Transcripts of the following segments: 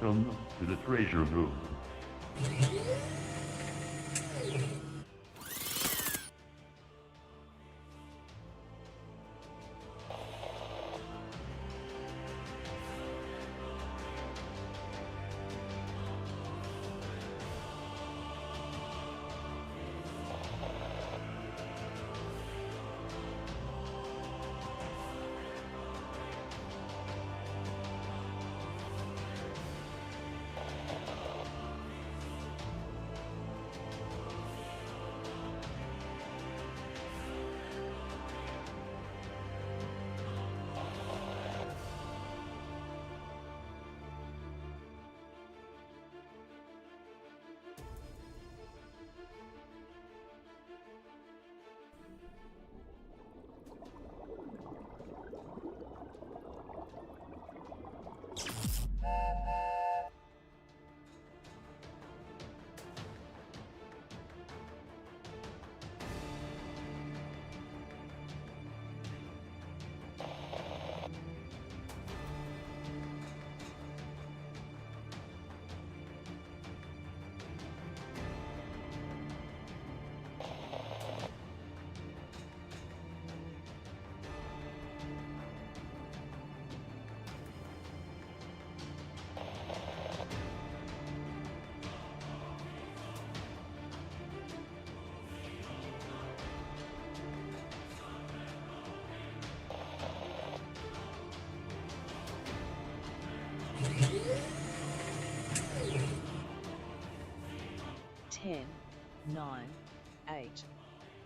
Welcome to the treasure room. Ten, 9, 8,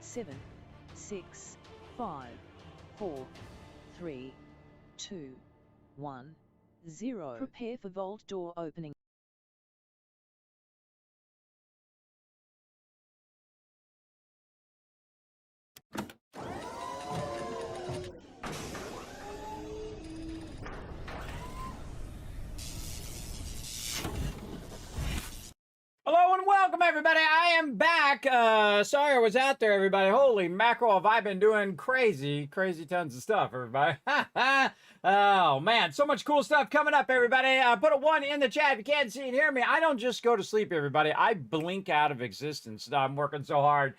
7, 6, 5, 4, 3, 2, 1, 0. Prepare for vault door opening. Hello and welcome, everybody. I am back. Sorry I was out there, everybody. Holy mackerel, have I been doing crazy tons of stuff, everybody. Oh, man. So much cool stuff coming up, everybody. Put a 1 in the chat if you can't see and hear me. I don't just go to sleep, everybody. I blink out of existence. I'm working so hard.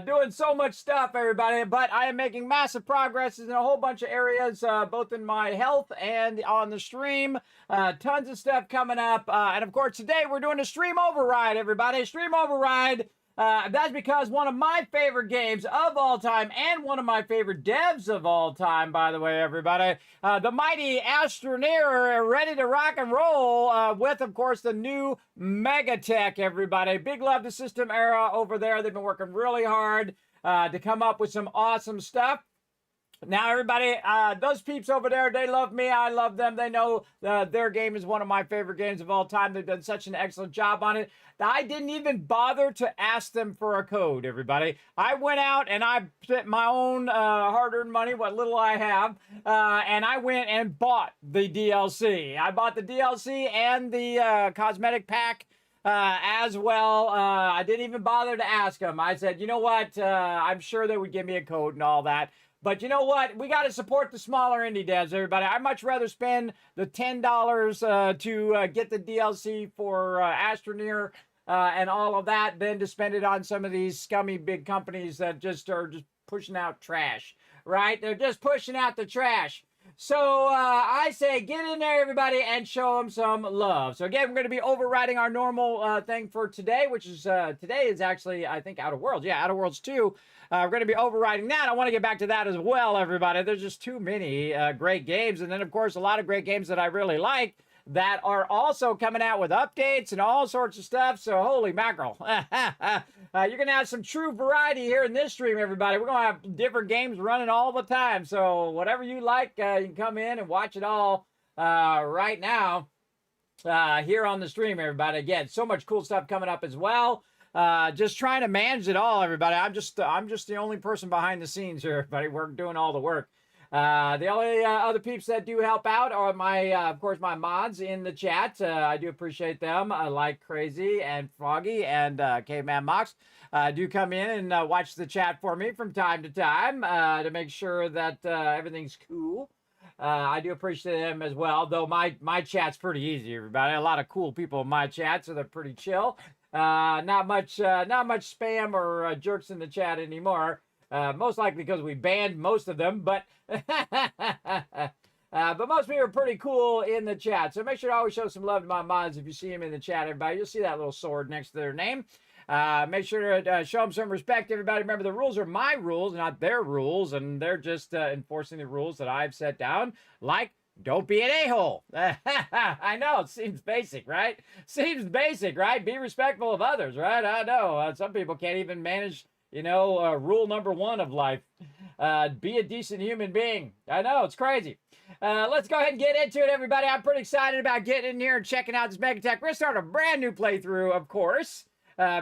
Doing so much stuff, everybody. But I am making massive progress in a whole bunch of areas, both in my health and on the stream. Tons of stuff coming up. And, of course, today we're doing a stream override, everybody. Stream override. That's because one of my favorite games of all time and one of my favorite devs of all time, by the way, everybody, the mighty Astroneer are ready to rock and roll with, of course, the new MEGATECH, everybody. Big love to System Era over there. They've been working really hard to come up with some awesome stuff. Now, everybody, those peeps over there, they love me. I love them. They know their game is one of my favorite games of all time. They've done such an excellent job on it that I didn't even bother to ask them for a code, everybody. I went out and I spent my own hard-earned money, what little I have, and I went and bought the DLC. I bought the DLC and the cosmetic pack as well. I didn't even bother to ask them. I said, you know what? I'm sure they would give me a code and all that. But you know what? We got to support the smaller indie devs, everybody. I'd much rather spend the $10 to get the DLC for Astroneer and all of that than to spend it on some of these scummy big companies that just are just pushing out trash, right? They're just pushing out the trash. So I say get in there, everybody, and show them some love. So again, we're going to be overriding our normal thing for today, which is today is actually, I think, Outer Worlds. Yeah, Outer Worlds 2. We're going to be overriding that. I want to get back to that as well, everybody. There's just too many great games. And then, of course, a lot of great games that I really like that are also coming out with updates and all sorts of stuff. So, holy mackerel. You're going to have some true variety here in this stream, everybody. We're going to have different games running all the time. So, whatever you like, you can come in and watch it all right now here on the stream, everybody. Again, so much cool stuff coming up as well. Just trying to manage it all, everybody. I'm just the only person behind the scenes here, everybody. We're doing all the work. The only other peeps that do help out are my, of course, my mods in the chat. I do appreciate them, like Crazy and Froggy and Caveman Mox. Do come in and watch the chat for me from time to time to make sure that everything's cool. I do appreciate them as well, though my chat's pretty easy, everybody. A lot of cool people in my chat, so they're pretty chill. Not much spam or jerks in the chat anymore. Most likely because we banned most of them, but but most people are pretty cool in the chat. So make sure to always show some love to my mods if you see them in the chat, everybody. You'll see that little sword next to their name. Make sure to show them some respect, everybody. Remember, the rules are my rules, not their rules, and they're just enforcing the rules that I've set down, like don't be an a-hole. I know, it seems basic, right? Seems basic, right? Be respectful of others, right? I know. Some people can't even manage, rule number one of life. Be a decent human being. I know, it's crazy. Let's go ahead and get into it, everybody. I'm pretty excited about getting in here and checking out this MEGATECH. We're going to start a brand new playthrough, of course,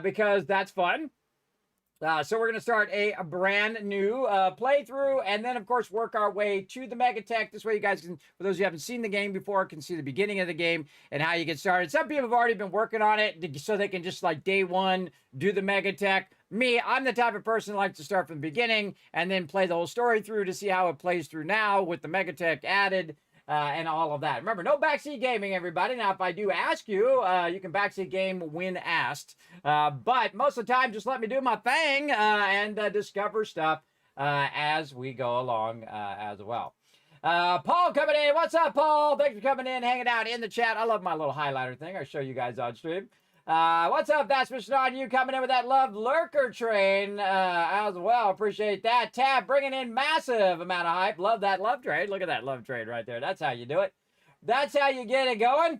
because that's fun. So we're going to start a brand new playthrough, and then, of course, work our way to the MEGATECH. This way you guys can, for those who haven't seen the game before, can see the beginning of the game and how you get started. Some people have already been working on it so they can just, like, day one, do the MEGATECH. Me, I'm the type of person who likes to start from the beginning and then play the whole story through to see how it plays through now with the MEGATECH added. And all of that. Remember, no backseat gaming, everybody. Now, if I do ask you, you can backseat game when asked. But most of the time, just let me do my thing and discover stuff as we go along as well. Paul coming in. What's up, Paul? Thanks for coming in, hanging out in the chat. I love my little highlighter thing. I'll show you guys on stream. What's up? That's Mr. On You coming in with that love lurker train as well. Appreciate that. Tab bringing in massive amount of hype. Love that love train. Look at that love train right there. That's how you do it. That's how you get it going.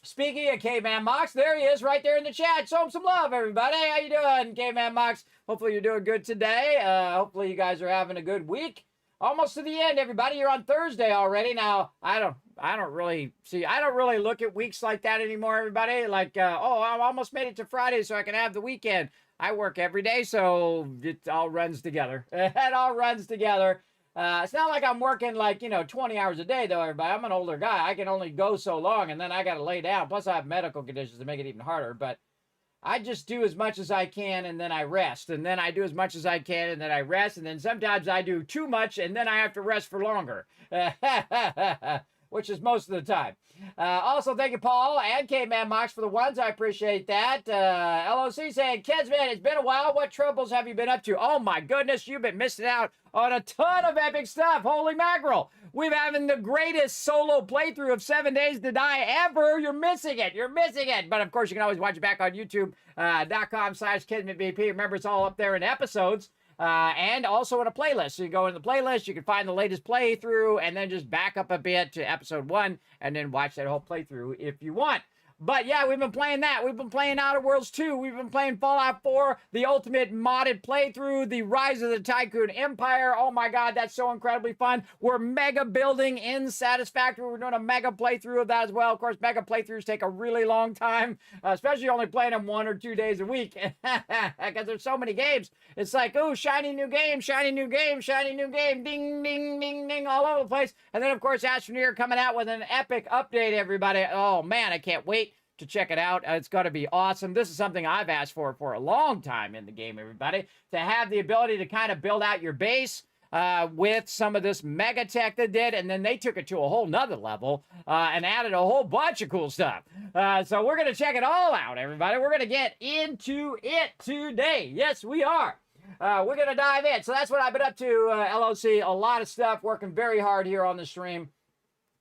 Speaking of K-Man Mox, there he is right there in the chat. Show him some love, everybody. How you doing, K-Man Mox? Hopefully you're doing good today. Hopefully you guys are having a good week. Almost to the end, everybody. You're on Thursday already. Now, I don't really look at weeks like that anymore, everybody. Like, oh, I almost made it to Friday so I can have the weekend. I work every day, so it all runs together. It all runs together. It's not like I'm working like, 20 hours a day, though, everybody. I'm an older guy. I can only go so long, and then I got to lay down. Plus, I have medical conditions to make it even harder. But I just do as much as I can, and then I rest. And then I do as much as I can, and then I rest. And then sometimes I do too much, and then I have to rest for longer. Which is most of the time. Also, thank you, Paul and K-Man Mox for the ones. I appreciate that. LOC saying, Kismet, it's been a while. What troubles have you been up to? Oh, my goodness, you've been missing out on a ton of epic stuff. Holy mackerel. We've having the greatest solo playthrough of 7 Days to Die ever. You're missing it. You're missing it. But, of course, you can always watch it back on YouTube.com/KismetVP. Remember, it's all up there in episodes. And also in a playlist. So you go in the playlist, you can find the latest playthrough, and then just back up a bit to episode 1, and then watch that whole playthrough if you want. But yeah, we've been playing that. We've been playing Outer Worlds 2. We've been playing Fallout 4, the ultimate modded playthrough, the Rise of the Tycoon Empire. Oh my God, that's so incredibly fun. We're mega building in Satisfactory. We're doing a mega playthrough of that as well. Of course, mega playthroughs take a really long time, especially only playing them 1 or 2 days a week because there's so many games. It's like, oh, shiny new game, shiny new game, shiny new game, ding, ding, ding, ding, all over the place. And then, of course, Astroneer coming out with an epic update, everybody. Oh, man, I can't wait to check it out. It's going to be awesome. This is something I've asked for a long time in the game, everybody, to have the ability to kind of build out your base with some of this MEGATECH they did, and then they took it to a whole nother level and added a whole bunch of cool stuff. So we're going to check it all out, everybody. We're going to get into it today. Yes, we are. We're going to dive in. So that's what I've been up to, LOC. A lot of stuff, working very hard here on the stream.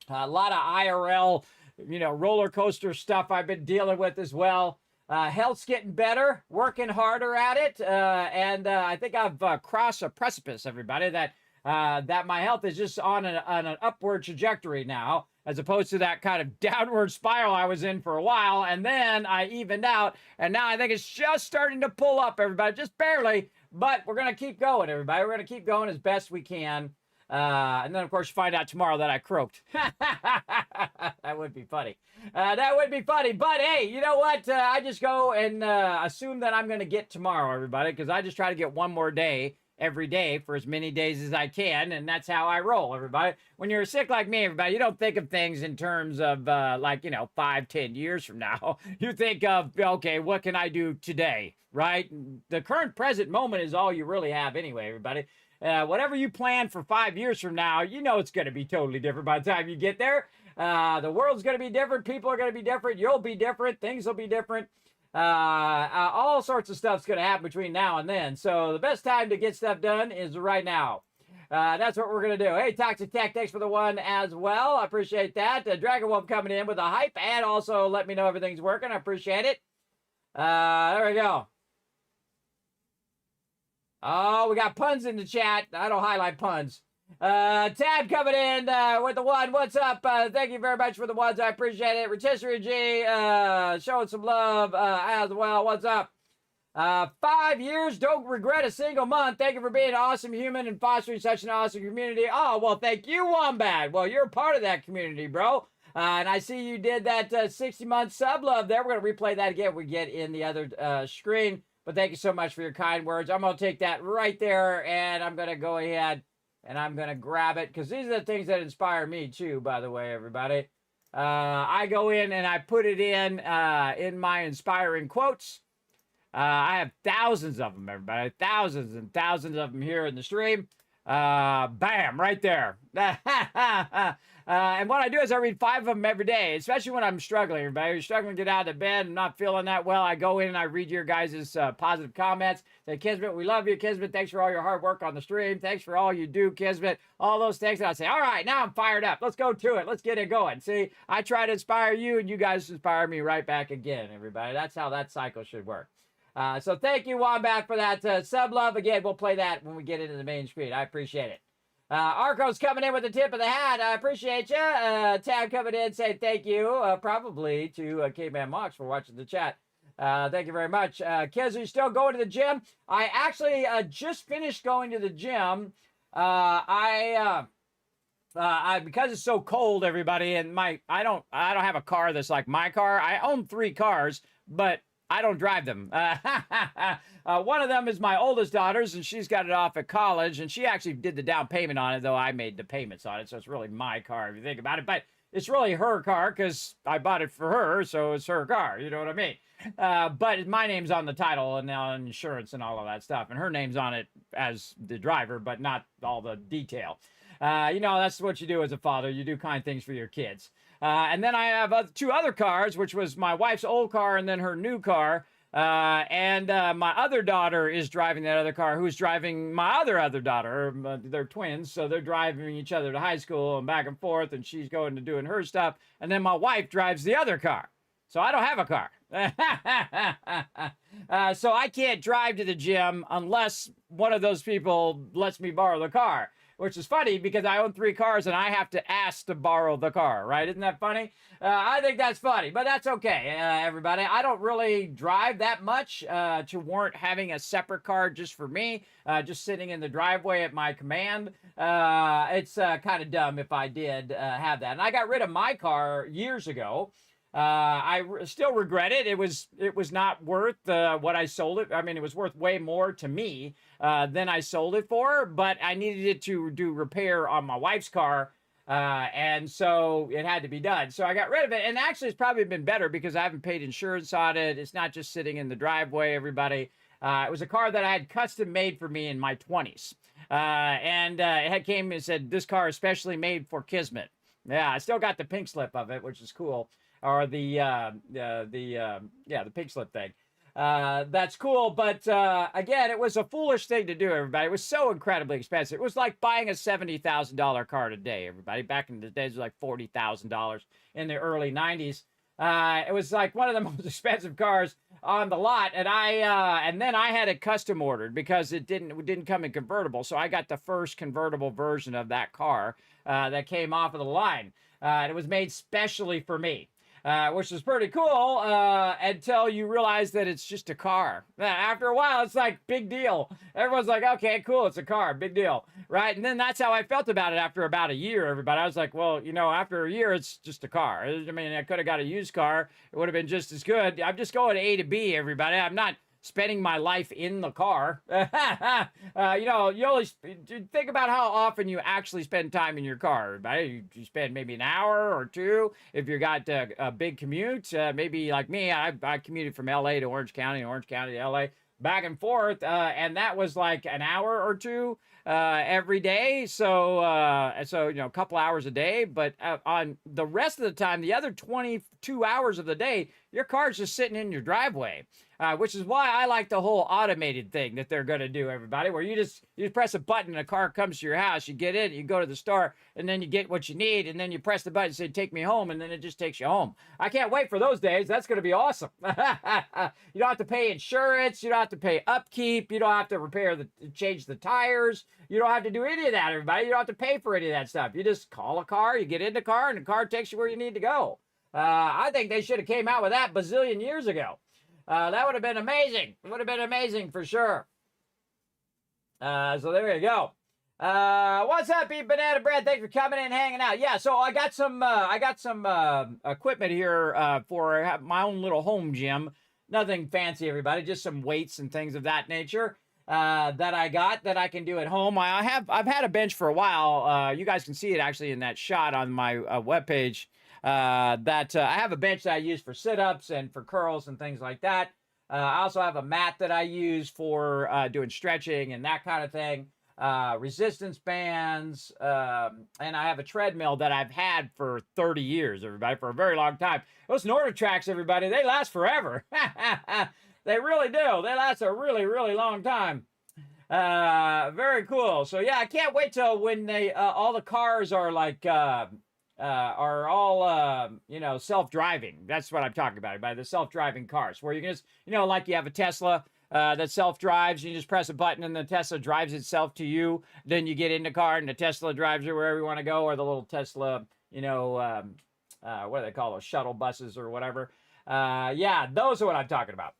A lot of IRL, roller coaster stuff I've been dealing with as well. Health's getting better, working harder at it, and I think I've crossed a precipice, everybody, that my health is just on an upward trajectory now, as opposed to that kind of downward spiral I was in for a while, and then I evened out, and now I think it's just starting to pull up, everybody, just barely, but we're going to keep going, everybody. We're going to keep going as best we can. And then, of course, you find out tomorrow that I croaked. That would be funny. That would be funny. But, hey, you know what? I just go and assume that I'm going to get tomorrow, everybody, because I just try to get one more day every day for as many days as I can, and that's how I roll, everybody. When you're sick like me, everybody, you don't think of things in terms of, 5-10 years from now. You think of, okay, what can I do today, right? The current present moment is all you really have anyway, everybody. Whatever you plan for 5 years from now, you know it's going to be totally different by the time you get there. The world's going to be different. People are going to be different. You'll be different. Things will be different. All sorts of stuff's going to happen between now and then. So the best time to get stuff done is right now. That's what we're going to do. Hey, Toxic Tech, thanks for the one as well. I appreciate that. Dragon Wolf coming in with a hype and also let me know everything's working. I appreciate it. There we go. Oh, we got puns in the chat. I don't highlight puns. Tab coming in with the one. What's up? Thank you very much for the ones. I appreciate it. Rotisserie G showing some love as well. What's up? 5 years, don't regret a single month. Thank you for being an awesome human and fostering such an awesome community. Oh, well, thank you, Wombat. Well, you're a part of that community, bro. And I see you did that 60-month sub love there. We're going to replay that again. We get in the other screen. But thank you so much for your kind words. I'm going to take that right there, and I'm going to go ahead and I'm going to grab it, because these are the things that inspire me, too, by the way, everybody. I go in and I put it in my inspiring quotes. I have thousands of them, everybody. Thousands and thousands of them here in the stream. Bam, right there. And what I do is I read 5 of them every day, especially when I'm struggling, everybody. You're struggling to get out of bed and not feeling that well. I go in and I read your guys' positive comments. Say, Kismet, we love you, Kismet. Thanks for all your hard work on the stream. Thanks for all you do, Kismet. All those things. And I say, all right, now I'm fired up. Let's go to it. Let's get it going. See, I try to inspire you, and you guys inspire me right back again, everybody. That's how that cycle should work. So thank you, Wombat, for that sub love. Again, we'll play that when we get into the main screen. I appreciate it. Arco's coming in with the tip of the hat. I appreciate you. Tab coming in saying thank you, probably to K-Man Mox for watching the chat. Thank you very much. Kids, are you still going to the gym? I actually just finished going to the gym. Because it's so cold, everybody, and I don't have a car that's like my car. I own 3 cars, but I don't drive them. One of them is my oldest daughter's, and she's got it off at college, and she actually did the down payment on it, though I made the payments on it, so it's really my car if you think about it. But it's really her car because I bought it for her, so it's her car. You know what I mean? But my name's on the title and on insurance and all of that stuff, and her name's on it as the driver, but not all the detail. You know, that's what you do as a father. You do kind things for your kids. And then I have 2 other cars, which was my wife's old car and then her new car. And my other daughter is driving that other car, who's driving my other daughter. They're twins, so they're driving each other to high school and back and forth, and she's going to doing her stuff. And then my wife drives the other car. So I don't have a car. So I can't drive to the gym unless one of those people lets me borrow the car. Which is funny because I own 3 cars and I have to ask to borrow the car, right? Isn't that funny? I think that's funny, but that's okay, everybody. I don't really drive that much to warrant having a separate car just for me, just sitting in the driveway at my command. It's kind of dumb if I did have that. And I got rid of my car years ago. I still regret it. It was not worth what I sold it. I mean, it was worth way more to me than I sold it for, but I needed it to do repair on my wife's car, and so it had to be done. So I got rid of it, and actually it's probably been better because I haven't paid insurance on it. It's not just sitting in the driveway, everybody. It was a car that I had custom made for me in my 20s, and it had came and said, this car is specially made for Kismet. Yeah, I still got the pink slip of it, which is cool. Or the pink slip thing. That's cool, but again, it was a foolish thing to do, everybody. It was so incredibly expensive. It was like buying a $70,000 car today, everybody. Back in the days, it was like $40,000 in the early 90s. It was like one of the most expensive cars on the lot, and and then I had it custom ordered because it didn't come in convertible. So I got the first convertible version of that car that came off of the line. And it was made specially for me. Which is pretty cool until you realize that it's just a car. After a while, it's like, big deal. Everyone's like, okay, cool, it's a car, big deal, right? And then that's how I felt about it after about a year, everybody. I was like, well, you know, after a year, it's just a car. I mean, I could have got a used car. It would have been just as good. I'm just going A to B, everybody. I'm not spending my life in the car. You know, you only think about how often you actually spend time in your car, everybody. You spend maybe an hour or 2 if you got a big commute. Maybe like me, I commuted from LA to Orange County, Orange County to LA. back and forth, and that was like an hour or two every day. So, you know, a couple hours a day. But on the rest of the time, the other 22 hours of the day, your car's just sitting in your driveway. Which is why I like the whole automated thing that they're going to do, everybody, where you just press a button and a car comes to your house. You get in, you go to the store, and then you get what you need, and then you press the button and say, take me home, and then it just takes you home. I can't wait for those days. That's going to be awesome. You don't have to pay insurance. You don't have to pay upkeep. You don't have to change the tires. You don't have to do any of that, everybody. You don't have to pay for any of that stuff. You just call a car, you get in the car, and the car takes you where you need to go. I think they should have came out with that bazillion years ago. That would have been amazing. It would have been amazing for sure. So there you go. What's up, Eat Banana Bread? Thanks for coming in and hanging out. Yeah, so I got some equipment here for my own little home gym. Nothing fancy, everybody. Just some weights and things of that nature that I got that I can do at home. I've had a bench for a while. You guys can see it actually in that shot on my webpage. I have a bench that I use for sit-ups and for curls and things like that. I also have a mat that I use for doing stretching and that kind of thing. Resistance bands, and I have a treadmill that I've had for 30 years, everybody, for a very long time. Those NordicTrax, everybody, they last forever. They really do. They last a really, really long time. Very cool. So yeah, I can't wait till when all the cars are like, are all, you know, self-driving. That's what I'm talking about, by the self-driving cars, where you can just, you know, like you have a Tesla that self-drives, you just press a button and the Tesla drives itself to you. Then you get in the car and the Tesla drives you wherever you want to go, or the little Tesla, you know, what do they call those, shuttle buses or whatever. Yeah, those are what I'm talking about.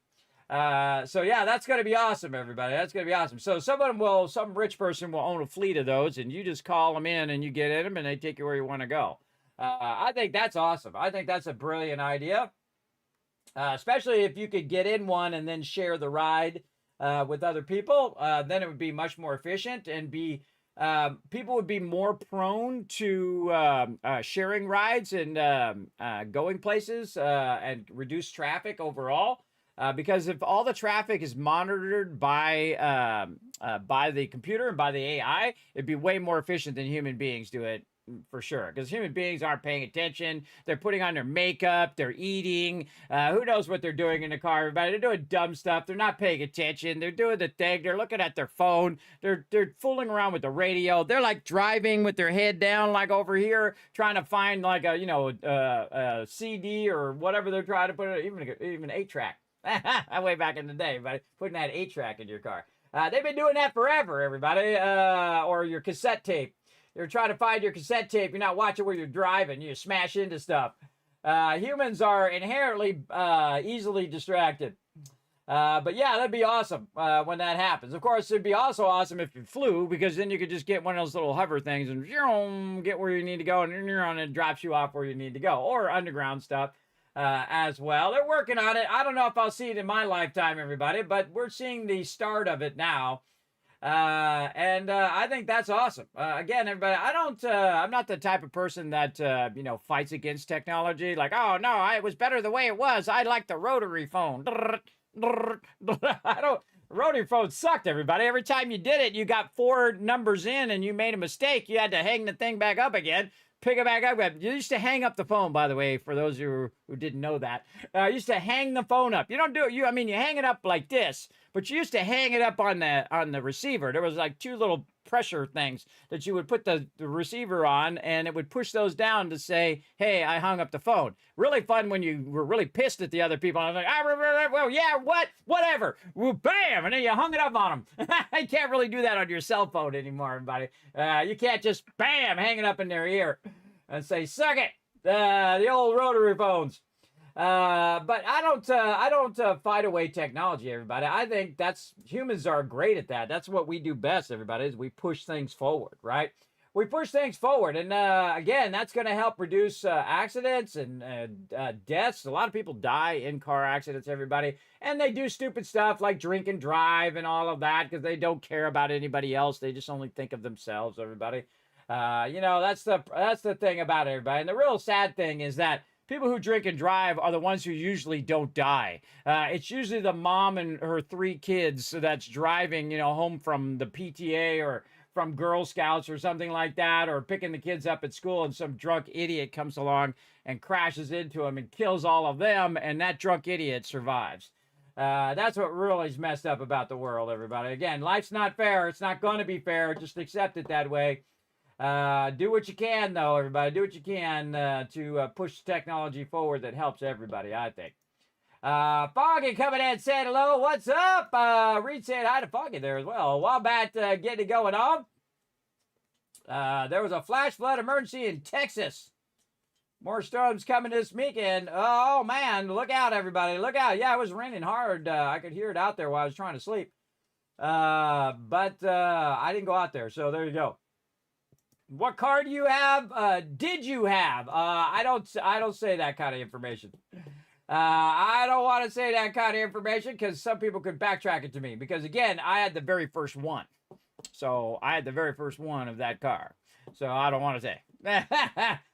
So yeah, that's going to be awesome, everybody. That's going to be awesome. So some rich person will own a fleet of those, and you just call them in and you get in them and they take you where you want to go. I think that's awesome. I think that's a brilliant idea. Especially if you could get in one and then share the ride with other people, then it would be much more efficient, and people would be more prone to sharing rides and going places and reduce traffic overall. Because if all the traffic is monitored by the computer and by the AI, it'd be way more efficient than human beings do it. For sure, because human beings aren't paying attention. They're putting on their makeup, they're eating, who knows what they're doing in the car, everybody. They're doing dumb stuff, they're not paying attention, they're doing the thing, they're looking at their phone, they're fooling around with the radio, they're like driving with their head down, like over here, trying to find like a, you know, a CD or whatever they're trying to put it, even 8-track. Way back in the day, but putting that 8-track in your car. They've been doing that forever, everybody, or your cassette tape. You're trying to find your cassette tape. You're not watching where you're driving. You smash into stuff. Humans are inherently easily distracted. But yeah, that'd be awesome when that happens. Of course, it'd be also awesome if you flew, because then you could just get one of those little hover things and get where you need to go, and it drops you off where you need to go. Or underground stuff as well. They're working on it. I don't know if I'll see it in my lifetime, everybody, but we're seeing the start of it now. And I think that's awesome. Again, everybody, I'm not the type of person that, you know, fights against technology. Like, oh no, it was better the way it was. I like the rotary phone. Rotary phone sucked, everybody. Every time you did it, you got 4 numbers in and you made a mistake. You had to hang the thing back up again. Pick it back up. You used to hang up the phone, by the way, for those who didn't know that. You used to hang the phone up. You don't do it. You hang it up like this, but you used to hang it up on the receiver. There was like 2 little pressure things that you would put the receiver on, and it would push those down to say, hey, I hung up the phone. Really fun when you were really pissed at the other people. I was like, well, yeah, whatever. Well, bam, and then you hung it up on them. You can't really do that on your cell phone anymore, everybody. You can't just, bam, hang it up in their ear and say, suck it. The old rotary phones. But I don't fight away technology, everybody. I think humans are great at that. That's what we do best, everybody, is we push things forward, right? We push things forward. And, again, that's going to help reduce, accidents and, deaths. A lot of people die in car accidents, everybody. And they do stupid stuff like drink and drive and all of that because they don't care about anybody else. They just only think of themselves, everybody. You know, that's the thing about it, everybody. And the real sad thing is that people who drink and drive are the ones who usually don't die. It's usually the mom and her 3 kids that's driving, home from the PTA or from Girl Scouts or something like that, or picking the kids up at school, and some drunk idiot comes along and crashes into them and kills all of them, and that drunk idiot survives. That's what really is messed up about the world, everybody. Again, life's not fair. It's not going to be fair. Just accept it that way. Do what you can, though, everybody. Do what you can to push technology forward that helps everybody, I think. Foggy coming in saying hello. What's up? Reed saying hi to Foggy there as well. Wombat getting it going on. There was a flash flood emergency in Texas. More storms coming this weekend. Oh, man. Look out, everybody. Look out. Yeah, it was raining hard. I could hear it out there while I was trying to sleep. But I didn't go out there, so there you go. What car do you have? Did you have? I don't say that kind of information. I don't want to say that kind of information because some people could backtrack it to me. Because, again, I had the very first one. So I had the very first one of that car. So I don't want to say.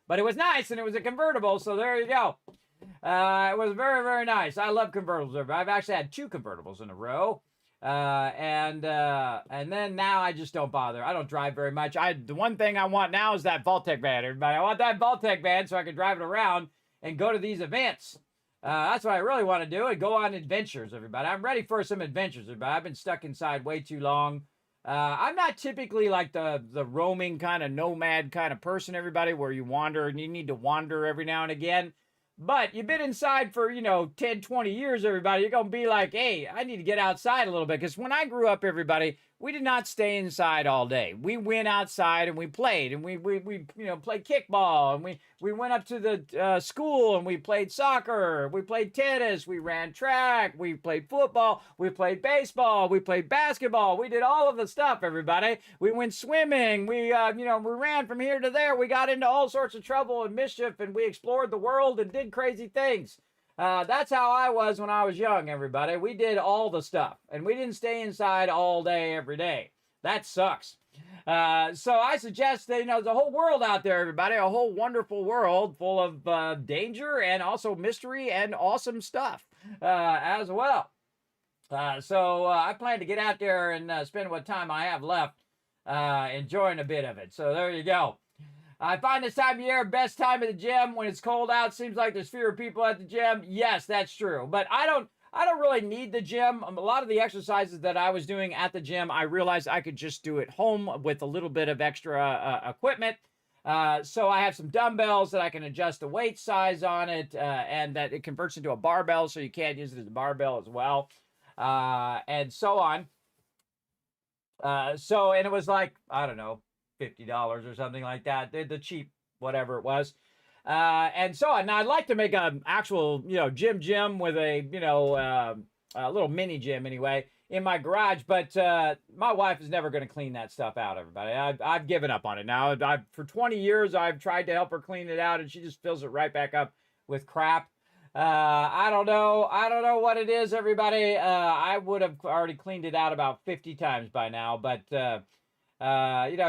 But it was nice, and it was a convertible, so there you go. It was very, very nice. I love convertibles. I've actually had 2 convertibles in a row. And then now I just don't bother. I don't drive very much. The one thing I want now is that Vaultec van, everybody. I want that Vaultec van so I can drive it around and go to these events. That's what I really want to do, and go on adventures, everybody. I'm ready for some adventures, everybody. I've been stuck inside way too long. I'm not typically like the roaming kind of nomad kind of person, everybody, where you wander and you need to wander every now and again. But you've been inside for, 10, 20 years, everybody. You're going to be like, hey, I need to get outside a little bit. Because when I grew up, everybody, we did not stay inside all day. We went outside and we played. And we played kickball. And we went up to the school and we played soccer. We played tennis. We ran track. We played football. We played baseball. We played basketball. We did all of the stuff, everybody. We went swimming. We ran from here to there. We got into all sorts of trouble and mischief. And we explored the world and did crazy things. That's how I was when I was young, everybody. We did all the stuff, and we didn't stay inside all day, every day. That sucks. So I suggest that, there's a whole world out there, everybody, a whole wonderful world full of danger and also mystery and awesome stuff as well. So I plan to get out there and spend what time I have left enjoying a bit of it. So there you go. I find this time of year best time at the gym. When it's cold out, seems like there's fewer people at the gym. Yes, that's true. But I don't really need the gym. A lot of the exercises that I was doing at the gym, I realized I could just do at home with a little bit of extra equipment. So I have some dumbbells that I can adjust the weight size on it, and that it converts into a barbell, so you can't use it as a barbell as well, and so on. And it was like, I don't know, $50 or something like that, the cheap whatever it was, and so on. Now I'd like to make an actual gym with a a little mini gym anyway in my garage, but my wife is never going to clean that stuff out, everybody. I've given up on it now. For 20 years I've tried to help her clean it out, and she just fills it right back up with crap. I don't know what it is, everybody. I would have already cleaned it out about 50 times by now, but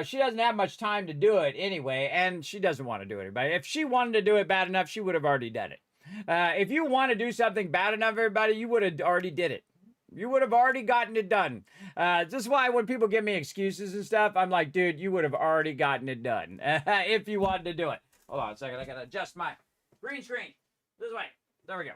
she doesn't have much time to do it anyway, and she doesn't want to do it, everybody. If she wanted to do it bad enough, she would have already done it. If you want to do something bad enough, everybody, you would have already did it. You would have already gotten it done. This is why when people give me excuses and stuff, I'm like, dude, you would have already gotten it done if you wanted to do it. Hold on a second. I got to adjust my green screen. This way. There we go.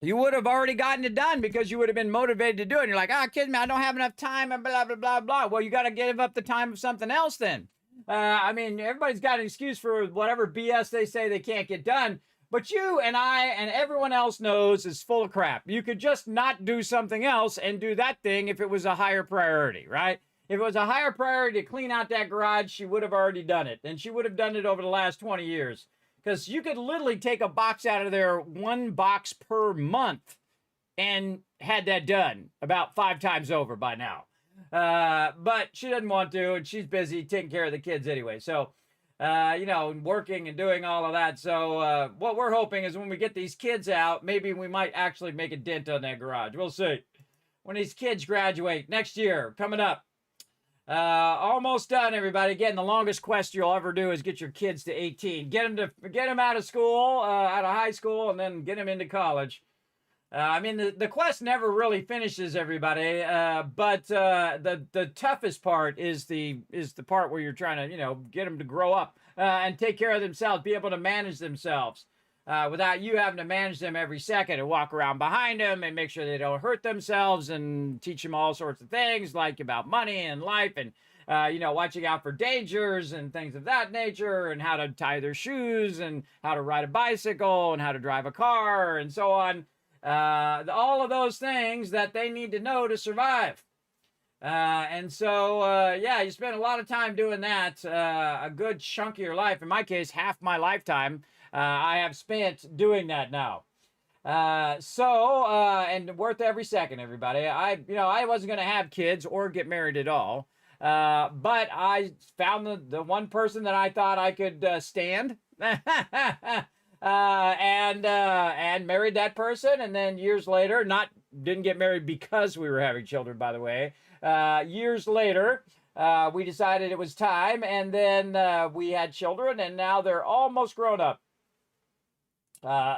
You would have already gotten it done because you would have been motivated to do it. And you're like, Kismet, I don't have enough time, and blah, blah, blah, blah. Well, you got to give up the time of something else then. Everybody's got an excuse for whatever BS they say they can't get done. But you and I and everyone else knows is full of crap. You could just not do something else and do that thing if it was a higher priority, right? If it was a higher priority to clean out that garage, she would have already done it. And she would have done it over the last 20 years. Because you could literally take a box out of there, 1 box per month, and had that done about 5 times over by now. But she doesn't want to, and she's busy taking care of the kids anyway. So, working and doing all of that. So what we're hoping is when we get these kids out, maybe we might actually make a dent on that garage. We'll see. When these kids graduate next year, coming up. Almost done, everybody. Again, the longest quest you'll ever do is get your kids to 18. Get them out of school, out of high school, and then get them into college. I mean, the quest never really finishes, everybody. But the toughest part is the part where you're trying to, get them to grow up and take care of themselves, be able to manage themselves. Without you having to manage them every second and walk around behind them and make sure they don't hurt themselves and teach them all sorts of things like about money and life and, watching out for dangers and things of that nature and how to tie their shoes and how to ride a bicycle and how to drive a car and so on. All of those things that they need to know to survive. And so, you spend a lot of time doing that, a good chunk of your life. In my case, half my lifetime. I have spent doing that now. And worth every second, everybody. I wasn't going to have kids or get married at all. But I found the one person that I thought I could stand. And married that person. And then years later, didn't get married because we were having children, by the way. Years later, we decided it was time. And then we had children, and now they're almost grown up.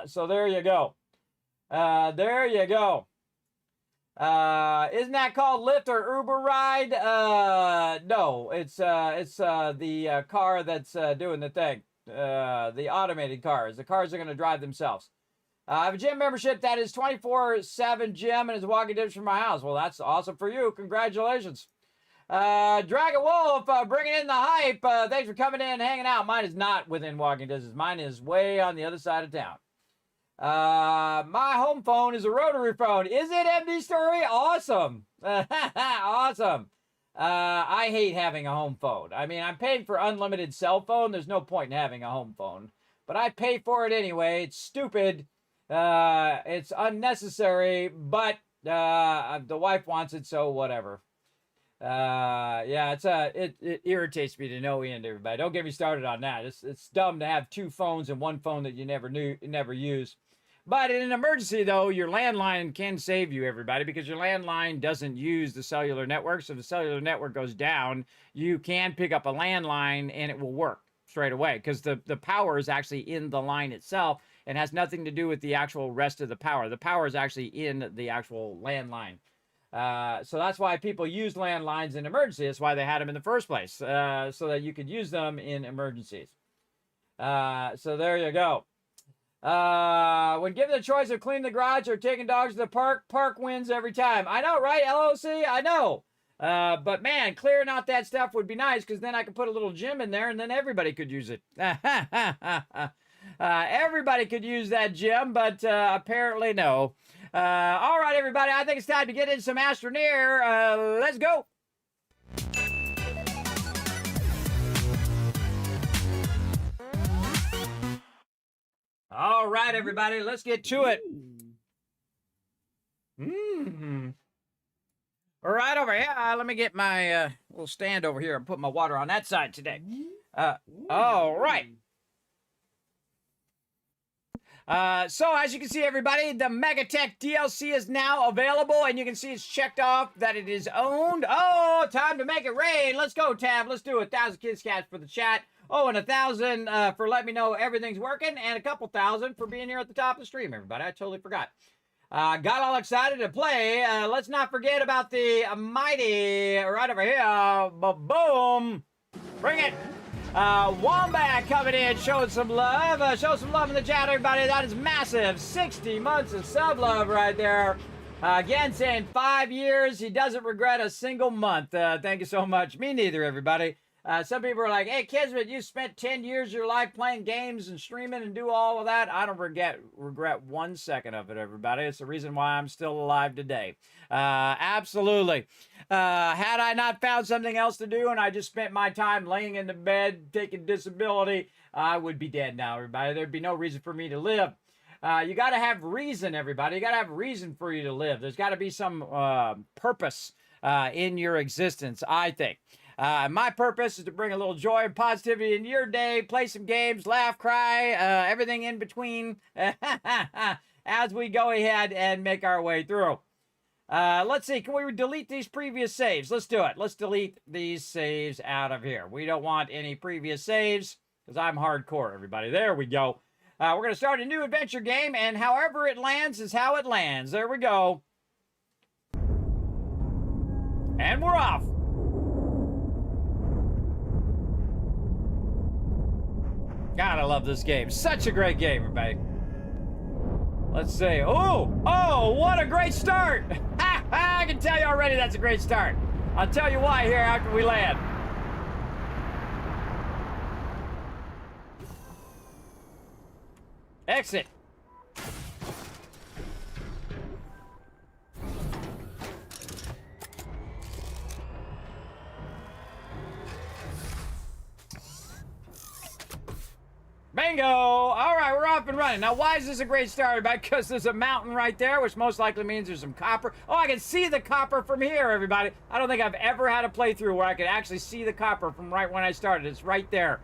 So there you go. There you go. Isn't that called Lyft or Uber ride? No, it's the car that's doing the thing. The automated cars. The cars are going to drive themselves. I have a gym membership that is 24/7 gym and is walking distance from my house. Well, that's awesome for you. Congratulations. Dragon Wolf, bringing in the hype. Thanks for coming in and hanging out. Mine is not within walking distance. Mine is way on the other side of town. My home phone is a rotary phone. Is it, MD Story? Awesome. Awesome. I hate having a home phone. I mean, I'm paying for unlimited cell phone. There's no point in having a home phone. But I pay for it anyway. It's stupid. It's unnecessary. But the wife wants it, so whatever. It irritates me to no end, everybody. Don't get me started on that. It's dumb to have two phones and one phone that you never use. But in an emergency, though, your landline can save you, everybody, because your landline doesn't use the cellular network. So if the cellular network goes down, you can pick up a landline and it will work straight away because the power is actually in the line itself and has nothing to do with the actual rest of the power. The power is actually in the actual landline. So that's why people use landlines in emergency. That's why they had them in the first place, so that you could use them in emergencies. So there you go. When given the choice of cleaning the garage or taking dogs to the park, park wins every time. I know, right, LOC? I know. But man, clearing out that stuff would be nice because then I could put a little gym in there and then everybody could use it. Everybody could use that gym, but apparently no. All right, everybody, I think it's time to get into some Astroneer. Let's go. All right, everybody, let's get to it. All right, over here. Let me get my little stand over here and put my water on that side today. All right. So as you can see, everybody, the MEGATECH DLC is now available, and you can see it's checked off that it is owned. Oh, time to make it rain. Let's go, Tab. Let's do 1,000 kids cats for the chat. Oh, and 1,000 for letting me know everything's working, and a couple thousand for being here at the top of the stream, everybody. I totally forgot. Got all excited to play. Let's not forget about the mighty right over here. Boom. Bring it. Wombat coming in, showing some love. Show some love in the chat, everybody. That is massive. 60 months of sub love right there. Again, saying 5 years. He doesn't regret a single month. Thank you so much. Me neither, everybody. Some people are like, hey, Kismet, you spent 10 years of your life playing games and streaming and do all of that. I don't regret 1 second of it, everybody. It's the reason why I'm still alive today. Absolutely. Had I not found something else to do and I just spent my time laying in the bed, taking disability, I would be dead now, everybody. There'd be no reason for me to live. You got to have reason, everybody. You got to have reason for you to live. There's got to be some purpose in your existence, I think. My purpose is to bring a little joy and positivity in your day, play some games, laugh, cry, everything in between as we go ahead and make our way through. Let's see, can we delete these previous saves? Let's do it. Let's delete these saves out of here. We don't want any previous saves, because I'm hardcore, everybody. There we go. We're going to start a new adventure game, and however it lands is how it lands. There we go. And we're off. God, I love this game. Such a great game, everybody. Let's see. Oh, what a great start. I can tell you already that's a great start. I'll tell you why here after we land. Exit. Bingo! All right, we're off and running. Now, why is this a great start? Because there's a mountain right there, which most likely means there's some copper. Oh, I can see the copper from here, everybody. I don't think I've ever had a playthrough where I could actually see the copper from right when I started. It's right there.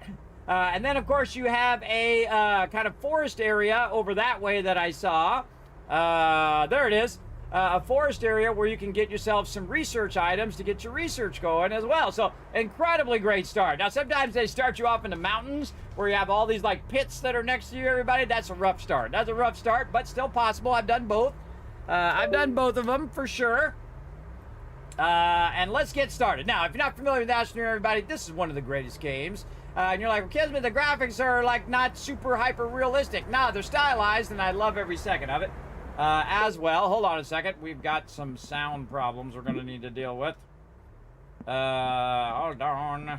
And then, of course, you have a kind of forest area over that way that I saw. There it is. A forest area where you can get yourself some research items to get your research going as well. So, incredibly great start. Now, sometimes they start you off in the mountains where you have all these, like, pits that are next to you, everybody. That's a rough start. That's a rough start, but still possible. I've done both. I've done both of them for sure. And let's get started. Now, if you're not familiar with Astroneer, everybody, this is one of the greatest games. And you're like, well, Kismet, the graphics are, like, not super hyper-realistic. No, they're stylized, and I love every second of it. As well, hold on a second. We've got some sound problems we're going to need to deal with. Hold on.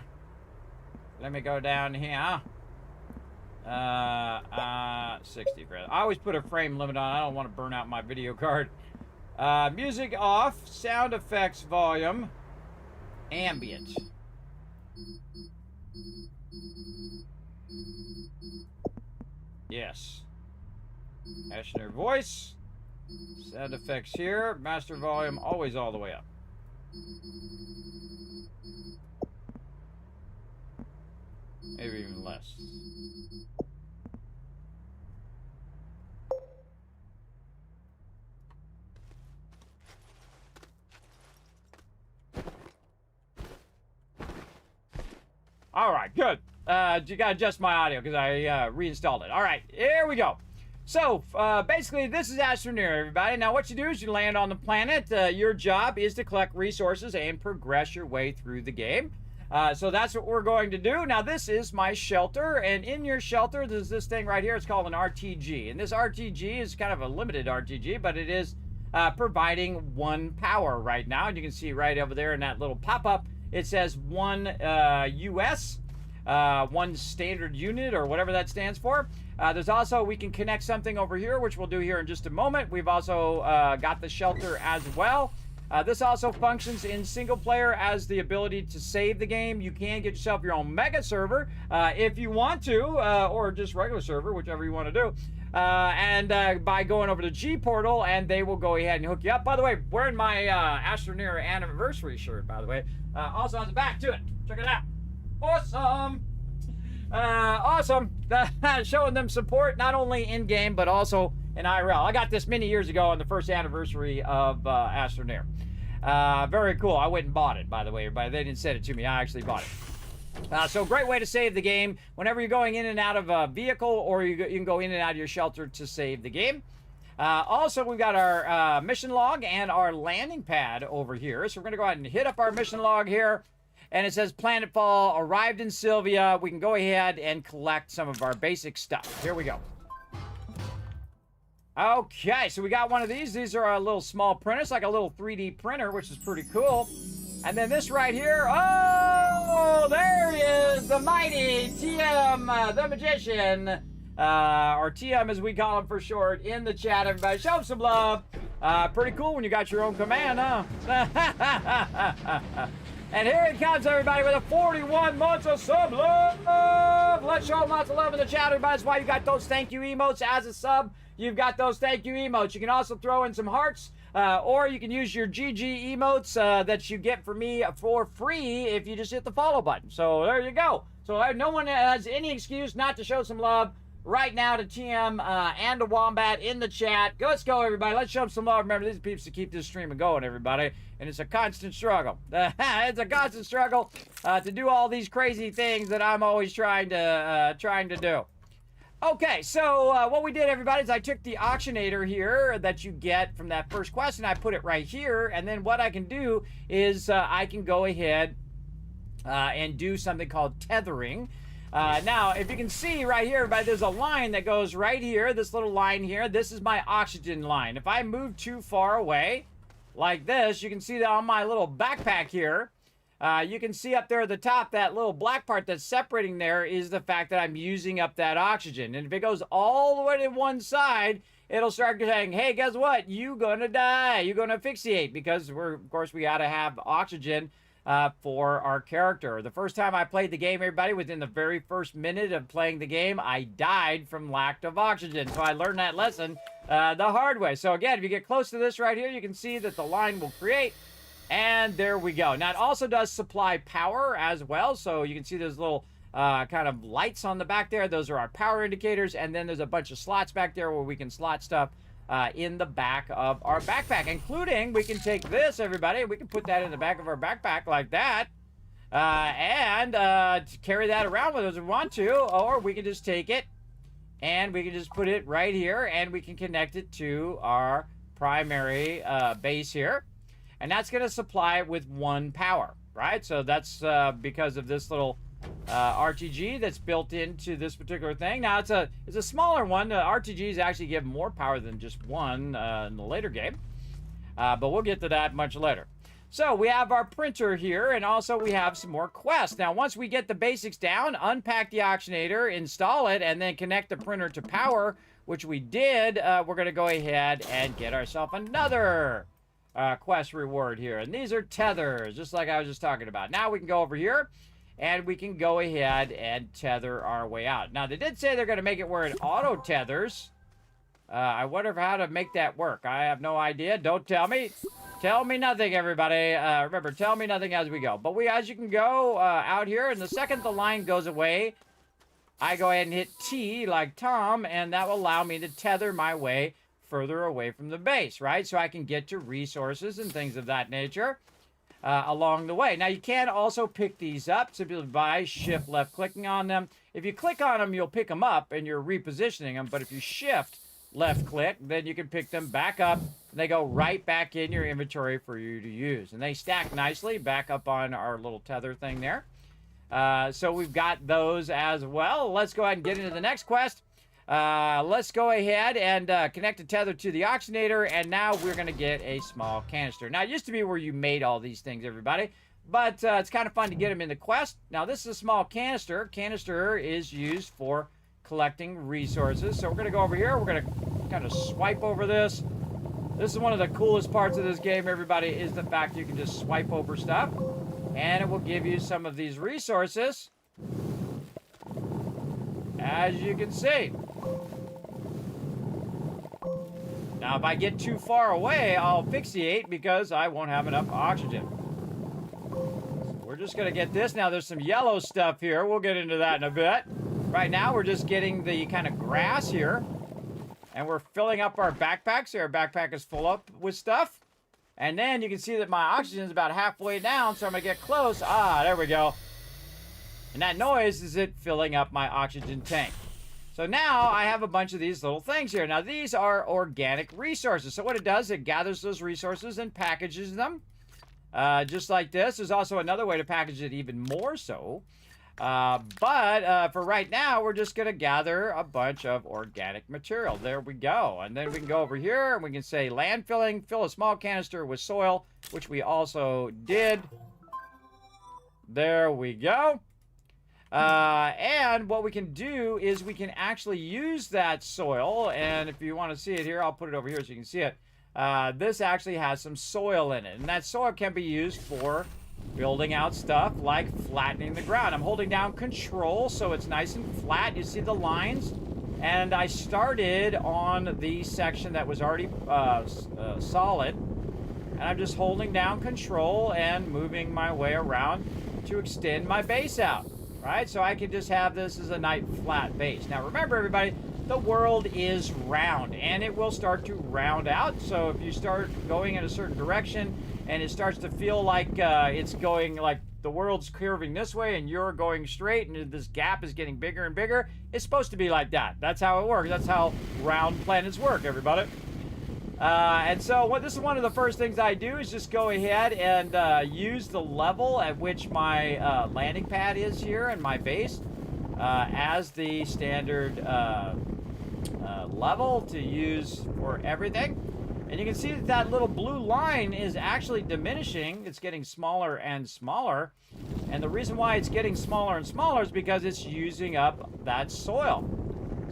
Let me go down here. 60 frames. I always put a frame limit on. I don't want to burn out my video card. Music off. Sound effects volume. Ambient. Yes. Astroneer voice. Sound effects here. Master volume always all the way up. Maybe even less. All right, good. You got to adjust my audio because I reinstalled it. All right, here we go. So, basically, this is Astroneer, everybody. Now, what you do is you land on the planet. Your job is to collect resources and progress your way through the game. So that's what we're going to do. Now, this is my shelter, and in your shelter, there's this thing right here. It's called an RTG, and this RTG is kind of a limited RTG, but it is providing 1 power right now. And you can see right over there in that little pop-up, it says 1 US, 1 standard unit, or whatever that stands for. There's also, we can connect something over here, which we'll do here in just a moment. We've also got the shelter as well. This also functions in single player as the ability to save the game. You can get yourself your own mega server if you want to, or just regular server, whichever you want to do. By going over to G Portal, and they will go ahead and hook you up. By the way, wearing my Astroneer anniversary shirt, by the way. Also on the back to it. Check it out. Awesome. Awesome. Showing them support not only in game but also in IRL. I got this many years ago on the first anniversary of Astroneer. Very cool. I went and bought it, by the way, everybody. They didn't send it to me. I actually bought it. So great way to save the game whenever you're going in and out of a vehicle, or you can go in and out of your shelter to save the game. Also, we've got our mission log and our landing pad over here. So we're going to go ahead and hit up our mission log here. And it says Planetfall, arrived in Sylvia. We can go ahead and collect some of our basic stuff. Here we go. Okay, so we got one of these. These are our little small printers, like a little 3D printer, which is pretty cool. And then this right here, oh, there he is, the mighty TM, the magician, or TM as we call him for short, in the chat, everybody. Show him some love. Pretty cool when you got your own command, huh? And here it comes, everybody, with a 41 months of sub love. Let's show them lots of love in the chat, everybody. That's why you got those thank you emotes as a sub. You've got those thank you emotes. You can also throw in some hearts, or you can use your GG emotes that you get from me for free if you just hit the follow button. So there you go. So no one has any excuse not to show some love right now to TM and to Wombat in the chat. Let's go, everybody. Let's show them some love. Remember, these peeps to keep this stream going, everybody. And it's a constant struggle. It's a constant struggle to do all these crazy things that I'm always trying to do. Okay, so what we did, everybody, is I took the auctionator here that you get from that first quest, and I put it right here. And then what I can do is I can go ahead and do something called tethering. Now, if you can see right here, everybody, there's a line that goes right here, this little line here. This is my oxygen line. If I move too far away, like this, you can see that on my little backpack here, you can see up there at the top, that little black part that's separating there is the fact that I'm using up that oxygen. And if it goes all the way to one side, it'll start saying, hey, guess what? You gonna die. You're gonna asphyxiate, because of course, we gotta have oxygen for our character. The first time I played the game, everybody, within the very first minute of playing the game, I died from lack of oxygen. So I learned that lesson the hard way. So again, if you get close to this right here, you can see that the line will create. And there we go. Now, it also does supply power as well. So you can see those little kind of lights on the back there. Those are our power indicators. And then there's a bunch of slots back there where we can slot stuff in the back of our backpack, including we can take this, everybody. We can put that in the back of our backpack like that. And carry that around with us if we want to. Or we can just take it and we can just put it right here. And we can connect it to our primary base here. And that's going to supply it with 1 power, right? So that's because of this little RTG that's built into this particular thing. Now, it's a smaller one. RTGs actually give more power than just 1 in the later game. But we'll get to that much later. So we have our printer here, and also we have some more quests. Now, once we get the basics down, unpack the auctionator, install it, and then connect the printer to power, which we did, we're going to go ahead and get ourselves another quest reward here. And these are tethers, just like I was just talking about. Now we can go over here and we can go ahead and tether our way out. Now, they did say they're going to make it where it auto tethers. I wonder how to make that work. I have no idea. Don't tell me. Tell me nothing, everybody. Remember, tell me nothing as we go. But as you can go out here, and the second the line goes away, I go ahead and hit T like Tom, and that will allow me to tether my way further away from the base, right? So I can get to resources and things of that nature along the way. Now, you can also pick these up simply by shift left clicking on them. If you click on them, you'll pick them up and you're repositioning them. But if you shift left click, then you can pick them back up. And they go right back in your inventory for you to use. And they stack nicely back up on our little tether thing there. So we've got those as well. Let's go ahead and get into the next quest. Let's go ahead and connect the tether to the auctionator, and now we're going to get a small canister. Now, it used to be where you made all these things, everybody, but it's kind of fun to get them in the quest. Now, this is a small canister. Canister is used for collecting resources. So we're going to go over here. We're going to kind of swipe over this. This is one of the coolest parts of this game, everybody, is the fact you can just swipe over stuff, and it will give you some of these resources, as you can see. Now, if I get too far away, I'll asphyxiate because I won't have enough oxygen. So we're just going to get this. Now, there's some yellow stuff here. We'll get into that in a bit. Right now, we're just getting the kind of grass here. And we're filling up our backpack. So our backpack is full up with stuff. And then you can see that my oxygen is about halfway down. So I'm going to get close. Ah, there we go. And that noise is it filling up my oxygen tank. So now I have a bunch of these little things here. Now, these are organic resources. So what it does, it gathers those resources and packages them. Just like this. There's also another way to package it even more so. But for right now, we're just going to gather a bunch of organic material. There we go. And then we can go over here and we can say landfilling, fill a small canister with soil, which we also did. There we go. And what we can do is we can actually use that soil. And if you want to see it here, I'll put it over here so you can see it. This actually has some soil in it. And that soil can be used for building out stuff like flattening the ground. I'm holding down control so it's nice and flat. You see the lines? And I started on the section that was already solid. And I'm just holding down control and moving my way around to extend my base out. right? So I can just have this as a nice flat base. Now remember, everybody, the world is round, and it will start to round out. So if you start going in a certain direction, and it starts to feel like it's going like the world's curving this way and you're going straight and this gap is getting bigger and bigger, it's supposed to be like that. That's how it works. That's how round planets work, everybody. And so this is one of the first things I do is just go ahead and use the level at which my landing pad is here and my base as the standard level to use for everything. And you can see that that little blue line is actually diminishing. It's getting smaller and smaller. And the reason why it's getting smaller and smaller is because it's using up that soil.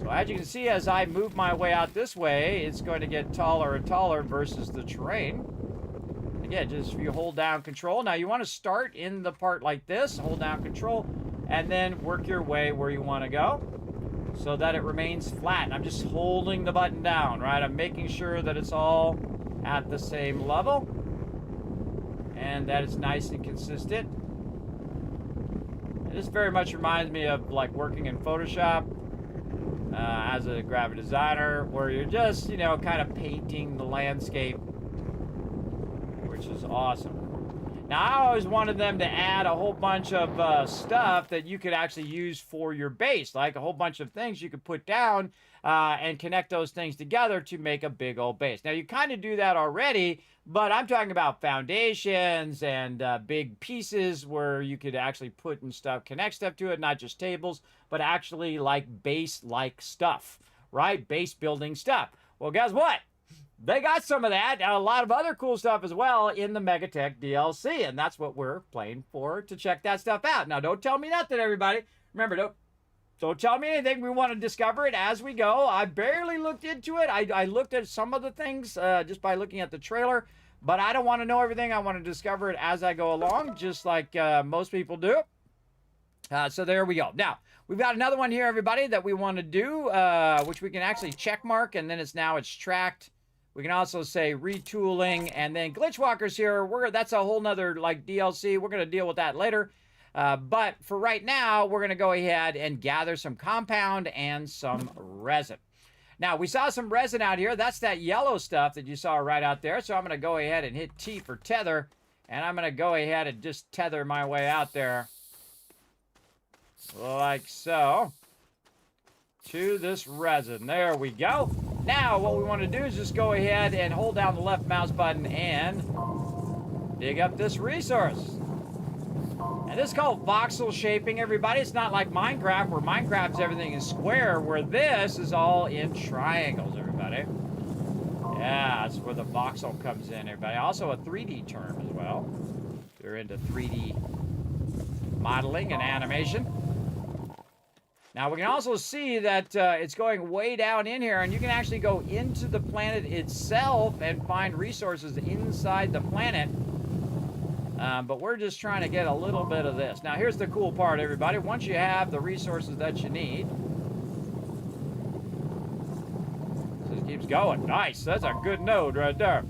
So as you can see, as I move my way out this way, it's going to get taller and taller versus the terrain. Again, just if you hold down control. Now you want to start in the part like this, hold down control, and then work your way where you want to go, so that it remains flat. And I'm just holding the button down, right? I'm making sure that it's all at the same level and that it's nice and consistent. And this very much reminds me of like working in Photoshop as a graphic designer, where you're just, you know, kind of painting the landscape, which is awesome. Now, I always wanted them to add a whole bunch of stuff that you could actually use for your base, like a whole bunch of things you could put down and connect those things together to make a big old base. Now, you kind of do that already, but I'm talking about foundations and big pieces where you could actually put and stuff, connect stuff to it, not just tables, but actually like base-like stuff, right? Base building stuff. Well, guess what? They got some of that and a lot of other cool stuff as well in the MEGATECH DLC, and that's what we're playing for, to check that stuff out. Now, don't tell me nothing, everybody. Remember, don't tell me anything. We want to discover it as we go. I barely looked into it. I looked at some of the things just by looking at the trailer, but I don't want to know everything. I want to discover it as I go along, just like most people do. So there we go. Now, we've got another one here, everybody, that we want to do, which we can actually check mark, and then it's tracked. We can also say retooling, and then glitch walkers here. That's a whole nother like DLC. We're going to deal with that later. But for right now, we're going to go ahead and gather some compound and some resin. Now, we saw some resin out here. That's that yellow stuff that you saw right out there. So I'm going to go ahead and hit T for tether. And I'm going to go ahead and just tether my way out there. Like so. To this resin. There we go. Now, what we want to do is just go ahead and hold down the left mouse button and dig up this resource. And this is called voxel shaping, everybody. It's not like Minecraft, where Minecraft's everything is square, where this is all in triangles, everybody. Yeah, that's where the voxel comes in, everybody. Also a 3D term as well. If you're into 3D modeling and animation. Now, we can also see that it's going way down in here, and you can actually go into the planet itself and find resources inside the planet. But we're just trying to get a little bit of this. Now, here's the cool part, everybody. Once you have the resources that you need, it keeps going. Nice. That's a good node right there.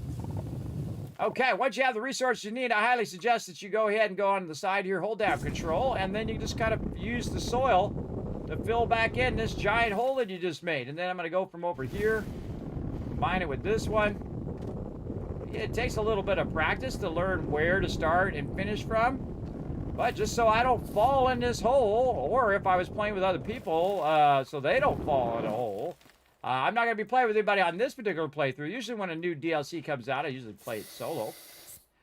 Okay, once you have the resources you need, I highly suggest that you go ahead and go on the side here, hold down control, and then you just kind of use the soil to fill back in this giant hole that you just made. And then I'm going to go from over here, combine it with this one. It takes a little bit of practice to learn where to start and finish from. But just so I don't fall in this hole, or if I was playing with other people, so they don't fall in a hole. I'm not going to be playing with anybody on this particular playthrough. Usually when a new DLC comes out, I usually play it solo.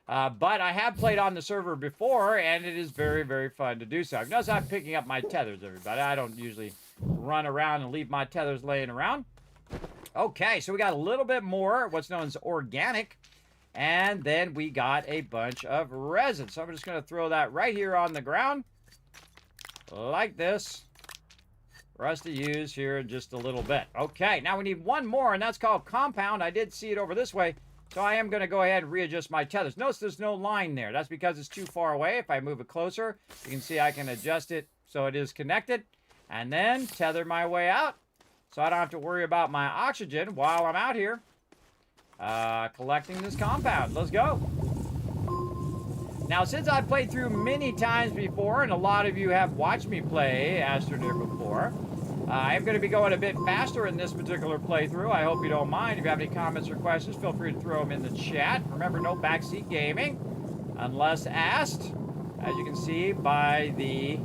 But I have played on the server before, and it is very, very fun to do so. Notice I'm picking up my tethers, everybody. I don't usually run around and leave my tethers laying around. Okay, so we got a little bit more, what's known as organic, and then we got a bunch of resin. So I'm just going to throw that right here on the ground, like this, for us to use here in just a little bit. Okay, now we need one more, and that's called compound. I did see it over this way. So I am going to go ahead and readjust my tethers. Notice there's no line there. That's because it's too far away. If I move it closer, you can see I can adjust it so it is connected. And then tether my way out, so I don't have to worry about my oxygen while I'm out here collecting this compound. Let's go. Now, since I've played through many times before, and a lot of you have watched me play Astroneer before, I am going to be going a bit faster in this particular playthrough. I hope you don't mind. If you have any comments or questions, feel free to throw them in the chat. Remember, no backseat gaming, unless asked, as you can see by the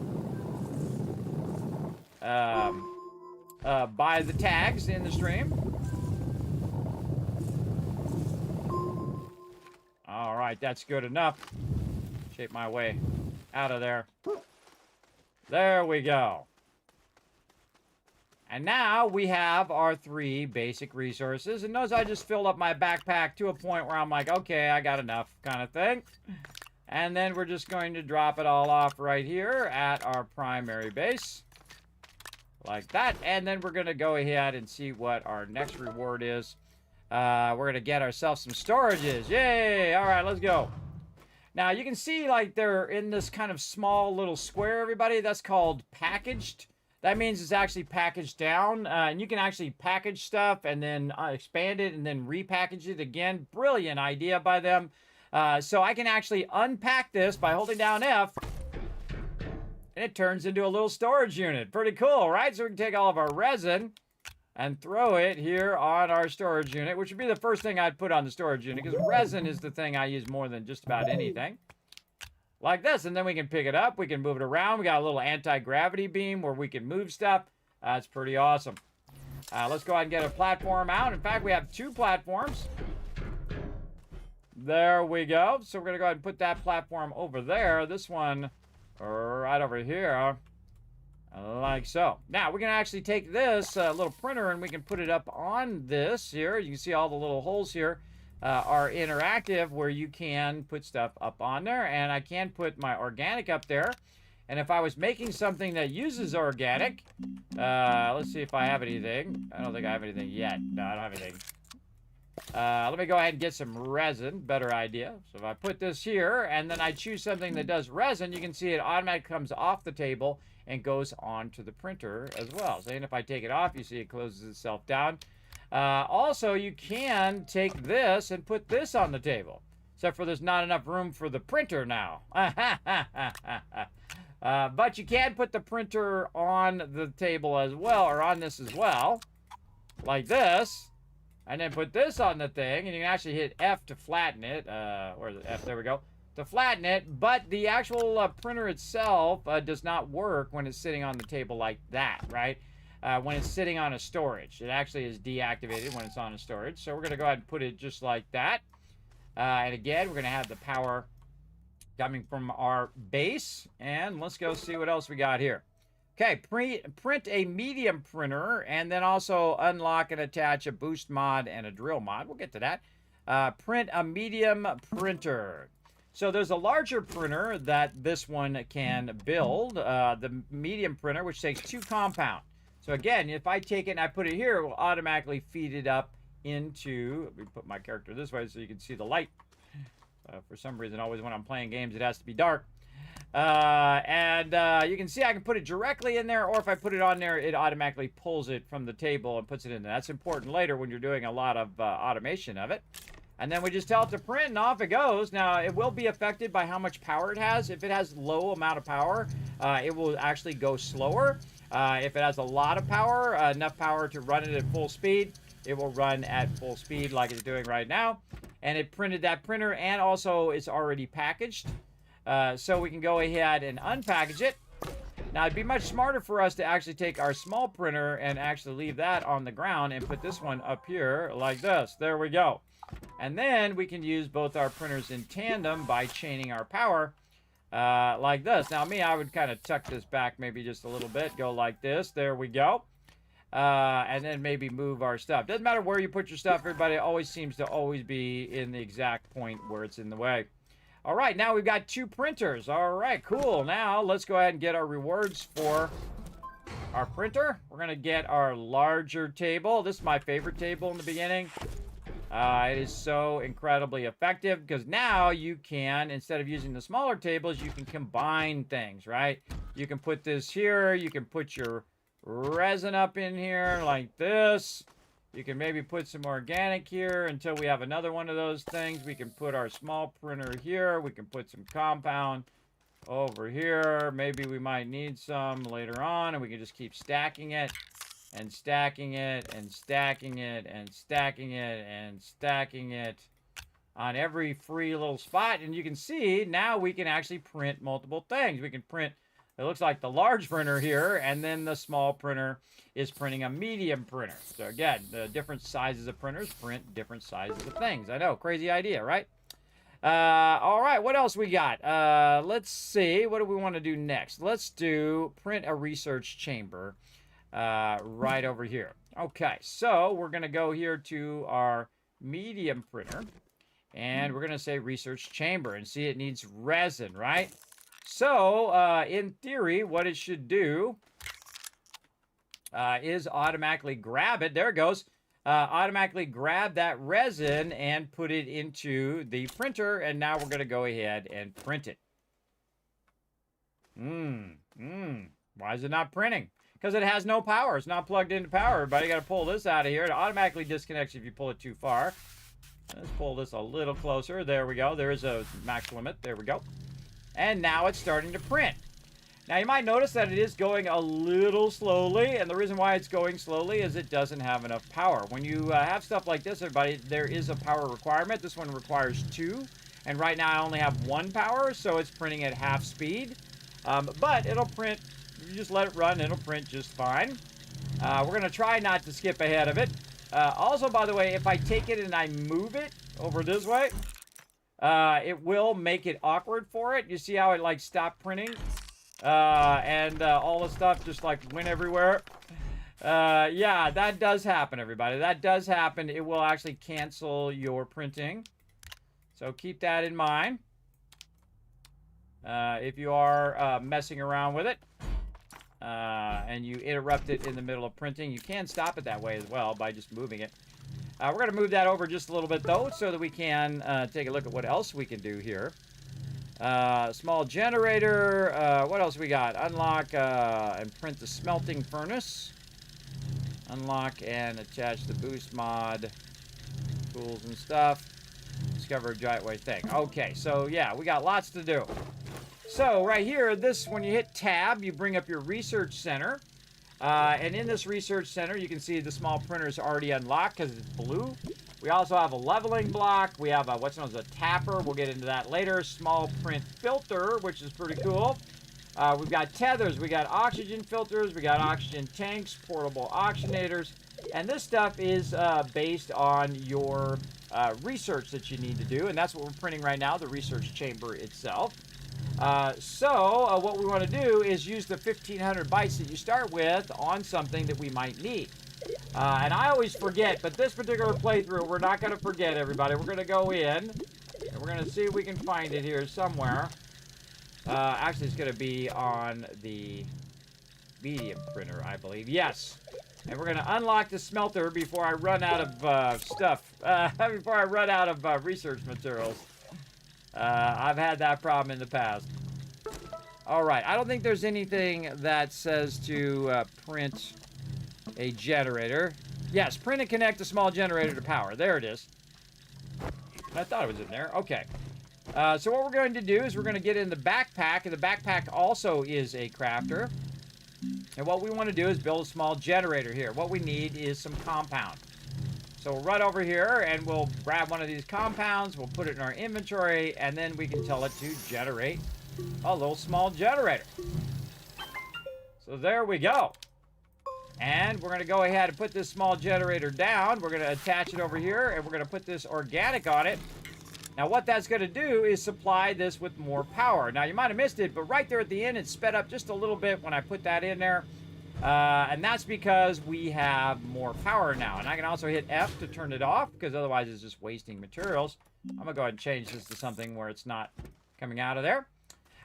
tags in the stream. All right, that's good enough. Shape my way out of there. There we go. And now we have our 3 basic resources. And notice I just filled up my backpack to a point where I'm like, okay, I got enough kind of thing. And then we're just going to drop it all off right here at our primary base. Like that. And then we're going to go ahead and see what our next reward is. We're going to get ourselves some storages. Yay! All right, let's go. Now, you can see, like, they're in this kind of small little square, everybody. That's called packaged. That means it's actually packaged down. And you can actually package stuff and then expand it and then repackage it again. Brilliant idea by them. So I can actually unpack this by holding down F. And it turns into a little storage unit. Pretty cool, right? So we can take all of our resin and throw it here on our storage unit, which would be the first thing I'd put on the storage unit, because resin is the thing I use more than just about anything. Like this, and then we can pick it up, we can move it around. We got a little anti-gravity beam where we can move stuff. That's pretty awesome. Let's go ahead and get a platform out. In fact, we have 2 platforms. There we go. So we're going to go ahead and put that platform over there. This one right over here. Like so. Now, we're going to actually take this little printer and we can put it up on this here. You can see all the little holes here are interactive where you can put stuff up on there. And I can put my organic up there. And if I was making something that uses organic, let's see if I have anything. I don't think I have anything yet. No, I don't have anything. Let me go ahead and get some resin. Better idea. So if I put this here and then I choose something that does resin, you can see it automatically comes off the table and goes onto the printer as well. So, and if I take it off, you see it closes itself down. Also, you can take this and put this on the table. Except for there's not enough room for the printer now. But you can put the printer on the table as well, or on this as well. Like this. And then put this on the thing, and you can actually hit F to flatten it. Where's the F? There we go. To flatten it, but the actual printer itself does not work when it's sitting on the table like that, right? When it's sitting on a storage. It actually is deactivated when it's on a storage. So we're going to go ahead and put it just like that. And again, we're going to have the power coming from our base. And let's go see what else we got here. Okay, print a medium printer, and then also unlock and attach a boost mod and a drill mod. We'll get to that. Print a medium printer. So there's a larger printer that this one can build, the medium printer, which takes 2 compound. So again, if I take it and I put it here, it will automatically feed it up into, let me put my character this way so you can see the light. For some reason, always when I'm playing games, it has to be dark. You can see I can put it directly in there, or if I put it on there, it automatically pulls it from the table and puts it in there. That's important later when you're doing a lot of automation of it. And then we just tell it to print, and off it goes. Now, it will be affected by how much power it has. If it has low amount of power, it will actually go slower. If it has a lot of power, enough power to run it at full speed, it will run at full speed like it's doing right now. And it printed that printer, and also it's already packaged. So we can go ahead and unpackage it. Now, it'd be much smarter for us to actually take our small printer and actually leave that on the ground and put this one up here like this. There we go. And then we can use both our printers in tandem by chaining our power like this. Now, I would kind of tuck this back maybe just a little bit. Go like this. There we go. And then maybe move our stuff. Doesn't matter where you put your stuff, everybody. It always seems to always be in the exact point where it's in the way. All right, now we've got 2 printers. All right, cool. Now, let's go ahead and get our rewards for our printer. We're going to get our larger table. This is my favorite table in the beginning. It is so incredibly effective because now you can, instead of using the smaller tables, you can combine things, right? You can put this here. You can put your resin up in here like this. You can maybe put some organic here until we have another one of those things. We can put our small printer here. We can put some compound over here. Maybe we might need some later on, and we can just keep stacking it and stacking it and stacking it and stacking it and stacking it on every free little spot. And you can see now we can actually print multiple things. We can print, it looks like the large printer here, and then the small printer is printing a medium printer. So again, the different sizes of printers print different sizes of things. I know, crazy idea, right? All right, what else we got? Let's see, what do we want to do next? Let's do print a research chamber right over here. Okay, so we're going to go here to our medium printer, and we're going to say research chamber, and see it needs resin, right? So, in theory, what it should do is automatically grab it. There it goes. Automatically grab that resin and put it into the printer, and now we're going to go ahead and print it. Why is it not printing? Because it has no power. It's not plugged into power. Everybody got to pull this out of here. It automatically disconnects if you pull it too far. Let's pull this a little closer. There we go. There is a max limit. There we go. And now it's starting to print. Now you might notice that it is going a little slowly, and the reason why it's going slowly is it doesn't have enough power. When you have stuff like this, everybody, there is a power requirement. This one requires 2, and right now I only have 1 power, so it's printing at half speed. But it'll print, you just let it run, it'll print just fine. We're going to try not to skip ahead of it. Also, by the way, if I take it and I move it over this way, it will make it awkward for it. You see how it like stopped printing? And all the stuff just like went everywhere. Yeah, that does happen, everybody. That does happen. It will actually cancel your printing. So keep that in mind. If you are messing around with it and you interrupt it in the middle of printing, you can stop it that way as well by just moving it. We're going to move that over just a little bit, though, so that we can take a look at what else we can do here. Small generator. What else we got? Unlock and print the smelting furnace. Unlock and attach the boost mod. Tools and stuff. Discover a giant wave thing. Okay, so yeah, we got lots to do. So right here, this, when you hit tab, you bring up your research center. And in this research center, you can see the small printer is already unlocked because it's blue. We also have a leveling block. We have a, what's known as a tapper. We'll get into that later. Small print filter, which is pretty cool. We've got tethers. We got oxygen filters. We got oxygen tanks, portable oxygenators. And this stuff is based on your research that you need to do. And that's what we're printing right now, the research chamber itself. So what we want to do is use the 1500 bytes that you start with on something that we might need. And I always forget, but this particular playthrough, we're not going to forget, everybody. We're going to go in, and we're going to see if we can find it here somewhere. Actually, it's going to be on the medium printer, I believe. Yes. And we're going to unlock the smelter before I run out of stuff. Before I run out of research materials. I've had that problem in the past. All right. I don't think there's anything that says to print a generator. Yes, print and connect a small generator to power. There it is. I thought it was in there. Okay. So what we're going to do is we're going to get in the backpack, and the backpack also is a crafter. And what we want to do is build a small generator here. What we need is some compound. So we'll run over here, and we'll grab one of these compounds, we'll put it in our inventory, and then we can tell it to generate a little small generator. So there we go. And we're going to go ahead and put this small generator down. We're going to attach it over here, and we're going to put this organic on it. Now, what that's going to do is supply this with more power. Now, you might have missed it, but right there at the end, it sped up just a little bit when I put that in there. And that's because we have more power now. And I can also hit F to turn it off, because otherwise it's just wasting materials. I'm going to go ahead and change this to something where it's not coming out of there.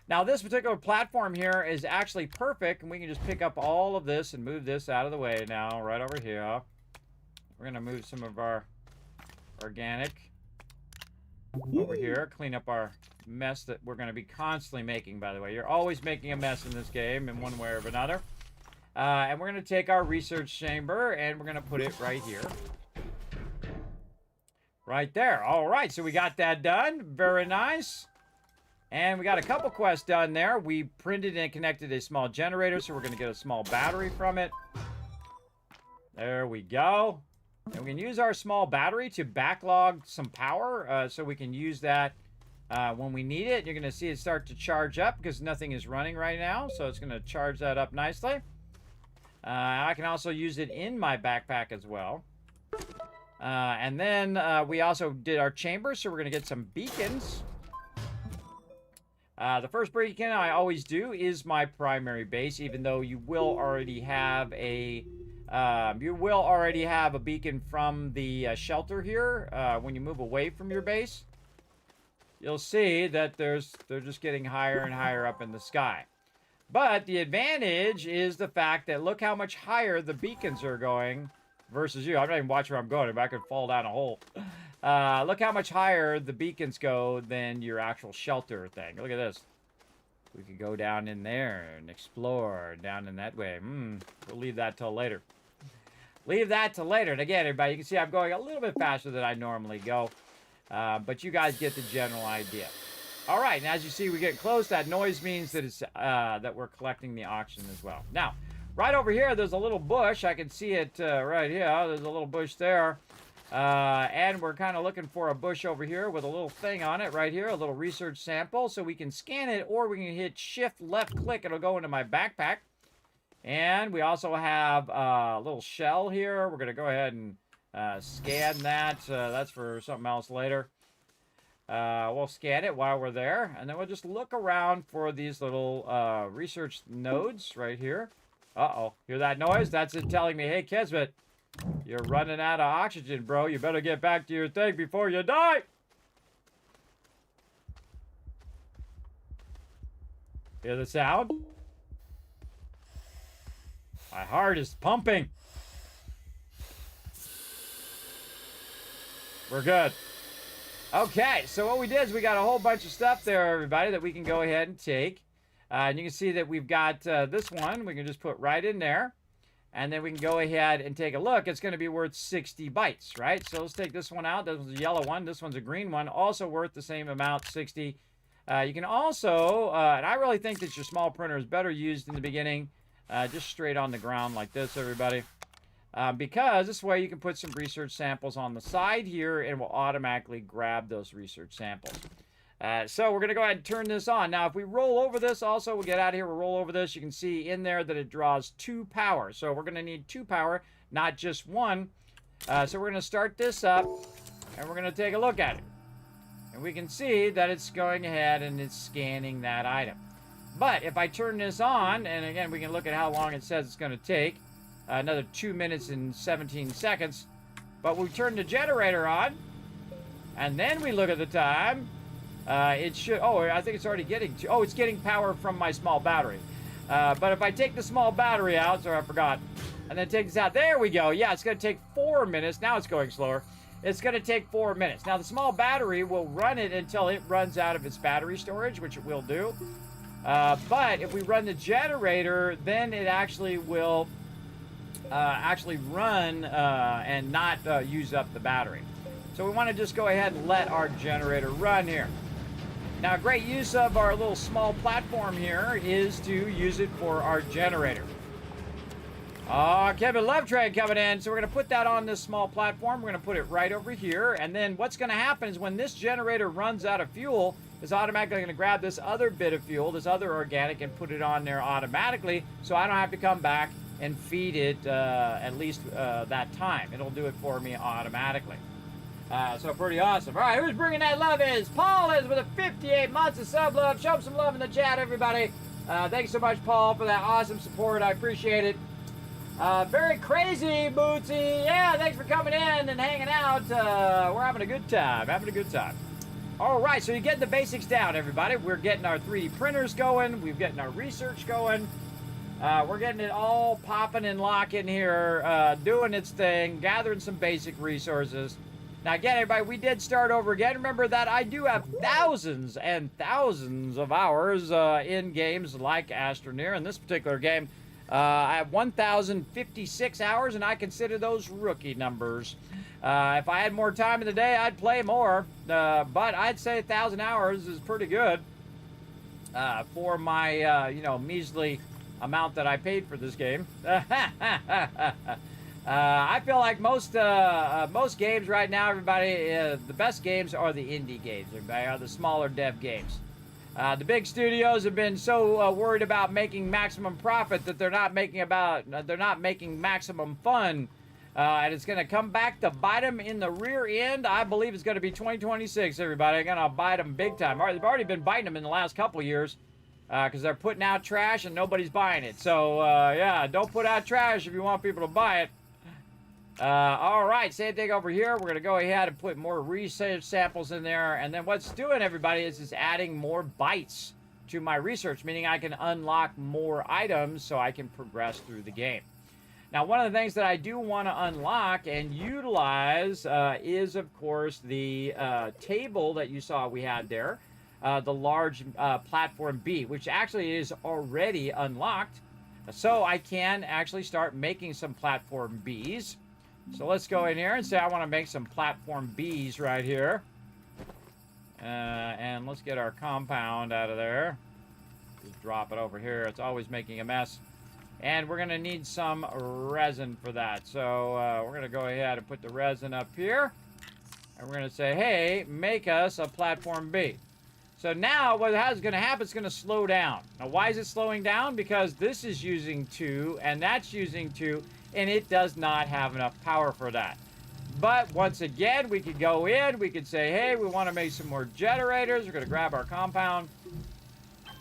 Now, this particular platform here is actually perfect, and we can just pick up all of this and move this out of the way now, right over here. We're going to move some of our organic over here, clean up our mess that we're going to be constantly making, by the way. You're always making a mess in this game in one way or another. And we're going to take our research chamber and we're going to put it right here. Right there. All right, so we got that done. Very nice. And we got a couple quests done there. We printed and connected a small generator, so we're going to get a small battery from it. There we go. And we can use our small battery to backlog some power, so we can use that when we need it. You're going to see it start to charge up because nothing is running right now, so it's going to charge that up nicely. I can also use it in my backpack as well. And then we also did our chamber, so we're going to get some beacons. The first beacon I always do is my primary base, even though you will already have a beacon from the shelter here. When you move away from your base, you'll see that they're just getting higher and higher up in the sky. But the advantage is the fact that look how much higher the beacons are going versus you. I'm not even watching where I'm going. If I could fall down a hole. Look how much higher the beacons go than your actual shelter thing. Look at this. We could go down in there and explore down in that way. We'll leave that till later. Leave that till later. And again, everybody, you can see I'm going a little bit faster than I normally go. But you guys get the general idea. All right, and as you see, we get close. That noise means that it's that we're collecting the oxygen as well. Now, right over here, there's a little bush. I can see it right here. There's a little bush there. And we're kind of looking for a bush over here with a little thing on it right here, a little research sample. So we can scan it, or we can hit shift left click. It'll go into my backpack. And we also have a little shell here. We're going to go ahead and scan that. That's for something else later. We'll scan it while we're there. And then we'll just look around for these little research nodes right here. Uh-oh. Hear that noise? That's it telling me, hey, Kismet, you're running out of oxygen, bro. You better get back to your thing before you die. Hear the sound? My heart is pumping. We're good. Okay, so what we did is we got a whole bunch of stuff there, everybody, that we can go ahead and take. And you can see that we've got this one. We can just put right in there. And then we can go ahead and take a look. It's going to be worth 60 bytes, right? So let's take this one out. This one's a yellow one. This one's a green one. Also worth the same amount, 60. You can also, and I really think that your small printer is better used in the beginning, just straight on the ground like this, everybody. Because this way you can put some research samples on the side here and will automatically grab those research samples. So we're going to go ahead and turn this on. Now, if we roll over this also, we'll get out of here, we'll roll over this. You can see in there that it draws 2 power. So we're going to need 2 power, not just 1. So we're going to start this up, and we're going to take a look at it. And we can see that it's going ahead and it's scanning that item. But if I turn this on, and again, we can look at how long it says it's going to take. Another 2 minutes and 17 seconds. But we turn the generator on, and then we look at the time. It should, oh, I think it's already getting, it's getting power from my small battery. But if I take the small battery out, sorry, I forgot, and then take this out, there we go. Yeah, it's going to take 4 minutes. Now it's going slower. It's going to take 4 minutes. Now, the small battery will run it until it runs out of its battery storage, which it will do. But if we run the generator, then it actually will run and not use up the battery. So we want to just go ahead and let our generator run here. Now, great use of our little small platform here is to use it for our generator. Kevin Love Train coming in. So we're going to put that on this small platform. We're going to put it right over here. And then what's going to happen is when this generator runs out of fuel, it's automatically going to grab this other bit of fuel, this other organic, and put it on there automatically. So I don't have to come back and feed it at least that time. It'll do it for me automatically. So pretty awesome. All right, who's bringing that love is? Paul is with a 58 months of sub love. Show him some love in the chat, everybody. Thanks so much, Paul, for that awesome support. I appreciate it. Very crazy, Bootsy. Yeah, thanks for coming in and hanging out. We're having a good time. All right, so you're getting the basics down, everybody. We're getting our 3D printers going. We're getting our research going. We're getting it all popping and locking here, doing its thing, gathering some basic resources. Now, again, everybody, we did start over again. Remember that I do have thousands and thousands of hours in games like Astroneer. In this particular game, I have 1,056 hours, and I consider those rookie numbers. If I had more time in the day, I'd play more. But I'd say 1,000 hours is pretty good for my, measly amount that I paid for this game. I feel like most games right now, everybody, the best games are the indie games. Everybody are the smaller dev games. The big studios have been so worried about making maximum profit that they're not making maximum fun, and it's going to come back to bite them in the rear end. I believe it's going to be 2026. Everybody, going to bite them big time. They've already been biting them in the last couple of years because they're putting out trash and nobody's buying it. So yeah, don't put out trash if you want people to buy it. All right, same thing over here. We're going to go ahead and put more research samples in there. And then what's doing, everybody, is adding more bytes to my research, meaning I can unlock more items so I can progress through the game. Now, one of the things that I do want to unlock and utilize is, of course, the table that you saw we had there, the large platform B, which actually is already unlocked. So I can actually start making some platform Bs. So let's go in here and say I want to make some platform Bs right here. And let's get our compound out of there. Just drop it over here. It's always making a mess. And we're going to need some resin for that. So we're going to go ahead and put the resin up here. And we're going to say, hey, make us a platform B. So now what is going to happen, it's going to slow down. Now, why is it slowing down? Because this is using 2, and that's using 2, and it does not have enough power for that. But once again, we could go in, we could say, hey, we want to make some more generators. We're going to grab our compound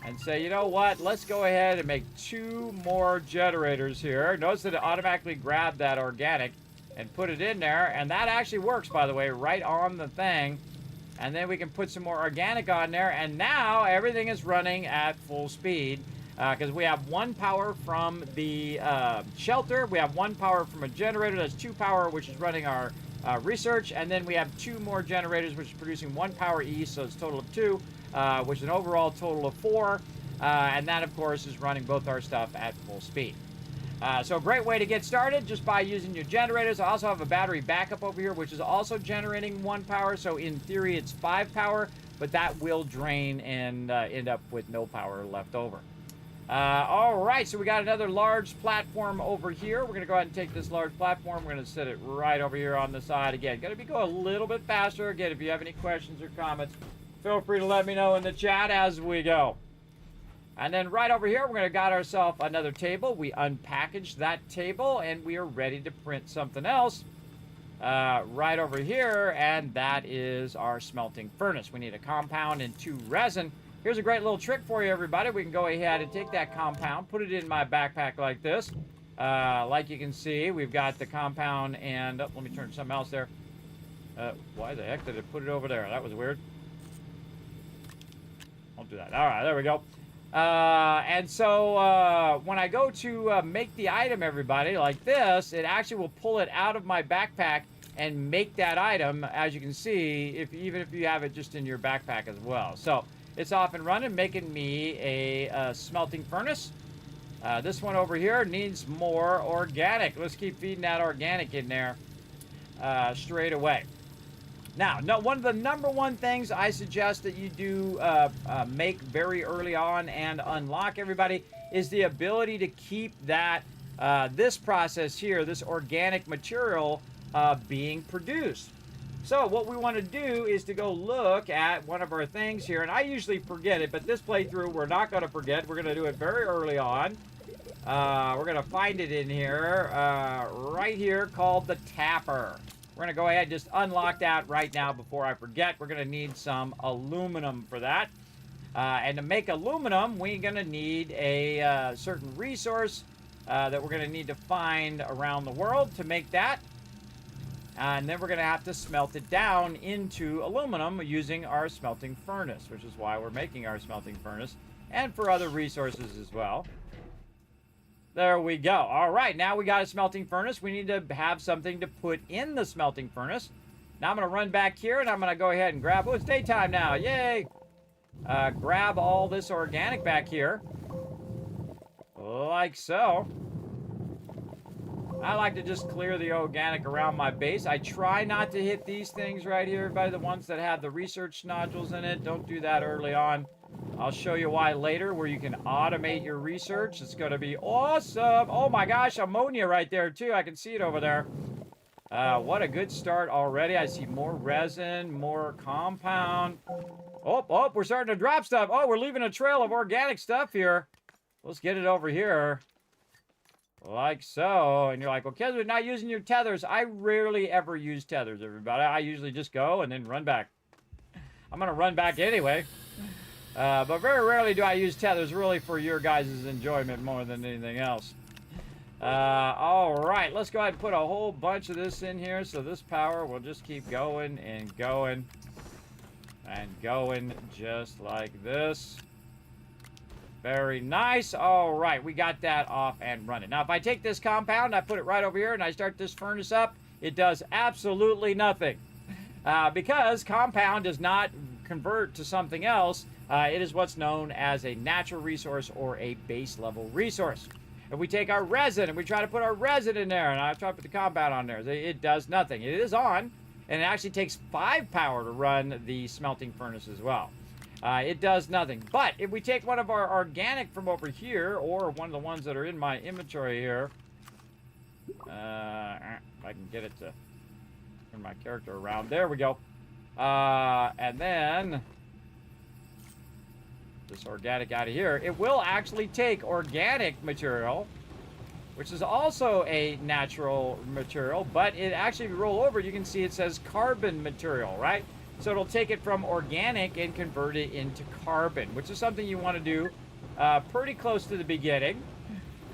and say, you know what, let's go ahead and make 2 more generators here. Notice that it automatically grabbed that organic and put it in there, and that actually works, by the way, right on the thing. And then we can put some more organic on there, and now everything is running at full speed because we have 1 power from the shelter, we have 1 power from a generator, that's 2 power, which is running our research, and then we have 2 more generators, which is producing 1 power each, so it's a total of 2, which is an overall total of 4, and that, of course, is running both our stuff at full speed. So a great way to get started just by using your generators. I also have a battery backup over here, which is also generating 1 power. So in theory, it's 5 power, but that will drain and end up with no power left over. All right, so we got another large platform over here. We're going to go ahead and take this large platform. We're going to set it right over here on the side. Again, going to be go a little bit faster. Again, if you have any questions or comments, feel free to let me know in the chat as we go. And then right over here, we're going to got ourselves another table. We unpackaged that table, and we are ready to print something else right over here, and that is our smelting furnace. We need a compound and 2 resin. Here's a great little trick for you, everybody. We can go ahead and take that compound, put it in my backpack like this. Like you can see, we've got the compound, and let me turn something else there. Why the heck did it put it over there? That was weird. I'll do that. All right, there we go. And so when I go to make the item, everybody, like this, it actually will pull it out of my backpack and make that item, as you can see, even if you have it just in your backpack as well. So it's off and running, making me a smelting furnace. This one over here needs more organic. Let's keep feeding that organic in there straight away. Now, one of the #1 things I suggest that you do make very early on and unlock, everybody, is the ability to keep that this process here, this organic material, being produced. So what we want to do is to go look at one of our things here, and I usually forget it, but this playthrough we're not going to forget. We're going to do it very early on. We're going to find it in here, right here, called the tapper. We're going to go ahead and just unlock that right now before I forget. We're going to need some aluminum for that. And to make aluminum, we're going to need a certain resource that we're going to need to find around the world to make that. And then we're going to have to smelt it down into aluminum using our smelting furnace, which is why we're making our smelting furnace, and for other resources as well. There we go. All right, now we got a smelting furnace. We need to have something to put in the smelting furnace. Now I'm going to run back here, and I'm going to go ahead and grab... Oh, it's daytime now. Yay! Grab all this organic back here. like so. I like to just clear the organic around my base. I try not to hit these things right here, everybody, the ones that have the research nodules in it. Don't do that early on. I'll show you why later, where you can automate your research. It's going to be awesome. Oh my gosh, ammonia right there too. I can see it over there. What a good start already. I see more resin, more compound. Oh, we're starting to drop stuff. Oh, we're leaving a trail of organic stuff here. Let's get it over here. Like so. And you're like, well, Kismet, not using your tethers. I rarely ever use tethers, everybody. I usually just go and then run back. I'm going to run back anyway. But very rarely do I use tethers, really for your guys' enjoyment more than anything else. All right, let's go ahead and put a whole bunch of this in here. So this power will just keep going and going and going just like this. Very nice. All right, we got that off and running. Now, if I take this compound, I put it right over here, and I start this furnace up, it does absolutely nothing. Because compound does not convert to something else. It is what's known as a natural resource or a base level resource. If we take our resin and we try to put our resin in there, and I try to put the compound on there, it does nothing. It is on, and it actually takes 5 power to run the smelting furnace as well. It does nothing. But if we take one of our organic from over here, or one of the ones that are in my inventory here, if I can get it to turn my character around. There we go. And then this organic out of here, it will actually take organic material, which is also a natural material, but it actually, if you roll over, you can see it says carbon material, right? So it'll take it from organic and convert it into carbon, which is something you want to do pretty close to the beginning.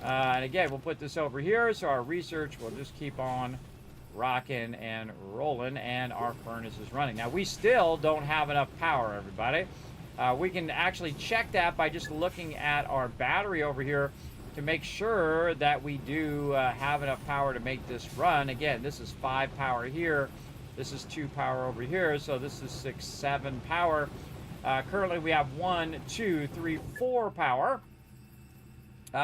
And again, we'll put this over here, so our research will just keep on rocking and rolling, and our furnace is running. Now, we still don't have enough power, everybody. We can actually check that by just looking at our battery over here to make sure that we do have enough power to make this run. Again, this is 5 power here. This is 2 power over here, so this is 6, 7 power. Currently, we have 1, 2, 3, 4 power,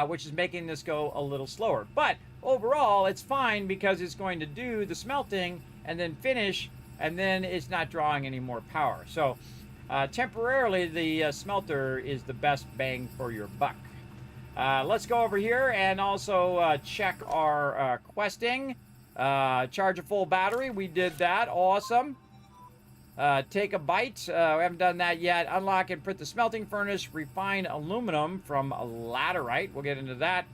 which is making this go a little slower. But overall, it's fine because it's going to do the smelting and then finish, and then it's not drawing any more power. So temporarily, the smelter is the best bang for your buck. Let's go over here and also check our questing. Charge a full battery. We did that. Awesome. Take a bite. We haven't done that yet. Unlock and print the smelting furnace. Refine aluminum from laterite. We'll get into that.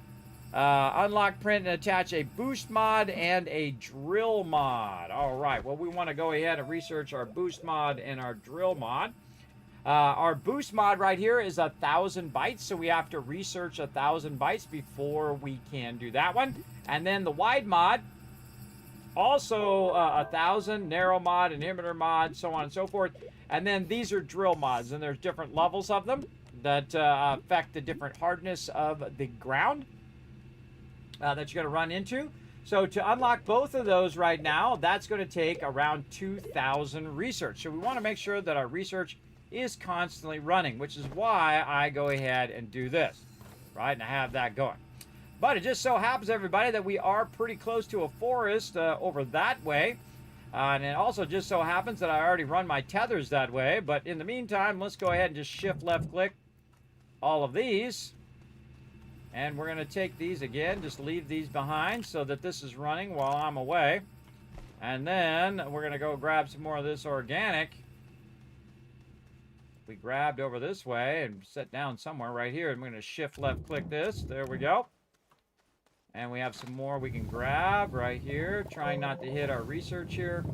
Unlock, print, and attach a boost mod and a drill mod. All right. Well, we want to go ahead and research our boost mod and our drill mod. Our boost mod right here is 1,000 bytes, so we have to research 1,000 bytes before we can do that one. And then the wide mod, also 1,000, narrow mod, inhibitor mod, so on and so forth. And then these are drill mods, and there's different levels of them that affect the different hardness of the ground that you're going to run into. So to unlock both of those right now, that's going to take around 2,000 research. So we want to make sure that our research is constantly running, which is why I go ahead and do this, right? And I have that going. But it just so happens, everybody, that we are pretty close to a forest over that way. And it also just so happens that I already run my tethers that way. But in the meantime, let's go ahead and just shift left click all of these. And we're going to take these again, just leave these behind so that this is running while I'm away. And then we're going to go grab some more of this organic. We grabbed over this way and set down somewhere right here. And we're going to shift left click this. There we go. And we have some more we can grab right here. Trying not to hit our research here.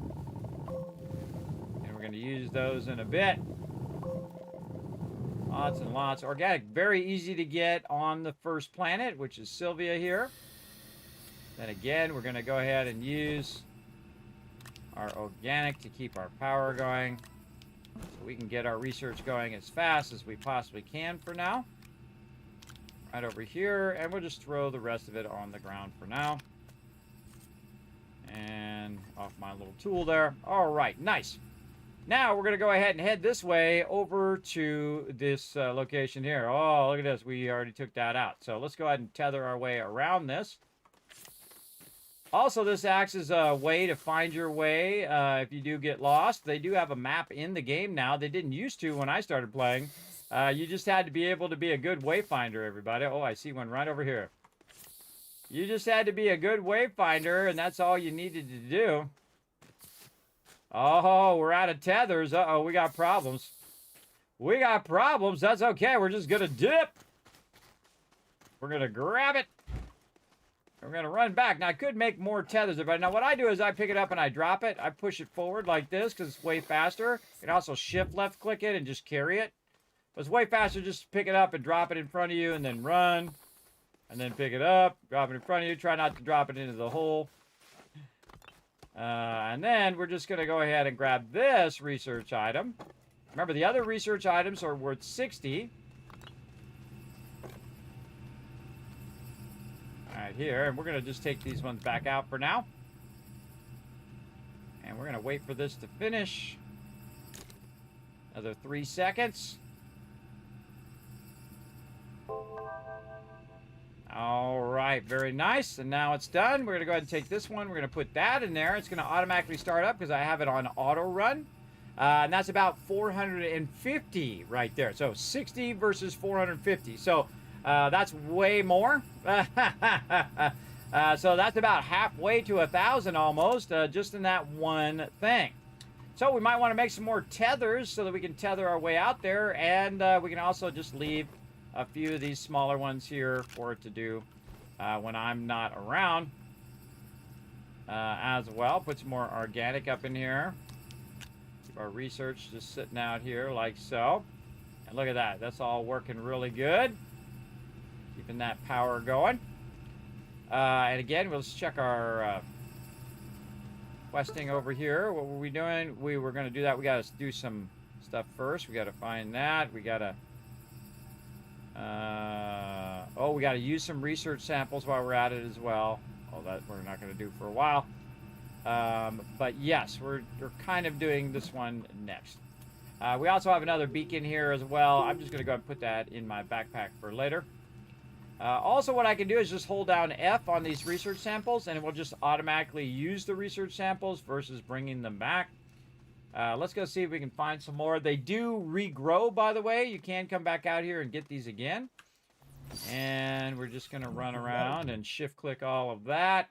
And we're going to use those in a bit. Lots and lots. Organic, very easy to get on the first planet, which is Sylvia here. Then again, we're going to go ahead and use our organic to keep our power going. So we can get our research going as fast as we possibly can for now. Right over here, and we'll just throw the rest of it on the ground for now. And off my little tool there. All right, nice. Now we're going to go ahead and head this way over to this location here. Oh, look at this. We already took that out. So let's go ahead and tether our way around this. Also, this acts as a way to find your way if you do get lost. They do have a map in the game now. They didn't used to when I started playing. You just had to be able to be a good wayfinder, everybody. Oh, I see one right over here. You just had to be a good wayfinder, and that's all you needed to do. Oh, we're out of tethers. Uh-oh, we got problems. We got problems. That's okay. We're just going to dip. We're going to grab it. We're going to run back. Now, I could make more tethers, but now what I do is I pick it up and I drop it. I push it forward like this because it's way faster. You can also shift left click it and just carry it. But it's way faster just to pick it up and drop it in front of you and then run. And then pick it up, drop it in front of you. Try not to drop it into the hole. And then we're just going to go ahead and grab this research item. Remember, the other research items are worth 60. All right, here. And we're going to just take these ones back out for now. And we're going to wait for this to finish. Another 3 seconds. All right, very nice. And now it's done. We're going to go ahead and take this one. We're going to put that in there. It's going to automatically start up because I have it on auto run. And that's about 450 right there. So 60 versus 450. So that's way more. So that's about halfway to 1,000 almost, just in that one thing. So we might want to make some more tethers so that we can tether our way out there. And we can also just leave a few of these smaller ones here for it to do when I'm not around as well. Put some more organic up in here. Keep our research just sitting out here like so. And look at that. That's all working really good. Keeping that power going. And again, we'll just check our questing over here. What were we doing? We were going to do that. We got to do some stuff first. We got to find that. We got to we got to use some research samples while we're at it as well. Oh, that we're not going to do for a while. But yes, we're kind of doing this one next. We also have another beacon here as well. I'm just going to go and put that in my backpack for later. Also, what I can do is just hold down F on these research samples, and it will just automatically use the research samples versus bringing them back. Let's go see if we can find some more. They do regrow, by the way. You can come back out here and get these again. And we're just going to run around and shift-click all of that.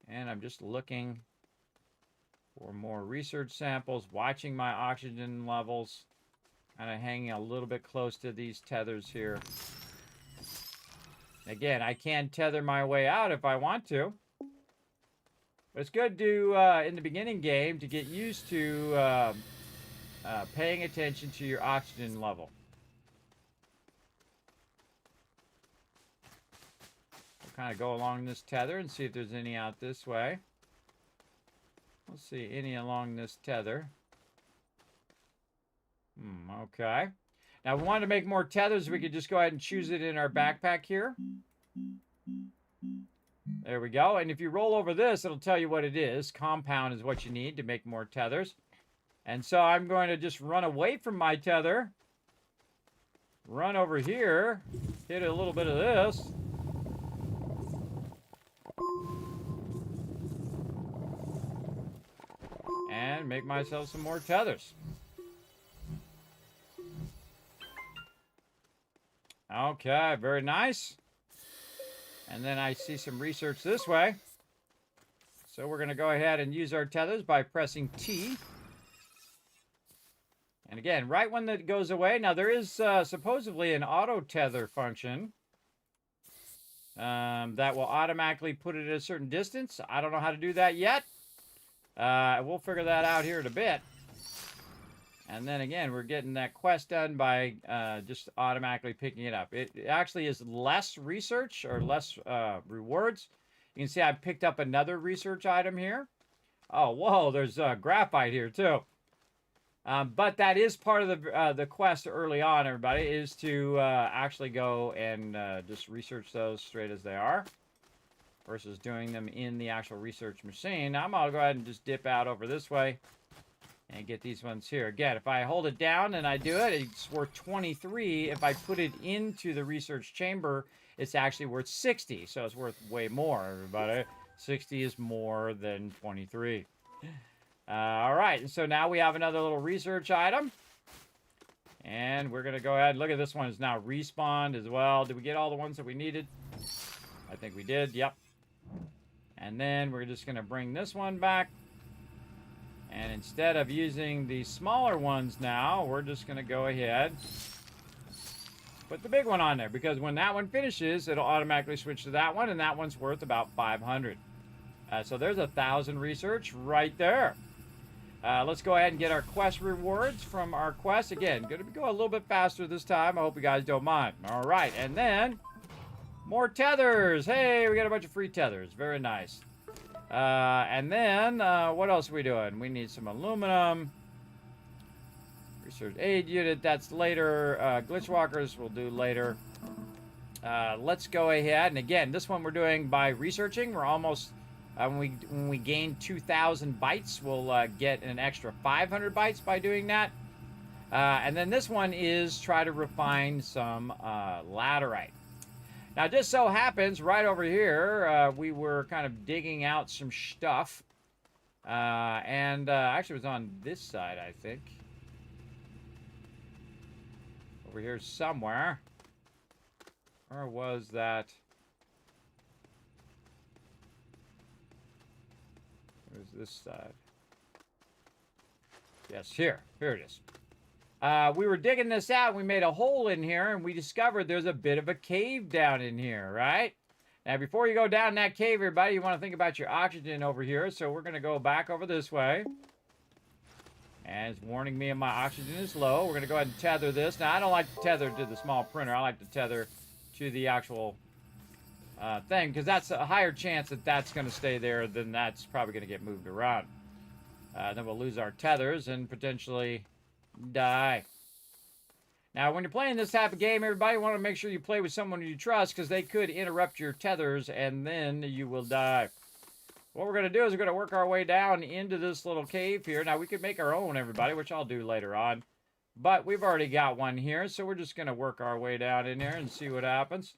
And I'm just looking for more research samples, watching my oxygen levels, kind of hanging a little bit close to these tethers here. Again, I can tether my way out if I want to. But it's good to, in the beginning game, to get used to paying attention to your oxygen level. We'll kind of go along this tether and see if there's any out this way. Let's see, any along this tether. Okay. Now, if we wanted to make more tethers, we could just go ahead and choose it in our backpack here. There we go. And if you roll over this, it'll tell you what it is. Compound is what you need to make more tethers. And so I'm going to just run away from my tether. Run over here. Hit a little bit of this. And make myself some more tethers. Okay, very nice. And then I see some research this way. So we're going to go ahead and use our tethers by pressing T. And again, right when that goes away, now there is supposedly an auto tether function that will automatically put it at a certain distance. I don't know how to do that yet. We'll figure that out here in a bit. And then again, we're getting that quest done by just automatically picking it up. It actually is less research or less rewards. You can see I picked up another research item here. Oh, whoa, there's graphite here too. But that is part of the quest early on, everybody, is to actually go and just research those straight as they are versus doing them in the actual research machine. Now, I'm going to go ahead and just dip out over this way. and get these ones here. Again, if I hold it down and I do it, it's worth 23. If I put it into the research chamber, it's actually worth 60. So it's worth way more, everybody. 60 is more than 23. All right, and so now we have another little research item. And we're going to go ahead and look at this one. Is now respawned as well. Did we get all the ones that we needed? I think we did, yep. And then we're just going to bring this one back. And instead of using the smaller ones now, we're just going to go ahead, put the big one on there. Because when that one finishes, it'll automatically switch to that one. And that one's worth about 500. So there's 1,000 research right there. Let's go ahead and get our quest rewards from our quest. Again, going to go a little bit faster this time. I hope you guys don't mind. All right, and then more tethers. Hey, we got a bunch of free tethers. Very nice. And then what else are we doing? We need some aluminum. Research aid unit. That's later. Glitch walkers we'll do later. Let's go ahead. And again, this one we're doing by researching. We're almost... when we gain 2,000 bytes, we'll get an extra 500 bytes by doing that. And then this one is try to refine some laterite. Now, it just so happens right over here, we were kind of digging out some stuff. Actually, it was on this side, I think. Over here somewhere. Or was that... Where's this side? Yes, here. Here it is. We were digging this out. We made a hole in here, and we discovered there's a bit of a cave down in here, right? Now, before you go down that cave, everybody, you want to think about your oxygen over here. So we're going to go back over this way. And it's warning me my oxygen is low. We're going to go ahead and tether this. Now, I don't like to tether to the small printer. I like to tether to the actual... thing, because that's a higher chance that that's going to stay there than that's probably going to get moved around. Then we'll lose our tethers and potentially die. Now, when you're playing this type of game, everybody want to make sure you play with someone you trust, because they could interrupt your tethers and then you will die. What we're going to do is we're going to work our way down into this little cave here. Now, we could make our own, everybody, which I'll do later on. But we've already got one here, so we're just going to work our way down in there and see what happens.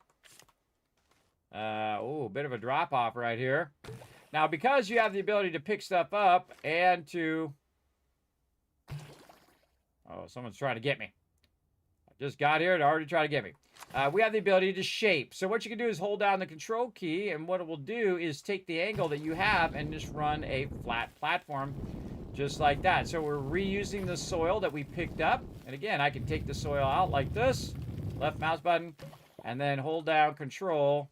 Oh, a bit of a drop-off right here. Now, because you have the ability to pick stuff up and to... Oh, someone's trying to get me. I just got here and already tried to get me. We have the ability to shape. So what you can do is hold down the control key, and what it will do is take the angle that you have and just run a flat platform just like that. So we're reusing the soil that we picked up. And again, I can take the soil out like this. Left mouse button. And then hold down control.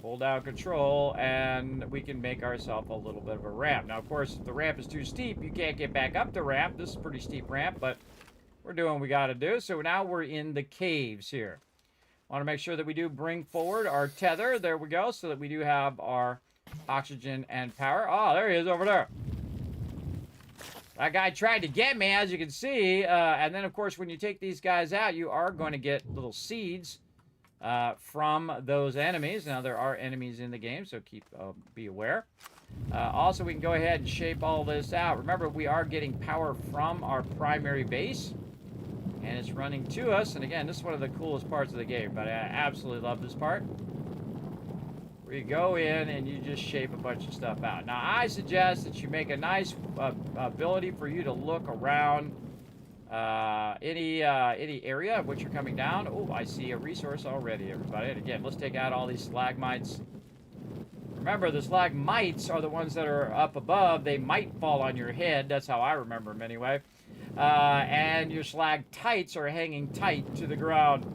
Hold down control, and we can make ourselves a little bit of a ramp. Now, of course, if the ramp is too steep, you can't get back up the ramp. This is a pretty steep ramp, but we're doing what we got to do. So now we're in the caves here. Want to make sure that we do bring forward our tether. There we go, so that we do have our oxygen and power. Oh, there he is over there. That guy tried to get me, as you can see. And then, of course, when you take these guys out, you are going to get little seeds from those enemies. Now, there are enemies in the game, so be aware. Also, we can go ahead and shape all this out. Remember, we are getting power from our primary base, and it's running to us. And again, this is one of the coolest parts of the game, but I absolutely love this part. Where you go in and you just shape a bunch of stuff out. Now, I suggest that you make a nice ability for you to look around any area of which you're coming down. Oh, I see a resource already, everybody. And again, let's take out all these stalagmites. Remember, the stalagmites are the ones that are up above. They might fall on your head. That's how I remember them anyway. And your stalactites are hanging tight to the ground.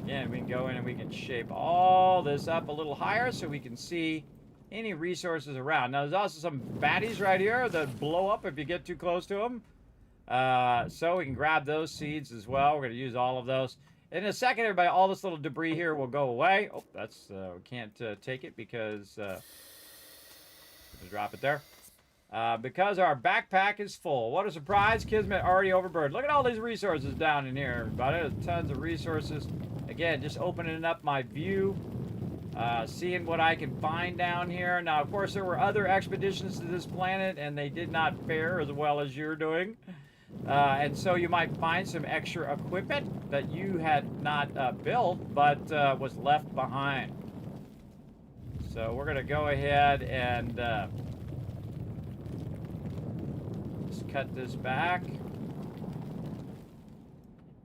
Again, we can go in and we can shape all this up a little higher so we can see any resources around. Now, there's also some baddies right here that blow up if you get too close to them. So we can grab those seeds as well. We're going to use all of those. In a second, everybody, all this little debris here will go away. Oh, that's, we can't take it because, just drop it there. Because our backpack is full. What a surprise. Kismet already overburdened. Look at all these resources down in here, everybody. There's tons of resources. Again, just opening up my view. seeing what I can find down here. Now, of course, there were other expeditions to this planet, and they did not fare as well as you're doing. And so you might find some extra equipment that you had not built, but was left behind. So we're going to go ahead and just cut this back.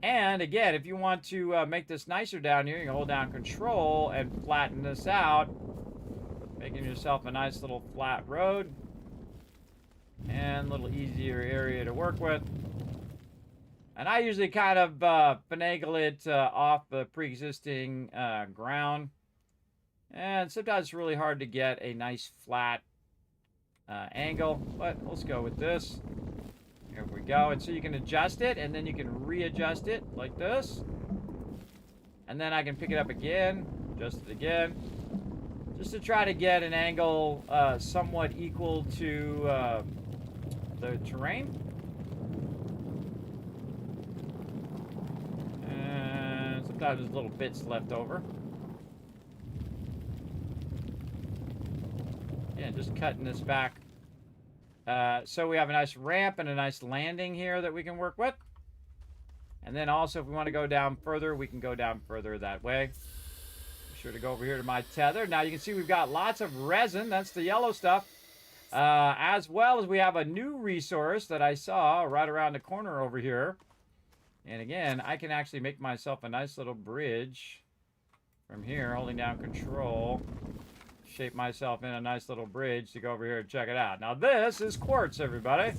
And again, if you want to make this nicer down here, you can hold down Control and flatten this out, making yourself a nice little flat road and a little easier area to work with. And I usually kind of finagle it off the pre-existing ground. And sometimes it's really hard to get a nice flat angle, but let's go with this. Here we go. And so you can adjust it, and then you can readjust it like this. And then I can pick it up again, adjust it again, just to try to get an angle somewhat equal to the terrain. And sometimes there's little bits left over. Yeah, just cutting this back. So we have a nice ramp and a nice landing here that we can work with. And then also, if we want to go down further, we can go down further that way. Be sure to go over here to my tether. Now you can see we've got lots of resin. That's the yellow stuff. As well as we have a new resource that I saw right around the corner over here. And again, I can actually make myself a nice little bridge from here, holding down Control. Shape myself in a nice little bridge to go over here and check it out. Now this is quartz, everybody.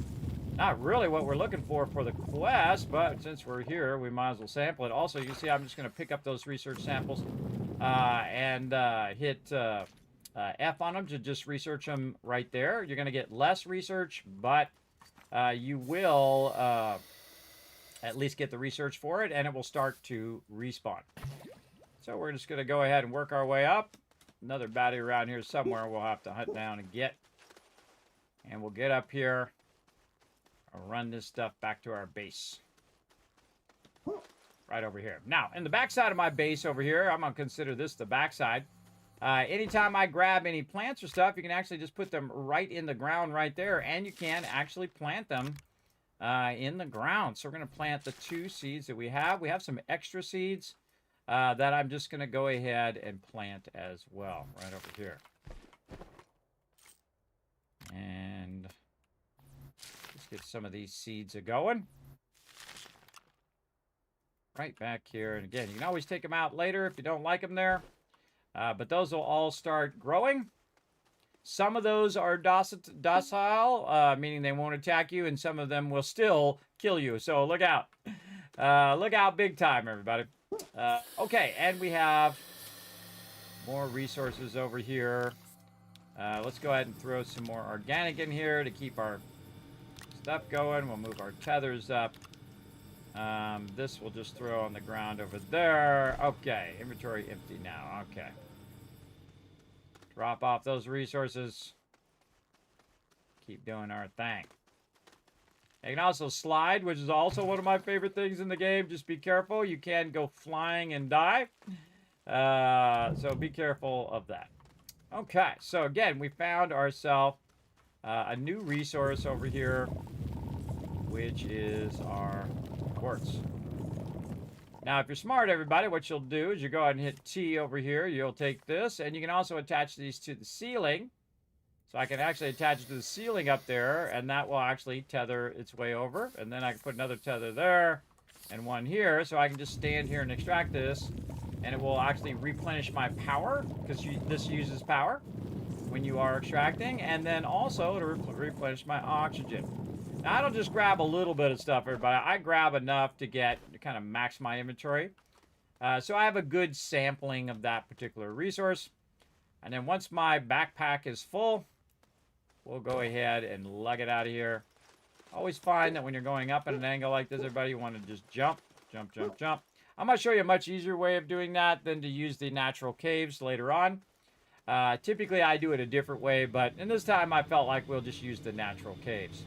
Not really what we're looking for the quest, but since we're here, we might as well sample it. Also, you can see I'm just going to pick up those research samples and hit F on them to just research them right there. You're going to get less research, but you will at least get the research for it, and it will start to respawn. So we're just going to go ahead and work our way up. Another battery around here somewhere we'll have to hunt down and get. And we'll get up here and run this stuff back to our base. Right over here. Now, in the backside of my base over here, I'm going to consider this the backside. Anytime I grab any plants or stuff, you can actually just put them right in the ground right there. And you can actually plant them in the ground. So we're going to plant the 2 seeds that we have. We have some extra seeds. That I'm just going to go ahead and plant as well, right over here. And let's get some of these seeds a-going. Right back here. And again, you can always take them out later if you don't like them there. But those will all start growing. Some of those are docile, meaning they won't attack you, and some of them will still kill you. So look out. Look out big time, everybody. Okay, and we have more resources over here. Let's go ahead and throw some more organic in here to keep our stuff going. We'll move our tethers up. This we'll just throw on the ground over there. Okay, inventory empty now. Okay. Drop off those resources. Keep doing our thing. You can also slide, which is also one of my favorite things in the game. Just be careful. You can go flying and die. So be careful of that. Okay, so again, we found ourselves a new resource over here, which is our quartz. Now, if you're smart, everybody, what you'll do is you go ahead and hit T over here. You'll take this, and you can also attach these to the ceiling. So I can actually attach it to the ceiling up there, and that will actually tether its way over. And then I can put another tether there and one here, so I can just stand here and extract this, and it will actually replenish my power, because this uses power when you are extracting, and then also to replenish my oxygen. Now, I don't just grab a little bit of stuff, everybody. I grab enough to kind of max my inventory. So I have a good sampling of that particular resource. And then once my backpack is full, we'll go ahead and lug it out of here. Always find that when you're going up at an angle like this, everybody, you want to just jump, jump, jump, jump. I'm going to show you a much easier way of doing that than to use the natural caves later on. Typically, I do it a different way, but in this time, I felt like we'll just use the natural caves.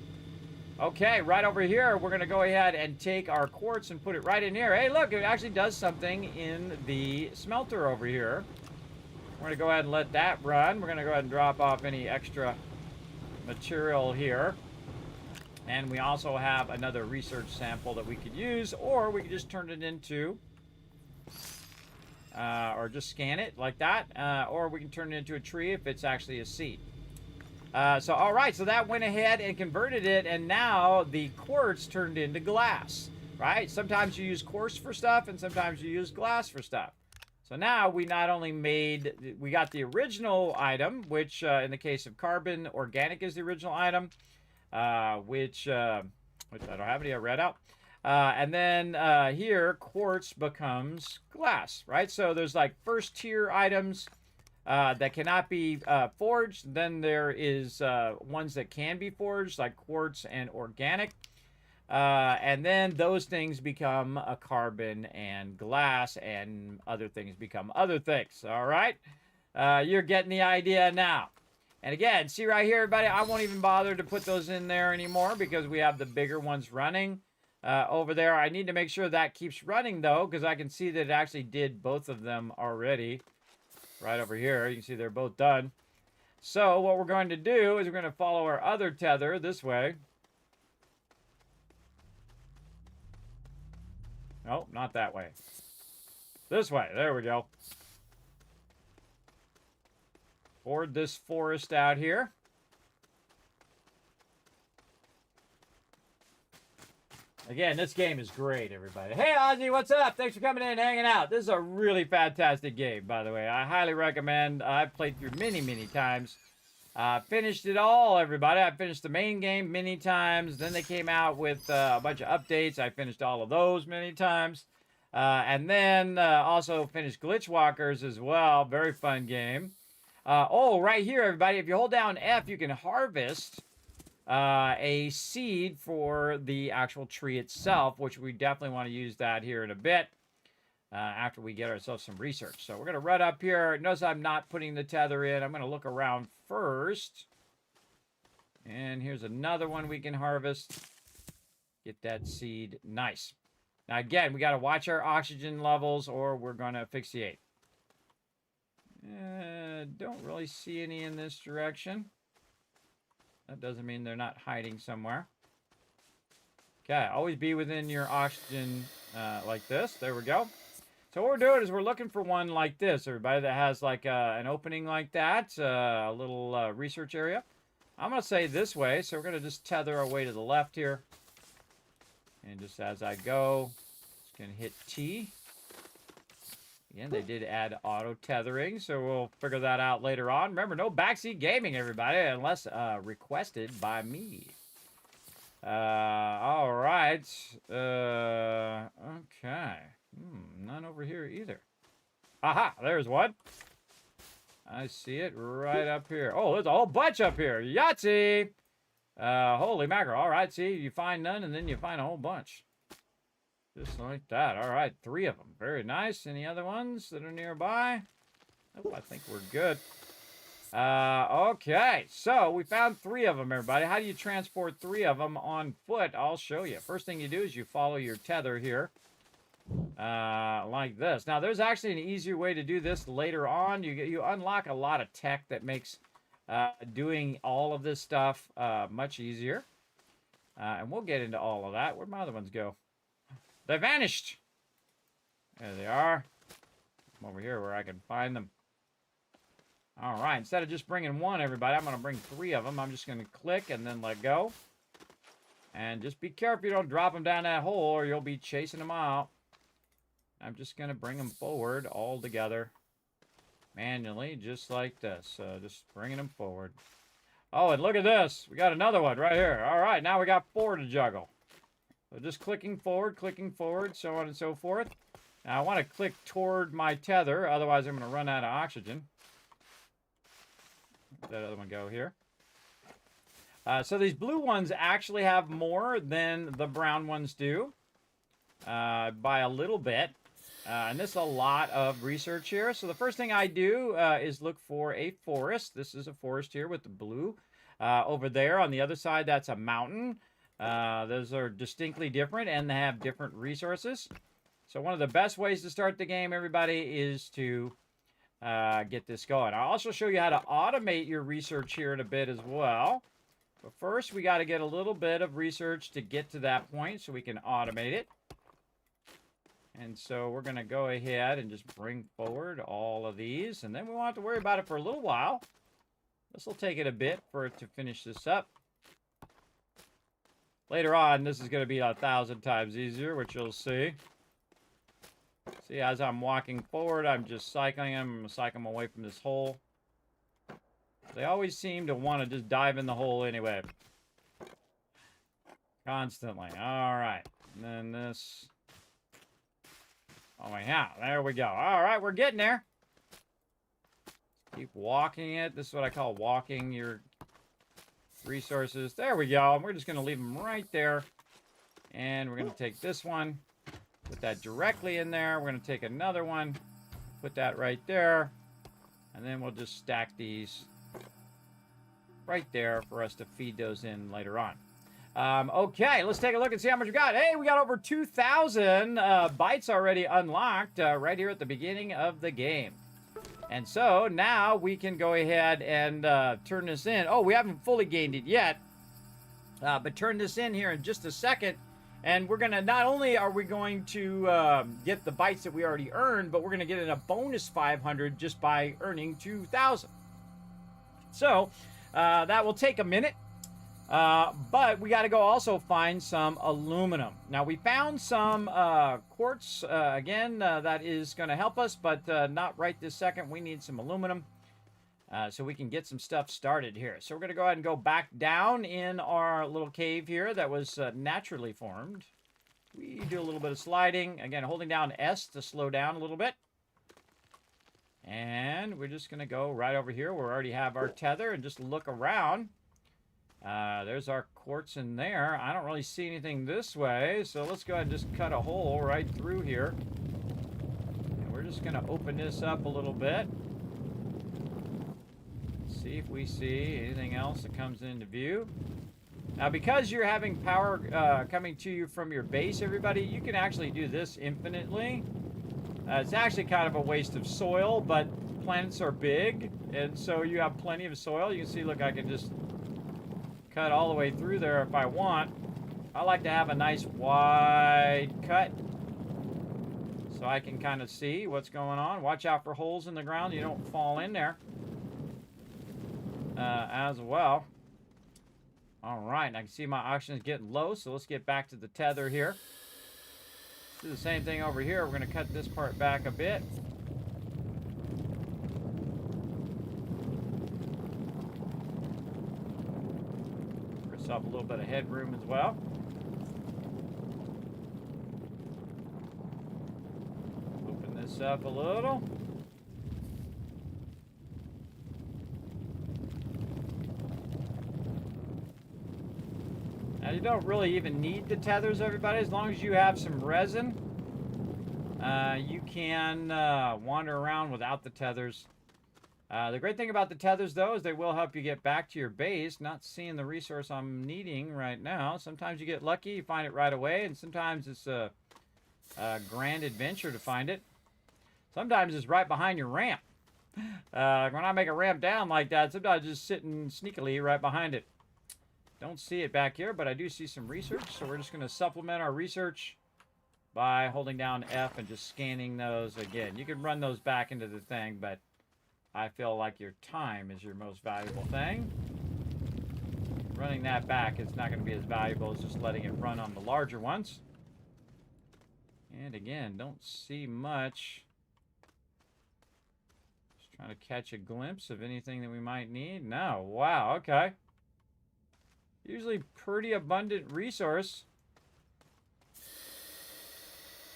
Okay, right over here, we're going to go ahead and take our quartz and put it right in here. Hey, look, it actually does something in the smelter over here. We're going to go ahead and let that run. We're going to go ahead and drop off any extra material here. And we also have another research sample that we could use, or we could just turn it into, or just scan it like that, or we can turn it into a tree if it's actually a seed. So, all right, so that went ahead and converted it, and now the quartz turned into glass, right? Sometimes you use quartz for stuff, and sometimes you use glass for stuff. So now we not only we got the original item, which in the case of carbon, organic is the original item, which I don't have any, I read out. And then here, quartz becomes glass, right? So there's like first tier items that cannot be forged. Then there is ones that can be forged, like quartz and organic. And then those things become a carbon and glass, and other things become other things. All right? You're getting the idea now. And again, see right here, everybody, I won't even bother to put those in there anymore because we have the bigger ones running over there. I need to make sure that keeps running, though, because I can see that it actually did both of them already. Right over here, you can see they're both done. So what we're going to do is we're going to follow our other tether this way. Oh, not that way. This way. There we go. Board this forest out here. Again, this game is great, everybody. Hey, Ozzy, what's up? Thanks for coming in and hanging out. This is a really fantastic game, by the way. I highly recommend. I've played through many, many times. Finished it all, everybody. I finished the main game many times. Then they came out with a bunch of updates. I finished all of those many times. And then also finished Glitch Walkers as well. Very fun game. Oh, right here, everybody. If you hold down F, you can harvest a seed for the actual tree itself, which we definitely want to use that here in a bit after we get ourselves some research. So we're going to run up here. Notice I'm not putting the tether in. I'm going to look around first. And here's another one we can harvest. Get that seed. Nice. Now, again, we got to watch our oxygen levels or we're going to asphyxiate. Don't really see any in this direction. That doesn't mean they're not hiding somewhere. Okay, always be within your oxygen like this. There we go. So what we're doing is we're looking for one like this, everybody, that has like an opening like that, a little research area. I'm going to say this way, so we're going to just tether our way to the left here. And just as I go, just going to hit T. Again, they did add auto tethering, so we'll figure that out later on. Remember, no backseat gaming, everybody, unless requested by me. All right. Okay. None over here either. Aha, there's one. I see it right up here. Oh, there's a whole bunch up here. Yahtzee! Holy mackerel. All right, see, you find none, and then you find a whole bunch. Just like that. All right, 3 of them. Very nice. Any other ones that are nearby? Oh, I think we're good. Okay, so we found 3 of them, everybody. How do you transport 3 of them on foot? I'll show you. First thing you do is you follow your tether here. Like this. Now, there's actually an easier way to do this later on. You unlock a lot of tech that makes doing all of this stuff much easier. And we'll get into all of that. Where'd my other ones go? They vanished. There they are. I'm over here where I can find them. All right. Instead of just bringing 1, everybody, I'm going to bring 3 of them. I'm just going to click and then let go. And just be careful you don't drop them down that hole or you'll be chasing them out. I'm just going to bring them forward all together. Manually, just like this. Just bringing them forward. Oh, and look at this. We got another one right here. All right. Now we got 4 to juggle. So just clicking forward, so on and so forth. Now I want to click toward my tether, otherwise I'm going to run out of oxygen. Let that other one go here. So these blue ones actually have more than the brown ones do, by a little bit. And this is a lot of research here. So the first thing I do is look for a forest. This is a forest here with the blue. Over there on the other side, that's a mountain. Those are distinctly different and they have different resources. So one of the best ways to start the game, everybody, is to get this going. I'll also show you how to automate your research here in a bit as well. But first, we got to get a little bit of research to get to that point so we can automate it. And so we're going to go ahead and just bring forward all of these. And then we won't have to worry about it for a little while. This will take it a bit for it to finish this up. Later on, this is going to be 1,000 times easier, which you'll see. See, as I'm walking forward, I'm just cycling them. I'm going to cycle them away from this hole. They always seem to want to just dive in the hole anyway. Constantly. All right. And then this. Oh, yeah. There we go. All right. We're getting there. Keep walking it. This is what I call walking your resources. There we go. We're just going to leave them right there. And we're going to take this one. Put that directly in there. We're going to take another one. Put that right there. And then we'll just stack these right there for us to feed those in later on. Okay, let's take a look and see how much we got. Hey, we got over 2,000 bytes already unlocked right here at the beginning of the game. And so now we can go ahead and turn this in. Oh, we haven't fully gained it yet, but turn this in here in just a second. And we're going to, not only are we going to get the bytes that we already earned, but we're going to get in a bonus 500 just by earning 2,000. So that will take a minute. But we got to go also find some aluminum. Now, we found some quartz, again, that is going to help us, but not right this second. We need some aluminum so we can get some stuff started here. So we're going to go ahead and go back down in our little cave here that was naturally formed. We do a little bit of sliding. Again, holding down S to slow down a little bit. And we're just going to go right over here where we already have our tether and just look around. There's our quartz in there. I don't really see anything this way, so let's go ahead and just cut a hole right through here. And we're just going to open this up a little bit. See if we see anything else that comes into view. Now, because you're having power coming to you from your base, everybody, you can actually do this infinitely. It's actually kind of a waste of soil, but planets are big, and so you have plenty of soil. You can see, look, I can just cut all the way through there if I want. I like to have a nice wide cut so I can kind of see what's going on. Watch out for holes in the ground. You don't fall in there as well. All right, and I can see my oxygen is getting low, so let's get back to the tether here. Do the same thing over here. We're going to cut this part back a bit. Up a little bit of headroom as well. Open this up a little. Now you don't really even need the tethers, everybody. As long as you have some resin, you can wander around without the tethers. The great thing about the tethers, though, is they will help you get back to your base. Not seeing the resource I'm needing right now. Sometimes you get lucky, you find it right away, and sometimes it's a grand adventure to find it. Sometimes it's right behind your ramp. When I make a ramp down like that, sometimes it's just sitting sneakily right behind it. Don't see it back here, but I do see some research, so we're just going to supplement our research by holding down F and just scanning those again. You can run those back into the thing, but I feel like your time is your most valuable thing. Running that back is not going to be as valuable as just letting it run on the larger ones. And again, don't see much. Just trying to catch a glimpse of anything that we might need. No. Wow. Okay. Usually pretty abundant resource.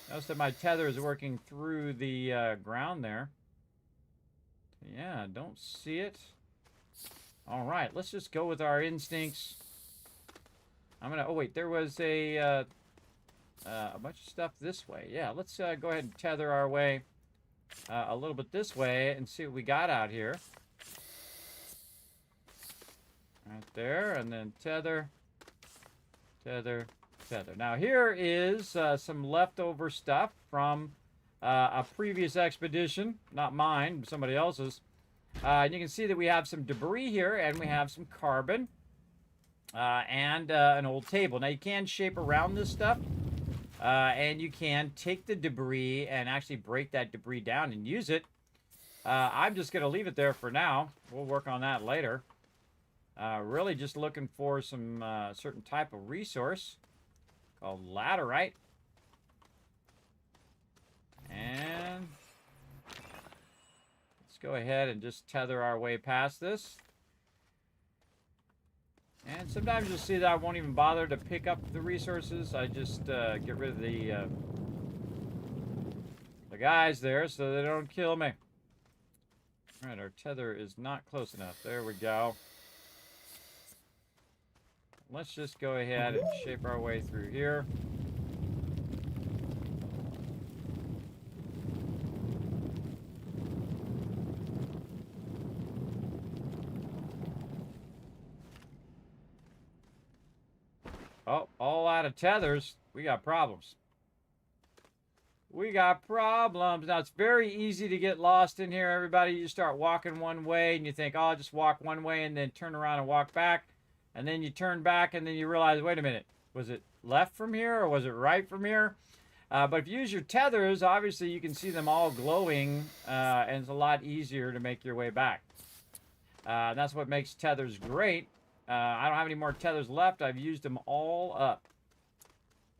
Notice that my tether is working through the ground there. Yeah, don't see it. All right, let's just go with our instincts. I'm gonna. Oh wait, there was a bunch of stuff this way. Yeah, let's go ahead and tether our way a little bit this way and see what we got out here. Right there, and then tether, tether, tether. Now here is some leftover stuff from a previous expedition, not mine, somebody else's. And you can see that we have some debris here, and we have some carbon, and an old table. Now, you can shape around this stuff, and you can take the debris and actually break that debris down and use it. I'm just going to leave it there for now. We'll work on that later. Really just looking for some certain type of resource called laterite. And let's go ahead and just tether our way past this. And sometimes you'll see that I won't even bother to pick up the resources. I just get rid of the guys there so they don't kill me. All right, our tether is not close enough. There we go. Let's just go ahead and shape our way through here. Oh, all out of tethers. We got problems. We got problems. Now, it's very easy to get lost in here, everybody. You start walking one way, and you think, oh, I'll just walk one way and then turn around and walk back. And then you turn back, and then you realize, wait a minute. Was it left from here, or was it right from here? But if you use your tethers, obviously, you can see them all glowing, and it's a lot easier to make your way back. And that's what makes tethers great. I don't have any more tethers left. I've used them all up.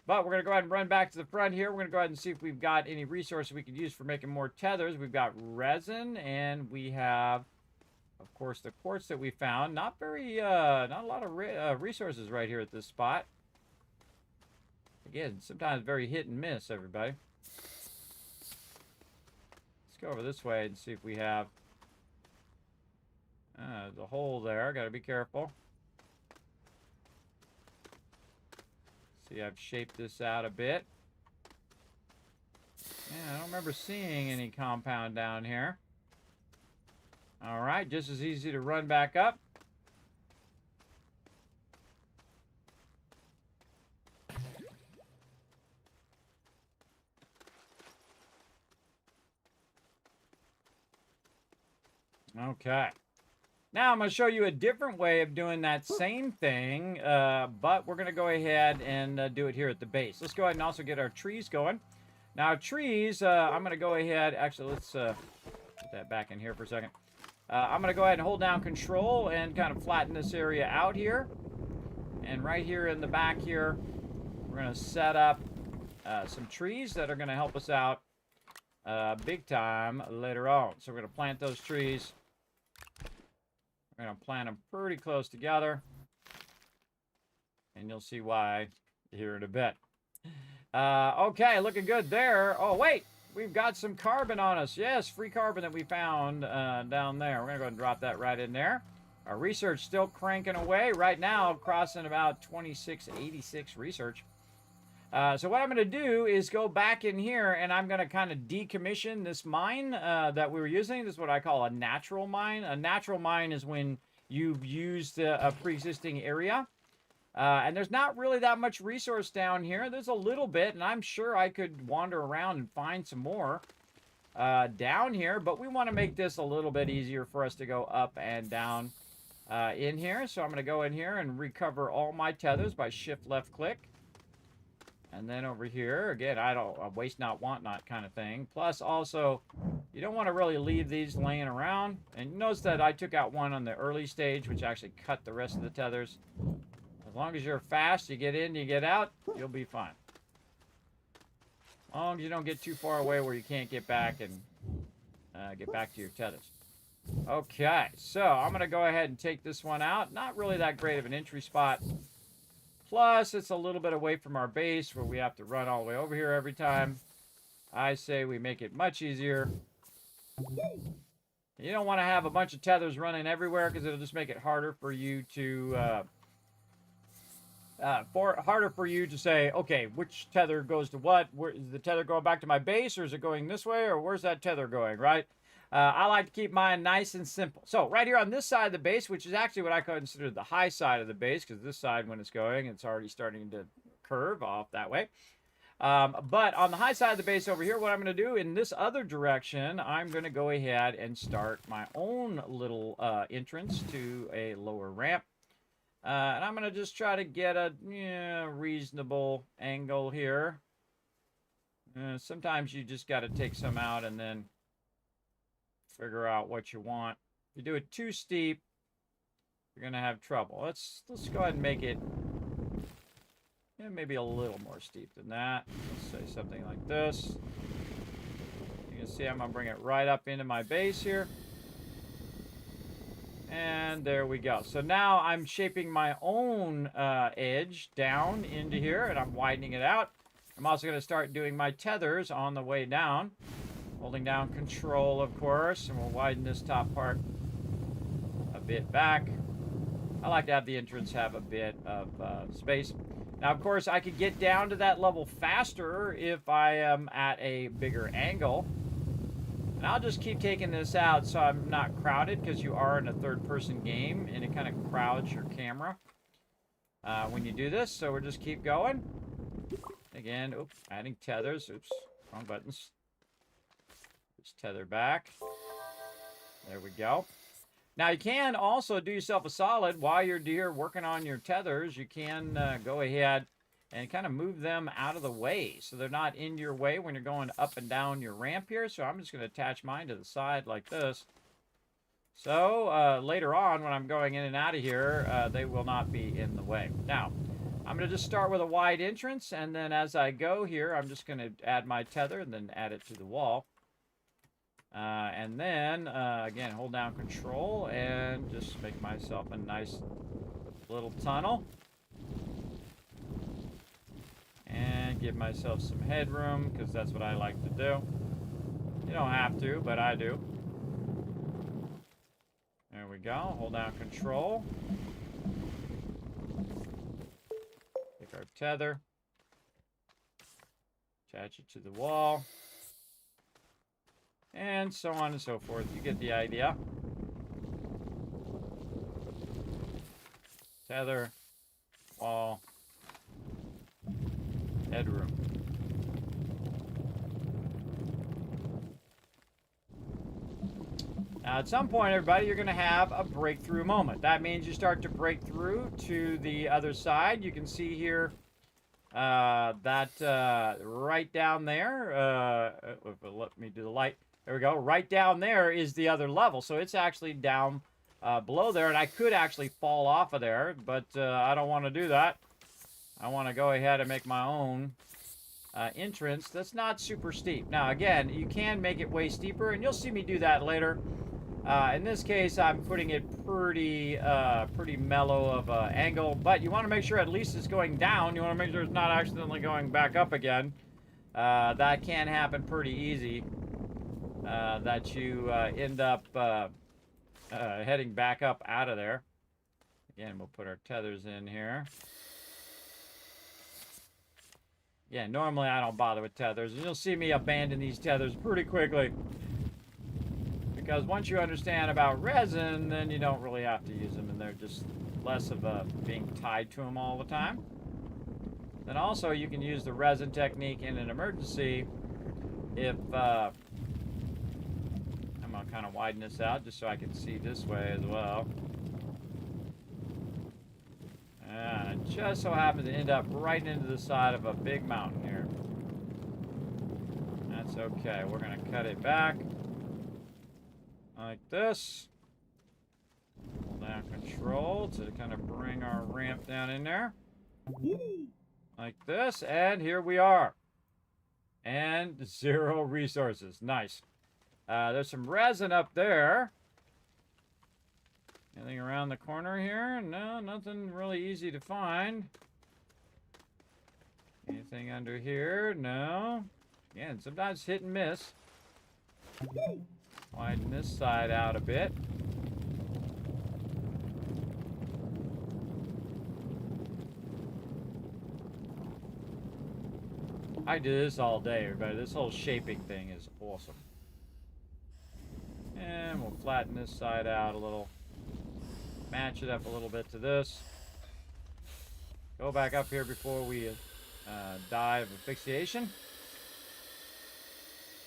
But we're going to go ahead and run back to the front here. We're going to go ahead and see if we've got any resources we could use for making more tethers. We've got resin, and we have, of course, the quartz that we found. Not a lot of resources right here at this spot. Again, sometimes very hit and miss, everybody. Let's go over this way and see if we have the hole there. Got to be careful. See, I've shaped this out a bit. Yeah, I don't remember seeing any compound down here. All right, just as easy to run back up. Okay. Now I'm going to show you a different way of doing that same thing, but we're going to go ahead and do it here at the base. Let's go ahead and also get our trees going. Now trees, I'm going to go ahead, actually let's put that back in here for a second. I'm going to go ahead and hold down control and kind of flatten this area out here. And right here in the back here, we're going to set up some trees that are going to help us out big time later on. So we're going to plant those trees. We're going to plant them pretty close together. And you'll see why here in a bit. Okay, looking good there. Oh, wait. We've got some carbon on us. Yes, free carbon that we found down there. We're going to go ahead and drop that right in there. Our research still cranking away. Right now, crossing about 2686 research. So what I'm going to do is go back in here, and I'm going to kind of decommission this mine that we were using. This is what I call a natural mine. A natural mine is when you've used a pre-existing area. And there's not really that much resource down here. There's a little bit, and I'm sure I could wander around and find some more down here. But we want to make this a little bit easier for us to go up and down in here. So I'm going to go in here and recover all my tethers by shift left click. And then over here, again, I waste not, want not kind of thing. Plus, also, you don't want to really leave these laying around. And notice that I took out one on the early stage, which actually cut the rest of the tethers. As long as you're fast, you get in, you get out, you'll be fine. As long as you don't get too far away where you can't get back and get back to your tethers. Okay, so I'm going to go ahead and take this one out. Not really that great of an entry spot. Plus, it's a little bit away from our base where we have to run all the way over here every time. I say we make it much easier. You don't want to have a bunch of tethers running everywhere because it'll just make it harder for you to say, okay, which tether goes to what? Where, is the tether going back to my base, or is it going this way, or where's that tether going, right? I like to keep mine nice and simple. So right here on this side of the base, which is actually what I consider the high side of the base, because this side, when it's going, it's already starting to curve off that way. But on the high side of the base over here, what I'm going to do in this other direction, I'm going to go ahead and start my own little entrance to a lower ramp. And I'm going to just try to get a reasonable angle here. Sometimes you just got to take some out and then figure out what you want. If you do it too steep, you're going to have trouble. Let's go ahead and make it maybe a little more steep than that. Let's say something like this. You can see I'm going to bring it right up into my base here. And there we go. So now I'm shaping my own edge down into here, and I'm widening it out. I'm also going to start doing my tethers on the way down. Holding down control, of course, and we'll widen this top part a bit back. I like to have the entrance have a bit of space. Now, of course, I could get down to that level faster if I am at a bigger angle. And I'll just keep taking this out so I'm not crowded, because you are in a third-person game, and it kind of crowds your camera when you do this. So we'll just keep going. Again, oops, adding tethers. Oops, wrong buttons. Just tether back. There we go. Now, you can also do yourself a solid while you're working on your tethers. You can go ahead and kind of move them out of the way so they're not in your way when you're going up and down your ramp here. So I'm just going to attach mine to the side like this. So later on, when I'm going in and out of here, they will not be in the way. Now, I'm going to just start with a wide entrance, and then as I go here, I'm just going to add my tether and then add it to the wall. And then, again, hold down control and just make myself a nice little tunnel. And give myself some headroom, because that's what I like to do. You don't have to, but I do. There we go. Hold down control. Pick our tether. Attach it to the wall. And so on and so forth. You get the idea. Tether. Wall. Headroom. Now, at some point, everybody, you're going to have a breakthrough moment. That means you start to break through to the other side. You can see here that right down there, let me do the light. There we go. Right down there is the other level. So it's actually down below there, and I could actually fall off of there, but I don't want to do that. I want to go ahead and make my own entrance that's not super steep. Now, again, you can make it way steeper, and you'll see me do that later. In this case, I'm putting it pretty mellow of an angle, but you want to make sure at least it's going down. You want to make sure it's not accidentally going back up again. That can happen pretty easy, that you end up heading back up out of there. Again, we'll put our tethers in here. Yeah, normally I don't bother with tethers. And you'll see me abandon these tethers pretty quickly. Because once you understand about resin, then you don't really have to use them. And they're just less of a being tied to them all the time. Then also you can use the resin technique in an emergency if... I'm going to kind of widen this out just so I can see this way as well. And it just so happens to end up right into the side of a big mountain here. That's okay. We're going to cut it back like this. Hold down control to kind of bring our ramp down in there. Like this. And here we are. And 0 resources. Nice. There's some resin up there. Anything around the corner here? No, nothing really easy to find. Anything under here? No. Again, sometimes hit and miss. Widen this side out a bit. I do this all day, everybody. This whole shaping thing is awesome. And we'll flatten this side out a little. Match it up a little bit to this. Go back up here before we die of asphyxiation.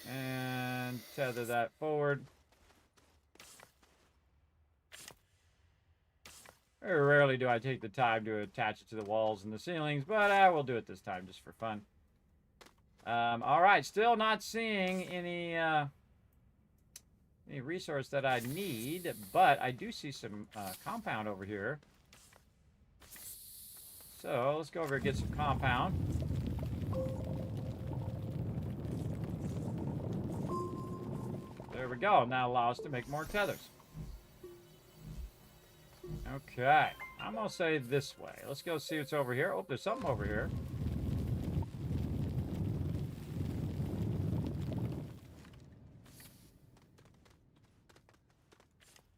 And tether that forward. Very rarely do I take the time to attach it to the walls and the ceilings, but I will do it this time just for fun. All right, still not seeing any resource that I need, but I do see some compound over here. So let's go over and get some compound. There we go. Now allow us to make more tethers. Okay, I'm gonna say this way. Let's go see what's over here. Oh, there's something over here.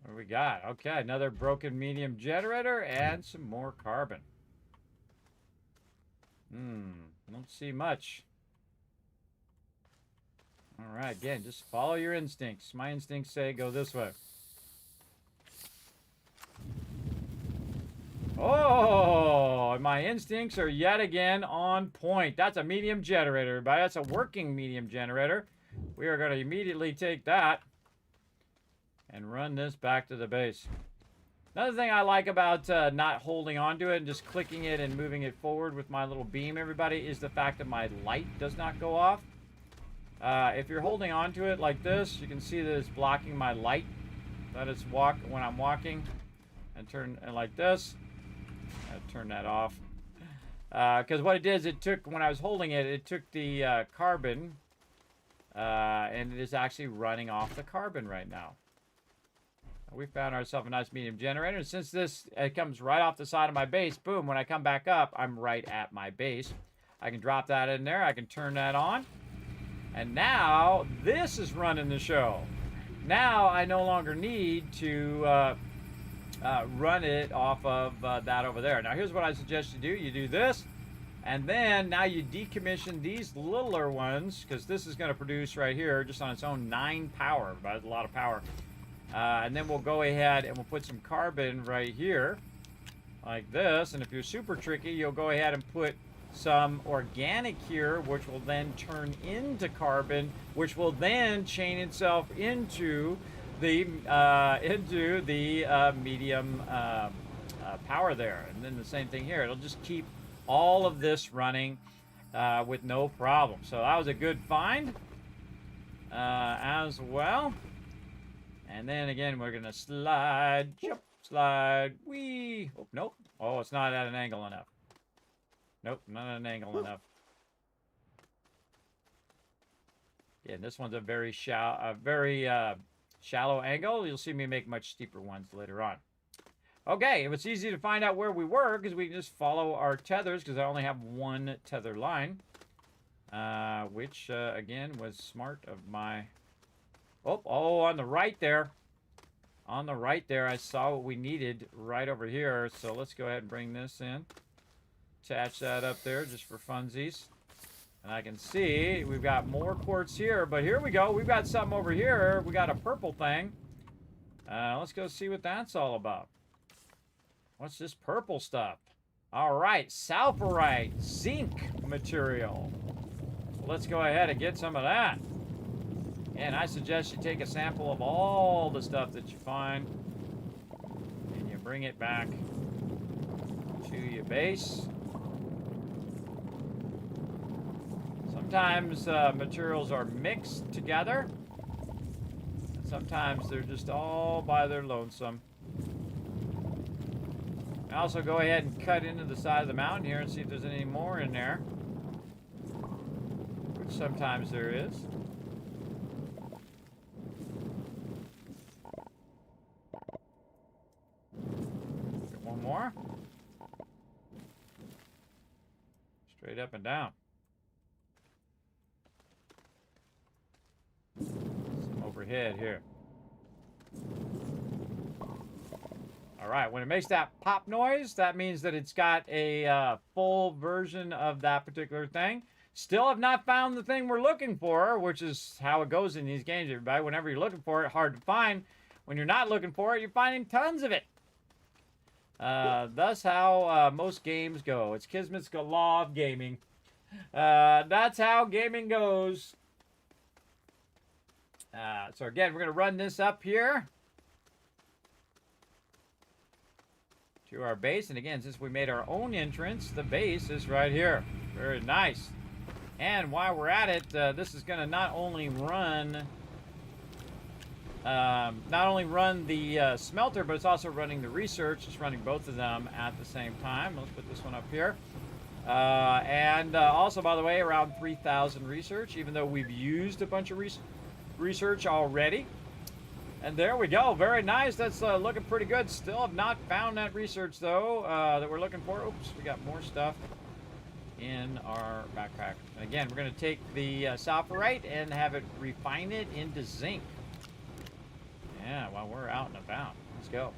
What do we got? Okay, another broken medium generator and some more carbon. Don't see much. All right, again, just follow your instincts. My instincts say go this way. Oh, my instincts are yet again on point. That's a medium generator, everybody. That's a working medium generator. We are going to immediately take that and run this back to the base. Another thing I like about not holding onto it and just clicking it and moving it forward with my little beam, everybody, is the fact that my light does not go off. If you're holding onto it like this, you can see that it's blocking my light. That is when I'm walking, and turn it like this. Turn that off. Because what it did is it took, when I was holding it, it took the carbon, and it is actually running off the carbon right now. We found ourselves a nice medium generator. And since this it comes right off the side of my base, boom, when I come back up, I'm right at my base. I can drop that in there. I can turn that on. And now this is running the show. Now I no longer need to run it off of that over there. Now here's what I suggest you do. You do this, and then now you decommission these littler ones, because this is going to produce right here just on its own 9 power. That's a lot of power. And then we'll go ahead and we'll put some carbon right here like this. And if you're super tricky, you'll go ahead and put some organic here, which will then turn into carbon, which will then chain itself into the medium power there. And then the same thing here. It'll just keep all of this running with no problem. So that was a good find as well. And then again, we're gonna slide, jump, slide, wee. Oh, nope. Oh, it's not at an angle enough. Nope, not at an angle enough. Yeah, this one's a very shallow angle. You'll see me make much steeper ones later on. Okay, it was easy to find out where we were because we can just follow our tethers, because I only have one tether line, which again was smart of my. Oh, on the right there. On the right there, I saw what we needed right over here. So let's go ahead and bring this in. Attach that up there just for funsies. And I can see we've got more quartz here. But here we go. We've got something over here. We got a purple thing. Let's go see what that's all about. What's this purple stuff? All right. Sulfurite. Zinc material. So let's go ahead and get some of that. And I suggest you take a sample of all the stuff that you find and you bring it back to your base. Sometimes materials are mixed together, and sometimes they're just all by their lonesome. I also go ahead and cut into the side of the mountain here and see if there's any more in there, which sometimes there is. One more. Straight up and down. Some overhead here. All right, when it makes that pop noise, that means that it's got a full version of that particular thing. Still have not found the thing we're looking for, which is how it goes in these games, everybody. Whenever you're looking for it, hard to find. When you're not looking for it, you're finding tons of it. That's how most games go. It's Kismet's law of gaming. That's how gaming goes. So again, we're going to run this up here to our base. And again, since we made our own entrance, the base is right here. Very nice. And while we're at it, this is going to not only run the smelter, but it's also running the research. It's running both of them at the same time. Let's put this one up here. And also, by the way, around 3,000 research, even though we've used a bunch of research already. And there we go. Very nice. That's looking pretty good. Still have not found that research, though, that we're looking for. Oops, we got more stuff in our backpack. And again, we're going to take the sulfurite and have it refine it into zinc. Yeah, while we're out and about. Let's go.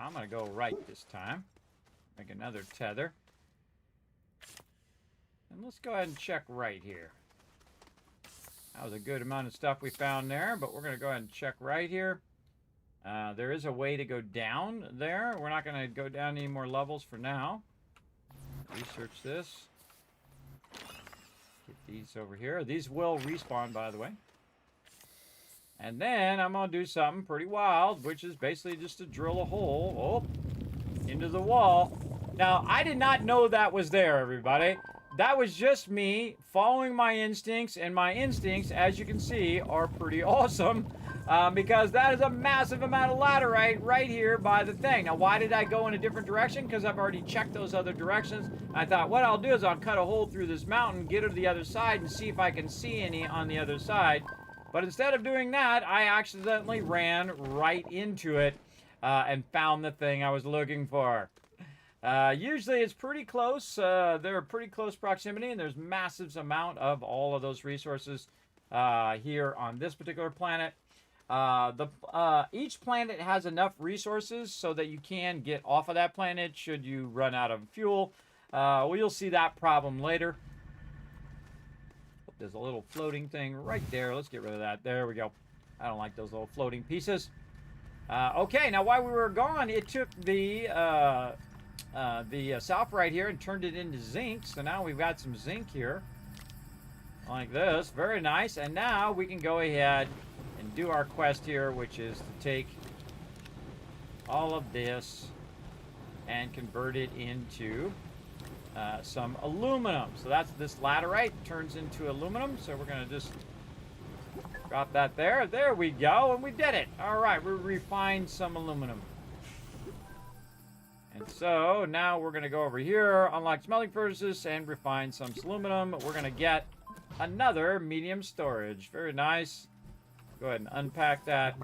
I'm going to go right this time. Make another tether. And let's go ahead and check right here. That was a good amount of stuff we found there, but we're going to go ahead and check right here. There is a way to go down there. We're not going to go down any more levels for now. Research this. Get these over here. These will respawn, by the way. And then I'm going to do something pretty wild, which is basically just to drill a hole into the wall. Now, I did not know that was there, everybody. That was just me following my instincts, and my instincts, as you can see, are pretty awesome because that is a massive amount of laterite right here by the thing. Now, why did I go in a different direction? Because I've already checked those other directions. I thought what I'll do is I'll cut a hole through this mountain, get to the other side, and see if I can see any on the other side. But instead of doing that, I accidentally ran right into it and found the thing I was looking for. Usually it's pretty close. They're pretty close proximity, and there's massive amount of all of those resources here on this particular planet. Each planet has enough resources so that you can get off of that planet should you run out of fuel. Well, you'll see that problem later. There's a little floating thing right there. Let's get rid of that. There we go. I don't like those little floating pieces. Okay, now while we were gone, it took the sulfurite here and turned it into zinc. So now we've got some zinc here. Like this. Very nice. And now we can go ahead and do our quest here, which is to take all of this and convert it into some aluminum. So that's this laterite turns into aluminum. So we're going to just drop that there. There we go. And we did it. All right. We refined some aluminum. And so now we're going to go over here, unlock smelting furnaces, and refine some aluminum. We're going to get another medium storage. Very nice. Go ahead and unpack that.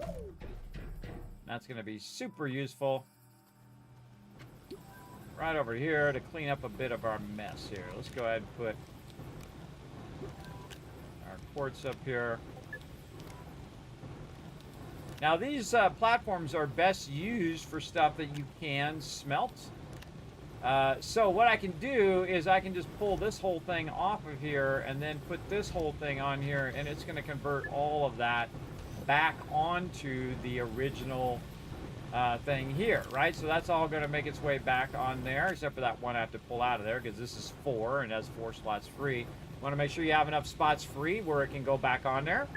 That's going to be super useful. Right over here to clean up a bit of our mess here. Let's go ahead and put our quartz up here. Now these platforms are best used for stuff that you can smelt. So what I can do is I can just pull this whole thing off of here and then put this whole thing on here, and it's going to convert all of that back onto the original thing here, right? So that's all going to make its way back on there, except for that one I have to pull out of there because this is 4 and has 4 slots free. You want to make sure you have enough spots free where it can go back on there.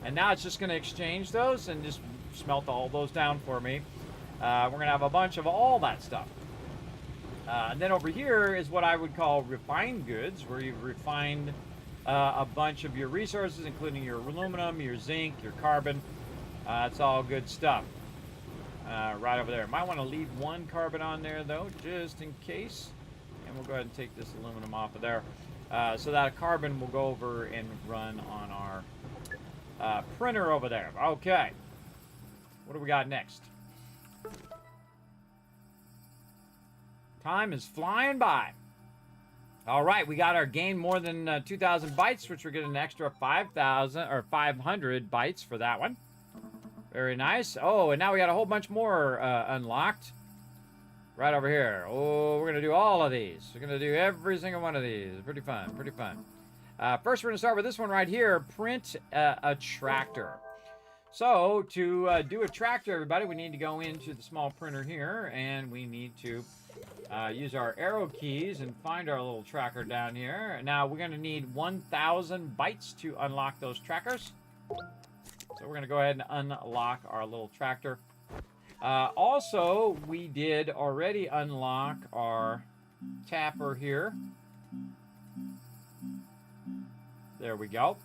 And now it's just going to exchange those and just smelt all those down for me. We're going to have a bunch of all that stuff. And then over here is what I would call refined goods, where you've refined a bunch of your resources, including your aluminum, your zinc, your carbon. It's all good stuff. Right over there. Might want to leave one carbon on there, though, just in case. And we'll go ahead and take this aluminum off of there. So that carbon will go over and run on our printer over there. Okay. What do we got next? Time is flying by. All right, we got our gain more than 2,000 bytes, which we're getting an extra 5,000 or 500 bytes for that one. Very nice. Oh, and now we got a whole bunch more unlocked right over here. Oh, we're going to do all of these. We're going to do every single one of these. Pretty fun, pretty fun. First, we're going to start with this one right here. Print a tractor. So, to do a tractor, everybody, we need to go into the small printer here, and we need to use our arrow keys and find our little tracker down here. Now, we're going to need 1,000 bytes to unlock those trackers. So, we're going to go ahead and unlock our little tractor. Also, we did already unlock our tapper here. There we go.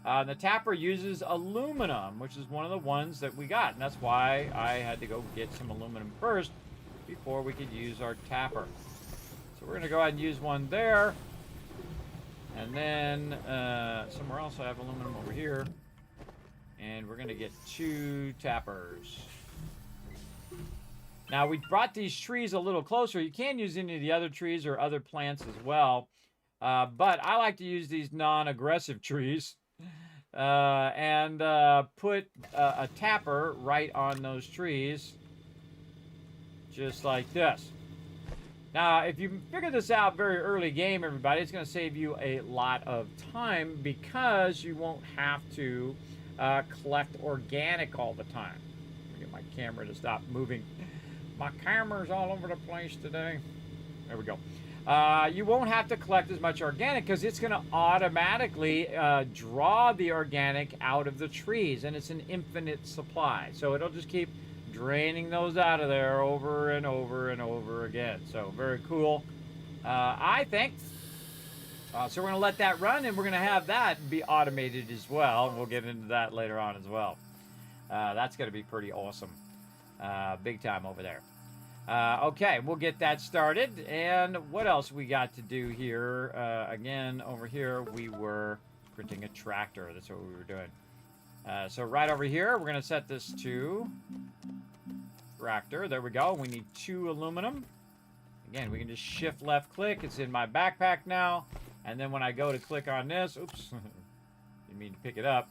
The tapper uses aluminum, which is one of the ones that we got. And that's why I had to go get some aluminum first before we could use our tapper. So we're going to go ahead and use one there. And then somewhere else I have aluminum over here. And we're going to get 2 tappers. Now, we brought these trees a little closer. You can use any of the other trees or other plants as well. But I like to use these non-aggressive trees. And put a tapper right on those trees, just like this. Now, if you figure this out very early game, everybody, it's going to save you a lot of time because you won't have to collect organic all the time. Let me get my camera to stop moving. My camera's all over the place today. There we go. You won't have to collect as much organic because it's going to automatically draw the organic out of the trees, and it's an infinite supply. So it'll just keep draining those out of there over and over and over again. So very cool, I think. So we're going to let that run, and we're going to have that be automated as well. We'll get into that later on as well. That's going to be pretty awesome. Big time over there. Okay, we'll get that started. And what else we got to do here? Again, over here, we were printing a tractor. That's what we were doing. So right over here, we're going to set this to tractor. There we go. We need 2 aluminum. Again, we can just shift left click. It's in my backpack now. And then when I go to click on this, oops, didn't mean to pick it up.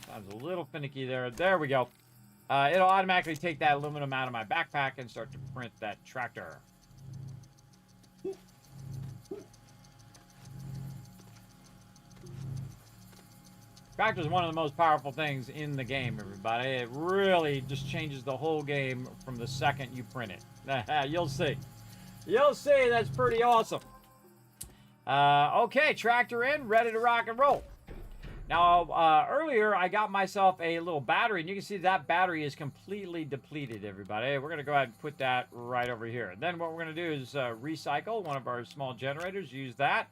Sounds a little finicky there. There we go. It'll automatically take that aluminum out of my backpack and start to print that tractor. Tractor is one of the most powerful things in the game, everybody. It really just changes the whole game from the second you print it. You'll see. You'll see. That's pretty awesome. Okay, tractor in, ready to rock and roll. Now, earlier, I got myself a little battery, and you can see that battery is completely depleted, everybody. We're going to go ahead and put that right over here. Then what we're going to do is recycle one of our small generators, use that.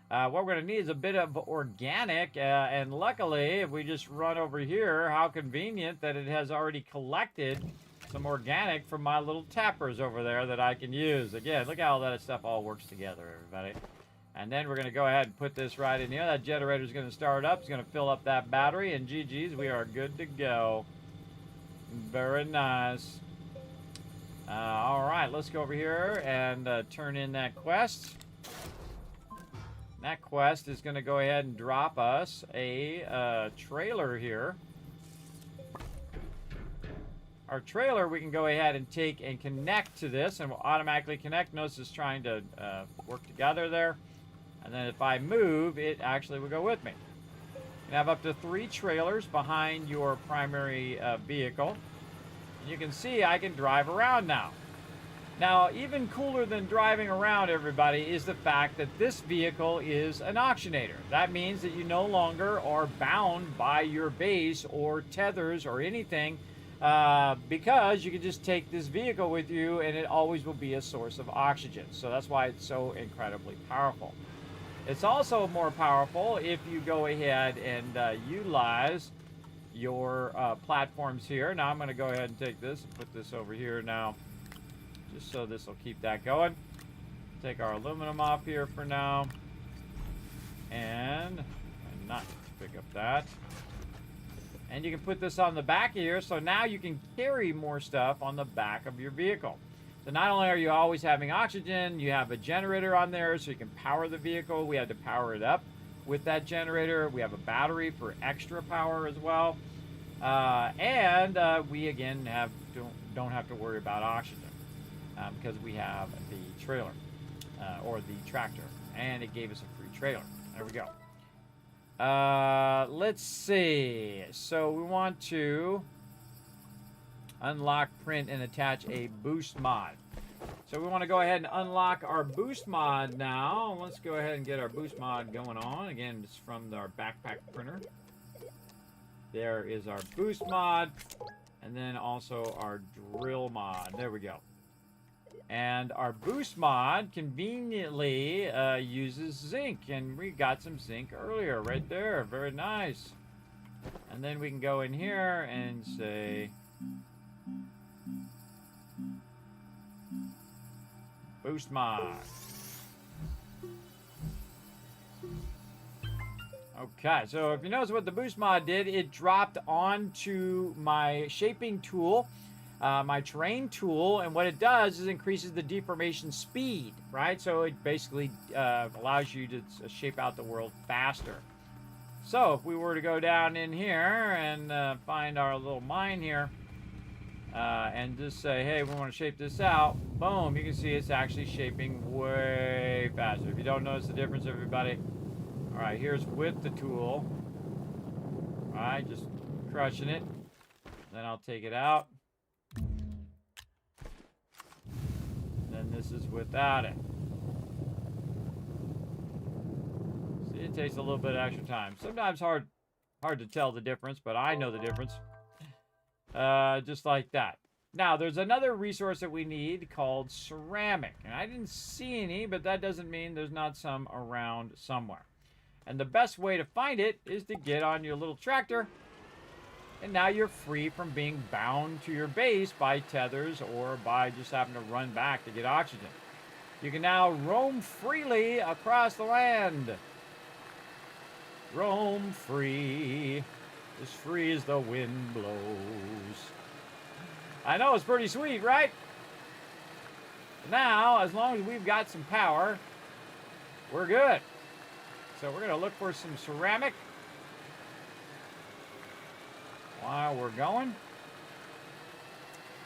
What we're going to need is a bit of organic, and luckily, if we just run over here, how convenient that it has already collected some organic from my little tappers over there that I can use. Again, look how all that stuff all works together, everybody. And then we're going to go ahead and put this right in here. That generator is going to start up. It's going to fill up that battery. And GG's, we are good to go. Very nice. All right, let's go over here and turn in that quest. That quest is going to go ahead and drop us a trailer here. Our trailer we can go ahead and take and connect to this, and we'll automatically connect. Notice it's trying to work together there. And then if I move, it actually will go with me. You can have up to 3 trailers behind your primary vehicle. And you can see I can drive around now. Now, even cooler than driving around, everybody, is the fact that this vehicle is an auctionator. That means that you no longer are bound by your base or tethers or anything, because you can just take this vehicle with you and it always will be a source of oxygen. So that's why it's so incredibly powerful. It's also more powerful if you go ahead and utilize your platforms here. Now I'm going to go ahead and take this and put this over here now, just so this will keep that going. Take our aluminum off here for now, and not pick up that. And you can put this on the back here, so now you can carry more stuff on the back of your vehicle. So not only are you always having oxygen, you have a generator on there so you can power the vehicle. We had to power it up with that generator. We have a battery for extra power as well. We again don't have to worry about oxygen because we have the trailer or the tractor, and it gave us a free trailer. There we go. Let's see. So we want to unlock, print, and attach a boost mod. So we want to go ahead and unlock our boost mod now. Let's go ahead and get our boost mod going on. Again, it's from our backpack printer. There is our boost mod, and then also our drill mod. There we go. And our boost mod conveniently uses zinc, and we got some zinc earlier right there. Very nice. And then we can go in here and say boost mod. Okay, so if you notice what the boost mod did, it dropped onto my shaping tool, my terrain tool, and what it does is increases the deformation speed, right? So it basically allows you to shape out the world faster. So if we were to go down in here and find our little mine here, and just say, hey, we want to shape this out, boom, you can see it's actually shaping way faster. If you don't notice the difference, everybody, all right, here's with the tool. All right, just crushing it. Then I'll take it out. Then this is without it. See, it takes a little bit of extra time. Sometimes hard to tell the difference, but I know the difference. Just like that. Now, there's another resource that we need called ceramic. And I didn't see any, but that doesn't mean there's not some around somewhere. And the best way to find it is to get on your little tractor. And now you're free from being bound to your base by tethers or by just having to run back to get oxygen. You can now roam freely across the land. Roam free. As free as the wind blows. I know, it's pretty sweet, right? Now, as long as we've got some power, we're good. So we're going to look for some ceramic while we're going.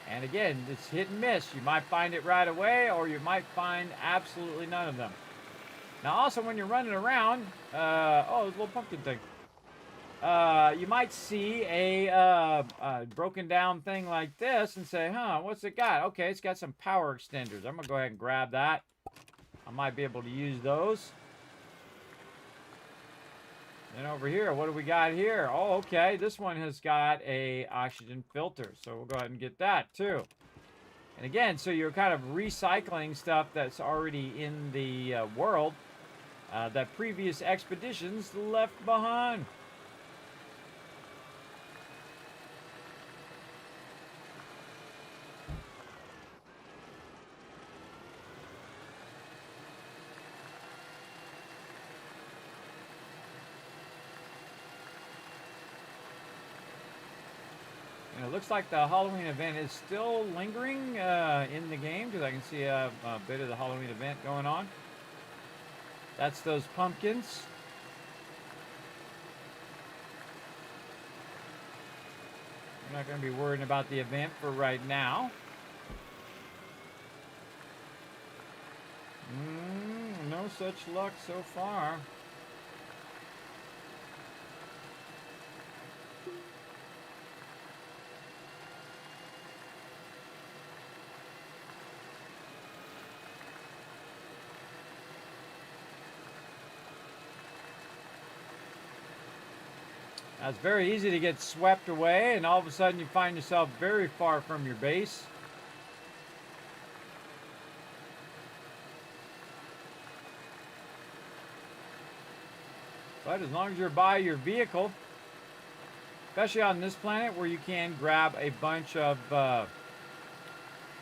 And again, it's hit and miss. You might find it right away, or you might find absolutely none of them. Now, also, when you're running around, oh, there's a little pumpkin thing. You might see a broken down thing like this and say, huh, what's it got? Okay, it's got some power extenders. I'm going to go ahead and grab that. I might be able to use those. Then over here, what do we got here? Oh, okay, this one has got a oxygen filter. So we'll go ahead and get that too. And again, so you're kind of recycling stuff that's already in the world that previous expeditions left behind. It looks like the Halloween event is still lingering in the game because I can see a bit of the Halloween event going on. That's those pumpkins. We're not going to be worrying about the event for right now. No such luck so far. It's very easy to get swept away, and all of a sudden you find yourself very far from your base. But as long as you're by your vehicle, especially on this planet where you can grab a bunch of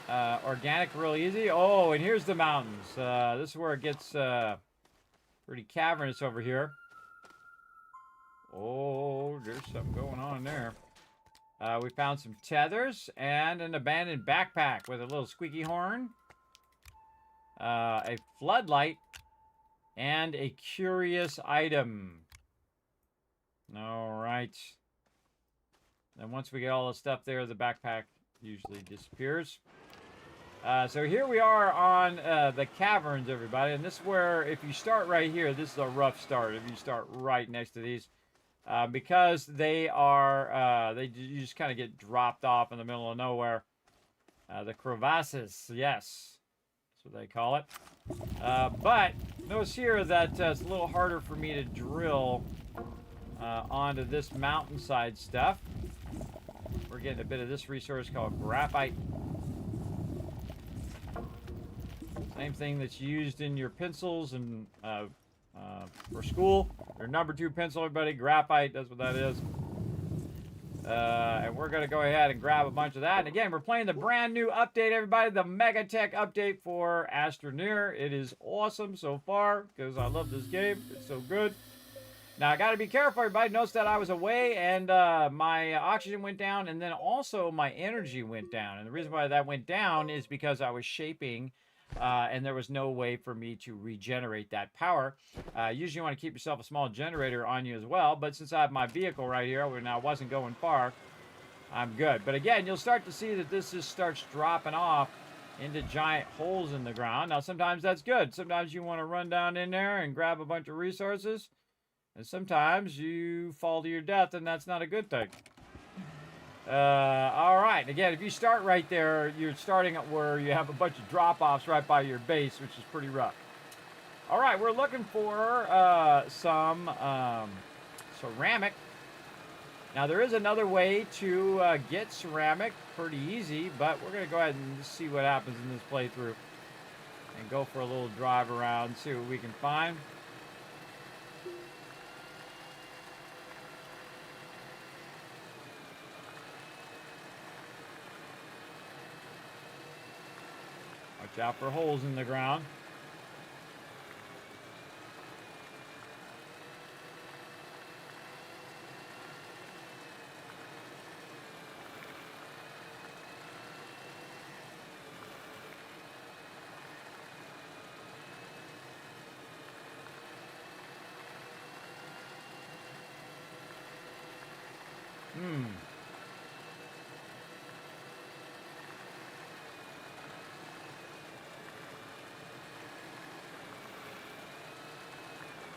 organic real easy. Oh, and here's the mountains. This is where it gets pretty cavernous over here. Oh, there's something going on there. We found some tethers and an abandoned backpack with a little squeaky horn. A floodlight and a curious item. All right. And once we get all the stuff there, the backpack usually disappears. So here we are on the caverns, everybody. And this is where, if you start right here, this is a rough start. If you start right next to these. Because they are, you just kind of get dropped off in the middle of nowhere. The crevasses, yes. That's what they call it. But notice here that it's a little harder for me to drill onto this mountainside stuff. We're getting a bit of this resource called graphite. Same thing that's used in your pencils and for school. Your number 2 pencil, everybody, graphite, that's what that is. And we're going to go ahead and grab a bunch of that. And again, we're playing the brand new update, everybody, the MEGATECH update for Astroneer. It is awesome so far because I love this game. It's so good. Now, I got to be careful, everybody. Notice that I was away and my oxygen went down, and then also my energy went down. And the reason why that went down is because I was shaping and there was no way for me to regenerate that power. Usually you want to keep yourself a small generator on you as well, but since I have my vehicle right here, and I wasn't going far, I'm good. But again, you'll start to see that this just starts dropping off into giant holes in the ground. Now, sometimes that's good. Sometimes you want to run down in there and grab a bunch of resources, and sometimes you fall to your death, and that's not a good thing. All right. Again, if you start right there, you're starting at where you have a bunch of drop-offs right by your base, which is pretty rough. All right, we're looking for some ceramic. Now, there is another way to get ceramic, pretty easy, but we're going to go ahead and just see what happens in this playthrough and go for a little drive around, see what we can find. Watch out for holes in the ground.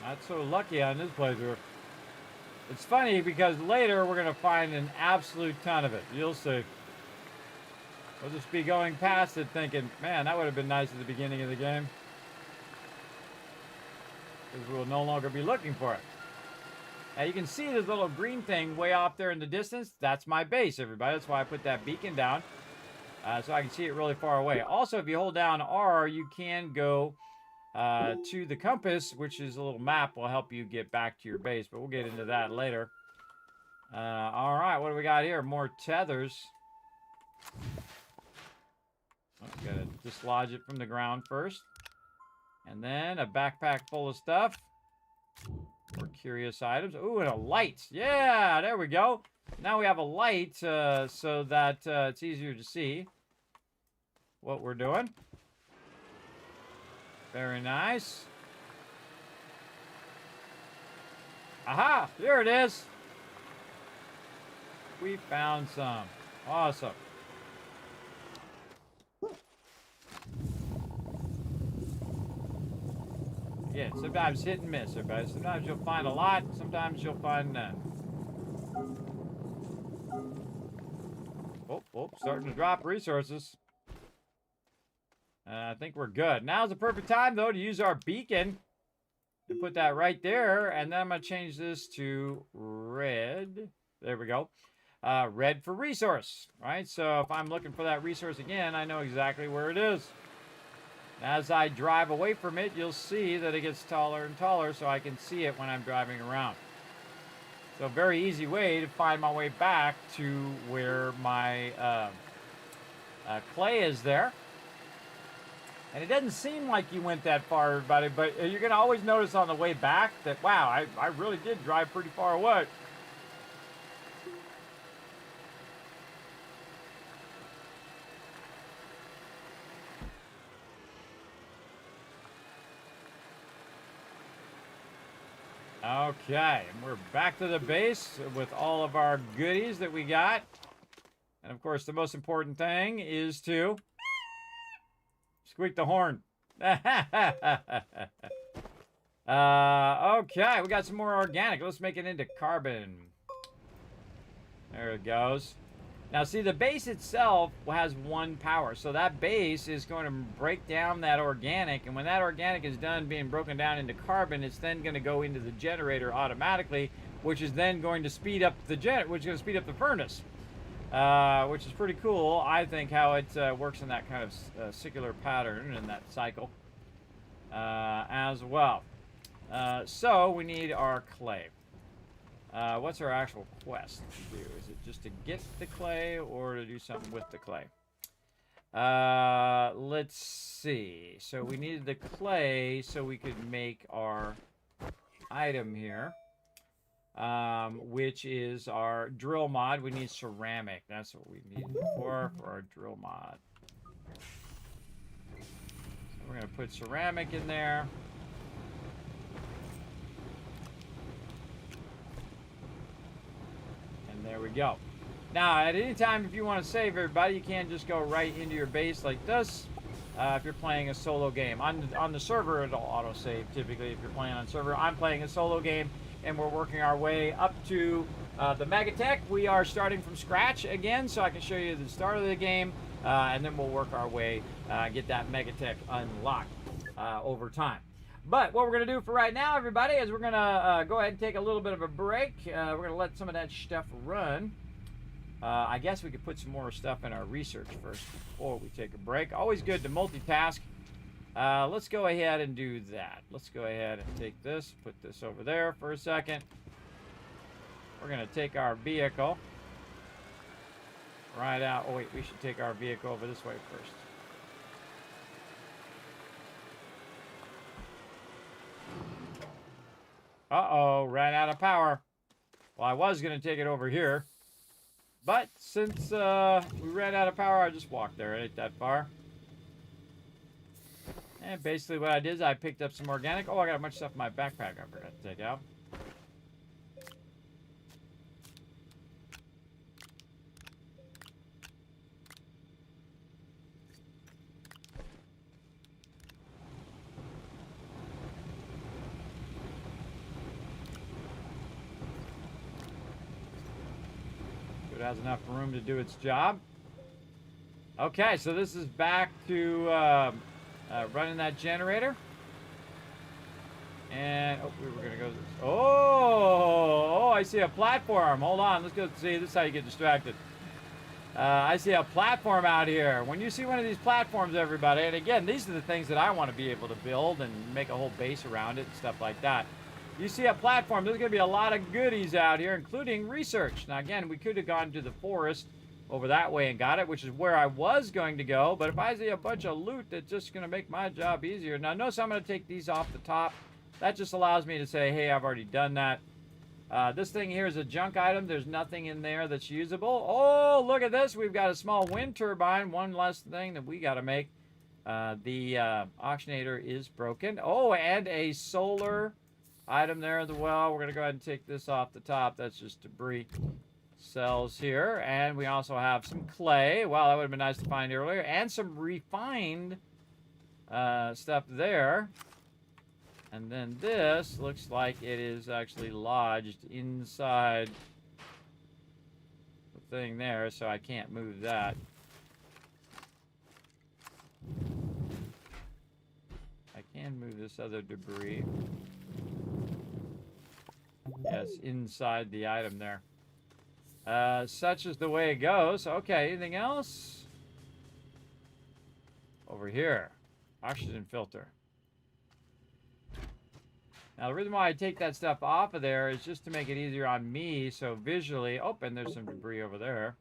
Not so lucky on this playthrough. It's funny because later we're going to find an absolute ton of it. You'll see. We'll just be going past it thinking, man, that would have been nice at the beginning of the game. Because we'll no longer be looking for it. Now you can see this little green thing way off there in the distance. That's my base, everybody. That's why I put that beacon down. So I can see it really far away. Also, if you hold down R, you can go to the compass, which is a little map, will help you get back to your base. But we'll get into that later. All right, what do we got here? More tethers. Oh, gotta dislodge it from the ground first. And then a backpack full of stuff. More curious items. Ooh, and a light. Yeah, there we go. Now we have a light so that it's easier to see what we're doing. Very nice. Aha! Here it is. We found some. Awesome. Yeah, sometimes hit and miss, everybody. Sometimes you'll find a lot, sometimes you'll find none. Oh, starting to drop resources. I think we're good. Now's the perfect time, though, to use our beacon. To put that right there, and then I'm going to change this to red. There we go. Red for resource, right? So if I'm looking for that resource again, I know exactly where it is. As I drive away from it, you'll see that it gets taller and taller, so I can see it when I'm driving around. So a very easy way to find my way back to where my clay is there. And it doesn't seem like you went that far, everybody, but you're going to always notice on the way back that, wow, I really did drive pretty far away. Okay, and we're back to the base with all of our goodies that we got. And of course, the most important thing is to squeak the horn. Okay, we got some more organic. Let's make it into carbon. There it goes. Now, see, the base itself has 1 power. So that base is going to break down that organic. And when that organic is done being broken down into carbon, it's then going to go into the generator automatically, which is then going to speed up the furnace. Which is pretty cool, I think, how it works in that kind of circular pattern in that cycle as well. So we need our clay. What's our actual quest to do? Is it just to get the clay or to do something with the clay? Let's see. So we needed the clay so we could make our item here, which is our drill mod. We need ceramic. That's what we need for our drill mod. So we're going to put ceramic in there. There we go. Now, at any time, if you want to save everybody, you can just go right into your base like this. If you're playing a solo game. On the server, it'll auto-save typically if you're playing on server. I'm playing a solo game, and we're working our way up to the MEGATECH. We are starting from scratch again, so I can show you the start of the game, and then we'll work our way, get that MEGATECH unlocked over time. But what we're going to do for right now, everybody, is we're going to go ahead and take a little bit of a break. We're going to let some of that stuff run. I guess we could put some more stuff in our research first before we take a break. Always good to multitask. Let's go ahead and do that. Let's go ahead and take this, put this over there for a second. We're going to take our vehicle right out. Oh, wait, we should take our vehicle over this way first. Uh-oh, ran out of power. Well, I was going to take it over here. But since we ran out of power, I just walked there. It ain't that far. And basically what I did is I picked up some organic. Oh, I got a bunch of stuff in my backpack I forgot to take out. It has enough room to do its job. Okay, so this is back to running that generator. And, oh, we were going to go... Oh, I see a platform. Hold on, let's go see. This is how you get distracted. I see a platform out here. When you see one of these platforms, everybody, and again, these are the things that I want to be able to build and make a whole base around it and stuff like that. You see a platform, there's going to be a lot of goodies out here, including research. Now, again, we could have gone to the forest over that way and got it, which is where I was going to go. But if I see a bunch of loot, that's just going to make my job easier. Now, notice I'm going to take these off the top. That just allows me to say, hey, I've already done that. This thing here is a junk item. There's nothing in there that's usable. Oh, look at this. We've got a small wind turbine. One less thing that we got to make. The auctionator is broken. Oh, and a solar... item there as well. We're going to go ahead and take this off the top. That's just debris cells here. And we also have some clay. Wow, that would have been nice to find earlier. And some refined stuff there. And then this looks like it is actually lodged inside the thing there, so I can't move that. I can move this other debris. Yes, inside the item there. Such is the way it goes. Okay, anything else? Over here. Oxygen filter. Now, the reason why I take that stuff off of there is just to make it easier on me, so visually... Oh, and there's some debris over there.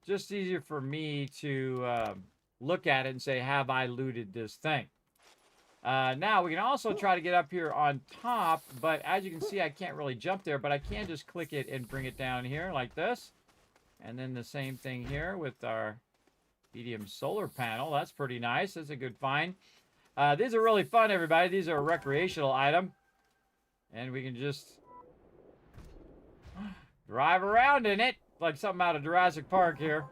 Just easier for me to look at it and say, have I looted this thing? Now, we can also try to get up here on top, but as you can see, I can't really jump there, but I can just click it and bring it down here like this. And then the same thing here with our medium solar panel. That's pretty nice. That's a good find. These are really fun, everybody. These are a recreational item. And we can just drive around in it like something out of Jurassic Park here.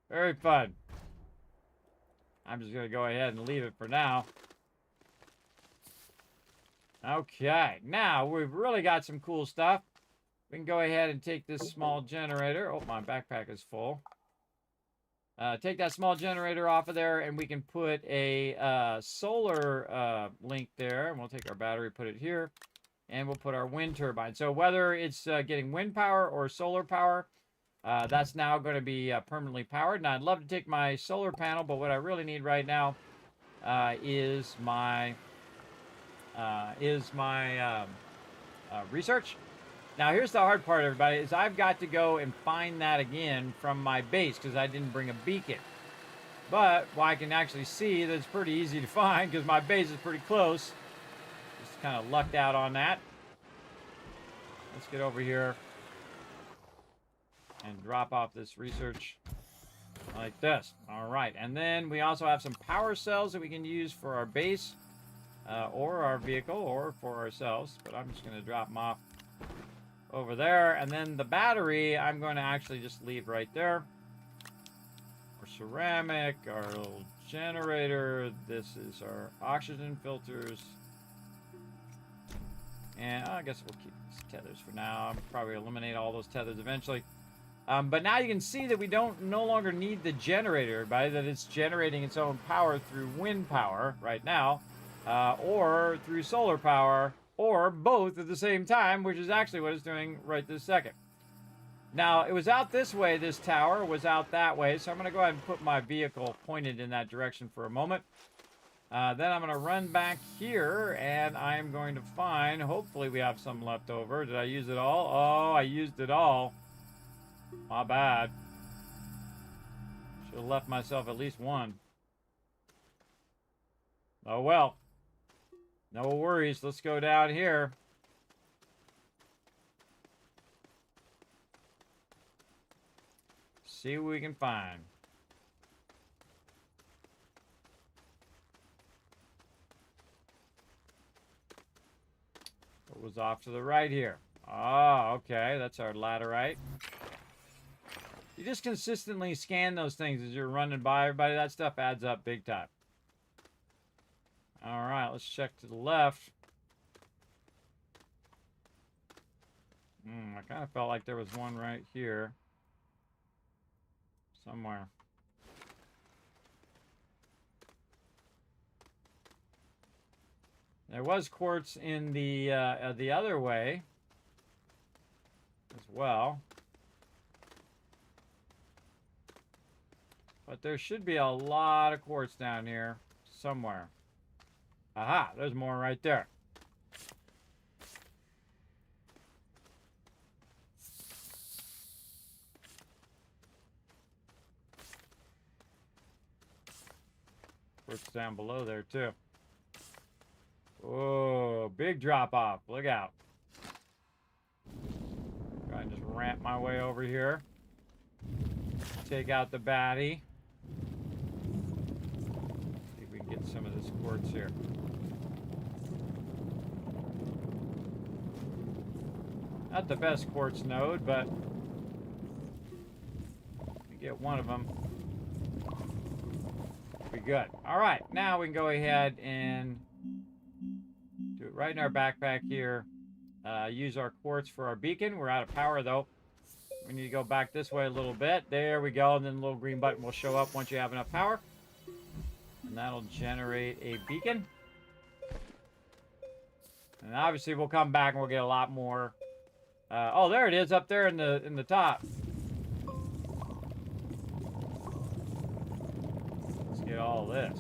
Very fun. I'm just going to go ahead and leave it for now. Okay, now we've really got some cool stuff. We can go ahead and take this small generator. Oh, my backpack is full. Take that small generator off of there, and we can put a solar link there. And we'll take our battery, put it here, and we'll put our wind turbine. So whether it's getting wind power or solar power, that's now going to be permanently powered. Now, I'd love to take my solar panel, but what I really need right now is my research. Now, here's the hard part, everybody, is I've got to go and find that again from my base because I didn't bring a beacon. But, well, I can actually see that it's pretty easy to find because my base is pretty close. Just kind of lucked out on that. Let's get over here and drop off this research like this. All right, and then we also have some power cells that we can use for our base or our vehicle or for ourselves. But I'm just going to drop them off over there, and then the battery I'm going to actually just leave right there. Our ceramic, our little generator, this is our oxygen filters, and I guess we'll keep these tethers for now. I'll probably eliminate all those tethers eventually. But now you can see that we no longer need the generator, everybody, that it's generating its own power through wind power right now, or through solar power, or both at the same time, which is actually what it's doing right this second. Now, it was out this way, this tower was out that way, so I'm going to go ahead and put my vehicle pointed in that direction for a moment. Then I'm going to run back here, and I'm going to find, hopefully we have some left over. Did I use it all? Oh, I used it all. My bad. Should have left myself at least one. Oh, well. No worries. Let's go down here. See what we can find. What was off to the right here? Oh, okay. That's our laterite. You just consistently scan those things as you're running by everybody. That stuff adds up big time. All right, let's check to the left. I kind of felt like there was one right here. Somewhere. There was quartz in the other way as well. But there should be a lot of quartz down here somewhere. Aha, there's more right there. Quartz down below there too. Oh, big drop off. Look out. Go ahead and just ramp my way over here. Take out the baddie. See if we can get some of this quartz here. Not the best quartz node, but we get one of them. Be good. All right, now we can go ahead and do it right in our backpack here. Use our quartz for our beacon. We're out of power though. We need to go back this way a little bit. There we go, and then the little green button will show up once you have enough power. And that'll generate a beacon. And obviously we'll come back and we'll get a lot more. Oh, there it is up there in the top. Let's get all this.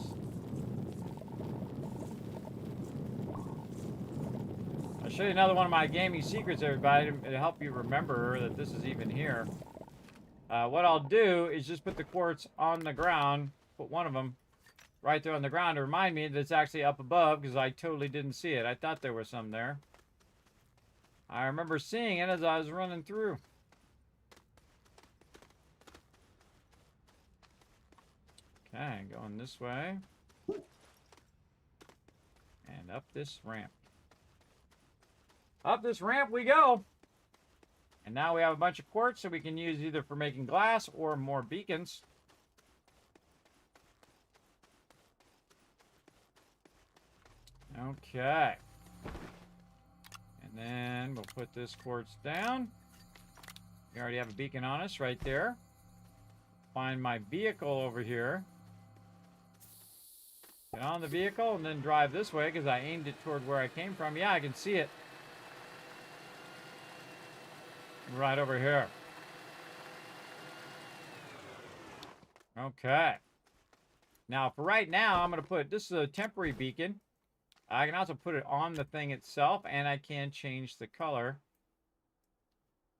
I'll show you another one of my gaming secrets, everybody, to help you remember that this is even here. What I'll do is just put the quartz on the ground, put one of them right there on the ground to remind me that it's actually up above because I totally didn't see it. I thought there was some there. I remember seeing it as I was running through. Okay, going this way. And up this ramp. Up this ramp we go! And now we have a bunch of quartz that we can use either for making glass or more beacons. Okay. And then we'll put this quartz down. We already have a beacon on us right there. Find my vehicle over here. Get on the vehicle and then drive this way because I aimed it toward where I came from. Yeah, I can see it. Right over here. Okay. Now, for right now, I'm going to put, this is a temporary beacon. I can also put it on the thing itself, and I can change the color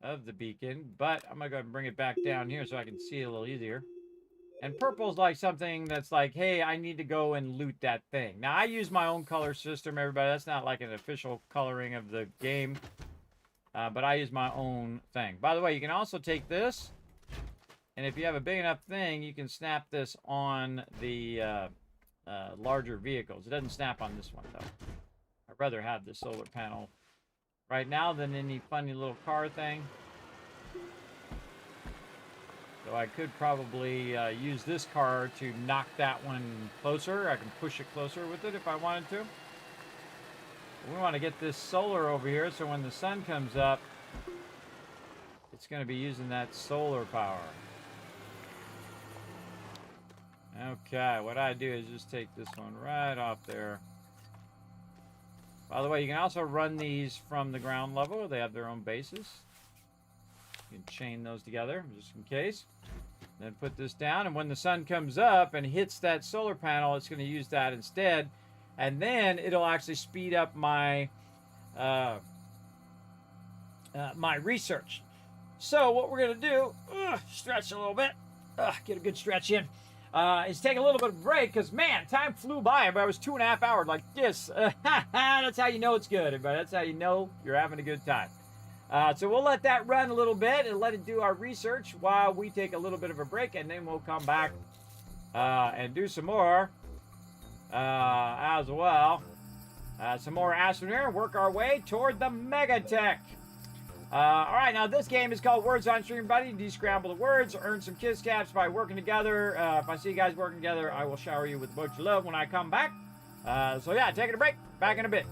of the beacon. But I'm going to go ahead and bring it back down here so I can see it a little easier. And purple's like something that's like, hey, I need to go and loot that thing. Now, I use my own color system, everybody. That's not like an official coloring of the game. But I use my own thing. By the way, you can also take this, and if you have a big enough thing, you can snap this on the larger vehicles. It doesn't snap on this one, though. I'd rather have the solar panel right now than any funny little car thing. So I could probably use this car to knock that one closer. I can push it closer with it if I wanted to. We want to get this solar over here so when the sun comes up, it's going to be using that solar power. Okay, what I do is just take this one right off there. By the way, you can also run these from the ground level. They have their own bases. You can chain those together just in case. Then put this down, and when the sun comes up and hits that solar panel, it's going to use that instead. And then it'll actually speed up my my research. So what we're going to do, stretch a little bit, get a good stretch in, is take a little bit of a break because, man, time flew by. But I was 2.5 hours like this. That's how you know it's good, everybody. That's how you know you're having a good time. So we'll let that run a little bit and let it do our research while we take a little bit of a break, and then we'll come back and do some more as well. Some more Astroneer and work our way toward the MEGATECH. All right, now this game is called Words on Stream, buddy. Descramble the words, earn some kiss caps by working together. If I see you guys working together, I will shower you with a bunch of love when I come back. So yeah, taking a break. Back in a bit.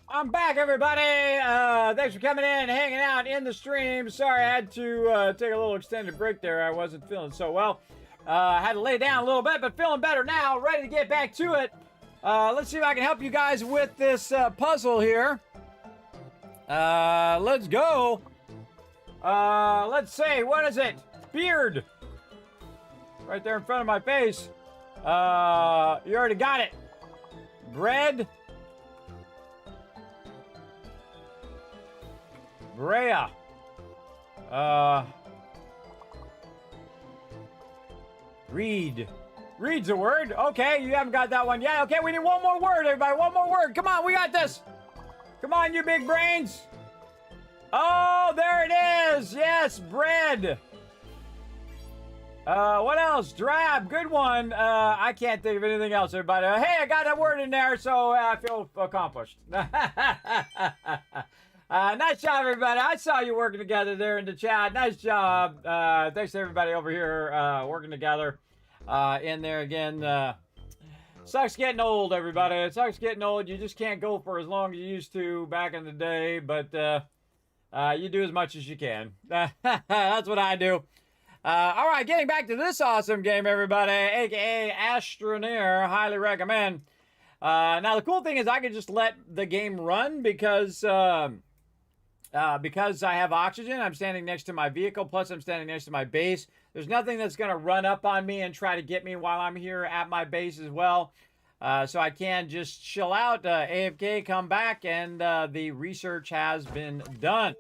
I'm back, everybody. Thanks for coming in and hanging out in the stream. Sorry, I had to take a little extended break there. I wasn't feeling so well. Had to lay down a little bit, but feeling better now. Ready to get back to it. Let's see if I can help you guys with this puzzle here. Let's go. Let's see. What is it? Beard. Right there in front of my face. You already got it. Bread. Brea. Read. Read's a word. Okay, you haven't got that one yet. Okay, we need one more word, everybody. One more word. Come on, we got this. Come on, you big brains. Oh, there it is. Yes, bread. What else? Drab. Good one. I can't think of anything else, everybody. Hey, I got that word in there, so I feel accomplished. Nice job, everybody. I saw you working together there in the chat. Nice job. Thanks to everybody over here working together in there again. Sucks getting old, everybody. It sucks getting old. You just can't go for as long as you used to back in the day, but you do as much as you can. That's what I do. All right, getting back to this awesome game, everybody, aka Astroneer. Highly recommend. Now, the cool thing is I can just let the game run because I have oxygen. I'm standing next to my vehicle, plus I'm standing next to my base. There's nothing that's going to run up on me and try to get me while I'm here at my base as well. So I can just chill out, AFK, come back, and the research has been done.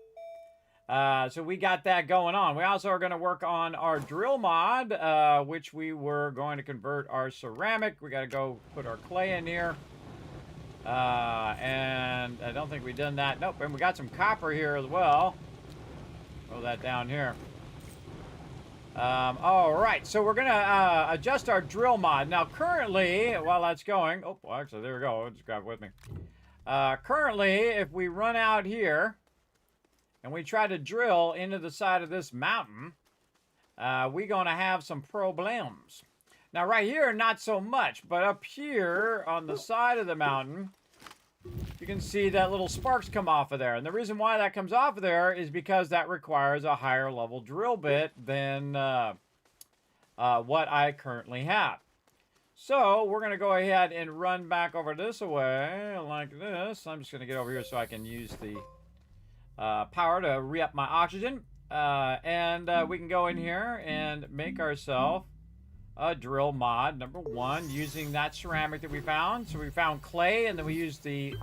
So we got that going on. We also are going to work on our drill mod, which we were going to convert our ceramic. We got to go put our clay in here. And I don't think we've done that. Nope, and we got some copper here as well. Throw that down here. All right, so we're going to adjust our drill mod. Now, currently, while that's going... Oh, well, actually, there we go. Just grab it with me. Currently, if we run out here and we try to drill into the side of this mountain, we're going to have some problems. Now, right here, not so much, but up here on the side of the mountain, you can see that little sparks come off of there. And the reason why that comes off of there is because that requires a higher level drill bit than what I currently have. So, we're going to go ahead and run back over this way like this. I'm just going to get over here so I can use the power to re-up my oxygen. And we can go in here and make ourselves a drill mod number 1 using that ceramic that we found. So we found clay, and then we used the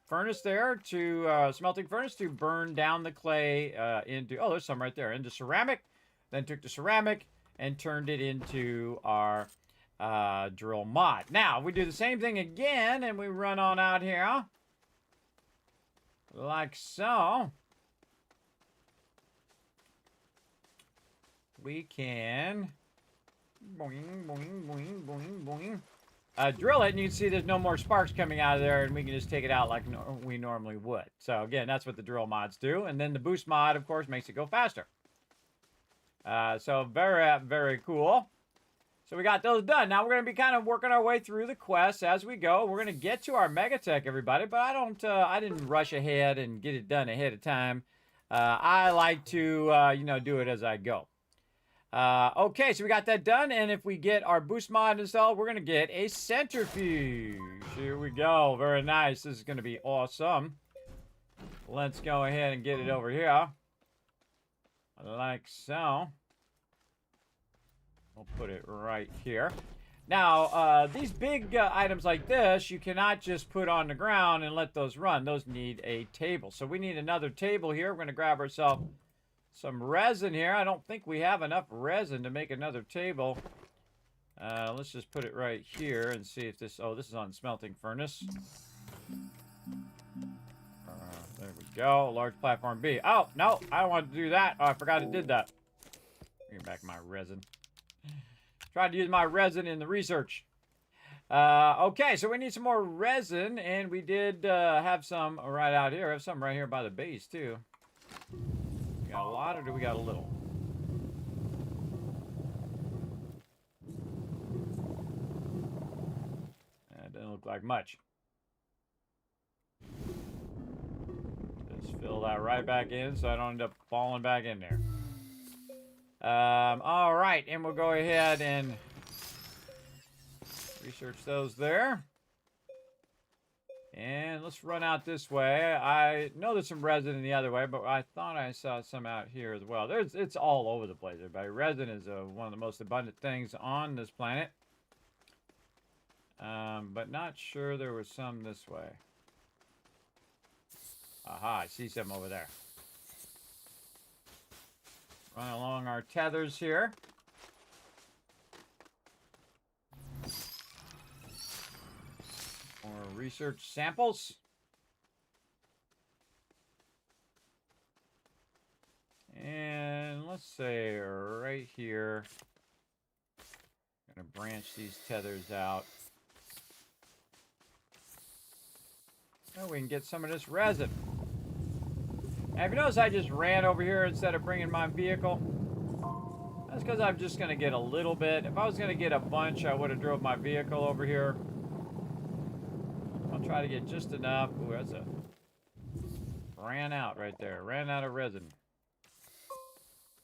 furnace there to smelting furnace to burn down the clay into, oh, there's some right there, into ceramic. Then took the ceramic and turned it into our drill mod. Now we do the same thing again, and we run on out here like so. We can boing, boing, boing, boing, boing. Drill it, and you can see there's no more sparks coming out of there, and we can just take it out like we normally would. So again, that's what the drill mods do. And then the boost mod, of course, makes it go faster. So very, very cool. So we got those done. Now we're going to be kind of working our way through the quests as we go. We're going to get to our MEGATECH, everybody, but I didn't rush ahead and get it done ahead of time. I like to, do it as I go. Okay, so we got that done, and if we get our boost mod installed, we're going to get a centrifuge. Here we go. Very nice. This is going to be awesome. Let's go ahead and get it over here. Like so. We'll put it right here. Now, these big items like this, you cannot just put on the ground and let those run. Those need a table. So we need another table here. We're going to grab ourselves some resin here. I don't think we have enough resin to make another table. Let's just put it right here and see if this... Oh, this is on smelting furnace. There we go. Large platform B. Oh, no. I don't want to do that. Oh, I forgot it did that. Bring back my resin. Tried to use my resin in the research. Okay, so we need some more resin, and we did have some right out here. I have some right here by the base, too. We got a lot, or do we got a little? That doesn't look like much. Just fill that right back in so I don't end up falling back in there. All right, and we'll go ahead and research those there. And let's run out this way. I know there's some resin in the other way, but I thought I saw some out here as well. It's all over the place, everybody. Resin is one of the most abundant things on this planet. But not sure there was some this way. Aha, I see some over there. Run along our tethers here. More research samples. And let's say right here, I'm going to branch these tethers out. Oh, we can get some of this resin. Now, if you notice, I just ran over here instead of bringing my vehicle. That's because I'm just going to get a little bit. If I was going to get a bunch, I would have drove my vehicle over here. I'll try to get just enough. Ooh, that's a... Ran out right there. Ran out of resin.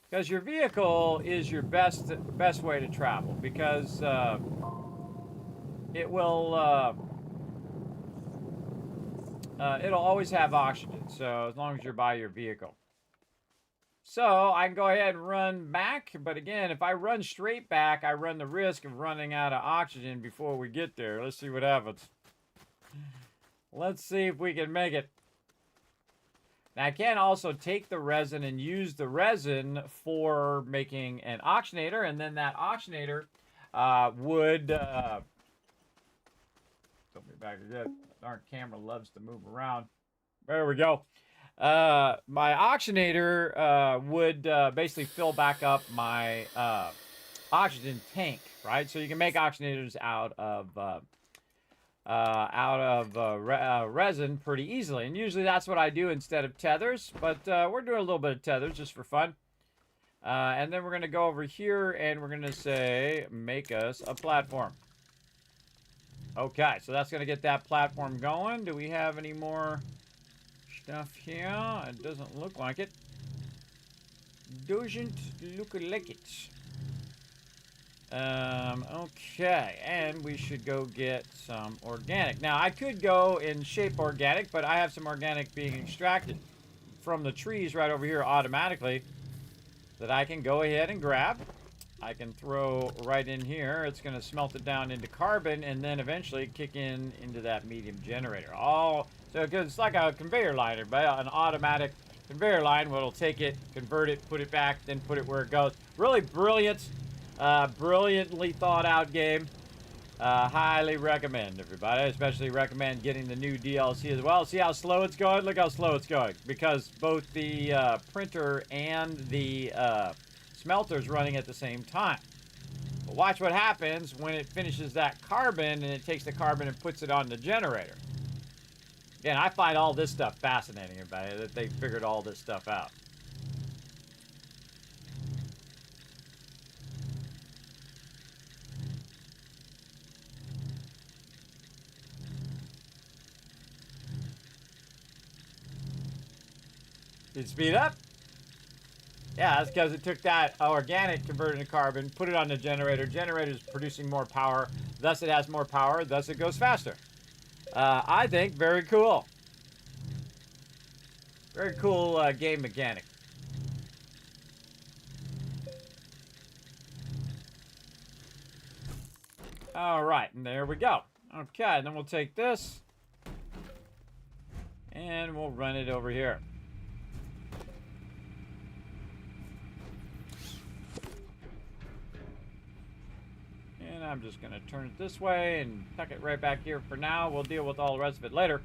Because your vehicle is your best way to travel. Because it will... it'll always have oxygen, so as long as you're by your vehicle. So I can go ahead and run back, but again, if I run straight back, I run the risk of running out of oxygen before we get there. Let's see what happens. Let's see if we can make it. Now I can also take the resin and use the resin for making an oxygenator, and then that oxygenator would... Put me back again. Darn camera loves to move around. There we go. My oxygenator would basically fill back up my oxygen tank, right? So you can make oxygenators out of resin pretty easily, and usually that's what I do instead of tethers. But we're doing a little bit of tethers just for fun. And then we're going to go over here and we're going to say, make us a platform. Okay, so that's going to get that platform going. Do we have any more stuff here? It doesn't look like it. Doesn't look like it. Okay, and we should go get some organic. Now, I could go and shape organic, but I have some organic being extracted from the trees right over here automatically that I can go ahead and grab. I can throw right in here. It's going to smelt it down into carbon and then eventually kick into that medium generator. So it's like a conveyor line, an automatic conveyor line where it'll take it, convert it, put it back, then put it where it goes. Really brilliant, brilliantly thought out game. Highly recommend, everybody. Especially recommend getting the new DLC as well. See how slow it's going? Look how slow it's going. Because both the printer and the smelter's running at the same time. But watch what happens when it finishes that carbon and it takes the carbon and puts it on the generator. Again, I find all this stuff fascinating, everybody, that they figured all this stuff out. Did it speed up? Yeah, that's because it took that organic converted to carbon, put it on the generator. Generator's producing more power, thus it has more power, thus it goes faster. I think very cool. Very cool game mechanic. All right, and there we go. Okay, and then we'll take this and we'll run it over here. And I'm just going to turn it this way and tuck it right back here for now. We'll deal with all the rest of it later.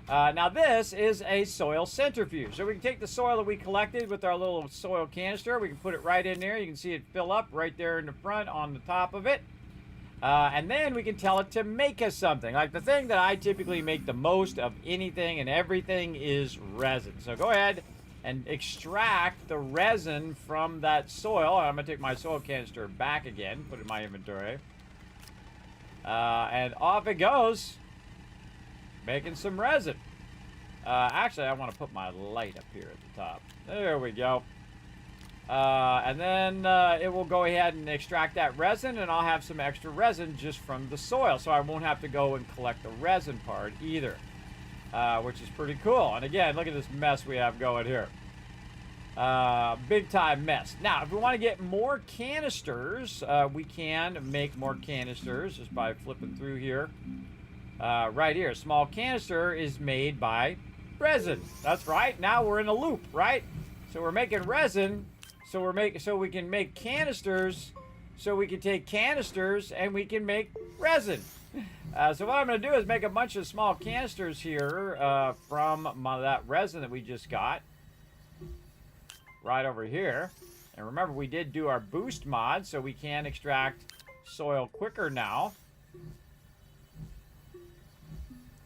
Now this is a soil centrifuge. So we can take the soil that we collected with our little soil canister. We can put it right in there. You can see it fill up right there in the front on the top of it. And then we can tell it to make us something. Like the thing that I typically make the most of anything and everything is resin. So go ahead and extract the resin from that soil. I'm going to take my soil canister back again, put it in my inventory. And off it goes, making some resin. Actually, I want to put my light up here at the top. There we go. And then it will go ahead and extract that resin, and I'll have some extra resin just from the soil, so I won't have to go and collect the resin part either, which is pretty cool. And again, look at this mess we have going here. Big time mess. Now, if we want to get more canisters, we can make more canisters just by flipping through here. Right here, small canister is made by resin. That's right. Now we're in a loop, right? So we're making resin, so we can make canisters, so we can take canisters and we can make resin. So what I'm going to do is make a bunch of small canisters here from that resin that we just got. Right over here. And remember, we did do our boost mod, so we can extract soil quicker now.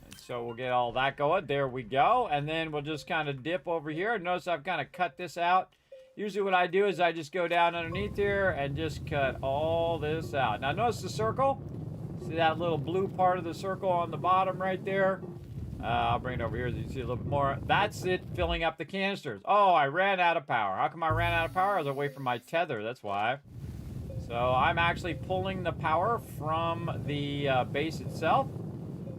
And so we'll get all that going. There we go. And then we'll just kind of dip over here. Notice I've kind of cut this out. Usually what I do is I just go down underneath here and just cut all this out. Now notice the circle. See that little blue part of the circle on the bottom right there? I'll bring it over here so you can see a little bit more. That's it filling up the canisters. Oh, I ran out of power. How come I ran out of power? I was away from my tether. That's why. So I'm actually pulling the power from the base itself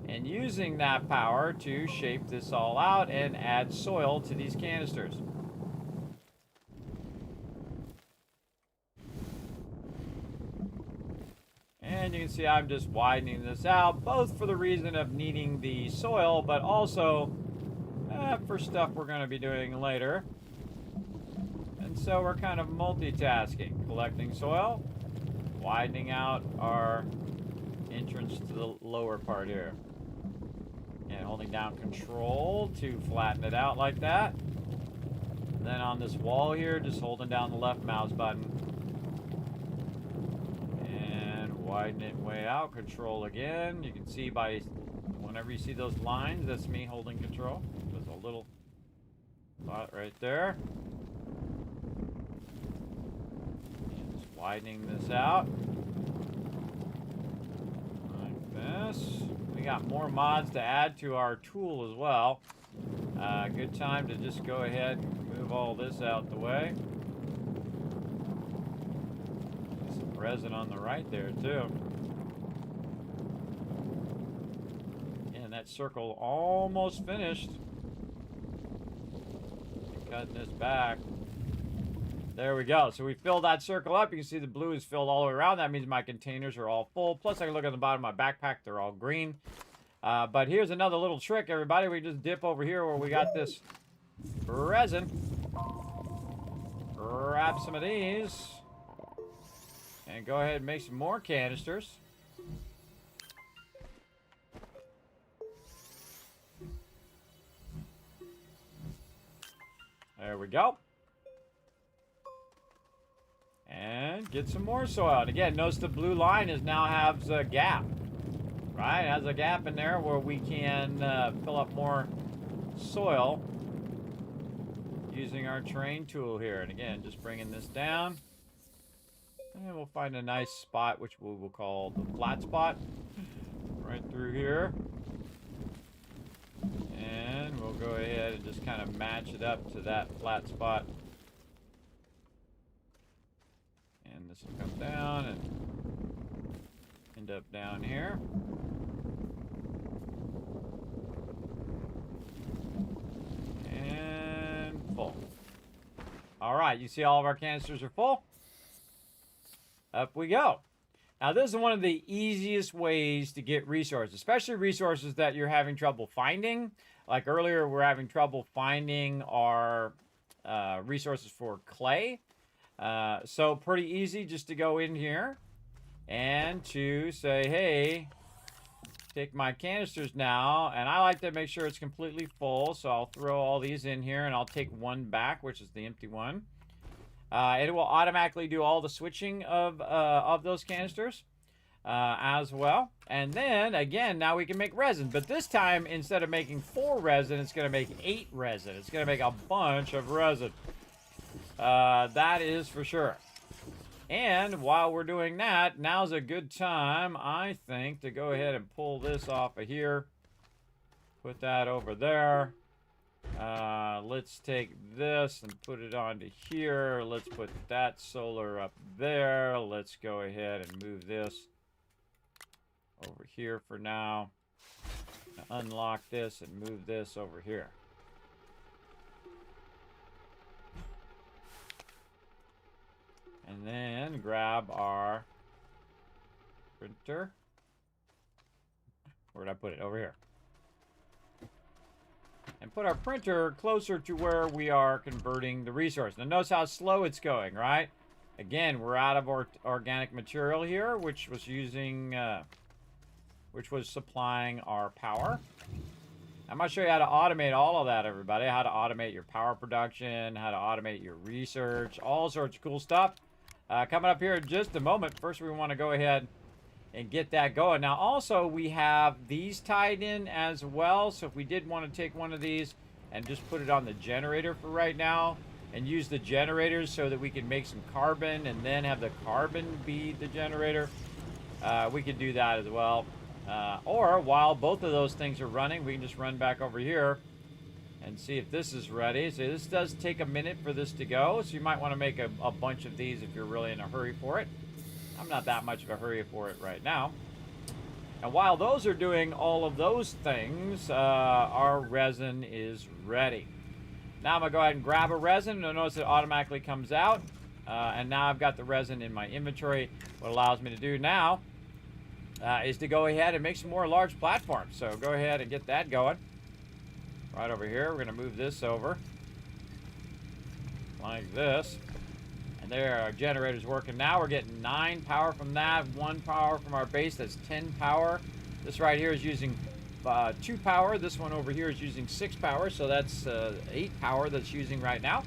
and using that power to shape this all out and add soil to these canisters. And you can see I'm just widening this out, both for the reason of needing the soil, but also for stuff we're going to be doing later. And so we're kind of multitasking, collecting soil, widening out our entrance to the lower part here. And holding down control to flatten it out like that. And then on this wall here, just holding down the left mouse button. Widen it way out, control again. You can see by whenever you see those lines, that's me holding control. There's a little spot right there. And just widening this out. Like this. We got more mods to add to our tool as well. Good time to just go ahead and move all this out the way. Resin on the right there too. And that circle almost finished. Cutting this back. There we go. So we filled that circle up. You can see the blue is filled all the way around. That means my containers are all full. Plus I can look at the bottom of my backpack. They're all green. But here's another little trick, everybody. We just dip over here where we got this resin. Grab some of these. And go ahead and make some more canisters. There we go. And get some more soil. And again, notice the blue line now has a gap. Right? It has a gap in there where we can fill up more soil using our terrain tool here. And again, just bringing this down. And we'll find a nice spot, which we will call the flat spot, right through here. And we'll go ahead and just kind of match it up to that flat spot. And this will come down and end up down here. And full. All right, you see all of our canisters are full? Up we go. Now, this is one of the easiest ways to get resources, especially resources that you're having trouble finding. Like earlier, we're having trouble finding our resources for clay. So pretty easy just to go in here and to say, hey, take my canisters now. And I like to make sure it's completely full. So I'll throw all these in here and I'll take one back, which is the empty one. It will automatically do all the switching of those canisters as well. And then, again, now we can make resin. But this time, instead of making 4 resin, it's going to make 8 resin. It's going to make a bunch of resin. That is for sure. And while we're doing that, now's a good time, I think, to go ahead and pull this off of here. Put that over there. Let's take this and put it onto here. Let's put that solar up there. Let's go ahead and move this over here for now. Unlock this and move this over here. And then grab our printer. Where did I put it? Over here. And put our printer closer to where we are converting the resource. Now notice how slow it's going, right? Again, we're out of organic material here, which was using, which was supplying our power. I'm going to show you how to automate all of that, everybody. How to automate your power production, how to automate your research, all sorts of cool stuff. Coming up here in just a moment. First, we want to go ahead and get that going. Now, also, we have these tied in as well. So if we did want to take one of these and just put it on the generator for right now and use the generators so that we can make some carbon and then have the carbon be the generator, we could do that as well. Or while both of those things are running, we can just run back over here and see if this is ready. So this does take a minute for this to go. So you might want to make a bunch of these if you're really in a hurry for it. I'm not that much of a hurry for it right now. And while those are doing all of those things, our resin is ready. Now I'm going to go ahead and grab a resin. You'll notice it automatically comes out. And now I've got the resin in my inventory. What allows me to do now is to go ahead and make some more large platforms. So go ahead and get that going. Right over here. We're going to move this over. Like this. There, our generator's working now. We're getting 9 power from that, 1 power from our base. That's 10 power. This right here is using 2 power. This one over here is using 6 power, so that's 8 power that's using right now.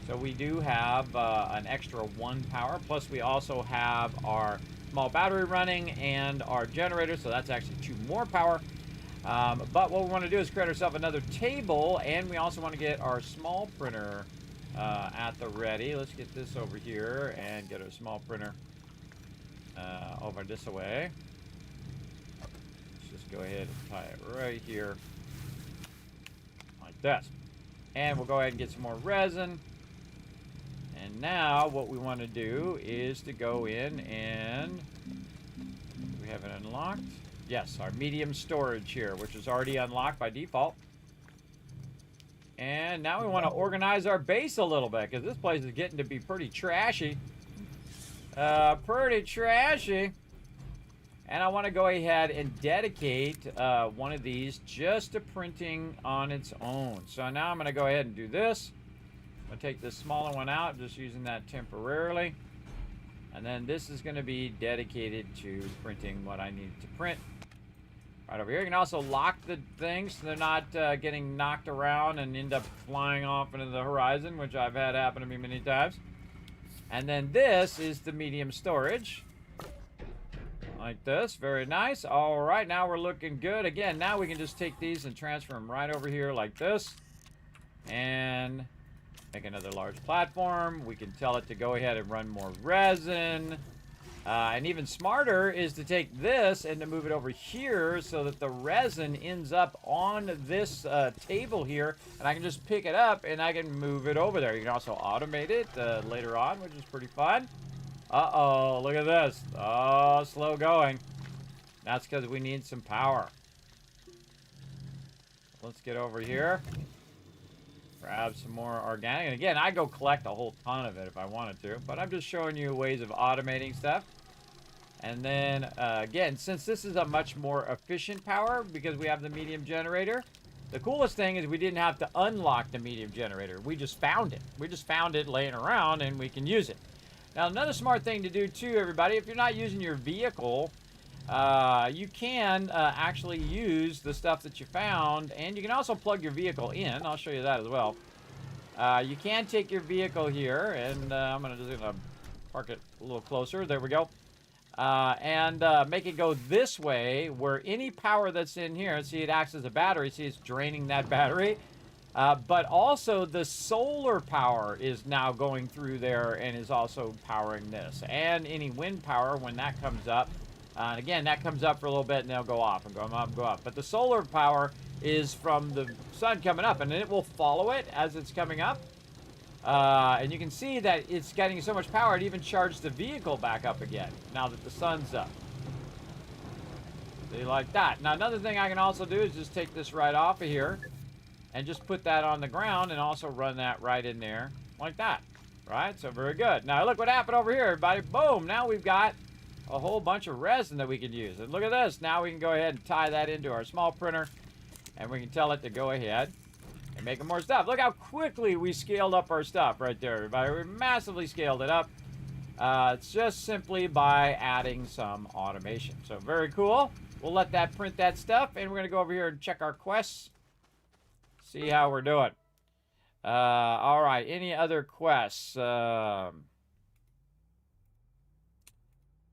So we do have an extra 1 power. Plus, we also have our small battery running and our generator, so that's actually 2 more power. But what we want to do is create ourselves another table, and we also want to get our small printer at the ready. Let's get this over here and get a small printer over this way. Let's just go ahead and tie it right here like this. And we'll go ahead and get some more resin. And now what we want to do is to go in and we have it unlocked. Yes, our medium storage here, which is already unlocked by default. And now we want to organize our base a little bit, because this place is getting to be pretty trashy. Pretty trashy. And I want to go ahead and dedicate one of these just to printing on its own. So now I'm going to go ahead and do this. I'm going to take this smaller one out, just using that temporarily. And then this is going to be dedicated to printing what I need to print. Right over here. You can also lock the things so they're not getting knocked around and end up flying off into the horizon, which I've had happen to me many times. And then this is the medium storage. Like this. Very nice. All right. Now we're looking good. Again, now we can just take these and transfer them right over here like this. And make another large platform. We can tell it to go ahead and run more resin. And even smarter is to take this and to move it over here so that the resin ends up on this table here. And I can just pick it up and I can move it over there. You can also automate it later on, which is pretty fun. Uh-oh, look at this. Oh, slow going. That's because we need some power. Let's get over here. Grab some more organic. And again, I go collect a whole ton of it if I wanted to. But I'm just showing you ways of automating stuff. And then, again, since this is a much more efficient power because we have the medium generator, the coolest thing is we didn't have to unlock the medium generator. We just found it. We just found it laying around and we can use it. Now, another smart thing to do too, everybody, if you're not using your vehicle, you can actually use the stuff that you found, and you can also plug your vehicle in. I'll show you that as well. You can take your vehicle here, and I'm just gonna park it a little closer. There we go. And make it go this way, where any power that's in here, see, it acts as a battery. See, it's draining that battery. But also the solar power is now going through there and is also powering this. And any wind power, when that comes up, And again, that comes up for a little bit and they'll go off and go up and go up. But the solar power is from the sun coming up, and then it will follow it as it's coming up. And you can see that it's getting so much power, it even charged the vehicle back up again now that the sun's up. See, like that. Now, another thing I can also do is just take this right off of here and just put that on the ground and also run that right in there like that. Right? So, very good. Now, look what happened over here, everybody. Boom! Now we've got a whole bunch of resin that we can use. And look at this. Now we can go ahead and tie that into our small printer, and we can tell it to go ahead and make more stuff. Look how quickly we scaled up our stuff right there, everybody. We massively scaled it up. It's just simply by adding some automation. So very cool. We'll let that print that stuff, and we're going to go over here and check our quests. See how we're doing. All right. Any other quests? Trying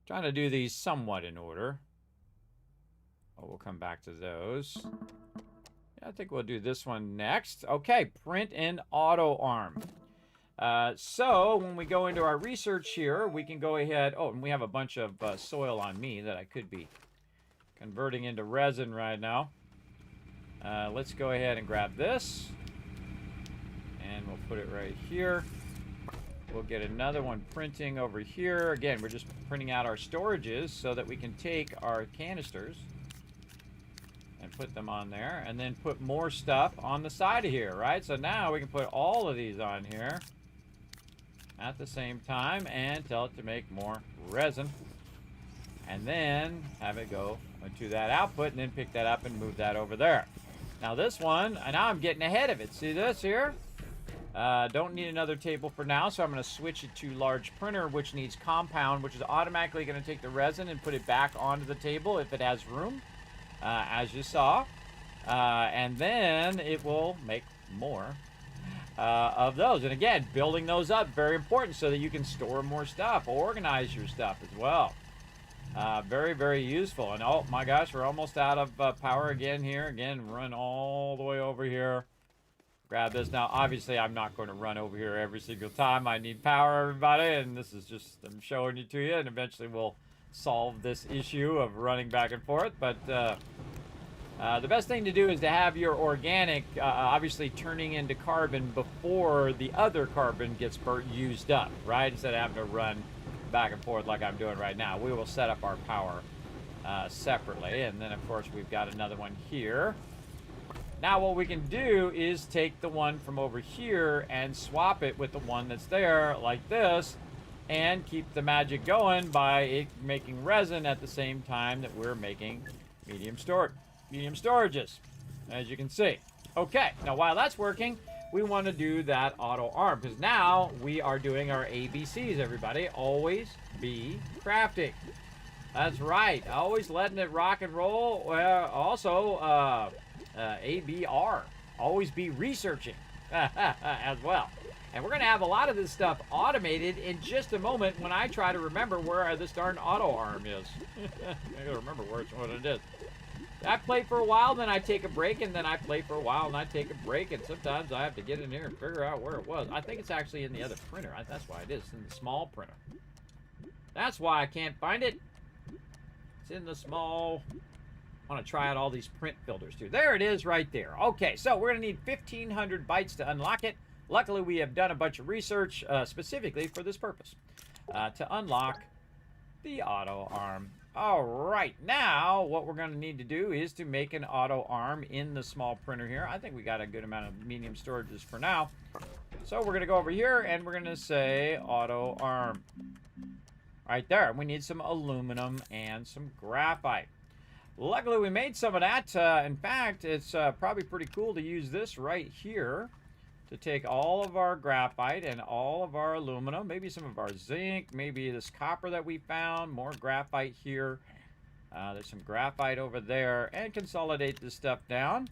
to do these somewhat in order. Oh, we'll come back to those. Yeah, I think we'll do this one next. Okay, print and auto arm. So when we go into our research here, we can go ahead. Oh, and we have a bunch of soil on me that I could be converting into resin right now. Let's go ahead and grab this. And we'll put it right here. We'll get another one printing over here. Again, we're just printing out our storages so that we can take our canisters and put them on there, and then put more stuff on the side of here, right? So now we can put all of these on here at the same time and tell it to make more resin. And then have it go to that output and then pick that up and move that over there. Now this one, and now I'm getting ahead of it. See this here? Don't need another table for now, so I'm going to switch it to large printer, which needs compound, which is automatically going to take the resin and put it back onto the table if it has room, as you saw. And then it will make more of those. And again, building those up, very important so that you can store more stuff, organize your stuff as well. Very, very useful. And oh my gosh, we're almost out of power again here. Again, run all the way over here. Grab this. Now, obviously, I'm not going to run over here every single time. I need power, everybody, and this is just, I'm showing it to you, and eventually we'll solve this issue of running back and forth. But the best thing to do is to have your organic, obviously, turning into carbon before the other carbon gets used up, right? Instead of having to run back and forth like I'm doing right now. We will set up our power separately, and then, of course, we've got another one here. Now what we can do is take the one from over here and swap it with the one that's there like this and keep the magic going by it making resin at the same time that we're making medium storages, as you can see. Okay, now while that's working, we want to do that auto arm because now we are doing our ABCs, everybody. Always be crafting. That's right. Always letting it rock and roll. Also, ABR. Always be researching as well. And we're going to have a lot of this stuff automated in just a moment when I try to remember where this darn auto arm is. I got to remember what it is. I play for a while, then I take a break, and then I play for a while, and I take a break, and sometimes I have to get in here and figure out where it was. I think it's actually in the other printer. That's why it is. It's in the small printer. That's why I can't find it. It's in the small... I want to try out all these print filters too. There it is right there. Okay, so we're going to need 1,500 bytes to unlock it. Luckily, we have done a bunch of research specifically for this purpose to unlock the auto arm. All right, now what we're going to need to do is to make an auto arm in the small printer here. I think we got a good amount of medium storages for now. So we're going to go over here and we're going to say auto arm. Right there. We need some aluminum and some graphite. Luckily, we made some of that. In fact, it's probably pretty cool to use this right here to take all of our graphite and all of our aluminum, maybe some of our zinc, maybe this copper that we found, more graphite here. There's some graphite over there, and consolidate this stuff down.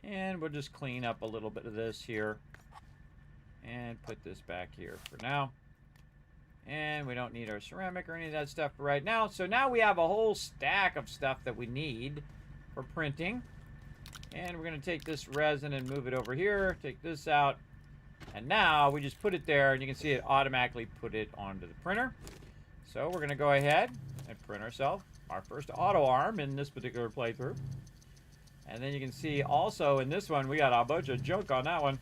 And we'll just clean up a little bit of this here and put this back here for now. And we don't need our ceramic or any of that stuff right now. So now we have a whole stack of stuff that we need for printing. And we're going to take this resin and move it over here. Take this out. And now we just put it there. And you can see it automatically put it onto the printer. So we're going to go ahead and print ourselves our first auto arm in this particular playthrough. And then you can see also in this one, we got a bunch of junk on that one.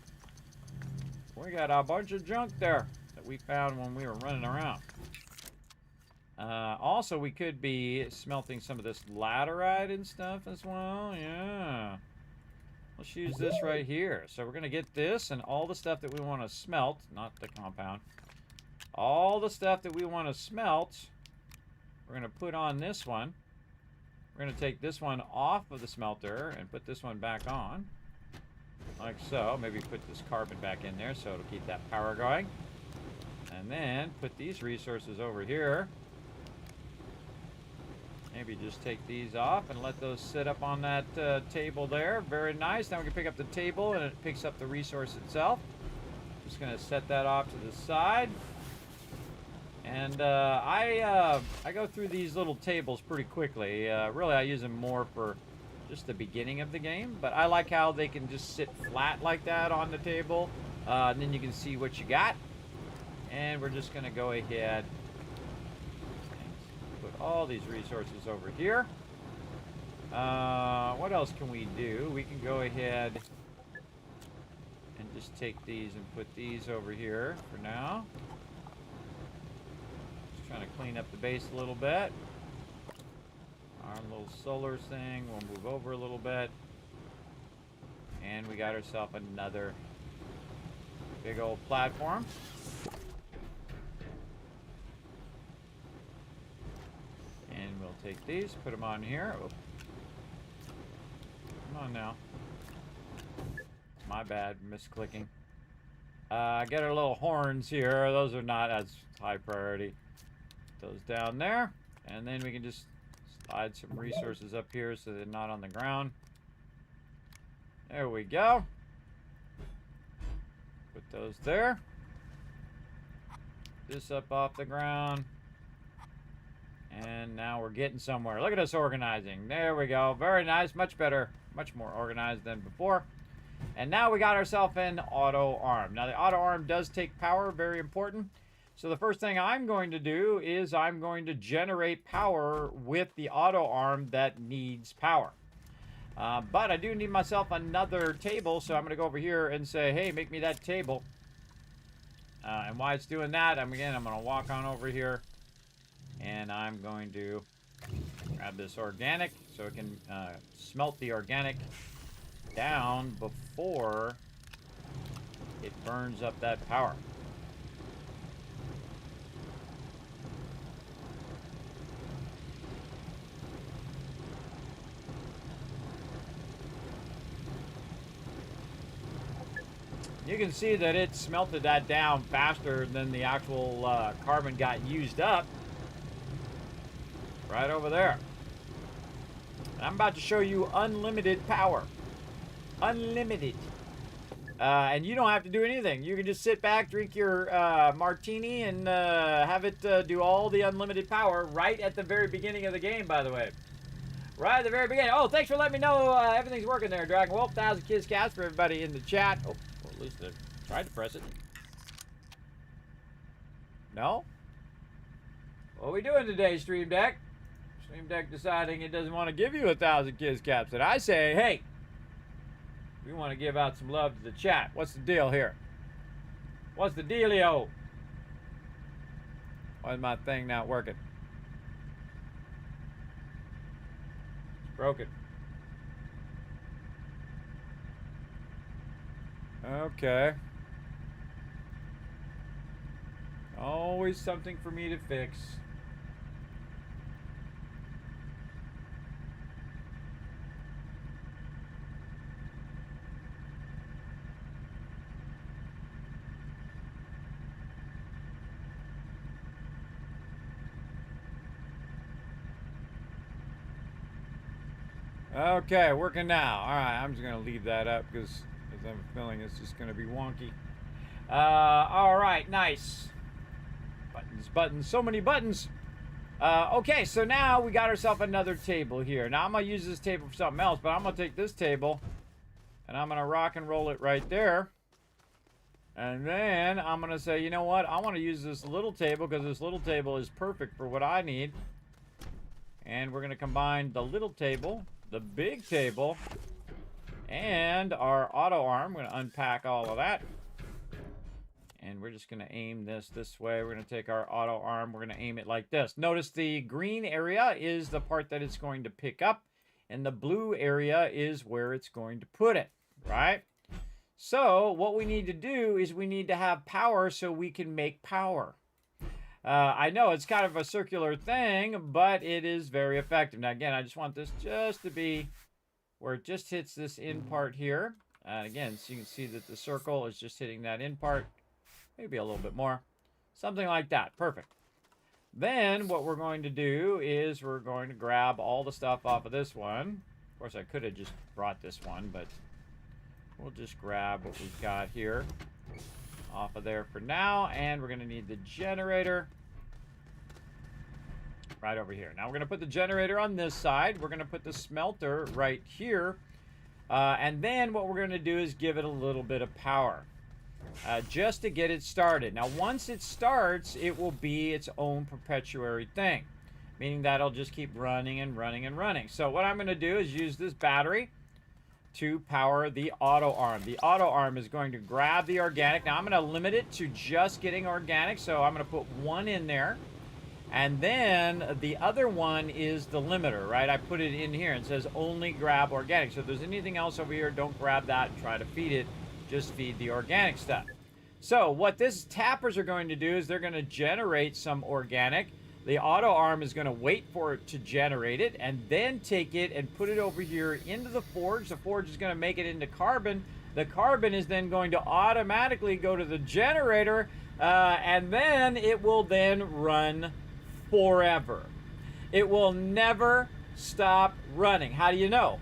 We got a bunch of junk there that we found when we were running around. Also, we could be smelting some of this laterite and stuff as well. Yeah. Let's use this right here. So we're going to get this and all the stuff that we want to smelt, not the compound. All the stuff that we want to smelt, we're going to put on this one. We're going to take this one off of the smelter and put this one back on. Like so. Maybe put this carbon back in there so it'll keep that power going. And then put these resources over here. Maybe just take these off and let those sit up on that table there. Very nice. Now we can pick up the table and it picks up the resource itself. Just going to set that off to the side. And I go through these little tables pretty quickly. Really, I use them more for just the beginning of the game. But I like how they can just sit flat like that on the table. And then you can see what you got. And we're just going to go ahead and put all these resources over here. What else can we do? We can go ahead and just take these and put these over here for now. Trying to clean up the base a little bit. Our little solar thing, we'll move over a little bit. And we got ourselves another big old platform. And we'll take these, put them on here. Oh. Come on now. My bad, misclicking. Get our little horns here. Those are not as high priority. Those down there, and then we can just slide some resources up here so they're not on the ground. There we go. Put those there. This up off the ground. And now we're getting somewhere. Look at us organizing. There we go. Very nice. Much better. Much more organized than before. And now we got ourselves an auto arm. Now the auto arm does take power. Very important. So the first thing I'm going to do is I'm going to generate power with the auto arm that needs power. But I do need myself another table, so I'm going to go over here and say, hey, make me that table. And while it's doing that, I'm going to walk on over here, and I'm going to grab this organic so it can smelt the organic down before it burns up that power. You can see that it smelted that down faster than the actual carbon got used up. Right over there. And I'm about to show you unlimited power. Unlimited. And you don't have to do anything. You can just sit back, drink your martini, and have it do all the unlimited power right at the very beginning of the game, by the way. Right at the very beginning. Oh, thanks for letting me know everything's working there, Dragon Wolf. 1,000 Kids Cats for everybody in the chat. Oh. At least I tried to press it. No? What are we doing today, Stream Deck? Stream Deck deciding it doesn't want to give you 1,000 Kids Caps. And I say, hey, we want to give out some love to the chat. What's the deal here? What's the dealio? Why is my thing not working? It's broken. Okay. Always something for me to fix. Okay, working now. All right, I'm just going to leave that up because I have a feeling it's just going to be wonky. All right, nice. Buttons, buttons, so many buttons. Okay, so now we got ourselves another table here. Now I'm going to use this table for something else, but I'm going to take this table and I'm going to rock and roll it right there. And then I'm going to say, you know what? I want to use this little table because this little table is perfect for what I need. And we're going to combine the little table, the big table, and our auto arm. We're going to unpack all of that. And we're just going to aim this way. We're going to take our auto arm. We're going to aim it like this. Notice the green area is the part that it's going to pick up. And the blue area is where it's going to put it, right? So what we need to do is we need to have power so we can make power. I know it's kind of a circular thing, but it is very effective. Now, again, I just want this just to be where it just hits this in part here. Again, so you can see that the circle is just hitting that in part. Maybe a little bit more. Something like that. Perfect. Then what we're going to do is we're going to grab all the stuff off of this one. Of course, I could have just brought this one, but we'll just grab what we've got here off of there for now. And we're going to need the generator right over here. Now we're going to put the generator on this side. We're going to put the smelter right here. And then what we're going to do is give it a little bit of power. Just to get it started. Now, once it starts, it will be its own perpetuary thing, meaning that it'll just keep running and running and running. So what I'm going to do is use this battery to power the auto arm. The auto arm is going to grab the organic. Now, I'm going to limit it to just getting organic, so I'm going to put one in there. And then the other one is the limiter, right? I put it in here and it says only grab organic. So if there's anything else over here, don't grab that and try to feed it. Just feed the organic stuff. So what this tappers are going to do is they're going to generate some organic. The auto arm is going to wait for it to generate it and then take it and put it over here into the forge. The forge is going to make it into carbon. The carbon is then going to automatically go to the generator and then it will then run forever. It will never stop running. How do you know?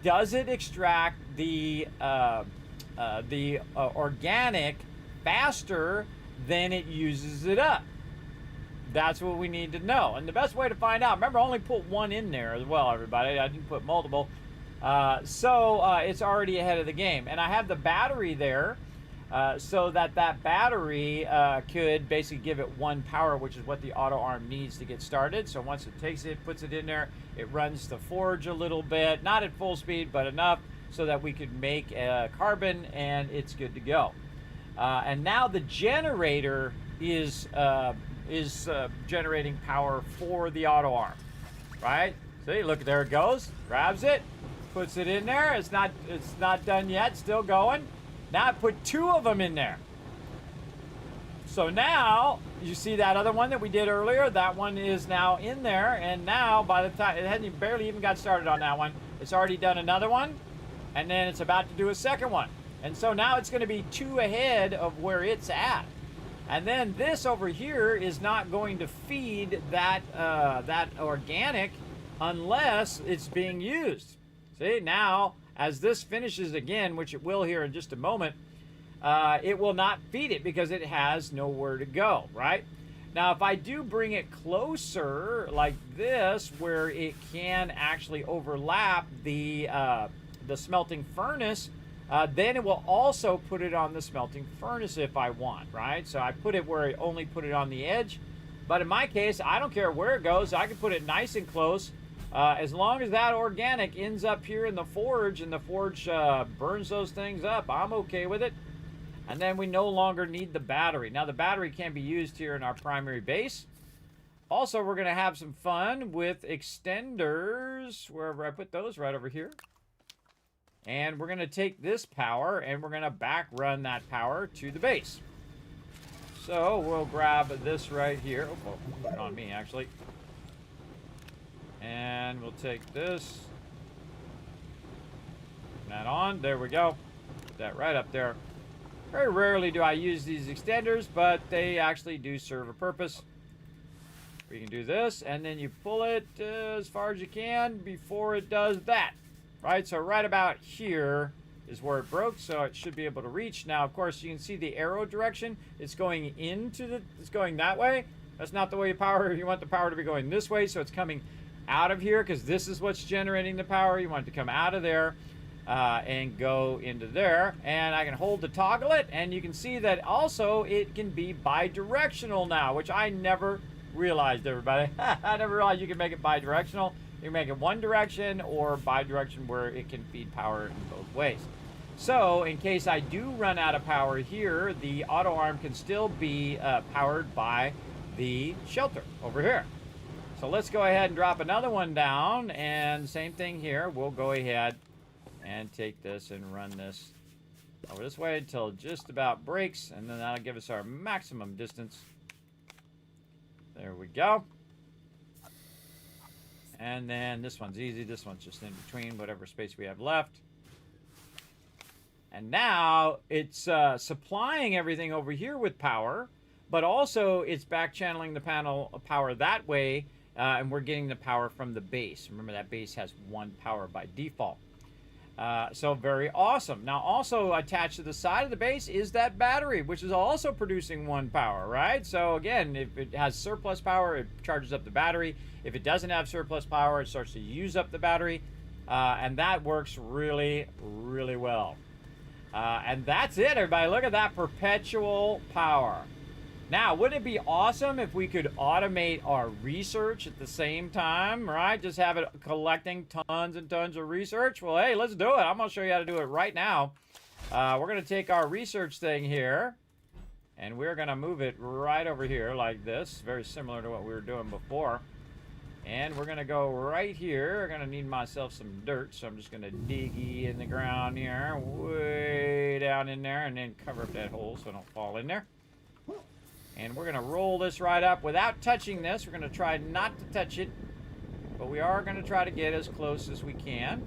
Does it extract the organic faster than it uses it up? That's what we need to know. And the best way to find out, remember, I only put one in there as well, everybody. I didn't put multiple. So it's already ahead of the game. And I have the battery there so that battery could basically give it one power, which is what the auto arm needs to get started. So once it takes it, puts it in there, it runs the forge a little bit, not at full speed, but enough so that we could make carbon, and it's good to go. And now the generator is generating power for the auto arm, right? See, look, there it goes. Grabs it, puts it in there. It's not done yet. Still going. Now I put two of them in there. So now you see that other one that we did earlier. That one is now in there, and now by the time it hadn't barely even got started on that one, it's already done another one. And then it's about to do a second one. And so now it's going to be two ahead of where it's at. And then this over here is not going to feed that organic unless it's being used. See, now as this finishes again, which it will here in just a moment, it will not feed it because it has nowhere to go, right? Now, if I do bring it closer like this, where it can actually overlap the smelting furnace, then it will also put it on the smelting furnace if I want, right? So I put it where I only put it on the edge. But in my case, I don't care where it goes. I can put it nice and close. As long as that organic ends up here in the forge and the forge burns those things up, I'm okay with it. And then we no longer need the battery. Now, the battery can be used here in our primary base. Also, we're going to have some fun with extenders, wherever I put those, right over here. And we're going to take this power and we're going to back run that power to the base. So we'll grab this right here. Oh, put it on me, actually. And we'll take this. Turn that on. There we go. Put that right up there. Very rarely do I use these extenders, but they actually do serve a purpose. We can do this, and then you pull it as far as you can before it does that. Right, so right about here is where it broke, so it should be able to reach. Now, of course, you can see the arrow direction. It's going it's going that way. That's not the way you want the power to be going this way, so it's coming out of here because this is what's generating the power. You want it to come out of there and go into there. And I can hold to toggle it, and you can see that also it can be bi-directional now, which I never realized, everybody. I never realized you can make it bi-directional. You can make it one direction or bi-direction where it can feed power in both ways. So, in case I do run out of power here, the auto arm can still be powered by the shelter over here. So let's go ahead and drop another one down, and same thing here. We'll go ahead and take this and run this over this way until it just about breaks, and then that'll give us our maximum distance. There we go. And then this one's easy. This one's just in between whatever space we have left. And now it's supplying everything over here with power, but also it's back channeling the panel of power that way, and we're getting the power from the base. Remember, that base has 1 power by default. So very awesome. Now also attached to the side of the base is that battery, which is also producing 1 power, right? So again, if it has surplus power, it charges up the battery. If it doesn't have surplus power, it starts to use up the battery. And that works really, really well. And that's it, everybody. Look at that perpetual power. Now, wouldn't it be awesome if we could automate our research at the same time, right? Just have it collecting tons and tons of research. Well, hey, let's do it. I'm going to show you how to do it right now. We're going to take our research thing here, and we're going to move it right over here like this. Very similar to what we were doing before. And we're going to go right here. I'm going to need myself some dirt, so I'm just going to dig in the ground here, way down in there, and then cover up that hole so I don't fall in there. And we're going to roll this right up without touching this. We're going to try not to touch it, but we are going to try to get as close as we can.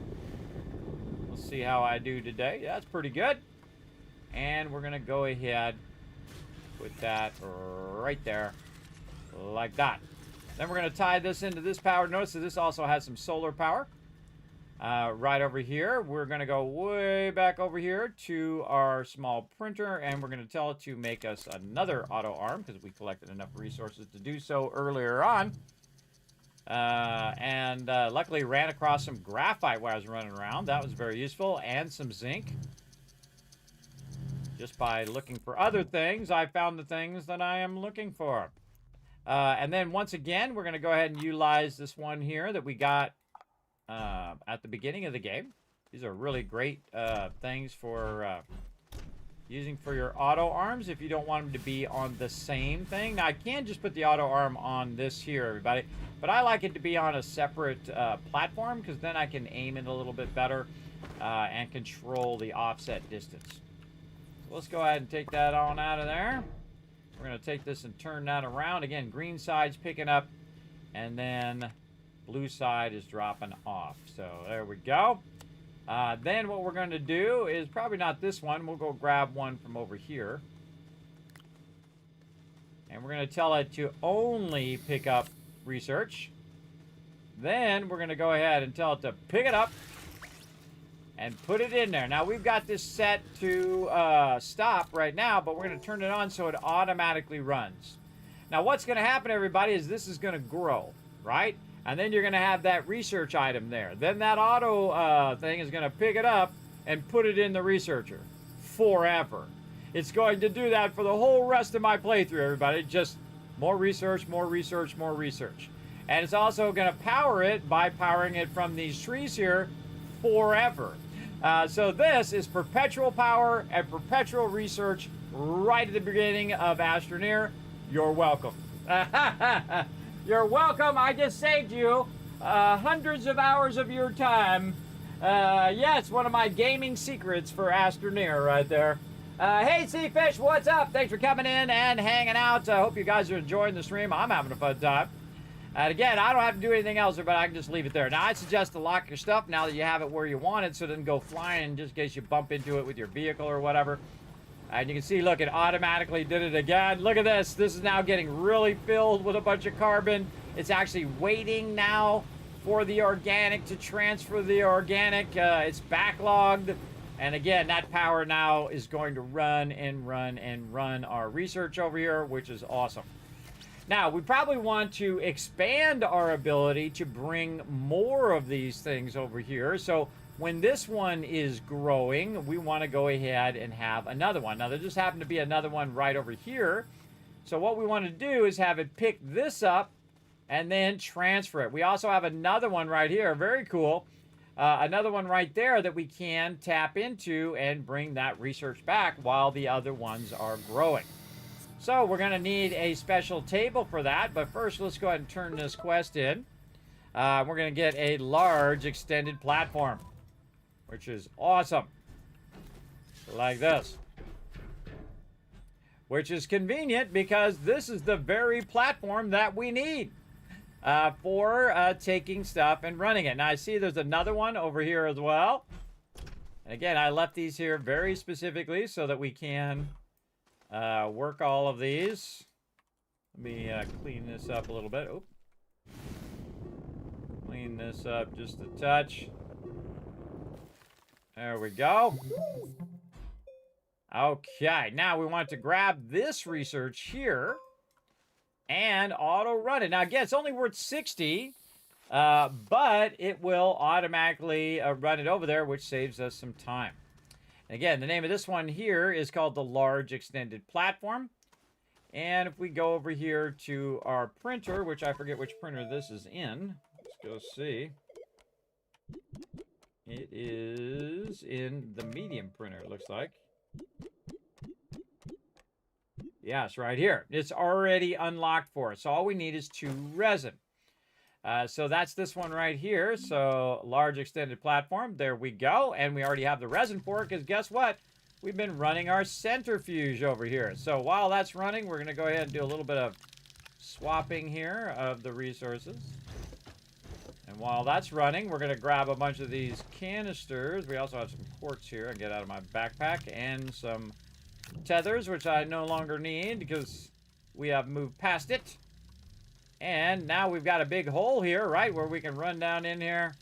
We'll see how I do today. That's pretty good. And we're going to go ahead, put that right there, like that. Then we're going to tie this into this power. Notice that this also has some solar power. Right over here, we're going to go way back over here to our small printer, and we're going to tell it to make us another auto arm because we collected enough resources to do so earlier on. Luckily ran across some graphite while I was running around. That was very useful, and some zinc. Just by looking for other things, I found the things that I am looking for. And then once again, we're going to go ahead and utilize this one here that we got at the beginning of the game. These are really great things for using for your auto arms if you don't want them to be on the same thing. Now, I can just put the auto arm on this here, everybody, but I like it to be on a separate platform because then I can aim it a little bit better and control the offset distance. So let's go ahead and take that on out of there. We're going to take this and turn that around. Again, green side's picking up, and then blue side is dropping off. So there we go. Then what we're going to do is probably not this one. We'll go grab one from over here. And we're going to tell it to only pick up research. Then we're going to go ahead and tell it to pick it up and put it in there. Now, we've got this set to stop right now, but we're going to turn it on so it automatically runs. Now, what's going to happen, everybody, is this is going to grow, right? And then you're going to have that research item there. Then that auto thing is going to pick it up and put it in the researcher forever. It's going to do that for the whole rest of my playthrough, everybody. Just more research, more research, more research. And it's also going to power it by powering it from these trees here forever. So this is perpetual power and perpetual research right at the beginning of Astroneer. You're welcome. You're welcome. I just saved you hundreds of hours of your time. Yeah, it's one of my gaming secrets for Astroneer right there. Hey, Seafish, what's up? Thanks for coming in and hanging out. I hope you guys are enjoying the stream. I'm having a fun time. And again, I don't have to do anything else, but I can just leave it there. Now, I suggest to lock your stuff now that you have it where you want it so it doesn't go flying just in case you bump into it with your vehicle or whatever. And you can see, look, it automatically did it again. Look at this. This is now getting really filled with a bunch of carbon. It's actually waiting now for the organic to transfer the organic. It's backlogged. And again, that power now is going to run and run and run our research over here, which is awesome. Now, we probably want to expand our ability to bring more of these things over here. So when this one is growing, we want to go ahead and have another one. Now, there just happened to be another one right over here. So what we want to do is have it pick this up and then transfer it. We also have another one right here, very cool. Another one right there that we can tap into and bring that research back while the other ones are growing. So we're going to need a special table for that, but first let's go ahead and turn this quest in. We're going to get a large extended platform, which is awesome. Like this. Which is convenient because this is the very platform that we need for taking stuff and running it. Now I see there's another one over here as well. And again, I left these here very specifically so that we can work all of these. Let me clean this up a little bit. Oop. Clean this up just a touch. There we go. Okay, now we want to grab this research here and auto run it. Now again, it's only worth 60, but it will automatically run it over there, which saves us some time. And again, the name of this one here is called the Large Extended Platform. And if we go over here to our printer, which I forget which printer this is in, let's go see. It is in the medium printer, it looks like. Yes, right here. It's already unlocked for us. So all we need is 2 resin. So that's this one right here. So large extended platform. There we go. And we already have the resin for it because guess what? We've been running our centrifuge over here. So while that's running, we're going to go ahead and do a little bit of swapping here of the resources. And while that's running, we're going to grab a bunch of these canisters. We also have some quartz here. I get out of my backpack and some tethers, which I no longer need because we have moved past it. And now we've got a big hole here, right, where we can run down in here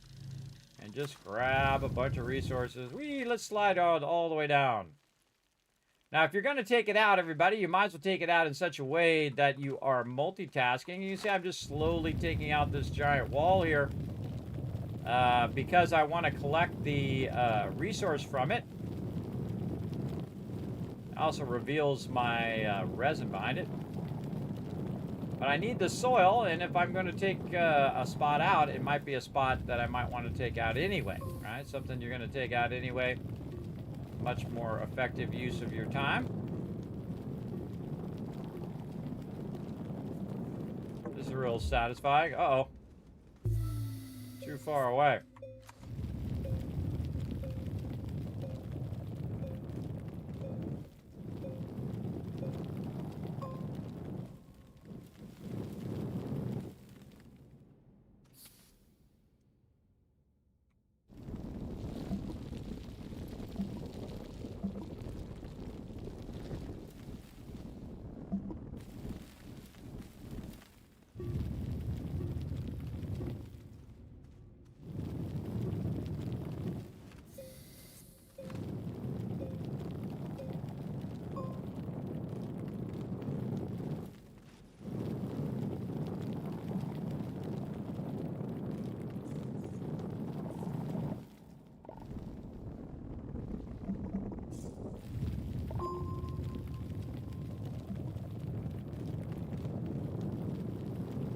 and just grab a bunch of resources. Let's slide all the way down. Now, if you're going to take it out, everybody, you might as well take it out in such a way that you are multitasking. You see, I'm just slowly taking out this giant wall here because I want to collect the resource from it. Also reveals my resin behind it. But I need the soil, and if I'm going to take a spot out, it might be a spot that I might want to take out anyway, right? Something you're going to take out anyway. Much more effective use of your time. This is real satisfying. Uh-oh. Too far away.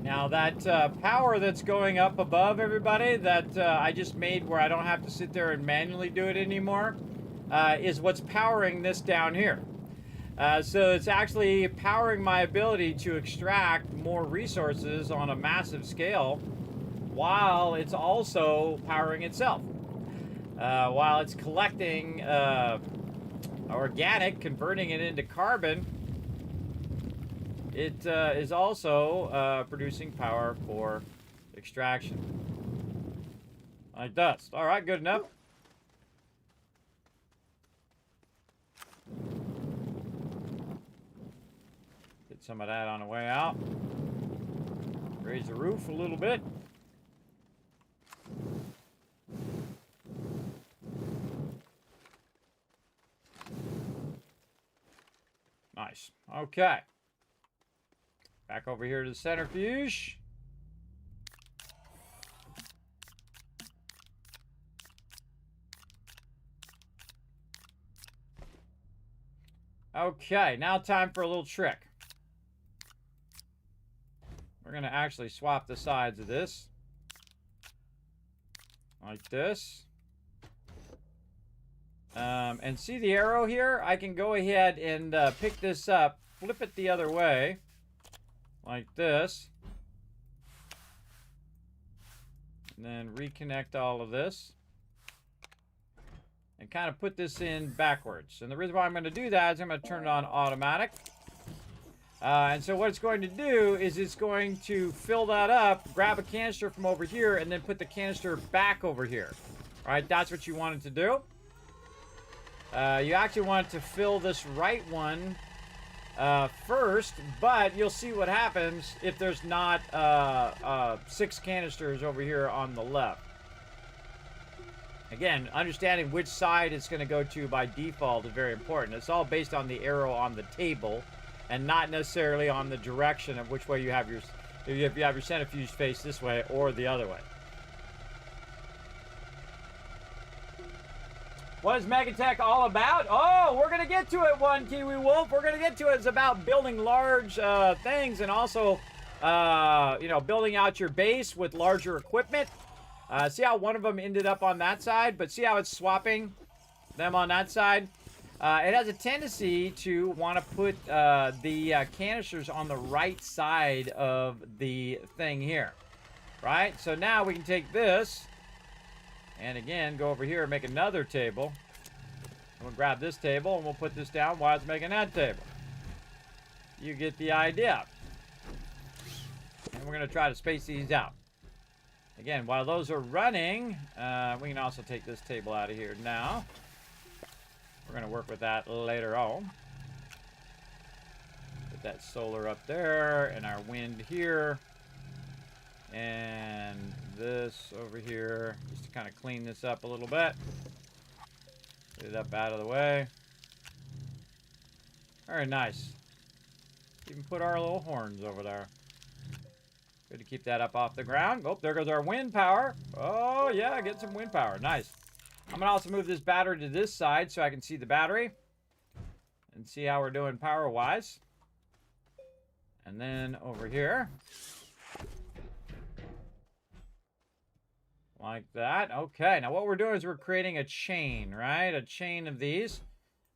Now that power that's going up above, everybody, that I just made where I don't have to sit there and manually do it anymore, is what's powering this down here. So it's actually powering my ability to extract more resources on a massive scale while it's also powering itself. While it's collecting organic, converting it into carbon, it is also producing power for extraction. Like dust. All right, good enough. Get some of that on the way out. Raise the roof a little bit. Nice. Okay. Back over here to the centrifuge. Okay, now time for a little trick. going to actually swap the sides of this. Like this. And see the arrow here? I can go ahead and pick this up, flip it the other way. Like this. And then reconnect all of this. And kind of put this in backwards. And the reason why I'm going to do that is I'm going to turn it on automatic. And so what it's going to do is it's going to fill that up, grab a canister from over here, and then put the canister back over here. All right, that's what you want it to do. You actually want it to fill this right one first, but you'll see what happens if there's not 6 canisters over here on the left. Again, understanding which side it's going to go to by default is very important. It's all based on the arrow on the table and not necessarily on the direction of which way you have your, if you have your centrifuge face this way or the other way. What is MEGATECH all about? Oh, we're going to get to it, one Kiwi Wolf. We're going to get to it. It's about building large things and also, you know, building out your base with larger equipment. See how one of them ended up on that side, but see how it's swapping them on that side? It has a tendency to want to put the canisters on the right side of the thing here, right? So now we can take this and again go over here and make another table. We'll grab this table and we'll put this down while it's making that table. You get the idea. And we're going to try to space these out. Again, while those are running, we can also take this table out of here now. We're going to work with that later on. Put that solar up there and our wind here. And this over here, just to kind of clean this up a little bit. Get it up out of the way. Very nice. Even put our little horns over there. Good to keep that up off the ground. Oh, there goes our wind power. Oh, yeah, get some wind power. Nice. I'm going to also move this battery to this side so I can see the battery and see how we're doing power-wise. And then over here. Like that. Okay, now what we're doing is we're creating a chain, right? A chain of these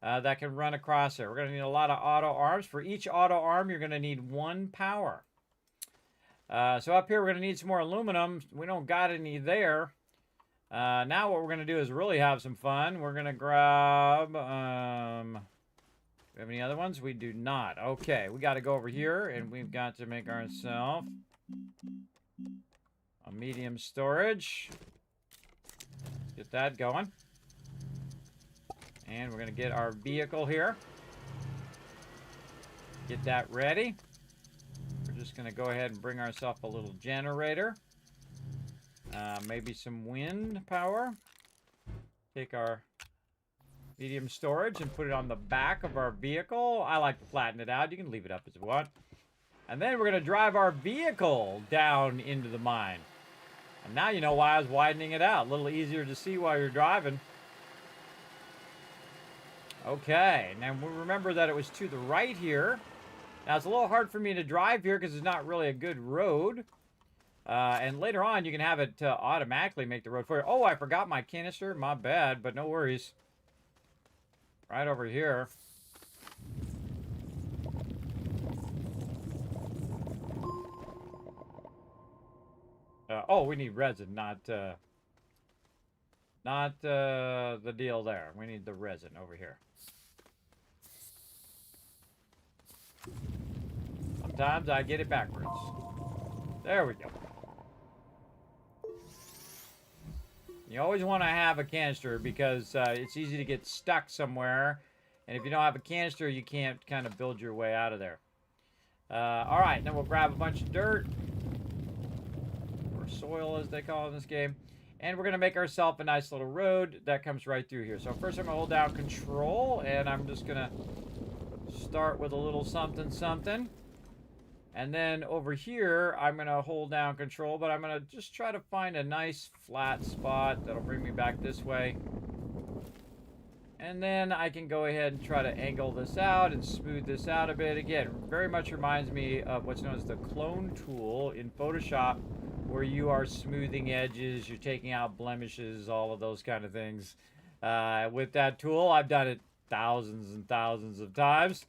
that can run across there. We're going to need a lot of auto arms. For each auto arm, you're going to need 1 power. So up here, we're going to need some more aluminum. We don't got any there. Now what we're going to do is really have some fun. We're going to grab... do we have any other ones? We do not. Okay, we got to go over here, and we've got to make ourselves a medium storage. Get that going. And we're going to get our vehicle here. Get that ready. We're just going to go ahead and bring ourselves a little generator. Maybe some wind power. Take our medium storage and put it on the back of our vehicle. I like to flatten it out. You can leave it up as you want. And then we're going to drive our vehicle down into the mine. And now you know why I was widening it out. A little easier to see while you're driving. Okay, now remember that it was to the right here. Now it's a little hard for me to drive here because it's not really a good road. And later on, you can have it automatically make the road for you. Oh, I forgot my canister. My bad, but no worries. Right over here. Oh, we need resin, not the deal there. We need the resin over here. Sometimes I get it backwards. There we go. You always want to have a canister because it's easy to get stuck somewhere. And if you don't have a canister, you can't kind of build your way out of there. All right, then we'll grab a bunch of dirt. Or soil, as they call it in this game. And we're going to make ourselves a nice little road that comes right through here. So first I'm going to hold down Control. And I'm just going to start with a little something, something. And then over here, I'm going to hold down Control, but I'm going to just try to find a nice flat spot that'll bring me back this way. And then I can go ahead and try to angle this out and smooth this out a bit. Again, very much reminds me of what's known as the clone tool in Photoshop, where you are smoothing edges, you're taking out blemishes, all of those kind of things. With that tool, I've done it thousands and thousands of times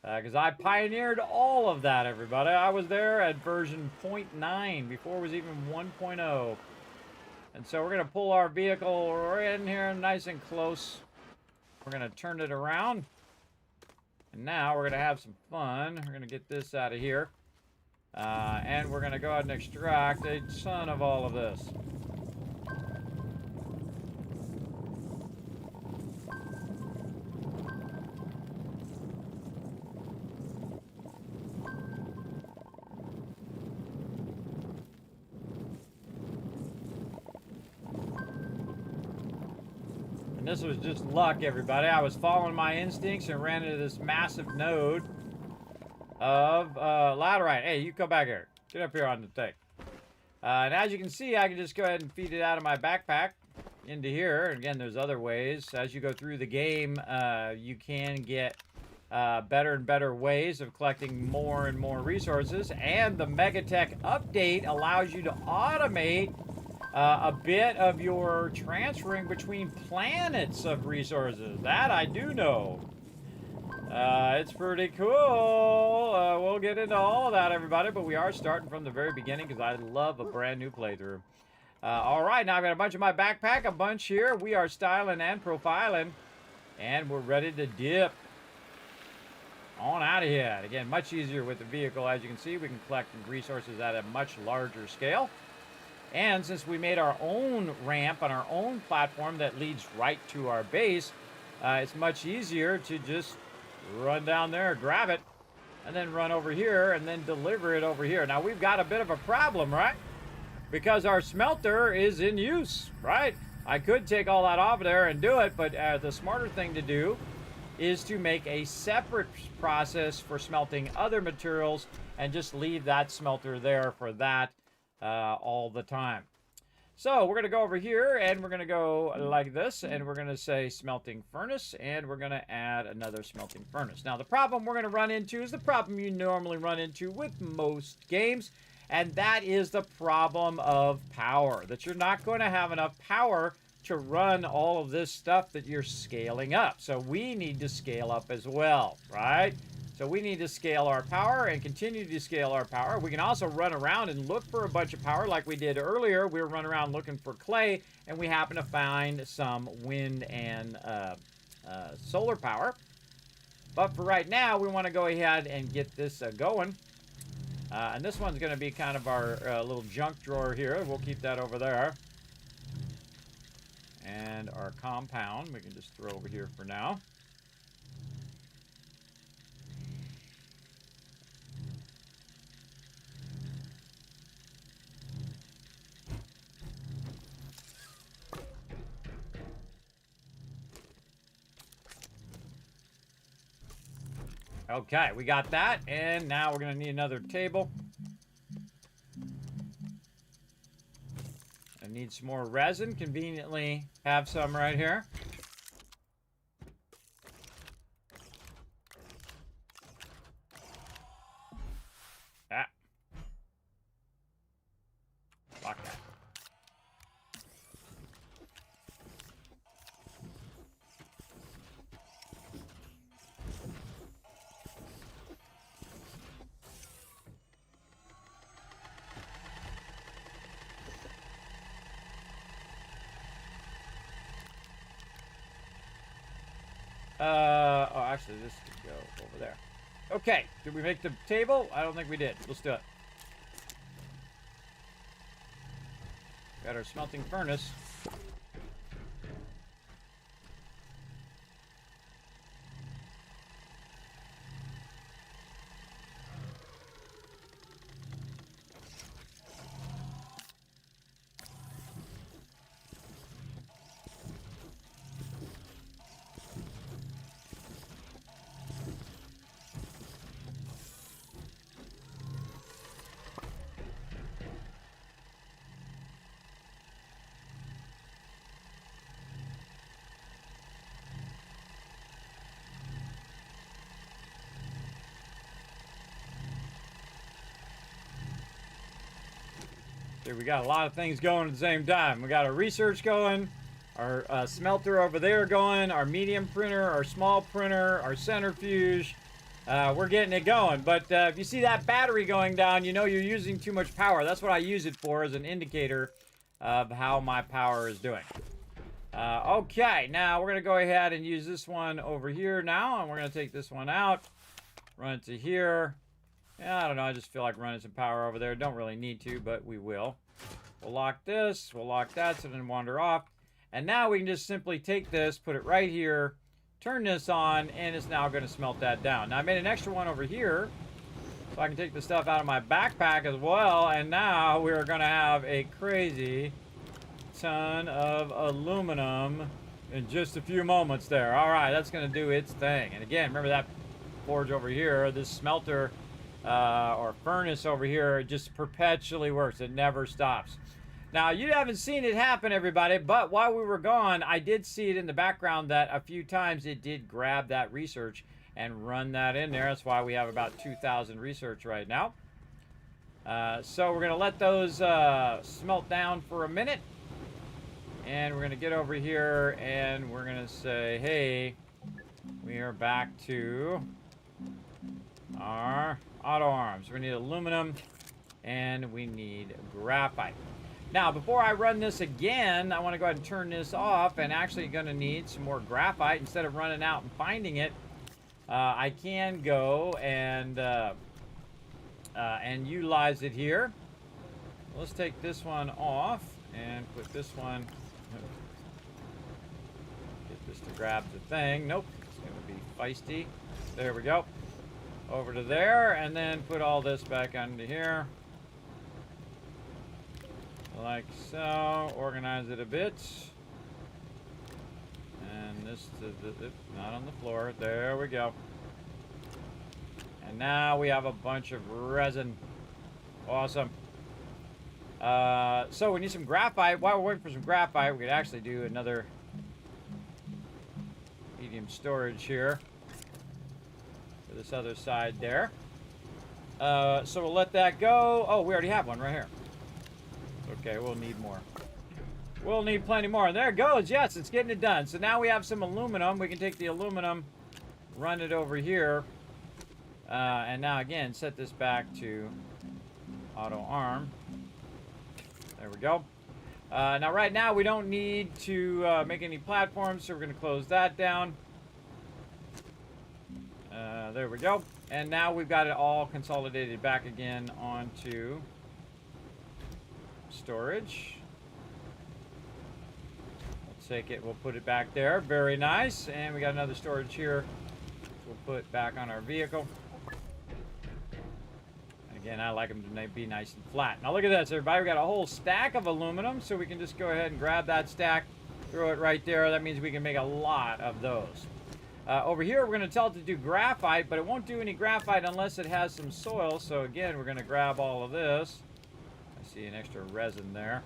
because I pioneered all of that, everybody. I was there at version 0.9 before it was even 1.0. And so we're going to pull our vehicle right in here nice and close. We're going to turn it around. And now we're going to have some fun. We're going to get this out of here. And we're going to go ahead and extract a ton of all of this. And this was just luck, everybody. I was following my instincts and ran into this massive node of laterite. Hey, you come back here. Get up here on the thing. And as you can see, I can just go ahead and feed it out of my backpack into here. And again, there's other ways. As you go through the game, you can get better and better ways of collecting more and more resources. And the MEGATECH update allows you to automate a bit of your transferring between planets of resources. That I do know. It's pretty cool. We'll get into all of that, everybody, but we are starting from the very beginning because I love a brand new playthrough. All right, now I've got a bunch in my backpack, a bunch here. We are styling and profiling, and we're ready to dip on out of here. And again, much easier with the vehicle. As you can see, we can collect resources at a much larger scale. And since we made our own ramp on our own platform that leads right to our base, it's much easier to just run down there, grab it, and then run over here and then deliver it over here. Now, we've got a bit of a problem, right? Because our smelter is in use, right? I could take all that off there and do it, but the smarter thing to do is to make a separate process for smelting other materials and just leave that smelter there for that all the time. So we're going to go over here and we're going to go like this, and we're going to say smelting furnace, and we're going to add another smelting furnace. Now, the problem we're going to run into is the problem you normally run into with most games, and that is the problem of power, that you're not going to have enough power to run all of this stuff that you're scaling up. So we need to scale up as well, right? So we need to scale our power and continue to scale our power. We can also run around and look for a bunch of power like we did earlier. We were running around looking for clay, and we happen to find some wind and solar power. But for right now, we want to go ahead and get this going. And this one's going to be kind of our little junk drawer here. We'll keep that over there. And our compound, we can just throw over here for now. Okay, we got that, and now we're going to need another table. I need some more resin. Conveniently have some right here. Ah. Lock that. Oh, actually, this could go over there. Okay, did we make the table? I don't think we did. Let's do it. Got our smelting furnace. See, we got a lot of things going at the same time. We got our research going, our smelter over there going, our medium printer, our small printer, our centrifuge. We're getting it going. But if you see that battery going down, you know you're using too much power. That's what I use it for, as an indicator of how my power is doing. Okay, now we're going to go ahead and use this one over here now, and we're going to take this one out, run it to here. Yeah, I don't know, I just feel like running some power over there. Don't really need to, but we will. We'll lock this, we'll lock that so it doesn't wander off. And now we can just simply take this, put it right here, turn this on, and it's now going to smelt that down. Now I made an extra one over here, so I can take the stuff out of my backpack as well, and now we're going to have a crazy ton of aluminum in just a few moments there. All right, that's going to do its thing. And again, remember that forge over here, this smelter or furnace over here, just perpetually works. It never stops. Now, you haven't seen it happen, everybody, but while we were gone, I did see it in the background that a few times it did grab that research and run that in there. That's why we have about 2,000 research right now. So we're going to let those smelt down for a minute. And we're going to get over here and we're going to say, hey, we are back to our auto arms. We need aluminum and we need graphite. Now, before I run this again, I want to go ahead and turn this off, and actually going to need some more graphite. Instead of running out and finding it, I can go and utilize it here. Let's take this one off and put this one. Get this to grab the thing. Nope, it's going to be feisty. There we go. Over to there, and then put all this back onto here. Like so. Organize it a bit. And this to not on the floor. There we go. And now we have a bunch of resin. Awesome. So we need some graphite. While we're waiting for some graphite, we could actually do another medium storage here for this other side there. So we'll let that go. Oh, we already have one right here. Okay, we'll need more. We'll need plenty more. There it goes. Yes, it's getting it done. So now we have some aluminum. We can take the aluminum, run it over here. And now again, set this back to auto arm. There we go. Now right now we don't need to make any platforms, so we're going to close that down. There we go. And now we've got it all consolidated back again onto storage. Let's take it, we'll put it back there. Very nice. And we got another storage here, which we'll put back on our vehicle. Again, I like them to be nice and flat. Now look at this, everybody. We got a whole stack of aluminum, so we can just go ahead and grab that stack, throw it right there. That means we can make a lot of those. Over here, we're going to tell it to do graphite, but it won't do any graphite unless it has some soil. So again, we're going to grab all of this. I see an extra resin there.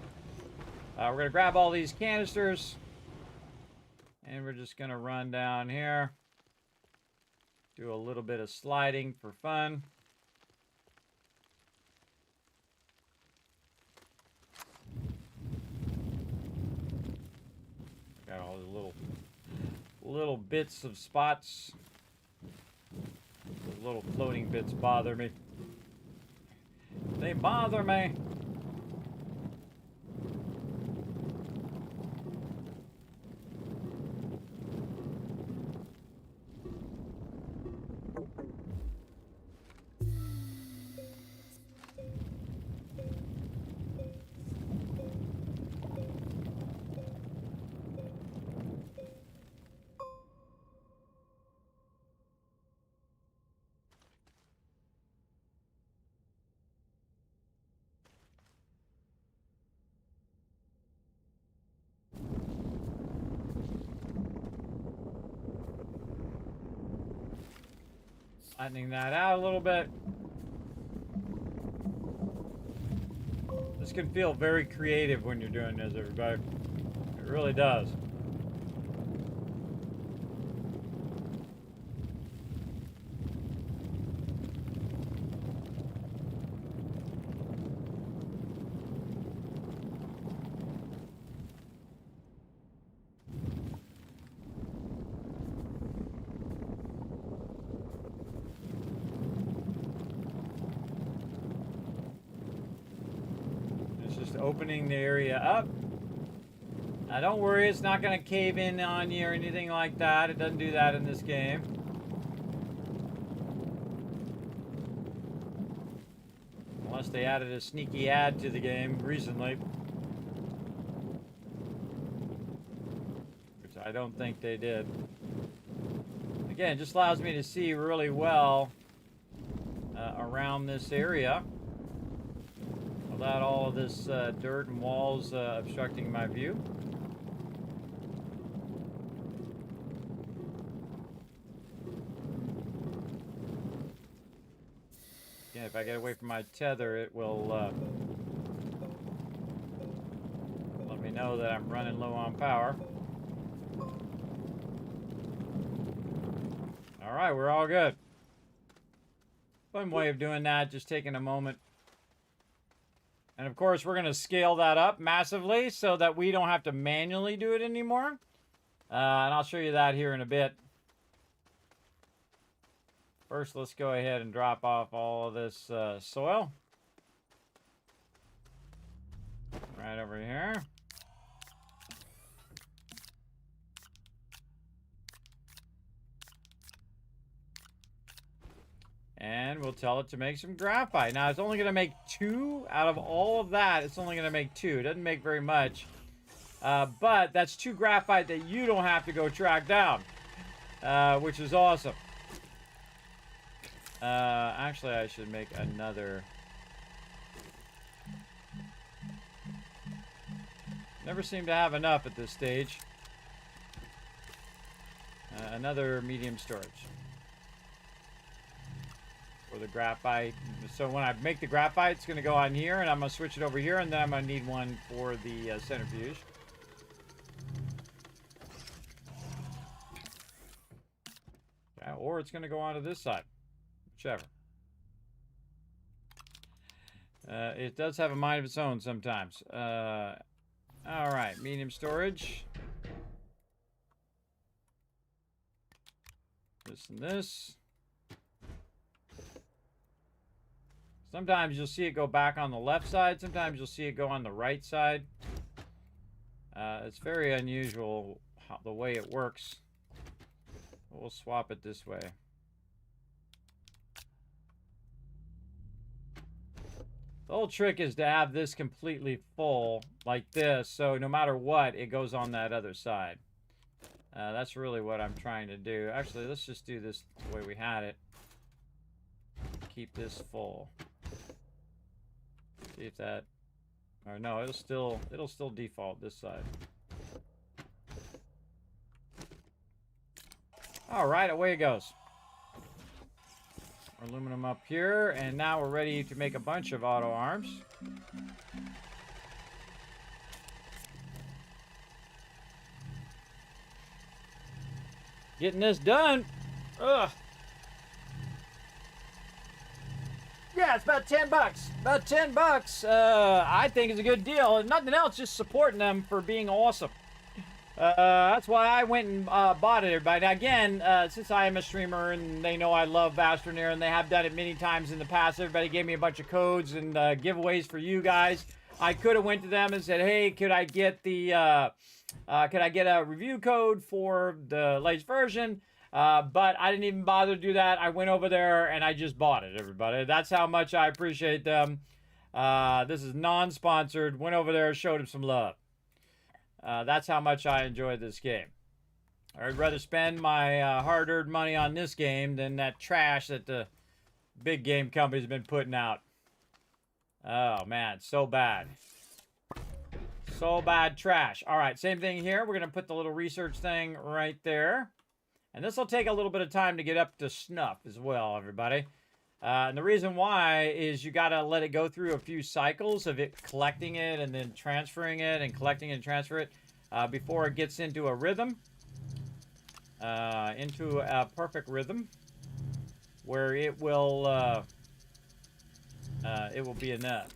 We're going to grab all these canisters, and we're just going to run down here. Do a little bit of sliding for fun. Got all the little bits of spots. Those little floating bits bother me. They bother me. Flattening that out a little bit. This can feel very creative when you're doing this, everybody. It really does. opening the area up. Now, don't worry, it's not going to cave in on you or anything like that. It doesn't do that in this game. Unless they added a sneaky ad to the game recently. Which I don't think they did. Again, it just allows me to see really well around this area without all of this dirt and walls obstructing my view. Again, if I get away from my tether, it will let me know that I'm running low on power. All right, we're all good. Fun way of doing that, just taking a moment. And of course, we're going to scale that up massively so that we don't have to manually do it anymore. And I'll show you that here in a bit. First, let's go ahead and drop off all of this soil. Right over here. And we'll tell it to make some graphite. Now, it's only going to make 2 out of all of that. It's only going to make 2. It doesn't make very much. But that's 2 graphite that you don't have to go track down, which is awesome. Actually, I should make another. Never seem to have enough at this stage. Another medium storage. For the graphite. So when I make the graphite, it's going to go on here, and I'm going to switch it over here, and then I'm going to need one for the centrifuge. Yeah, or it's going to go onto this side. Whichever. It does have a mind of its own sometimes. All right, medium storage. This and this. Sometimes you'll see it go back on the left side. Sometimes you'll see it go on the right side. It's very unusual the way it works. We'll swap it this way. The whole trick is to have this completely full like this, so no matter what, it goes on that other side. That's really what I'm trying to do. Actually, let's just do this the way we had it. Keep this full. See if that, or no, it'll still default this side. All right, away it goes. Aluminum up here, and now we're ready to make a bunch of auto arms. Getting this done. Ugh. Yeah, it's about $10. About $10. I think is a good deal. And nothing else, just supporting them for being awesome. That's why I went and bought it, everybody. Now, again, since I am a streamer and they know I love Astroneer and they have done it many times in the past, everybody gave me a bunch of codes and giveaways for you guys. I could have went to them and said, hey, could I get the could I get a review code for the latest version? But I didn't even bother to do that. I went over there and I just bought it, everybody. That's how much I appreciate them. This is non-sponsored. Went over there, showed them some love. That's how much I enjoyed this game. I'd rather spend my hard-earned money on this game than that trash that the big game company's been putting out. Oh, man, so bad. So bad trash. All right, same thing here. We're going to put the little research thing right there. And this will take a little bit of time to get up to snuff as well, everybody. And the reason why is you got to let it go through a few cycles of it collecting it and then transferring it and collecting and transfer it before it gets into a rhythm. Into a perfect rhythm where it will be enough.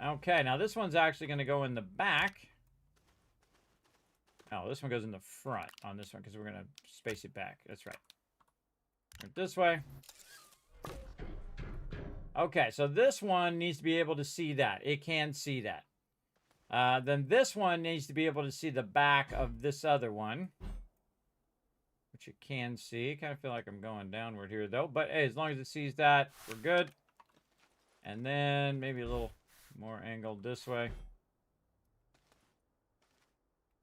Okay, now this one's actually going to go in the back. Oh, this one goes in the front on this one because we're going to space it back. That's right. This way. Okay, so this one needs to be able to see that. It can see that. Then this one needs to be able to see the back of this other one, which it can see. Kind of feel like I'm going downward here, though. But hey, as long as it sees that, we're good. And then maybe a little more angled this way.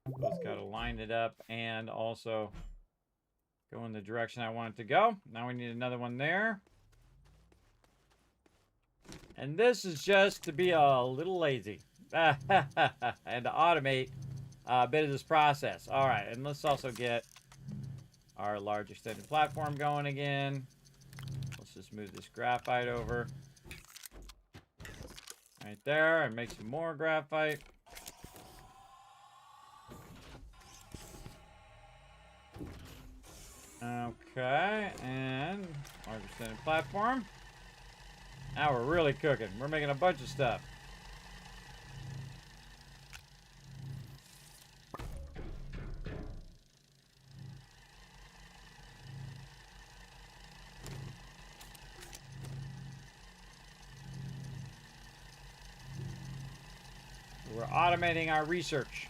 Both got to line it up and also go in the direction I want it to go. Now we need another one there. And this is just to be a little lazy and to automate a bit of this process. All right, and let's also get our large extended platform going again. Let's just move this graphite over right there and make some more graphite. Okay, and large extended platform. Now we're really cooking. We're making a bunch of stuff. We're automating our research.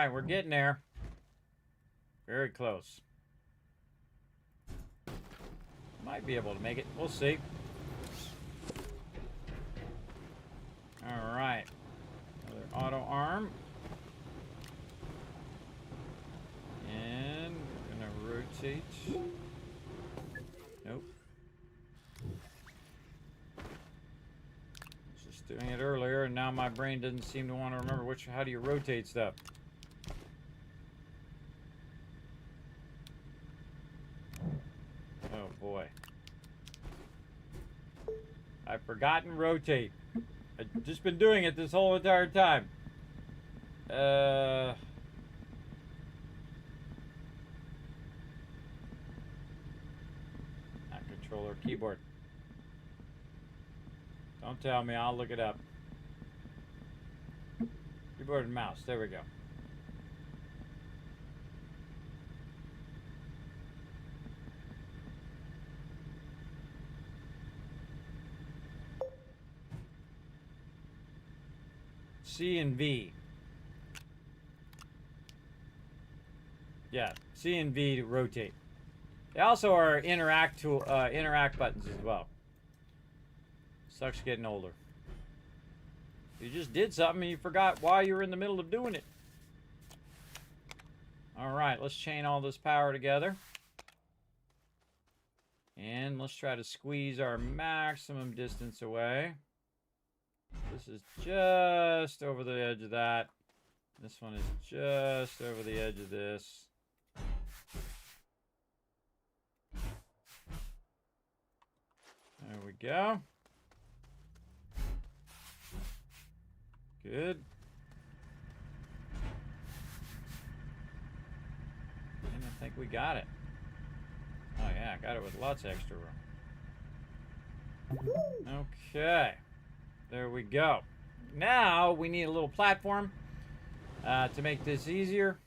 We're getting there. Very close. Might be able to make it. We'll see. All right. Another auto arm. And we're going to rotate. Nope. Just doing it earlier, and now my brain doesn't seem to want to remember how do you rotate stuff. Oh boy. I've forgotten rotate. I've just been doing it this whole entire time. Not controller, keyboard. Don't tell me, I'll look it up. Keyboard and mouse, there we go. C and V. Yeah, C and V to rotate. They also are interact buttons as well. Sucks getting older. You just did something and you forgot why you were in the middle of doing it. All right, let's chain all this power together. And let's try to squeeze our maximum distance away. This is just over the edge of that. This one is just over the edge of this. There we go. Good. And I think we got it. Oh yeah, I got it with lots of extra room. Okay. There we go. Now we need a little platform to make this easier.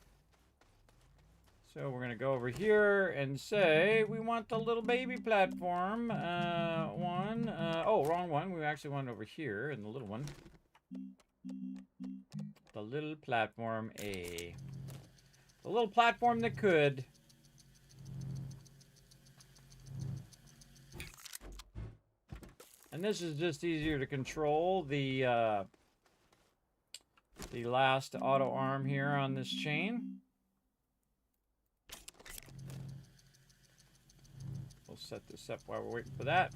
So we're going to go over here and say we want the little baby platform. One. Oh, wrong one. We actually want it over here in the little one. The little platform A. The little platform that could. And this is just easier to control the last auto arm here on this chain. We'll set this up while we're waiting for that.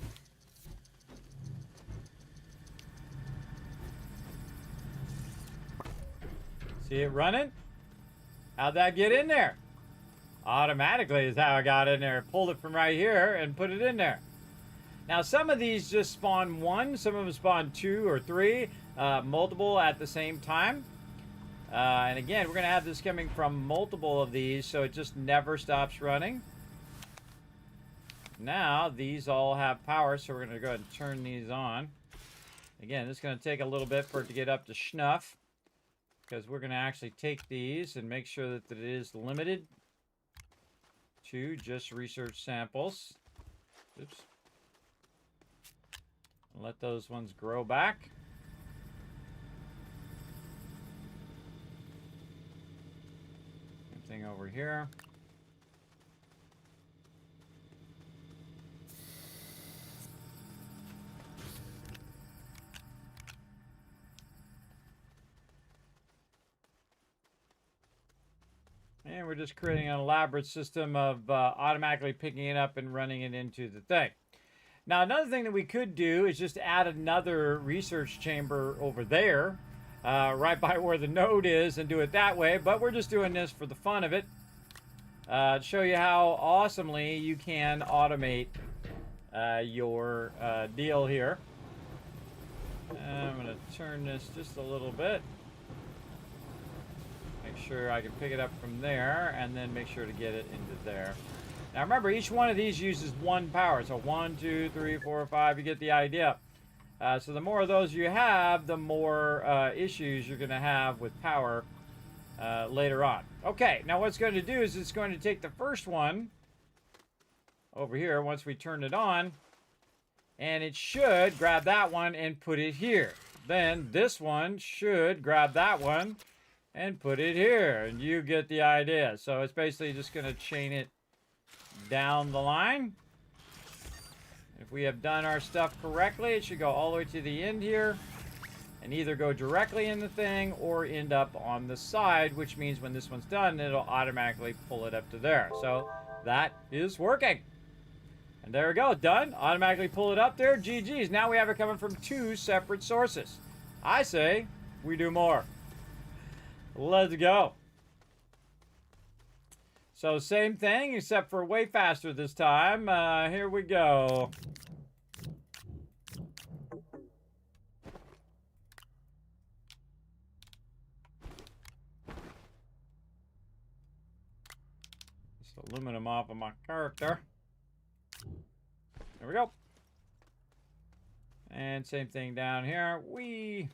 See it running? How'd that get in there? Automatically is how I got in there. Pulled it from right here and put it in there. Now, some of these just spawn one, some of them spawn 2 or 3, multiple at the same time. And again, we're going to have this coming from multiple of these, so it just never stops running. Now, these all have power, so we're going to go ahead and turn these on. Again, it's going to take a little bit for it to get up to snuff, because we're going to actually take these and make sure that it is limited to just research samples. Oops. Let those ones grow back. Same thing over here. And we're just creating an elaborate system of automatically picking it up and running it into the thing. Now, another thing that we could do is just add another research chamber over there, right by where the node is, and do it that way. But we're just doing this for the fun of it, to show you how awesomely you can automate your deal here. I'm going to turn this just a little bit. Make sure I can pick it up from there, and then make sure to get it into there. Now remember, each one of these uses 1 power. So 1, 2, 3, 4, 5, you get the idea. So the more of those you have, the more issues you're going to have with power later on. Okay, now what it's going to do is it's going to take the first one over here once we turn it on, and it should grab that one and put it here. Then this one should grab that one and put it here, and you get the idea. So it's basically just going to chain it down the line. If we have done our stuff correctly, it should go all the way to the end here and either go directly in the thing or end up on the side, which means when this one's done, it'll automatically pull it up to there. So that is working. And there we go, done. Automatically pull it up there. GG's. Now we have it coming from 2 separate sources. I say we do more. Let's go. So same thing, except for way faster this time. Here we go. Just aluminum off of my character. There we go. And same thing down here. Whee!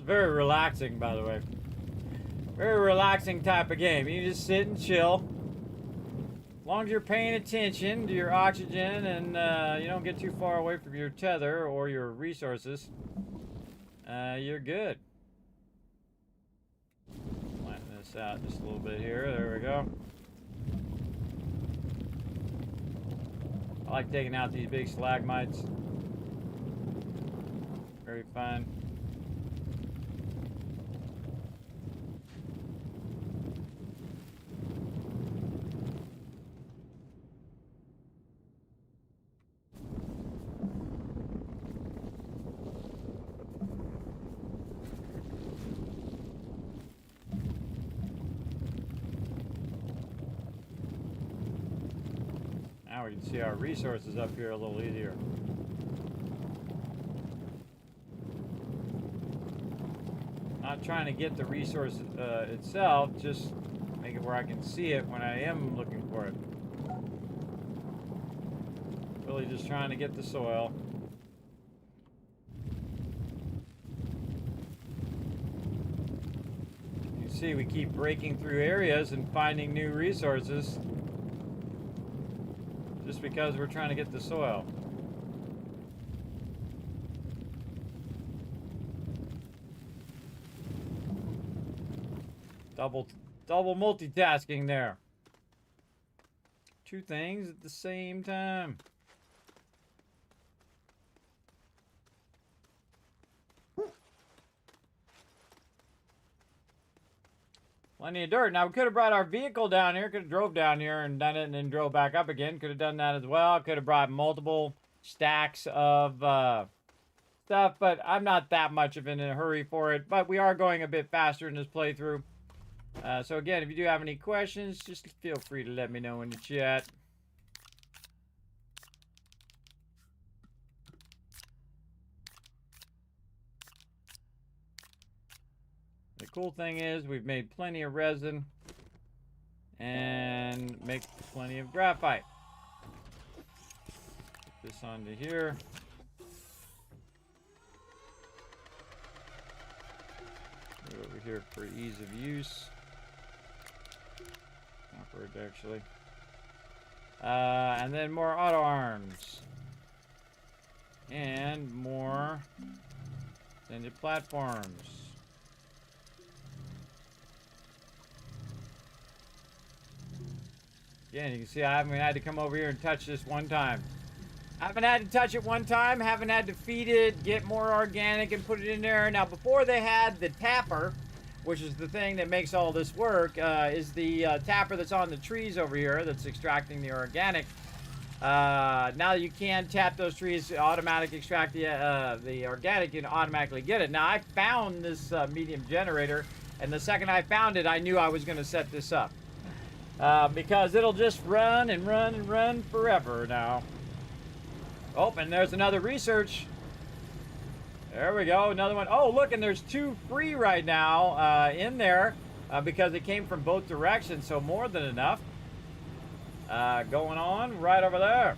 Very relaxing, by the way. Very relaxing type of game. You just sit and chill. As long as you're paying attention to your oxygen and you don't get too far away from your tether or your resources, you're good. Flatten this out just a little bit here. There we go. I like taking out these big stalagmites. Very fun. Now we can see our resources up here a little easier. Not trying to get the resource itself, just make it where I can see it when I am looking for it. Really just trying to get the soil. You see, we keep breaking through areas and finding new resources just because we're trying to get the soil. Double multitasking there. Two things at the same time. Plenty of dirt. Now, we could have brought our vehicle down here. Could have drove down here and done it and then drove back up again. Could have done that as well. Could have brought multiple stacks of stuff, but I'm not that much of in a hurry for it. But we are going a bit faster in this playthrough. So again, if you do have any questions, just feel free to let me know in the chat. The cool thing is we've made plenty of resin and make plenty of graphite. Put this onto here. Put it over here for ease of use. Awkward, actually. And then more auto arms. And more extended platforms. Again, you can see I haven't had to come over here and touch this one time. I haven't had to touch it one time, haven't had to feed it, get more organic and put it in there. Now, before they had the tapper, which is the thing that makes all this work, is the tapper that's on the trees over here that's extracting the organic. Now you can tap those trees, automatically extract the organic, you can automatically get it. Now, I found this medium generator, and the second I found it, I knew I was going to set this up. Because it'll just run and run and run forever now. Oh, and there's another research. There we go, another one. Oh, look, and there's 2 free right now in there because it came from both directions, so more than enough. Going on right over there.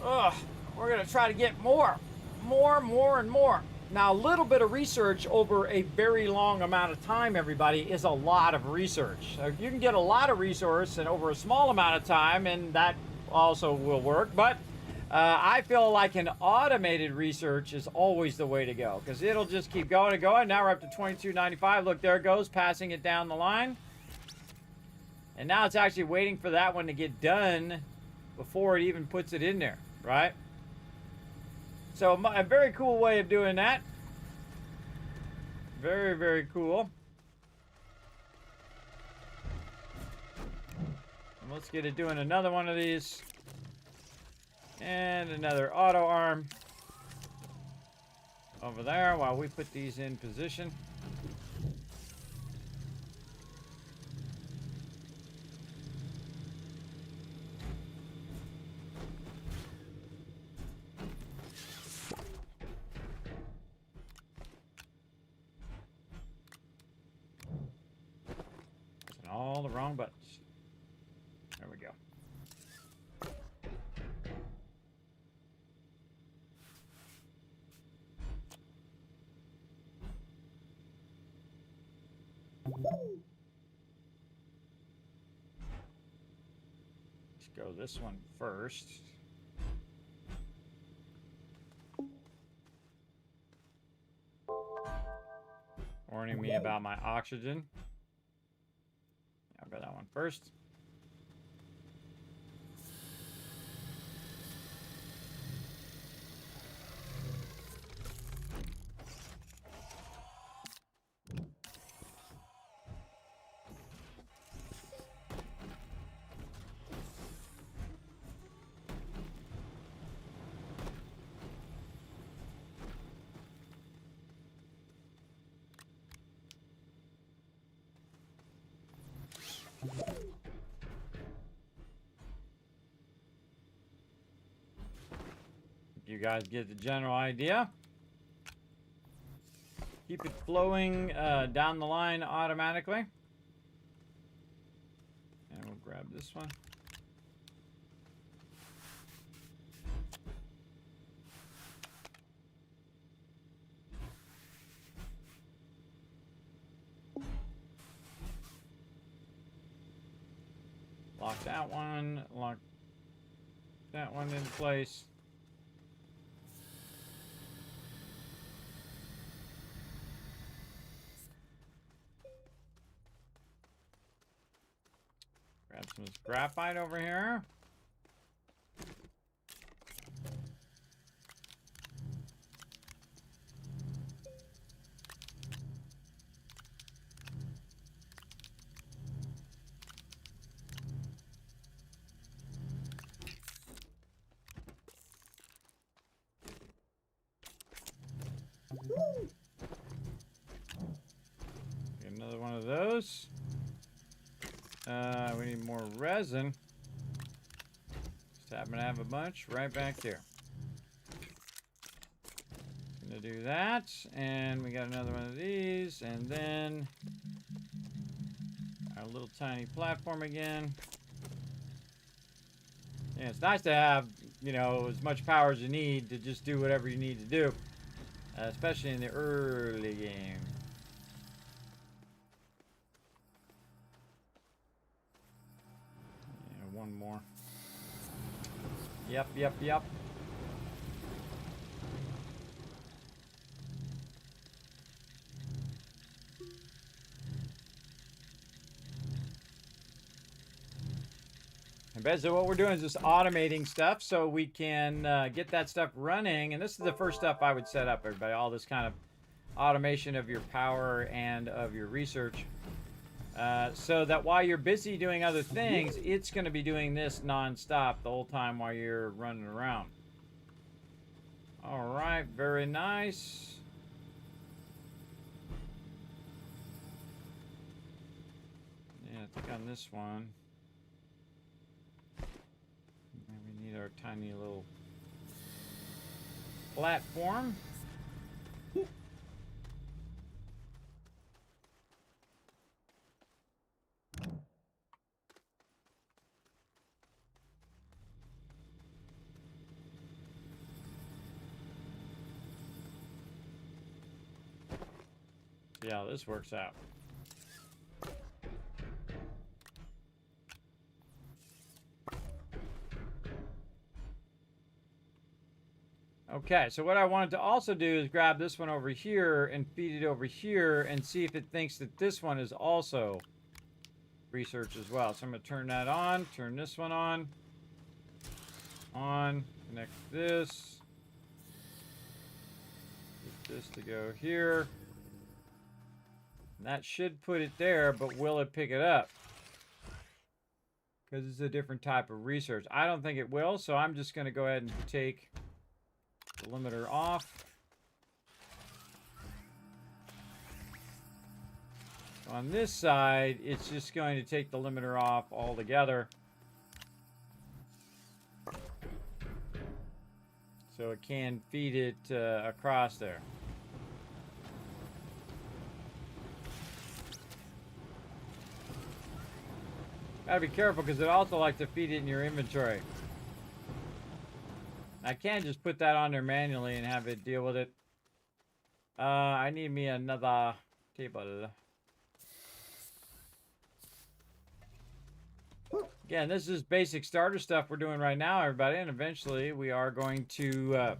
Ugh, we're going to try to get more, and more. Now, a little bit of research over a very long amount of time, everybody, is a lot of research. So you can get a lot of resource and over a small amount of time, and that also will work. But I feel like an automated research is always the way to go because it'll just keep going and going. Now we're up to 2295. Look, there it goes, passing it down the line. And now it's actually waiting for that one to get done before it even puts it in there, right? So a very cool way of doing that. Very, very cool. And let's get it doing another one of these. And another auto arm over there while we put these in position. All the wrong buttons. There we go. Let's go this one first. Warning me about my oxygen. I'll go that one first. you guys get the general idea. Keep it flowing down the line automatically. And we'll grab this one. Lock that one, lock that one in place. Grab some graphite over here. Get another one of those. We need more resin. Just happen to have a bunch right back there. Gonna do that, and we got another one of these, and then our little tiny platform again. Yeah, it's nice to have, you know, as much power as you need to just do whatever you need to do, especially in the early game. Yeah, one more. Yep. And basically what we're doing is just automating stuff so we can get that stuff running. And this is the first stuff I would set up, everybody. All this kind of automation of your power and of your research. So that while you're busy doing other things, it's going to be doing this non-stop the whole time while you're running around. All right, very nice. Yeah, I think on this one, we need our tiny little platform. See how this works out. Okay, so what I wanted to also do is grab this one over here and feed it over here and see if it thinks that this one is also research as well. So I'm going to turn that on, turn this one on, connect this, get this to go here. And that should put it there, but will it pick it up? Because it's a different type of research. I don't think it will, so I'm just going to go ahead and take the limiter off. On this side, it's just going to take the limiter off altogether. So it can feed it across there. Gotta be careful because it also likes to feed it in your inventory. I can't just put that on there manually and have it deal with it. I need me another table. Again, this is basic starter stuff we're doing right now, everybody, and eventually we are going to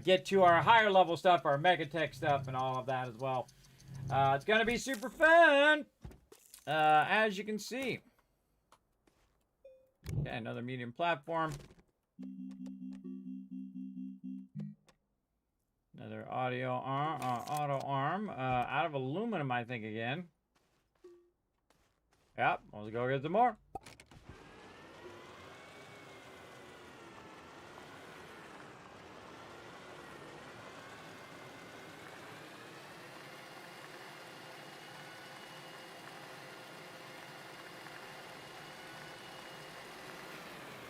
get to our higher level stuff, our MEGATECH stuff, and all of that as well. It's going to be super fun, as you can see. Okay, another medium platform. Another audio arm, auto arm, out of aluminum, I think, again. Yep, let's go get some more.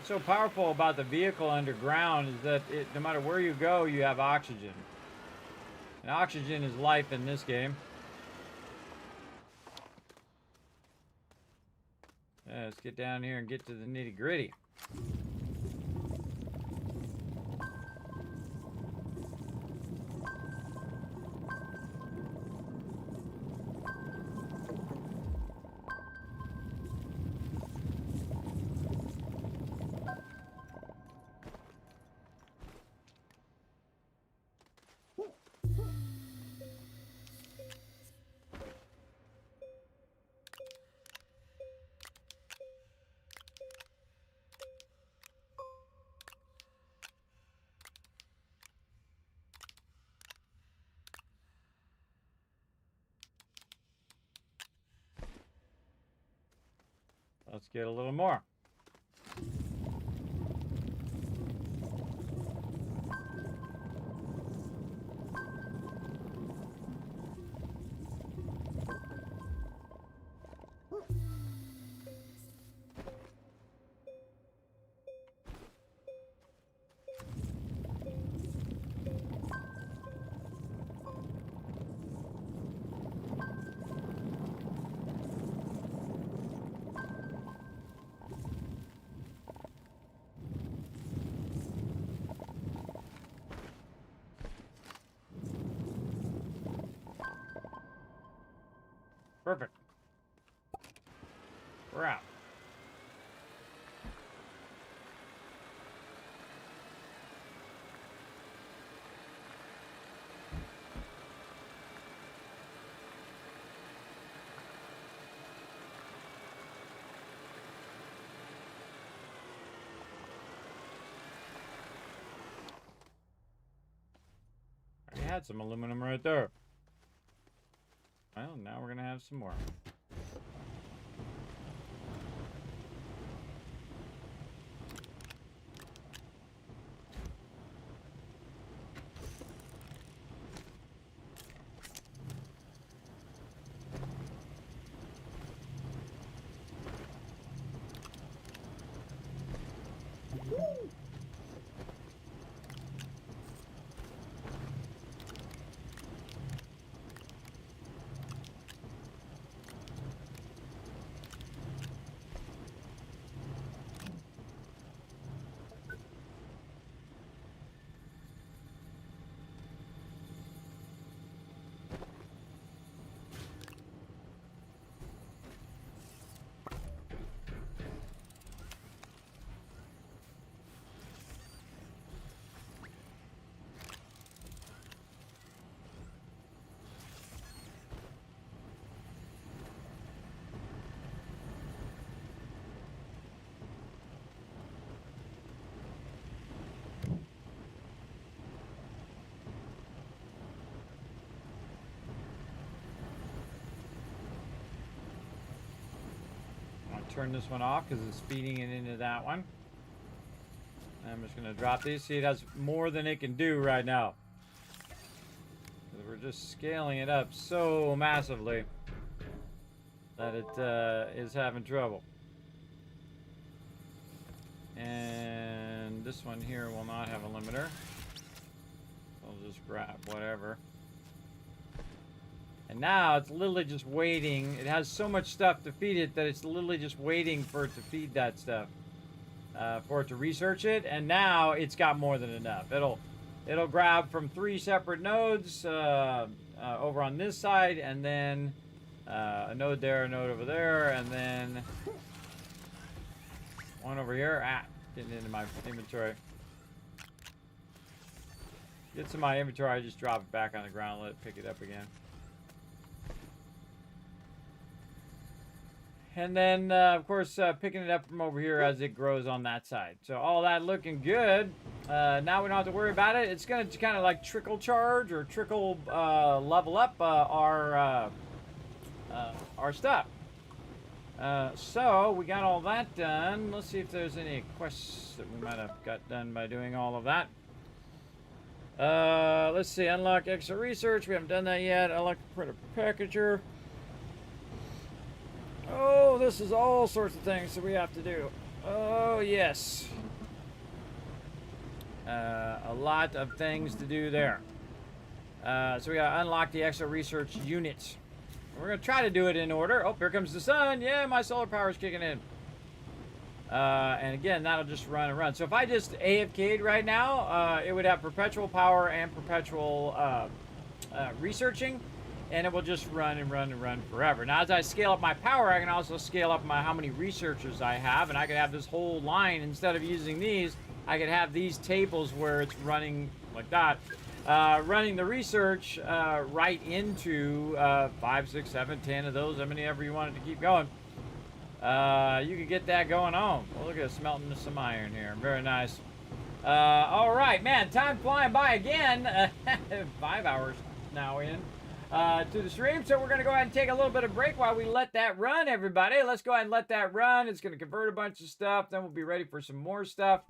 What's so powerful about the vehicle underground is that no matter where you go, you have oxygen. And oxygen is life in this game. Let's get down here and get to the nitty-gritty. Let's get a little more. Perfect. We're out. I had some aluminum right there. Well, now we're gonna have some more. Turn this one off because it's feeding it into that one. I'm just going to drop these. See, it has more than it can do right now. We're just scaling it up so massively that it is having trouble. And this one here will not have a limiter. I'll just grab whatever. And now it's literally just waiting. It has so much stuff to feed it that it's literally just waiting for it to feed that stuff, for it to research it. And now it's got more than enough. It'll grab from 3 separate nodes over on this side, and then a node there, a node over there, and then one over here. Getting into my inventory. Gets in my inventory, I just drop it back on the ground, let it pick it up again. And then, of course, picking it up from over here as it grows on that side. So all that looking good. Now we don't have to worry about it. It's going to kind of like trickle charge or trickle level up our stuff. So we got all that done. Let's see if there's any quests that we might have got done by doing all of that. Let's see. Unlock extra research. We haven't done that yet. Unlock printer packager. Oh, this is all sorts of things that we have to do. Oh, yes. A lot of things to do there. So we gotta unlock the extra research units. We're gonna try to do it in order. Oh, here comes the sun. Yeah, my solar power is kicking in. And again, that'll just run and run. So if I just AFK'd right now, it would have perpetual power and perpetual researching, and it will just run and run and run forever. Now, as I scale up my power, I can also scale up how many researchers I have, and I could have this whole line. Instead of using these, I could have these tables where it's running like that. Running the research right into 5, 6, 7, 10 of those, how many ever you want it to keep going. You could get that going on. Well, look at us smelting some iron here. Very nice. All right, man, time flying by again. 5 hours now in to the stream. So we're going to go ahead and take a little bit of break while we let that run, everybody. Let's go ahead and let that run. It's going to convert a bunch of stuff. Then we'll be ready for some more stuff.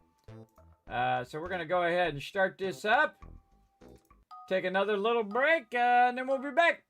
So we're going to go ahead and start this up. Take another little break, and then we'll be back.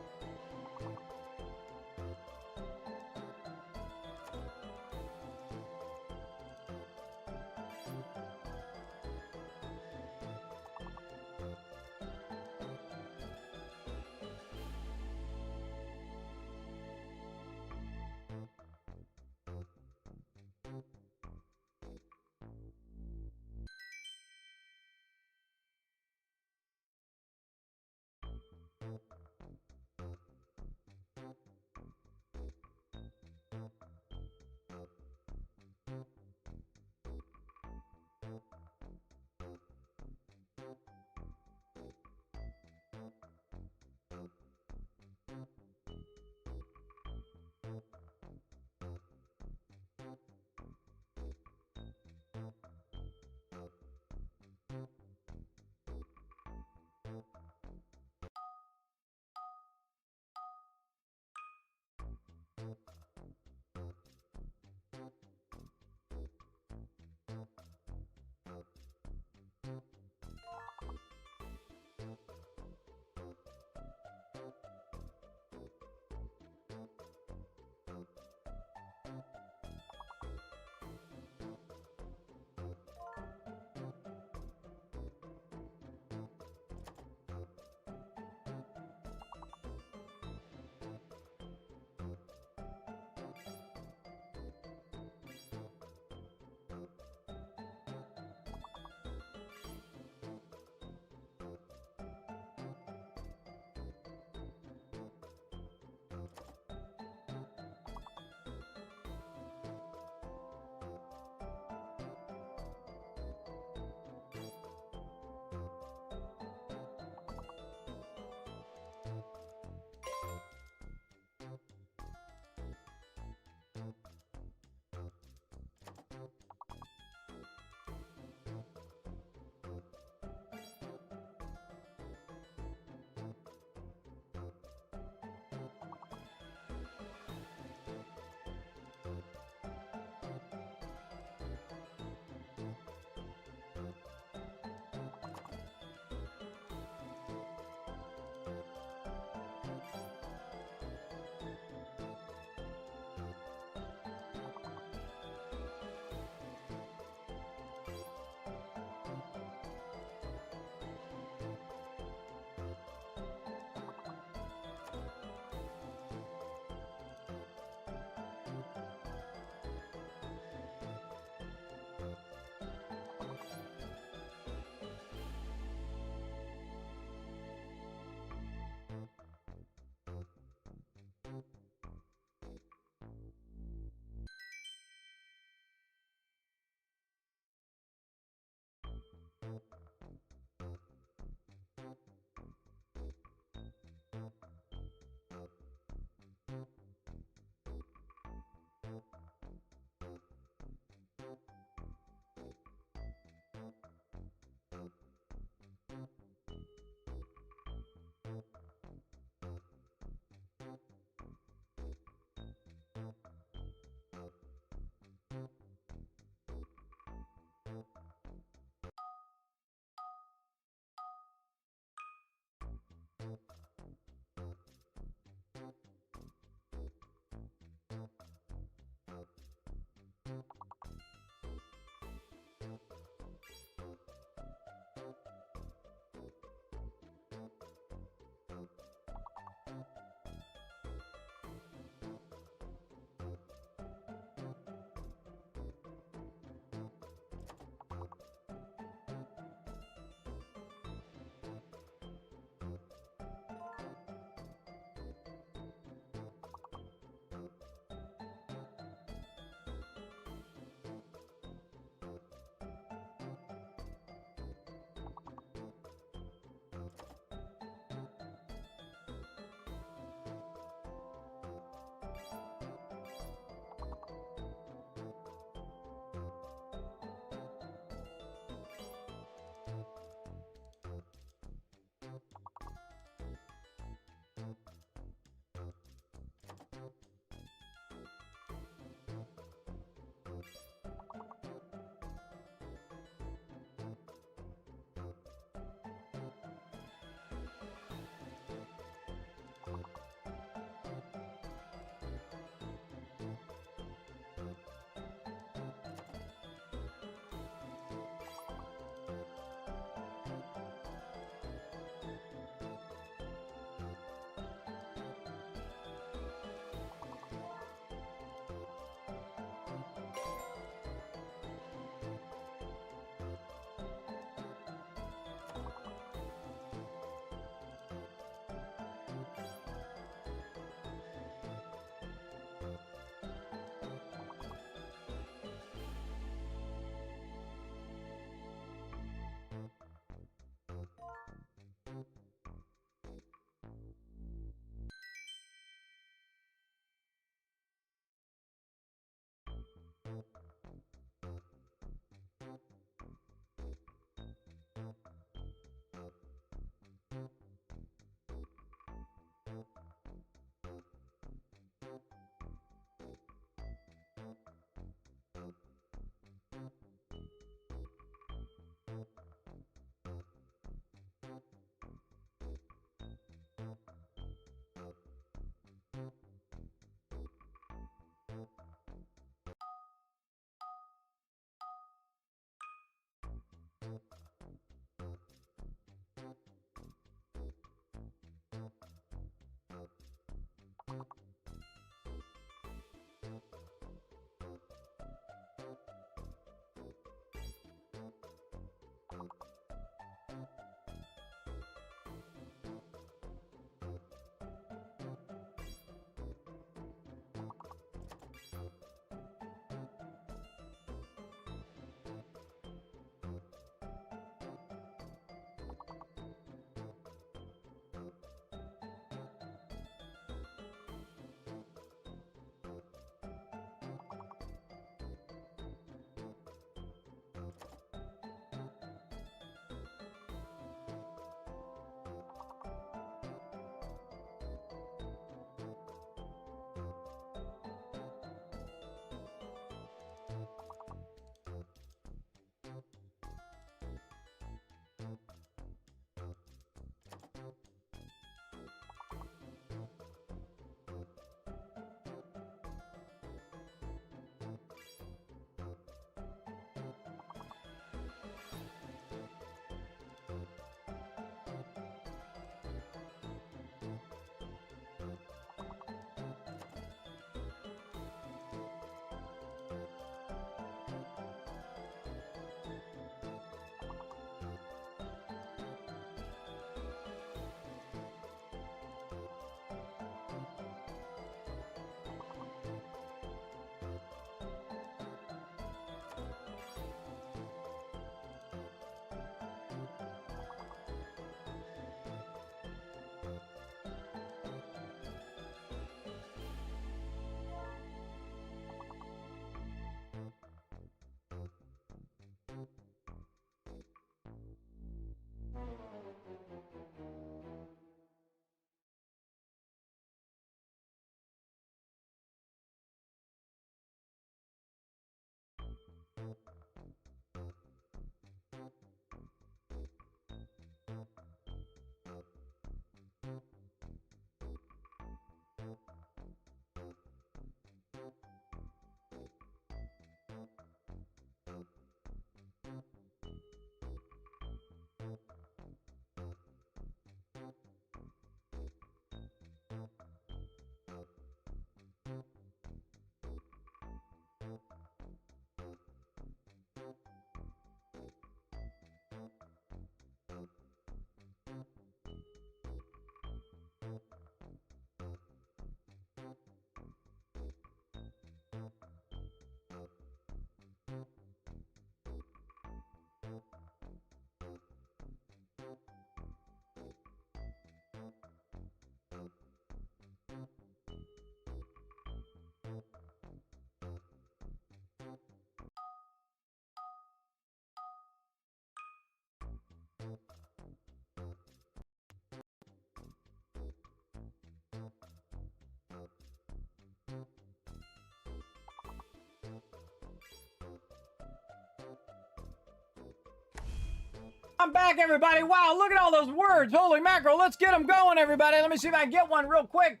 I'm back, everybody. Wow, look at all those words. Holy mackerel. Let's get them going, everybody. Let me see if I can get one real quick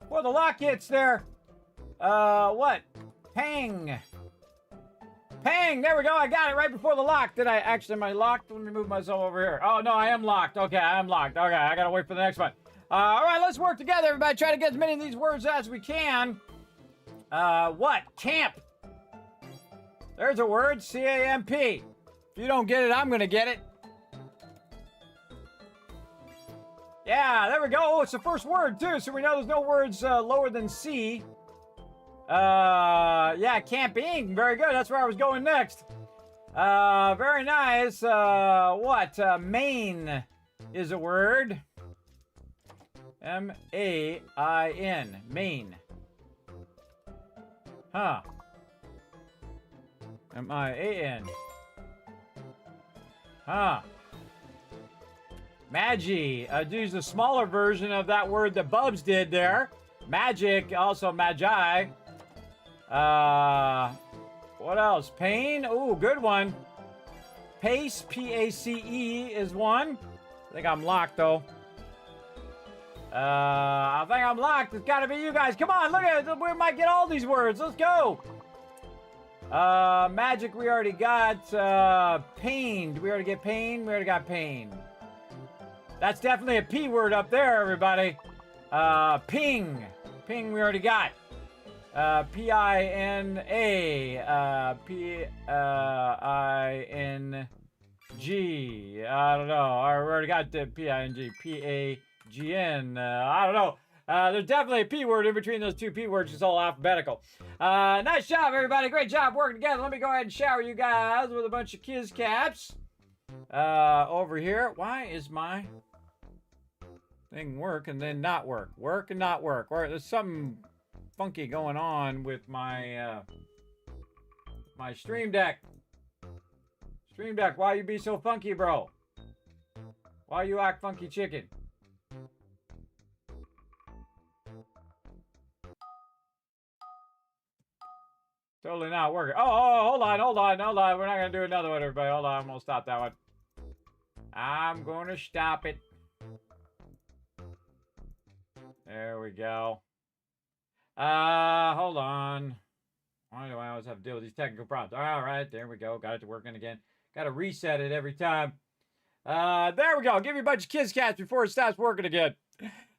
before the lock hits there. What? Pang. Pang. There we go. I got it right before the lock. Did I actually, am I locked? Let me move myself over here. Oh, no, I am locked. Okay, I am locked. Okay, I got to wait for the next one. All right, let's work together, everybody. Try to get as many of these words as we can. What? Camp. There's a word. C-A-M-P. If you don't get it, I'm going to get it. Yeah, there we go. Oh, it's the first word, too, so we know there's no words lower than C. Yeah, camping. Very good. That's where I was going next. Very nice. What? Main is a word. M-A-I-N. Main. Huh. M-I-A-N. Huh. Magi. Use the smaller version of that word that Bubs did there. Magic, also magi. What else? Pain. Ooh, good one. Pace, P-A-C-E is one. I think I'm locked, though. I think I'm locked. It's got to be you guys. Come on, look at it. We might get all these words. Let's go. Magic, we already got. Pain. Did we already get pain? We already got pain. That's definitely a P word up there, everybody. Ping. Ping, we already got. P-I-N-A. P-I-N-G. I don't know. I already got the P-I-N-G. P-A-G-N. I don't know. There's definitely a P word in between those two P words. It's all alphabetical. Nice job, everybody. Great job working together. Let me go ahead and shower you guys with a bunch of Kiz caps. Over here. Why is my thing work and then not work? Work and not work. Or there's something funky going on with my my Stream Deck. Stream Deck, why you be so funky, bro? Why you act funky chicken? Totally not working. Oh, hold on. We're not gonna do another one, everybody. Hold on, I'm gonna stop that one. I'm gonna stop it. There we go. Hold on. Why do I always have to deal with these technical problems? All right, there we go. Got it to working again. Got to reset it every time. There we go. Give me a bunch of Kiz cats before it stops working again.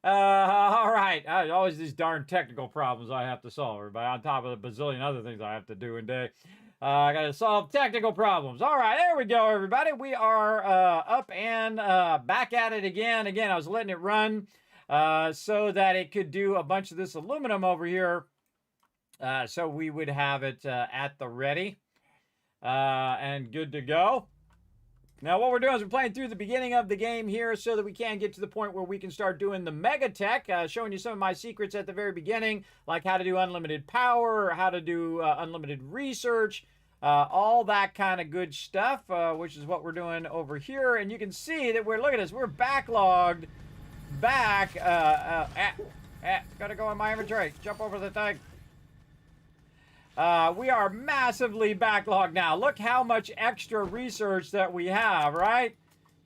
All right. Always these darn technical problems I have to solve, everybody, on top of the bazillion other things I have to do in a day. I got to solve technical problems. All right, there we go, everybody. We are up and back at it again. Again, I was letting it run so that it could do a bunch of this aluminum over here. So we would have it at the ready and good to go. Now, what we're doing is we're playing through the beginning of the game here so that we can get to the point where we can start doing the MEGATECH, showing you some of my secrets at the very beginning, like how to do unlimited power, how to do unlimited research, all that kind of good stuff, which is what we're doing over here. And you can see that look at this, we're backlogged back. Gotta go in my inventory, jump over the thing. We are massively backlogged now. Look how much extra research that we have, right?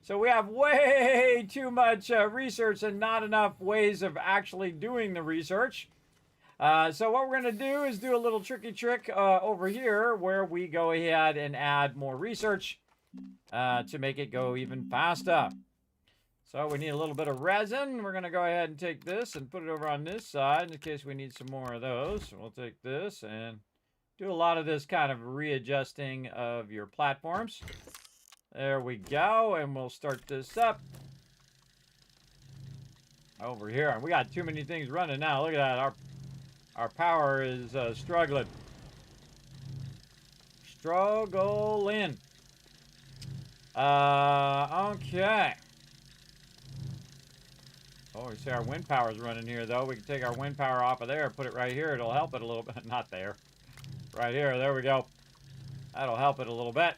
So we have way too much research and not enough ways of actually doing the research. So what we're going to do is do a little tricky trick over here where we go ahead and add more research to make it go even faster. So we need a little bit of resin. We're going to go ahead and take this and put it over on this side in case we need some more of those. We'll take this and do a lot of this kind of readjusting of your platforms. There we go, and we'll start this up over here. And we got too many things running now. Look at that. Our power is struggling. Struggling. Okay. Oh, you see our wind power is running here, though. We can take our wind power off of there, put it right here. It'll help it a little bit. Not there. Right here. There we go. That'll help it a little bit.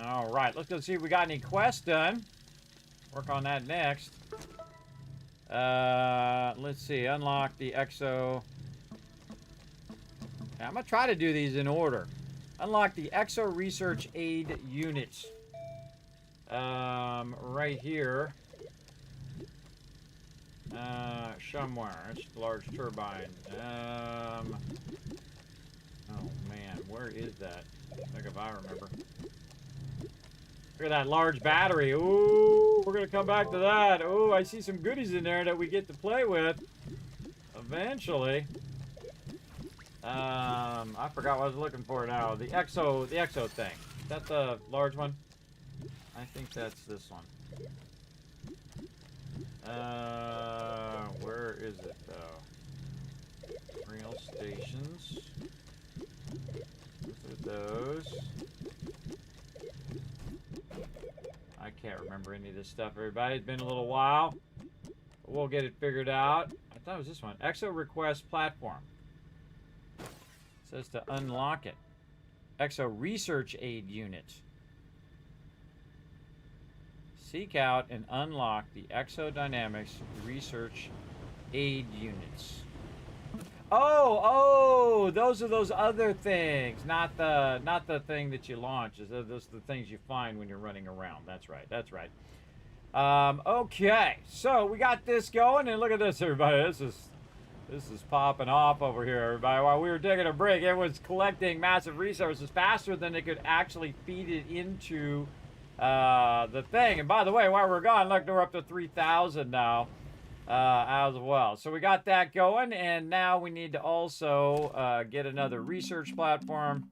All right, let's go see if we got any quests done. Work on that next. Let's see. Unlock the EXO. Yeah, I'm going to try to do these in order. Unlock the EXO Research Aid Unit. Right here. Somewhere. It's a large turbine. Oh, man. Where is that? I think if I remember. Look at that large battery. Ooh, we're going to come back to that. Ooh, I see some goodies in there that we get to play with. Eventually. I forgot what I was looking for now. The EXO thing. Is that the large one? I think that's this one. Where is it though? Rail stations. Look at those. I can't remember any of this stuff, everybody. It's been a little while. But we'll get it figured out. I thought it was this one. EXO Request Platform. It says to unlock it. EXO Research Aid Unit. Seek out and unlock the Exodynamics Research Aid Units. Oh, those are those other things, not the thing that you launch. Those are the things you find when you're running around. That's right. That's right. Okay, so we got this going, and look at this, everybody. This is popping off over here, everybody. While we were taking a break, it was collecting massive resources faster than it could actually feed it into the thing. And by the way, while we're gone, look, we're up to 3,000 now as well. So we got that going, and now we need to also get another research platform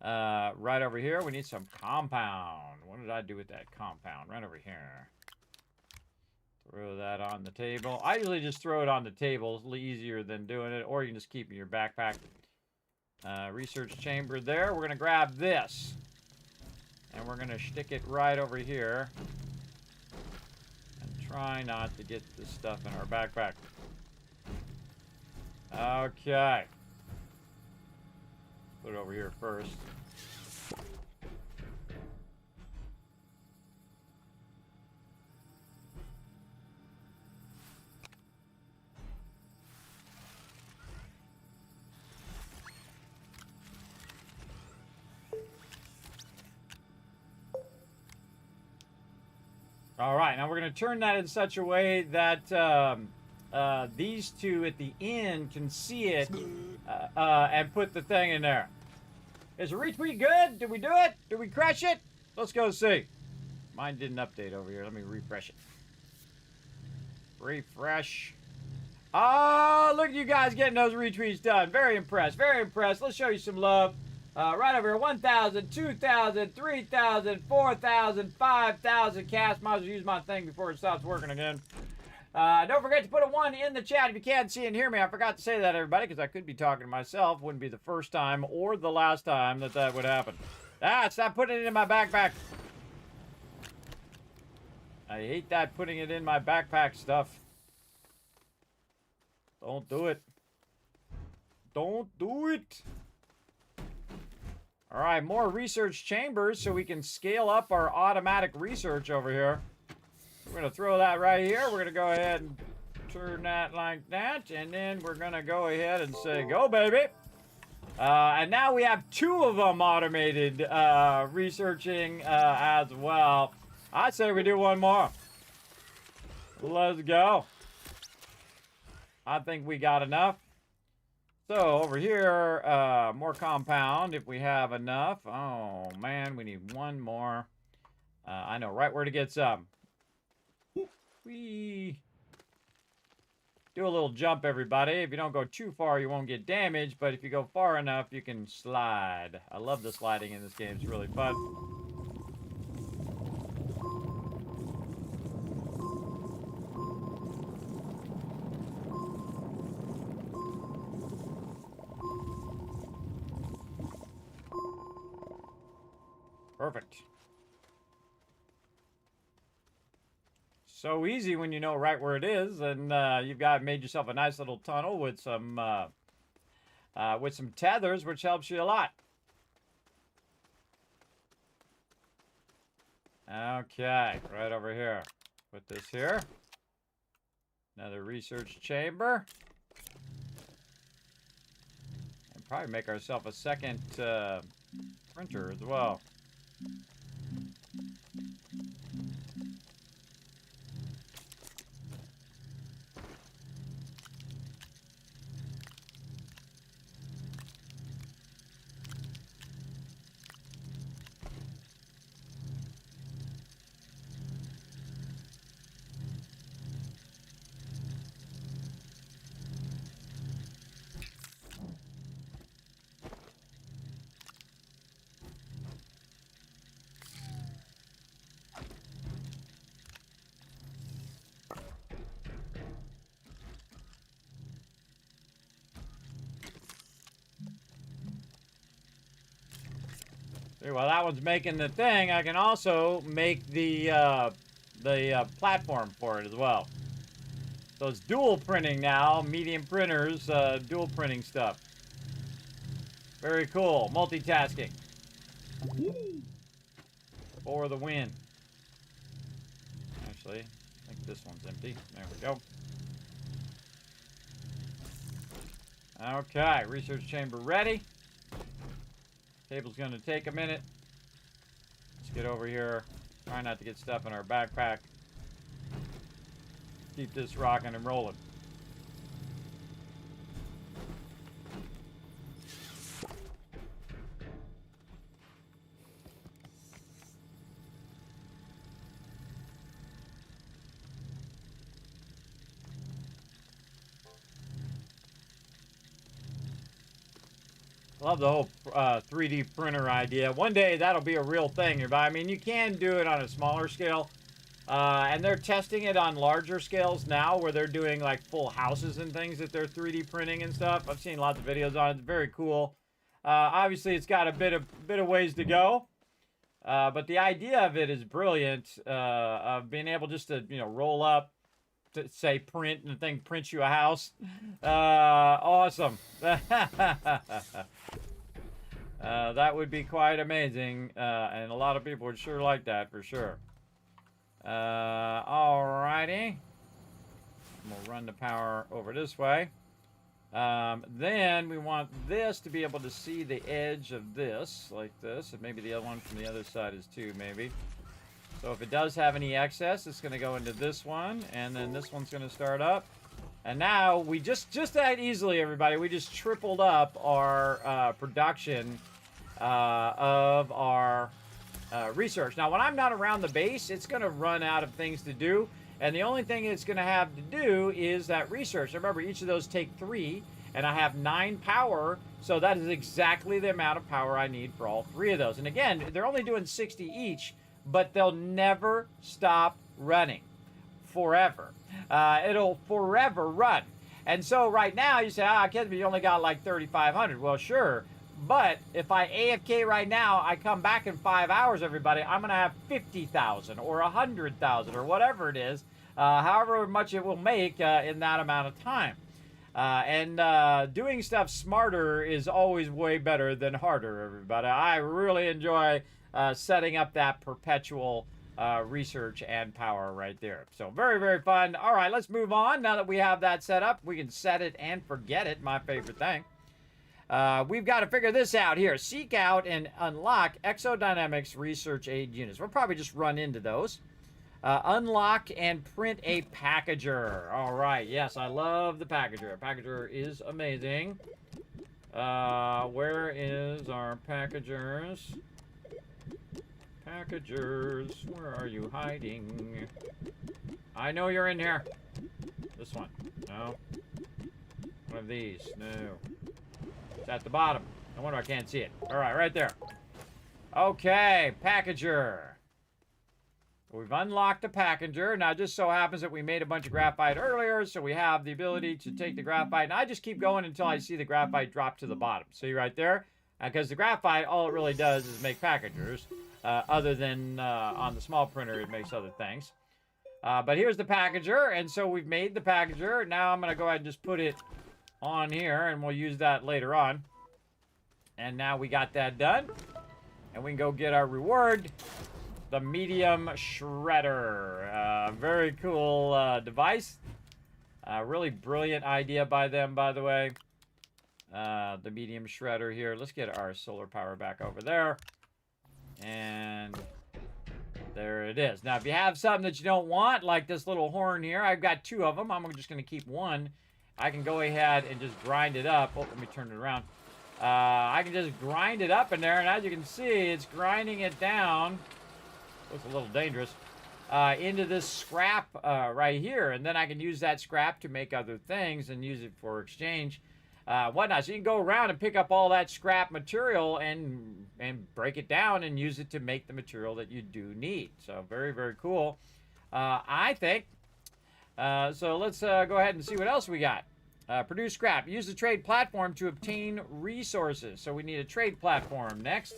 right over here. We need some compound. What did I do with that compound? Right over here. Throw that on the table. I usually just throw it on the table. It's a little easier than doing it, or you can just keep it in your backpack. Research chamber there. We're going to grab this. And we're going to stick it right over here. And try not to get this stuff in our backpack. Okay. Put it over here first. All right, now we're going to turn that in such a way that these two at the end can see it and put the thing in there. Is the retweet good? Did we do it? Did we crush it? Let's go see. Mine didn't update over here. Let me refresh it. Refresh. Oh, look at you guys getting those retweets done. Very impressed. Very impressed. Let's show you some love. Right over here, 1,000, 2,000, 3,000, 4,000, 5,000 cast. Might as well use my thing before it stops working again. Don't forget to put a 1 in the chat if you can't see and hear me. I forgot to say that, everybody, because I could be talking to myself. Wouldn't be the first time or the last time that would happen. Stop putting it in my backpack. I hate that, putting it in my backpack stuff. Don't do it. Don't do it. All right, more research chambers so we can scale up our automatic research over here. We're going to throw that right here. We're going to go ahead and turn that like that. And then we're going to go ahead and say, go, baby. And now we have 2 of them automated researching as well. I say we do 1 more. Let's go. I think we got enough. So over here, more compound if we have enough. Oh man, we need 1 more. I know right where to get some. We do a little jump, everybody. If you don't go too far, you won't get damaged. But if you go far enough, you can slide. I love the sliding in this game. It's really fun. Perfect. So easy when you know right where it is, and you've made yourself a nice little tunnel with some tethers, which helps you a lot. Okay, right over here. Put this here. Another research chamber. And probably make ourselves a second printer as well. While that one's making the thing, I can also make the platform for it as well. So it's dual printing now, medium printers, dual printing stuff. Very cool, multitasking. For the win. Actually, I think this one's empty. There we go. Okay, research chamber ready. Table's going to take a minute. Let's get over here. Try not to get stuff in our backpack. Keep this rocking and rolling. Love the whole 3D printer idea. One day that'll be a real thing. I mean, you can do it on a smaller scale. And they're testing it on larger scales now where they're doing like full houses and things that they're 3D printing and stuff. I've seen lots of videos on it. It's very cool. Obviously, it's got a bit of ways to go. But the idea of it is brilliant. Of being able just to, roll up, to say print, and the thing prints you a house. Awesome. That would be quite amazing, and a lot of people would sure like that for sure. Alrighty. We'll run the power over this way. Then we want this to be able to see the edge of this, like this, and maybe the other one from the other side is too, maybe. So if it does have any excess, it's going to go into this one, and then this one's going to start up. And now we just that easily, everybody, we just tripled up our production of our research. Now, when I'm not around the base, it's going to run out of things to do, and the only thing it's going to have to do is that research. Remember, each of those take 3, and I have 9 power, so that is exactly the amount of power I need for all 3 of those. And again, they're only doing 60 each, but they'll never stop running forever. It'll forever run. And so right now you say, Kismet, you only got like 3,500. Well, sure. But if I AFK right now, I come back in 5 hours, everybody, I'm going to have 50,000 or 100,000 or whatever it is, however much it will make in that amount of time. And doing stuff smarter is always way better than harder, everybody. I really enjoy setting up that perpetual research and power right there. So very, very fun. All right, let's move on. Now that we have that set up, we can set it and forget it, my favorite thing. We've got to figure this out here. Seek out and unlock exodynamics research aid units. We'll probably just run into those. Unlock and print a packager. All right, yes, I love the packager. Packager is amazing. Where is our packagers? Packagers, where are you hiding? I know you're in here. This one. No. One of these. No. It's at the bottom. No wonder I can't see it. All right, right there. Okay, packager. We've unlocked the packager. Now, it just so happens that we made a bunch of graphite earlier, so we have the ability to take the graphite. And I just keep going until I see the graphite drop to the bottom. See right there? Because the graphite, all it really does is make packagers. Other than on the small printer, it makes other things. But here's the packager, and so we've made the packager. Now I'm going to go ahead and just put it on here, and we'll use that later on. And now we got that done. And we can go get our reward. the medium shredder. Very cool device. Really brilliant idea by them, by the way. The medium shredder here. Let's get our solar power back over there. And there it is. Now, if you have something that you don't want, like this little horn here, I've got 2 of them. I'm just going to keep one. I can go ahead and just grind it up. Oh, let me turn it around. I can just grind it up in there, and as you can see, it's grinding it down. Looks a little dangerous. Into this scrap right here, and then I can use that scrap to make other things and use it for exchange, whatnot. So you can go around and pick up all that scrap material and break it down and use it to make the material that you do need. So very, very cool, I think. So let's go ahead and see what else we got. Produce scrap. Use the trade platform to obtain resources. So we need a trade platform next.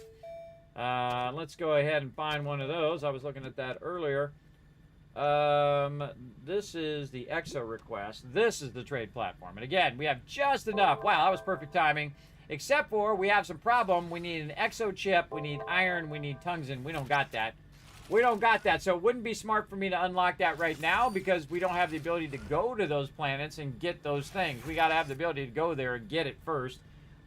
Let's go ahead and find one of those. I was looking at that earlier. This is the EXO request. This is the trade platform. And again, we have just enough. Wow, that was perfect timing. Except for we have some problem. We need an EXO chip. We need iron. We need tungsten. We don't got that. We don't got that. So it wouldn't be smart for me to unlock that right now because we don't have the ability to go to those planets and get those things. We got to have the ability to go there and get it first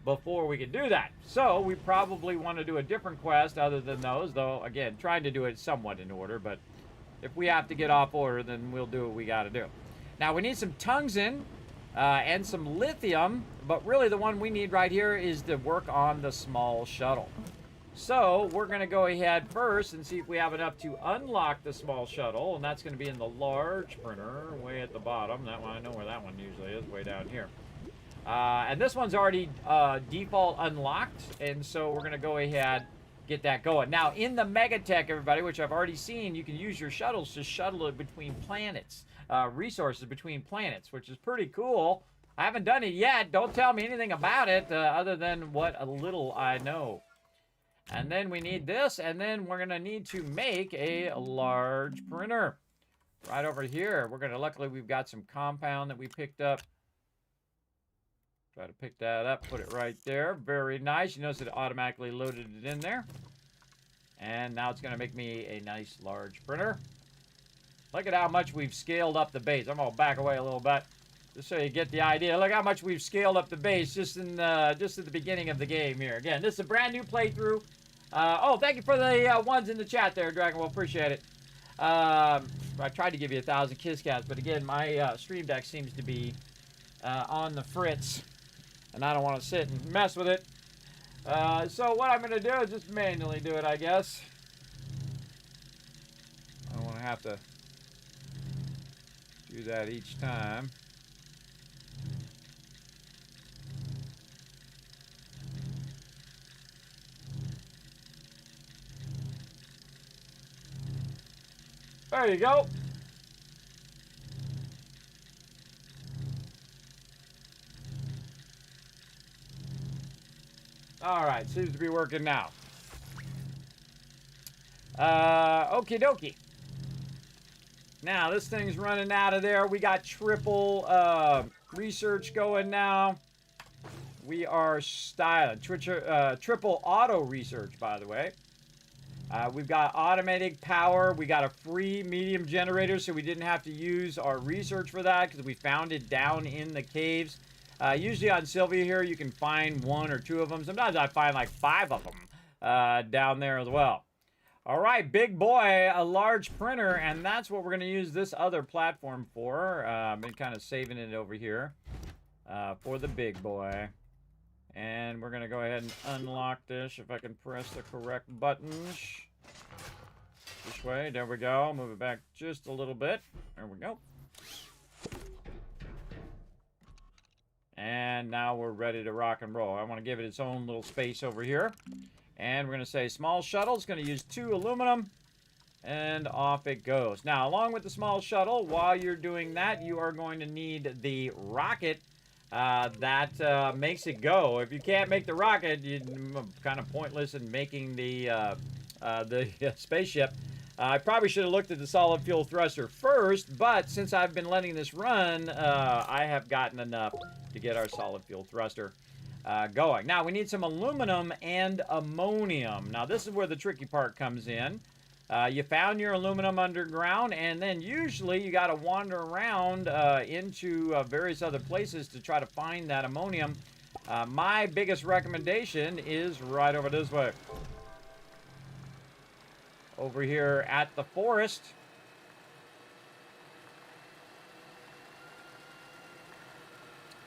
before we can do that. So we probably want to do a different quest other than those, though, again, trying to do it somewhat in order, but if we have to get off order, then we'll do what we got to do. Now, we need some tungsten and some lithium, but really the one we need right here is to work on the small shuttle. So we're going to go ahead first and see if we have enough to unlock the small shuttle, and that's going to be in the large printer way at the bottom. That one, I know where that one usually is, way down here. And this one's already default unlocked, and so we're going to go ahead get that going. Now, in the MEGATECH, everybody, which I've already seen, you can use your shuttles to shuttle it between planets, resources between planets, which is pretty cool. I haven't done it yet. Don't tell me anything about it other than what a little I know. And then we need this, and then we're going to need to make a large printer. Right over here, luckily we've got some compound that we picked up. Try to pick that up, put it right there. Very nice. You notice it automatically loaded it in there. And now it's going to make me a nice large printer. Look at how much we've scaled up the base. I'm going to back away a little bit just so you get the idea. Look how much we've scaled up the base just at the beginning of the game here. Again, this is a brand new playthrough. Oh, thank you for the ones in the chat there, Dragon. Well, appreciate it. I tried to give you 1,000 Kismets, but again, my stream deck seems to be on the fritz. And I don't want to sit and mess with it. So what I'm going to do is just manually do it, I guess. I don't want to have to do that each time. There you go. All right, seems to be working now. Okie dokie. Now, this thing's running out of there. We got triple research going now. We are styling. Triple auto research, by the way. We've got automatic power. We got a free medium generator, so we didn't have to use our research for that because we found it down in the caves. Usually on Sylvia here, you can find 1 or 2 of them. Sometimes I find like 5 of them down there as well. All right, big boy, a large printer, and that's what we're going to use this other platform for. I've been kind of saving it over here for the big boy. And we're going to go ahead and unlock this if I can press the correct buttons. This way, there we go. Move it back just a little bit. There we go. And now we're ready to rock and roll. I want to give it its own little space over here. And we're going to say small shuttle. It's going to use 2 aluminum. And off it goes. Now, along with the small shuttle, while you're doing that, you are going to need the rocket that makes it go. If you can't make the rocket, you're kind of pointless in making the spaceship. I probably should have looked at the solid fuel thruster first, but since I've been letting this run, I have gotten enough to get our solid fuel thruster going. Now, we need some aluminum and ammonium. Now, this is where the tricky part comes in. You found your aluminum underground, and then usually you got to wander around into various other places to try to find that ammonium. My biggest recommendation is right over this way. Over here at the forest.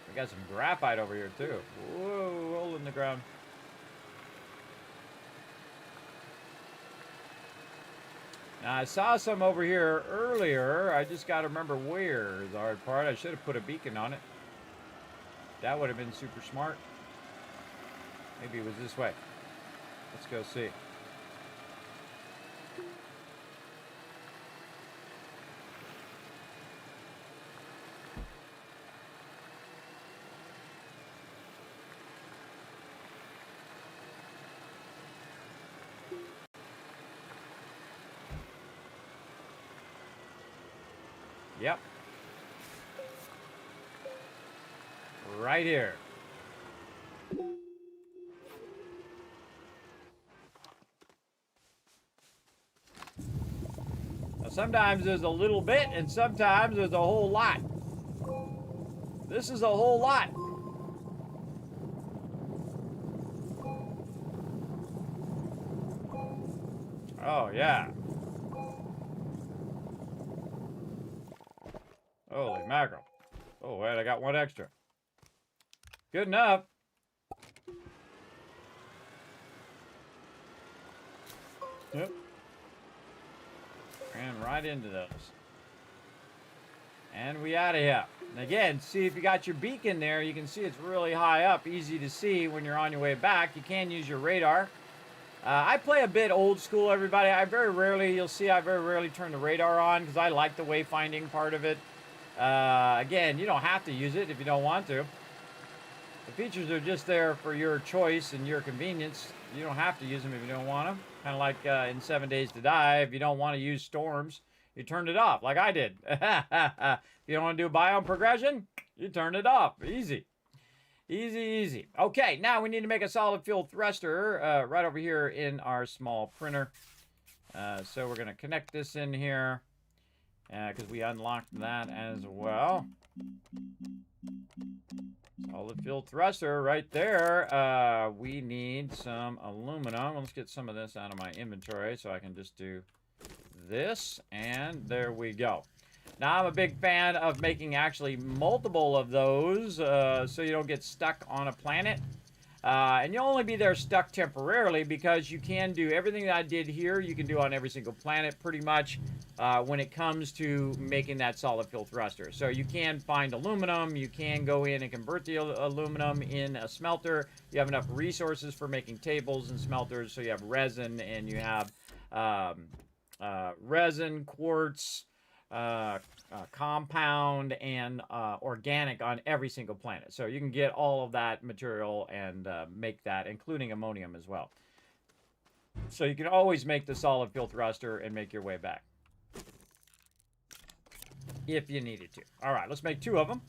We got some graphite over here too. Whoa, hole in the ground. Now, I saw some over here earlier. I just got to remember where is the hard part. I should have put a beacon on it. That would have been super smart. Maybe it was this way. Let's go see. Yep. Right here. Now, sometimes there's a little bit, and sometimes there's a whole lot. This is a whole lot. Oh, yeah. Holy mackerel. Oh, wait, I got one extra. Good enough. Yep. And right into those. And we out of here. And again, see if you got your beacon there, you can see it's really high up, easy to see when you're on your way back. You can use your radar. I play a bit old school, everybody. I very rarely turn the radar on because I like the wayfinding part of it. Again, you don't have to use it if you don't want to. The features are just there for your choice and your convenience. You don't have to use them if you don't want them. Kind of like in 7 Days to Die, if you don't want to use storms, you turned it off, like I did. If you don't want to do biome progression, you turn it off. Easy. Easy, easy. Okay, now we need to make a solid fuel thruster right over here in our small printer. So we're going to connect this in here because we unlocked that as well. Solid fuel thruster right there. We need some aluminum. Let's get some of this out of my inventory so I can just do this. And there we go. Now, I'm a big fan of making actually multiple of those so you don't get stuck on a planet. And you'll only be there stuck temporarily because you can do everything that I did here, you can do on every single planet pretty much when it comes to making that solid fuel thruster. So you can find aluminum, you can go in and convert the aluminum in a smelter. You have enough resources for making tables and smelters, so you have resin and you have resin, quartz, compound, and organic on every single planet. So you can get all of that material and make that, including ammonium as well. So you can always make the solid fuel thruster and make your way back if you needed to. All right, let's make 2 of them.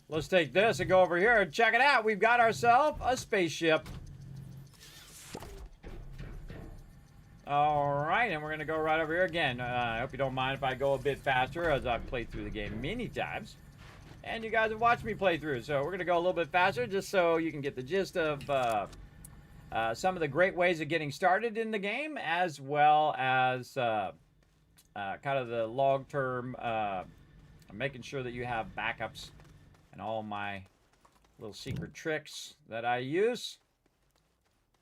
Let's take this and go over here and check it out. We've got ourselves a spaceship. All right, and we're going to go right over here again. I hope you don't mind if I go a bit faster, as I've played through the game many times. And you guys have watched me play through, so we're going to go a little bit faster just so you can get the gist of some of the great ways of getting started in the game, as well as kind of the long-term making sure that you have backups and all my little secret tricks that I use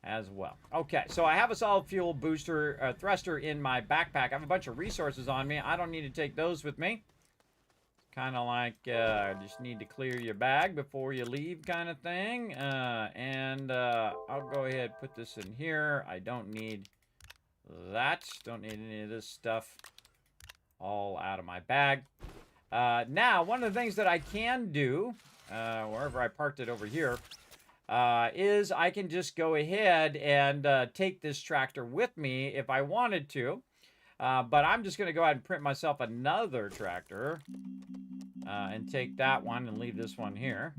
as well. Okay, so I have a solid fuel booster thruster in my backpack. I have a bunch of resources on me. I don't need to take those with me. Kind of like just need to clear your bag before you leave kind of thing. And I'll go ahead and put this in here. I don't need that. Don't need any of this stuff all out of my bag. Now, one of the things that I can do, wherever I parked it over here, is I can just go ahead and take this tractor with me if I wanted to. But I'm just going to go ahead and print myself another tractor and take that one and leave this one here.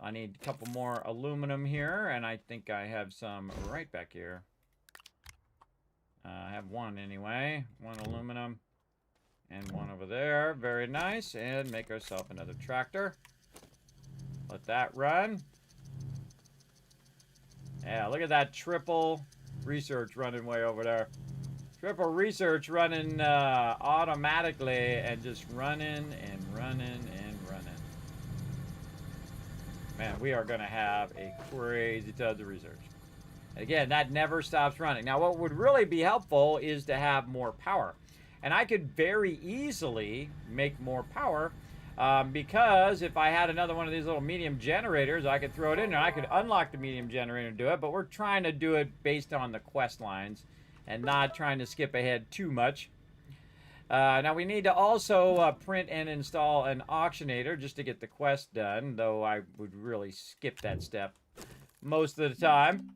I need a couple more aluminum here, and I think I have some right back here. I have one anyway. One aluminum and one over there. Very nice. And make ourselves another tractor. Let that run. Yeah, look at that triple research running way over there. Triple research running automatically and just running and running and running. Man, we are going to have a crazy tons of research. Again, that never stops running. Now, what would really be helpful is to have more power. And I could very easily make more power because if I had another one of these little medium generators, I could throw it in there. I could unlock the medium generator and do it, but we're trying to do it based on the quest lines and not trying to skip ahead too much. Now, we need to also print and install an auctionator just to get the quest done, though I would really skip that step most of the time.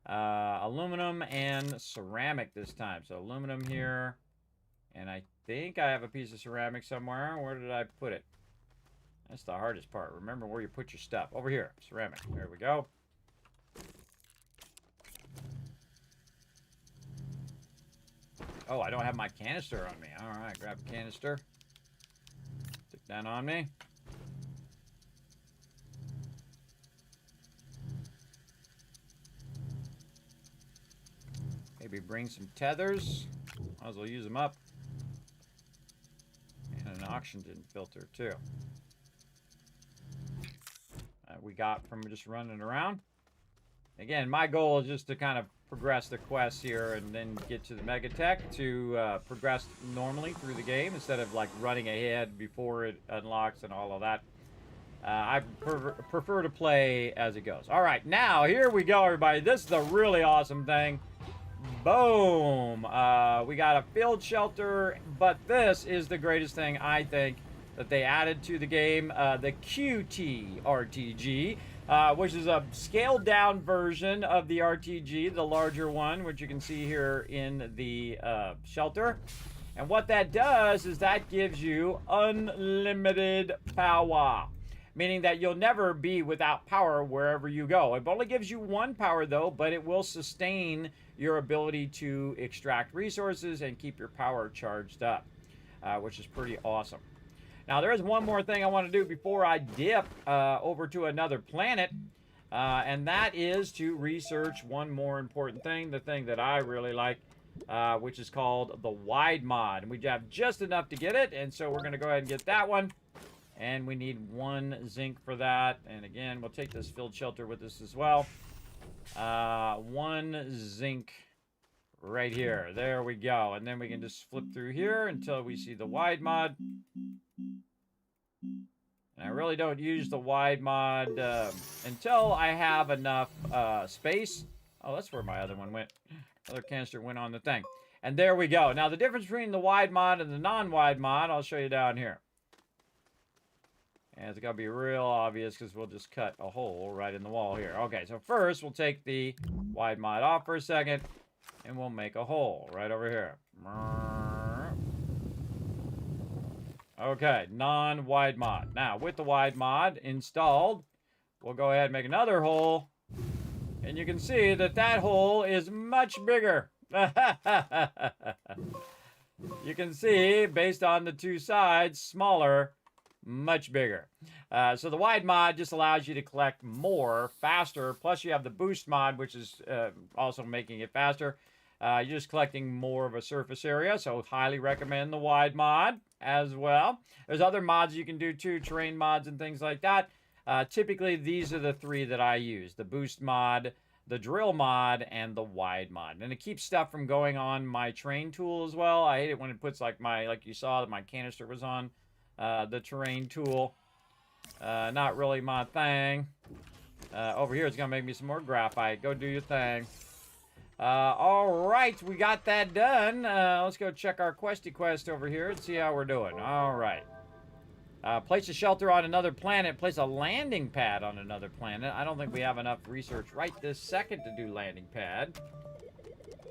Aluminum and ceramic this time. So aluminum here, and I think I have a piece of ceramic somewhere. Where did I put it? That's the hardest part. Remember where you put your stuff. Over here, ceramic. There we go. Oh, I don't have my canister on me. All right, grab a canister. Stick that on me. Maybe bring some tethers. Might as well use them up. And an oxygen filter, too. We got from just running around. Again, my goal is just to kind of progress the quests here and then get to the MEGATECH to progress normally through the game instead of like running ahead before it unlocks and all of that. I prefer to play as it goes. All right, now here we go, everybody. This is the really awesome thing. Boom! We got a field shelter, but this is the greatest thing I think that they added to the game, the QT RTG. Which is a scaled down version of the RTG, the larger one, which you can see here in the shelter. And what that does is that gives you unlimited power, meaning that you'll never be without power wherever you go. It only gives you one power though, but it will sustain your ability to extract resources and keep your power charged up, which is pretty awesome. Now, there is one more thing I want to do before I dip over to another planet, and that is to research one more important thing, the thing that I really like, which is called the wide mod. And we have just enough to get it, and so we're going to go ahead and get that one. And we need 1 zinc for that. And again, we'll take this field shelter with us as well. 1 zinc right here. There we go. And then we can just flip through here until we see the wide mod. And I really don't use the wide mod until I have enough space. Oh, that's where my other one went. Other canister went on the thing. And there we go. Now, the difference between the wide mod and the non-wide mod, I'll show you down here. And it's got to be real obvious because we'll just cut a hole right in the wall here. Okay, so first we'll take the wide mod off for a second. And we'll make a hole right over here. Okay, non-wide mod. Now, with the wide mod installed, we'll go ahead and make another hole. And you can see that that hole is much bigger. You can see, based on the 2 sides, smaller, much bigger. So the wide mod just allows you to collect more, faster. Plus, you have the boost mod, which is also making it faster. You're just collecting more of a surface area, so highly recommend the wide mod as well. There's other mods you can do too, terrain mods and things like that. Typically, these are the 3 that I use: the boost mod, the drill mod, and the wide mod. And it keeps stuff from going on my terrain tool as well. I hate it when it puts like you saw that my canister was on the terrain tool. Not really my thing. Over here, it's gonna make me some more graphite. Go do your thing. All right, we got that done. Let's go check our questy quest over here and see how we're doing. All right. Place a shelter on another planet. Place a landing pad on another planet. I don't think we have enough research right this second to do landing pad.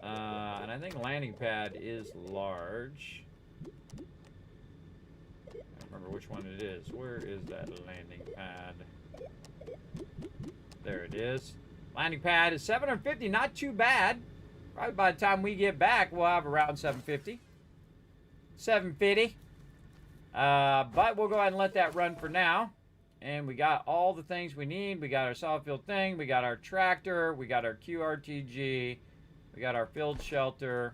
And I think landing pad is large. I don't remember which one it is. Where is that landing pad? There it is. Landing pad is 750, not too bad. Probably by the time we get back, we'll have around 750. 750. But we'll go ahead and let that run for now. And we got all the things we need. We got our solid field thing. We got our tractor. We got our QRTG. We got our field shelter.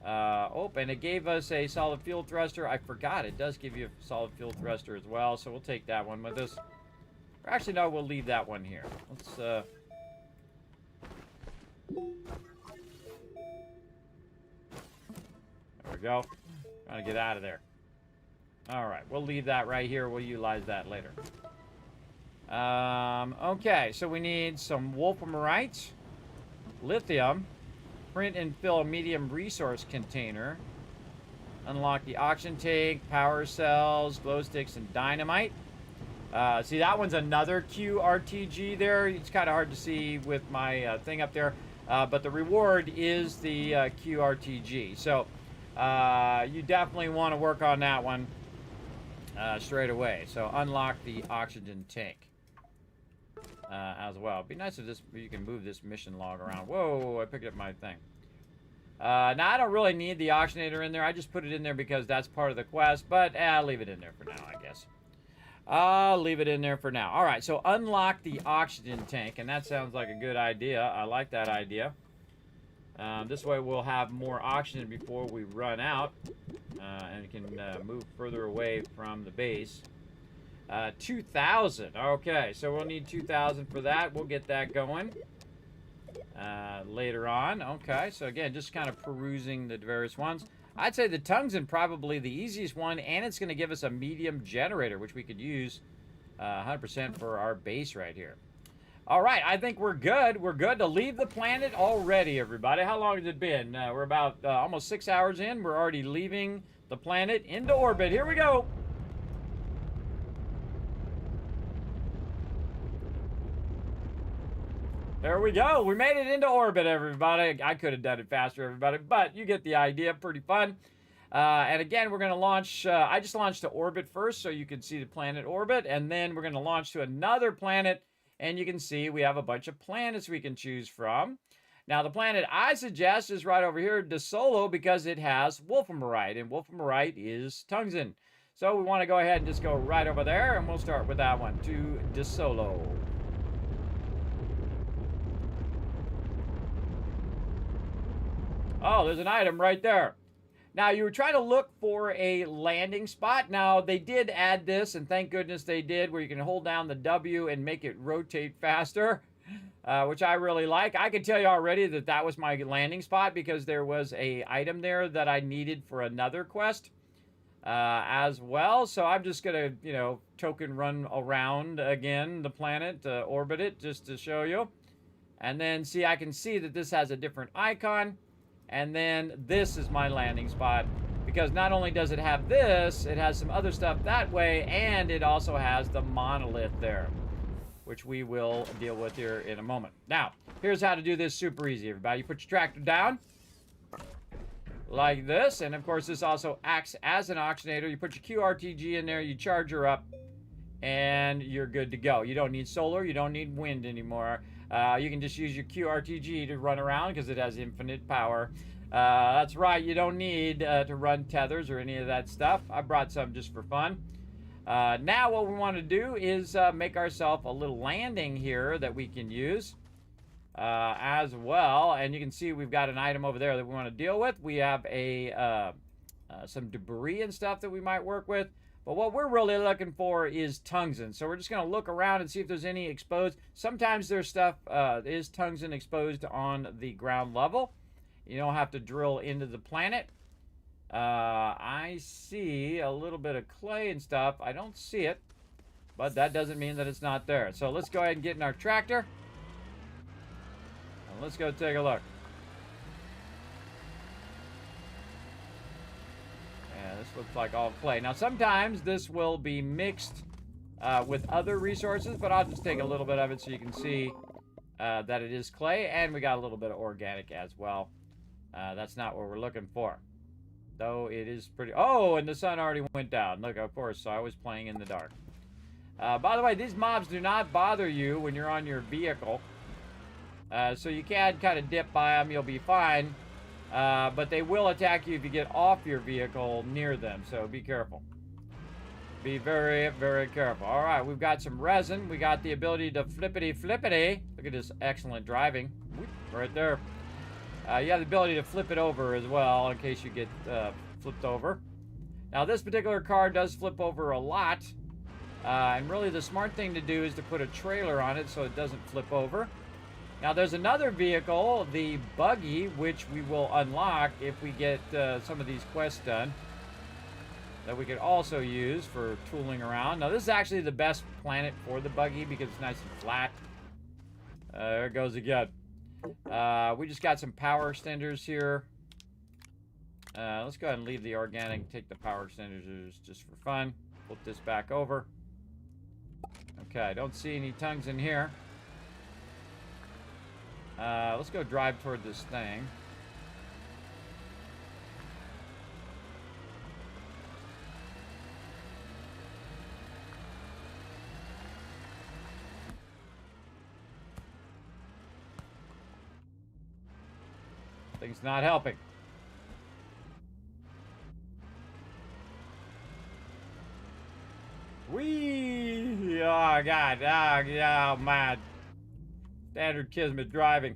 Oh, and it gave us a solid fuel thruster. I forgot it does give you a solid fuel thruster as well, so we'll take that one with us. Or actually, no, we'll leave that one here. Let's, there we go. Trying to get out of there. All right, we'll leave that right here. We'll utilize that later. Okay, so we need some wolframite, lithium, print and fill a medium resource container, unlock the oxygen tank, power cells, glow sticks, and dynamite. See, that one's another QRTG there. It's kind of hard to see with my thing up there, but the reward is the QRTG. So you definitely want to work on that one straight away. So unlock the oxygen tank as well. It'd be nice if you can move this mission log around. Whoa, I picked up my thing. Now, I don't really need the oxygenator in there. I just put it in there because that's part of the quest, but I'll leave it in there for now, I guess. I'll leave it in there for now. All right, so unlock the oxygen tank, and that sounds like a good idea. I like that idea. This way we'll have more oxygen before we run out, and can move further away from the base. 2,000. Okay, so we'll need 2,000 for that. We'll get that going later on. Okay, so again, just kind of perusing the various ones. I'd say the tungsten probably the easiest one, and it's going to give us a medium generator, which we could use 100% for our base right here. All right, I think we're good. We're good to leave the planet already, everybody. How long has it been? We're about almost 6 hours in. We're already leaving the planet into orbit. Here we go. There we go. We made it into orbit, everybody. I could have done it faster, everybody, but you get the idea. Pretty fun. And again, we're going to launch. I just launched to orbit first, so you can see the planet orbit. And then we're going to launch to another planet. And you can see we have a bunch of planets we can choose from. Now, the planet I suggest is right over here, De Solo, because it has wolframite. And wolframite is tungsten. So we want to go ahead and just go right over there. And we'll start with that one, to De Solo. Oh, there's an item right there. Now, you were trying to look for a landing spot. Now, they did add this, and thank goodness they did, where you can hold down the W and make it rotate faster, which I really like. I can tell you already that that was my landing spot because there was a item there that I needed for another quest as well. So I'm just going to, token run around again the planet, orbit it, just to show you. And then, see, I can see that this has a different icon. And then this is my landing spot, because not only does it have this, it has some other stuff that way, and it also has the monolith there, which we will deal with here in a moment. Now, here's how to do this super easy, everybody. You put your tractor down like this, and of course this also acts as an oxygenator. You put your QRTG in there, you charge her up, and you're good to go. You don't need solar, you don't need wind anymore. You can just use your QRTG to run around because it has infinite power. That's right, you don't need to run tethers or any of that stuff. I brought some just for fun. Now what we want to do is make ourselves a little landing here that we can use as well. And you can see we've got an item over there that we want to deal with. We have some debris and stuff that we might work with. But what we're really looking for is tungsten. So we're just going to look around and see if there's any exposed. Sometimes there's stuff, is tungsten exposed on the ground level. You don't have to drill into the planet. I see a little bit of clay and stuff. I don't see it, but that doesn't mean that it's not there. So let's go ahead and get in our tractor. And let's go take a look. This looks like all clay. Now, sometimes this will be mixed with other resources, but I'll just take a little bit of it so you can see that it is clay, and we got a little bit of organic as well. That's not what we're looking for, though it is pretty... Oh, and the sun already went down. Look, of course, so I was playing in the dark. By the way, these mobs do not bother you when you're on your vehicle. So you can kind of dip by them. You'll be fine. But they will attack you if you get off your vehicle near them. So be careful. Be very, very careful. All right, we've got some resin. We got the ability to flippity. Look at this excellent driving. Whoop, right there. You have the ability to flip it over as well in case you get flipped over. Now, this particular car does flip over a lot. And really the smart thing to do is to put a trailer on it so it doesn't flip over. Now, there's another vehicle, the buggy, which we will unlock if we get some of these quests done, that we could also use for tooling around. Now, this is actually the best planet for the buggy because it's nice and flat. There it goes again. We just got some power extenders here. Let's go ahead and leave the organic, take the power extenders just for fun. Flip this back over. Okay, I don't see any tongues in here. Let's go drive toward this thing. Thing's not helping. Whee! Oh, God. Oh, man. Standard Kismet driving.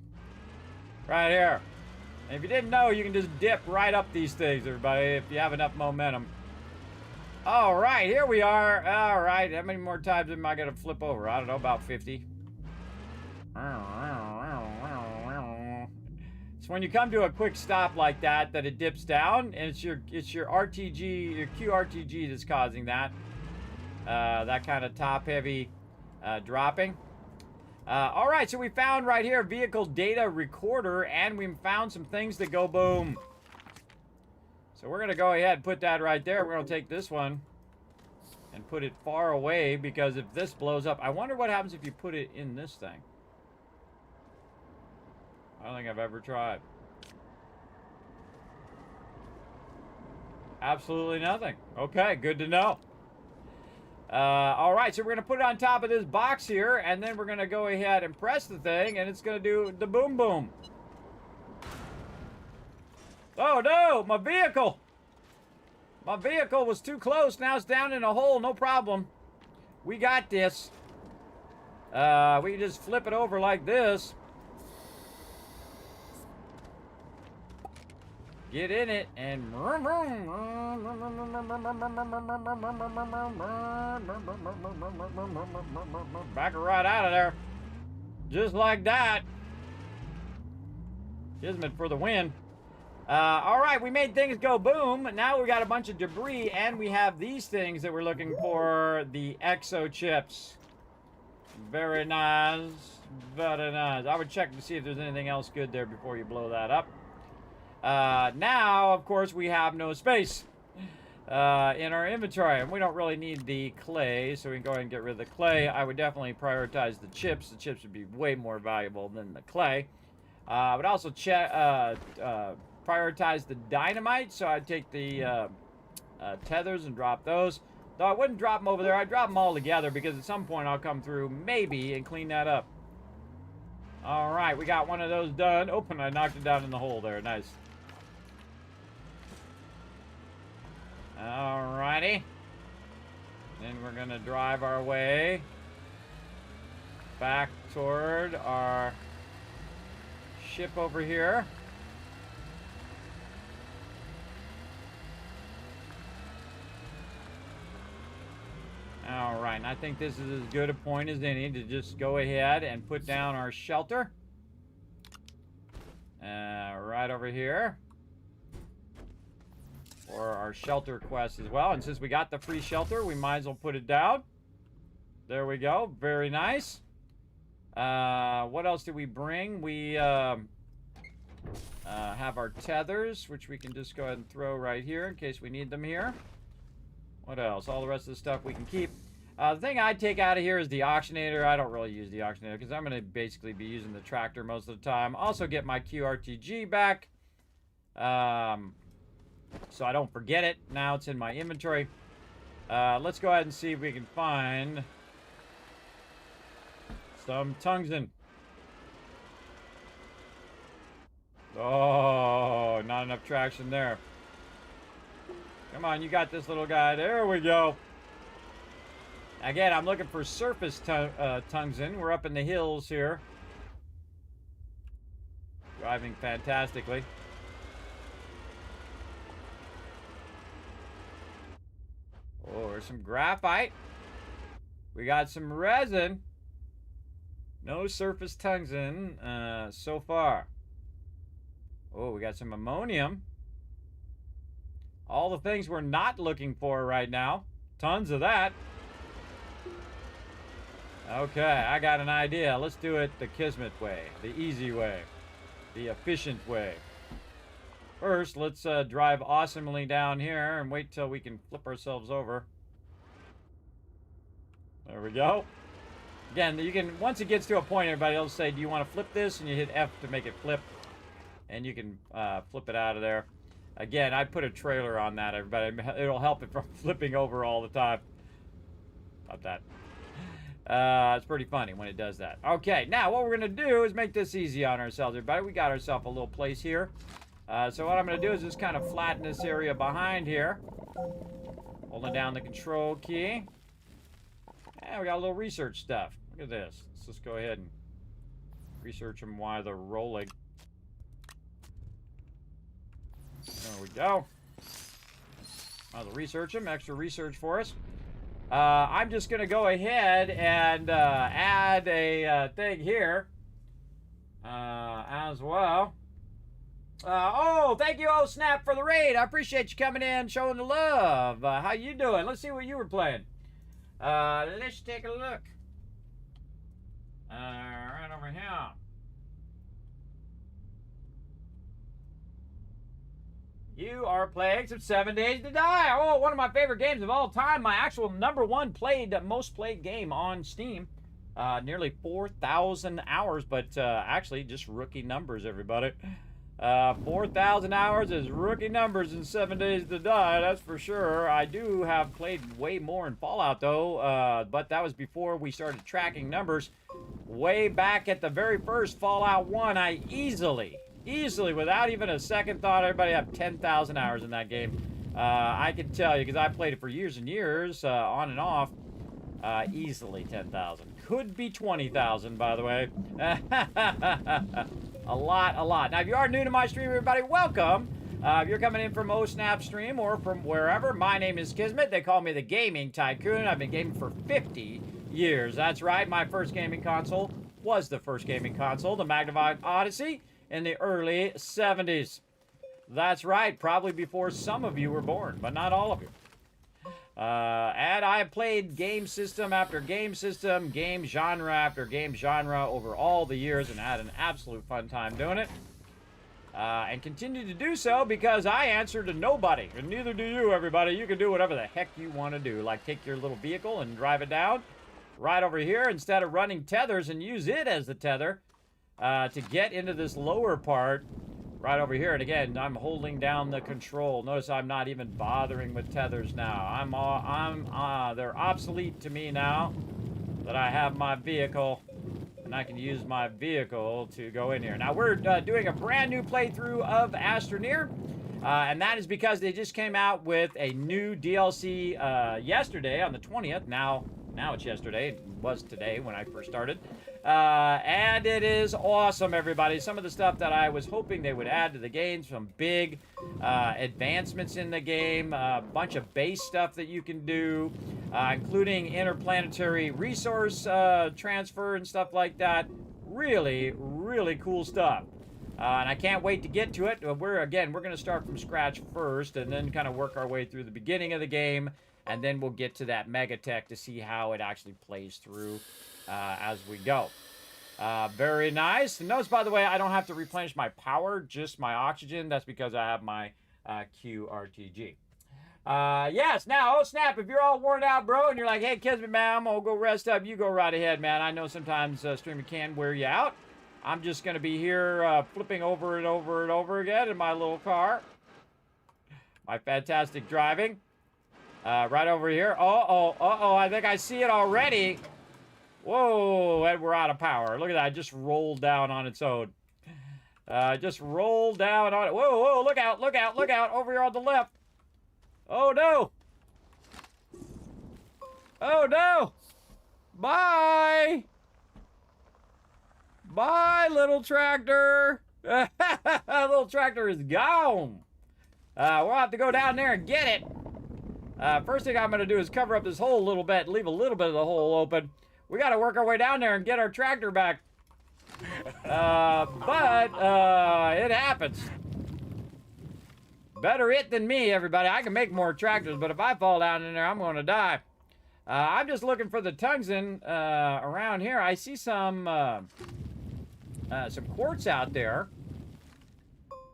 Right here. And if you didn't know, you can just dip right up these things, everybody, if you have enough momentum. All right, here we are. All right, how many more times am I going to flip over? I don't know, about 50. So when you come to a quick stop like that it dips down, and it's your RTG, your QRTG that's causing that. That kind of top-heavy dropping. All right, so we found right here vehicle data recorder, and we found some things that go boom. So we're going to go ahead and put that right there. We're going to take this one and put it far away, because if this blows up, I wonder what happens if you put it in this thing. I don't think I've ever tried. Absolutely nothing. Okay, good to know. All right, so we're going to put it on top of this box here, and then we're going to go ahead and press the thing, and it's going to do the boom boom. Oh, no, my vehicle. My vehicle was too close. Now it's down in a hole. No problem. We got this. We can just flip it over like this. Get in it and back her right out of there. Just like that. Kismet for the win. All right, we made things go boom. Now we got a bunch of debris, and we have these things that we're looking for, the exo chips. Very nice. Very nice. I would check to see if there's anything else good there before you blow that up. Now, of course, we have no space in our inventory, and we don't really need the clay, so we can go ahead and get rid of the clay. I would definitely prioritize the chips. The chips would be way more valuable than the clay. I would also prioritize the dynamite, so I'd take the tethers and drop those. Though I wouldn't drop them over there. I'd drop them all together, because at some point I'll come through, maybe, and clean that up. All right, we got one of those done. Oh, and I knocked it down in the hole there. Nice. Alrighty. Then we're going to drive our way back toward our ship over here. Alright, and I think this is as good a point as any to just go ahead and put down our shelter. Right over here. For our shelter quest as well. And since we got the free shelter, we might as well put it down. There we go. Very nice. What else did we bring? We have our tethers, which we can just go ahead and throw right here in case we need them here. What else? All the rest of the stuff we can keep. The thing I'd take out of here is the auctionator. I don't really use the auctionator because I'm going to basically be using the tractor most of the time. Also get my QRTG back. So I don't forget it. Now it's in my inventory. Let's go ahead and see if we can find some tungsten. Oh, not enough traction there. Come on, you got this little guy. There we go. Again, I'm looking for surface tungsten. We're up in the hills here. Driving fantastically. Oh, there's some graphite. We got some resin. No surface tungsten so far. Oh, we got some ammonium. All the things we're not looking for right now. Tons of that. Okay, I got an idea. Let's do it the Kismet way, the easy way, the efficient way. First, let's drive awesomely down here and wait till we can flip ourselves over. There we go. Again, you can, once it gets to a point, everybody will say, do you want to flip this? And you hit F to make it flip. And you can flip it out of there. Again, I put a trailer on that, everybody. It'll help it from flipping over all the time. About that. It's pretty funny when it does that. Okay, now what we're going to do is make this easy on ourselves, everybody. We got ourselves a little place here. So what I'm going to do is just kind of flatten this area behind here. Holding down the control key. And we got a little research stuff. Look at this. Let's just go ahead and research them while they're rolling. There we go. I'll research them. Extra research for us. I'm just going to go ahead and add a thing here as well. Oh, thank you, Snap, for the raid. I appreciate you coming in, showing the love. How you doing? Let's see what you were playing. Let's take a look. Right over here. You are playing some 7 Days to Die. Oh, one of my favorite games of all time. My actual #1 played, most played game on Steam. Nearly 4,000 hours, but actually just rookie numbers, everybody. 4,000 hours is rookie numbers in 7 Days to Die, that's for sure. I do have played way more in Fallout, though, but that was before we started tracking numbers. Way back at the very first Fallout 1, I easily, without even a second thought, everybody had 10,000 hours in that game. I can tell you, because I played it for years and years, on and off, easily 10,000. Could be 20,000, by the way. A lot. Now, if you are new to my stream, everybody, welcome. If you're coming in from OSnap stream or from wherever, my name is Kismet. They call me the Gaming Tycoon. I've been gaming for 50 years. That's right. My first gaming console was the first gaming console, the Magnified Odyssey, in the early 70s. That's right. Probably before some of you were born, but not all of you. And I have played game system after game system, game genre after game genre over all the years and had an absolute fun time doing it. And continue to do so because I answer to nobody, and neither do you, everybody. You can do whatever the heck you want to do, like take your little vehicle and drive it down right over here instead of running tethers and use it as the tether to get into this lower part right over here. And again, I'm holding down the control. Notice I'm not even bothering with tethers now. They're obsolete to me now that I have my vehicle, and I can use my vehicle to go in here. Now we're doing a brand new playthrough of Astroneer, and that is because they just came out with a new DLC yesterday on the 20th. Now it's yesterday. It was today when I first started. And it is awesome, everybody. Some of the stuff that I was hoping they would add to the game, some big advancements in the game, a bunch of base stuff that you can do, including interplanetary resource transfer and stuff like that. Really, really cool stuff. And I can't wait to get to it. We're going to start from scratch first and then kind of work our way through the beginning of the game. And then we'll get to that MEGATECH to see how it actually plays through as we go. Very nice. And notice, by the way, I don't have to replenish my power, just my oxygen. That's because I have my QRTG. Yes, now, oh snap, if you're all worn out, bro, and you're like, hey, Kismet, man, I'm going to go rest up, you go right ahead, man. I know sometimes streaming can wear you out. I'm just going to be here flipping over and over and over again in my little car. My fantastic driving. Right over here. Uh-oh, I think I see it already. Whoa, and we're out of power. Look at that, it just rolled down on its own. Just roll down on it. Whoa, whoa, look out, look out, look out. Over here on the left. Oh, no. Oh, no. Bye. Bye, little tractor. Little tractor is gone. We'll have to go down there and get it. First thing I'm going to do is cover up this hole a little bit, leave a little bit of the hole open. We got to work our way down there and get our tractor back. But it happens. Better it than me, everybody. I can make more tractors, but if I fall down in there, I'm going to die. I'm just looking for the tungsten around here. I see some quartz out there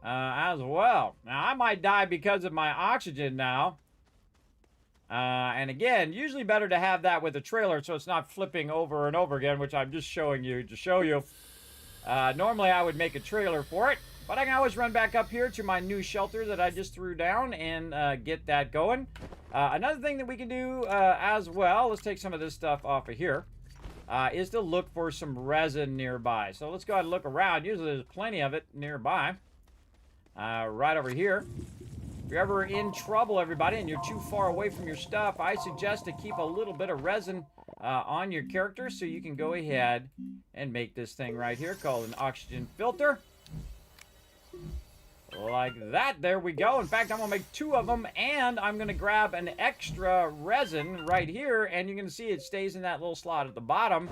as well. Now, I might die because of my oxygen now. And again, usually better to have that with a trailer so it's not flipping over and over again, which I'm just showing you to show you. Normally, I would make a trailer for it, but I can always run back up here to my new shelter that I just threw down and get that going. Another thing that we can do as well, let's take some of this stuff off of here, is to look for some resin nearby. So let's go ahead and look around. Usually there's plenty of it nearby. Right over here. If you're ever in trouble, everybody, and you're too far away from your stuff, I suggest to keep a little bit of resin on your character so you can go ahead and make this thing right here called an oxygen filter. Like that. There we go. In fact, I'm going to make 2 of them, and I'm going to grab an extra resin right here, and you can see it stays in that little slot at the bottom,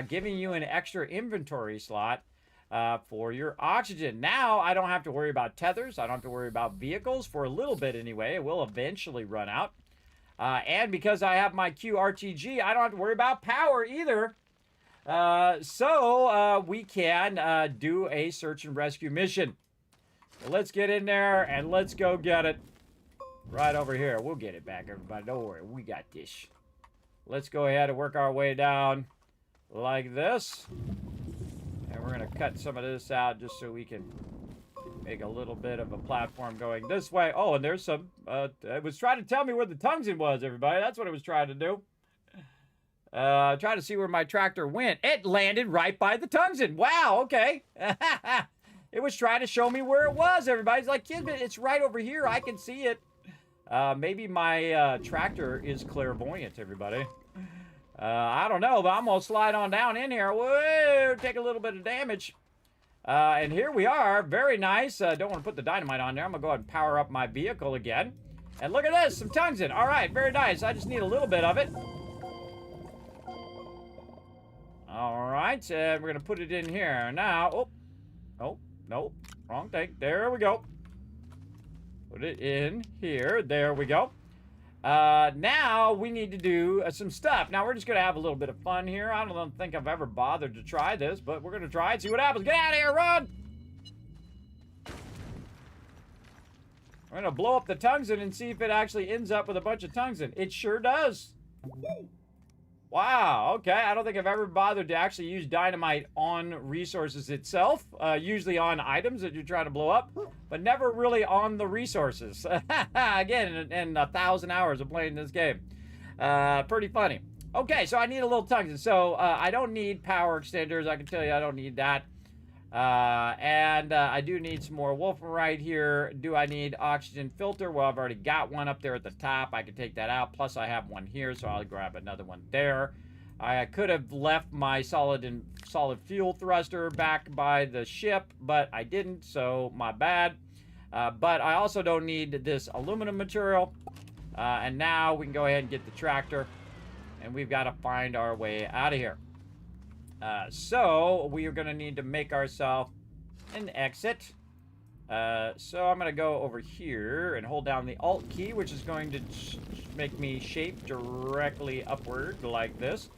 giving you an extra inventory slot for your oxygen. Now, I don't have to worry about tethers. I don't have to worry about vehicles for a little bit anyway. It will eventually run out. And because I have my QRTG, I don't have to worry about power either. So we can do a search and rescue mission. So let's get in there and let's go get it. Right over here. We'll get it back, everybody. Don't worry. We got this. Let's go ahead and work our way down like this. And we're going to cut some of this out just so we can make a little bit of a platform going this way. Oh, and there's some... it was trying to tell me where the tungsten was, everybody. That's what it was trying to do. Trying to see where my tractor went. It landed right by the tungsten. Wow, okay. It was trying to show me where it was, everybody. It's like, Kismet, it's right over here. I can see it. Maybe my tractor is clairvoyant, everybody. I don't know, but I'm going to slide on down in here. Whoa, take a little bit of damage. And here we are. Very nice. Don't want to put the dynamite on there. I'm going to go ahead and power up my vehicle again. And look at this, some tungsten. All right, very nice. I just need a little bit of it. All right, and we're going to put it in here. Now, no, wrong thing. There we go. Put it in here. There we go. Now we need to do some stuff. Now we're just going to have a little bit of fun here. I don't think I've ever bothered to try this, but we're going to try it, see what happens. Get out of here, run! We're going to blow up the tungsten and see if it actually ends up with a bunch of tungsten. It sure does. Wow, okay. I don't think I've ever bothered to actually use dynamite on resources itself. Usually on items that you're trying to blow up, but never really on the resources. Again, in 1,000 hours of playing this game. Pretty funny. Okay, so I need a little tungsten. So I don't need power extenders. I can tell you I don't need that. And I do need some more wolframite here. Do I need oxygen filter? Well, I've already got one up there at the top. I can take that out. Plus, I have one here, so I'll grab another one there. I could have left my solid fuel thruster back by the ship, but I didn't, so my bad. But I also don't need this aluminum material. And now we can go ahead and get the tractor, and we've got to find our way out of here. So we are going to need to make ourselves an exit. So I'm going to go over here and hold down the Alt key, which is going to make me shape directly upward like this.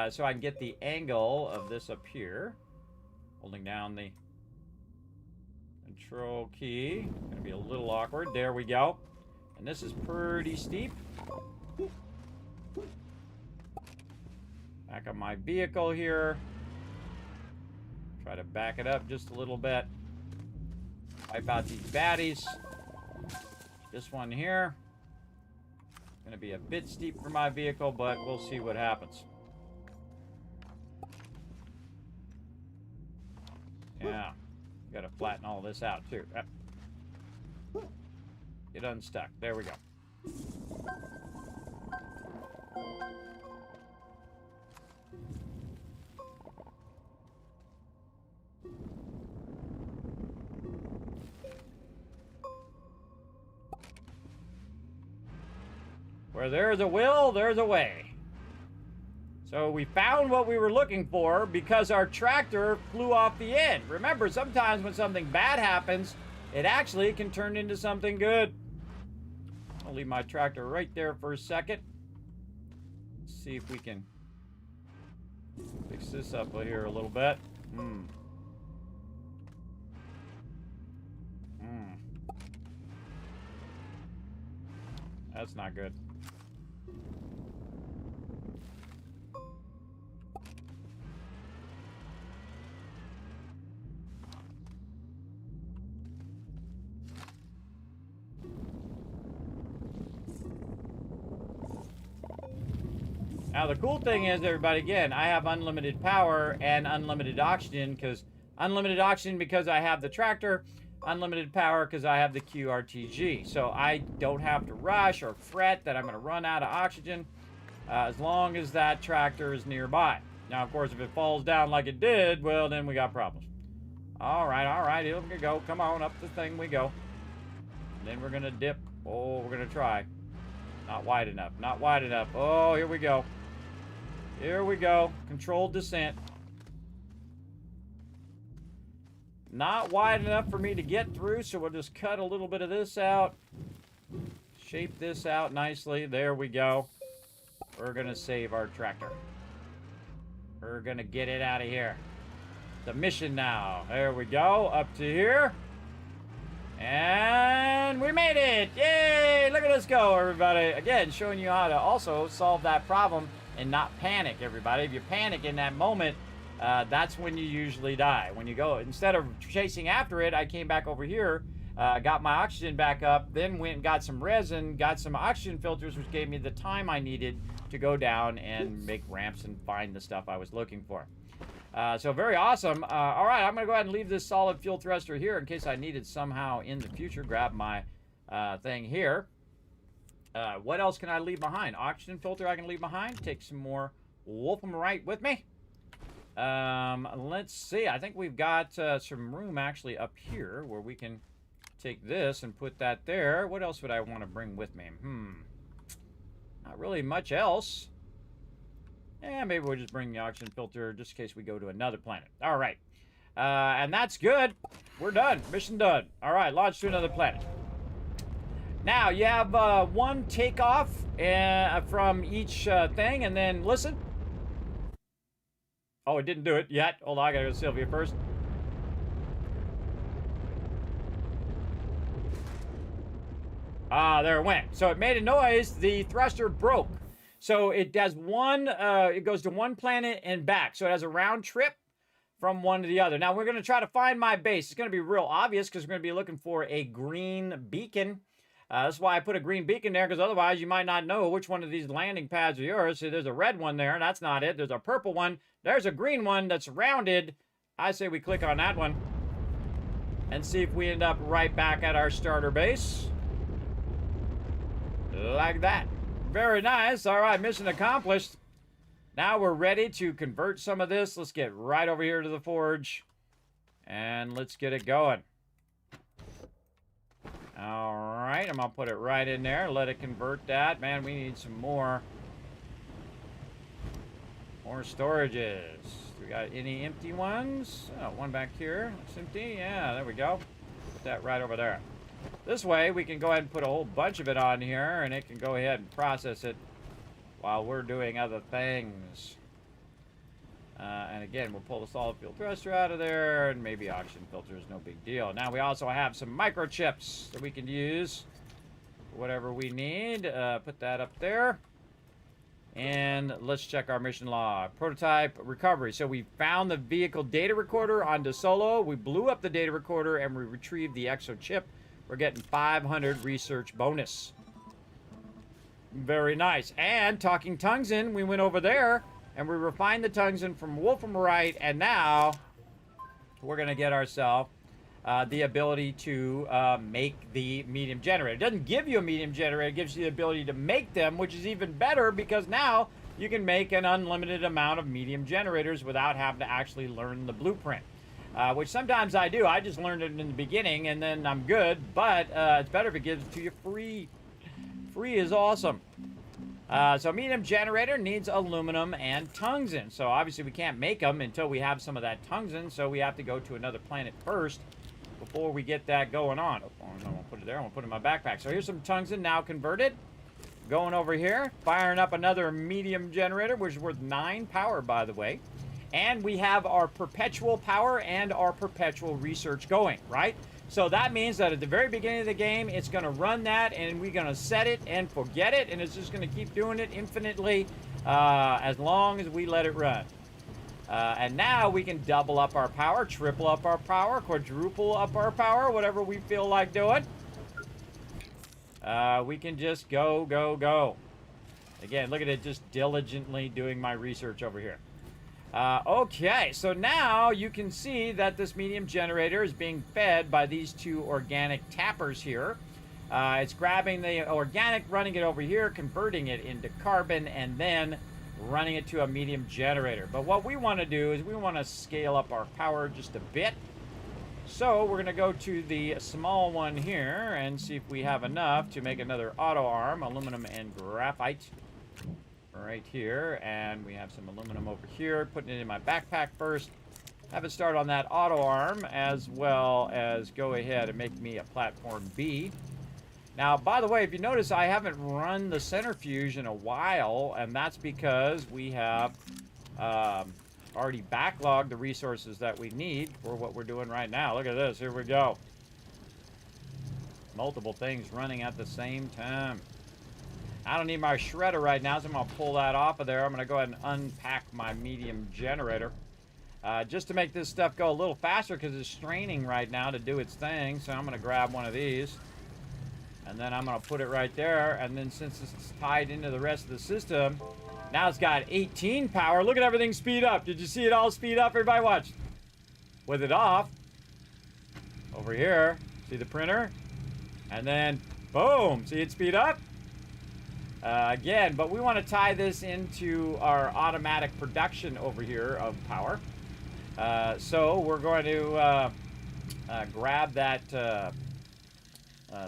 So I can get the angle of this up here. Holding down the Control key. Going to be a little awkward. There we go. And this is pretty steep. Back up my vehicle here. Try to back it up just a little bit. Wipe out these baddies. This one here. Gonna be a bit steep for my vehicle, but we'll see what happens. Yeah. Gotta flatten all this out, too. Get unstuck. There we go. Where there's a will, there's a way. So we found what we were looking for because our tractor flew off the end. Remember, sometimes when something bad happens, it actually can turn into something good. I'll leave my tractor right there for a second. Let's see if we can fix this up here a little bit. That's not good. Now, the cool thing is, everybody, again, I have unlimited power and unlimited oxygen because I have the tractor, unlimited power because I have the QRTG. So I don't have to rush or fret that I'm going to run out of oxygen as long as that tractor is nearby. Now, of course, if it falls down like it did, well, then we got problems. All right, here we go. Come on, up the thing we go. And then we're going to dip. Oh, we're going to try. Not wide enough, not wide enough. Oh, here we go. Here we go. Controlled descent. Not wide enough for me to get through, so we'll just cut a little bit of this out. Shape this out nicely. There we go. We're going to save our tractor. We're going to get it out of here. The mission now. There we go. Up to here. And we made it. Yay! Look at us go, everybody. Again, showing you how to also solve that problem and not panic, everybody. If you panic in that moment, that's when you usually die. When you go, instead of chasing after it, I came back over here, got my oxygen back up, then went and got some resin, got some oxygen filters, which gave me the time I needed to go down and make ramps and find the stuff I was looking for. So very awesome. All right, I'm going to go ahead and leave this solid fuel thruster here in case I needed somehow in the future. Grab my thing here. What else can I leave behind? Oxygen filter I can leave behind. Take some more wolframite with me. Let's see. I think we've got some room actually up here where we can take this and put that there. What else would I want to bring with me? Not really much else. Yeah, maybe we'll just bring the oxygen filter just in case we go to another planet. All right. And that's good. We're done. Mission done. All right, launch to another planet. Now, you have one takeoff from each thing, and then listen. Oh, it didn't do it yet. Hold on, I gotta go to Sylvia first. Ah, there it went. So it made a noise. The thruster broke. So it does one, it goes to one planet and back. So it has a round trip from one to the other. Now, we're going to try to find my base. It's going to be real obvious because we're going to be looking for a green beacon. That's why I put a green beacon there, because otherwise you might not know which one of these landing pads are yours. See, there's a red one there. That's not it. There's a purple one. There's a green one that's rounded. I say we click on that one and see if we end up right back at our starter base. Like that. Very nice. All right, mission accomplished. Now we're ready to convert some of this. Let's get right over here to the forge. And let's get it going. All right, I'm going to put it right in there. Let it convert that. Man, we need some more storages. We got any empty ones? Oh, one back here. Looks empty. Yeah, there we go. Put that right over there. This way, we can go ahead and put a whole bunch of it on here, and it can go ahead and process it while we're doing other things. And again, we'll pull the solid fuel thruster out of there, and maybe oxygen filter is no big deal. Now, we also have some microchips that we can use for whatever we need. Put that up there. And let's check our mission log. Prototype recovery. So we found the vehicle data recorder on De Solo. We blew up the data recorder, and we retrieved the exo chip. We're getting 500 research bonus. Very nice. And talking tungsten, we went over there and we refined the tungsten from wolframite, and now we're going to get ourselves the ability to make the medium generator. It doesn't give you a medium generator, it gives you the ability to make them, which is even better because now you can make an unlimited amount of medium generators without having to actually learn the blueprint. Which sometimes I do. I just learned it in the beginning and then I'm good, but it's better if it gives it to you free. Free is awesome. So medium generator needs aluminum and tungsten. So obviously we can't make them until we have some of that tungsten, so we have to go to another planet first before we get that going on. Oh, I'm gonna put it there. I'm gonna put it in my backpack. So here's some tungsten now converted. Going over here, firing up another medium generator, which is worth 9 power, by the way. And we have our perpetual power and our perpetual research going, right? So that means that at the very beginning of the game, it's going to run that, and we're going to set it and forget it, and it's just going to keep doing it infinitely as long as we let it run. And now we can double up our power, triple up our power, quadruple up our power, whatever we feel like doing. We can just go, go, go. Again, look at it, just diligently doing my research over here. Okay, so now you can see that this medium generator is being fed by these 2 organic tappers here. It's grabbing the organic, running it over here, converting it into carbon, and then running it to a medium generator. But what we want to do is we want to scale up our power just a bit. So we're going to go to the small one here and see if we have enough to make another auto arm, aluminum and graphite. Right here, and we have some aluminum over here, putting it in my backpack first, have it start on that auto arm, as well as go ahead and make me a platform B. Now, by the way, if you notice, I haven't run the centrifuge in a while, and that's because we have already backlogged the resources that we need for what we're doing right now. Look at this, here we go. Multiple things running at the same time. I don't need my shredder right now, so I'm going to pull that off of there. I'm going to go ahead and unpack my medium generator. Just to make this stuff go a little faster because it's straining right now to do its thing. So I'm going to grab one of these. And then I'm going to put it right there. And then since it's tied into the rest of the system, now it's got 18 power. Look at everything speed up. Did you see it all speed up? Everybody watch. With it off. Over here. See the printer? And then, boom. See it speed up? Again, but we want to tie this into our automatic production over here of power. So we're going to grab that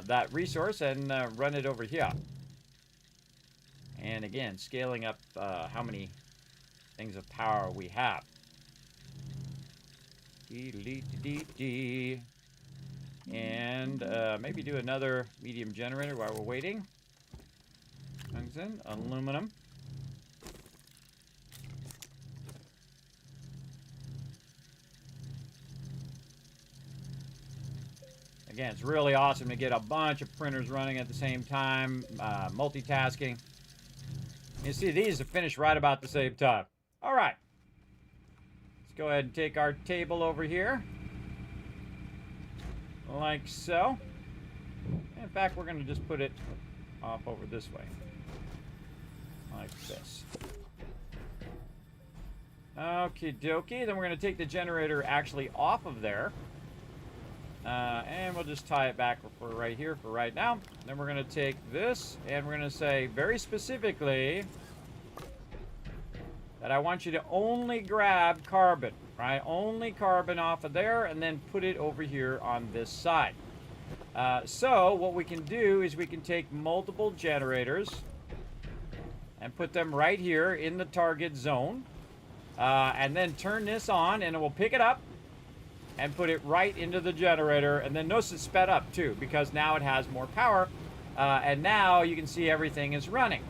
that resource and run it over here. And again, scaling up how many things of power we have. And maybe do another medium generator while we're waiting. Tungsten, aluminum. Again, it's really awesome to get a bunch of printers running at the same time, multitasking. You see, these are finished right about the same time. All right. Let's go ahead and take our table over here. Like so. In fact, we're going to just put it off over this way. Like this. Okie dokie. Then we're going to take the generator actually off of there. And we'll just tie it back for right here for right now. Then we're going to take this and we're going to say very specifically that I want you to only grab carbon, right? Only carbon off of there and then put it over here on this side. So what we can do is we can take multiple generators and put them right here in the target zone. And then turn this on and it will pick it up and put it right into the generator. And then notice it's sped up too because now it has more power. And now you can see everything is running.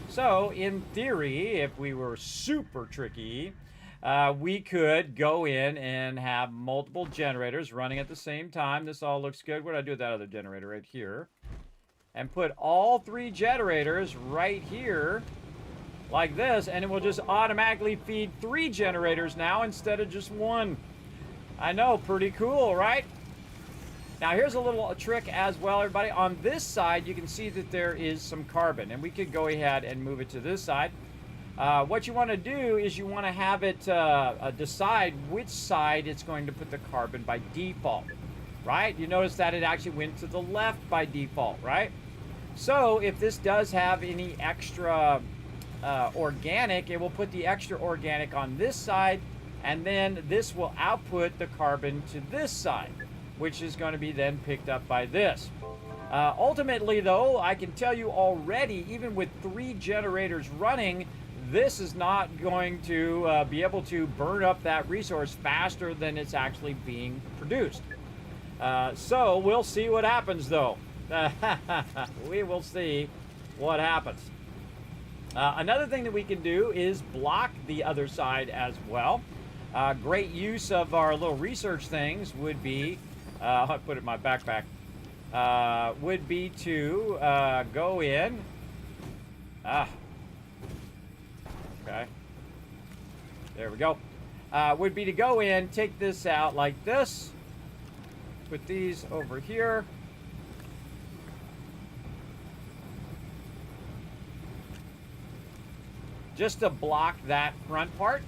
So in theory, if we were super tricky, we could go in and have multiple generators running at the same time. This all looks good. What do I do with that other generator right here? And put all 3 generators right here like this, and it will just automatically feed 3 generators now instead of just 1. I know, pretty cool, right? Now here's a little trick as well, everybody. On this side, you can see that there is some carbon, and we could go ahead and move it to this side. What you want to do is you want to have it decide which side it's going to put the carbon by default. right? You notice that it actually went to the left by default, right? So if this does have any extra organic, it will put the extra organic on this side, and then this will output the carbon to this side, which is going to be then picked up by this. Ultimately, though, I can tell you already, even with 3 generators running, this is not going to be able to burn up that resource faster than it's actually being produced. So we'll see what happens, though. We will see what happens. Another thing that we can do is block the other side as well. Great use of our little research things would be, I'll put it in my backpack, would be to go in. Okay. There we go. Would be to go in, take this out like this. Put these over here. Just to block that front part.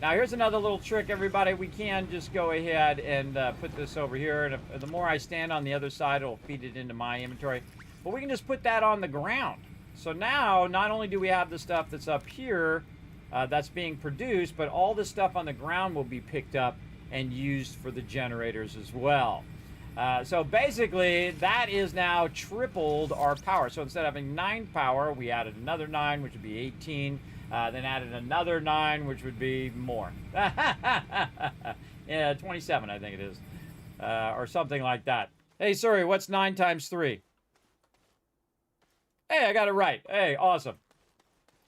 Now here's another little trick, everybody. We can just go ahead and put this over here, and the more I stand on the other side, it'll feed it into my inventory. But we can just put that on the ground. So now, not only do we have the stuff that's up here that's being produced, but all the stuff on the ground will be picked up and used for the generators as well. So basically, that is now tripled our power. So instead of having 9 power, we added another 9, which would be 18. Then added another 9, which would be more. Yeah, 27, I think it is. Or something like that. Hey, sorry, what's 9 times 3? Hey, I got it right. Hey, awesome.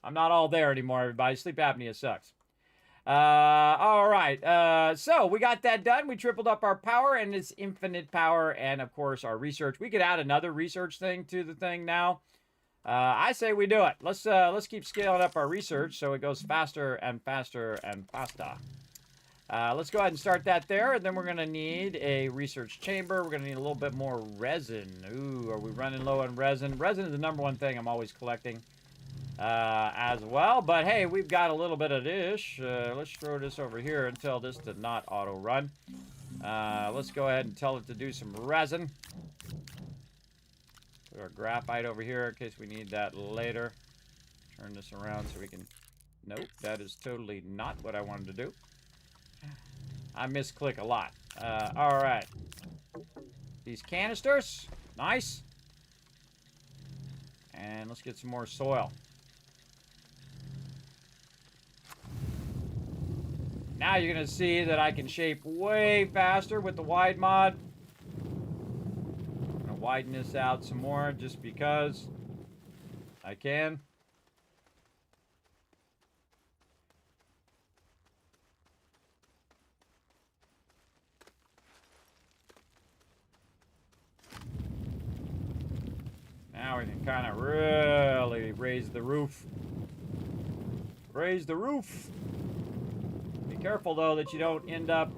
I'm not all there anymore, everybody. Sleep apnea sucks. All right. So we got that done. We tripled up our power, and it's infinite power, and of course our research. We could add another research thing to the thing now. I say we do it. Let's keep scaling up our research so it goes faster and faster and faster. Let's go ahead and start that there, and then we're going to need a research chamber. We're going to need a little bit more resin. Ooh, are we running low on resin? Resin is the #1 thing I'm always collecting as well. But hey, we've got a little bit of this. Let's throw this over here and tell this to not auto-run. Let's go ahead and tell it to do some resin. Put our graphite over here in case we need that later. Turn this around so we can... Nope, that is totally not what I wanted to do. I misclick a lot. All right. These canisters. Nice. And let's get some more soil. Now you're going to see that I can shape way faster with the wide mod. I'm going to widen this out some more just because I can. Now we can kind of really raise the roof. Raise the roof. Be careful, though, that you don't end up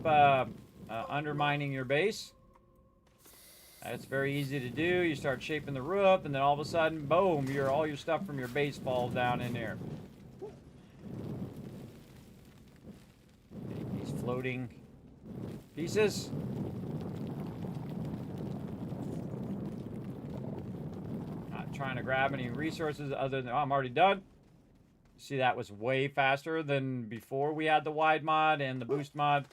undermining your base. It's very easy to do. You start shaping the roof, and then all of a sudden, boom, all your stuff from your base falls down in there. These floating pieces. Trying to grab any resources other than... Oh, I'm already done. See, that was way faster than before we had the wide mod and the boost mod.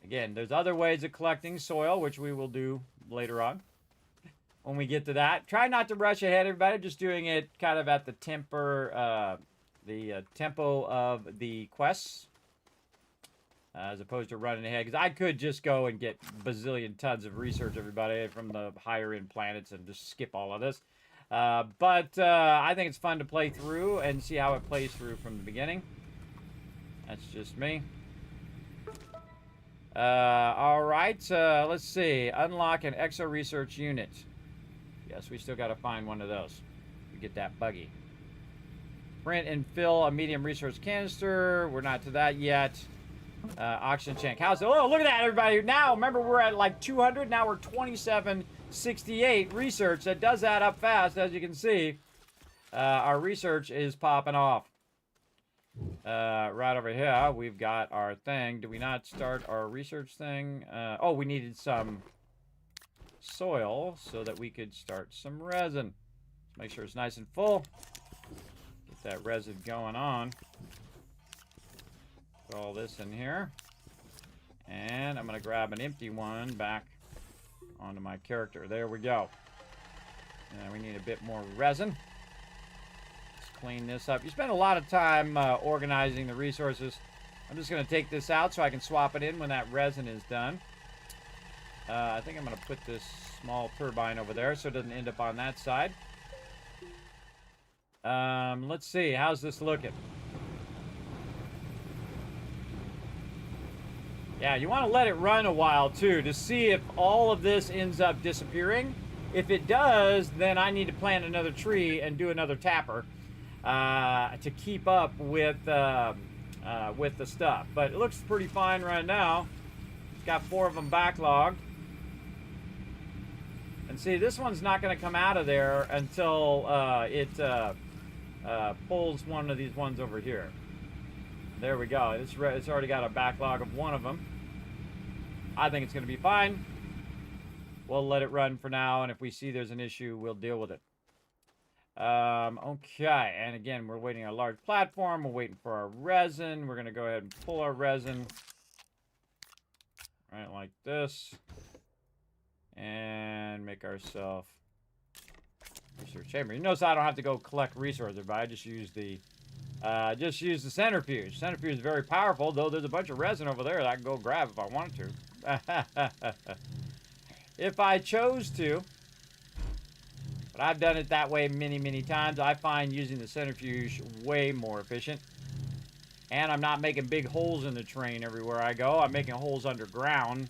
Again, there's other ways of collecting soil, which we will do later on when we get to that. Try not to rush ahead, everybody. Just doing it kind of at the tempo of the quests. As opposed to running ahead, because I could just go and get bazillion tons of research, everybody, from the higher end planets and just skip all of this. But I think it's fun to play through and see how it plays through from the beginning. That's just me. All right, let's see. Unlock an exo research unit. Yes, we still got to find one of those to get that buggy. Print and fill a medium research canister. We're not to that yet. Oxygen tank. How's it? Oh, look at that, everybody. Now, remember, we're at like 200. Now we're 2768 research. That does add up fast, as you can see. Our research is popping off. Right over here, we've got our thing. Did we not start our research thing? Oh, we needed some soil so that we could start some resin. Make sure it's nice and full. Get that resin going on. Put all this in here. And I'm going to grab an empty one back onto my character. There we go. And we need a bit more resin. Let's clean this up. You spend a lot of time organizing the resources. I'm just going to take this out so I can swap it in when that resin is done. I think I'm going to put this small turbine over there so it doesn't end up on that side. Let's see. How's this looking? Yeah, you want to let it run a while, too, to see if all of this ends up disappearing. If it does, then I need to plant another tree and do another tapper to keep up with the stuff. But it looks pretty fine right now. Got 4 of them backlogged. And see, this one's not going to come out of there until it pulls one of these ones over here. There we go. It's already got a backlog of 1 of them. I think it's going to be fine. We'll let it run for now, and if we see there's an issue, we'll deal with it. Okay, and again, we're waiting on a large platform. We're waiting for our resin. We're going to go ahead and pull our resin. Right, like this. And make ourselves research chamber. You notice I don't have to go collect resources, but I just use the centrifuge. Centrifuge is very powerful, though there's a bunch of resin over there that I can go grab if I wanted to. If I chose to. But I've done it that way many, many times. I find using the centrifuge way more efficient. And I'm not making big holes in the terrain everywhere I go. I'm making holes underground.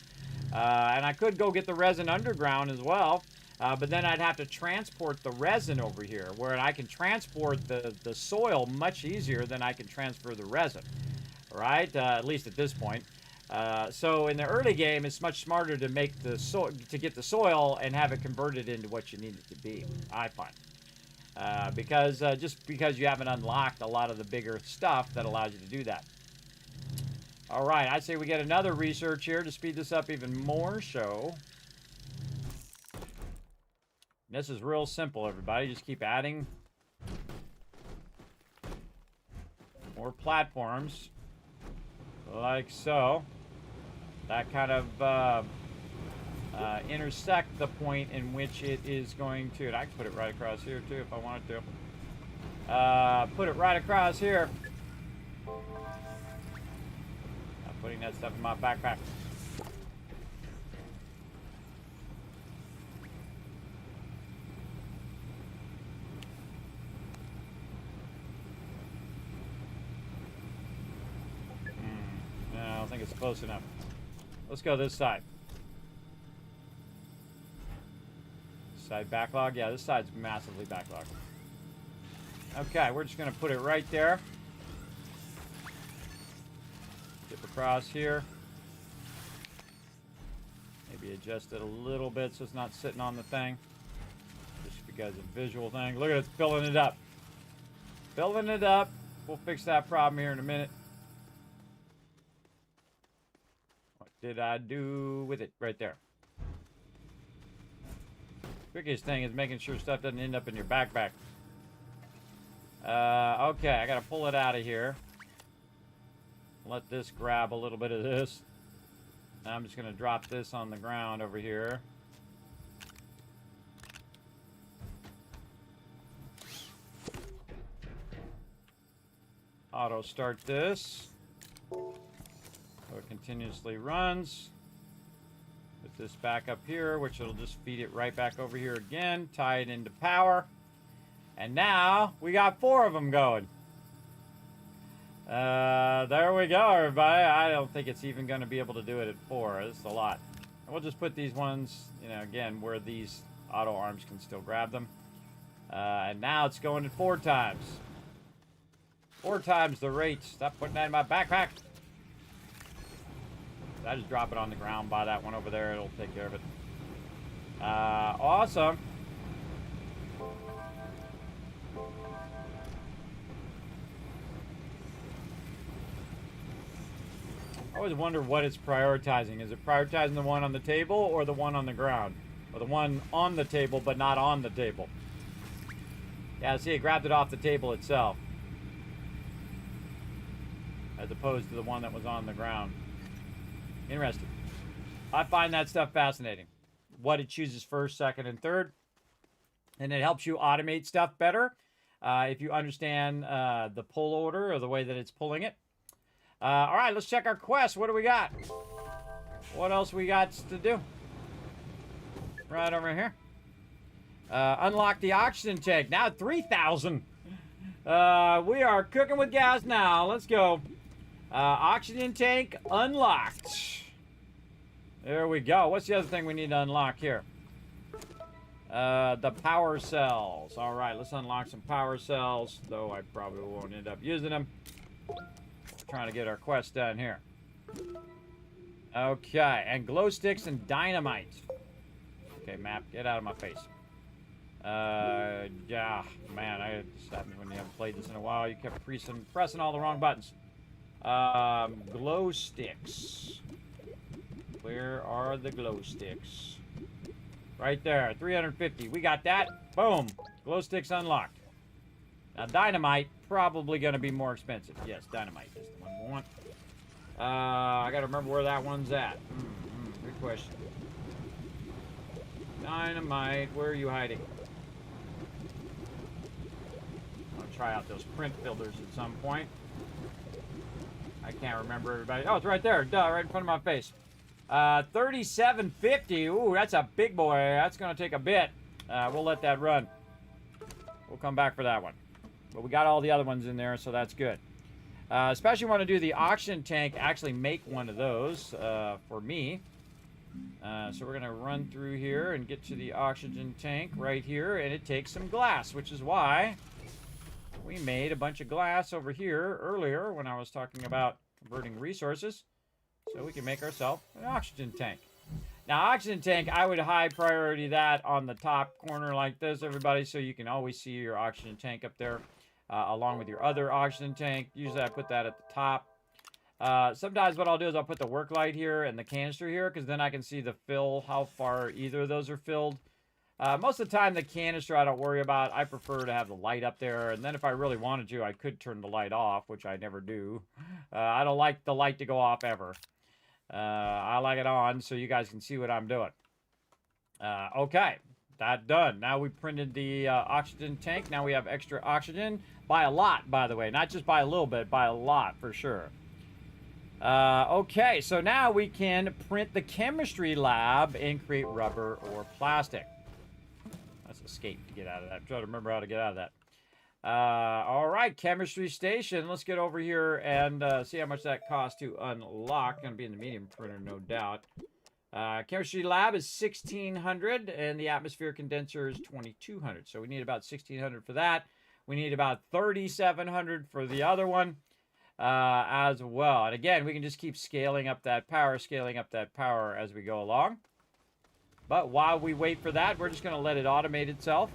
And I could go get the resin underground as well. But then I'd have to transport the resin over here, where I can transport the soil much easier than I can transfer the resin, right? At least at this point. So in the early game, it's much smarter to make to get the soil and have it converted into what you need it to be, I find. Just because you haven't unlocked a lot of the bigger stuff that allows you to do that. All right, I say we get another research here to speed this up even more. This is real simple, everybody. Just keep adding more platforms, like so. That kind of intersect the point in which it is going to. And I can put it right across here, too, if I wanted to. Put it right across here. I'm putting that stuff in my backpack. I don't think it's close enough. Let's go this side. Side backlog? Yeah, this side's massively backlogged. Okay, we're just going to put it right there. Dip across here. Maybe adjust it a little bit so it's not sitting on the thing. Just because of visual thing. Look at it, filling it up. Filling it up. We'll fix that problem here in a minute. Did I do with it right there? Biggest thing is making sure stuff doesn't end up in your backpack. Okay, I gotta pull it out of here. Let this grab a little bit of this. Now I'm just gonna drop this on the ground over here. Auto start this. So it continuously runs. Put this back up here, which it'll just feed it right back over here again. Tie it into power. And now we got 4 of them going. There we go, everybody. I don't think it's even going to be able to do it at 4. This is a lot. And we'll just put these ones, again, where these auto arms can still grab them. And now it's going at 4 times. 4 times the rate. Stop putting that in my backpack. I just drop it on the ground by that one over there. It'll take care of it. Awesome. always wonder what it's prioritizing. Is it prioritizing the one on the table or the one on the ground? Or the one on the table but not on the table? Yeah, see, it grabbed it off the table itself. As opposed to the one that was on the ground. Interesting. I find that stuff fascinating. What it chooses first, second, and third. And it helps you automate stuff better if you understand the pull order or the way that it's pulling it. All right, let's check our quest. What do we got? What else we got to do? Right over here. Unlock the oxygen tank. Now 3,000. We are cooking with gas now. Let's go. Oxygen tank unlocked. There we go. What's the other thing we need to unlock here? The power cells. All right, let's unlock some power cells, though I probably won't end up using them. We're trying to get our quest done here. Okay, and glow sticks and dynamite. Okay, map, get out of my face. Yeah, man, I just happened when you haven't played this in a while. You kept pressing all the wrong buttons. Glow sticks. Where are the glow sticks? Right there, 350. We got that. Boom. Glow sticks unlocked. Now, dynamite, probably going to be more expensive. Yes, dynamite is the one we want. I got to remember where that one's at. Good question. Dynamite, where are you hiding? I'm going to try out those print filters at some point. I can't remember everybody. Oh, it's right there. Duh, right in front of my face. 3750. Ooh, that's a big boy. That's going to take a bit. We'll let that run. We'll come back for that one. But we got all the other ones in there, so that's good. Especially want to do the oxygen tank, actually make one of those for me. So we're going to run through here and get to the oxygen tank right here, and it takes some glass, which is why we made a bunch of glass over here earlier when I was talking about converting resources, so we can make ourselves an oxygen tank. Now, oxygen tank, I would high priority that on the top corner like this, everybody, so you can always see your oxygen tank up there, along with your other oxygen tank. Usually I put that at the top. Sometimes what I'll do is I'll put the work light here and the canister here, because then I can see the fill, how far either of those are filled. Most of the time, the canister I don't worry about. I prefer to have the light up there, and then if I really wanted to, I could turn the light off, which I never do. I don't like the light to go off ever. I like it on so you guys can see what I'm doing. Okay, that done. Now we printed the oxygen tank. Now we have extra oxygen. By a lot, by the way. Not just by a little bit, by a lot for sure. Okay, so now we can print the chemistry lab and create rubber or plastic. Let's escape to get out of that. I'm trying to remember how to get out of that. All right, chemistry station. Let's get over here and see how much that costs to unlock. Going to be in the medium printer, no doubt. Chemistry lab is 1,600, and the atmosphere condenser is 2,200. So we need about 1,600 for that. We need about 3,700 for the other one as well. And again, we can just keep scaling up that power as we go along. But while we wait for that, we're just going to let it automate itself.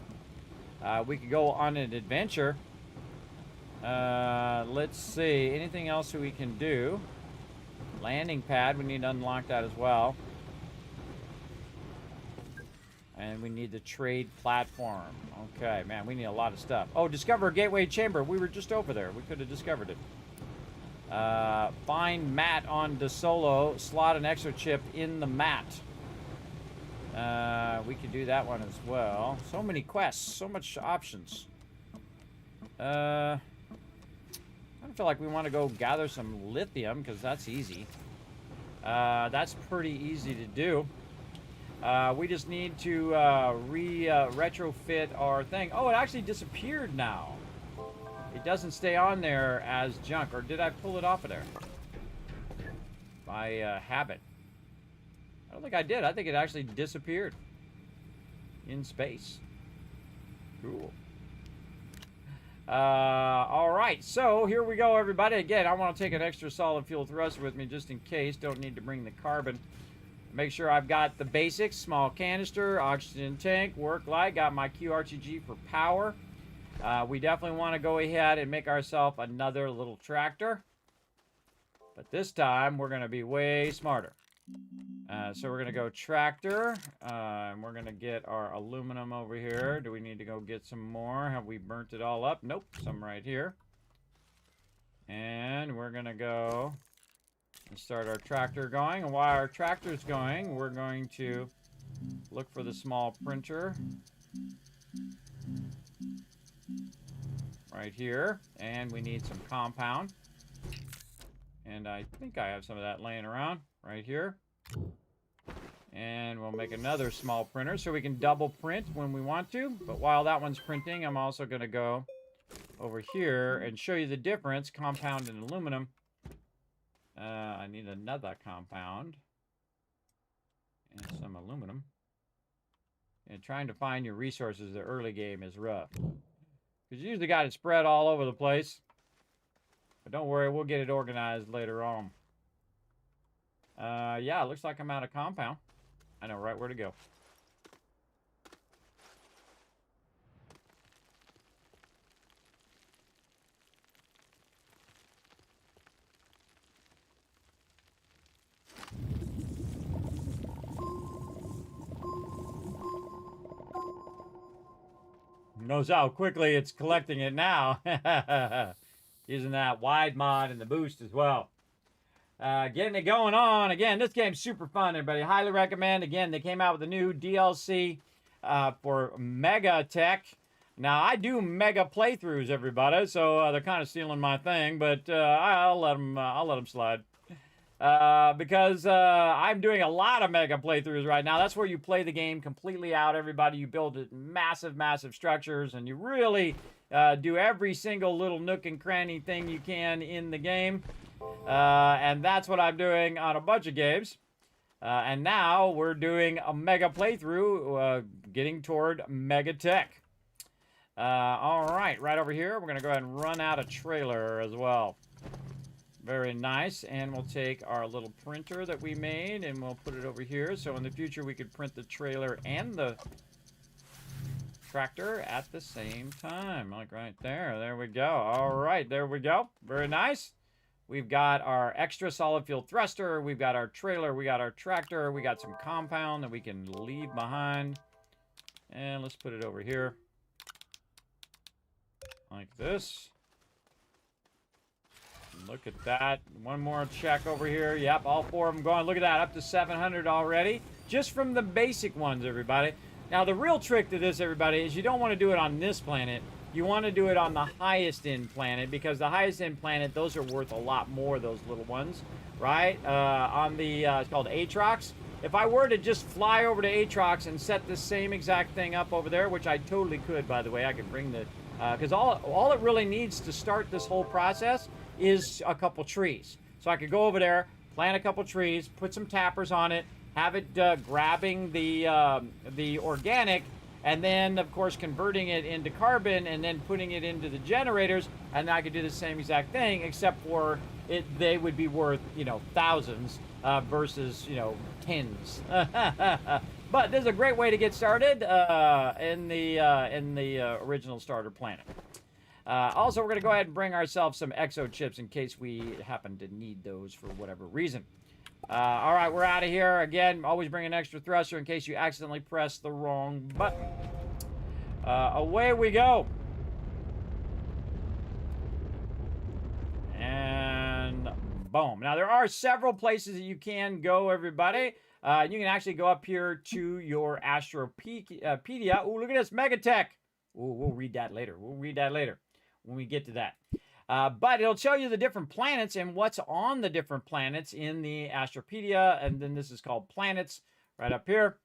We could go on an adventure. Let's see. Anything else that we can do? Landing pad. We need to unlock that as well. And we need the trade platform. Okay, man, we need a lot of stuff. Oh, discover a gateway chamber. We were just over there. We could have discovered it. Find mat on DeSolo. Slot an extra chip in the mat. We could do that one as well. So many quests, so much options. I don't feel like we want to go gather some lithium because that's easy. That's pretty easy to do. We just need to retrofit our thing. Oh, it actually disappeared now. It doesn't stay on there as junk. Or did I pull it off of there? By habit. I don't think I did. I think it actually disappeared in space. Cool. All right, so here we go, everybody. Again, I want to take an extra solid fuel thruster with me just in case. Don't need to bring the carbon. Make sure I've got the basics: small canister, oxygen tank, work light. Got my QRTG for power. We definitely want to go ahead and make ourselves another little tractor. But this time, we're going to be way smarter. So we're going to go tractor, and we're going to get our aluminum over here. Do we need to go get some more? Have we burnt it all up? Nope, some right here. And we're going to go and start our tractor going. And while our tractor's going, we're going to look for the small printer right here. And we need some compound. And I think I have some of that laying around right here. And we'll make another small printer so we can double print when we want to. But while that one's printing, I'm also going to go over here and show you the difference, compound and aluminum. I need another compound and some aluminum. And trying to find your resources the early game is rough, because you usually got it spread all over the place. But don't worry, we'll get it organized later on. Yeah, it looks like I'm out of compound. I know right where to go. Knows how quickly it's collecting it now. Using that wide mod and the boost as well. Getting it going on. Again, this game's super fun, everybody. Highly recommend. Again, they came out with a new DLC for MEGATECH. Now, I do mega playthroughs, everybody, so they're kind of stealing my thing, but I'll let them slide. Because I'm doing a lot of mega playthroughs right now. That's where you play the game completely out, everybody. You build massive, massive structures, and you really do every single little nook and cranny thing you can in the game. And that's what I'm doing on a bunch of games. And now we're doing a mega playthrough, getting toward MEGATECH. All right over here, we're going to go ahead and run out a trailer as well. Very nice. And we'll take our little printer that we made and we'll put it over here. So in the future, we could print the trailer and the tractor at the same time. Like right there. There we go. All right, there we go. Very nice. We've got our extra solid fuel thruster. We've got our trailer. We got our tractor. We got some compound that we can leave behind. And let's put it over here. Like this. Look at that. One more check over here. Yep, all four of them going. Look at that. Up to 700 already. Just from the basic ones, everybody. Now, the real trick to this, everybody, is you don't want to do it on this planet. You want to do it on the highest end planet, because the highest end planet, those are worth a lot more, those little ones, right? On the, it's called Aatrox. If I were to just fly over to Aatrox and set the same exact thing up over there, which I totally could, by the way, I could bring the, because all it really needs to start this whole process is a couple trees. So I could go over there, plant a couple trees, put some tappers on it, have it grabbing the organic, and then, of course, converting it into carbon and then putting it into the generators, and I could do the same exact thing, except for they would be worth, thousands versus, tens. But this is a great way to get started in the original starter planet. Also, we're going to go ahead and bring ourselves some exo chips in case we happen to need those for whatever reason. All right, we're out of here. Again, always bring an extra thruster in case you accidentally press the wrong button. Away we go. And boom. Now, there are several places that you can go, everybody. You can actually go up here to your Astropedia. Oh, look at this, MEGATECH. Ooh, we'll read that later. We'll read that later when we get to that. But it'll show you the different planets and what's on the different planets in the Astropedia. And then this is called planets right up here.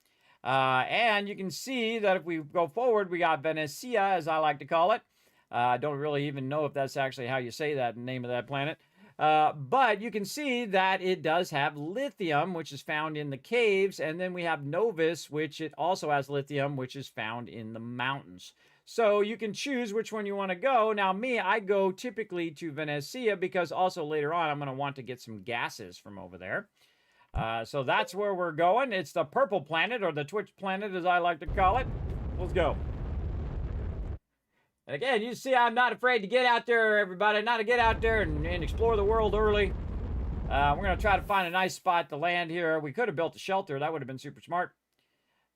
And you can see that if we go forward, we got Venecia, as I like to call it. I don't really even know if that's actually how you say that, the name of that planet. But you can see that it does have lithium, which is found in the caves. And then we have Novus, which it also has lithium, which is found in the mountains. So you can choose which one you want to go. Now, I go typically to Venecia because also later on I'm going to want to get some gases from over there. So that's where we're going. It's the purple planet, or the Twitch planet, as I like to call it. Let's go. And again, you see I'm not afraid to get out there, everybody. Not to get out there and explore the world early. We're going to try to find a nice spot to land here. We could have built a shelter. That would have been super smart.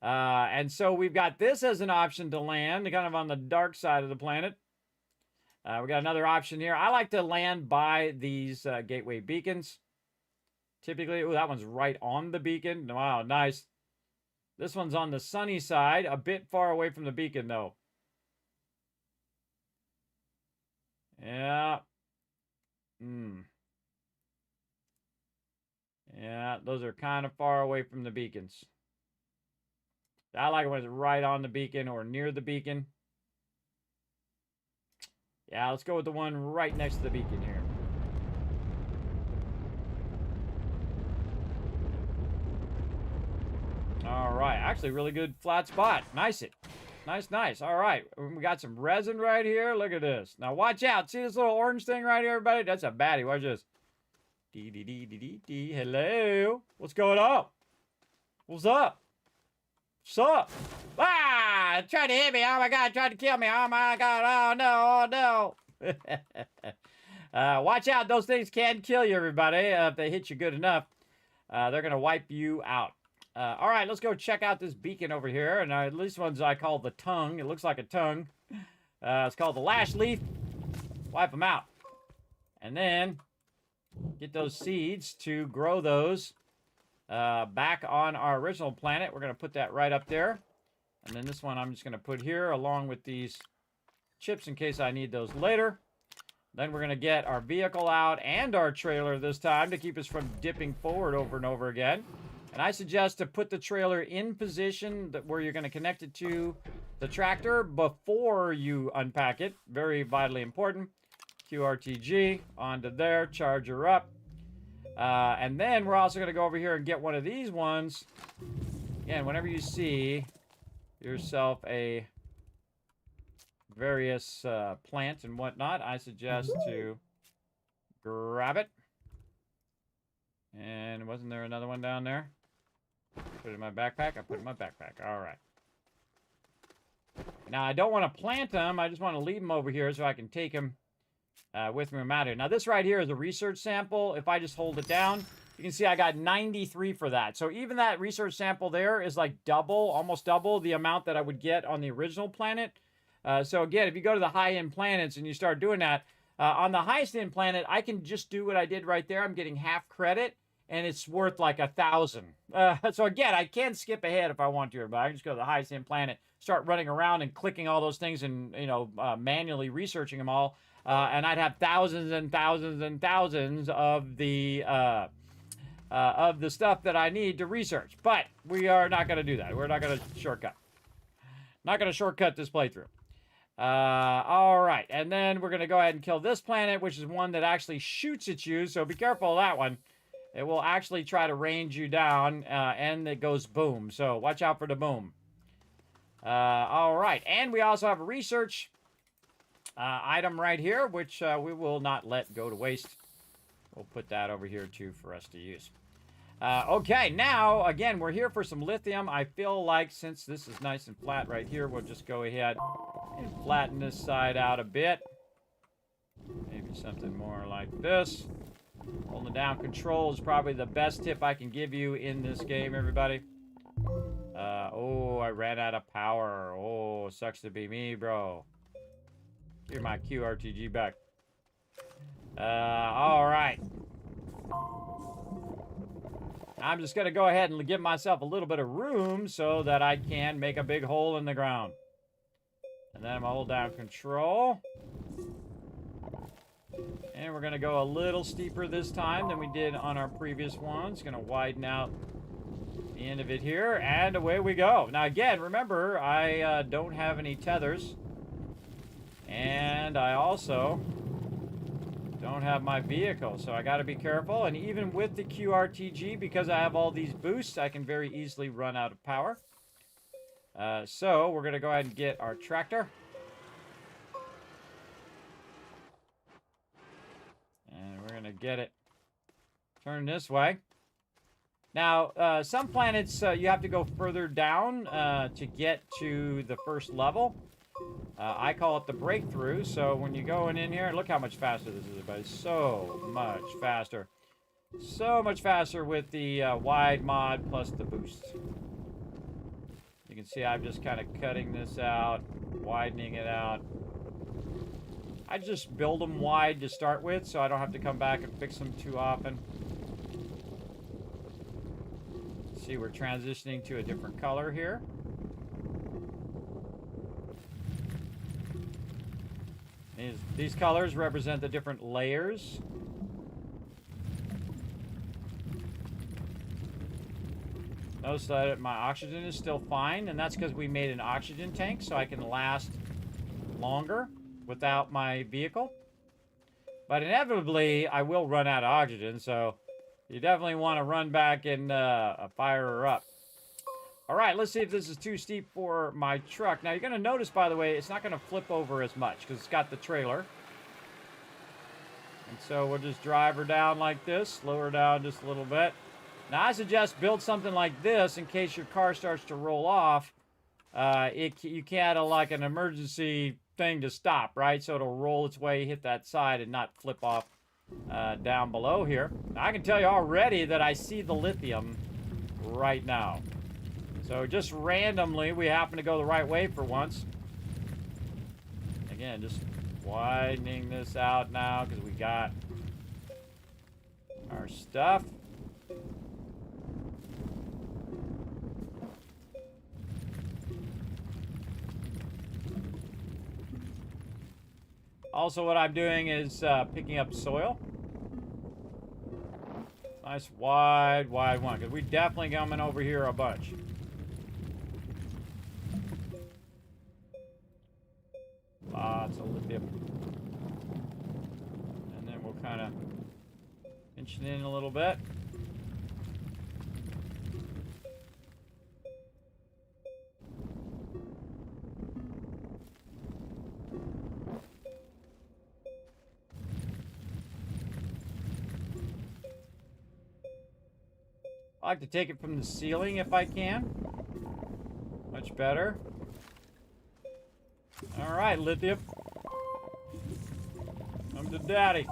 And so we've got this as an option to land, kind of on the dark side of the planet. We got another option here. I like to land by these gateway beacons. Typically, oh, that one's right on the beacon. Wow, nice. This one's on the sunny side, a bit far away from the beacon, though. Yeah. Yeah, those are kind of far away from the beacons. I like it when it's right on the beacon or near the beacon. Yeah, let's go with the one right next to the beacon here. All right, actually really good flat spot. Nice it. Nice, nice. All right, we got some resin right here. Look at this. Now watch out. See this little orange thing right here, everybody? That's a baddie. Watch this. Dee. Hello. What's going on? What's up? What's up? Ah! Tried to hit me. Oh my God! Tried to kill me. Oh my God! Oh no! Oh no! Watch out. Those things can kill you, everybody. If they hit you good enough, they're gonna wipe you out. All right, let's go check out this beacon over here. And at least ones I call the tongue. It looks like a tongue. It's called the lash leaf. Wipe them out, and then get those seeds to grow those back on our original planet. We're going to put that right up there. And then this one I'm just going to put here along with these chips in case I need those later. Then we're going to get our vehicle out and our trailer this time to keep us from dipping forward over and over again. And I suggest to put the trailer in position where you're going to connect it to the tractor before you unpack it. Very vitally important. QRTG onto there, charger up. And then we're also going to go over here and get one of these ones. Again, whenever you see yourself a various plant and whatnot, I suggest to grab it. And wasn't there another one down there? Put it in my backpack. I put it in my backpack. All right. Now, I don't want to plant them. I just want to leave them over here so I can take them with me when I'm out here. Now, this right here is a research sample. If I just hold it down, you can see I got 93 for that. So even that research sample there is like double, almost double the amount that I would get on the original planet. So again, if you go to the high-end planets and you start doing that, on the highest-end planet, I can just do what I did right there. I'm getting half credit, and it's worth like 1,000. So again, I can skip ahead if I want to, but I can just go to the highest-end planet, start running around and clicking all those things and, you know, manually researching them all. And I'd have thousands and thousands and thousands of the stuff that I need to research. But we are not going to do that. We're not going to shortcut. Not going to shortcut this playthrough. All right. And then we're going to go ahead and kill this planet, which is one that actually shoots at you. So be careful of that one. It will actually try to range you down, and it goes boom. So watch out for the boom. All right. And we also have a research item right here, which we will not let go to waste. We'll put that over here, too, for us to use. Okay, now, again, we're here for some lithium. I feel like since this is nice and flat right here, we'll just go ahead and flatten this side out a bit. Maybe something more like this. Holding down control is probably the best tip I can give you in this game, everybody. Oh, I ran out of power. Oh, sucks to be me, bro. Give my QRTG back. All right. I'm just going to go ahead and give myself a little bit of room so that I can make a big hole in the ground. And then I'm going to hold down control. And we're going to go a little steeper this time than we did on our previous ones. Going to widen out the end of it here. And away we go. Now, again, remember, I don't have any tethers. And I also don't have my vehicle, so I got to be careful. And even with the QRTG, because I have all these boosts, I can very easily run out of power. So we're going to go ahead and get our tractor. And we're going to get it turned this way. Now, some planets, you have to go further down to get to the first level. I call it the breakthrough. So when you're going in here, look how much faster this is, everybody. So much faster. So much faster with the wide mod plus the boost. You can see I'm just kind of cutting this out, widening it out. I just build them wide to start with so I don't have to come back and fix them too often. See, we're transitioning to a different color here. These colors represent the different layers. Notice that my oxygen is still fine, and that's because we made an oxygen tank so I can last longer without my vehicle. But inevitably, I will run out of oxygen, so you definitely want to run back and fire her up. All right, let's see if this is too steep for my truck. Now, you're going to notice, by the way, it's not going to flip over as much because it's got the trailer. And so we'll just drive her down like this, slow her down just a little bit. Now, I suggest build something like this in case your car starts to roll off. You can't have like an emergency thing to stop, right? So it'll roll its way, hit that side, and not flip off down below here. Now, I can tell you already that I see the lithium right now. So just randomly, we happen to go the right way for once. Again, just widening this out now because we got our stuff. Also, what I'm doing is picking up soil. Nice wide one, because we definitely coming over here a bunch. Lots of lithium. And then we'll kind of inch it in a little bit. I like to take it from the ceiling if I can. Much better. All right, lithium. Come to daddy.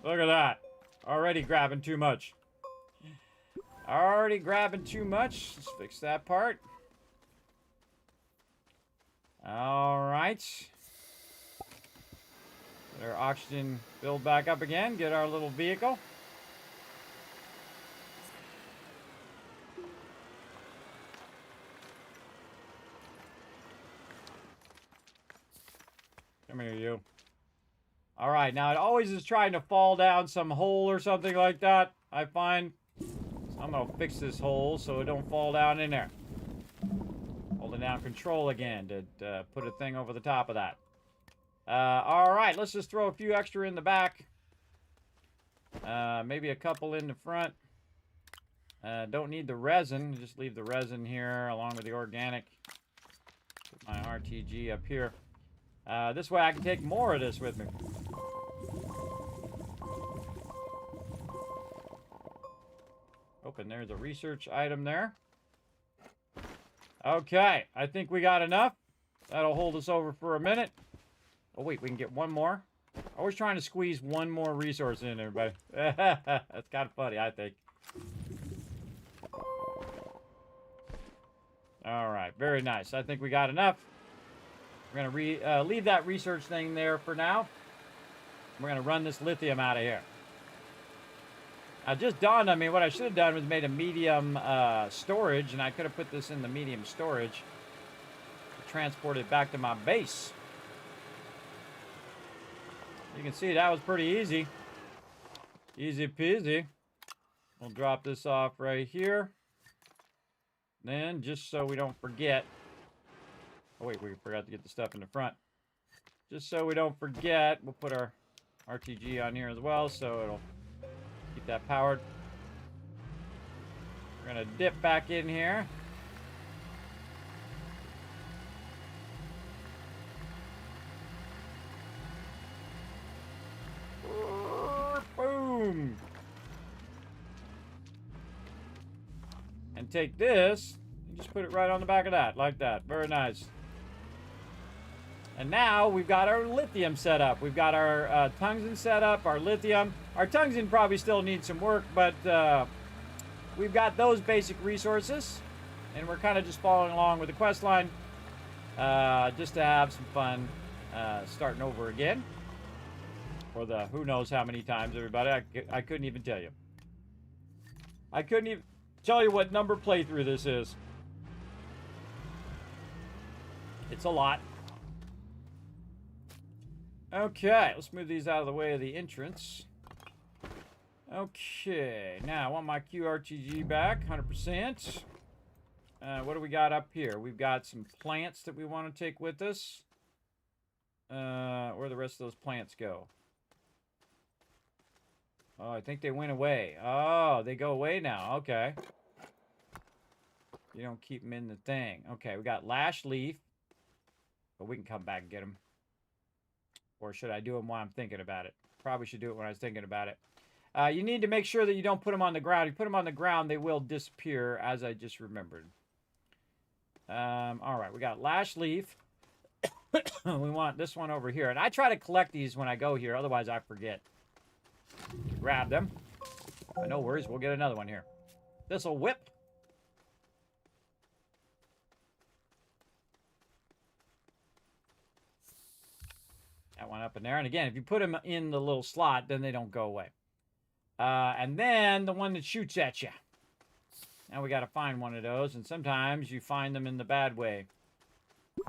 Look at that. Already grabbing too much. Already grabbing too much. Let's fix that part. All right. Get our oxygen build back up again. Get our little vehicle. Come here, you. All right, now it always is trying to fall down some hole or something like that, I find. So I'm going to fix this hole so it don't fall down in there. Holding down control again to put a thing over the top of that. All right, let's just throw a few extra in the back. Maybe a couple in the front. Don't need the resin. Just leave the resin here along with the organic. Put my RTG up here. This way I can take more of this with me. Open, there's a research item there. Okay, I think we got enough. That'll hold us over for a minute. Oh wait, we can get one more. Always trying to squeeze one more resource in, everybody. That's kind of funny, I think. All right, very nice. I think we got enough. We're going to leave that research thing there for now. We're going to run this lithium out of here. It just dawned on me what I should have done was made a medium storage, and I could have put this in the medium storage to transport it back to my base. You can see that was pretty easy. Easy peasy. We'll drop this off right here. Then, just so we don't forget. Oh wait, we forgot to get the stuff in the front. Just so we don't forget, we'll put our RTG on here as well, so it'll keep that powered. We're gonna dip back in here. Boom! And take this and just put it right on the back of that, like that. Very nice. And now we've got our lithium set up. We've got our tungsten set up, our lithium. Our tungsten probably still needs some work, but we've got those basic resources. And we're kind of just following along with the quest line just to have some fun starting over again. For the who knows how many times, everybody. I couldn't even tell you. I couldn't even tell you what number playthrough this is. It's a lot. Okay, let's move these out of the way of the entrance. Okay, now I want my QRTG back, 100%. What do we got up here? We've got some plants that we want to take with us. Where the rest of those plants go? Oh, I think they went away. Oh, they go away now. Okay. You don't keep them in the thing. Okay, we got lash leaf. But we can come back and get them. Or should I do them while I'm thinking about it? Probably should do it when I was thinking about it. You need to make sure that you don't put them on the ground. If you put them on the ground, they will disappear, as I just remembered. All right, we got lash leaf. We want this one over here. And I try to collect these when I go here, otherwise I forget. Grab them. No worries, we'll get another one here. This'll whip. That one up in there. And again, if you put them in the little slot, then they don't go away. And then the one that shoots at you. Now we got to find one of those. And sometimes you find them in the bad way.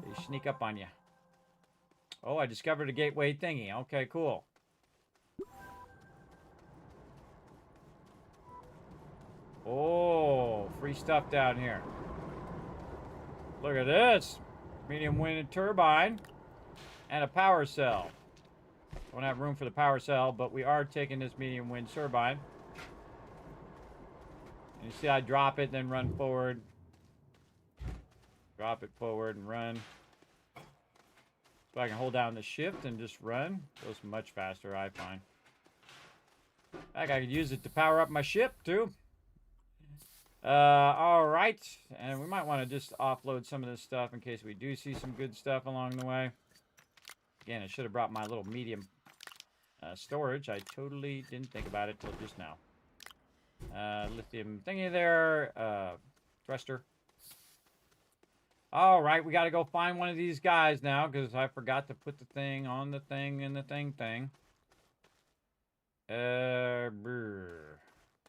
They sneak up on you. Oh, I discovered a gateway thingy. Okay, cool. Oh, free stuff down here. Look at this. Medium wind turbine. And a power cell. Don't have room for the power cell, but we are taking this medium wind turbine. And you see I drop it, then run forward. Drop it forward and run. So I can hold down the shift and just run. Goes much faster, I find. In fact, I could use it to power up my ship, too. Alright. And we might want to just offload some of this stuff in case we do see some good stuff along the way. Again, I should have brought my little medium storage. I totally didn't think about it till just now. Lithium thingy there. Thruster. Alright, we got to go find one of these guys now because I forgot to put the thing on the thing and the thing.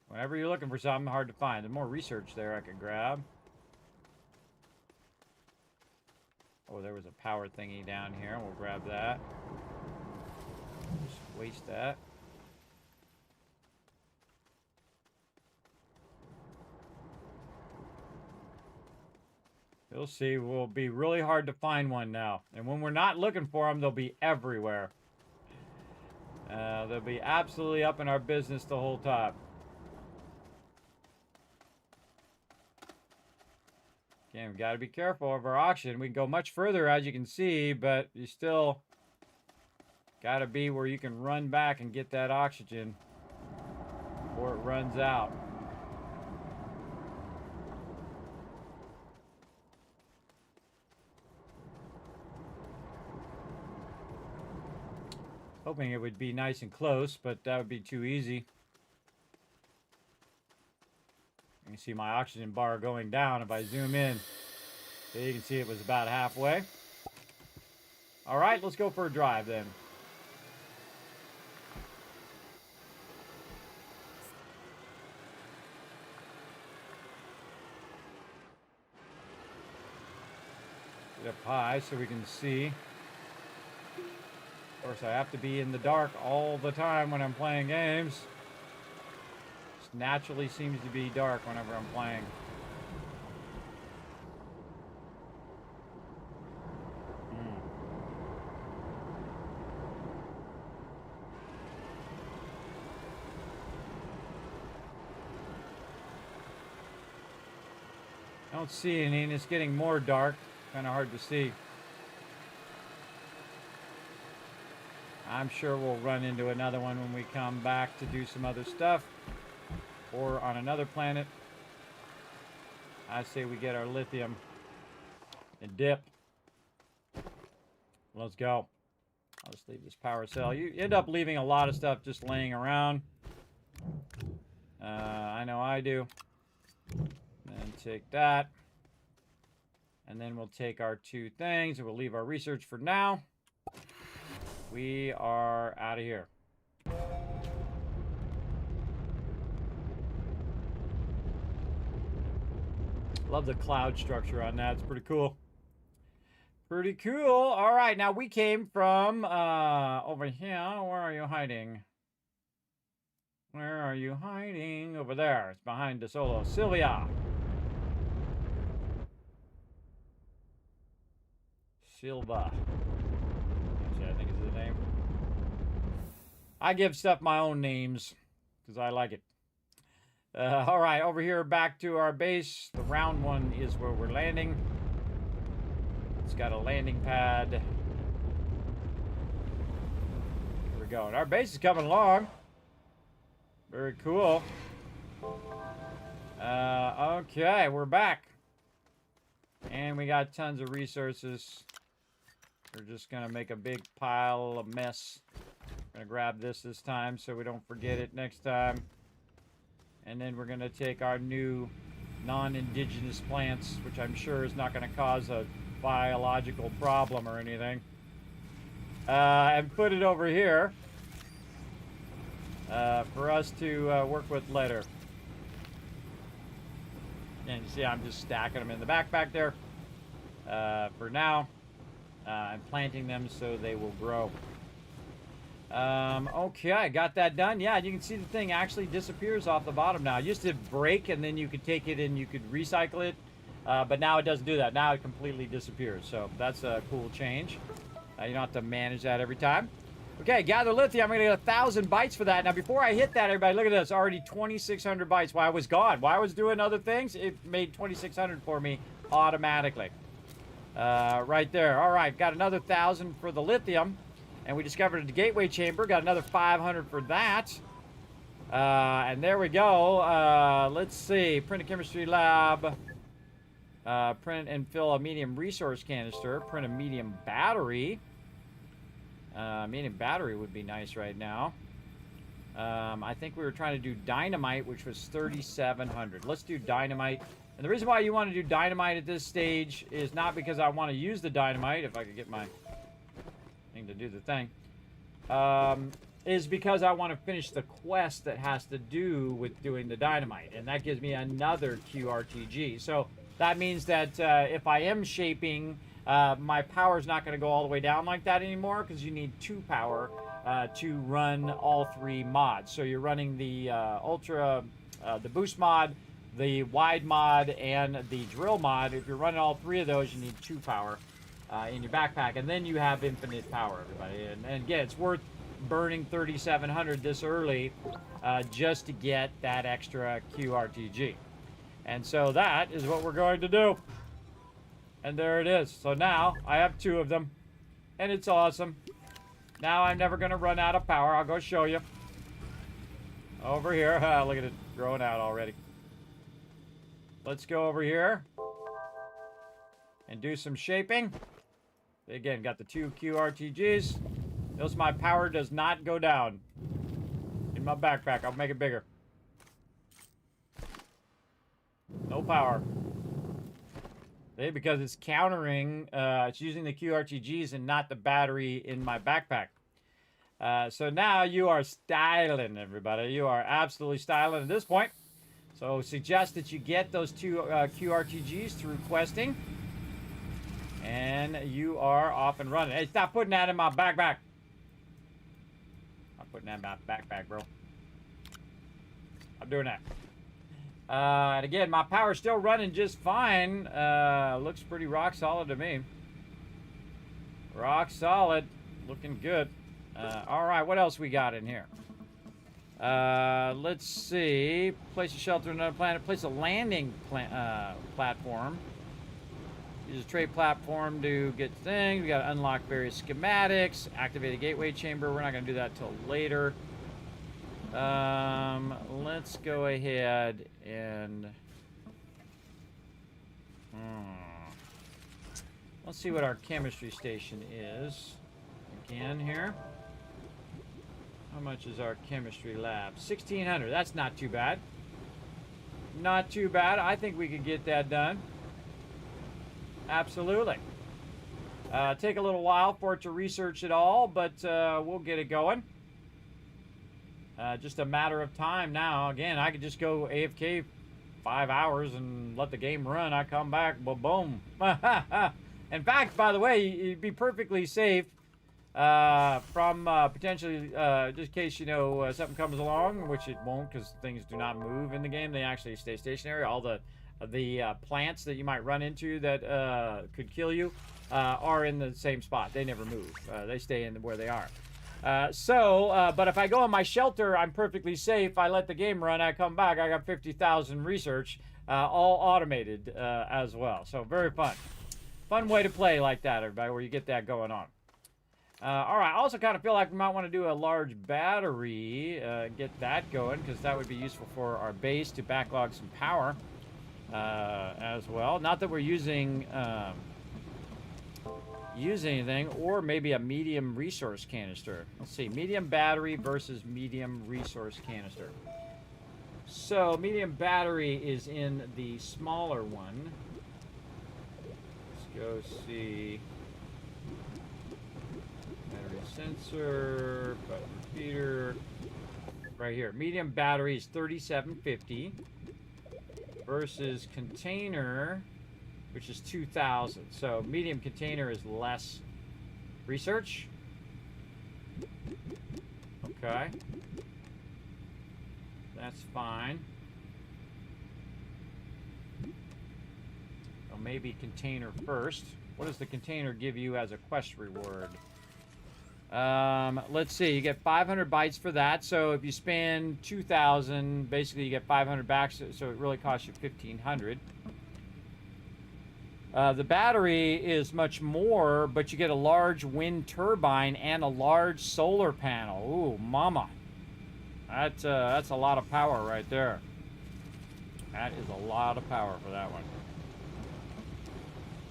Whenever you're looking for something hard to find, there's more research there I could grab. Oh, there was a power thingy down here. We'll grab that. Just waste that. You'll see, will be really hard to find one now. And when we're not looking for them, they'll be everywhere. They'll be absolutely up in our business the whole time. Again, we got to be careful of our oxygen. We can go much further, as you can see, but you still got to be where you can run back and get that oxygen before it runs out. Hoping it would be nice and close, but that would be too easy. You can see my oxygen bar going down if I zoom in. So you can see it was about halfway. All right, let's go for a drive then. Get up high so we can see. Of course, I have to be in the dark all the time when I'm playing games. It naturally seems to be dark whenever I'm playing. I don't see any, and it's getting more dark. Kind of hard to see. I'm sure we'll run into another one when we come back to do some other stuff. Or on another planet. I say we get our lithium and dip. Let's go. I'll just leave this power cell. You end up leaving a lot of stuff just laying around. I know I do. And take that. And then we'll take our 2 things and we'll leave our research for now. We are out of here. Love the cloud structure on that. It's pretty cool. Pretty cool. All right, now we came from over here. Where are you hiding? Where are you hiding? Over there. It's behind the solo. Sylvia. Silva. Actually, I think is the name. I give stuff my own names because I like it. All right, over here, back to our base. The round one is where we're landing. It's got a landing pad. Here we go. And our base is coming along. Very cool. Okay, we're back. And we got tons of resources. We're just going to make a big pile of mess. We're going to grab this time so we don't forget it next time. And then we're going to take our new non-indigenous plants, which I'm sure is not going to cause a biological problem or anything, and put it over here for us to work with later. And you see I'm just stacking them in the backpack there for now. I'm planting them so they will grow. Okay, I got that done. Yeah, you can see the thing actually disappears off the bottom now. It used to break and then you could take it and you could recycle it. But now it doesn't do that. Now it completely disappears. So that's a cool change. You don't have to manage that every time. Okay, gather lithium. I'm going to get 1,000 bytes for that. Now, before I hit that, everybody, look at this. Already 2,600 bytes. While I was gone. While I was doing other things, it made 2,600 for me automatically. Right there. All right, got another 1,000 for the lithium. And we discovered the gateway chamber. Got another 500 for that. And there we go. Let's see. Print a chemistry lab. Print and fill a medium resource canister. Print a medium battery. Medium battery would be nice right now. I think we were trying to do dynamite, which was 3,700. Let's do dynamite. And the reason why you want to do dynamite at this stage is not because I want to use the dynamite, if I could get my thing to do the thing, is because I want to finish the quest that has to do with doing the dynamite. And that gives me another QRTG. So that means that if I am shaping, my power is not going to go all the way down like that anymore, because you need 2 power to run all 3 mods. So you're running the ultra, the boost mod, the wide mod, and the drill mod. If you're running all 3 of those, you need 2 power in your backpack, and then you have infinite power, everybody. And again, it's worth burning 3,700 this early just to get that extra QRTG. And so that is what we're going to do. And there it is. So now I have 2 of them, and it's awesome. Now I'm never going to run out of power. I'll go show you. Over here. Look at it growing out already. Let's go over here and do some shaping. Again, got the 2 QRTGs. Notice my power does not go down in my backpack. I'll make it bigger. No power. See, because it's countering, it's using the QRTGs and not the battery in my backpack. So now you are styling, everybody. You are absolutely styling at this point. So suggest that you get those 2 QRTGs through questing. And you are off and running. Hey, stop putting that in my backpack. I'm putting that in my backpack, bro. I'm doing that. And again, my power's still running just fine. Looks pretty rock solid to me. Rock solid. Looking good. All right, what else we got in here? Let's see. Place a shelter on another planet. Place a landing platform. Use a trade platform to get things. We got to unlock various schematics. Activate a gateway chamber. We're not going to do that till later. Let's go ahead and... Let's see what our chemistry station is. Again here. How much is our chemistry lab? 1,600. That's not too bad. Not too bad. I think we could get that done. Absolutely. Take a little while for it to research it all, but we'll get it going. Just a matter of time now. Again, I could just go AFK 5 hours and let the game run. I come back, boom. In fact, by the way, you'd be perfectly safe from potentially, just in case, you know, something comes along, which it won't because things do not move in the game. They actually stay stationary. All the plants that you might run into that could kill you are in the same spot. They never move. They stay in where they are. But if I go in my shelter, I'm perfectly safe. I let the game run. I come back. I got 50,000 research, all automated as well. So very fun. Fun way to play like that, everybody, where you get that going on. All right. I also kind of feel like we might want to do a large battery, get that going, because that would be useful for our base to backlog some power as well. Not that we're using anything, or maybe a medium resource canister. Let's see, medium battery versus medium resource canister. So medium battery is in the smaller one. Let's go see battery sensor, button repeater. Right here, medium battery is 3750 versus container, which is 2,000. So medium container is less research. Okay. That's fine. So maybe container first. What does the container give you as a quest reward? Let's see. You get 500 bytes for that. So if you spend 2,000, basically you get 500 back. So it really costs you 1,500. The battery is much more, but you get a large wind turbine and a large solar panel. Ooh, mama. That's a lot of power right there. That is a lot of power for that one.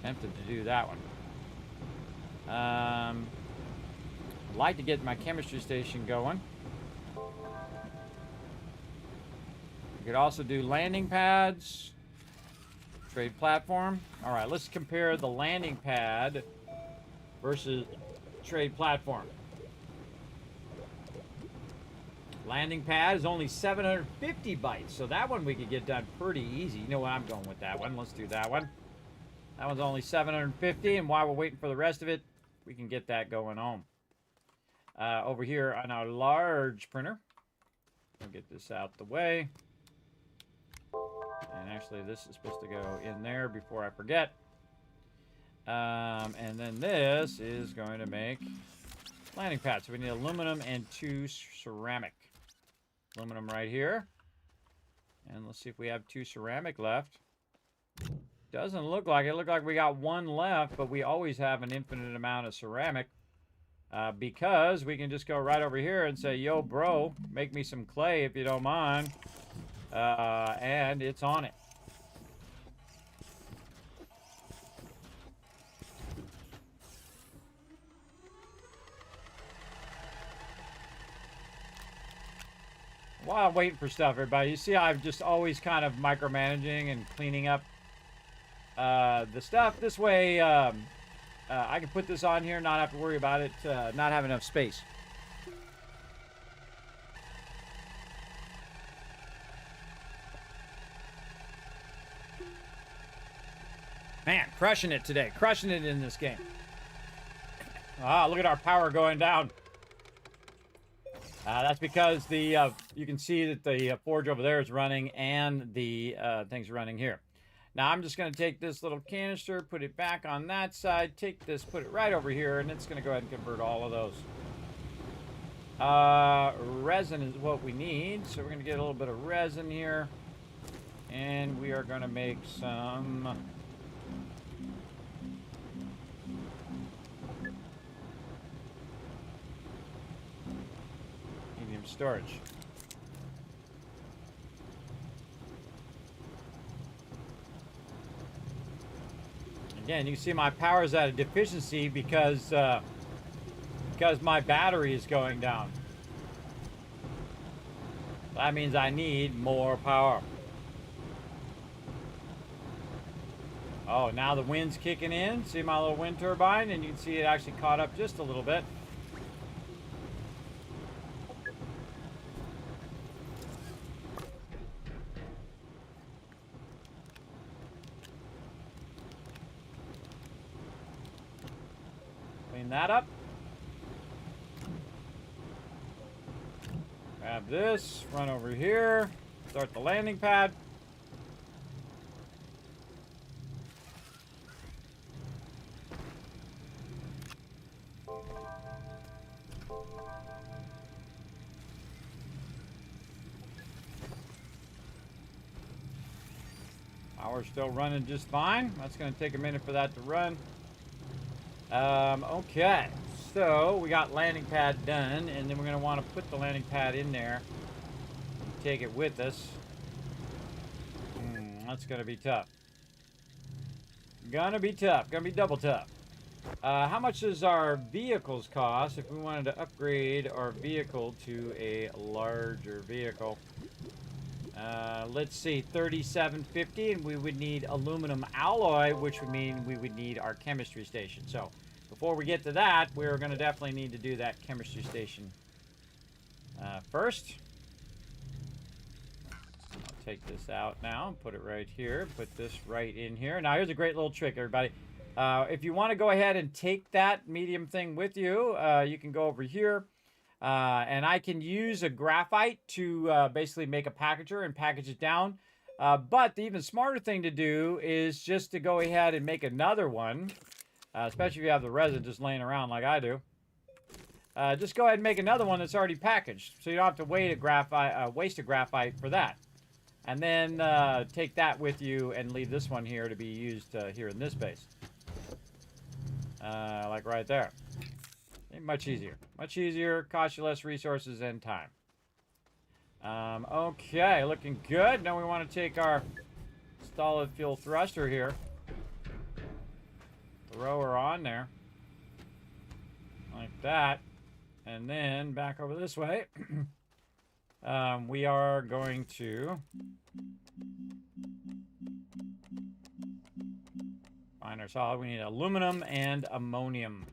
Tempted to do that one. I'd like to get my chemistry station going. You could also do landing pads. Trade platform. All right, let's compare the landing pad versus trade platform. Landing pad is only 750 bytes, so that one we could get done pretty easy. You know what? I'm going with that one. Let's do that one. That one's only 750, and while we're waiting for the rest of it, we can get that going on. Over here on our large printer, we'll get this out the way. And actually, this is supposed to go in there before I forget. And then this is going to make landing pads. So we need aluminum and 2 ceramic. Aluminum right here. And let's see if we have 2 ceramic left. Doesn't look like it. Look like we got 1 left, but we always have an infinite amount of ceramic. Because we can just go right over here and say, yo, bro, make me some clay if you don't mind. And it's on it. While I'm waiting for stuff, everybody, you see how I'm just always kind of micromanaging and cleaning up the stuff. This way, I can put this on here, not have to worry about it, not have enough space. Man, crushing it today. Crushing it in this game. Ah, look at our power going down. That's because the you can see that the forge over there is running and the thing's running here. Now I'm just going to take this little canister, put it back on that side, take this, put it right over here, and it's going to go ahead and convert all of those. Resin is what we need, so we're going to get a little bit of resin here. And we are going to make some... medium storage. Again, you can see my power is at a deficiency because my battery is going down. That means I need more power. Oh, now the wind's kicking in. See my little wind turbine? And you can see it actually caught up just a little bit. Clean that up. Grab this, run over here, start the landing pad. Power's still running just fine. That's going to take a minute for that to run. Okay, so we got landing pad done, and then we're going to want to put the landing pad in there and take it with us. That's going to be tough. Gonna be tough. Gonna be double tough. How much does our vehicles cost if we wanted to upgrade our vehicle to a larger vehicle? Let's see, $37.50, and we would need aluminum alloy, which would mean we would need our chemistry station. So before we get to that, we're going to definitely need to do that chemistry station first. I'll take this out now and put it right here. Put this right in here. Now here's a great little trick, everybody. If you want to go ahead and take that medium thing with you, you can go over here. And I can use a graphite to basically make a packager and package it down. But the even smarter thing to do is just to go ahead and make another one, especially if you have the resin just laying around like I do. Just go ahead and make another one that's already packaged, so you don't have to waste a graphite for that. And then take that with you and leave this one here to be used here in this base. Like right there. Much easier. Much easier, cost you less resources and time. Okay, looking good. Now we want to take our solid fuel thruster here. Throw her on there. Like that. And then back over this way. We are going to find our solid. We need aluminum and ammonium.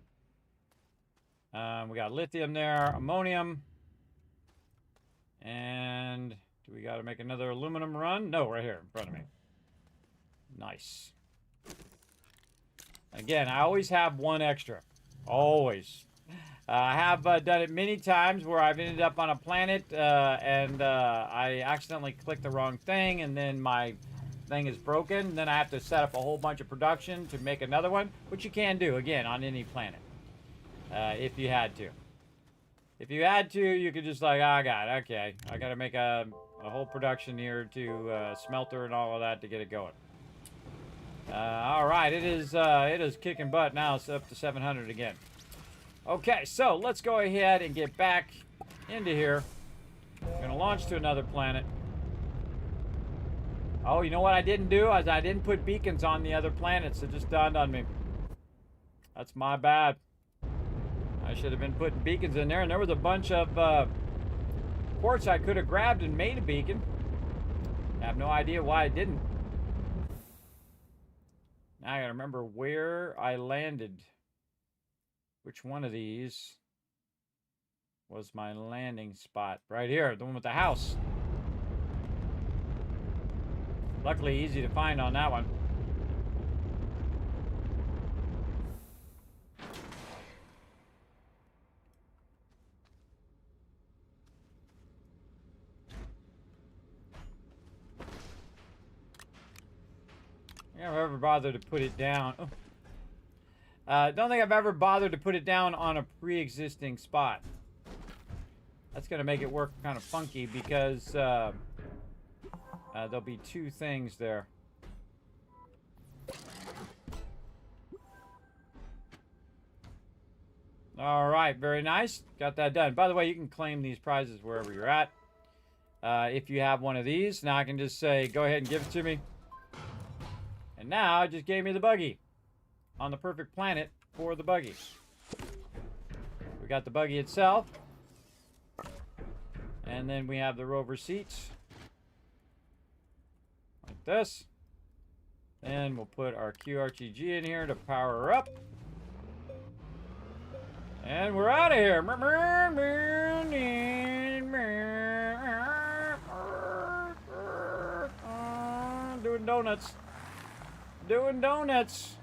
We got lithium there, ammonium, and do we got to make another aluminum run? No, right here in front of me. Nice. Again, I always have one extra. Always. I have done it many times where I've ended up on a planet and I accidentally clicked the wrong thing, and then my thing is broken. Then I have to set up a whole bunch of production to make another one, which you can do, again, on any planet. If you had to. If you had to, you could just like, oh, God, okay. I got to make a whole production here to smelter and all of that to get it going. All right, it is kicking butt now. It's up to 700 again. Okay, so let's go ahead and get back into here. I'm going to launch to another planet. Oh, you know what I didn't do? I didn't put beacons on the other planets. It just dawned on me. That's my bad. I should have been putting beacons in there, and there was a bunch of quartz I could have grabbed and made a beacon. I have no idea why I didn't. Now I gotta remember where I landed. Which one of these was my landing spot? Right here, the one with the house. Luckily easy to find on that one. I've ever bothered to put it down. Don't think I've ever bothered to put it down on a pre-existing spot. That's going to make it work kind of funky because there'll be two things there. All right, very nice. Got that done. By the way, you can claim these prizes wherever you're at. If you have one of these, now I can just say, go ahead and give it to me. And now it just gave me the buggy. on the perfect planet for the buggy. We got the buggy itself. And then we have the rover seats. Like this. And we'll put our QRTG in here to power her up. And we're out of here. Doing donuts. Doing donuts.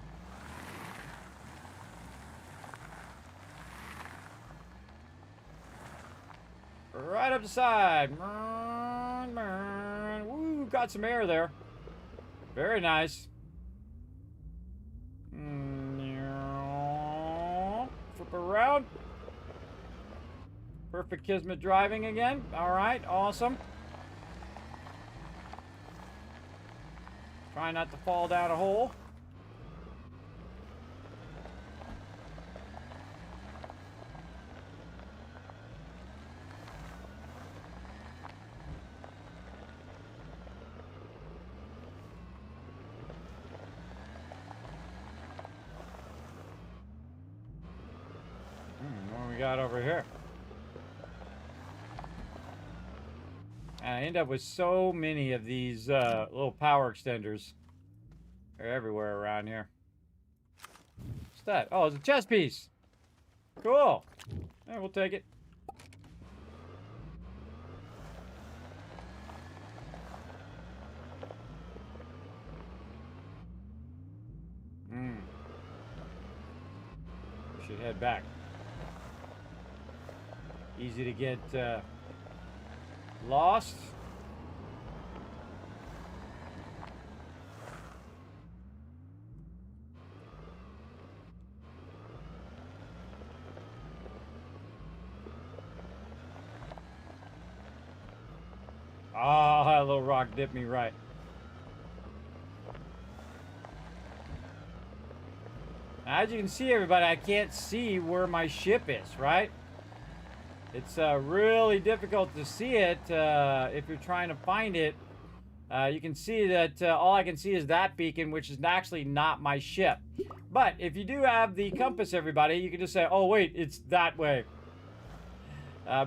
Right up the side. Woo, got some air there. Very nice. Flip around. Perfect Kismet driving again. All right, awesome. Try not to fall down a hole. What we got over here? I end up with so many of these little power extenders. They're everywhere around here. What's that? Oh, it's a chess piece. Cool. Yeah, we'll take it. We should head back. Easy to get lost. Oh, that little rock dipped me right. As you can see, everybody, I can't see where my ship is, right? It's really difficult to see it if you're trying to find it. You can see that all I can see is that beacon, which is actually not my ship. But if you do have the compass, everybody, you can just say, oh, wait, it's that way.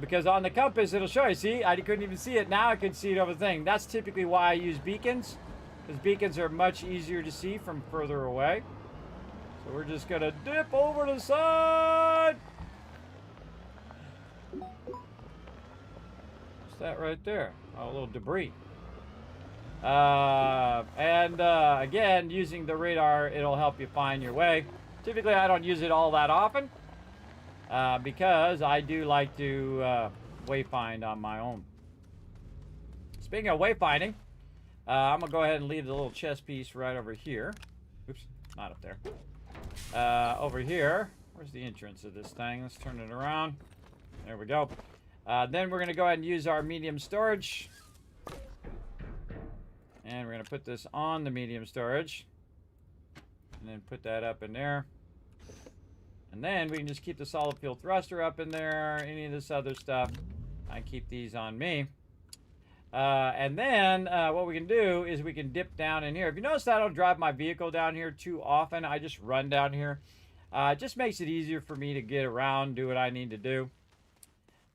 Because on the compass, it'll show you. See, I couldn't even see it. Now I can see it over the thing. That's typically why I use beacons, because beacons are much easier to see from further away. So we're just going to dip over to the side. What's that right there? Oh, a little debris. Again, using the radar, it'll help you find your way. Typically, I don't use it all that often because I do like to wayfind on my own. Speaking of wayfinding, I'm going to go ahead and leave the little chess piece right over here. Oops, not up there. Over here. Where's the entrance of this thing? Let's turn it around. There we go. Then we're going to go ahead and use our medium storage. And we're going to put this on the medium storage. And then put that up in there. And then we can just keep the solid fuel thruster up in there. Any of this other stuff. I keep these on me. And then what we can do is we can dip down in here. If you notice, I don't drive my vehicle down here too often. I just run down here. It just makes it easier for me to get around, do what I need to do.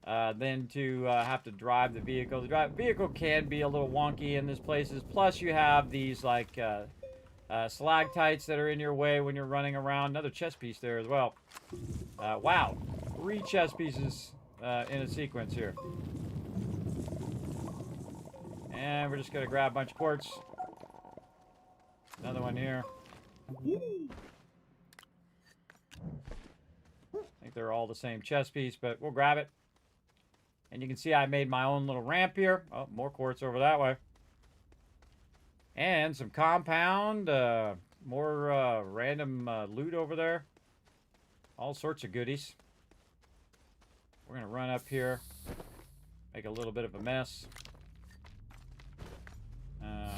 Than to have to drive the vehicle. The vehicle can be a little wonky in these places. Plus, you have these like stalactites that are in your way when you're running around. Another chess piece there as well. Wow, 3 chess pieces in a sequence here. And we're just gonna grab a bunch of quartz. Another one here. I think they're all the same chess piece, but we'll grab it. And you can see I made my own little ramp here. Oh, more quartz over that way. And some compound, more random loot over there. All sorts of goodies. We're going to run up here, make a little bit of a mess.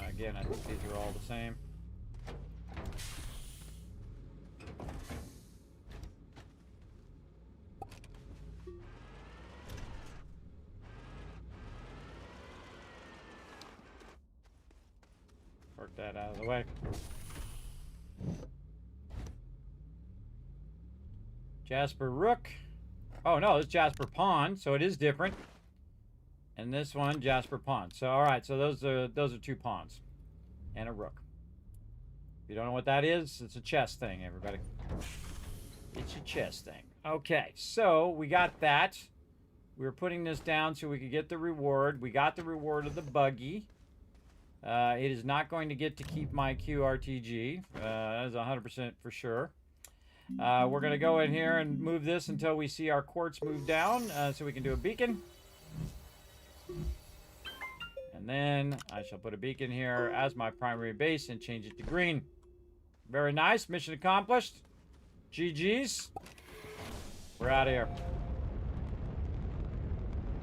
Again, I think these are all the same. Work that out of the way. Jasper Rook. Oh, no, it's Jasper Pawn, so it is different. And this one, Jasper Pawn. So, all right, so those are 2 pawns and a rook. If you don't know what that is, it's a chess thing, everybody. It's a chess thing. Okay, so we got that. We were putting this down so we could get the reward. We got the reward of the buggy. It is not going to get to keep my QRTG. That is 100% for sure. We're going to go in here and move this until we see our quartz move down so we can do a beacon. And then I shall put a beacon here as my primary base and change it to green. Very nice. Mission accomplished. GG's. We're out of here.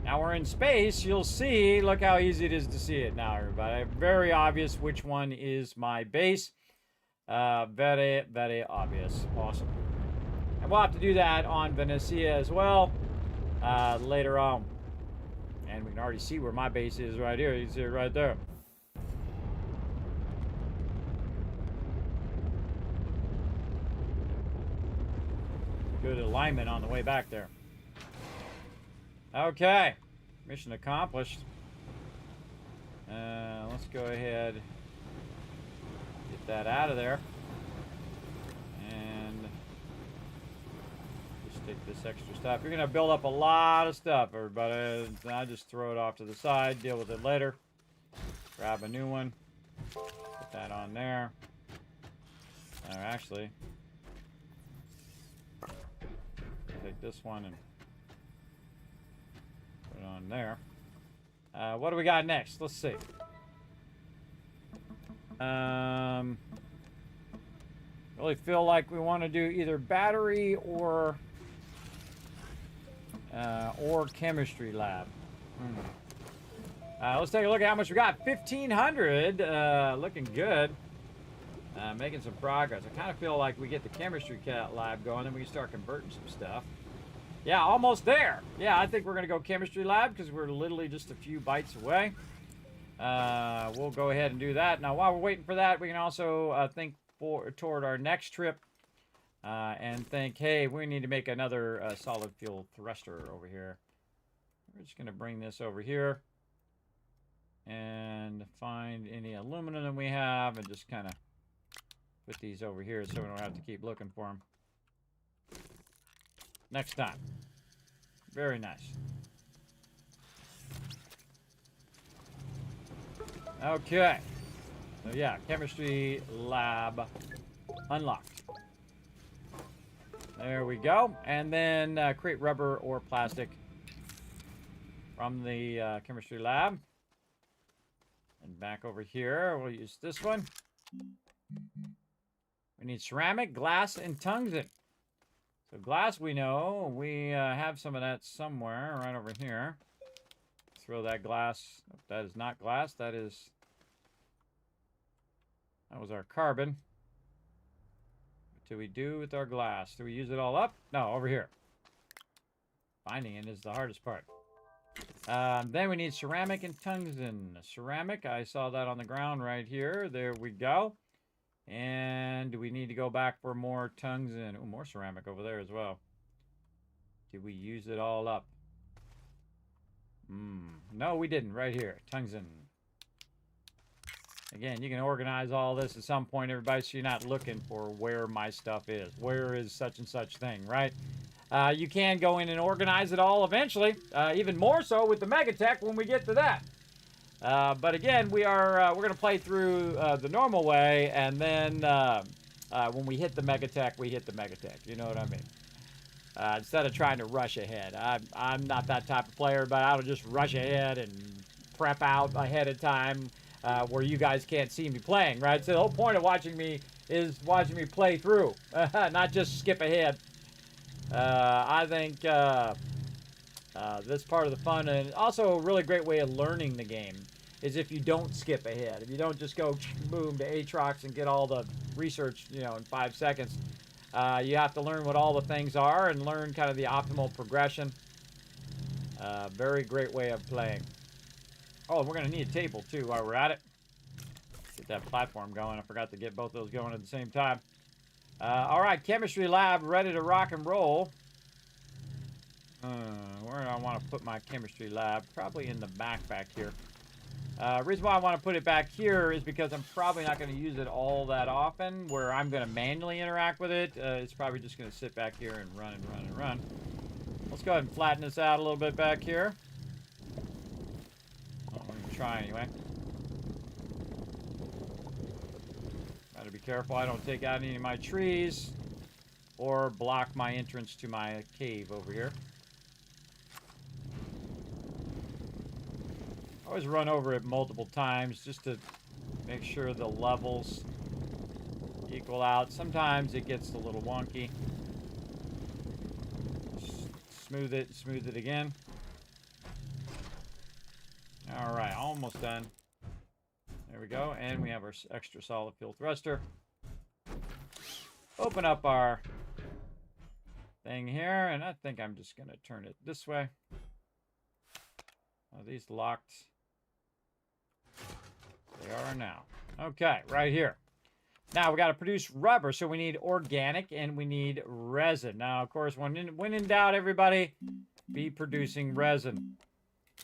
Now we're in space. You'll see. Look how easy it is to see it now, everybody. Very obvious which one is my base. Very, very obvious. Awesome. And we'll have to do that on Venecia as well later on. And we can already see where my base is right here. You can see it right there. Good alignment on the way back there. Okay. Mission accomplished. Let's go ahead. Get that out of there. And just take this extra stuff. You're going to build up a lot of stuff, everybody. I just throw it off to the side. Deal with it later. Grab a new one. Put that on there. Actually, take this one and put it on there. What do we got next? Let's see. Really feel like we want to do either battery or chemistry lab. Let's take a look at how much we got. 1,500. Looking good. Making some progress. I kind of feel like we get the chemistry lab going, then we can start converting some stuff. Yeah, almost there. Yeah, I think we're going to go chemistry lab because we're literally just a few bytes away. We'll go ahead and do that. Now, while we're waiting for that, we can also think toward our next trip and think, hey, we need to make another solid fuel thruster over here. We're just going to bring this over here and find any aluminum that we have and just kind of put these over here so we don't have to keep looking for them. Next time. Very nice. Okay. So yeah, chemistry lab unlocked. There we go. And then create rubber or plastic from the chemistry lab. And back over here, we'll use this one. We need ceramic, glass, and tungsten. So glass, we know. We have some of that somewhere right over here. Throw that glass. That is not glass. That was our carbon. What do we do with our glass? Do we use it all up? No, over here. Finding it is the hardest part. Then we need ceramic and tungsten. Ceramic, I saw that on the ground right here. There we go. And we need to go back for more tungsten. Oh, more ceramic over there as well. Did we use it all up? No, we didn't. Right here. Tungsten. Again, you can organize all this at some point, everybody, so you're not looking for where my stuff is. Where is such and such thing, right? You can go in and organize it all eventually. Even more so with the MEGATECH when we get to that. But again, we're going to play through the normal way, and then when we hit the MEGATECH, we hit the MEGATECH. You know what I mean? Instead of trying to rush ahead. I'm not that type of player, but I'll just rush ahead and prep out ahead of time where you guys can't see me playing, right? So the whole point of watching me is watching me play through, not just skip ahead. I think this part of the fun, and also a really great way of learning the game, is if you don't skip ahead. If you don't just go boom to Aatrox and get all the research, in 5 seconds. You have to learn what all the things are and learn kind of the optimal progression. Very great way of playing. Oh, we're going to need a table too while we're at it. Get that platform going. I forgot to get both those going at the same time. All right, chemistry lab ready to rock and roll. Where do I want to put my chemistry lab? Probably in the back here. Reason why I want to put it back here is because I'm probably not going to use it all that often, where I'm going to manually interact with it. It's probably just going to sit back here and run and run and run. Let's go ahead and flatten this out a little bit back here. I'm going to try anyway. Gotta be careful I don't take out any of my trees or block my entrance to my cave over here. Always run over it multiple times just to make sure the levels equal out. Sometimes it gets a little wonky. Smooth it again. All right, almost done. There we go, and we have our extra solid fuel thruster. Open up our thing here, and I think I'm just going to turn it this way. Are these locked? They are now. Okay, right here. Now we got to produce rubber, so we need organic and we need resin. Now, of course, when in doubt, everybody, be producing resin,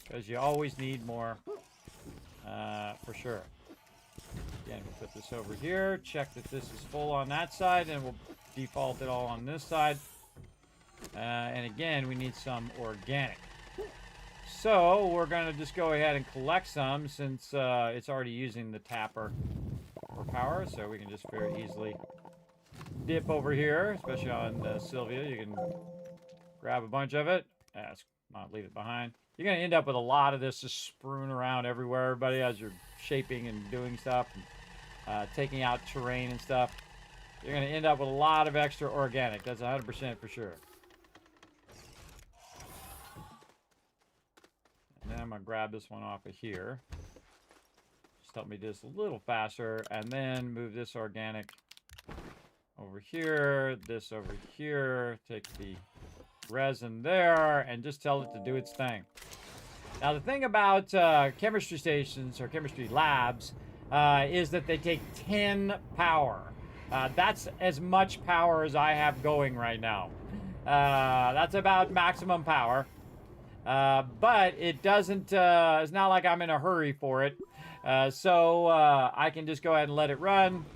because you always need more, for sure. Again, we'll put this over here. Check that this is full on that side, and we'll default it all on this side. And again, we need some organic. So we're going to just go ahead and collect some, since it's already using the tapper for power. So we can just very easily dip over here, especially on Sylvia. You can grab a bunch of it. Not leave it behind. You're going to end up with a lot of this just strewn around everywhere, everybody, as you're shaping and doing stuff and taking out terrain and stuff. You're going to end up with a lot of extra organic. That's 100% for sure. And then I'm going to grab this one off of here. Just help me do this a little faster. And then move this organic over here, this over here. Take the resin there, and just tell it to do its thing. Now, the thing about chemistry stations or chemistry labs is that they take 10 power. That's as much power as I have going right now. That's about maximum power. But it doesn't, it's not like I'm in a hurry for it. So I can just go ahead and let it run.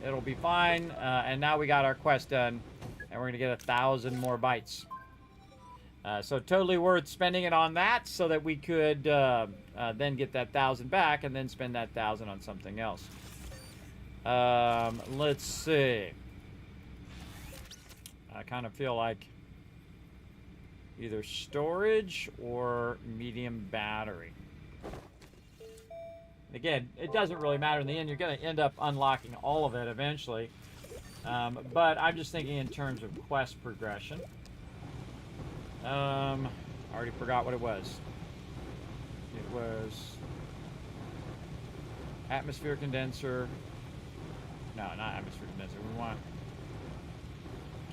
It'll be fine. And now we got our quest done, and we're going to get 1,000 more bytes. So totally worth spending it on that, so that we could then get that 1,000 back and then spend that 1,000 on something else. Let's see. I kind of feel like either storage or medium battery. Again, it doesn't really matter in the end. You're going to end up unlocking all of it eventually. But I'm just thinking in terms of quest progression. I already forgot what it was. It was atmosphere condenser. No, not atmosphere condenser. We want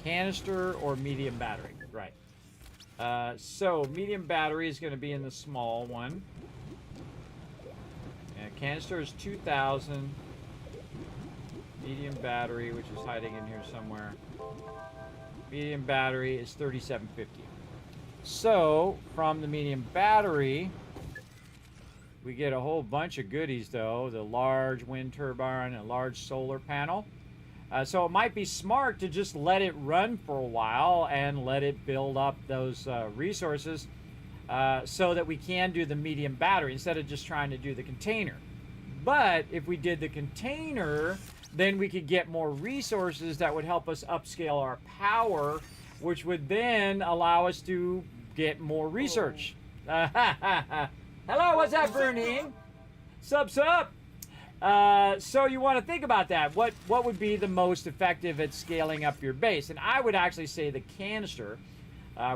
canister or medium battery. Right. So medium battery is going to be in the small one. And canister is 2,000. Medium battery, which is hiding in here somewhere. Medium battery is 3,750. So, from the medium battery, we get a whole bunch of goodies, though. The large wind turbine and a large solar panel. So it might be smart to just let it run for a while and let it build up those resources so that we can do the medium battery instead of just trying to do the container. But if we did the container, then we could get more resources that would help us upscale our power, which would then allow us to get more research. Hello, what's up, Bernine? Sup? So you want to think about that. What would be the most effective at scaling up your base? And I would actually say the canister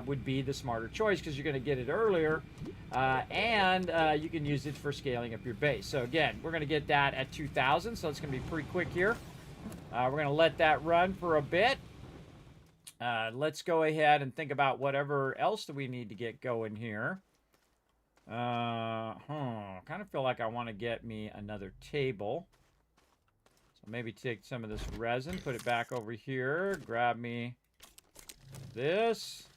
would be the smarter choice, because you're going to get it earlier, and you can use it for scaling up your base. So again, we're going to get that at 2,000, so it's going to be pretty quick here. We're going to let that run for a bit. Let's go ahead and think about whatever else do we need to get going here. Kind of feel like I want to get me another table. So Maybe take some of this resin, put it back over here, grab me this,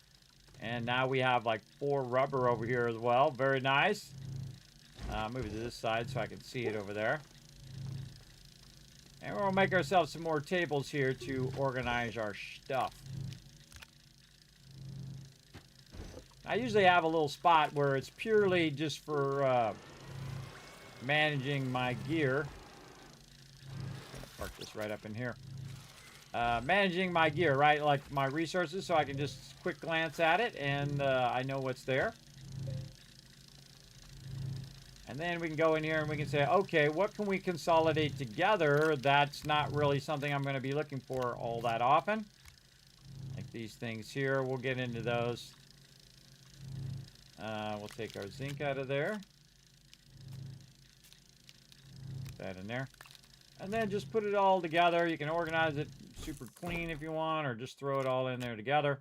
and now we have like 4 rubber over here as well. Very nice. Move it to this side so I can see it over there. And we'll make ourselves some more tables here to organize our stuff. I usually have a little spot where it's purely just for managing my gear. Park this right up in here. Managing my gear, right? Like my resources, so I can just quick glance at it and I know what's there. And then we can go in here and we can say, okay, what can we consolidate together? That's not really something I'm going to be looking for all that often. Like these things here, we'll get into those. We'll take our zinc out of there. Put that in there. And then just put it all together. You can organize it super clean if you want, or just throw it all in there together.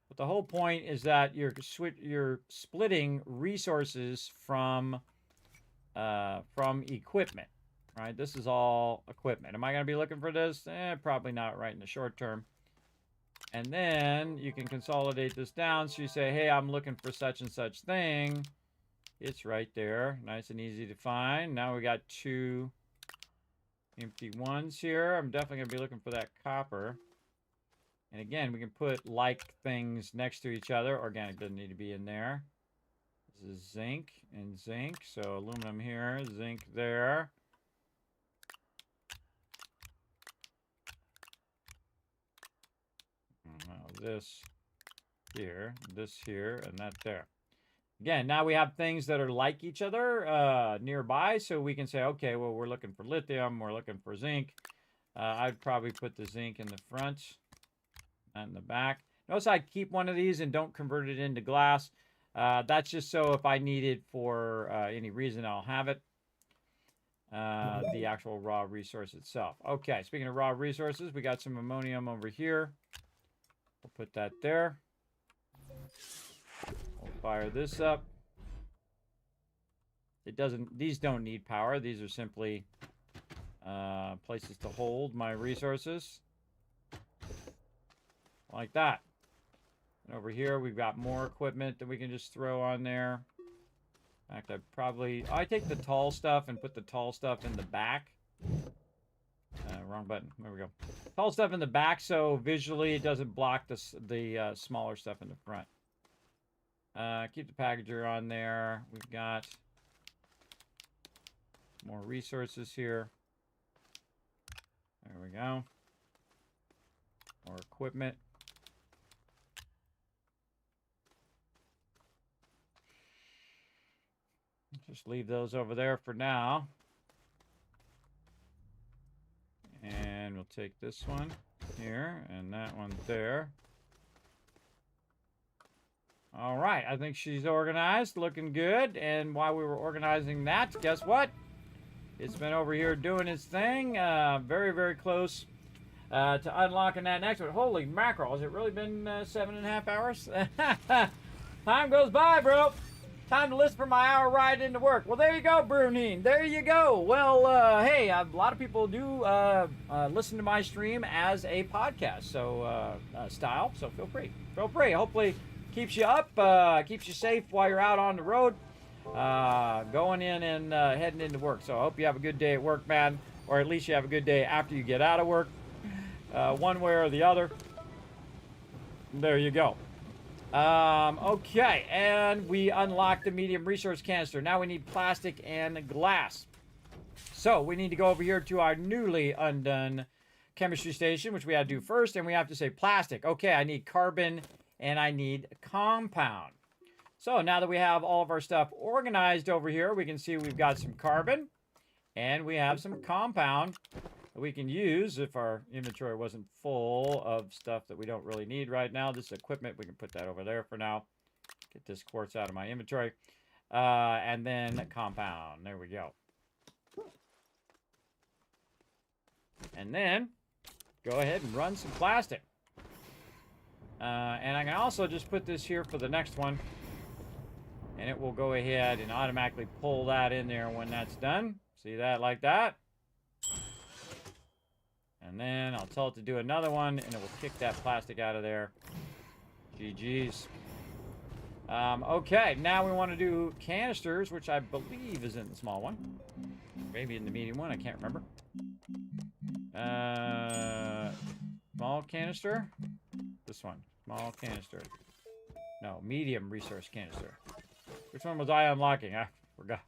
But the whole point is that you're splitting resources from equipment, right? This is all equipment. Am I going to be looking for this? Probably not right in the short term. And then you can consolidate this down. So you say, hey, I'm looking for such and such thing. It's right there. Nice and easy to find. Now we got 2 empty ones here. I'm definitely going to be looking for that copper. And again, we can put like things next to each other. Organic doesn't need to be in there. This is zinc and zinc. So aluminum here, zinc there. This here, and that there. Again, now we have things that are like each other nearby, so we can say, okay, well, we're looking for lithium, we're looking for zinc. I'd probably put the zinc in the front, not in the back. Notice I keep one of these and don't convert it into glass. That's just so if I need it for any reason, I'll have it. The actual raw resource itself. Okay, speaking of raw resources, we got some ammonium over here. We'll put that there. We'll fire this up. These don't need power. These are simply places to hold my resources. Like that. And over here, we've got more equipment that we can just throw on there. In fact, I take the tall stuff and put the tall stuff in the back. Wrong button. There we go. Tall stuff in the back, so visually it doesn't block the smaller stuff in the front. Keep the packager on there. We've got more resources here. There we go. More equipment. Just leave those over there for now. And we'll take this one here and that one there. All right, I think she's organized, looking good. And while we were organizing that, guess what? It's been over here doing its thing. Very, very close to unlocking that next one. Holy mackerel, has it really been 7.5 hours? Time goes by, bro. Time to listen for my hour ride into work. Well, there you go, Brunine. There you go. Well, hey, a lot of people do listen to my stream as a podcast, so style. So feel free. Feel free. Hopefully, keeps you up, keeps you safe while you're out on the road, going in and heading into work. So I hope you have a good day at work, man, or at least you have a good day after you get out of work, one way or the other. There you go. Okay, and we unlocked the medium resource canister. Now we need plastic and glass. So we need to go over here to our newly undone chemistry station, which we had to do first, and we have to say plastic. Okay, I need carbon and I need compound. So now that we have all of our stuff organized over here, we can see we've got some carbon and we have some compound that we can use if our inventory wasn't full of stuff that we don't really need right now. This equipment, we can put that over there for now. Get this quartz out of my inventory. And then compound. There we go. And then go ahead and run some plastic. And I can also just put this here for the next one. And it will go ahead and automatically pull that in there when that's done. See that like that? And then I'll tell it to do another one, and it will kick that plastic out of there. GG's. Okay, now we want to do canisters, which I believe is in the small one. Maybe in the medium one, I can't remember. Small canister? This one. Small canister. No, medium resource canister. Which one was I unlocking? I forgot.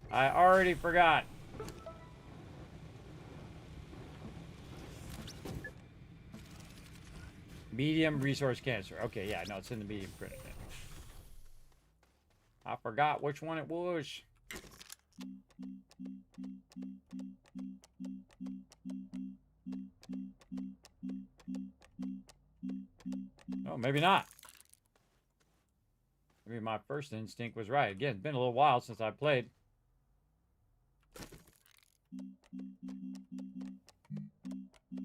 I already forgot. Medium resource canister. Okay, yeah, no, it's in the medium print. I forgot which one it was. Oh, maybe not. Maybe my first instinct was right. Again, it's been a little while since I played.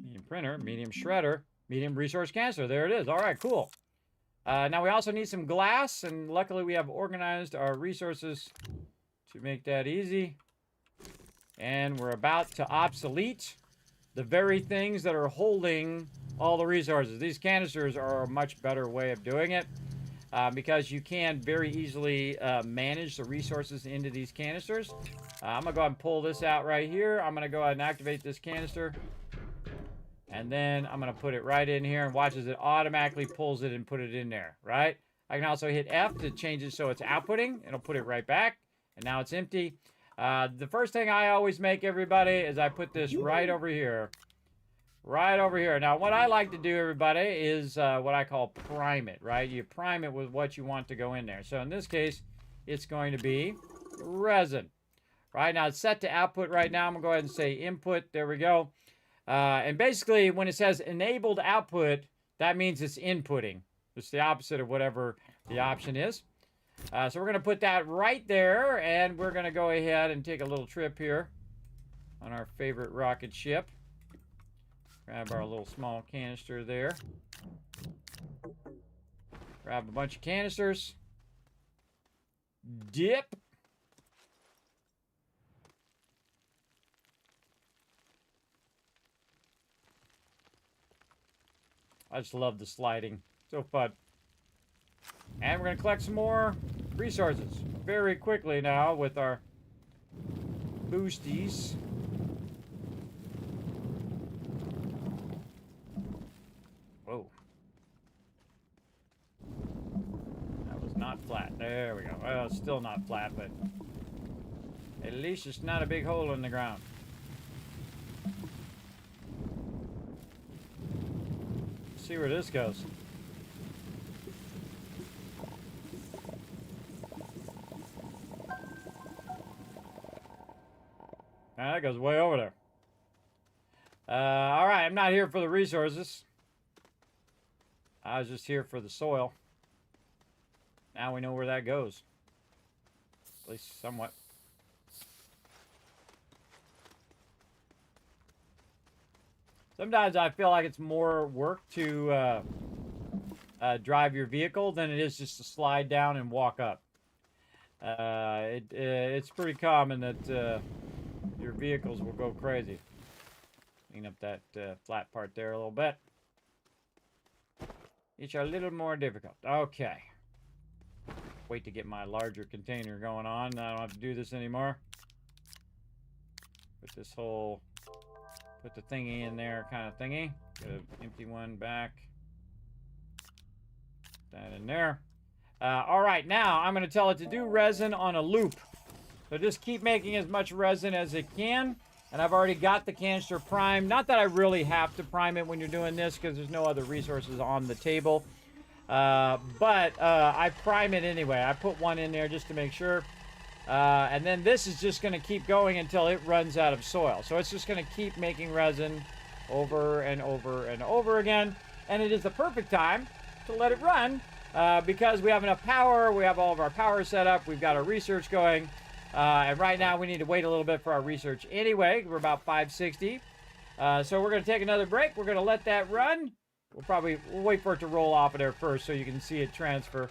Medium printer, medium shredder, medium resource canister. There it is. All right, cool. Now we also need some glass, and luckily we have organized our resources to make that easy. And we're about to obsolete the very things that are holding all the resources. These canisters are a much better way of doing it because you can very easily manage the resources into these canisters. I'm going to go ahead and pull this out right here. I'm going to go ahead and activate this canister. And then I'm going to put it right in here and watch as it automatically pulls it and put it in there, right? I can also hit F to change it so it's outputting. It'll put it right back. And now it's empty. The first thing I always make, everybody, is I put this right over here. Right over here. Now, what I like to do, everybody, is what I call prime it, right? You prime it with what you want to go in there. So in this case, it's going to be resin. Right now, it's set to output right now. I'm going to go ahead and say input. There we go. And basically, when it says enabled output, that means it's inputting. It's the opposite of whatever the option is. So we're going to put that right there, and we're going to go ahead and take a little trip here on our favorite rocket ship. Grab our little small canister there. Grab a bunch of canisters. Dip. I just love the sliding. So fun. And we're going to collect some more resources very quickly now with our boosties. Whoa. That was not flat. There we go. Well, it's still not flat, but at least it's not a big hole in the ground. See where this goes. That goes way over there. All right, I'm not here for the resources. I was just here for the soil. Now we know where that goes. At least somewhat. Sometimes I feel like it's more work to drive your vehicle than it is just to slide down and walk up. It's pretty common that your vehicles will go crazy. Clean up that flat part there a little bit. It's a little more difficult. Okay. Wait to get my larger container going on. I don't have to do this anymore. Put this whole... Put the thingy in there, kind of thingy. Get an empty one back. That in there. All right, now I'm going to tell it to do resin on a loop. So just keep making as much resin as it can. And I've already got the canister primed. Not that I really have to prime it when you're doing this because there's no other resources on the table. But I prime it anyway. I put one in there just to make sure. And then this is just going to keep going until it runs out of soil. So it's just going to keep making resin over and over and over again. And it is the perfect time to let it run because we have enough power. We have all of our power set up. We've got our research going. And right now we need to wait a little bit for our research anyway. We're about 560. So we're going to take another break. We're going to let that run. We'll wait for it to roll off of there first so you can see it transfer.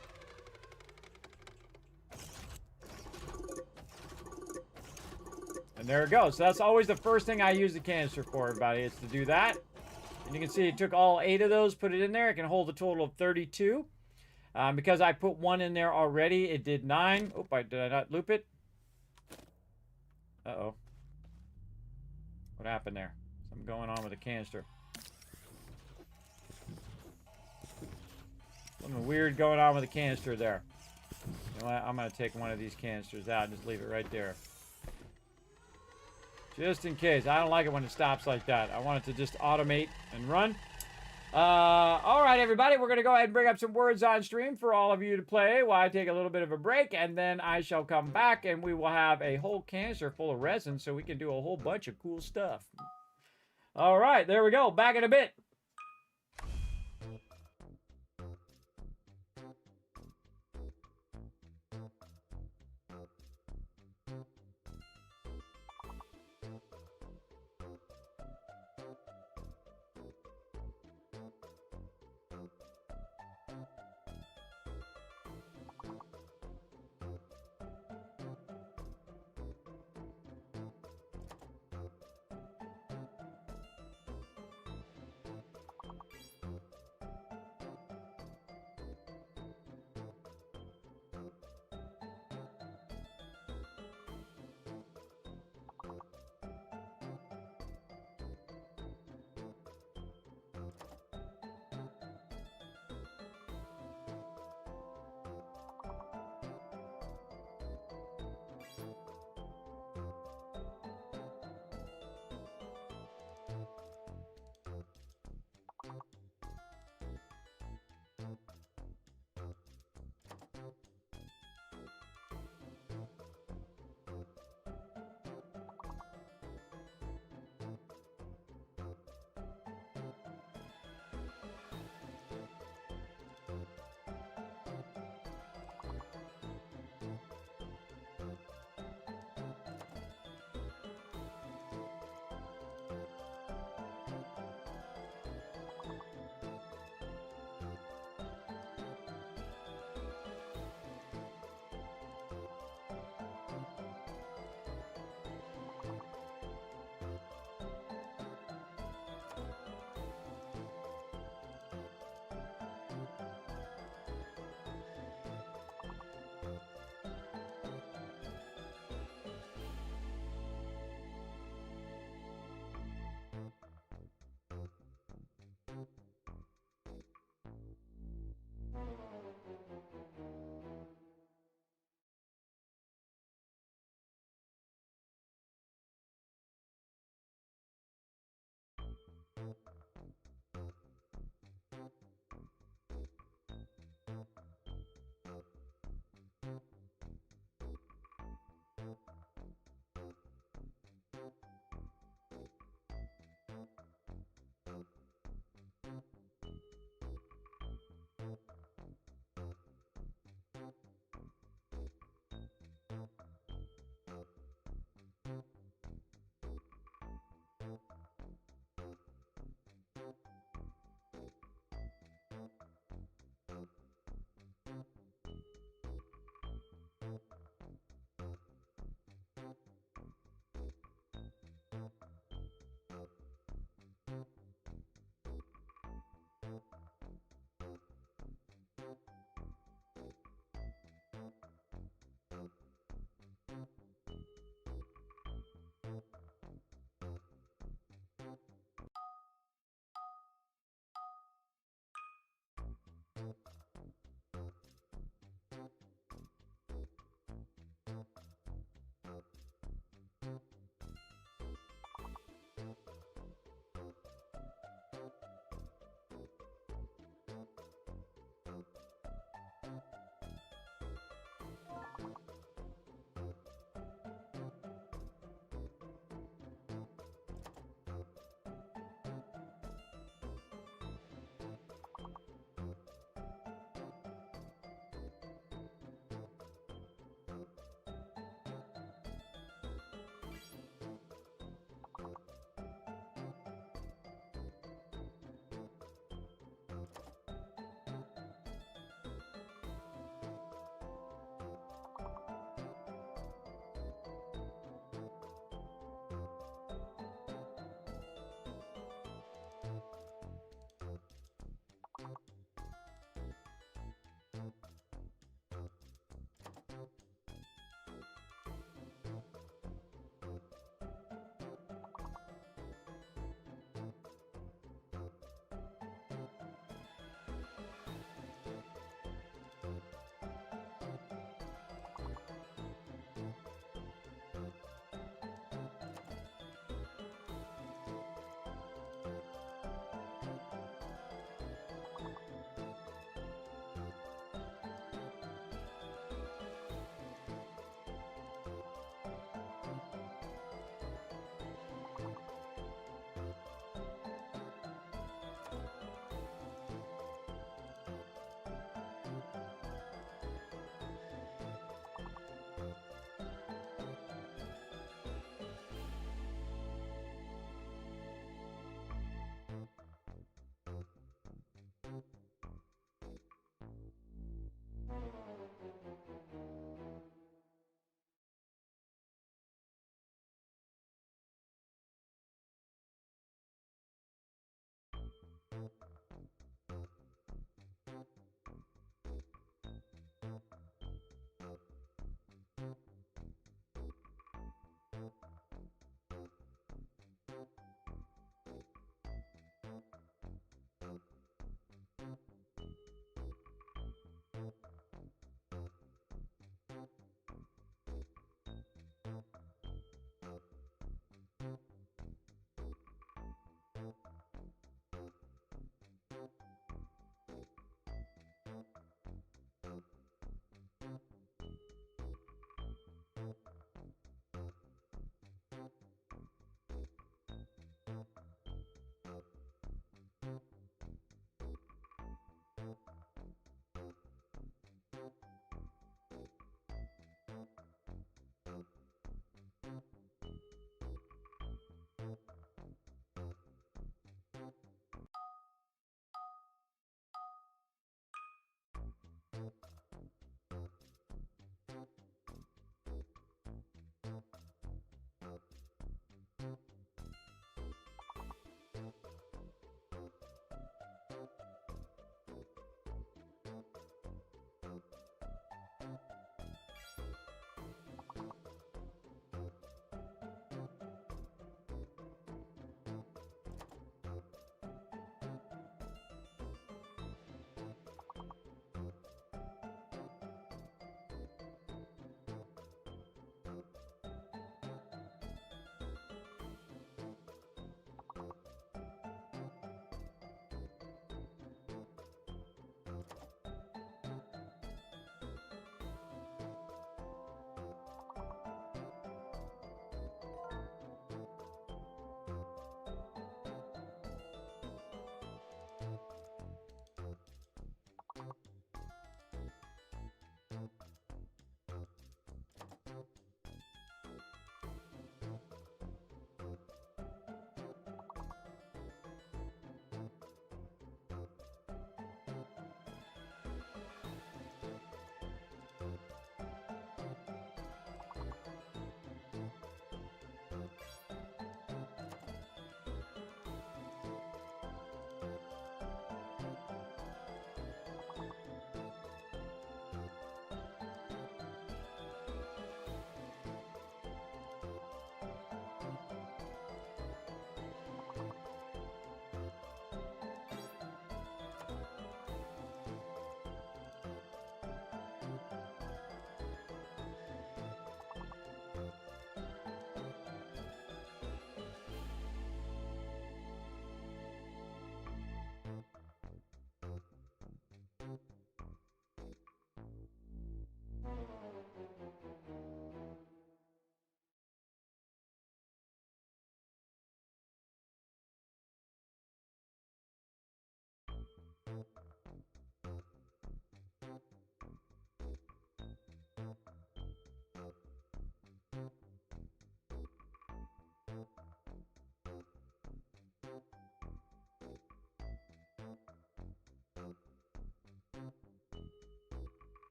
And there it goes. So that's always the first thing I use the canister for, everybody, is to do that. And you can see it took all 8 of those, put it in there. It can hold a total of 32. Because I put 1 in there already, it did 9. Oh, did I not loop it? Uh-oh. What happened there? Something going on with the canister. Something weird going on with the canister there. You know what? I'm going to take one of these canisters out and just leave it right there. Just in case. I don't like it when it stops like that. I want it to just automate and run. All right, everybody. We're going to go ahead and bring up some words on stream for all of you to play while I take a little bit of a break. And then I shall come back and we will have a whole canister full of resin so we can do a whole bunch of cool stuff. All right, there we go. Back in a bit.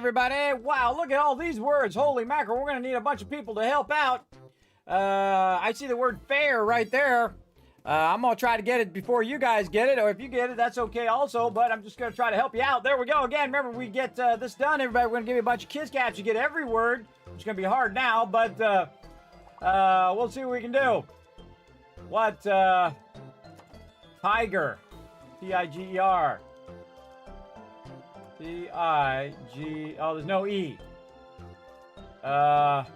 Everybody, wow, look at all these words. Holy mackerel, we're going to need a bunch of people to help out. I see the word fair right there. I'm going to try to get it before you guys get it, or if you get it, that's okay also, but I'm just going to try to help you out. There we go. Again, remember, we get this done, everybody. We're going to give you a bunch of kiss caps. You get every word. It's going to be hard now, but we'll see what we can do. What? Tiger. T-I-G-E-R. T-I-G... Oh, there's no E. What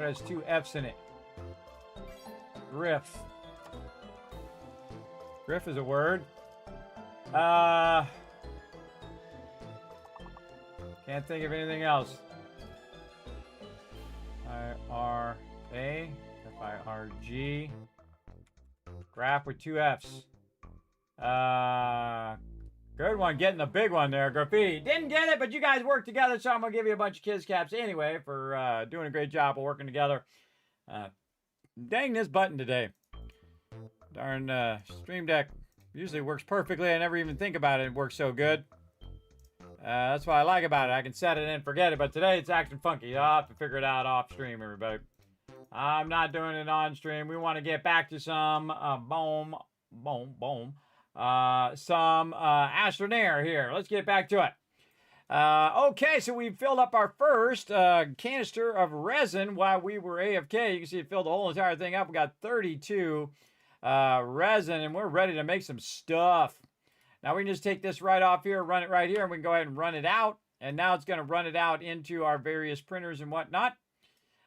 has two F's in it? Griff. Griff is a word. Can't think of anything else. I-R-A. F-I-R-G. Graph with two F's. Good one, getting the big one there, graffiti. Didn't get it, but you guys worked together, so I'm going to give you a bunch of kids caps anyway for doing a great job of working together. Dang this button today. Darn Stream Deck usually works perfectly. I never even think about it. It works so good. That's what I like about it. I can set it and forget it, but today it's acting funky. I'll have to figure it out off stream, everybody. I'm not doing it on stream. We want to get back to some some Astroneer here. Let's get back to it. Okay, so we filled up our first canister of resin while we were AFK. You can see it filled the whole entire thing up. We got 32 resin, and we're ready to make some stuff. Now we can just take this right off here, run it right here, and we can go ahead and run it out. And now it's going to run it out into our various printers and whatnot.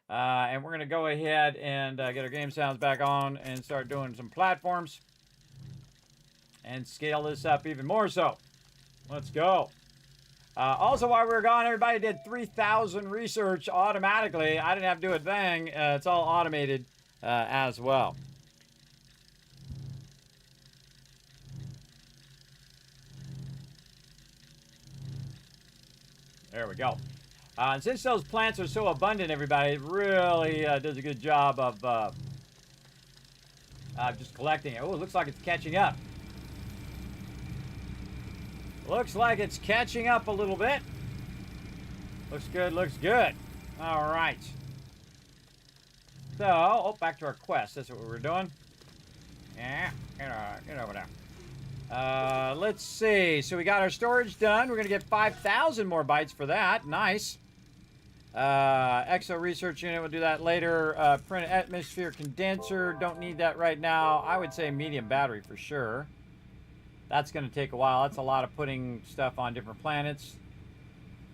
And we're going to go ahead and get our game sounds back on and start doing some platforms. And scale this up even more so. Let's go. Also, while we were gone, everybody did 3,000 research automatically. I didn't have to do a thing. It's all automated as well. There we go. And since those plants are so abundant, everybody, it really does a good job of just collecting it. Oh, it looks like it's catching up. Looks like it's catching up a little bit. Looks good, looks good. All right. So, oh, back to our quest. That's what we were doing. Yeah, get over there. Let's see. So we got our storage done. We're going to get 5,000 more bytes for that. Nice. Exo research unit, we'll do that later. Print atmosphere condenser, don't need that right now. I would say medium battery for sure. That's going to take a while. That's a lot of putting stuff on different planets.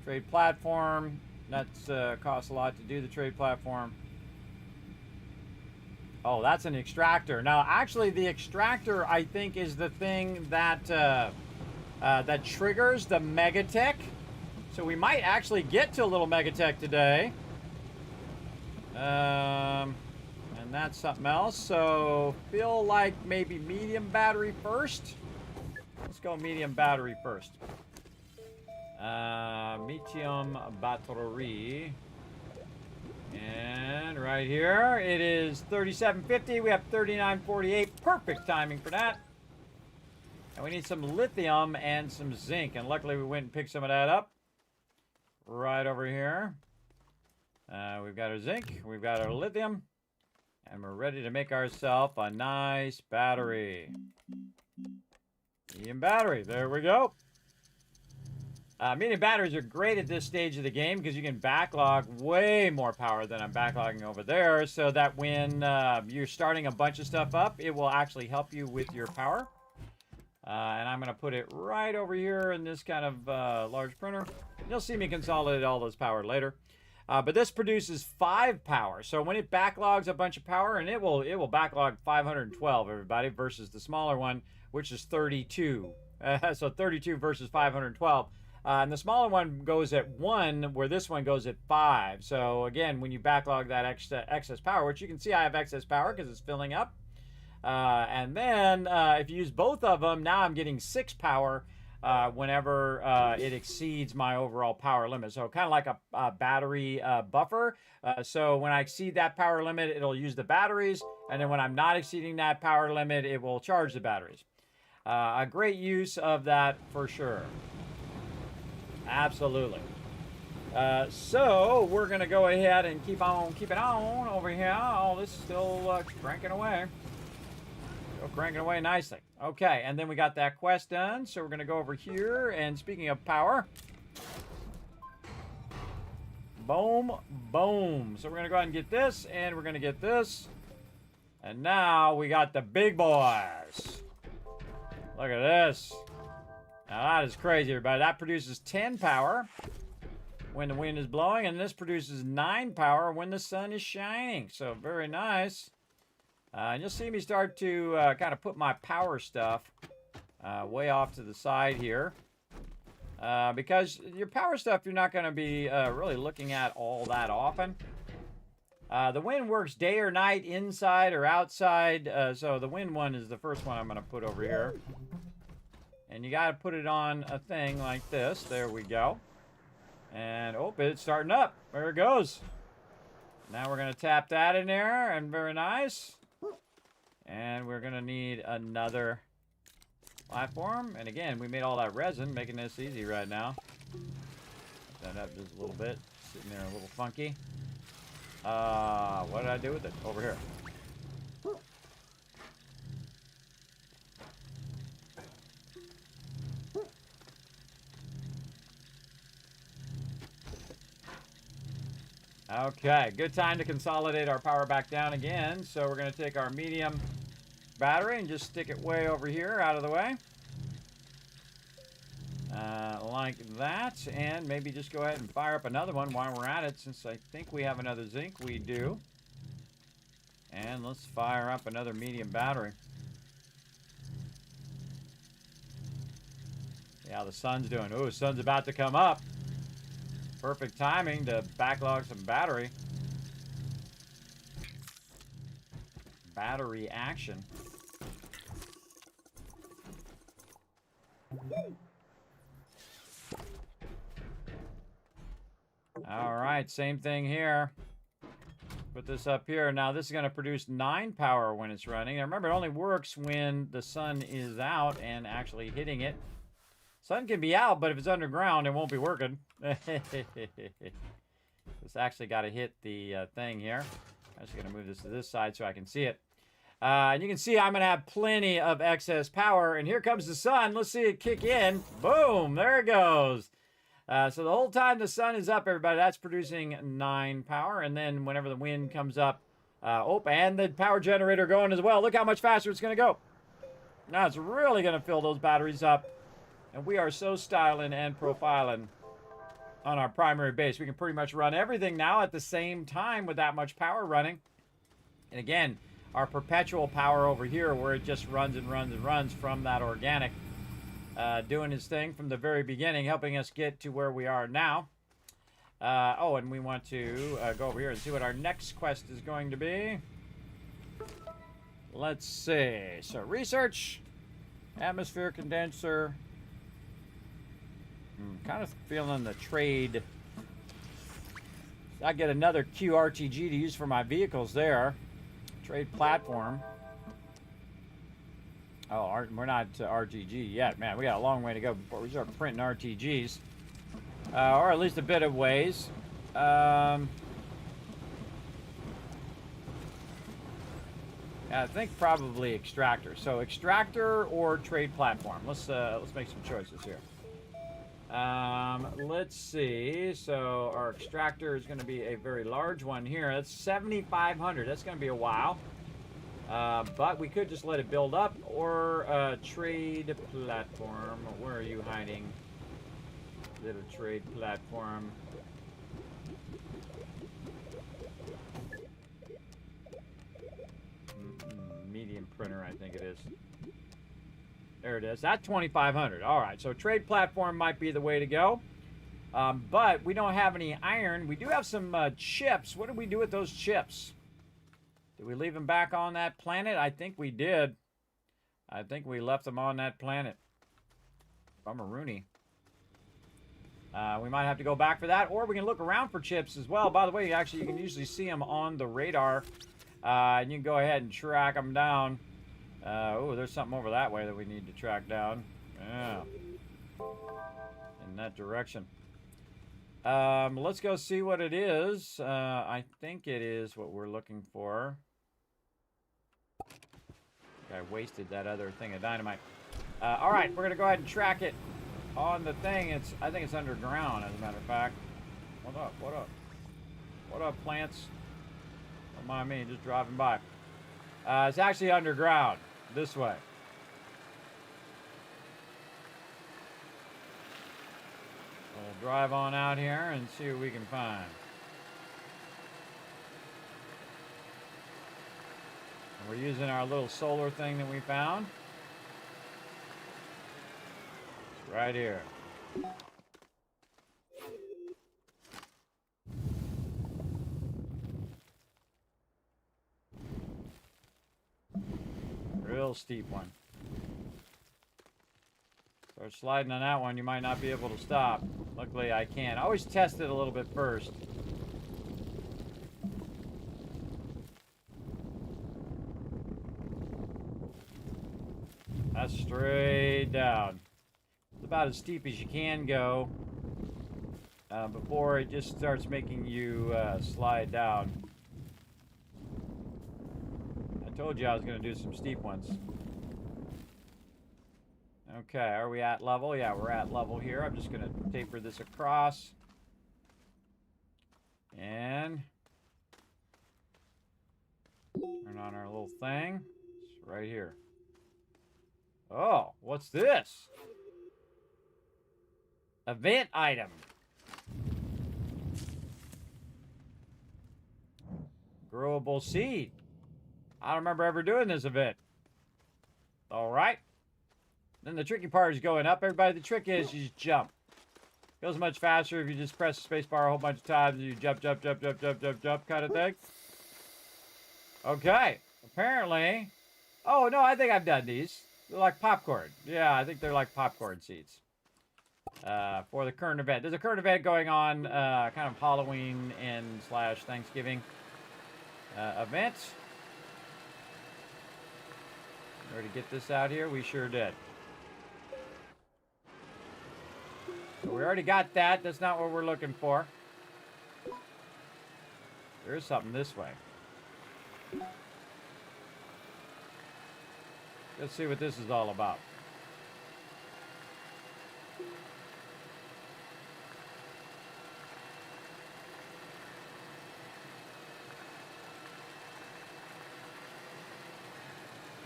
Trade platform, that's costs a lot to do the trade platform. Oh, that's an extractor. Now, actually, the extractor, I think, is the thing that that triggers the MEGATECH. So we might actually get to a little MEGATECH today. And that's something else. So feel like maybe medium battery first. Let's go medium battery first. Medium battery. And right here, it is 3750. We have 3948. Perfect timing for that. And we need some lithium and some zinc. And luckily, we went and picked some of that up. Right over here. We've got our zinc. We've got our lithium. And we're ready to make ourselves a nice battery. Medium battery. There we go. Medium batteries are great at this stage of the game because you can backlog way more power than I'm backlogging over there, so that when you're starting a bunch of stuff up, it will actually help you with your power. And I'm going to put it right over here in this kind of large printer. You'll see me consolidate all those power later. But this produces 5 power, so when it backlogs a bunch of power, and it will backlog 512, everybody, versus the smaller one, which is 32. So 32 versus 512. And the smaller one goes at 1, where this one goes at 5. So again, when you backlog that excess power, which you can see I have excess power because it's filling up. And then if you use both of them, now I'm getting 6 power whenever it exceeds my overall power limit. So kind of like a battery buffer. So when I exceed that power limit, it'll use the batteries. And then when I'm not exceeding that power limit, it will charge the batteries. A great use of that for sure. Absolutely. So we're going to go ahead and keep it on over here. Oh, this is still cranking away. Still cranking away nicely. Okay, and then we got that quest done. So we're going to go over here. And speaking of power, boom, boom. So we're going to go ahead and get this, and we're going to get this. And now we got the big boys. Look at this. Now that is crazy, everybody. That produces 10 power when the wind is blowing, and this produces 9 power when the sun is shining. So very nice. And you'll see me start to kind of put my power stuff way off to the side here. Because your power stuff you're not going to be really looking at all that often. The wind works day or night, inside or outside. So the wind one is the first one I'm going to put over here. And you got to put it on a thing like this. There we go. And, oh, it's starting up. There it goes. Now we're going to tap that in there, and very nice. And we're going to need another platform. And again, we made all that resin, making this easy right now. Put that up just a little bit. Sitting there a little funky. What did I do with it? Over here. Okay, good time to consolidate our power back down again. So we're going to take our medium battery and just stick it way over here, out of the way. Like that. And maybe just go ahead and fire up another one while we're at it, since I think we have another zinc. We do. And let's fire up another medium battery. See how the sun's doing. Ooh, the sun's about to come up. Perfect timing to backlog some battery. Battery action. All right, same thing here. Put this up here. Now this is going to produce 9 power when it's running. Now remember, it only works when the sun is out and actually hitting it. Sun can be out, but if it's underground, it won't be working. This actually got to hit the thing here. I'm just going to move this to this side so I can see it. And you can see I'm going to have plenty of excess power. And here comes the sun. Let's see it kick in. Boom. There it goes. So the whole time the sun is up, everybody, that's producing 9 power. And then whenever the wind comes up, and the power generator going as well. Look how much faster it's going to go. Now it's really going to fill those batteries up. And we are so styling and profiling on our primary base. We can pretty much run everything now at the same time with that much power running. And again, our perpetual power over here, where it just runs and runs and runs from that organic, doing its thing from the very beginning, helping us get to where we are now. And we want to go over here and see what our next quest is going to be. Let's see. So research, atmosphere condenser. Kind of feeling the trade. I get another QRTG to use for my vehicles there. Trade platform. Oh, we're not to RTG yet. Man, we got a long way to go before we start printing RTGs. Or at least a bit of ways. I think probably extractor. So extractor or trade platform. Let's make some choices here. Let's see. So our extractor is going to be a very large one here. That's 7,500. That's going to be a while. But we could just let it build up, or trade platform. Where are you hiding? Little trade platform. Medium printer, I think it is. There it is. That's 2,500. All right, so trade platform might be the way to go. But we don't have any iron. We do have some chips. What did we do with those chips? Did we leave them back on that planet? I think we did. I think we left them on that planet. Bummeroony. We might have to go back for that, or we can look around for chips as well. By the way, you can usually see them on the radar. And you can go ahead and track them down. Oh, there's something over that way that we need to track down. Yeah. In that direction. Let's go see what it is. I think it is what we're looking for. I wasted that other thing of dynamite. All right, we're gonna go ahead and track it on the thing. I think it's underground, as a matter of fact. What up? What up? What up, plants? Don't mind me, just driving by. It's actually underground, this way. We'll drive on out here and see what we can find. And we're using our little solar thing that we found. It's right here. Real steep one. Start sliding on that one, you might not be able to stop. Luckily I can. I always test it a little bit first. That's straight down. It's about as steep as you can go before it just starts making you slide down. I told you I was going to do some steep ones. Okay, are we at level? Yeah, we're at level here. I'm just going to taper this across. And turn on our little thing. It's right here. Oh, what's this? Event item. Growable seed. I don't remember ever doing this event. All right. Then the tricky part is going up. Everybody, the trick is you just jump. It goes much faster if you just press the space bar a whole bunch of times and you jump, jump, jump, jump, jump, jump, jump kind of thing. Okay. Apparently. Oh, no, I think I've done these. They're like popcorn. Yeah, I think they're like popcorn seeds. For the current event. There's a current event going on, kind of Halloween and / Thanksgiving event. Ready to get this out here? We sure did. So we already got that. That's not what we're looking for. There is something this way. Let's see what this is all about.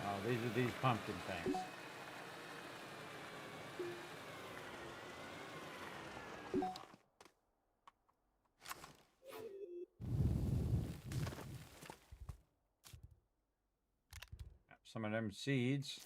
Oh, these are these pumpkin things. Some of them seeds.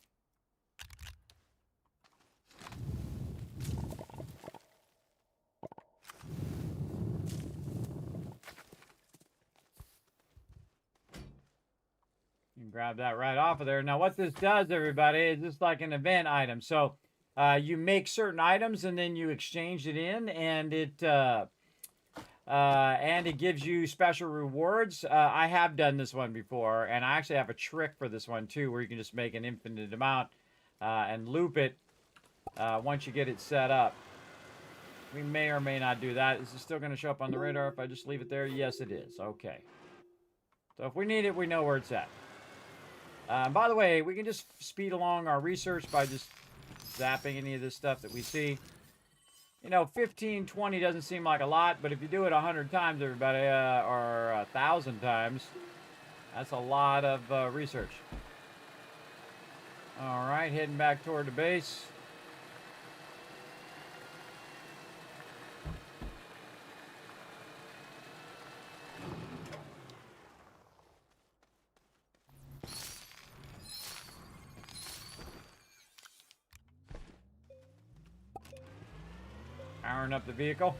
You can grab that right off of there. Now what this does, everybody, is just like an event item. So you make certain items and then you exchange it in, and it gives you special rewards. I have done this one before, and I actually have a trick for this one too, where you can just make an infinite amount and loop it once you get it set up. We may or may not do that. Is it still going to show up on the radar if I just leave it there? Yes, it is. Okay. So if we need it, we know where it's at. By the way, we can just speed along our research by just zapping any of this stuff that we see. You know, 15, 20 doesn't seem like a lot, but if you do it 100 times, everybody, or 1,000 times, that's a lot of research. All right, heading back toward the base. Powering up the vehicle.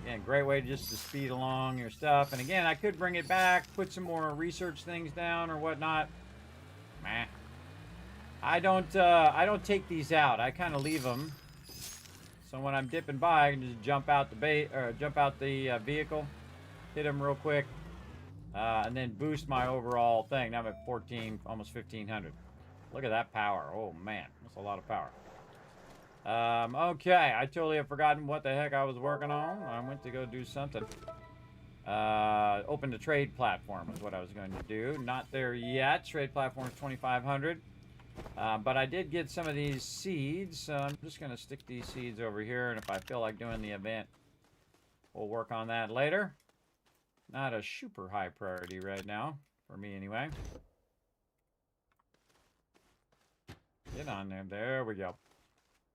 Again, great way just to speed along your stuff. And again, I could bring it back, put some more research things down or whatnot. Meh. I don't take these out. I kind of leave them. So when I'm dipping by, I can just jump out the vehicle, hit them real quick, And then boost my overall thing. Now I'm at 14, almost 1500. Look at that power. Oh man, that's a lot of power. Okay, I totally have forgotten what the heck I was working on. I went to go do something. Open the trade platform is what I was going to do. Not there yet. Trade platform is 2500. But I did get some of these seeds, so I'm just going to stick these seeds over here, and if I feel like doing the event, we'll work on that later. Not a super high priority right now, for me anyway. Get on there. There we go.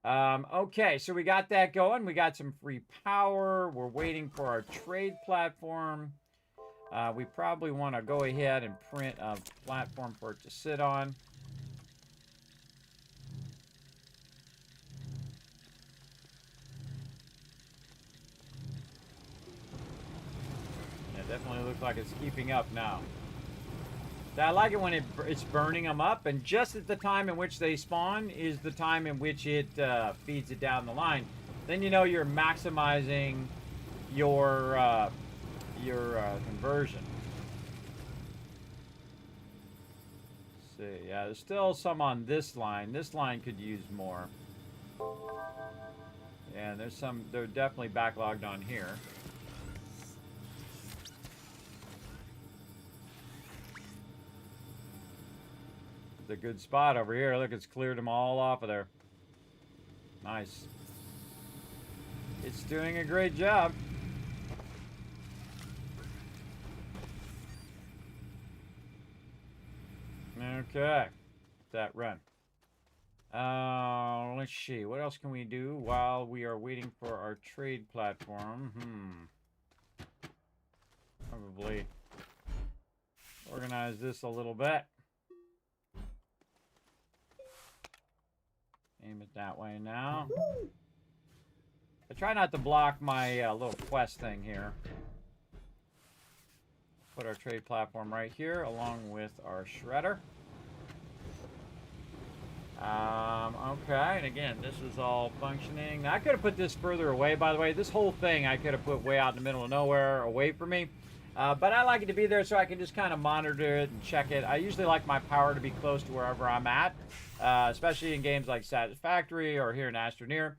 Okay, so we got that going. We got some free power. We're waiting for our trade platform. We probably want to go ahead and print a platform for it to sit on. It definitely looks like it's keeping up now. I like it when it's burning them up, and just at the time in which they spawn is the time in which it feeds it down the line. Then you know you're maximizing your conversion. Let's see, yeah, there's still some on this line. This line could use more. Yeah, there's some. They're definitely backlogged on here. A good spot over here. Look, it's cleared them all off of there. Nice. It's doing a great job. Okay. That run. Let's see. What else can we do while we are waiting for our trade platform? Probably organize this a little bit. Aim it that way now. I try not to block my little quest thing here. Put our trade platform right here along with our shredder. Okay, and again, this is all functioning. Now, I could have put this further away, by the way. This whole thing I could have put way out in the middle of nowhere away from me. But I like it to be there so I can just kind of monitor it and check it. I usually like my power to be close to wherever I'm at, especially in games like Satisfactory or here in Astroneer.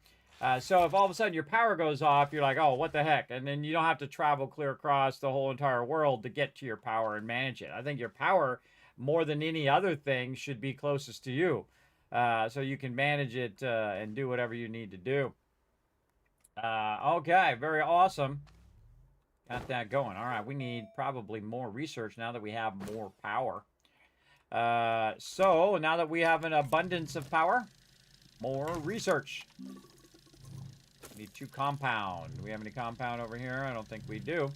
So if all of a sudden your power goes off, you're like, oh, what the heck? And then you don't have to travel clear across the whole entire world to get to your power and manage it. I think your power, more than any other thing, should be closest to you. So you can manage it and do whatever you need to do. Okay, very awesome. Got that going. All right, we need probably more research now that we have more power. So now that we have an abundance of power, more research. We need 2 compound. Do we have any compound over here? I don't think we do.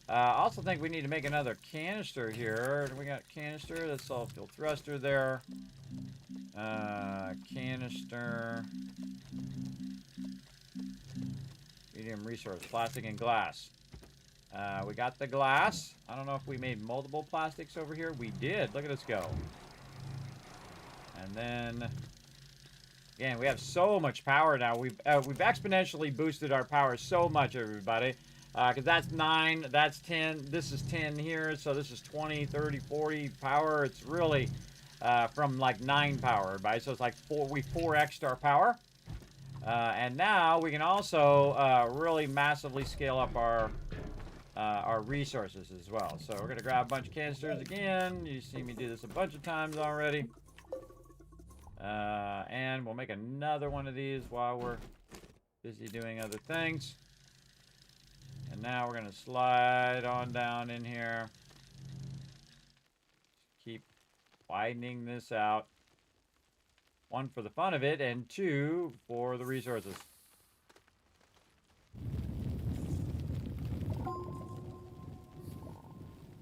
I also think we need to make another canister here. We got canister. That's all fuel thruster there. Canister. Medium resource, plastic and glass. We got the glass. I don't know if we made multiple plastics over here. We did. Look at us go. And then, again, we have so much power now. We've exponentially boosted our power so much, everybody. Because that's 9, that's 10. This is 10 here, so this is 20, 30, 40 power. It's really from like 9 power, everybody. So it's like we 4x'd our power. And now we can also really massively scale up our resources as well. So we're going to grab a bunch of canisters again. You see me do this a bunch of times already. And we'll make another one of these while we're busy doing other things. And now we're going to slide on down in here. Keep widening this out. 1 for the fun of it, and 2 for the resources.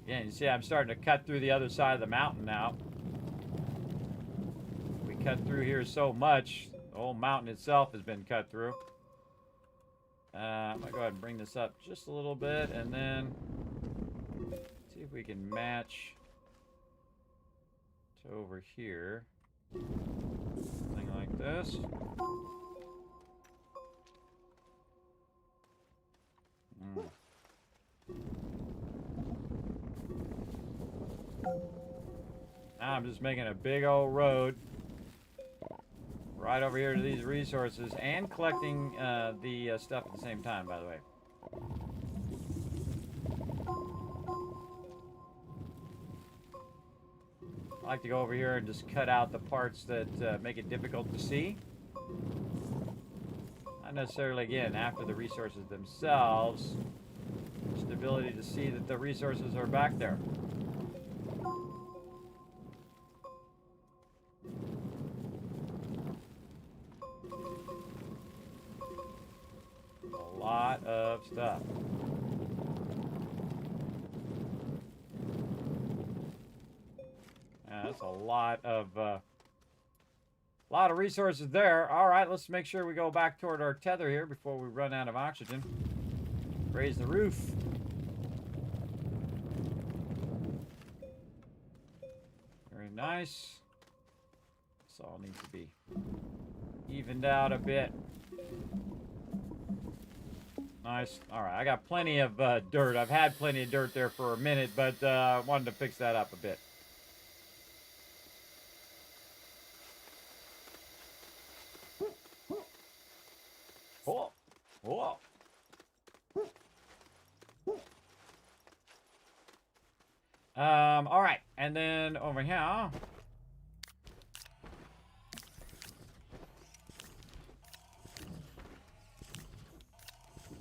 Again, you see I'm starting to cut through the other side of the mountain now. We cut through here so much, the whole mountain itself has been cut through. I'm going to go ahead and bring this up just a little bit, and then see if we can match to over here. Something like this. Now I'm just making a big old road right over here to these resources and collecting the stuff at the same time, by the way. I like to go over here and just cut out the parts that make it difficult to see. Not necessarily, again, after the resources themselves. Just the ability to see that the resources are back there. A lot of stuff. Yeah, that's a lot of resources there. All right, let's make sure we go back toward our tether here before we run out of oxygen. Raise the roof. Very nice. This all needs to be evened out a bit. Nice. All right, I got plenty of dirt. I've had plenty of dirt there for a minute, but wanted to fix that up a bit. Whoa. Whoa. All right, and then over here.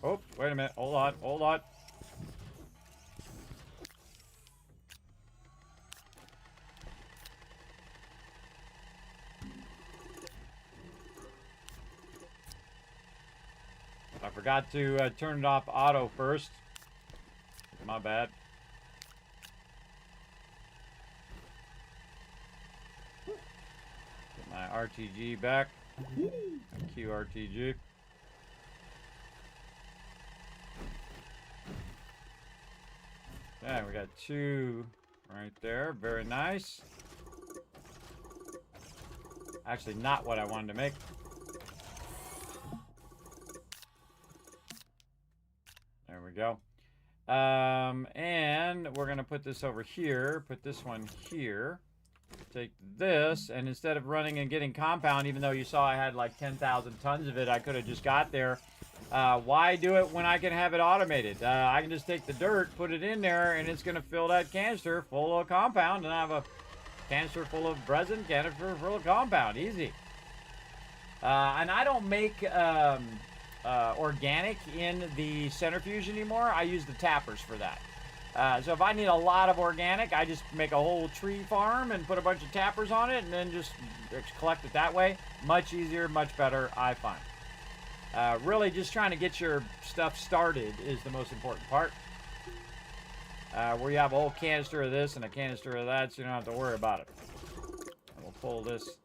Oh, wait a minute. Hold on, hold on. I forgot to turn it off auto first. My bad. Get my RTG back. QRTG. Yeah, we got 2 right there. Very nice. Actually, not what I wanted to make. There we go. And we're going to put this over here. Put this one here. Take this, and instead of running and getting compound, even though you saw I had like 10,000 tons of it, I could have just got there. Why do it when I can have it automated? I can just take the dirt, put it in there, and it's going to fill that canister full of compound, and I have a canister full of resin, canister full of compound. Easy. And I don't make organic in the centrifuge anymore. I use the tappers for that. So if I need a lot of organic, I just make a whole tree farm and put a bunch of tappers on it and then just collect it that way. Much easier, much better, I find. Really just trying to get your stuff started is the most important part. Where you have a whole canister of this and a canister of that, so you don't have to worry about it. And we'll pull this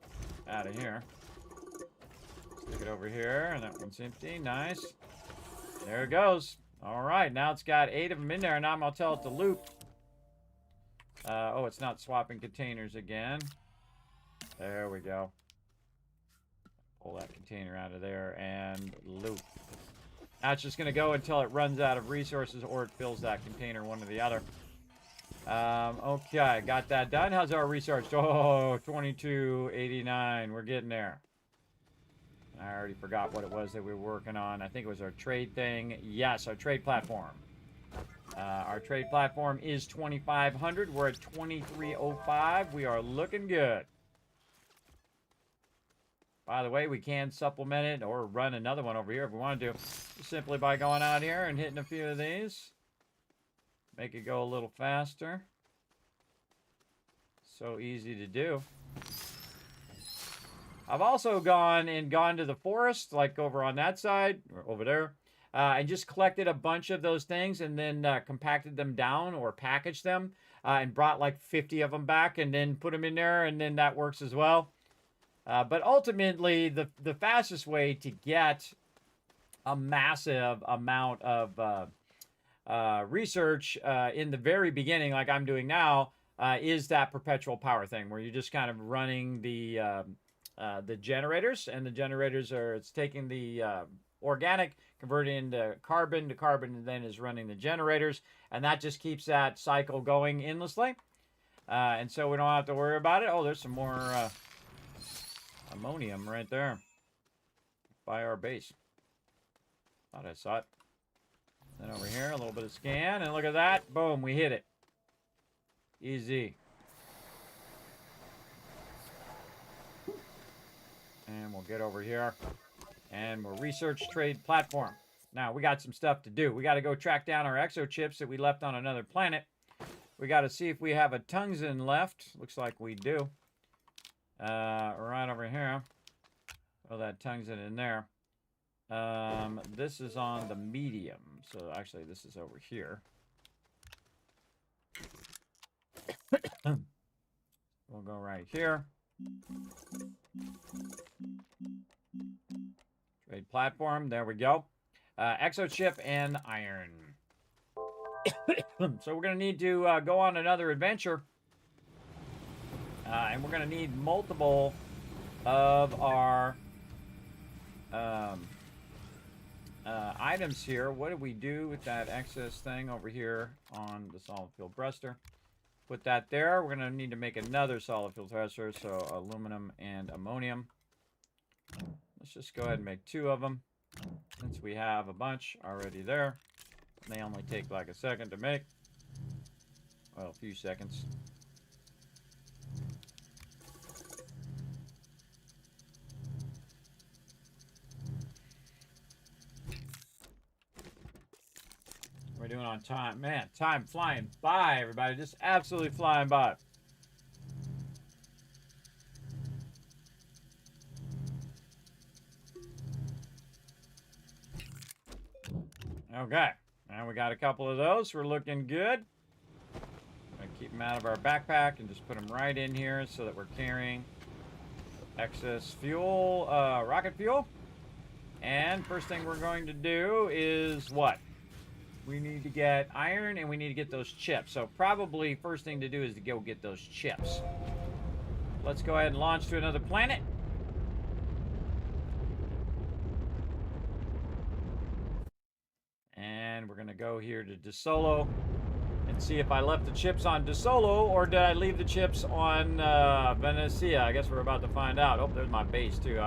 out of here. Stick it over here, and that one's empty. Nice. There it goes. All right, now it's got 8 of them in there, and now I'm going to tell it to loop. Oh, it's not swapping containers again. There we go. Pull that container out of there and loop. Now it's just going to go until it runs out of resources or it fills that container, one or the other. Okay, got that done. How's our research? Oh, 2289. We're getting there. I already forgot what it was that we were working on. I think it was our trade thing. Yes, our trade platform. Our trade platform is 2,500. We're at 2,305. We are looking good. By the way, we can supplement it or run another one over here if we want to do. Simply by going out here and hitting a few of these. Make it go a little faster. So easy to do. I've also gone to the forest, like over on that side, or over there, and just collected a bunch of those things and then compacted them down or packaged them and brought like 50 of them back and then put them in there, and then that works as well. But ultimately, the fastest way to get a massive amount of research in the very beginning, like I'm doing now, is that perpetual power thing, where you're just kind of running the generators, and the generators it's taking the organic, converting into carbon, and then is running the generators, and that just keeps that cycle going endlessly. And so we don't have to worry about it. Oh, there's some more ammonium right there by our base. Thought I saw it. Then over here, a little bit of scan, and look at that. Boom, we hit it. Easy. And we'll get over here, and we'll research trade platform. Now, we got some stuff to do. We got to go track down our exochips that we left on another planet. We got to see if we have a tungsten left. Looks like we do. Right over here. Throw that tungsten in there. This is on the medium. So actually, this is over here. We'll go right here. Trade platform. There we go. Exochip and iron. So we're going to need to go on another adventure. And we're going to need multiple of our items here. What do we do with that excess thing over here on the solid fuel thruster? Put that there. We're going to need to make another solid fuel thruster, so aluminum and ammonium. Let's just go ahead and make 2 of them, since we have a bunch already there. They only take like a second to make. Well, a few seconds. We're doing on time. Man, time flying by, everybody. Just absolutely flying by. Okay. And we got a couple of those. We're looking good. I'm going to keep them out of our backpack and just put them right in here so that we're carrying excess fuel, rocket fuel. And first thing we're going to do is what? We need to get iron and we need to get those chips. So probably first thing to do is to go get those chips. Let's go ahead and launch to another planet. And we're going to go here to DeSolo and see if I left the chips on DeSolo or did I leave the chips on Venecia. I guess we're about to find out. Oh, there's my base too.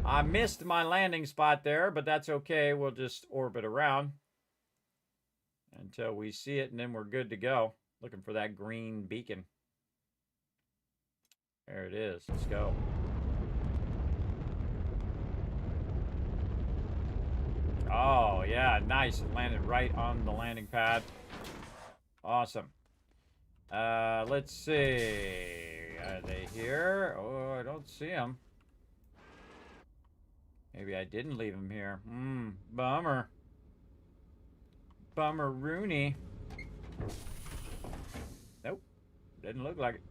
I missed my landing spot there, but that's okay. We'll just orbit around until we see it, and then we're good to go. Looking for that green beacon. There it is. Let's go. Oh, yeah, nice. It landed right on the landing pad. Awesome. Let's see. Are they here? Oh, I don't see them. Maybe I didn't leave them here. Bummer. Bummer Rooney. Nope. Didn't look like it.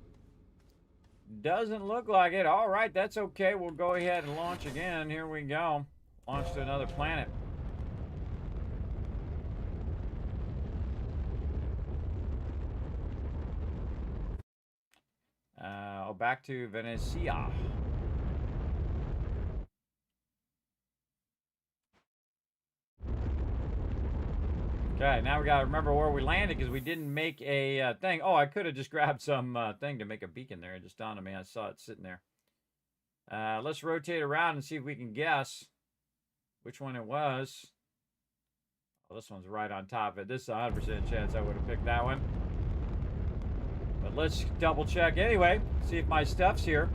Doesn't look like it. All right, that's okay. We'll go ahead and launch again. Here we go. Launch to another planet. Back to Venecia. Okay, now we gotta remember where we landed because we didn't make a thing. Oh, I could have just grabbed some thing to make a beacon there. It just dawned on me. I saw it sitting there. Let's rotate around and see if we can guess which one it was. Oh, this one's right on top of it. This is a 100% chance I would have picked that one. But let's double check anyway. See if my stuff's here.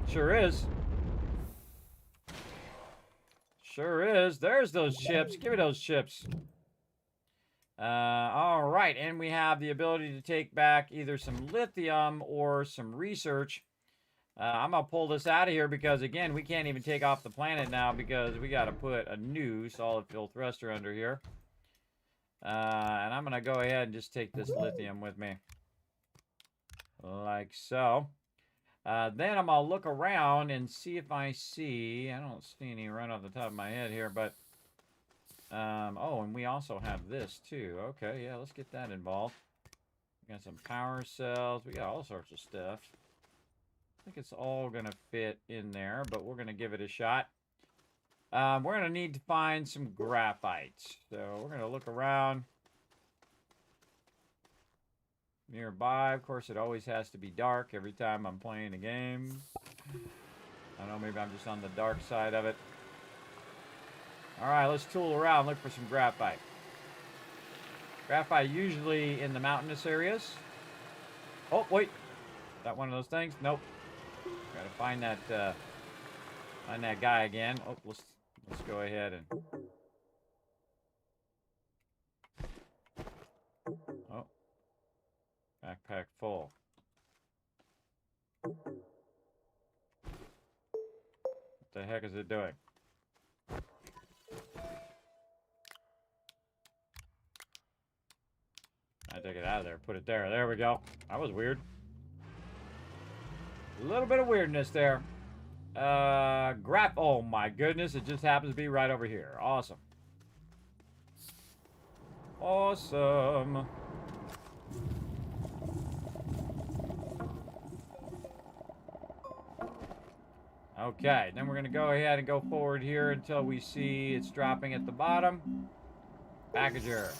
Sure is. Sure is. There's those chips. Give me those chips. All right, and we have the ability to take back either some lithium or some research. I'm going to pull this out of here because, again, we can't even take off the planet now because we got to put a new solid fuel thruster under here. And I'm going to go ahead and just take this lithium with me. Like so. Then I'm going to look around and see if I see... I don't see any right off the top of my head here, but... oh, and we also have this, too. Okay, yeah, let's get that involved. We got some power cells. We got all sorts of stuff. I think it's all going to fit in there, but we're going to give it a shot. We're going to need to find some graphite. So we're going to look around. nearby. Of course, it always has to be dark every time I'm playing a game. I don't know, maybe I'm just on the dark side of it. Alright, let's tool around, look for some graphite. Graphite usually in the mountainous areas. Oh, wait. Is that one of those things? Nope. Gotta find that guy again. Oh, let's go ahead and... Oh. Backpack full. What the heck is it doing? I take it out of there, put it there. There we go. That was weird. A little bit of weirdness there. Oh my goodness, it just happens to be right over here. Awesome. Awesome. Okay, then we're going to go ahead and go forward here until we see it's dropping at the bottom. Packager.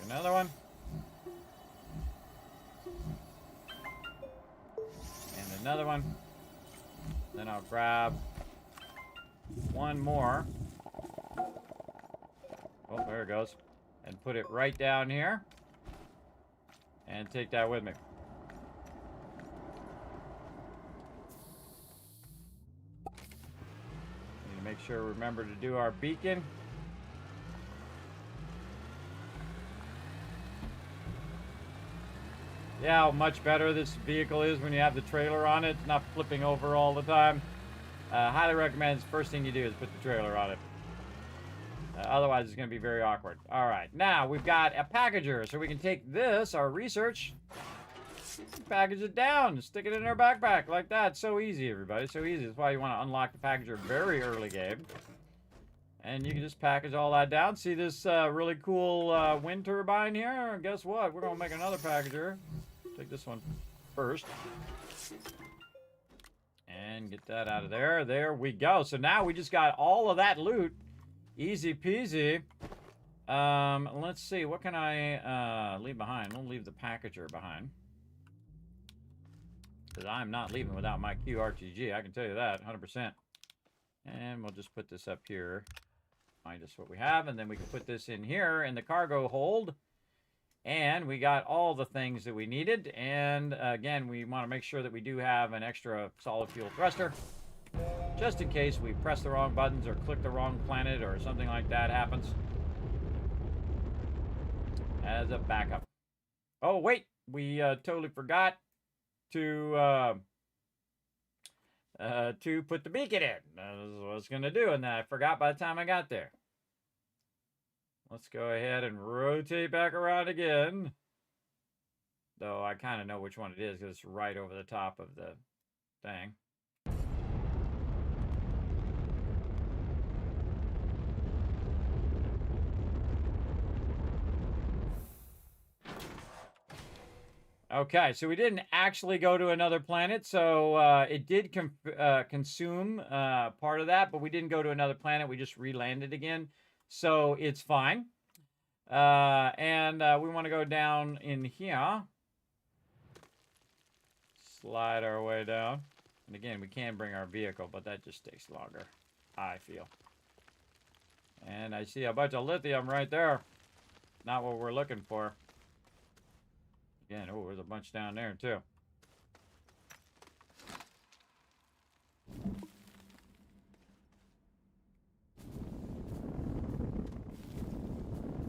Another one. And another one. Then I'll grab one more. Oh, there it goes. And put it right down here. And take that with me. Need to make sure we remember to do our beacon. Yeah, how much better this vehicle is when you have the trailer on it. It's not flipping over all the time. Highly recommend the first thing you do is put the trailer on it. Otherwise, it's going to be very awkward. All right, now we've got a packager. So we can take this, our research, package it down, stick it in our backpack like that. So easy, everybody. So easy. That's why you want to unlock the packager very early game. And you can just package all that down. See this really cool wind turbine here? Guess what? We're going to make another packager. Take this one first. And get that out of there. There we go. So now we just got all of that loot. Easy peasy. Let's see. What can I leave behind? We'll leave the packager behind. Because I'm not leaving without my QRTG. I can tell you that 100%. And we'll just put this up here. Find us what we have. And then we can put this in here in the cargo hold. And we got all the things that we needed. And again, we want to make sure that we do have an extra solid fuel thruster. Just in case we press the wrong buttons or click the wrong planet or something like that happens. As a backup. Oh, wait. We totally forgot to put the beacon in. That was what I was going to do, and then I forgot by the time I got there. Let's go ahead and rotate back around again. Though I kind of know which one it is because it's right over the top of the thing. Okay, so we didn't actually go to another planet, so it did consume part of that, but we didn't go to another planet. We just re-landed again, so it's fine. And we want to go down in here. Slide our way down. And again, we can bring our vehicle, but that just takes longer, I feel. And I see a bunch of lithium right there. Not what we're looking for. Again, oh, there's a bunch down there, too.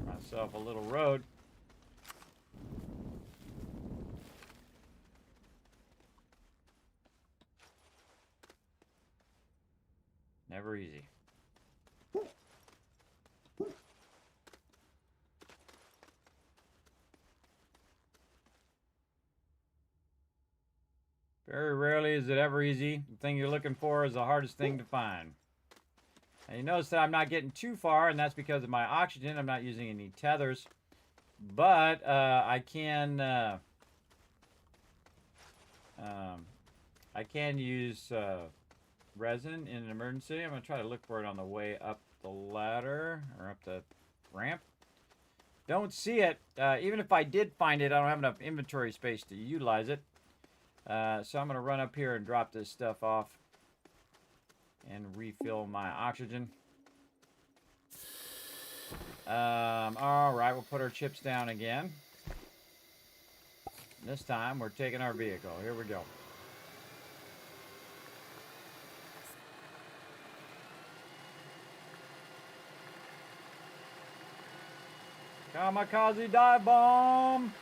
Myself a little road. Never easy. Very rarely is it ever easy. The thing you're looking for is the hardest thing to find. And you notice that I'm not getting too far, and that's because of my oxygen. I'm not using any tethers. But I can use resin in an emergency. I'm going to try to look for it on the way up the ladder, or up the ramp. Don't see it. Even if I did find it, I don't have enough inventory space to utilize it. So I'm going to run up here and drop this stuff off and refill my oxygen. All right, we'll put our chips down again. This time, we're taking our vehicle. Here we go. Kamikaze dive bomb!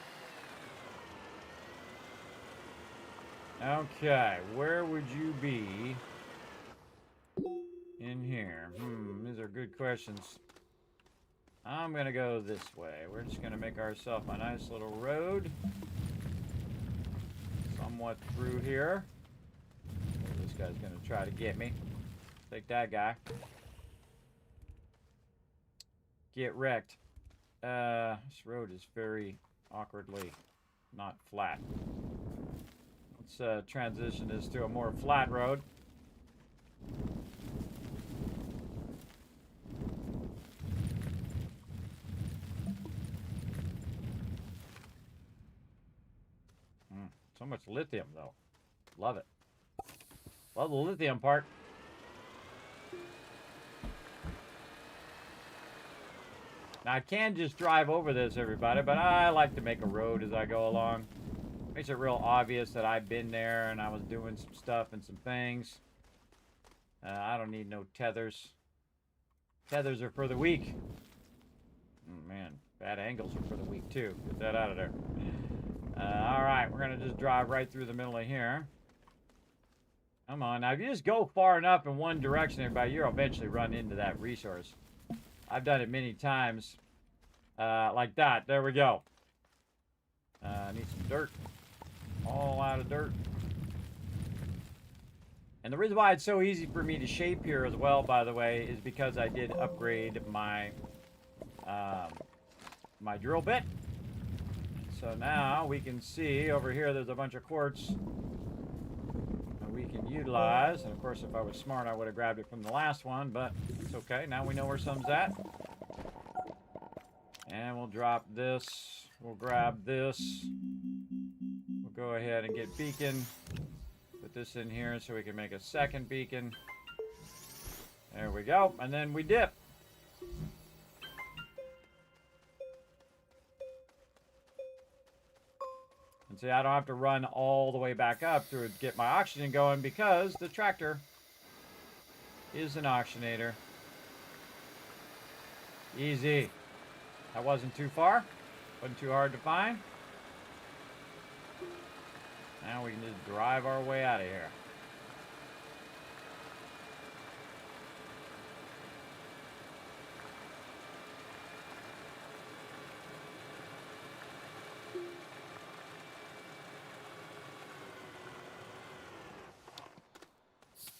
Okay, where would you be in here? These are good questions. I'm gonna go this way. We're just gonna make ourselves a nice little road. Somewhat through here. This guy's gonna try to get me. Take that guy. Get wrecked. This road is very awkwardly not flat. Let's transition this to a more flat road. So much lithium, though. Love it. Love the lithium part. Now, I can just drive over this, everybody, but I like to make a road as I go along. Makes it real obvious that I've been there and I was doing some stuff and some things. I don't need no tethers. Tethers are for the weak. Oh, man, bad angles are for the weak, too. Get that out of there. Alright, we're going to just drive right through the middle of here. Come on. Now, if you just go far enough in one direction, everybody, you'll eventually run into that resource. I've done it many times. Like that. There we go. Need some dirt. All out of dirt. And the reason why it's so easy for me to shape here as well, by the way, is because I did upgrade my my drill bit. So now we can see over here there's a bunch of quartz that we can utilize. And of course, if I was smart, I would have grabbed it from the last one, but it's okay. Now we know where some's at. And we'll drop this. We'll grab this. We'll go ahead and get beacon. Put this in here so we can make a second beacon. There we go. And then we dip. And see, I don't have to run all the way back up to get my oxygen going because the tractor is an oxygenator. Easy. That wasn't too far. Wasn't too hard to find. Now we can just drive our way out of here.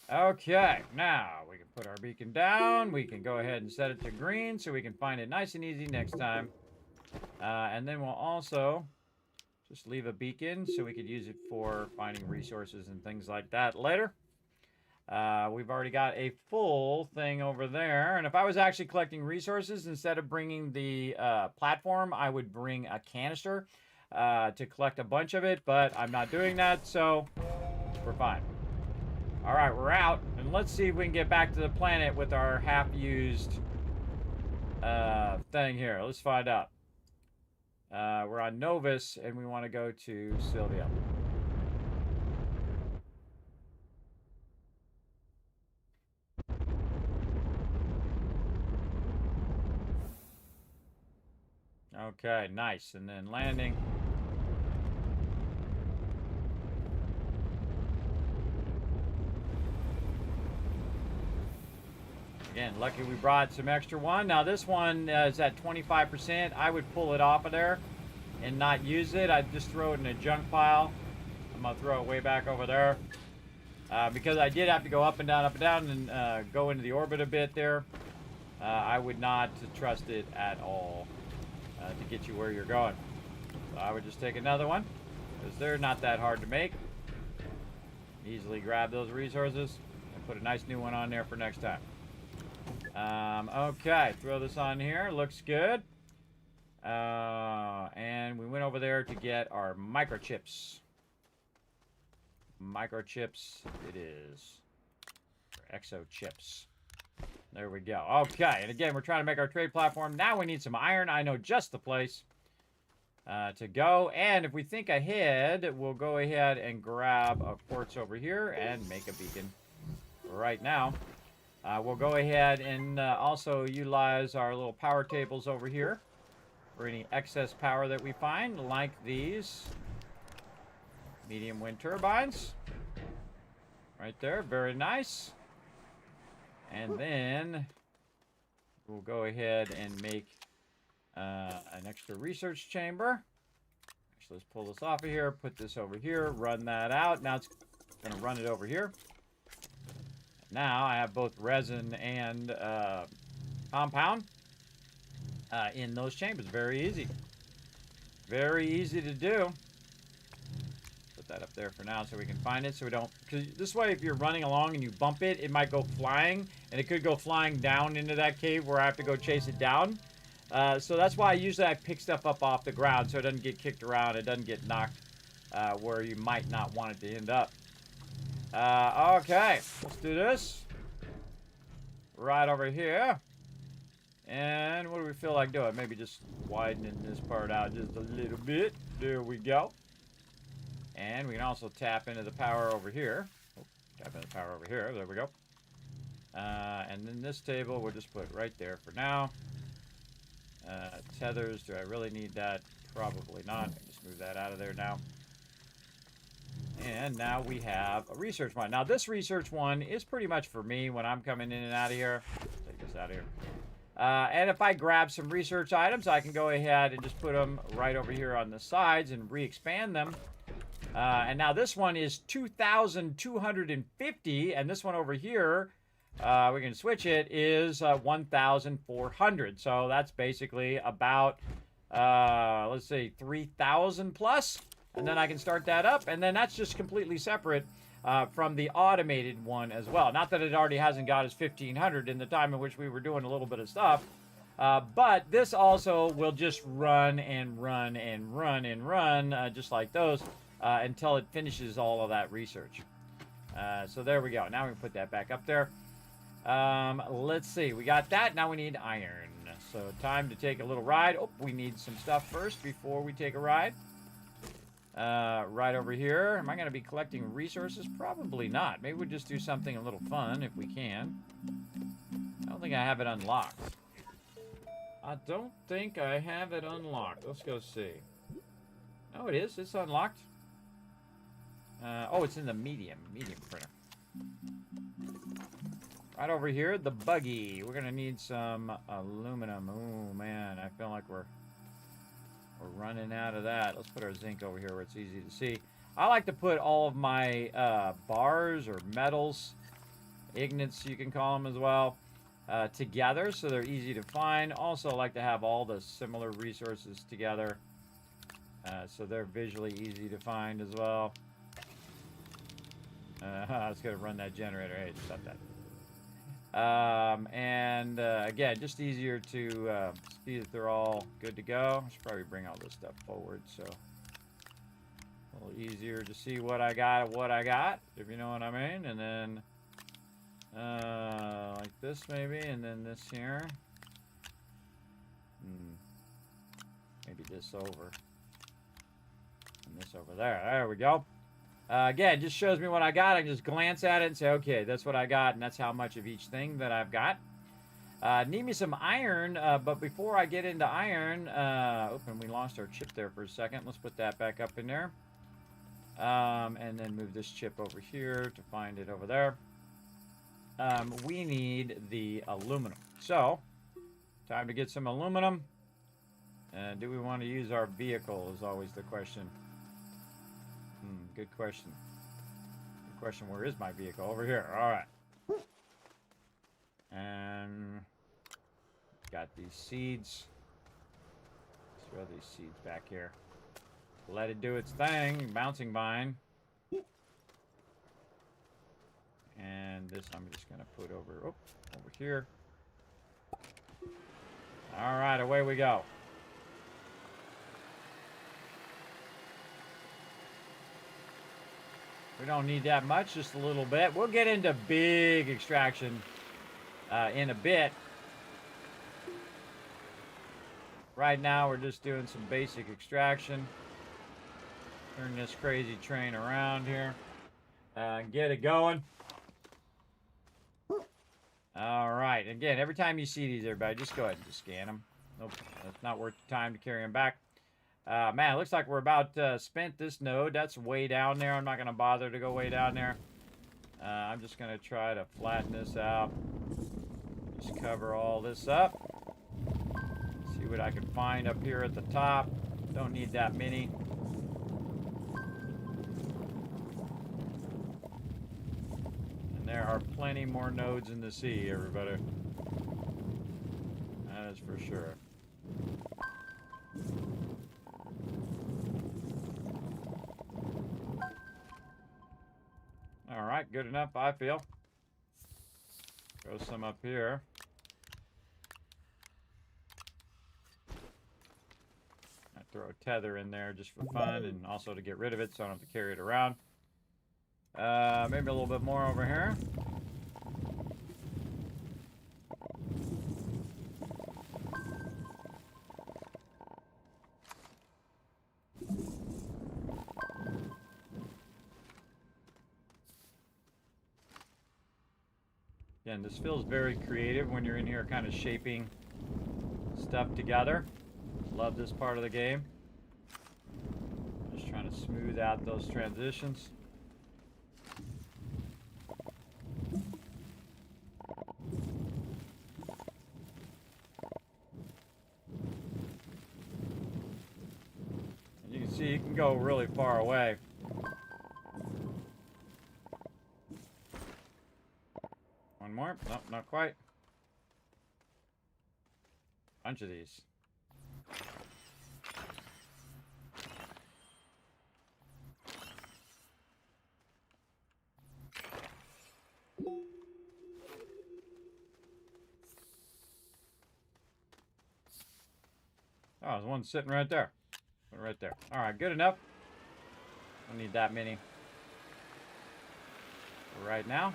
Okay, now we can put our beacon down. We can go ahead and set it to green so we can find it nice and easy next time. And then we'll also just leave a beacon so we could use it for finding resources and things like that later. We've already got a full thing over there. And if I was actually collecting resources, instead of bringing the platform, I would bring a canister to collect a bunch of it. But I'm not doing that, so we're fine. All right, we're out. And let's see if we can get back to the planet with our half-used thing here. Let's find out. We're on Novus, and we want to go to Sylvia. Okay, nice. And then landing. Again, lucky we brought some extra one. Now this one is at 25%. I would pull it off of there and not use it. I'd just throw it in a junk pile. I'm going to throw it way back over there. Because I did have to go up and down, and go into the orbit a bit there. I would not trust it at all to get you where you're going. So I would just take another one, because they're not that hard to make. Easily grab those resources and put a nice new one on there for next time. Okay, throw this on here. Looks good. And we went over there to get our microchips. Microchips it is. Or exo chips. There we go. Okay, and again, we're trying to make our trade platform. Now we need some iron. I know just the place to go. And if we think ahead, we'll go ahead and grab a quartz over here and make a beacon right now. We'll go ahead and also utilize our little power tables over here for any excess power that we find, like these medium wind turbines. Right there, very nice. And then we'll go ahead and make an extra research chamber. Actually, let's pull this off of here, put this over here, run that out. Now it's going to run it over here. Now I have both resin and compound in those chambers. Very easy. Very easy to do. Put that up there for now so we can find it. So we don't... Because this way, if you're running along and you bump it, it might go flying. And it could go flying down into that cave where I have to go chase it down. So that's why usually I pick stuff up off the ground so it doesn't get kicked around. It doesn't get knocked where you might not want it to end up. Okay, let's do this. Right over here. And what do we feel like doing? Maybe just widening this part out just a little bit. There we go. And we can also tap into the power over here. Oh, tap into the power over here. There we go. And then this table we'll just put right there for now. Tethers, do I really need that? Probably not. Just move that out of there now. And now we have a research one. Now this research one is pretty much for me when I'm coming in and out of here. Take this out of here. And if I grab some research items, I can go ahead and just put them right over here on the sides and re-expand them. And now this one is 2,250, and this one over here, we can switch it, is 1,400. So that's basically about, let's see, 3,000 plus. And then I can start that up, and then that's just completely separate from the automated one as well. Not that it already hasn't got us 1,500 in the time in which we were doing a little bit of stuff, but this also will just run and run and run and run, just like those, until it finishes all of that research. So there we go. Now we can put that back up there. Let's see. We got that. Now we need iron. So time to take a little ride. Oh, we need some stuff first before we take a ride. Right over here. Am I going to be collecting resources? Probably not. Maybe we'll just do something a little fun if we can. I don't think I have it unlocked. I don't think I have it unlocked. Let's go see. Oh, it is. It's unlocked. Oh, it's in the medium printer. Right over here, the buggy. We're going to need some aluminum. Oh, man. I feel like we're running out of that. Let's put our zinc over here where it's easy to see. I like to put all of my bars or metals, ignites you can call them as well, together so they're easy to find. Also like to have all the similar resources together so they're visually easy to find as well. I was going to run that generator. Hey, stop that. Again, just easier to see that they're all good to go. I should probably bring all this stuff forward so a little easier to see what I got, if you know what I mean. And then like this maybe, and then this here. Maybe this over. And this over there. There we go. Again, just shows me what I got. I can just glance at it and say, okay, that's what I got, and that's how much of each thing that I've got. Need me some iron, but before I get into iron, and we lost our chip there for a second. Let's put that back up in there. And then move this chip over here to find it over there. We need the aluminum. So, time to get some aluminum. Do we want to use our vehicle is always the question. Good question. Good question. Where is my vehicle? Over here. All right. And got these seeds. Let's throw these seeds back here. Let it do its thing. Bouncing vine. And this I'm just going to put over here. All right, away we go. We don't need that much, just a little bit. We'll get into big extraction in a bit. Right now, we're just doing some basic extraction. Turn this crazy train around here. Get it going. All right. Again, every time you see these, everybody, just go ahead and just scan them. Nope, that's not worth the time to carry them back. Man, it looks like we're about spent this node. That's way down there. I'm not going to bother to go way down there. I'm just going to try to flatten this out. Just cover all this up. See what I can find up here at the top. Don't need that many. And there are plenty more nodes in the sea, everybody. That is for sure. All right, good enough, I feel. Throw some up here. I throw a tether in there just for fun and also to get rid of it so I don't have to carry it around. Maybe a little bit more over here. Again, this feels very creative when you're in here kind of shaping stuff together. Love this part of the game. Just trying to smooth out those transitions. And you can see you can go really far away. One more. Nope, not quite. Bunch of these. Oh, there's one sitting right there. Right there. All right, good enough. Don't need that many for right now.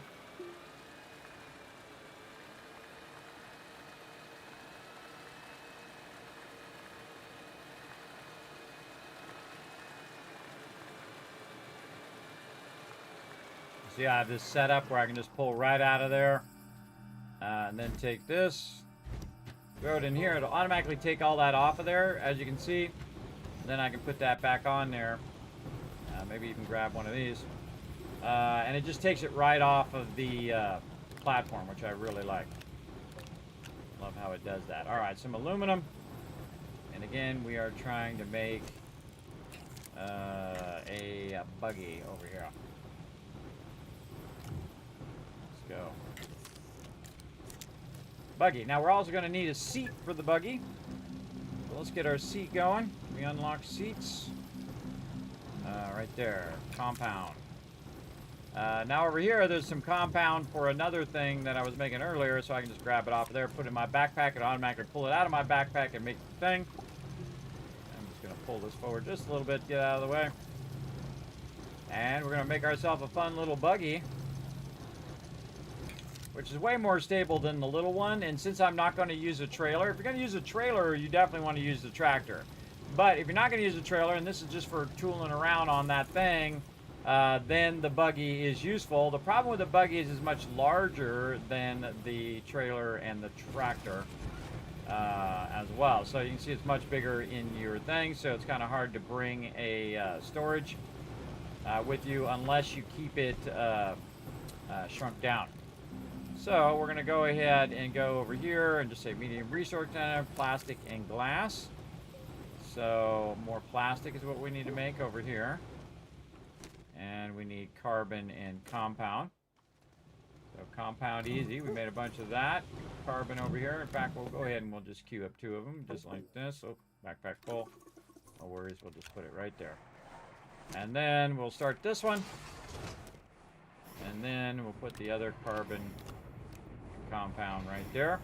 See, I have this set up where I can just pull right out of there and then take this, throw it in here. It'll automatically take all that off of there, as you can see. Then I can put that back on there. Maybe even grab one of these. And it just takes it right off of the platform, which I really like. Love how it does that. All right, some aluminum. And again, we are trying to make a buggy over here. Go. Buggy. Now we're also going to need a seat for the buggy. So let's get our seat going. We unlock seats. Right there. Compound. Now over here there's some compound for another thing that I was making earlier, so I can just grab it off of there, put it in my backpack, and automatically pull it out of my backpack and make the thing. I'm just going to pull this forward just a little bit, get out of the way. And we're going to make ourselves a fun little buggy, which is way more stable than the little one. And since I'm not going to use a trailer, if you're going to use a trailer, you definitely want to use the tractor. But if you're not going to use a trailer, and this is just for tooling around on that thing, then the buggy is useful. The problem with the buggy is it's much larger than the trailer and the tractor as well. So you can see it's much bigger in your thing, so it's kind of hard to bring a storage with you unless you keep it shrunk down. So we're going to go ahead and go over here and just say medium resource center, plastic and glass. So more plastic is what we need to make over here. And we need carbon and compound. So compound easy. We made a bunch of that. Carbon over here. In fact, we'll go ahead and we'll just queue up 2 of them just like this. Oh, backpack full. No worries. We'll just put it right there. And then we'll start this one. And then we'll put the other carbon compound right there.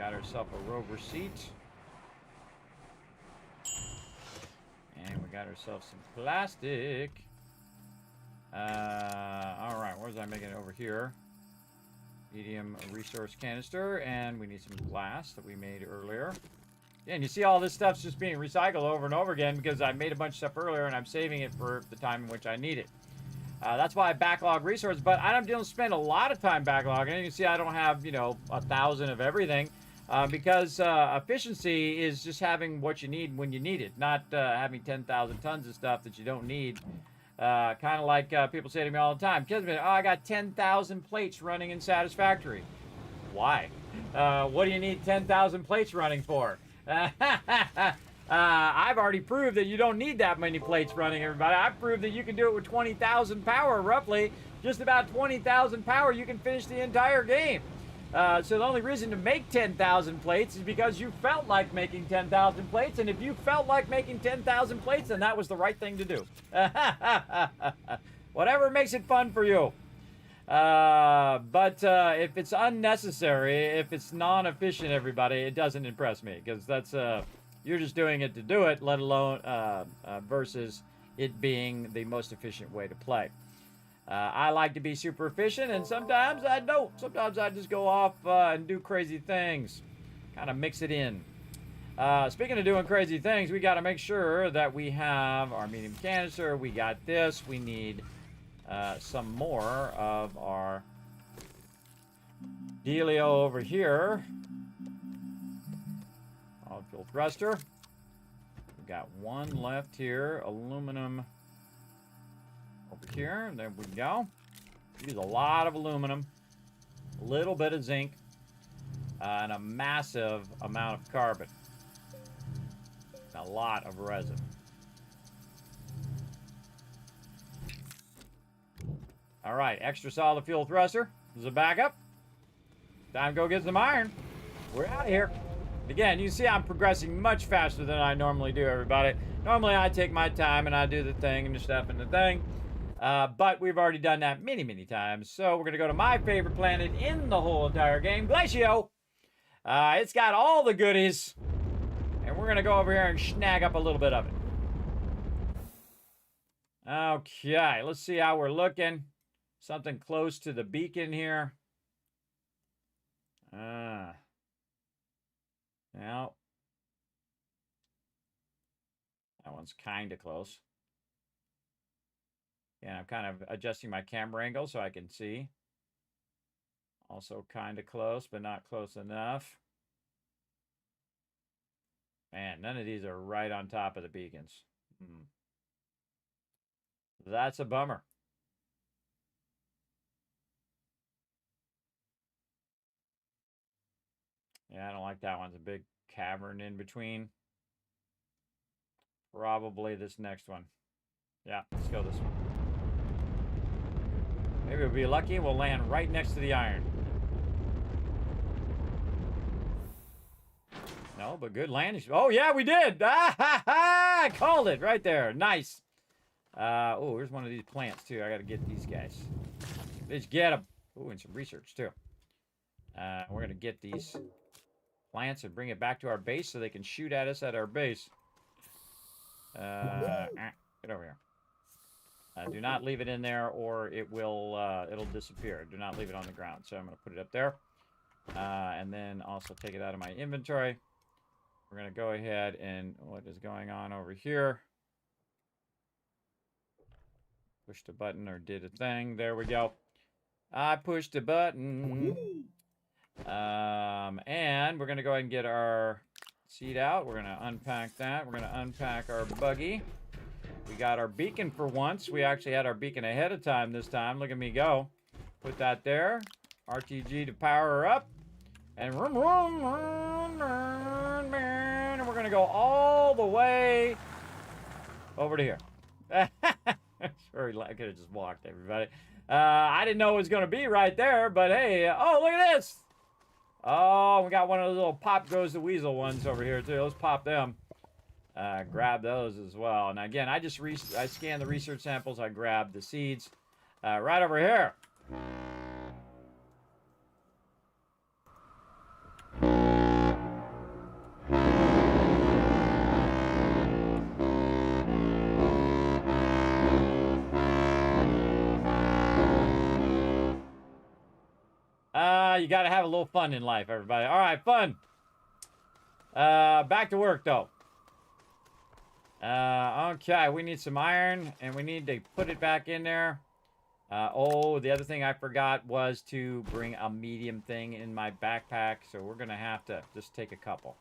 got ourselves a rover seat. And we got ourselves some plastic. Alright, where's I making it over here? Medium resource canister, and we need some glass that we made earlier. Yeah, and you see all this stuff's just being recycled over and over again because I made a bunch of stuff earlier and I'm saving it for the time in which I need it. That's why I backlog resources, but I don't spend a lot of time backlogging. You can see I don't have, you know, 1,000 of everything because efficiency is just having what you need when you need it, not having 10,000 tons of stuff that you don't need. Kind of like people say to me all the time, Kismet, oh, I got 10,000 plates running in Satisfactory. Why? What do you need 10,000 plates running for? I've already proved that you don't need that many plates running, everybody. I've proved that you can do it with 20,000 power, roughly. Just about 20,000 power, you can finish the entire game. So the only reason to make 10,000 plates is because you felt like making 10,000 plates, and if you felt like making 10,000 plates, then that was the right thing to do. Whatever makes it fun for you. But if it's unnecessary, if it's non-efficient, everybody, it doesn't impress me, because that's you're just doing it to do it, let alone versus it being the most efficient way to play. I like to be super efficient, and sometimes I don't. Sometimes I just go off and do crazy things. Kind of mix it in. Speaking of doing crazy things, we got to make sure that we have our medium canister. We got this. We need some more of our dealio over here. All fuel thruster. We've got one left here. Aluminum over here. There we go. Use a lot of aluminum, a little bit of zinc, and a massive amount of carbon. A lot of resin. All right, extra solid fuel thruster. This is a backup. Time to go get some iron. We're out of here. Again, you see I'm progressing much faster than I normally do, everybody. Normally I take my time and I do the thing and the stuff and the thing. But we've already done that many, many times. So we're going to go to my favorite planet in the whole entire game, Glacio. It's got all the goodies. And we're going to go over here and snag up a little bit of it. Okay, let's see how we're looking. Something close to the beacon here. Now. That one's kind of close. Yeah, I'm kind of adjusting my camera angle so I can see. Also kind of close, but not close enough. Man, none of these are right on top of the beacons. That's a bummer. Yeah, I don't like that one. It's a big cavern in between. Probably this next one. Yeah, let's go this one. Maybe we'll be lucky and we'll land right next to the iron. No, but good landing. Oh, yeah, we did. I called it right there. Nice. Oh, here's one of these plants, too. I got to get these guys. Let's get them. Oh, and some research, too. We're going to get these plants and bring it back to our base so they can shoot at us at our base. Get over here. Do not leave it in there or it will it'll disappear. Do not leave it on the ground. So I'm going to put it up there. And then also take it out of my inventory. We're going to go ahead and what is going on over here? Pushed a button or did a thing. There we go. I pushed a button. And we're going to go ahead and get our seed out. We're going to unpack that. We're going to unpack our buggy. We got our beacon for once. We actually had our beacon ahead of time this time. Look at me go. Put that there. RTG to power her up. And and we're going to go all the way over to here. Sorry, I could have just walked, everybody. I didn't know it was going to be right there, but hey. Oh, look at this. Oh, we got one of those little pop goes the weasel ones over here, too. Let's pop them. Grab those as well. And again, I scanned the research samples. I grabbed the seeds right over here. You got to have a little fun in life, everybody. All right, fun. Back to work, though. Okay, we need some iron, and we need to put it back in there. Oh, the other thing I forgot was to bring a medium thing in my backpack, so we're going to have to just take a couple.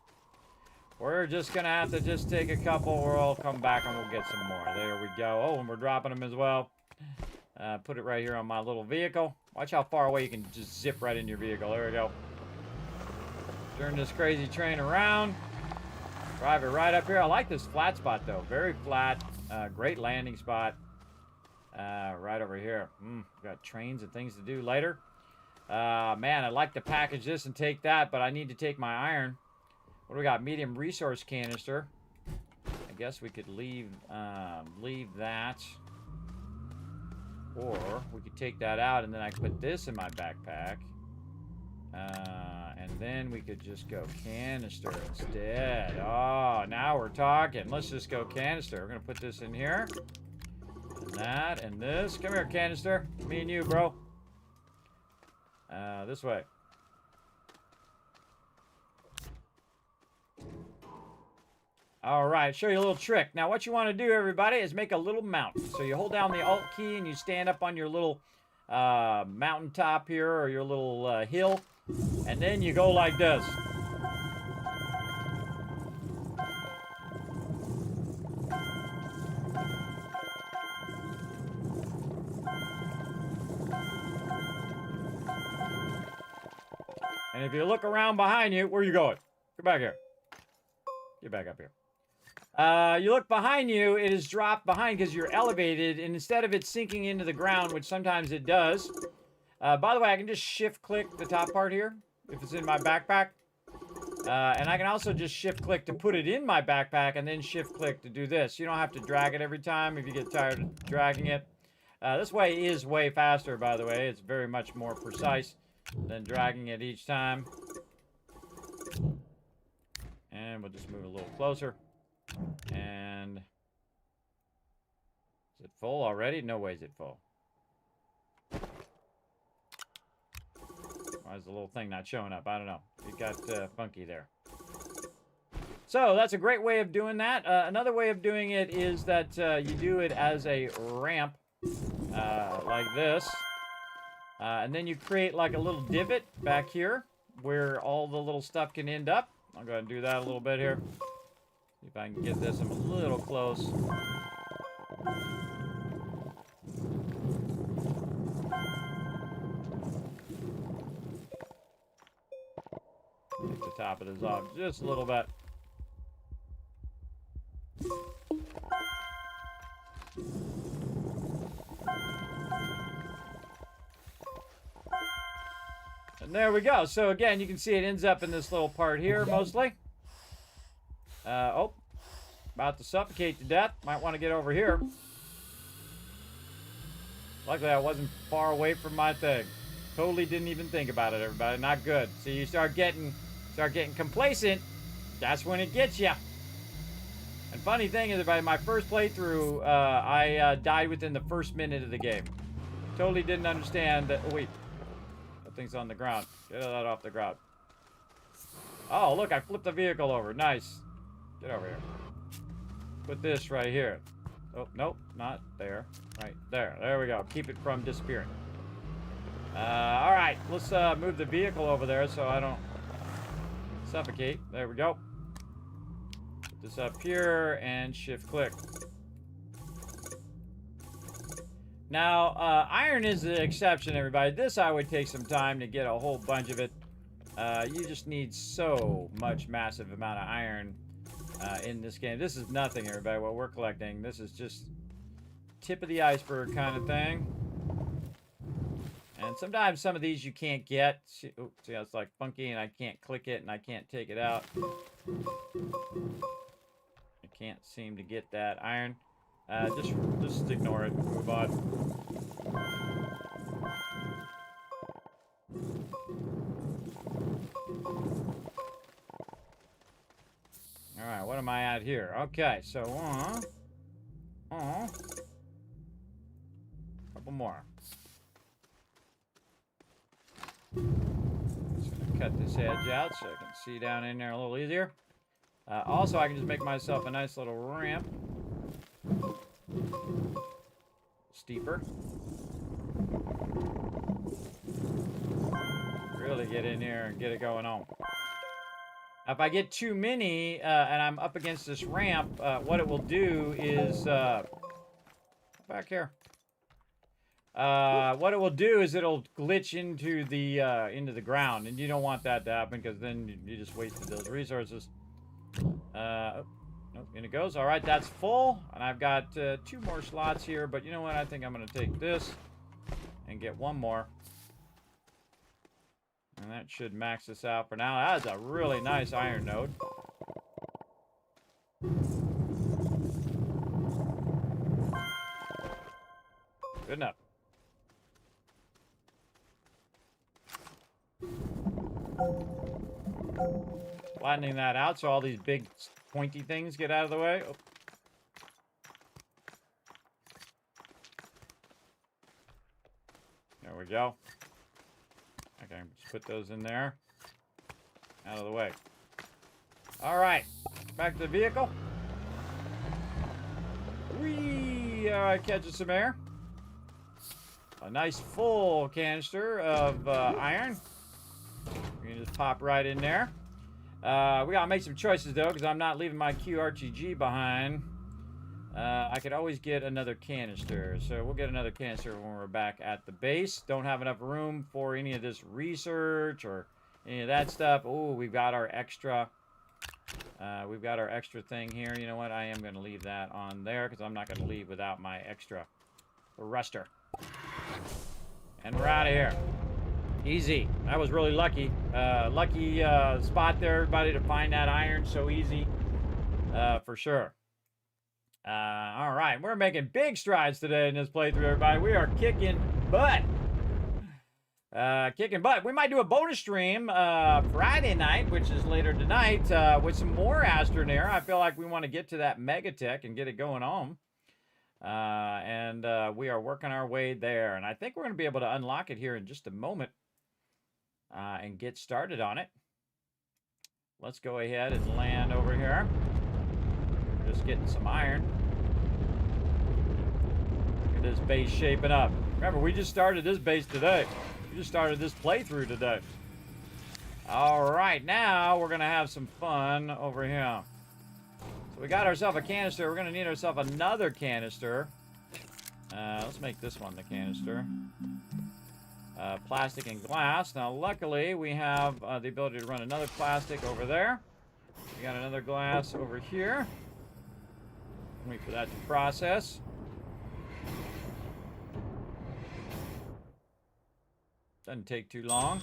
We're just going to have to just take a couple. We'll come back and we'll get some more. There we go. Oh, and we're dropping them as well. Put it right here on my little vehicle. Watch how far away you can just zip right into your vehicle. There we go. Turn this crazy train around. Drive it right up here. I like this flat spot, though. Very flat. Great landing spot. Right over here. Got trains and things to do later. Man, I'd like to package this and take that, but I need to take my iron. What do we got? Medium resource canister. I guess we could leave that. Or we could take that out and then I could put this in my backpack. And then we could just go canister instead. Oh, now we're talking. Let's just go canister. We're going to put this in here. And that and this. Come here, canister. Me and you, bro. This way. All right, show you a little trick. Now, what you want to do, everybody, is make a little mountain. So you hold down the Alt key and you stand up on your little mountaintop here or your little hill. And then you go like this. And if you look around behind you, where are you going? Get back here. Get back up here. You look behind you, it is dropped behind because you're elevated, and instead of it sinking into the ground, which sometimes it does. By the way, I can just shift-click the top part here, if it's in my backpack. And I can also just shift-click to put it in my backpack, and then shift-click to do this. You don't have to drag it every time if you get tired of dragging it. This way is way faster, by the way. It's very much more precise than dragging it each time. And we'll just move a little closer. And is it full already? No way is it full. Why is the little thing not showing up? I don't know. It got funky there. So that's a great way of doing that. Another way of doing it is that you do it as a ramp like this. And then you create like a little divot back here where all the little stuff can end up. I'll go ahead and do that a little bit here. See if I can get this. I'm a little close. Take the top of this off just a little bit. And there we go. So again, you can see it ends up in this little part here mostly. Oh, about to suffocate to death. Might want to get over here. Luckily, I wasn't far away from my thing. Totally didn't even think about it, everybody. Not good. So you start getting complacent. That's when it gets you. And funny thing is, everybody, my first playthrough, I died within the first minute of the game. Totally didn't understand that. Oh, wait. That thing's on the ground. Get that off the ground. Oh, look, I flipped the vehicle over. Nice. Get over here. Put this right here. Oh, nope, not there. Right there. There we go. Keep it from disappearing. All right, let's move the vehicle over there so I don't suffocate. There we go. Put this up here and shift-click. Now, iron is the exception, everybody. This I would take some time to get a whole bunch of it. You just need so much massive amount of iron in this game. This is nothing, everybody, what we're collecting. This is just tip of the iceberg kind of thing. And sometimes some of these you can't get. See, oh, see how it's like funky and I can't click it and I can't take it out. I can't seem to get that iron. Just ignore it. Move on. All right, what am I at here? Okay, so couple more. cut this edge out so I can see down in there a little easier. Also, I can just make myself a nice little ramp. Steeper. Really get in here and get it going on. If I get too many and I'm up against this ramp, what it will do is... back here. What it will do is it'll glitch into the ground, and you don't want that to happen because then you just wasted those resources. Oh, nope, in it goes. All right, that's full, and I've got 2 more slots here. But you know what? I think I'm going to take this and get 1 more, and that should max this out for now. That's a really nice iron node. Good enough. Flattening that out so all these big pointy things get out of the way. Oh. There we go. Okay, just put those in there. Out of the way. All right, back to the vehicle. Whee! All right, catching some air. A nice full canister of iron. We can just pop right in there. We gotta make some choices though, because I'm not leaving my QRTG behind. I could always get another canister, so we'll get another canister when we're back at the base. Don't have enough room for any of this research or any of that stuff. Oh, we've got our extra. We've got our extra thing here. You know what? I am gonna leave that on there because I'm not gonna leave without my extra thruster. And we're out of here. Easy. I was really lucky. Lucky spot there, everybody, to find that iron so easy. For sure. All right. We're making big strides today in this playthrough, everybody. We are kicking butt. Kicking butt. We might do a bonus stream Friday night, which is later tonight, with some more Astroneer. I feel like we want to get to that MEGATECH and get it going on. We are working our way there, and I think we're going to be able to unlock it here in just a moment and get started on it. Let's go ahead and land over here. Just getting some iron. Look at this base shaping up. Remember, we just started this base today. We just started this playthrough today. All right, now we're going to have some fun over here. We got ourselves a canister. We're going to need ourselves another canister. Let's make this one the canister. Plastic and glass. Now, luckily, we have the ability to run another plastic over there. We got another glass over here. Wait for that to process. Doesn't take too long.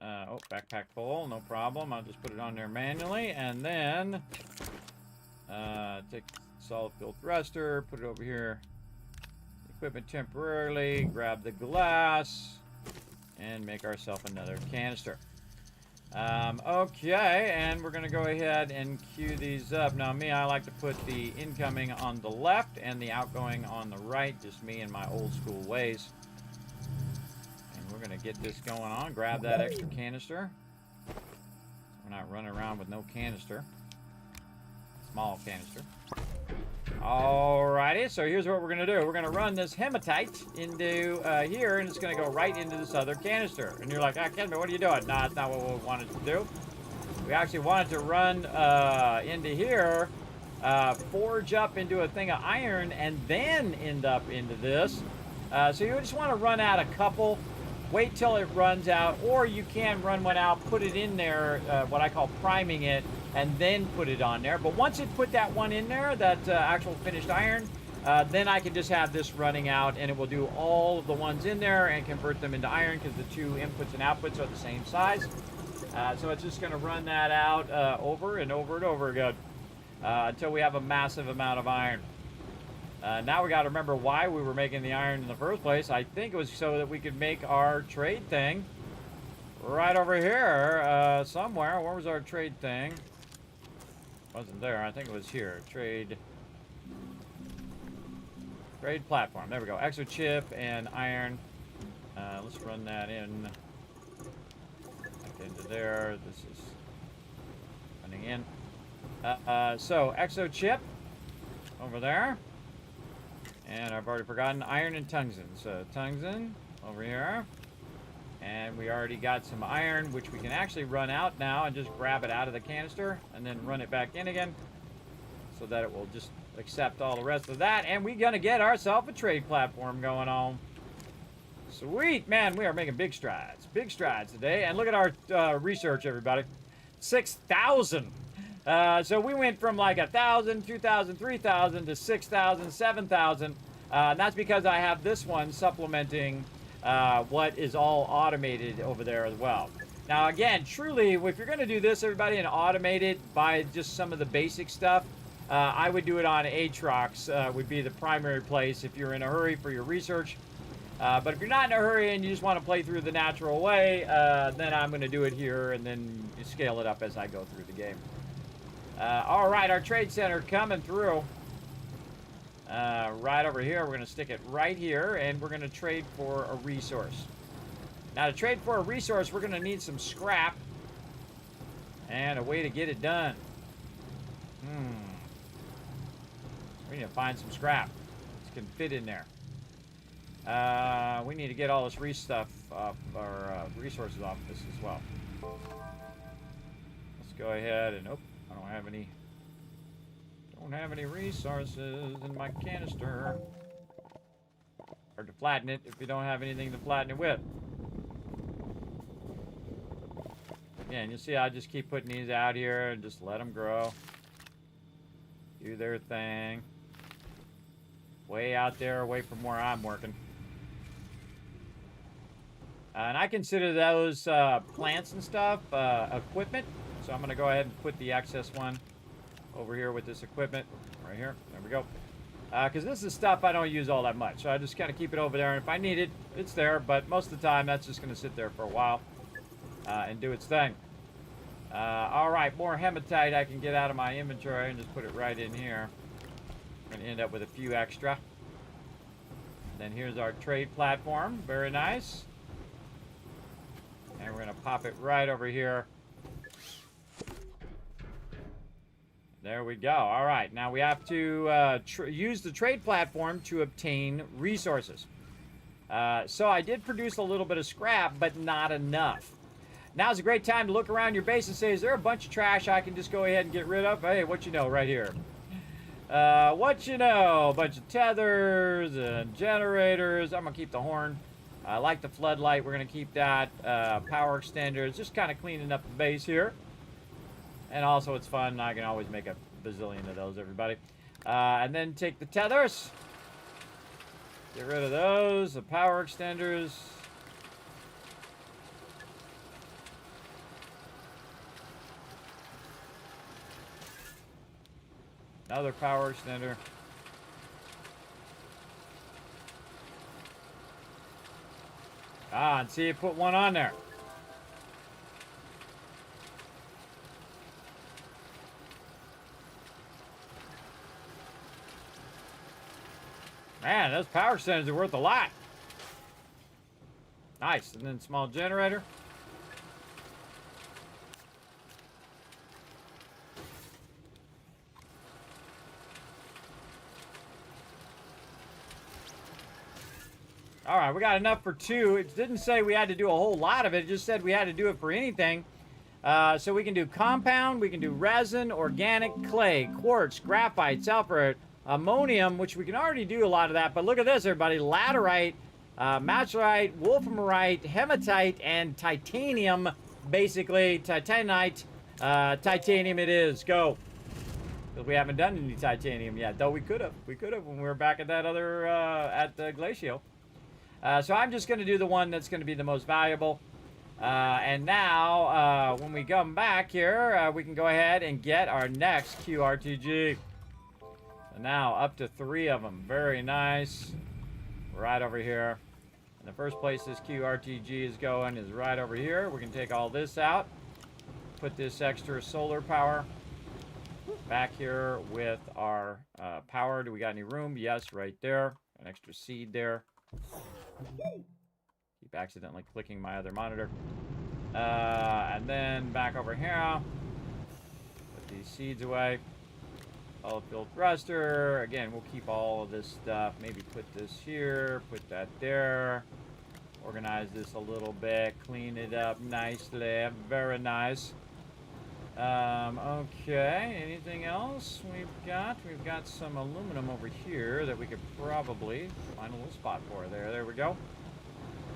Oh, backpack full, no problem. I'll just put it on there manually, and then take solid fuel thruster, put it over here, equipment temporarily, grab the glass, and make ourselves another canister. Okay, and we're gonna go ahead and queue these up. Now, me, I like to put the incoming on the left and the outgoing on the right, just me and my old school ways. We're going to get this going on. Grab that extra canister. We're not running around with no canister. Small canister. Alrighty, so here's what we're going to do. We're going to run this hematite into here, and it's going to go right into this other canister. And you're like, Kismet, what are you doing? No, that's not what we wanted to do. We actually wanted to run into here, forge up into a thing of iron, and then end up into this. So you just want to run out a couple. Wait till it runs out, or you can run one out, put it in there, what I call priming it, and then put it on there. But once it put that one in there, that actual finished iron, then I can just have this running out, and it will do all of the ones in there and convert them into iron because the 2 inputs and outputs are the same size. So it's just going to run that out over and over and over again until we have a massive amount of iron. Now we got to remember why we were making the iron in the first place. I think it was so that we could make our trade thing right over here somewhere. Where was our trade thing? Wasn't there. I think it was here. Trade platform. There we go. Extra chip and iron. Let's run that in into there. This is running in. So, exo chip over there. And I've already forgotten iron and tungsten. So, tungsten over here. And we already got some iron, which we can actually run out now and just grab it out of the canister and then run it back in again so that it will just accept all the rest of that. And we're going to get ourselves a trade platform going on. Sweet, man, we are making big strides today. And look at our research, everybody. 6,000. So we went from like 1,000, 2,000, 3,000 to 6,000, 7,000. And that's because I have this one supplementing what is all automated over there as well. Now, again, truly, if you're going to do this, everybody, and automate it by just some of the basic stuff, I would do it on Aatrox, would be the primary place if you're in a hurry for your research. But if you're not in a hurry and you just want to play through the natural way, then I'm going to do it here and then scale it up as I go through the game. All right, our trade center coming through. Right over here, we're going to stick it right here, and we're going to trade for a resource. Now, to trade for a resource, we're going to need some scrap and a way to get it done. We need to find some scrap. This can fit in there. We need to get all this resources off this as well. Let's go ahead and, I don't have any resources in my canister. Hard to flatten it if you don't have anything to flatten it with. Again, you see I just keep putting these out here and just let them grow. Do their thing. Way out there, away from where I'm working. And I consider those plants and stuff equipment. So I'm going to go ahead and put the excess one over here with this equipment. Right here. There we go. Because this is stuff I don't use all that much. So I just kind of keep it over there. And if I need it, it's there. But most of the time, that's just going to sit there for a while and do its thing. All right. More hematite I can get out of my inventory and just put it right in here. I'm going to end up with a few extra. And then here's our trade platform. Very nice. And we're going to pop it right over here. There we go. All right. Now we have to use the trade platform to obtain resources. So I did produce a little bit of scrap, but not enough. Now's a great time to look around your base and say, is there a bunch of trash I can just go ahead and get rid of? Hey, what you know right here. What you know? A bunch of tethers and generators. I'm going to keep the horn. I like the floodlight. We're going to keep that. Power extenders. Just kind of cleaning up the base here. And also, it's fun. I can always make a bazillion of those, everybody. And then take the tethers. Get rid of those. The power extenders. Another power extender. And see, you put one on there. Man, those power extenders are worth a lot. Nice. And then small generator. All right, we got enough for 2. It didn't say we had to do a whole lot of it. It just said we had to do it for anything. So we can do compound, we can do resin, organic, clay, quartz, graphite, sulfur, ammonium, which we can already do a lot of that. But look at this, everybody. Laterite, matchlorite, wolframite, hematite, and titanium. Basically, titanite. Titanium it is. Go. Because we haven't done any titanium yet. Though we could have. We could have when we were back at that other, at the Glacial. So I'm just going to do the one that's going to be the most valuable. And now, when we come back here, we can go ahead and get our next QRTG. So now, up to 3 of them. Very nice. Right over here. And the first place this QRTG is going is right over here. We can take all this out. Put this extra solar power back here with our power. Do we got any room? Yes, right there. An extra seed there. Keep accidentally clicking my other monitor. And then back over here. Put these seeds away. Olive field thruster. Again, we'll keep all of this stuff. Maybe put this here. Put that there. Organize this a little bit. Clean it up nicely. Very nice. Okay. Anything else we've got? We've got some aluminum over here that we could probably find a little spot for. There we go.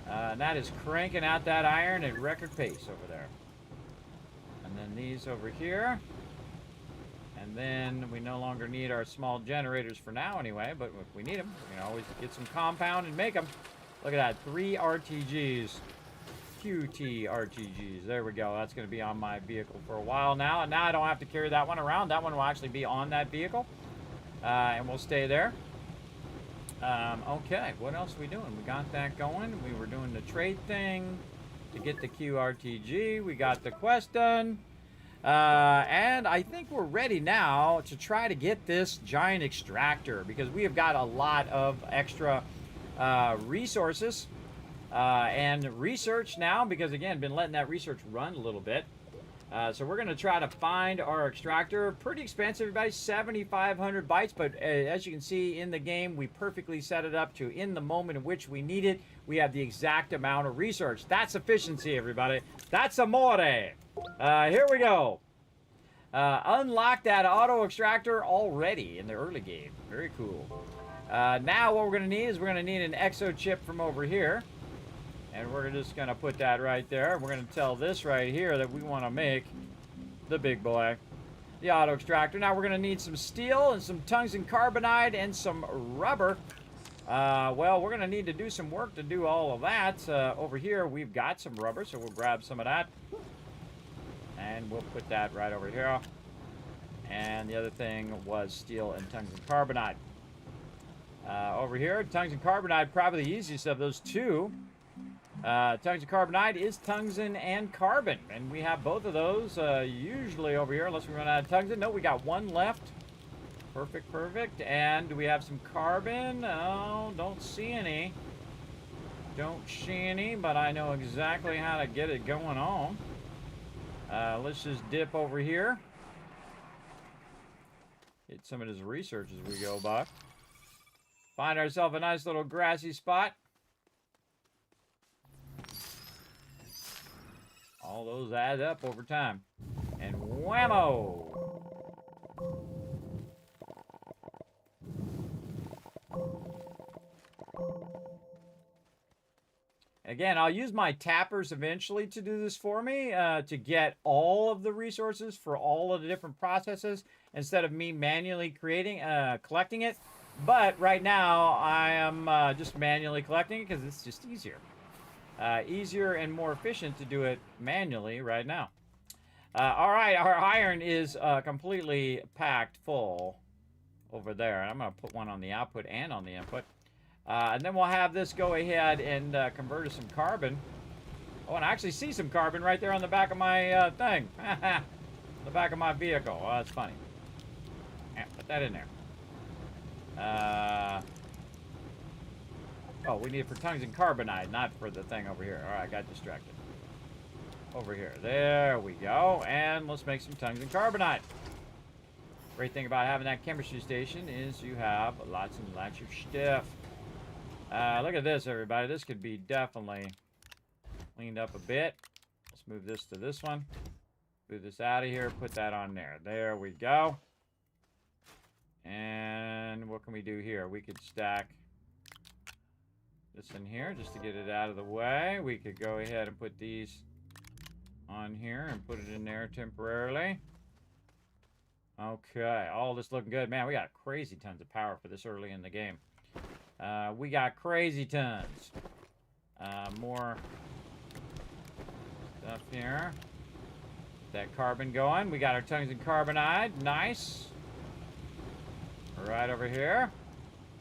And that is cranking out that iron at record pace over there. And then these over here. And then we no longer need our small generators for now anyway, but if we need them, we can always get some compound and make them. Look at that, 3 RTGs. QT RTGs. There we go. That's going to be on my vehicle for a while now. And now I don't have to carry that one around. That one will actually be on that vehicle. And we'll stay there. Okay, what else are we doing? We got that going. We were doing the trade thing to get the QRTG. We got the quest done. And I think we're ready now to try to get this giant extractor because we have got a lot of extra resources and research now because, again, been letting that research run a little bit. So we're going to try to find our extractor. Pretty expensive, everybody, 7,500 bytes. But as you can see in the game, we perfectly set it up to, in the moment in which we need it, we have the exact amount of research. That's efficiency, everybody. That's amore. Here we go. Unlock that auto extractor already in the early game. Very cool. Now what we're going to need is we're going to need an exo chip from over here. And we're just going to put that right there. We're going to tell this right here that we want to make the big boy, the auto extractor. Now we're going to need some steel and some tungsten carbonide and some rubber. Well, we're going to need to do some work to do all of that. Over here, we've got some rubber, so we'll grab some of that. And we'll put that right over here. And the other thing was steel and tungsten carbonide. Over here, tungsten carbonide, probably the easiest of those two. Tungsten carbonide is tungsten and carbon, and we have both of those usually over here, unless we run out of tungsten. No, we got one left. Perfect, perfect. And do we have some carbon? Oh, don't see any. Don't see any, but I know exactly how to get it going on. Let's just dip over here. Get some of this research as we go by. Find ourselves a nice little grassy spot. All those add up over time. And whammo! Again, I'll use my tappers eventually to do this for me, to get all of the resources for all of the different processes instead of me manually collecting it. But right now, I am just manually collecting it because it's just easier. Easier and more efficient to do it manually right now. All right, our iron is completely packed full over there. I'm going to put one on the output and on the input. And then we'll have this go ahead and convert to some carbon. Oh, and I actually see some carbon right there on the back of my thing. The back of my vehicle. Oh, that's funny. Yeah, put that in there. Oh, we need it for tungsten carbonide, not for the thing over here. All right, I got distracted. Over here. There we go. And let's make some tungsten carbonide. Great thing about having that chemistry station is you have lots and lots of stuff. Look at this, everybody. This could be definitely cleaned up a bit. Let's move this to this one. Move this out of here. Put that on there. There we go. And what can we do here? We could stack this in here just to get it out of the way. We could go ahead and put these on here and put it in there temporarily. Okay, all this looking good. Man, we got crazy tons of power for this early in the game. We got crazy tons. More stuff here. That carbon going. We got our tungsten carbonide. Nice. Right over here.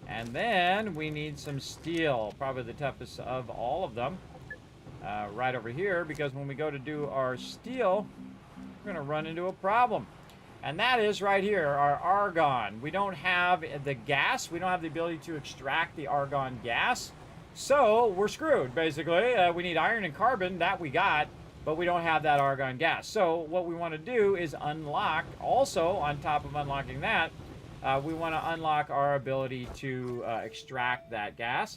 And then we need some steel. Probably the toughest of all of them. Right over here, because when we go to do our steel, we're going to run into a problem. And that is right here, our argon. We don't have the gas. We don't have the ability to extract the argon gas. So we're screwed, basically. We need iron and carbon. That we got. but we don't have that argon gas. So what we want to do is unlock, also on top of unlocking that, we want to unlock our ability to extract that gas.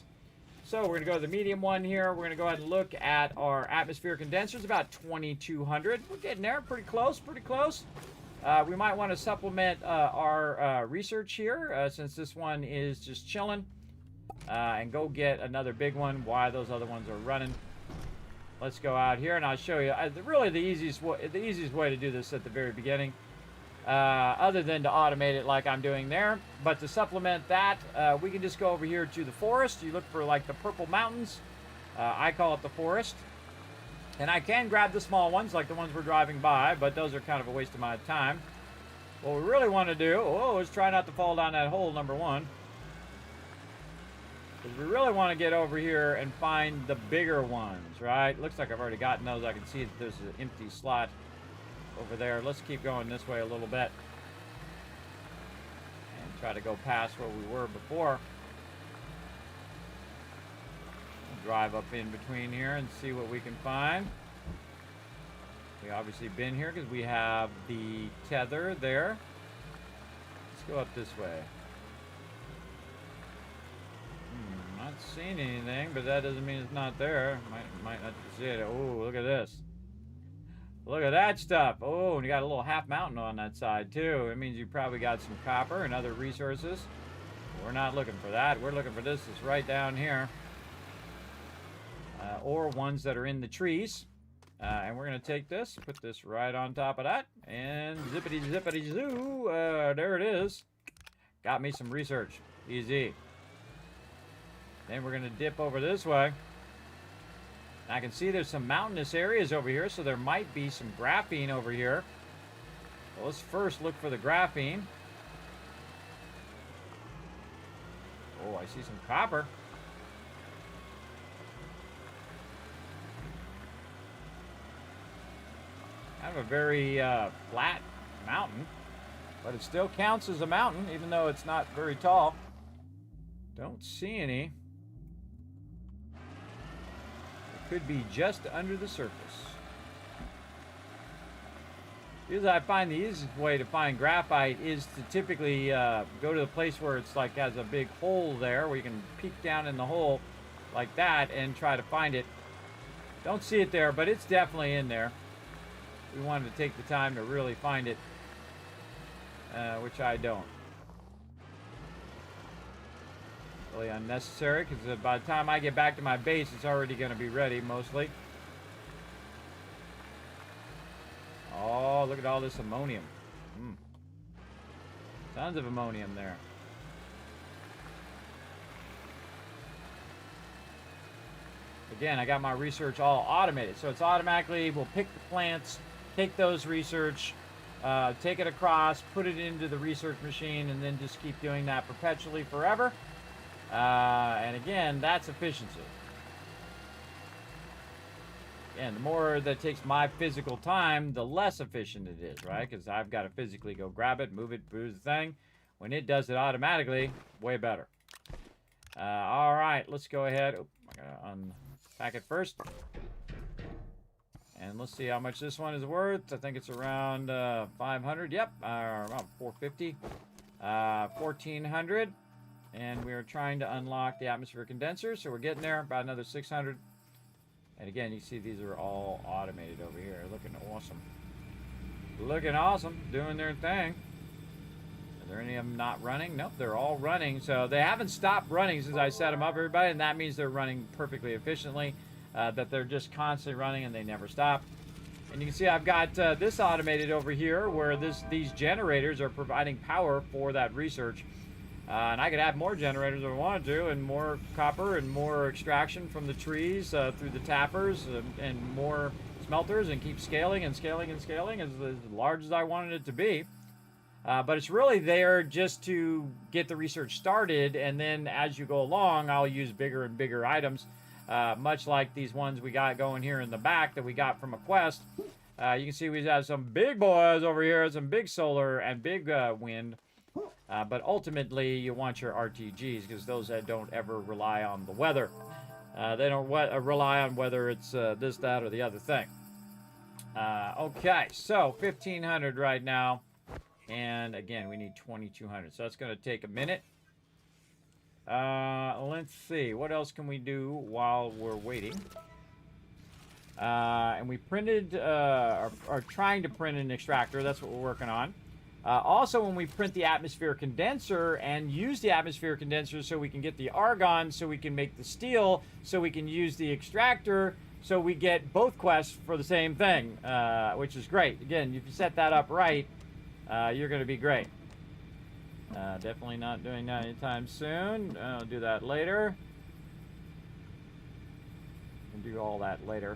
So we're going to go to the medium one here. We're going to go ahead and look at our atmosphere condensers, about 2,200. We're getting there, pretty close, pretty close. We might want to supplement our research here, since this one is just chilling, and go get another big one while those other ones are running. Let's go out here, and I'll show you. Really, the easiest way to do this at the very beginning, other than to automate it like I'm doing there. But to supplement that, we can just go over here to the forest. You look for like the purple mountains. I call it the forest. And I can grab the small ones, like the ones we're driving by, but those are kind of a waste of my time. What we really want to do, is try not to fall down that hole, number one. Because we really want to get over here and find the bigger ones, right? Looks like I've already gotten those. I can see that there's an empty slot over there. Let's keep going this way a little bit. And try to go past where we were before. Drive up in between here and see what we can find. We obviously been here because we have the tether there. Let's go up this way. Not seeing anything, but that doesn't mean it's not there. Might not see it. Oh, look at this. Look at that stuff. Oh, and you got a little half mountain on that side too. It means you probably got some copper and other resources. We're not looking for that. We're looking for this. It's right down here. Or ones that are in the trees. And we're going to take this, put this right on top of that, and zippity zippity zoo. There it is. Got me some research. Easy. Then we're going to dip over this way. I can see there's some mountainous areas over here, so there might be some graphene over here. Well, let's first look for the graphene. Oh, I see some copper. Kind of a very flat mountain, but it still counts as a mountain, even though it's not very tall. Don't see any. It could be just under the surface. Because I find the easiest way to find graphite is to typically go to the place where it's like has a big hole there, where you can peek down in the hole like that and try to find it. Don't see it there, but it's definitely in there. We wanted to take the time to really find it, which I don't. Really unnecessary, because by the time I get back to my base, it's already going to be ready, mostly. Oh, look at all this ammonium. Tons of ammonium there. Again, I got my research all automated, so it's automatically, we'll pick the plants, take those research, take it across, put it into the research machine, and then just keep doing that perpetually forever. And again, that's efficiency. And the more that takes my physical time, the less efficient it is, right? Because I've got to physically go grab it, move it, do the thing. When it does it automatically, way better. All right, let's go ahead. Oh, I gotta unpack it first. And let's see how much this one is worth. I think it's around 500. Yep, around 450. 1,400. And we're trying to unlock the atmosphere condenser, so we're getting there. About another 600. And again, you see these are all automated over here. Looking awesome. Looking awesome. Doing their thing. Are there any of them not running? Nope, they're all running. So they haven't stopped running since I set them up, everybody. And that means they're running perfectly efficiently. That they're just constantly running and they never stop. And you can see I've got this automated over here where these generators are providing power for that research. And I could add more generators if I wanted to, and more copper and more extraction from the trees through the tappers and more smelters, and keep scaling and scaling and scaling as large as I wanted it to be. But it's really there just to get the research started, and then as you go along, I'll use bigger and bigger items, much like these ones we got going here in the back that we got from a quest. You can see we have some big boys over here, some big solar and big wind. But ultimately, you want your RTGs, because those that don't ever rely on the weather. They don't rely on whether it's this, that, or the other thing. Okay, so 1,500 right now. And again, we need 2,200. So that's going to take a minute. Let's see. What else can we do while we're waiting? And we printed, are trying to print an extractor. That's what we're working on. Also, when we print the atmosphere condenser and use the atmosphere condenser so we can get the argon, so we can make the steel, so we can use the extractor, so we get both quests for the same thing, which is great. Again, if you set that up right, you're going to be great. Definitely not doing that anytime soon. I'll do that later. And do all that later.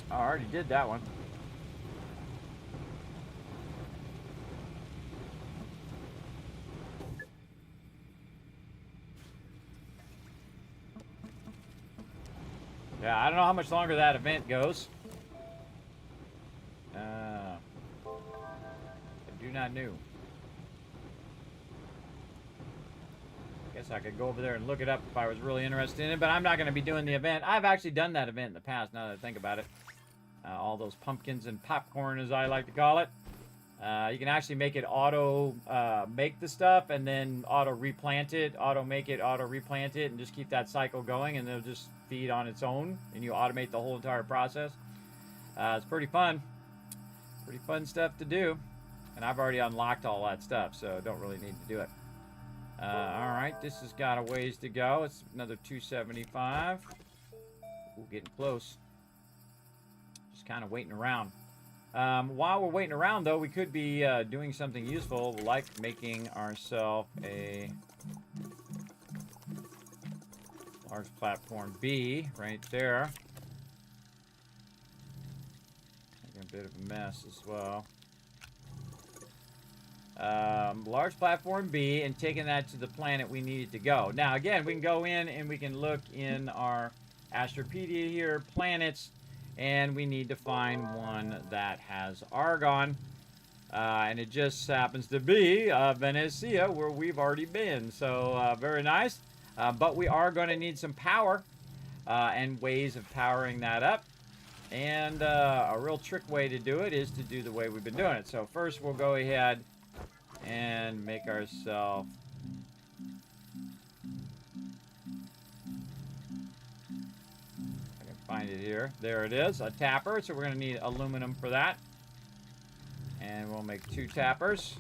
Oh, I already did that one. Yeah, I don't know how much longer that event goes. I do not know. I guess I could go over there and look it up if I was really interested in it, but I'm not going to be doing the event. I've actually done that event in the past, now that I think about it. All those pumpkins and popcorn, as I like to call it. You can actually make it auto make the stuff and then auto replant it, auto make it, auto replant it, and just keep that cycle going, and it'll just feed on its own, and you automate the whole entire process. It's pretty fun. Pretty fun stuff to do. And I've already unlocked all that stuff, so don't really need to do it. Alright, this has got a ways to go. It's another 275. Ooh, getting close. Just kind of waiting around. While we're waiting around, though, we could be doing something useful, like making ourselves a large platform B right there. Making a bit of a mess as well. Large platform B, and taking that to the planet we needed to go. Now, again, we can go in and we can look in our Astropedia here, planets, and we need to find one that has argon. And it just happens to be Venecia, where we've already been. So, very nice. But we are going to need some power and ways of powering that up. And a real trick way to do it is to do the way we've been doing it. So first we'll go ahead and make ourselves find it here. There it is, a tapper. So we're going to need aluminum for that. And we'll make 2 tappers.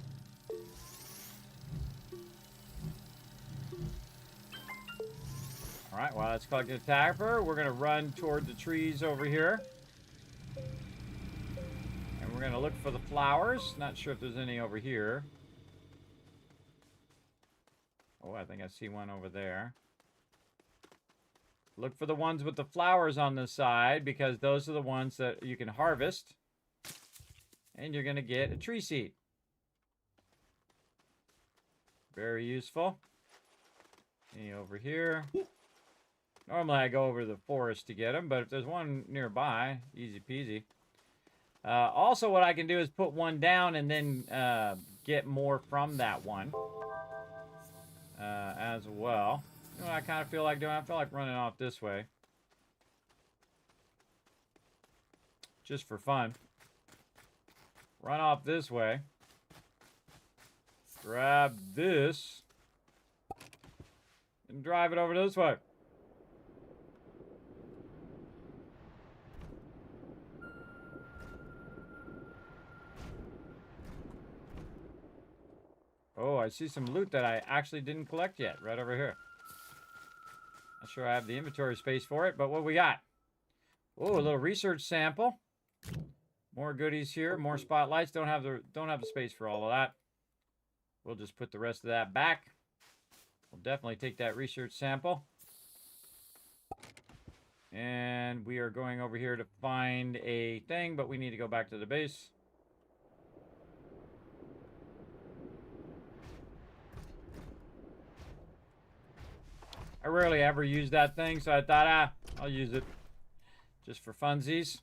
Alright, while it's collecting a tapper, we're going to run toward the trees over here. And we're going to look for the flowers. Not sure if there's any over here. Oh, I think I see one over there. Look for the ones with the flowers on the side, because those are the ones that you can harvest. And you're going to get a tree seed. Very useful. Any over here? Normally I go over to the forest to get them, but if there's one nearby, easy peasy. Also, what I can do is put one down and then get more from that one as well. You know what I kind of feel like doing? I feel like running off this way. Just for fun. Run off this way. Grab this. And drive it over this way. Oh, I see some loot that I actually didn't collect yet. Right over here. Not sure I have the inventory space for it, but what we got? Oh, a little research sample. More goodies here. More spotlights. Don't have the space for all of that. We'll just put the rest of that back. We'll definitely take that research sample. And we are going over here to find a thing, but we need to go back to the base. I rarely ever use that thing, so I thought, I'll use it just for funsies.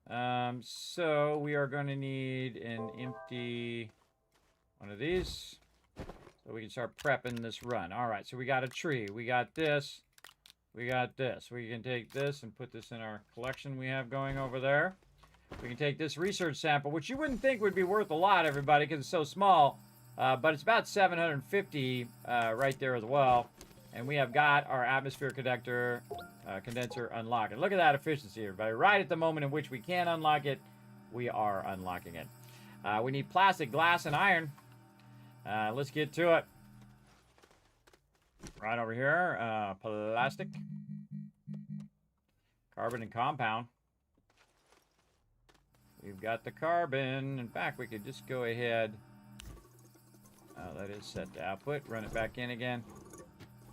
So we are going to need an empty one of these so we can start prepping this run. All right, so we got a tree. We got this. We got this. We can take this and put this in our collection we have going over there. We can take this research sample, which you wouldn't think would be worth a lot, everybody, because it's so small. But it's about 750 right there as well. And we have got our atmosphere condenser unlocked. And look at that efficiency, everybody. Right at the moment in which we can unlock it, we are unlocking it. We need plastic, glass, and iron. Let's get to it. Right over here, plastic, carbon, and compound. We've got the carbon. In fact, we could just go ahead. That is set to output. Run it back in again.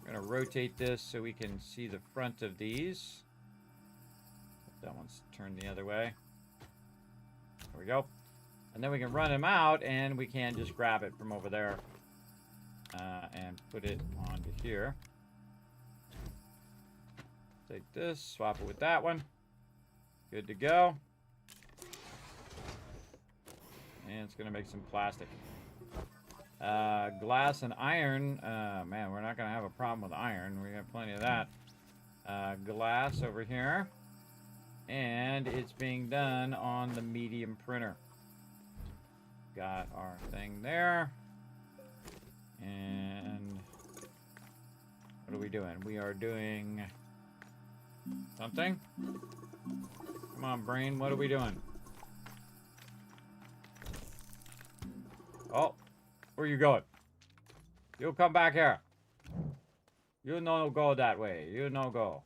We're going to rotate this so we can see the front of these. That one's turned the other way. There we go. And then we can run them out, and we can just grab it from over there and put it onto here. Take this, swap it with that one. Good to go. And it's going to make some plastic. Glass and iron. Man, we're not going to have a problem with iron. We have plenty of that. Glass over here. And it's being done on the medium printer. Got our thing there. And what are we doing? We are doing something. Come on, brain. What are we doing? Oh, where you going? You come back here. You no go that way. You no go.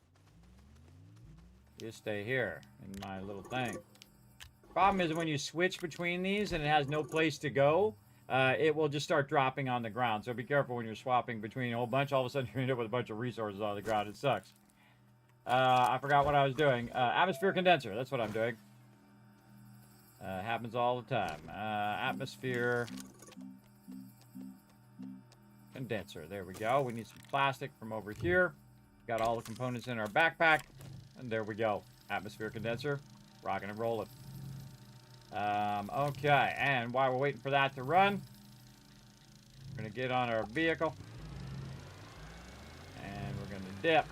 You stay here in my little thing. Problem is when you switch between these and it has no place to go, it will just start dropping on the ground. So be careful when you're swapping between a whole bunch. All of a sudden you end up with a bunch of resources on the ground. It sucks. I forgot what I was doing. Atmosphere condenser. That's what I'm doing. Happens all the time. Atmosphere condenser. There we go. We need some plastic from over here. Got all the components in our backpack. And there we go. Atmosphere condenser. Rocking and rolling. Okay. And while we're waiting for that to run, we're going to get on our vehicle. And we're going to dip.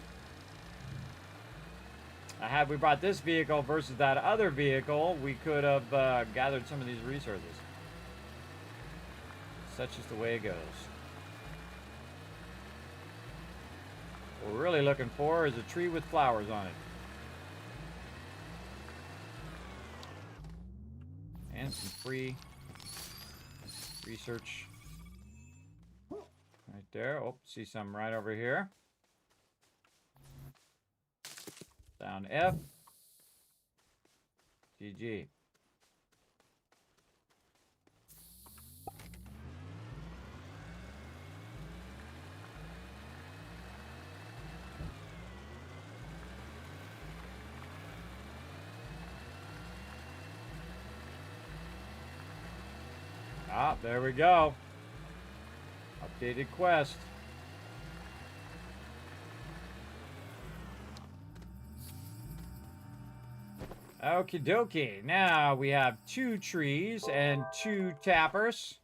Had we brought this vehicle versus that other vehicle, we could have gathered some of these resources. Such is the way it goes. What we're really looking for is a tree with flowers on it. And some free research. Right there. Oh, see some right over here. Down F. GG. Ah, there we go. Updated quest. Okie dokie. Now we have 2 trees and 2 tappers.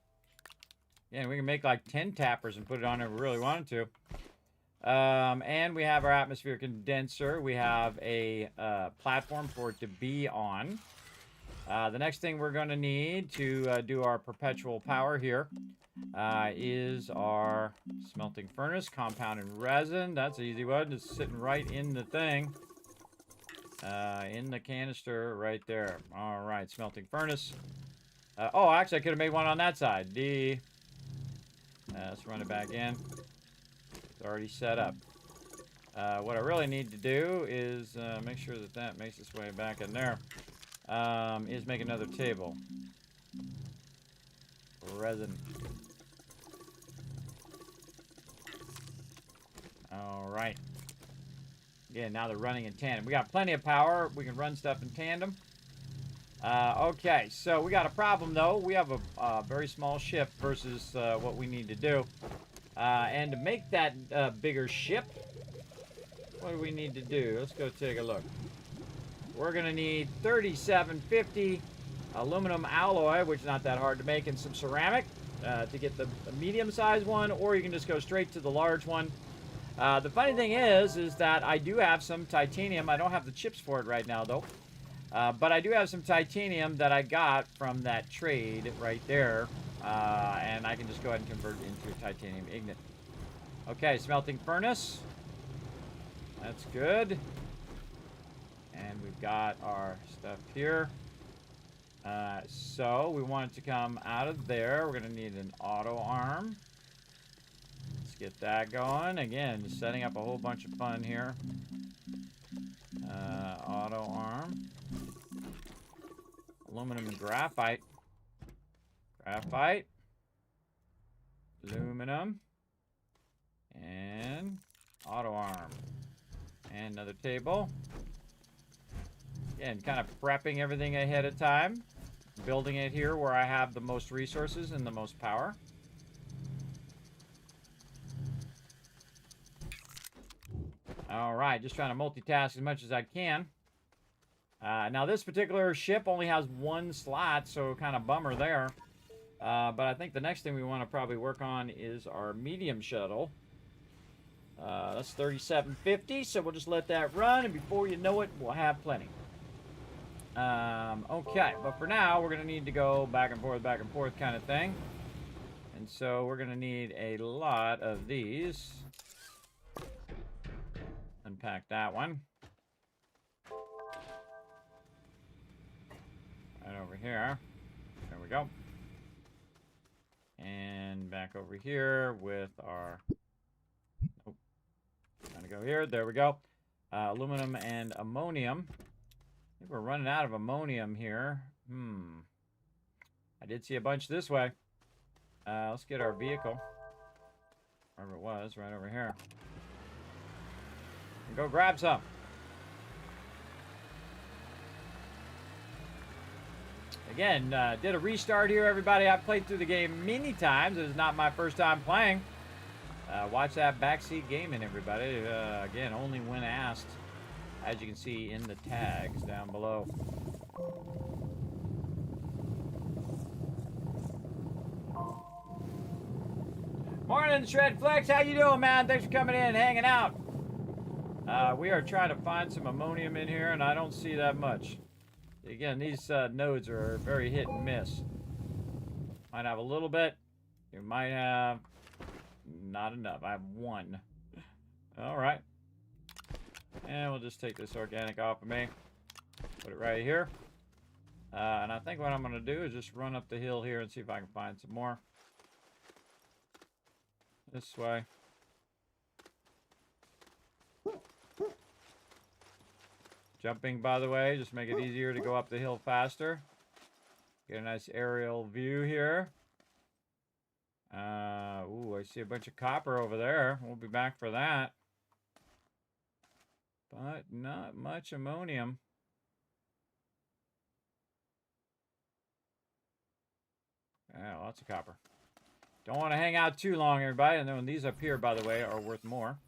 Yeah, we can make like 10 tappers and put it on if we really wanted to. And we have our atmosphere condenser. We have a platform for it to be on. The next thing we're going to need to do our perpetual power here is our smelting furnace, compound and resin. That's an easy one. It's sitting right in the thing. In the canister right there. All right, smelting furnace. Oh, actually, I could have made one on that side. D. Let's run it back in. It's already set up. What I really need to do is make sure that that makes its way back in there. Is make another table. Resin. All right. Again, now they're running in tandem. We got plenty of power. We can run stuff in tandem. Okay, so we got a problem, though. We have a very small ship versus what we need to do. And to make that bigger ship, what do we need to do? Let's go take a look. we're going to need 3750 aluminum alloy, which is not that hard to make, and some ceramic to get the medium-sized one, or you can just go straight to the large one. The funny thing is that I do have some titanium. I don't have the chips for it right now, though. But I do have some titanium that I got from that trade right there. And I can just go ahead and convert it into a titanium ingot. Okay, smelting furnace. That's good. And we've got our stuff here. So we want it to come out of there. We're going to need an auto arm. Let's get that going. Again, just setting up a whole bunch of fun here. Auto arm. Aluminum and graphite. Graphite. Aluminum. And auto arm. And another table. Again, kind of prepping everything ahead of time. Building it here where I have the most resources and the most power. Alright, just trying to multitask as much as I can. Now this particular ship only has one slot, so kind of bummer there. But I think the next thing we want to probably work on is our medium shuttle. That's 3750, so we'll just let that run, and before you know it, we'll have plenty. Okay, but for now, we're going to need to go back and forth kind of thing. And so we're going to need a lot of these. Unpack that one. Right over here. There we go. And back over here with our... Oh, trying to go here. There we go. Aluminum and ammonium. I think we're running out of ammonium here. I did see a bunch this way. Let's get our vehicle. Wherever it was, right over here. And go grab some. Again, did a restart here, everybody. I've played through the game many times. It is not my first time playing. Watch that backseat gaming, everybody. Again, only when asked, as you can see in the tags down below. Morning, Shred Flex. How you doing, man? Thanks for coming in, hanging out. We are trying to find some ammonium in here, and I don't see that much. Again, these nodes are very hit and miss. Might have a little bit. You might have not enough. I have one. All right. And we'll just take this organic off of me. Put it right here. And I think what I'm going to do is just run up the hill here and see if I can find some more. This way. Jumping, by the way, just make it easier to go up the hill faster. Get a nice aerial view here. Ooh, I see a bunch of copper over there. We'll be back for that. But not much ammonium. Yeah, lots of copper. Don't want to hang out too long, everybody. And then these up here, by the way, are worth more.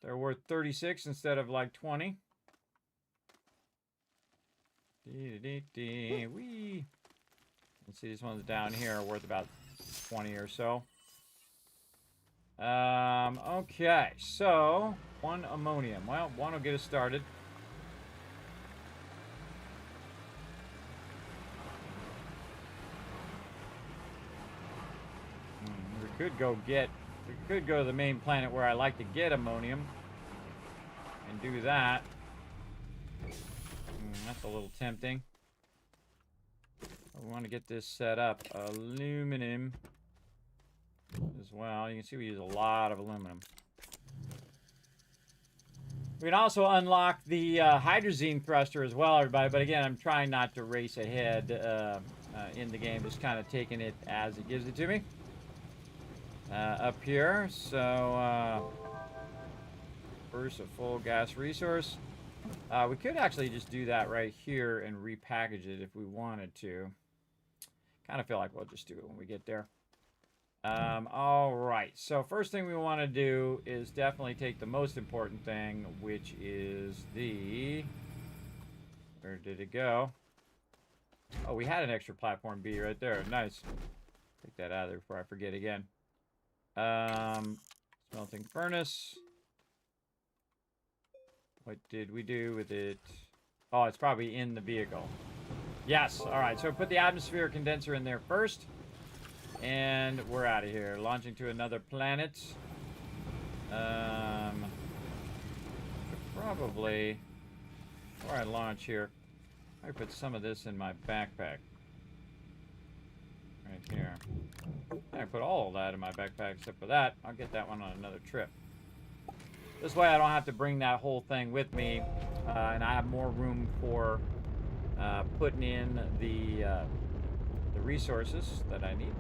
They're worth 36 instead of like 20. Wee. Let's see, these ones down here are worth about 20 or so. Okay, so one ammonium. Well, one will get us started. We could go to the main planet where I like to get ammonium and do that. That's a little tempting. We want to get this set up. Aluminum as well. You can see we use a lot of aluminum. We can also unlock the hydrazine thruster as well, everybody. But again, I'm trying not to race ahead in the game. Just kind of taking it as it gives it to me. Up here. So, first, a full gas resource. We could actually just do that right here and repackage it if we wanted to. Kind of feel like we'll just do it when we get there. All right. So first thing we want to do is definitely take the most important thing, which is the Where did it go? Oh, we had an extra platform B right there. Nice. Take that out of there before I forget again. Smelting furnace. What did we do with it? Oh, it's probably in the vehicle. Yes. All right. So put the atmosphere condenser in there first. And we're out of here. Launching to another planet. Probably, before I launch here, I put some of this in my backpack. Right here. I put all of that in my backpack except for that. I'll get that one on another trip. This way I don't have to bring that whole thing with me. And I have more room for putting in the resources that I need.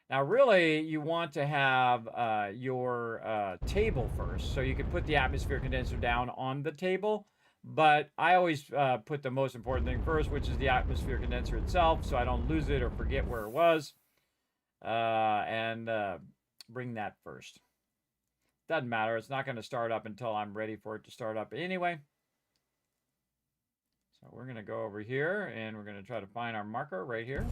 Now, really, you want to have your table first, so you can put the atmosphere condenser down on the table. But I always put the most important thing first, which is the atmosphere condenser itself, so I don't lose it or forget where it was. And bring that first. Doesn't matter. It's not going to start up until I'm ready for it to start up anyway. So we're going to go over here, and we're going to try to find our marker right here.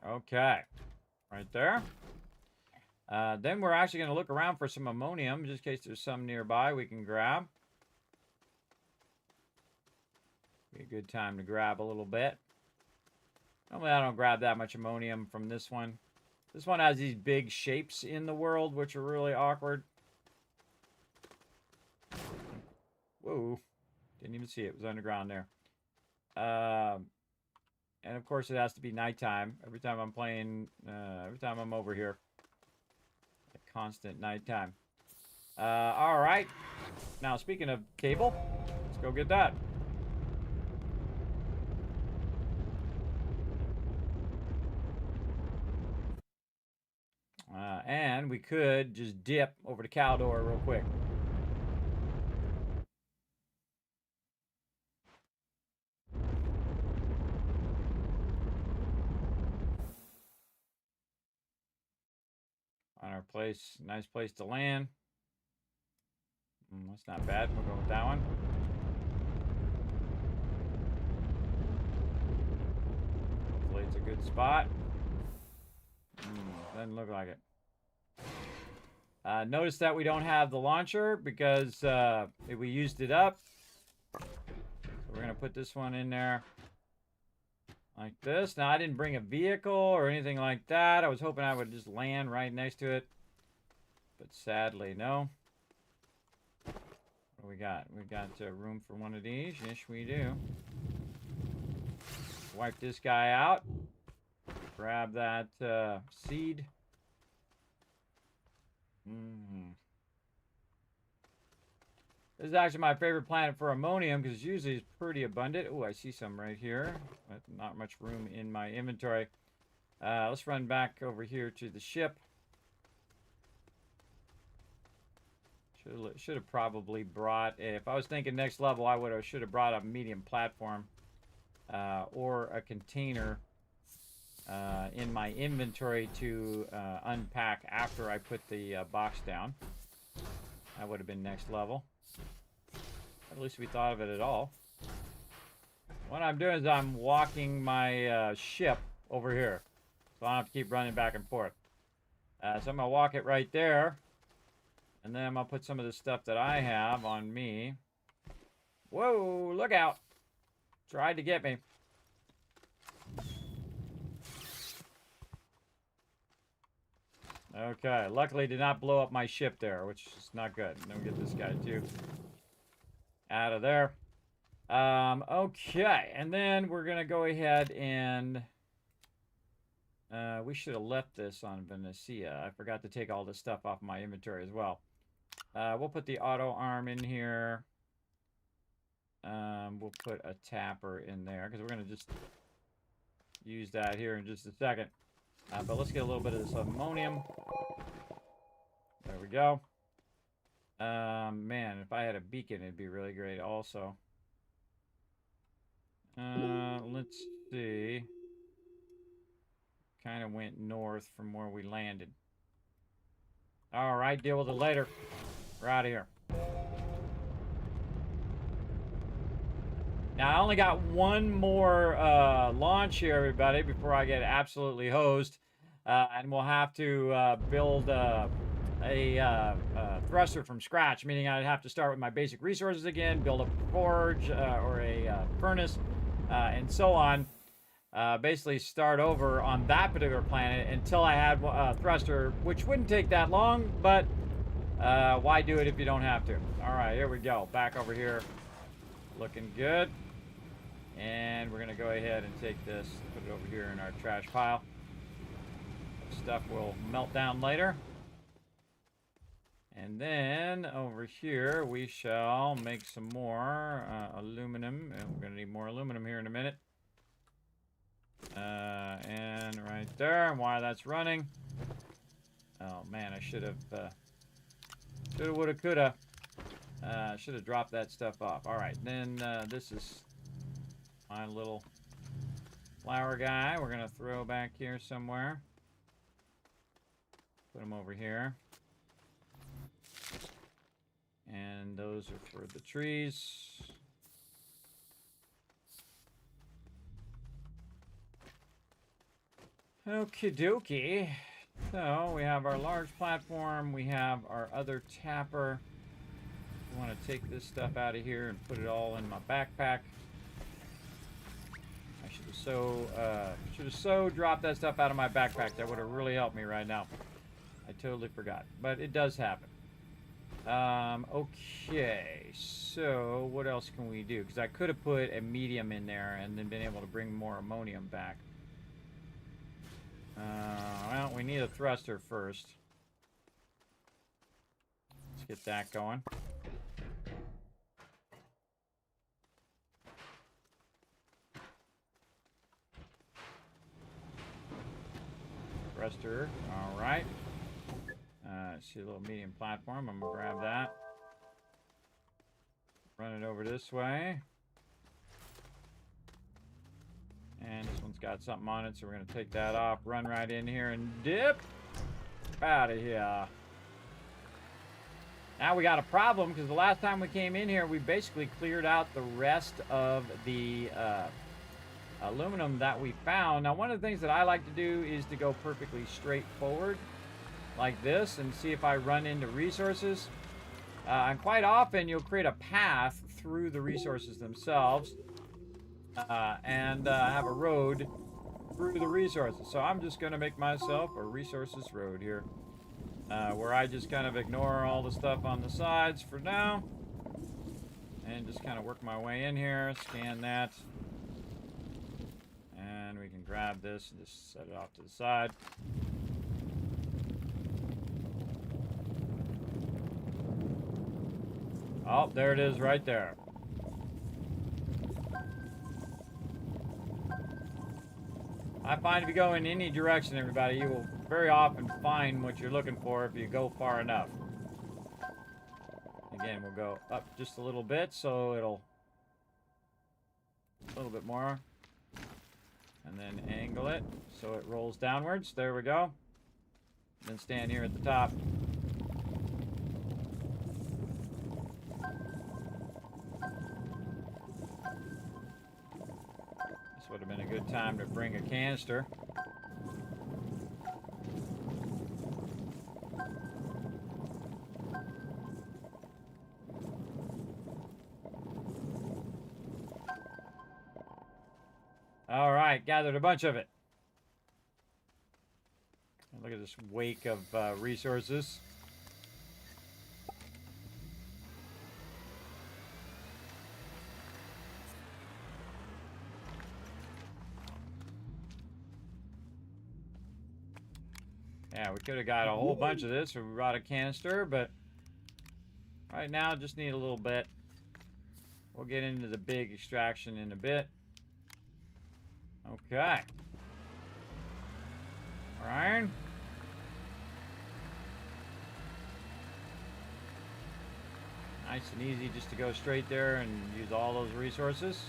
Okay, right there. Then we're actually going to look around for some ammonium, just in case there's some nearby we can grab. Be a good time to grab a little bit. Normally I don't grab that much ammonium from this one. This one has these big shapes in the world, which are really awkward. Whoa, didn't even see it. It was underground there. And of course, it has to be nighttime. Every time I'm playing, every time I'm over here. A constant nighttime. All right. Now, speaking of cable, let's go get that. And we could just dip over to Caldor real quick. On our place, nice place to land. That's not bad. We'll go with that one. Hopefully it's a good spot. Doesn't look like it. Notice that we don't have the launcher because we used it up. So we're going to put this one in there like this. Now, I didn't bring a vehicle or anything like that. I was hoping I would just land right next to it. But sadly, no. What do we got? We got room for one of these. Yes, we do. Wipe this guy out. Grab that seed. This is actually my favorite planet for ammonium because usually it's pretty abundant. Oh, I see some right here. But not much room in my inventory. Let's run back over here to the ship. Should have probably brought, if I was thinking next level, I should have brought a medium platform or a container in my inventory to unpack after I put the box down. That would have been next level. At least we thought of it at all. What I'm doing is I'm walking my ship over here, so I don't have to keep running back and forth. So I'm going to walk it right there. And then I'm going to put some of the stuff that I have on me. Whoa, look out. Tried to get me. Okay, luckily did not blow up my ship there, which is not good. And then we get this guy too. Out of there. Okay, and then we're going to go ahead and... we should have left this on Venecia. I forgot to take all this stuff off my inventory as well. We'll put the auto arm in here. We'll put a tapper in there because we're going to just use that here in just a second. But let's get a little bit of this ammonium. There we go. Man, if I had a beacon, it'd be really great also. Let's see. kind of went north from where we landed. All right, deal with it later. We're out of here. Now, I only got one more launch here, everybody, before I get absolutely hosed. And we'll have to build a thruster from scratch, meaning I'd have to start with my basic resources again, build a forge or a furnace, and so on. Basically start over on that particular planet until I had a thruster, which wouldn't take that long, but why do it if you don't have to? All right, here we go. Back over here. Looking good. And we're going to go ahead and take this, put it over here in our trash pile. Stuff will melt down later. And then over here, we shall make some more aluminum. And we're going to need more aluminum here in a minute. And right there, and while that's running. Oh man, I should have, shoulda, woulda, coulda. Should have dropped that stuff off. All right, then this is my little flower guy. We're gonna throw back here somewhere. Put him over here. And those are for the trees. Okie dokie. So we have our large platform. We have our other tapper. I want to take this stuff out of here and put it all in my backpack. I should have so dropped that stuff out of my backpack. That would have really helped me right now. I totally forgot, but it does happen. Okay, so what else can we do? Because I could have put a medium in there and then been able to bring more ammonium back. Well, we need a thruster first. Let's get that going. Thruster, all right. See a little medium platform. I'm gonna grab that. Run it over this way. And this one's got something on it, so we're going to take that off, run right in here, and dip out of here. Now we got a problem, because the last time we came in here, we basically cleared out the rest of the aluminum that we found. Now, one of the things that I like to do is to go perfectly straight forward, like this, and see if I run into resources. And quite often, you'll create a path through the resources themselves. And have a road through the resources. So I'm just going to make myself a resources road here. Where I just kind of ignore all the stuff on the sides for now. And just kind of work my way in here, scan that. And we can grab this and just set it off to the side. Oh, there it is right there. I find if you go in any direction, everybody, you will very often find what you're looking for if you go far enough. Again, we'll go up just a little bit, so it'll... a little bit more. And then angle it so it rolls downwards. There we go. Then stand here at the top. Would have been a good time to bring a canister. All right, gathered a bunch of it. Look at this wake of resources. Yeah, we could have got a whole bunch of this if we brought a canister, but right now just need a little bit. We'll get into the big extraction in a bit. Okay. Ryan. Nice and easy just to go straight there and use all those resources.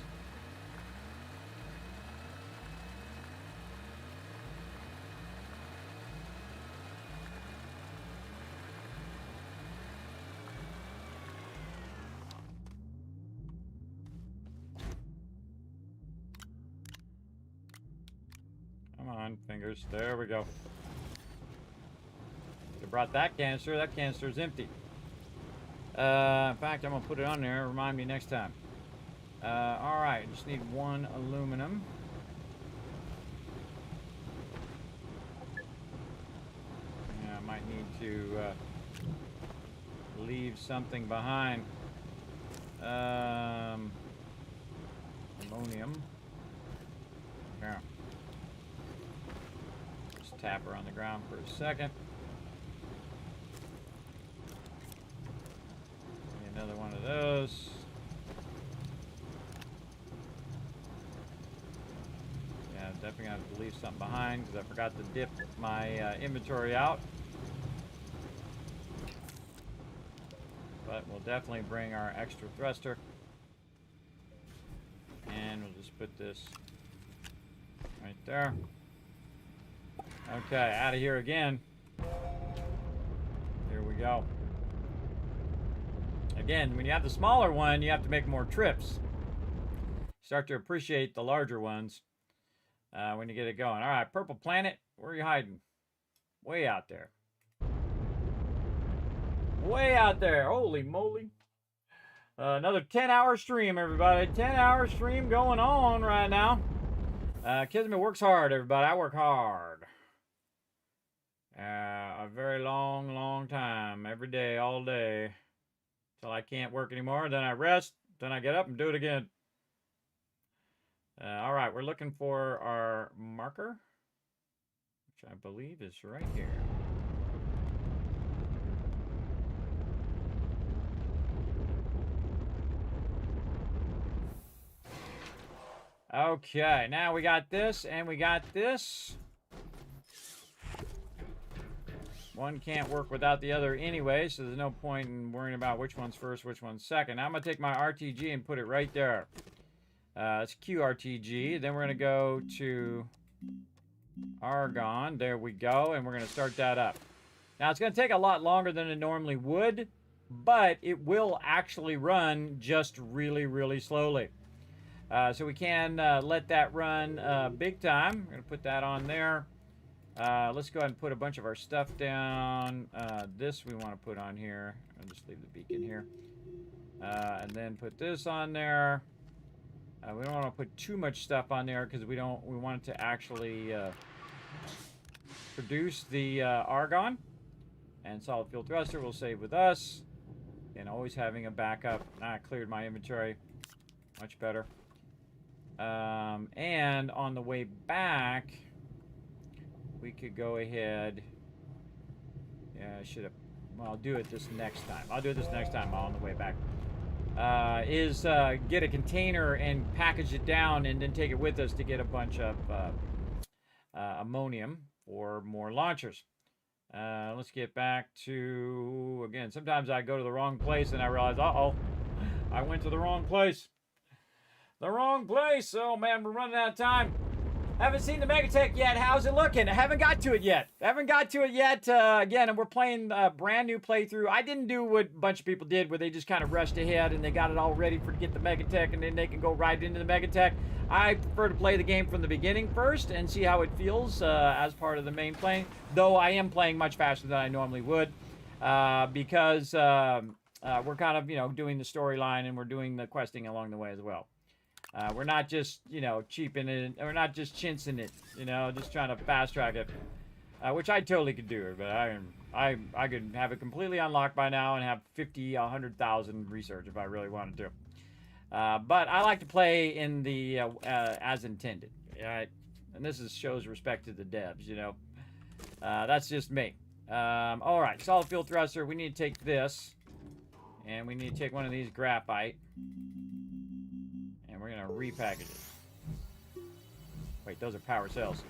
Come on, fingers. There we go. Could have brought that canister. That canister's empty. In fact, I'm going to put it on there. Remind me next time. Alright, just need one aluminum. Yeah, I might need to leave something behind. Ammonium. Yeah. Just tap her on the ground for a second. Another one of those. Yeah, definitely gonna have to leave something behind because I forgot to dip my inventory out. But we'll definitely bring our extra thruster. And we'll just put this right there. Okay, out of here again. Here we go. Again, when you have the smaller one, you have to make more trips. Start to appreciate the larger ones when you get it going. All right, Purple Planet, where are you hiding? Way out there. Way out there. Holy moly. Another 10-hour stream, everybody. 10-hour stream going on right now. Kismet works hard, everybody. I work hard. A very long, long time. Every day, all day. Till I can't work anymore. Then I rest. Then I get up and do it again. All right, we're looking for our marker, which I believe is right here. Okay, now we got this and we got this. One can't work without the other anyway, so there's no point in worrying about which one's first, which one's second. Now I'm going to take my RTG and put it right there. It's QRTG. Then we're going to go to Argon. There we go, and we're going to start that up. Now it's going to take a lot longer than it normally would, but it will actually run just really, really slowly. So we can let that run big time. We're going to put that on there. Let's go ahead and put a bunch of our stuff down. This we want to put on here. I'll just leave the beacon here. And then put this on there. We don't want to put too much stuff on there because we want it to actually produce the argon. And solid fuel thruster will save with us. And always having a backup. Now I cleared my inventory. Much better. And on the way back, we could go ahead. Yeah, I should have. Well, I'll do it this next time. I'll do it this next time on the way back. Get a container and package it down and then take it with us to get a bunch of ammonium for more launchers. Let's get back to, again, sometimes I go to the wrong place and I realize, uh-oh, I went to the wrong place. The wrong place. Oh, man, we're running out of time. Haven't seen the MEGATECH yet. How's it looking? I haven't got to it yet. Again, and we're playing a brand new playthrough. I didn't do what a bunch of people did where they just kind of rushed ahead and they got it all ready to get the MEGATECH and then they can go right into the MEGATECH. I prefer to play the game from the beginning first and see how it feels as part of the main playing. Though I am playing much faster than I normally would because we're kind of, doing the storyline and we're doing the questing along the way as well. We're not just, cheaping it. We're not just chinsing it, just trying to fast track it, which I totally could do. But I could have it completely unlocked by now and have 50, 100,000 research if I really wanted to. But I like to play in the as intended. Right? And this shows respect to the devs, That's just me. All right, solid fuel thruster. We need to take this, and we need to take one of these graphite. We're going to repackage it. Wait, those are power cells.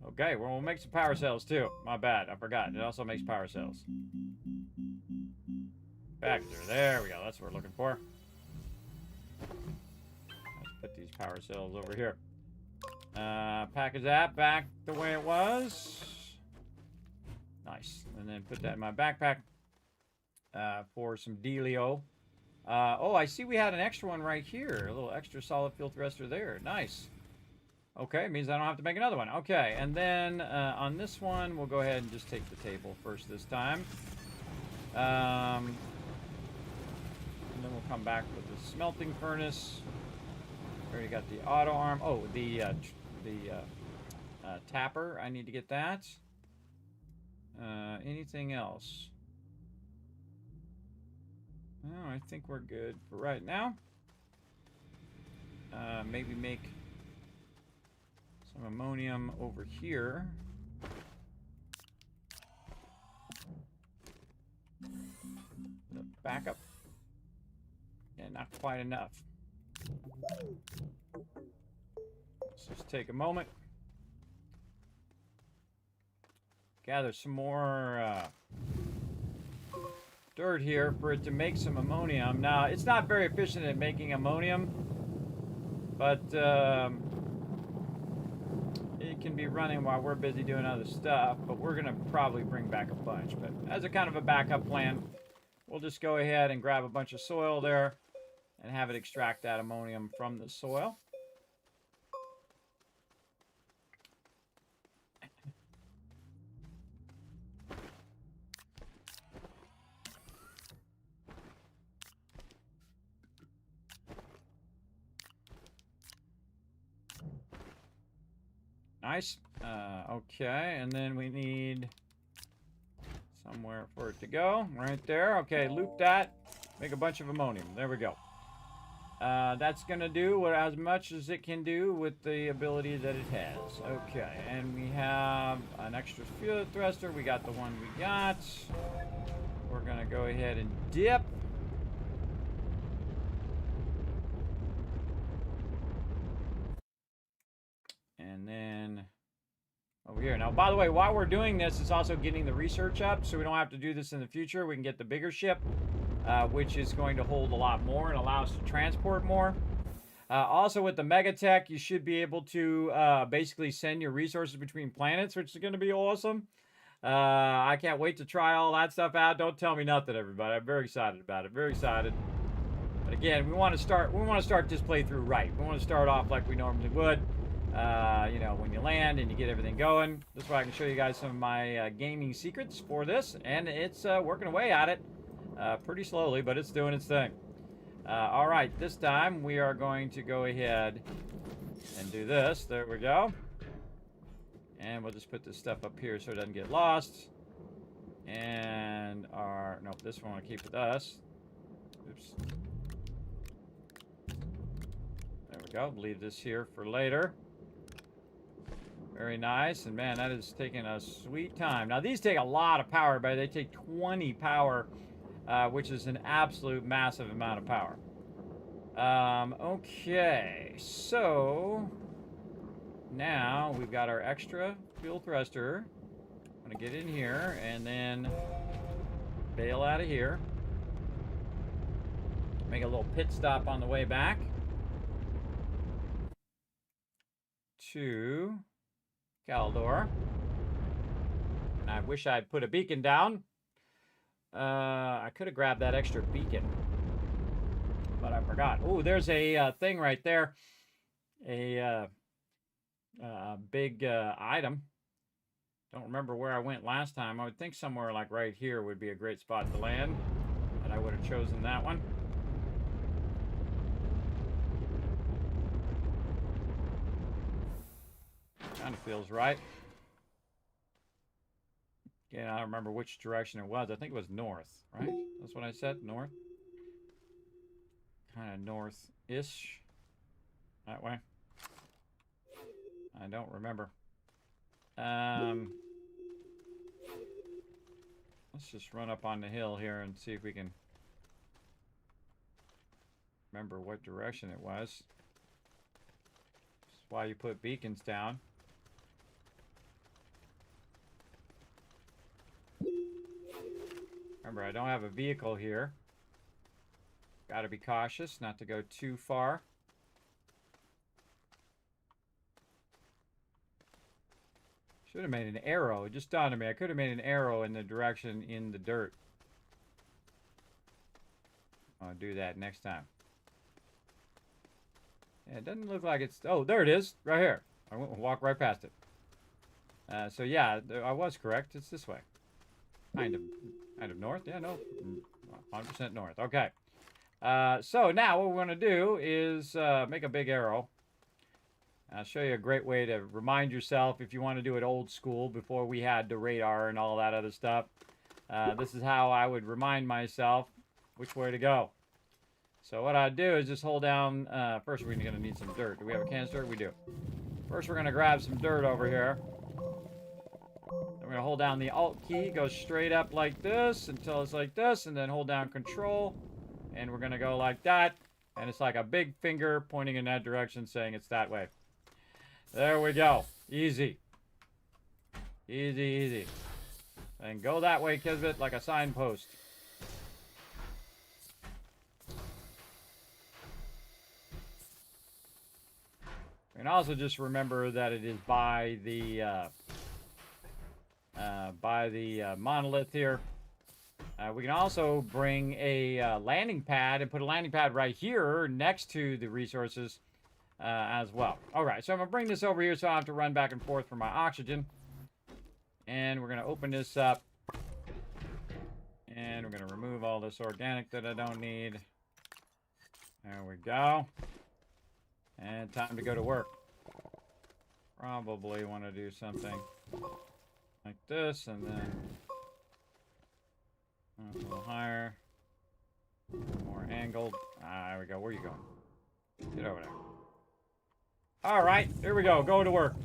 Okay, well, we'll make some power cells too. My bad, I forgot. It also makes power cells. Packager, there we go. That's what we're looking for. Let's put these power cells over here. Package that back the way it was. Nice. And then put that in my backpack for some dealio. Oh, I see we had an extra one right here. A little extra solid fuel thruster there. Nice. Okay, it means I don't have to make another one. Okay, and then on this one, we'll go ahead and just take the table first this time. And then we'll come back with the smelting furnace. Already got the auto arm. Oh, the tapper. I need to get that. Anything else? Oh, I think we're good for right now. Maybe make some ammonium over here. The backup. Yeah, not quite enough. Let's just take a moment. Gather some more dirt here for it to make some ammonium. Now, it's not very efficient at making ammonium, but it can be running while we're busy doing other stuff, but we're going to probably bring back a bunch. But as a kind of a backup plan, we'll just go ahead and grab a bunch of soil there and have it extract that ammonium from the soil. Nice. Okay, and then we need somewhere for it to go. Right there. Okay, loop that. Make a bunch of ammonium. There we go. That's going to do as much as it can do with the ability that it has. Okay, and we have an extra field thruster. We got the one we got. We're going to go ahead and dip. And then over here. Now, by the way, while we're doing this, it's also getting the research up, so we don't have to do this in the future. We can get the bigger ship, which is going to hold a lot more and allow us to transport more. Also, with the MEGATECH, you should be able to basically send your resources between planets, which is going to be awesome. I can't wait to try all that stuff out. Don't tell me nothing, everybody. I'm very excited about it. Very excited. But again, we want to start this playthrough right. We want to start off like we normally would. You know, when you land and you get everything going. This way I can show you guys some of my gaming secrets for this, and it's working away at it pretty slowly, but it's doing its thing. All right, this time we are going to go ahead and do this. There we go. And we'll just put this stuff up here so it doesn't get lost. And nope, this one we'll keep with us. Oops. There we go. Leave this here for later. Very nice. And man, that is taking a sweet time. Now, these take a lot of power, but they take 20 power, which is an absolute massive amount of power. Okay, so now we've got our extra fuel thruster. I'm going to get in here and then bail out of here. Make a little pit stop on the way back to Caldor. And I wish I'd put a beacon down. I could have grabbed that extra beacon, but I forgot. Oh, there's a thing right there. A big item. Don't remember where I went last time. I would think somewhere like right here would be a great spot to land, and I would have chosen that one. Kind of feels right. Again, I don't remember which direction it was. I think it was north, right? That's what I said, north. Kind of north-ish. That way. I don't remember. Let's just run up on the hill here and see if we can remember what direction it was. That's why you put beacons down. Remember, I don't have a vehicle here. Got to be cautious not to go too far. Should have made an arrow. It just dawned on me. I could have made an arrow in the direction in the dirt. I'll do that next time. Yeah, it doesn't look like it's... Oh, there it is. Right here. I went walk right past it. So yeah, I was correct. It's this way. Kind of north. Yeah, no, 100% north. Okay. So now what we're going to do is make a big arrow. I'll show you a great way to remind yourself if you want to do it old school before we had the radar and all that other stuff. This is how I would remind myself which way to go. So what I'd do is just hold down, first we're going to need some dirt. Do we have a canister? We do. First we're going to grab some dirt over here. Then we're going to hold down the Alt key, go straight up like this until it's like this, and then hold down Control, and we're going to go like that. And it's like a big finger pointing in that direction saying it's that way. There we go. Easy. Easy, easy. And go that way, Kismet, like a signpost. And also just remember that it is by the monolith here. We can also bring a landing pad and put a landing pad right here next to the resources as well. All right, so I'm going to bring this over here so I don't have to run back and forth for my oxygen. And we're going to open this up. And we're going to remove all this organic that I don't need. There we go. And time to go to work. Probably want to do something like this, and then a little higher, more angled. There we go. Where are you going? Get over there. All right, here we go. Go to work.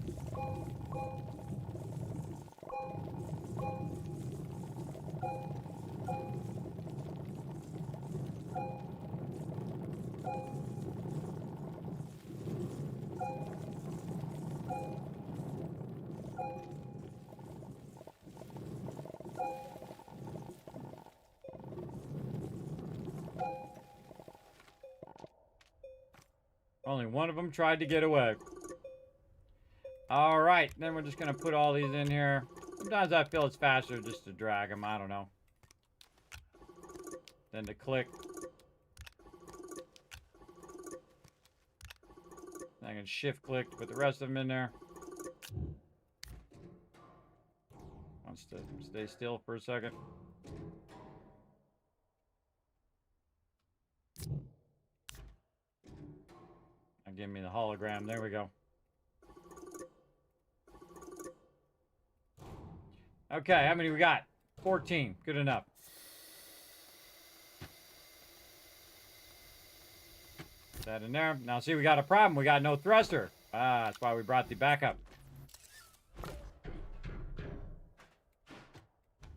Only one of them tried to get away. All right, then we're just going to put all these in here. Sometimes I feel it's faster just to drag them. I don't know. Then to click. I can shift click to put the rest of them in there. Wants to stay still for a second. Give me the hologram. There we go. Okay, how many we got? 14. Good enough. Put that in there. Now see, we got a problem. We got no thruster. That's why we brought the backup.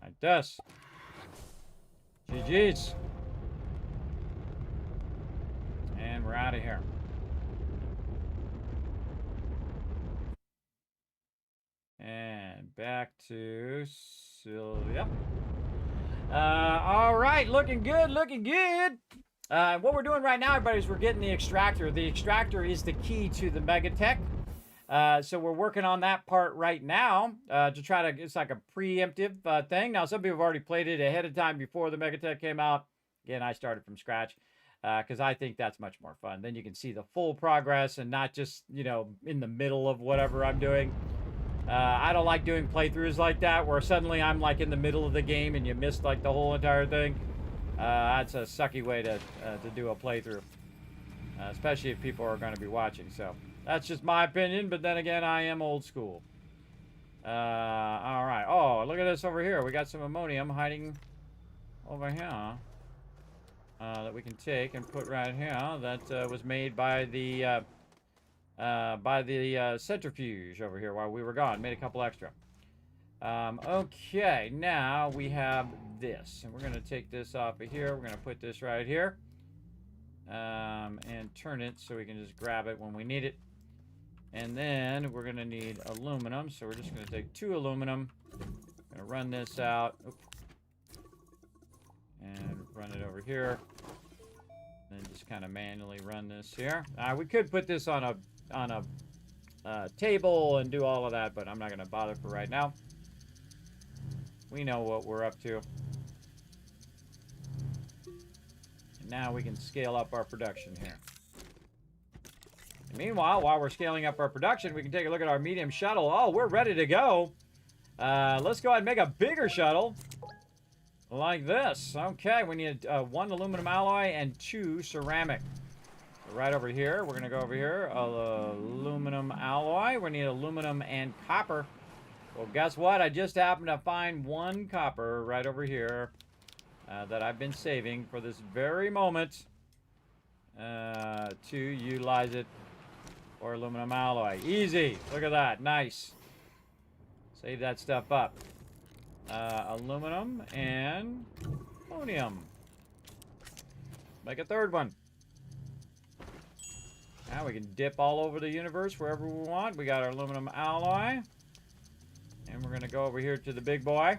Like this. GG's. And we're out of here. And back to Sylvia. All right, looking good, looking good. What we're doing right now, everybody, is we're getting the extractor. The extractor is the key to the MEGATECH. So we're working on that part right now to try to, it's like a preemptive thing. Now, some people have already played it ahead of time before the MEGATECH came out. Again, I started from scratch because I think that's much more fun. Then you can see the full progress and not just, you know, in the middle of whatever I'm doing. I don't like doing playthroughs like that where suddenly I'm like in the middle of the game and you missed like the whole entire thing. That's a sucky way to do a playthrough, especially if people are going to be watching. So that's just my opinion, but then again, I am old school. All right. Oh, look at this over here. We got some ammonium hiding over here that we can take and put right here. That was made by the centrifuge over here while we were gone. Made a couple extra. Okay, now we have this. And we're going to take this off of here. We're going to put this right here. And turn it so we can just grab it when we need it. And then we're going to need aluminum. So we're just going to take 2 aluminum. Going to run this out. Oop. And run it over here. And then just kind of manually run this here. We could put this on a table and do all of that, but I'm not going to bother for right now. We know what we're up to. And now we can scale up our production here. Meanwhile, while we're scaling up our production, we can take a look at our medium shuttle. Oh, we're ready to go. Let's go ahead and make a bigger shuttle. Like this. Okay, we need 1 aluminum alloy and 2 ceramic. So right over here, we're going to go over here. Aluminum alloy. We need aluminum and copper. Well, guess what? I just happened to find 1 copper right over here that I've been saving for this very moment to utilize it for aluminum alloy. Easy. Look at that. Nice. Save that stuff up. Aluminum and ammonium. Make a 3rd one. Now we can dip all over the universe wherever we want. We got our aluminum alloy. And we're going to go over here to the big boy.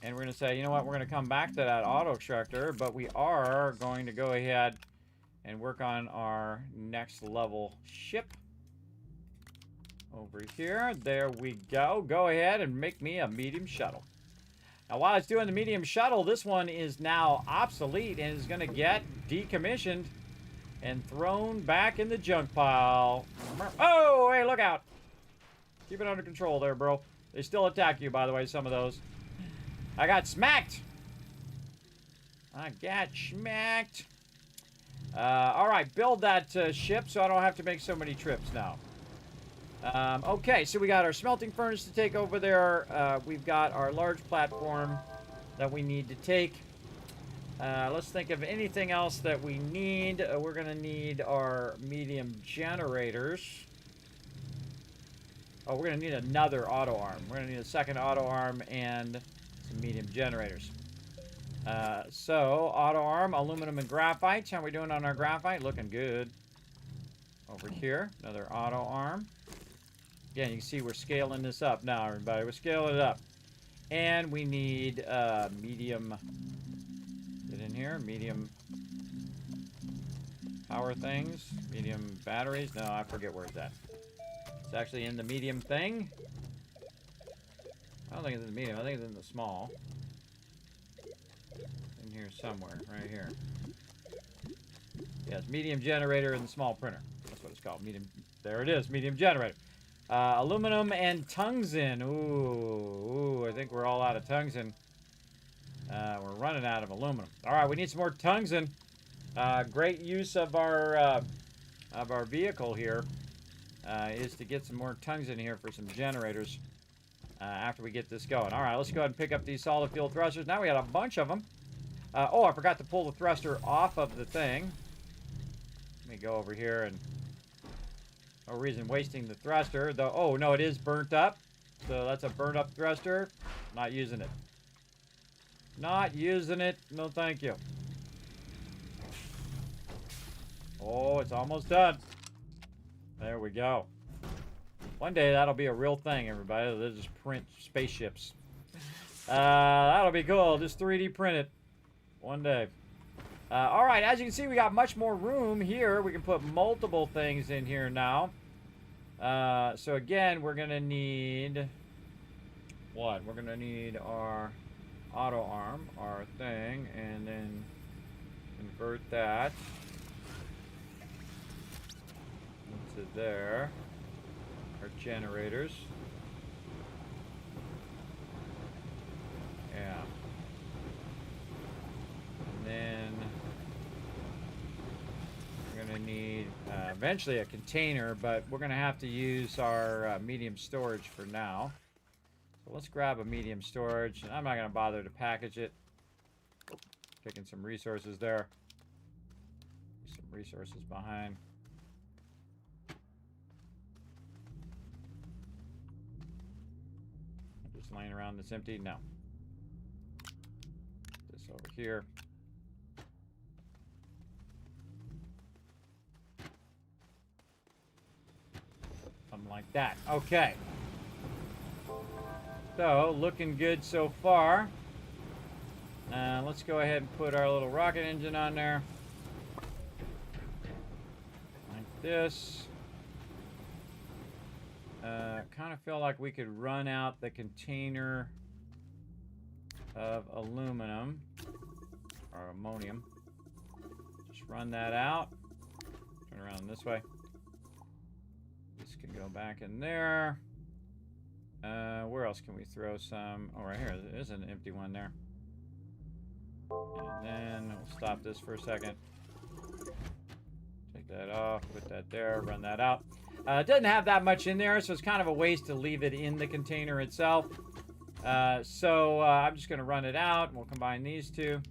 And we're going to say, you know what? We're going to come back to that auto extractor. But we are going to go ahead and work on our next level ship. Over here. There we go. Go ahead and make me a medium shuttle. Now, while it's doing the medium shuttle, this one is now obsolete and is going to get decommissioned and thrown back in the junk pile. Oh, hey, look out. Keep it under control there, bro. They still attack you, by the way, some of those. I got smacked. I got smacked. All right, build that ship so I don't have to make so many trips now. Okay, so we got our smelting furnace to take over there. We've got our large platform that we need to take. Let's think of anything else that we need. We're going to need our medium generators. Oh, we're going to need another auto arm. We're going to need a 2nd auto arm and some medium generators. So, auto arm, aluminum and graphite. How are we doing on our graphite? Looking good. Over here, another auto arm. Again, you can see we're scaling this up now, everybody. We're scaling it up. And we need medium... Get in here. Medium power things. Medium batteries. No, I forget where it's at. It's actually in the medium thing. I don't think it's in the medium. I think it's in the small. In here somewhere. Right here. Yes, medium generator and the small printer. That's what it's called. Medium. There it is. Medium generator. Aluminum and tungsten. Ooh, I think we're all out of tungsten. We're running out of aluminum. All right, we need some more tungsten. Great use of our vehicle here is to get some more tungsten here for some generators after we get this going. All right, let's go ahead and pick up these solid fuel thrusters. Now we got a bunch of them. Oh, I forgot to pull the thruster off of the thing. Let me go over here and... No reason wasting the thruster, though. Oh, no, it is burnt up. So that's a burnt up thruster. Not using it. Not using it. No, thank you. Oh, it's almost done. There we go. One day that'll be a real thing, everybody. They'll just print spaceships. That'll be cool. Just 3D print it. One day. All right, as you can see, we got much more room here. We can put multiple things in here now. So again, we're going to need... What? We're going to need our auto arm, our thing, and then convert that into there. Our generators. Yeah. And then we're going to need eventually a container, but we're going to have to use our medium storage for now. So let's grab a medium storage. I'm not going to bother to package it. Picking some resources there. Some resources behind. Just laying around this empty? No. This over here. Something like that. Okay. So, looking good so far. Let's go ahead and put our little rocket engine on there. Like this. Kind of feel like we could run out the container of aluminum or ammonium. Just run that out. Turn around this way. This can go back in there. Where else can we throw some? Oh, right here. There's an empty one there. And then we'll stop this for a second. Take that off, put that there, run that out. It doesn't have that much in there, so it's kind of a waste to leave it in the container itself. So I'm just going to run it out, and we'll combine these two.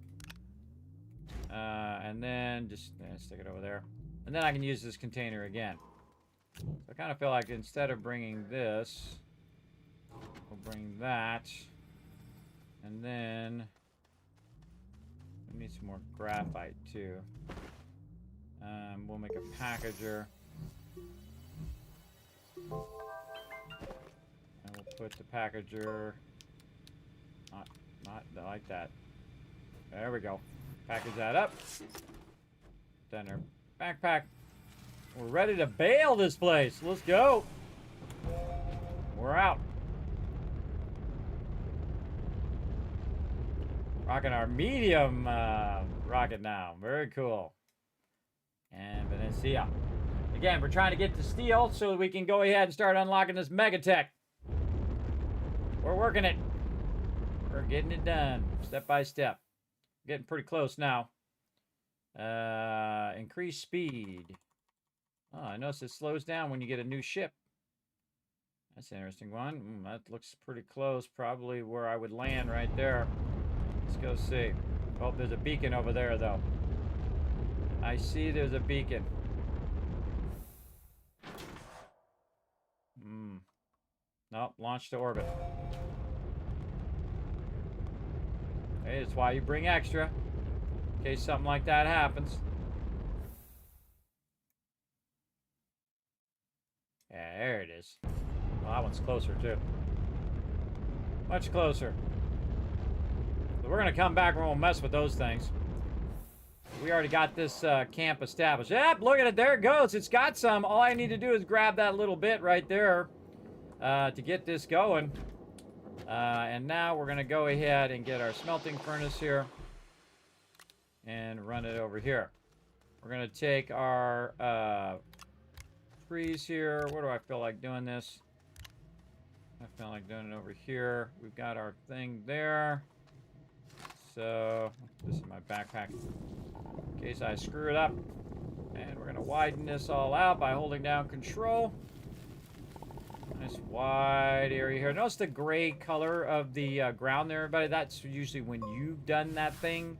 And then just stick it over there. And then I can use this container again. So I kind of feel like instead of bringing this, we'll bring that. And then we need some more graphite too. We'll make a packager. And we'll put the packager, not like that. There we go. Package that up. Then our backpack. We're ready to bail this place. Let's go. We're out. Rocking our medium rocket now. Very cool. And Venecia. Again, we're trying to get to steel so that we can go ahead and start unlocking this MEGATECH. We're working it. We're getting it done step by step. Getting pretty close now. Increase speed. Oh, I noticed it slows down when you get a new ship. That's an interesting one. That looks pretty close. Probably where I would land right there. Let's go see. Oh, there's a beacon over there, though. I see there's a beacon. Nope, launch to orbit. Hey, that's why you bring extra. In case something like that happens. Yeah, there it is. Well, that one's closer, too. Much closer. So we're going to come back and we'll mess with those things. We already got this camp established. Yep, look at it. There it goes. It's got some. All I need to do is grab that little bit right there to get this going. And now we're going to go ahead and get our smelting furnace here and run it over here. We're going to take our trees here. Where do I feel like doing this? I feel like doing it over here. We've got our thing there. So this is my backpack in case I screw it up. And we're going to widen this all out by holding down control. Nice wide area here. Notice the gray color of the ground there, everybody. That's usually when you've done that thing.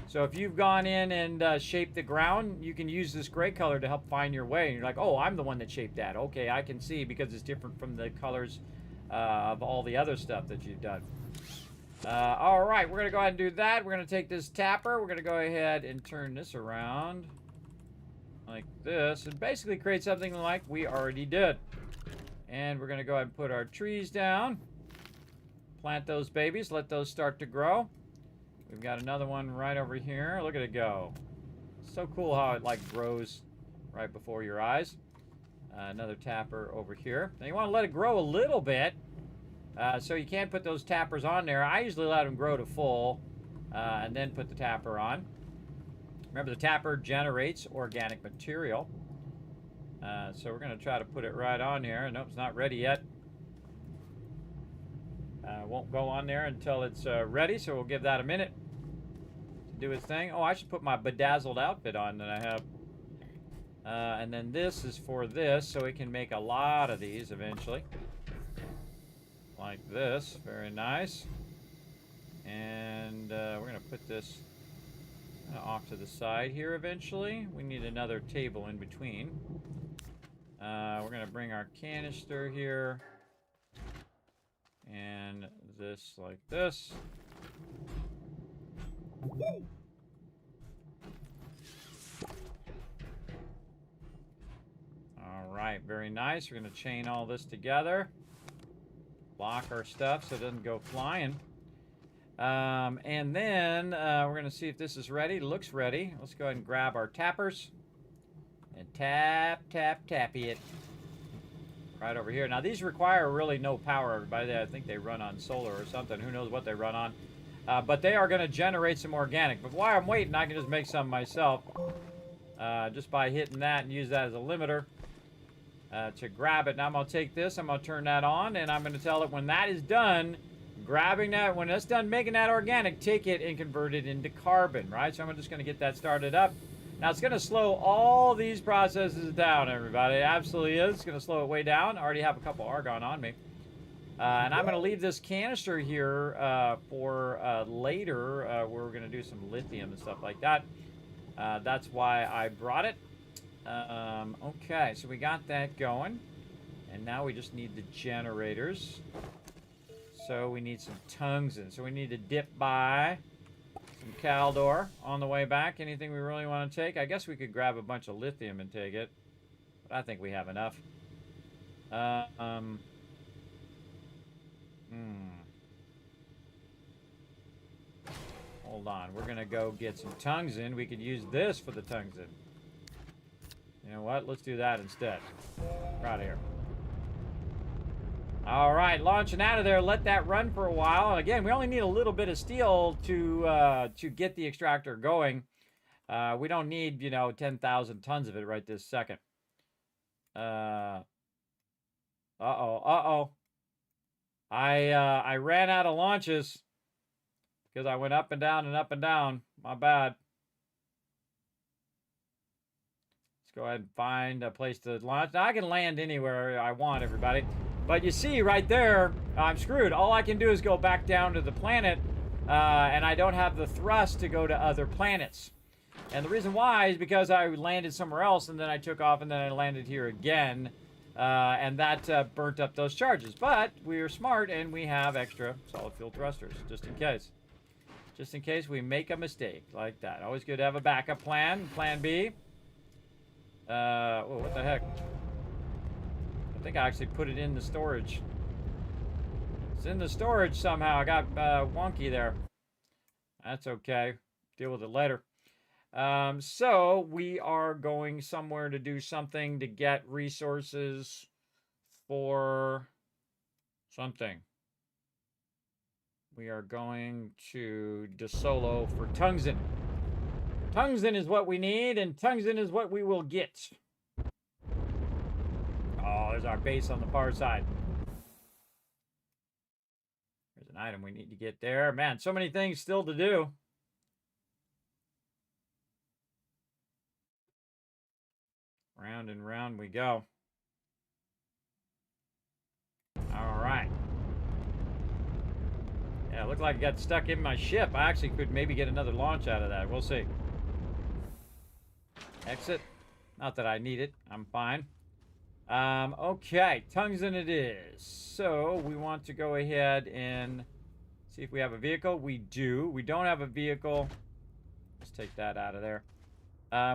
So if you've gone in and shaped the ground, you can use this gray color to help find your way. And you're like, oh, I'm the one that shaped that. Okay, I can see because it's different from the colors of all the other stuff that you've done. All right, we're going to go ahead and do that. We're going to take this tapper. We're going to go ahead and turn this around like this and basically create something like we already did. And we're going to go ahead and put our trees down. Plant those babies. Let those start to grow. We've got another one right over here. Look at it go. So cool how it like grows right before your eyes. Another tapper over here. Now you want to let it grow a little bit. So you can't put those tappers on there. I usually let them grow to full and then put the tapper on. Remember, the tapper generates organic material. So we're going to try to put it right on here. Nope, it's not ready yet. Won't go on there until it's ready, so we'll give that a minute to do its thing. Oh, I should put my bedazzled outfit on that I have. And then this is for this, so we can make a lot of these eventually. Like this. Very nice. And we're going to put this off to the side here eventually. We need another table in between. We're going to bring our canister here. And this like this. All right, very nice. We're going to chain all this together. Lock our stuff so it doesn't go flying. And then we're going to see if this is ready. It looks ready. Let's go ahead and grab our tappers. And tap, tap, tappy it. Right over here. Now, these require really no power, everybody. I think they run on solar or something. Who knows what they run on. But they are going to generate some organic. But while I'm waiting, I can just make some myself. Just by hitting that and use that as a limiter. to grab it. Now I'm going to take this, I'm going to turn that on, and I'm going to tell it when that is done, grabbing that, when it's done making that organic, take it and convert it into carbon, right? So I'm just going to get that started up. Now it's going to slow all these processes down, everybody. It absolutely is. It's going to slow it way down. I already have a couple argon on me. And I'm going to leave this canister here for later. We're going to do some lithium and stuff like that. That's why I brought it. Okay, so we got that going. And now we just need the generators. So we need some tungsten. So we need to dip by some Caldor on the way back. Anything we really want to take? I guess we could grab a bunch of lithium and take it. But I think we have enough. Hold on. We're going to go get some tungsten. We could use this for the tungsten. You know what? Let's do that instead. We're out of here. All right, launching out of there. Let that run for a while. And again, we only need a little bit of steel to get the extractor going. We don't need, 10,000 tons of it right this second. Uh-oh. I ran out of launches because I went up and down and up and down. My bad. Let's go ahead and find a place to launch. Now, I can land anywhere I want, everybody. But you see right there, I'm screwed. All I can do is go back down to the planet, and I don't have the thrust to go to other planets. And the reason why is because I landed somewhere else, and then I took off, and then I landed here again. And that burnt up those charges. But we are smart, and we have extra solid fuel thrusters, just in case. Just in case we make a mistake like that. Always good to have a backup plan. Plan B. Whoa, what the heck? I think I actually put it in the storage. It's in the storage somehow. I got wonky there. That's okay. Deal with it later. So we are going somewhere to do something to get resources for something. We are going to DeSolo for tungsten. Tungsten is what we need, and tungsten is what we will get. Oh, there's our base on the far side. There's an item we need to get there. Man, so many things still to do. Round and round we go. All right. Yeah, it looked like it got stuck in my ship. I actually could maybe get another launch out of that. We'll see. Exit. Not that I need it. I'm fine. Okay. Tungsten it is. So we want to go ahead and see if we have a vehicle. We do. We don't have a vehicle. Let's take that out of there.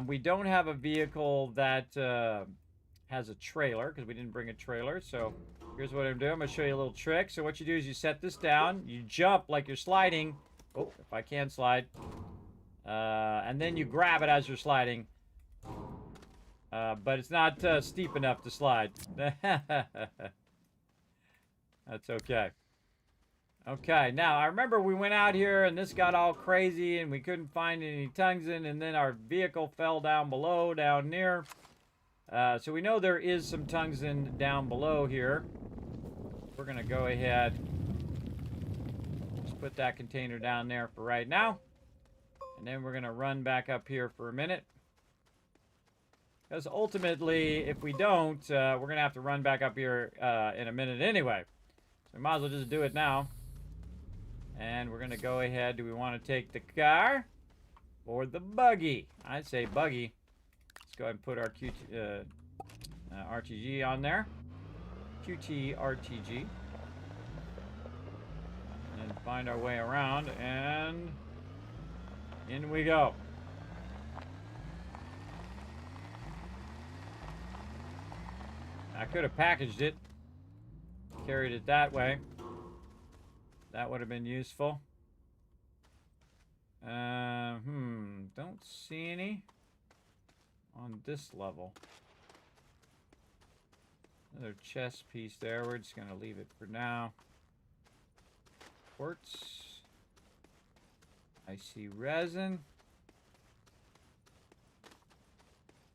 We don't have a vehicle that has a trailer because we didn't bring a trailer. So here's what I'm doing. I'm going to show you a little trick. So what you do is you set this down. You jump like you're sliding. Oh, if I can slide. And then you grab it as you're sliding. But it's not steep enough to slide. That's okay. Okay, now I remember we went out here and this got all crazy and we couldn't find any tungsten, and then our vehicle fell down below, down near. So we know there is some tungsten down below here. We're going to go ahead. Just put that container down there for right now. And then we're going to run back up here for a minute. Because ultimately, if we don't, we're going to have to run back up here in a minute anyway. So we might as well just do it now. And we're going to go ahead. Do we want to take the car or the buggy? I'd say buggy. Let's go ahead and put our RTG on there. QT RTG. And find our way around. And in we go. I could have packaged it. Carried it that way. That would have been useful. Don't see any on this level. Another chest piece there. We're just going to leave it for now. Quartz. I see resin.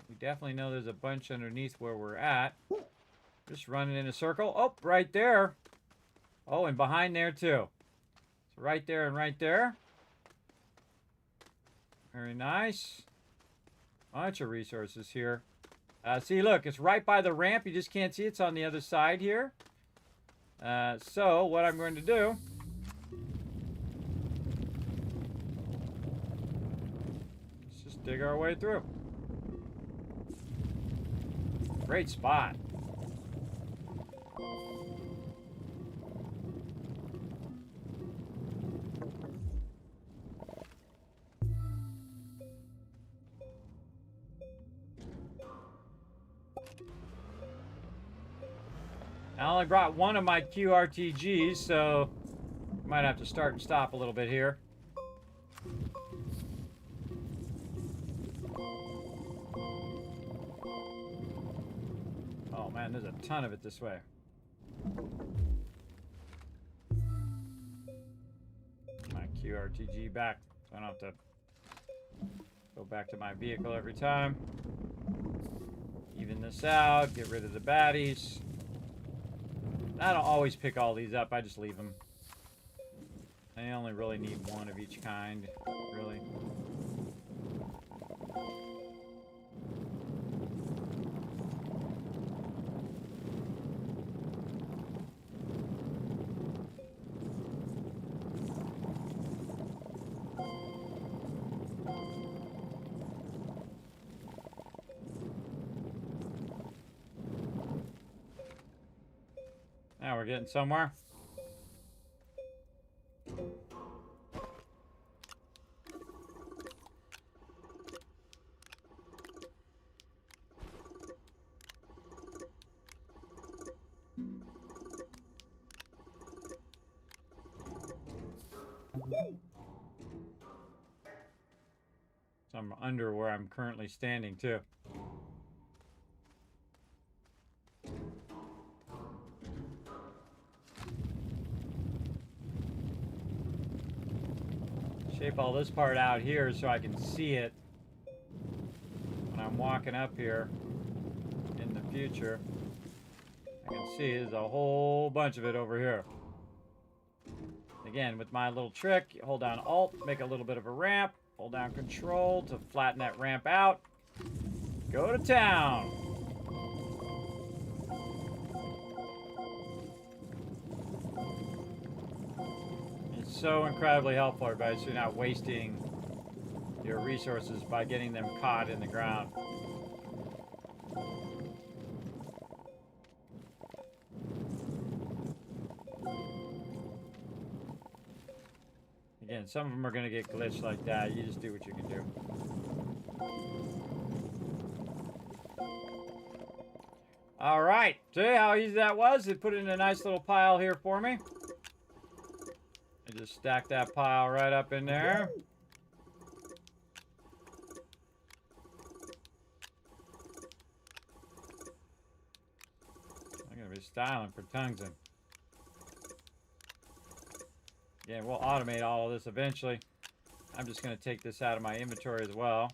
We definitely know there's a bunch underneath where we're at. Just running in a circle. Oh, right there. Oh, and behind there too. So right there and right there. Very nice. Bunch of resources here. See, look, it's right by the ramp. You just can't see it's on the other side here. So what I'm going to do is just dig our way through. Great spot. I only brought one of my QRTGs, so might have to start and stop a little bit here. Oh man, there's a ton of it this way. My QRTG back, so I don't have to go back to my vehicle every time. Even this out, get rid of the baddies. I don't always pick all these up, I just leave them. I only really need one of each kind, really. Now we're getting somewhere. So I'm under where I'm currently standing too. Shape all this part out here so I can see it when I'm walking up here in the future. I can see there's a whole bunch of it over here. Again, with my little trick, you hold down Alt, make a little bit of a ramp, hold down Control to flatten that ramp out. Go to town. So incredibly helpful, everybody, so you're not wasting your resources by getting them caught in the ground. Again, some of them are going to get glitched like that. You just do what you can do. All right, see how easy that was? They put it in a nice little pile here for me. I just stack that pile right up in there. I'm going to be styling for tungsten. Yeah, we'll automate all of this eventually. I'm just going to take this out of my inventory as well.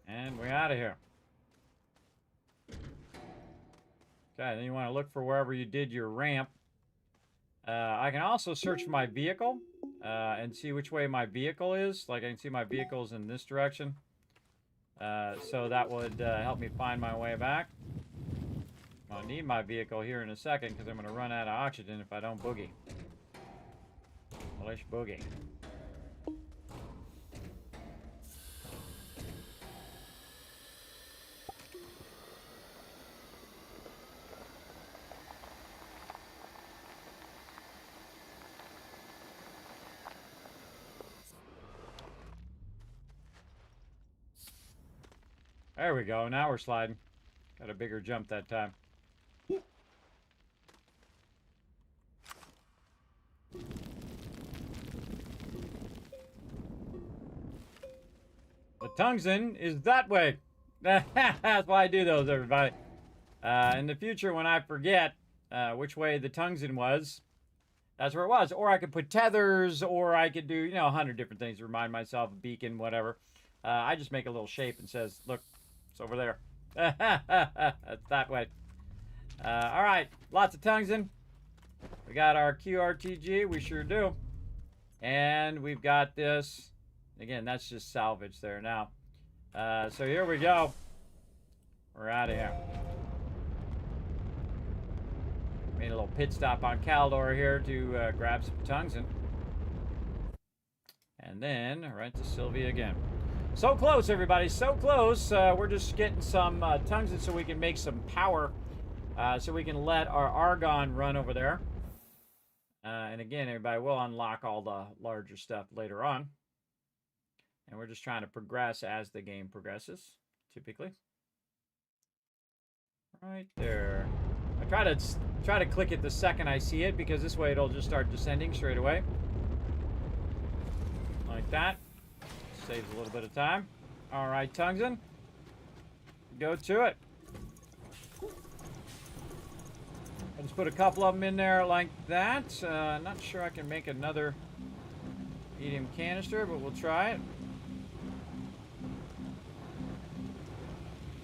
And we're out of here. Okay, then you want to look for wherever you did your ramp. I can also search for my vehicle and see which way my vehicle is. Like I can see my vehicle's in this direction. So that would help me find my way back. I'll need my vehicle here in a second because I'm going to run out of oxygen if I don't boogie. Let's boogie. There we go. Now we're sliding. Got a bigger jump that time. The tungsten is that way. That's why I do those, everybody. In the future, when I forget which way the tungsten was, that's where it was. Or I could put tethers, or I could do, 100 different things to remind myself, a beacon, whatever. I just make a little shape and says, look, it's over there. It's that way. All right, lots of tungsten. We got our QRTG, we sure do. And we've got this. Again, that's just salvage there now. So here we go. We're out of here. Made a little pit stop on Caldor here to grab some tungsten. And then right to Sylvia again. So close, everybody, so close. We're just getting some tungsten so we can make some power. So we can let our argon run over there. And again, everybody, will unlock all the larger stuff later on. And we're just trying to progress as the game progresses, typically. Right there. I try to click it the second I see it, because this way it'll just start descending straight away. Like that. Saves a little bit of time. All right, tungsten. Go to it. I'll just put a couple of them in there like that. Not sure I can make another medium canister, but we'll try it.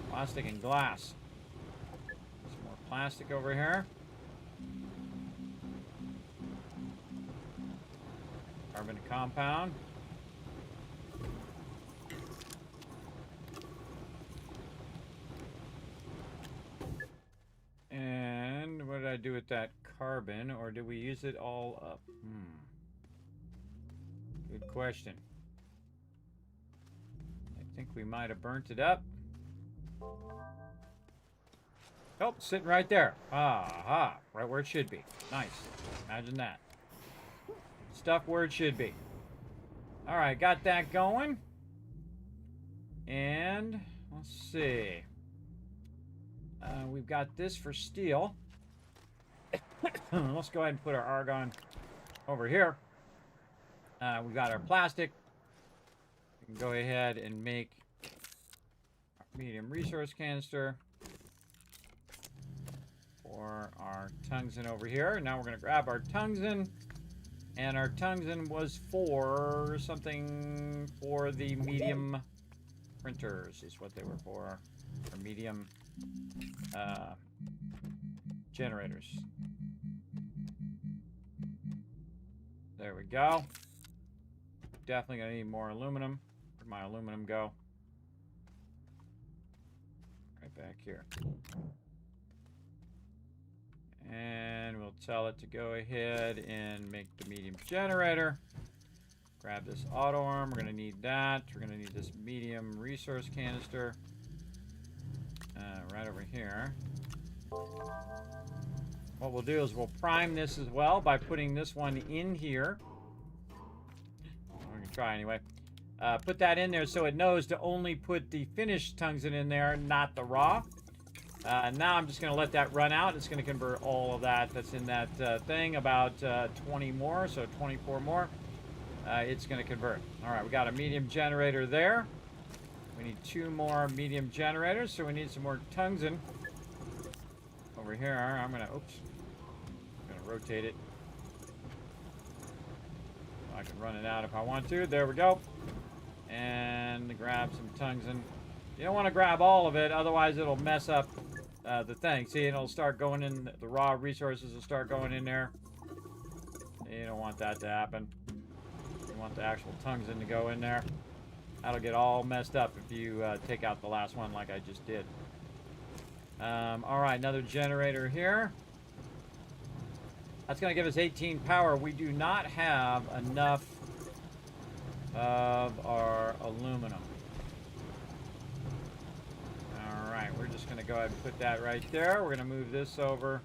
Plastic and glass. Some more plastic over here. Carbon compound. And what did I do with that carbon? Or did we use it all up? Good question. I think we might have burnt it up. Oh, sitting right there. Aha, right where it should be. Nice. Imagine that. Stuff where it should be. All right, got that going. And let's see. We've got this for steel. Let's go ahead and put our argon over here. We've got our plastic. We can go ahead and make our medium resource canister for our tungsten over here. Now we're going to grab our tungsten. And our tungsten was for something for the medium printers, is what they were for. Or medium generators. There we go. Definitely gonna need more aluminum. Where'd my aluminum go? Right back here. And we'll tell it to go ahead and make the medium generator. Grab this auto arm. We're gonna need that. We're gonna need this medium resource canister. Right over here. What we'll do is we'll prime this as well by putting this one in here. We're going to try anyway. Put that in there so it knows to only put the finished tungsten in there, not the raw. Now I'm just going to let that run out. It's going to convert all of that that's in that thing, about 20 more, so 24 more. It's going to convert. All right, we got a medium generator there. We need 2 more medium generators, so we need some more tungsten. Over here, I'm gonna rotate it. I can run it out if I want to. There we go. And grab some tungsten. You don't want to grab all of it, otherwise it'll mess up the thing. See, it'll start going in, the raw resources will start going in there. You don't want that to happen. You want the actual tungsten to go in there. That'll get all messed up if you take out the last one like I just did. All right, another generator here. That's going to give us 18 power. We do not have enough of our aluminum. All right, we're just going to go ahead and put that right there. We're going to move this over.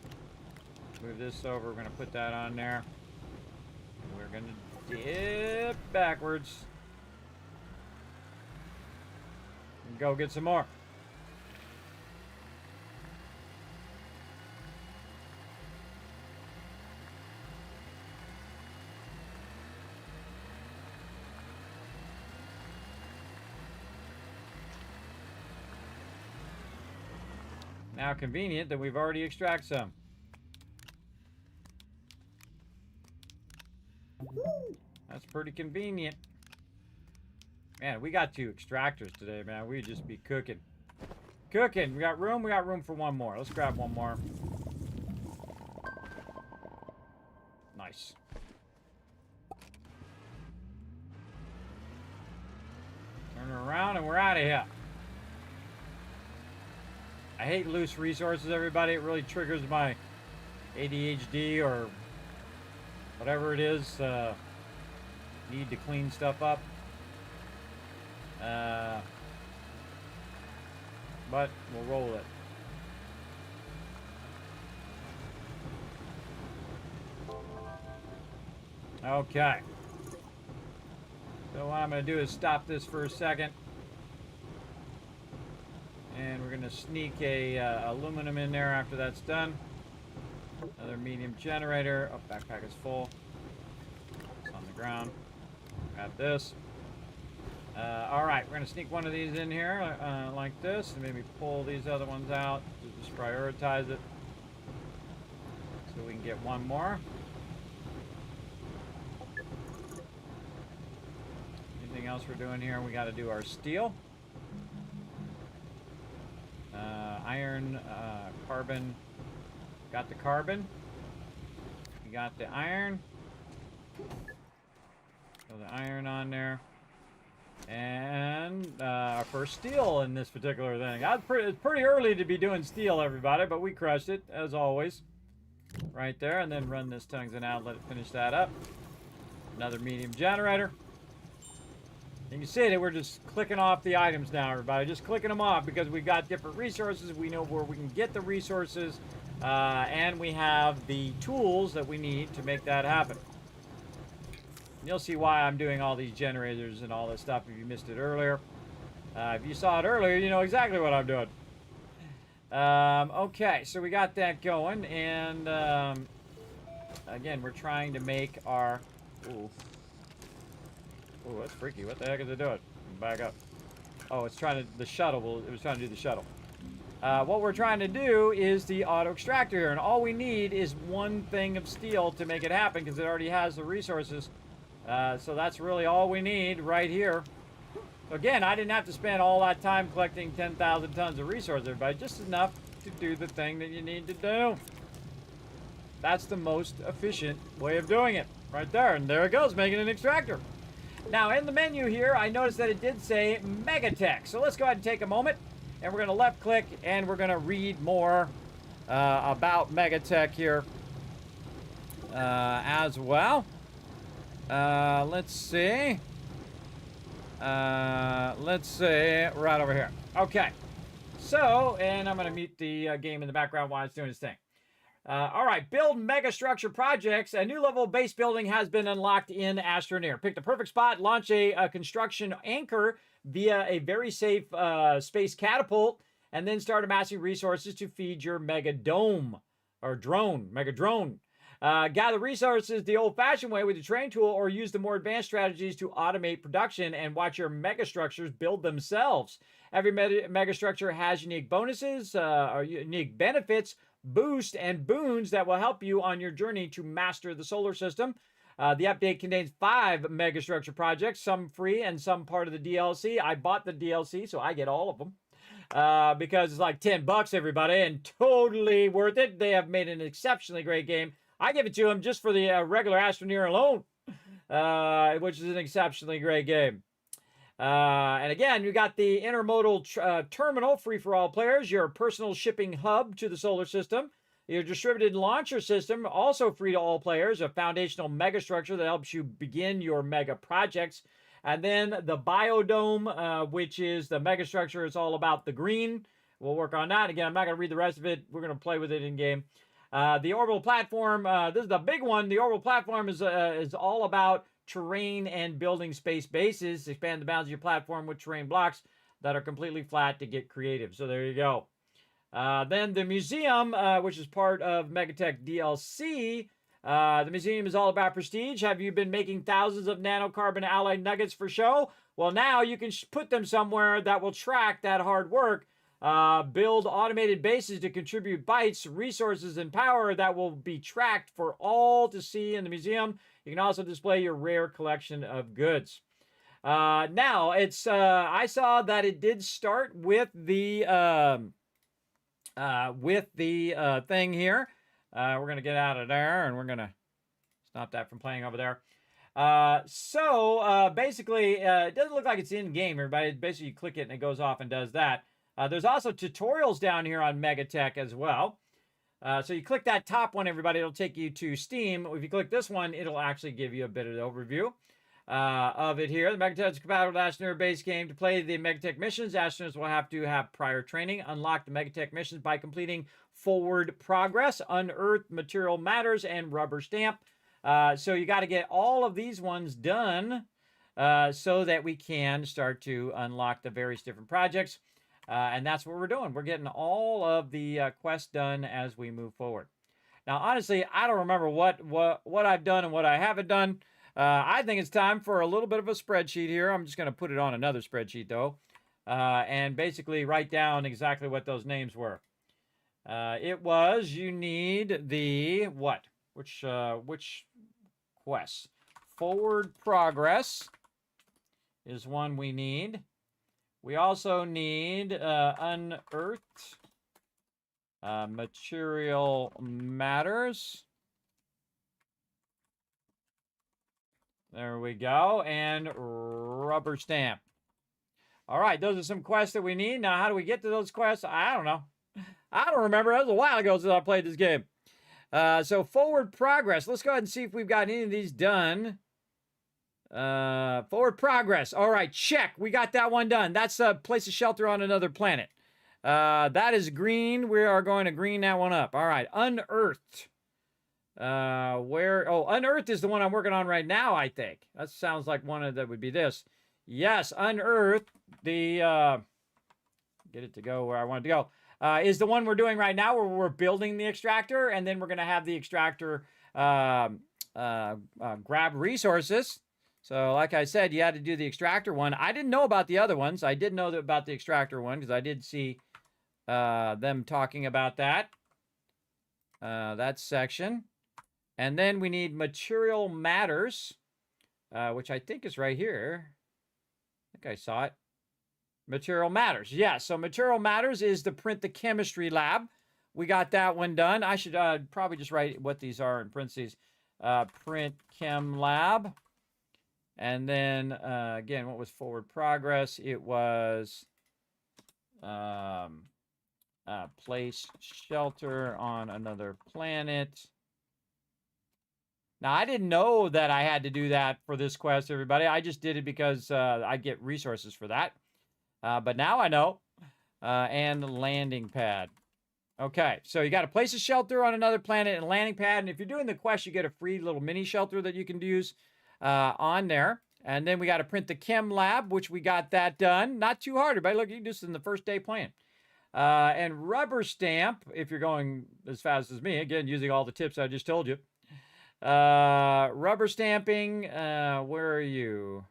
Move this over. We're going to put that on there. And we're going to dip backwards. And go get some more. Now convenient that we've already extracted some. That's pretty convenient. Man, we got 2 extractors today, man. We'd just be cooking. Cooking. We got room? We got room for one more. Let's grab one more. Nice. Turn her around and we're out of here. I hate loose resources, everybody. It really triggers my ADHD or whatever it is. Need to clean stuff up. But we'll roll it. Okay. So what I'm going to do is stop this for a second. And we're going to sneak a aluminum in there after that's done. Another medium generator. Oh, backpack is full. It's on the ground. Grab this. All right, we're going to sneak one of these in here like this, and maybe pull these other ones out to just prioritize it so we can get one more. Anything else we're doing here? We got to do our steel. Iron, carbon. Got the carbon. We got the iron. Throw the iron on there. And our first steel in this particular thing. It's pretty early to be doing steel, everybody, but we crushed it, as always. Right there, and then run this tungsten outlet, finish that up. Another medium generator. And you see that we're just clicking off the items now, everybody. Just clicking them off because we've got different resources. We know where we can get the resources. And we have the tools that we need to make that happen. You'll see why I'm doing all these generators and all this stuff if you missed it earlier. If you saw it earlier, you know exactly what I'm doing. Okay, so we got that going. And, again, we're trying to make our... Ooh. Ooh, that's freaky. What the heck is it doing? Back up. Oh, it's trying to... The shuttle. It was trying to do the shuttle. What we're trying to do is the auto extractor here. And all we need is one thing of steel to make it happen because it already has the resources. So that's really all we need right here. Again, I didn't have to spend all that time collecting 10,000 tons of resources, but just enough to do the thing that you need to do. That's the most efficient way of doing it. Right there. And there it goes, making an extractor. Now, in the menu here, I noticed that it did say MEGATECH. So let's go ahead and take a moment. And we're going to left click and we're going to read more about MEGATECH here as well. Let's see. Let's see, right over here. Okay. So, and I'm going to mute the game in the background while it's doing its thing. All right, build mega structure projects. A new level of base building has been unlocked in Astroneer. Pick the perfect spot, launch a construction anchor via a very safe space catapult, and then start amassing resources to feed your mega dome, or drone, mega drone. Gather resources the old-fashioned way with the terrain tool, or use the more advanced strategies to automate production and watch your mega structures build themselves. Every mega structure has unique bonuses, or unique benefits, boosts, and boons that will help you on your journey to master the solar system. The update contains 5 mega structure projects, some free and some part of the DLC. I bought the DLC, so I get all of them. Because it's like $10, everybody, and totally worth it. They have made an exceptionally great game. I give it to them just for the regular Astroneer alone, which is an exceptionally great game. And again, you got the intermodal terminal, free for all players, your personal shipping hub to the solar system, your distributed launcher system, also free to all players, a foundational mega structure that helps you begin your mega projects. And then the biodome, which is the mega structure. It's all about the green. We'll work on that. Again, I'm not going to read the rest of it. We're going to play with it in game. The orbital platform, this is the big one. The orbital platform is all about terrain and building space bases. Expand the bounds of your platform with terrain blocks that are completely flat to get creative. So there you go. Then the museum, which is part of MEGATECH DLC. The museum is all about prestige. Have you been making thousands of nanocarbon alloy nuggets for show? Well, now you can put them somewhere that will track that hard work. Build automated bases to contribute bytes, resources, and power that will be tracked for all to see in the museum. You can also display your rare collection of goods. Now, it's, I saw that it did start with the thing here. We're going to get out of there, and we're going to stop that from playing over there. Basically, it doesn't look like it's in game, everybody. Basically, you click it and it goes off and does that. There's also tutorials down here on MEGATECH as well. So you click that top one, everybody, it'll take you to Steam. If you click this one, it'll actually give you a bit of the overview of it here. The MEGATECH is compatible with Astroneer base game. To play the MEGATECH missions, astronauts will have to have prior training. Unlock the MEGATECH missions by completing Forward Progress, Unearth Material Matters, and Rubber Stamp. So you got to get all of these ones done so that we can start to unlock the various different projects. And that's what we're doing. We're getting all of the quests done as we move forward. Now, honestly, I don't remember what I've done and what I haven't done. I think it's time for a little bit of a spreadsheet here. I'm just going to put it on another spreadsheet, though, and basically write down exactly what those names were. It was, you need the, what? Which quests? Forward Progress is one we need. We also need Unearthed Material Matters. There we go. And Rubber Stamp. All right, those are some quests that we need. Now, how do we get to those quests? I don't know. I don't remember. It was a while ago since I played this game. So Forward Progress. Let's go ahead and see if we've got any of these done. Forward Progress. All right, check. We got that one done. That's a place of shelter on another planet. That is green. We are going to green that one up. All right, Unearthed. Unearthed is the one I'm working on right now, I think. That sounds like one of that would be this. Yes, Unearthed. The, get it to go where I want it to go. Is the one we're doing right now where we're building the extractor, and then we're going to have the extractor grab resources. So like I said, you had to do the extractor one. I didn't know about the other ones. I did know about the extractor one because I did see them talking about that. That section. And then we need Material Matters, which I think is right here. I think I saw it. Material Matters. Yeah, so Material Matters is to print the chemistry lab. We got that one done. I should probably just write what these are in parentheses. Print Chem Lab. And then, again, what was Forward Progress? It was place shelter on another planet. Now, I didn't know that I had to do that for this quest, everybody. I just did it because I get resources for that. But now I know. And landing pad. Okay, so you got a place of shelter on another planet and a landing pad. And if you're doing the quest, you get a free little mini shelter that you can use on there. And then we got to print the chem lab, which we got that done. Not too hard, everybody. Look, you can do this in the first day playing. And rubber stamp, if you're going as fast as me, again, using all the tips I just told you. Rubber stamping, where are you?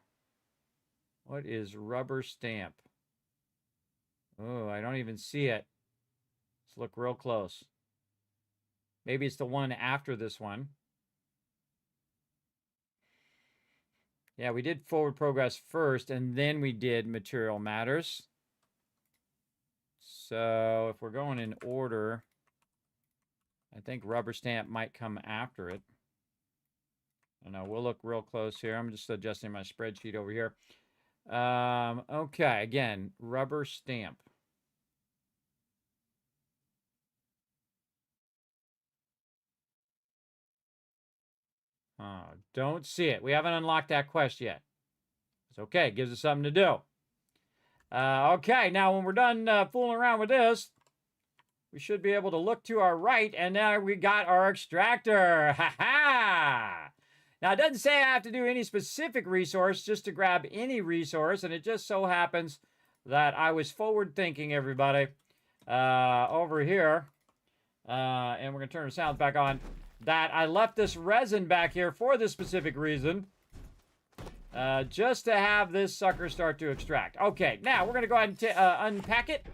What is rubber stamp? Oh, I don't even see it. Let's look real close. Maybe it's the one after this one. Yeah, we did Forward Progress first, and then we did Material Matters. So if we're going in order, I think Rubber Stamp might come after it. I don't know. We'll look real close here. I'm just adjusting my spreadsheet over here. Okay, again, Rubber Stamp. Don't see it. We haven't unlocked that quest yet. It's okay. It gives us something to do. Okay, now when we're done fooling around with this, we should be able to look to our right, and now we got our extractor. Ha-ha! Now, it doesn't say I have to do any specific resource, just to grab any resource, and it just so happens that I was forward thinking, everybody, over here, and we're going to turn the sounds back on, that I left this resin back here for this specific reason, just to have this sucker start to extract. Okay, now we're going to go ahead and unpack it.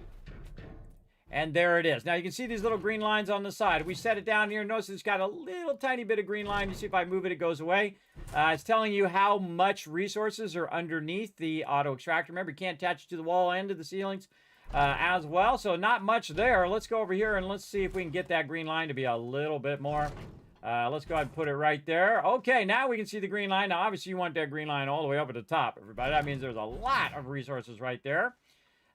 And there it is. Now you can see these little green lines on the side. We set it down here. Notice it's got a little tiny bit of green line. You see if I move it, it goes away. It's telling you how much resources are underneath the auto extractor. Remember, you can't attach it to the wall and to the ceilings as well. So not much there. Let's go over here and let's see if we can get that green line to be a little bit more. Let's go ahead and put it right there. Okay, now we can see the green line. Now, obviously, you want that green line all the way up at the top, everybody. That means there's a lot of resources right there.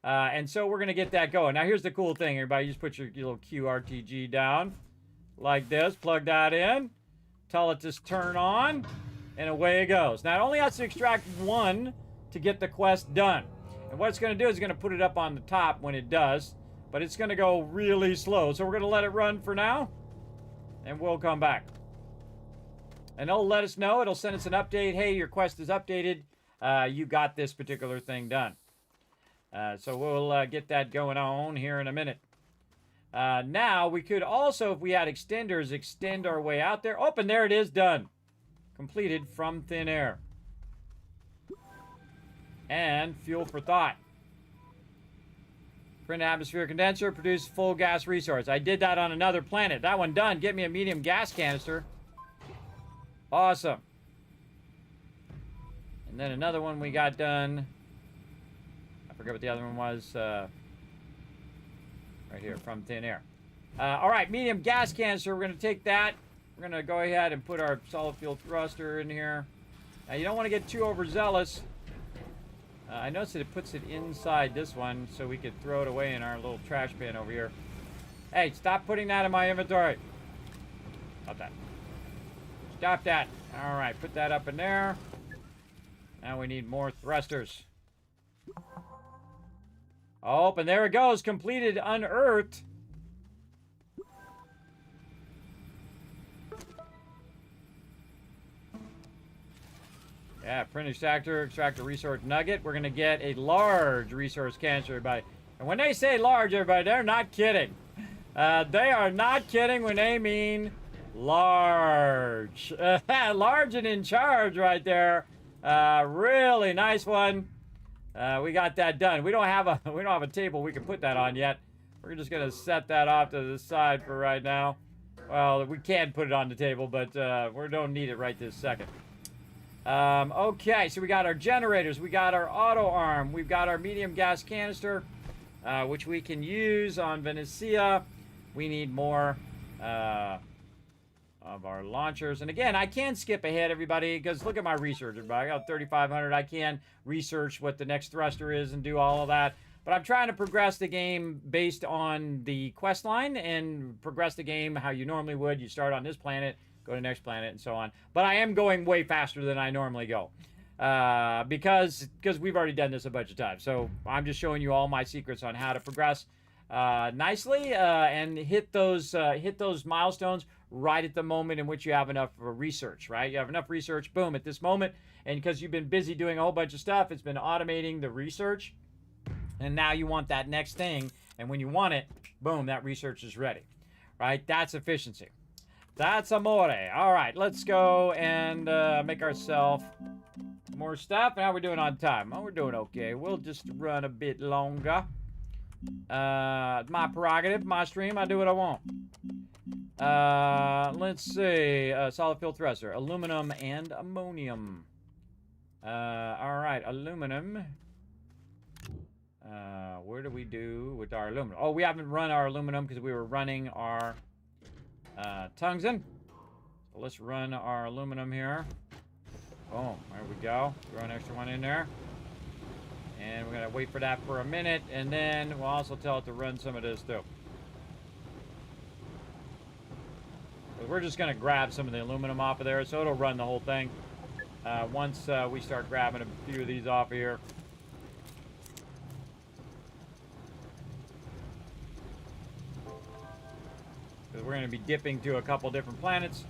And so we're going to get that going. Now, here's the cool thing, everybody. You just put your little QRTG down like this. Plug that in. Tell it to turn on. And away it goes. Now, it only has to extract one to get the quest done. And what it's going to do is it's going to put it up on the top when it does. But it's going to go really slow. So we're going to let it run for now. And we'll come back. And it'll let us know. It'll send us an update. Hey, your quest is updated. You got this particular thing done. So we'll get that going on here in a minute. Now, we could also, if we had extenders, extend our way out there. Oh, and there it is, done. Completed from thin air. And fuel for thought. Print atmosphere condenser, produce full gas resource. I did that on another planet. That one done. Get me a medium gas canister. Awesome. And then another one we got done. I forget what the other one was. Right here, from thin air. All right, medium gas canister. We're going to take that. We're going to go ahead and put our solid fuel thruster in here. Now, you don't want to get too overzealous. I noticed that it puts it inside this one, so we could throw it away in our little trash bin over here. Hey, stop putting that in my inventory. Stop that. Stop that. All right, put that up in there. Now we need more thrusters. Oh, and there it goes. Completed, unearthed. Yeah, print extractor, extract a resource nugget. We're going to get a large resource canister, everybody. And when they say large, everybody, they're not kidding. They are not kidding when they mean large. Large and in charge right there. Really nice one. We got that done. We don't have a table we can put that on yet. We're just going to set that off to the side for right now. Well, we can put it on the table, but we don't need it right this second. Okay, so we got our generators, we got our auto arm, we've got our medium gas canister, which we can use on Venecia. We need more of our launchers. And again, I can skip ahead, everybody, because look at my research, everybody. I got 3,500. I can research what the next thruster is and do all of that. But I'm trying to progress the game based on the quest line and progress the game how you normally would. You start on this planet, go to the next planet, and so on. But I am going way faster than I normally go because we've already done this a bunch of times. So I'm just showing you all my secrets on how to progress nicely and hit those milestones right at the moment in which you have enough research, right? You have enough research, boom, at this moment. And because you've been busy doing a whole bunch of stuff, it's been automating the research. And now you want that next thing. And when you want it, boom, that research is ready, right? That's efficiency. That's amore. All right, let's go and make ourselves more stuff. How we're doing on time? Oh, we're doing okay. We'll just run a bit longer. My prerogative, my stream. I do what I want. Let's see. Solid fuel thruster, aluminum and ammonium. All right, aluminum. Where do we do with our aluminum? Oh, we haven't run our aluminum because we were running our tungsten. So let's run our aluminum here. Boom, there we go. Throw an extra one in there. And we're going to wait for that for a minute. And then we'll also tell it to run some of this too. But we're just going to grab some of the aluminum off of there. So it'll run the whole thing. Once we start grabbing a few of these off of here. Because we're going to be dipping to a couple different planets.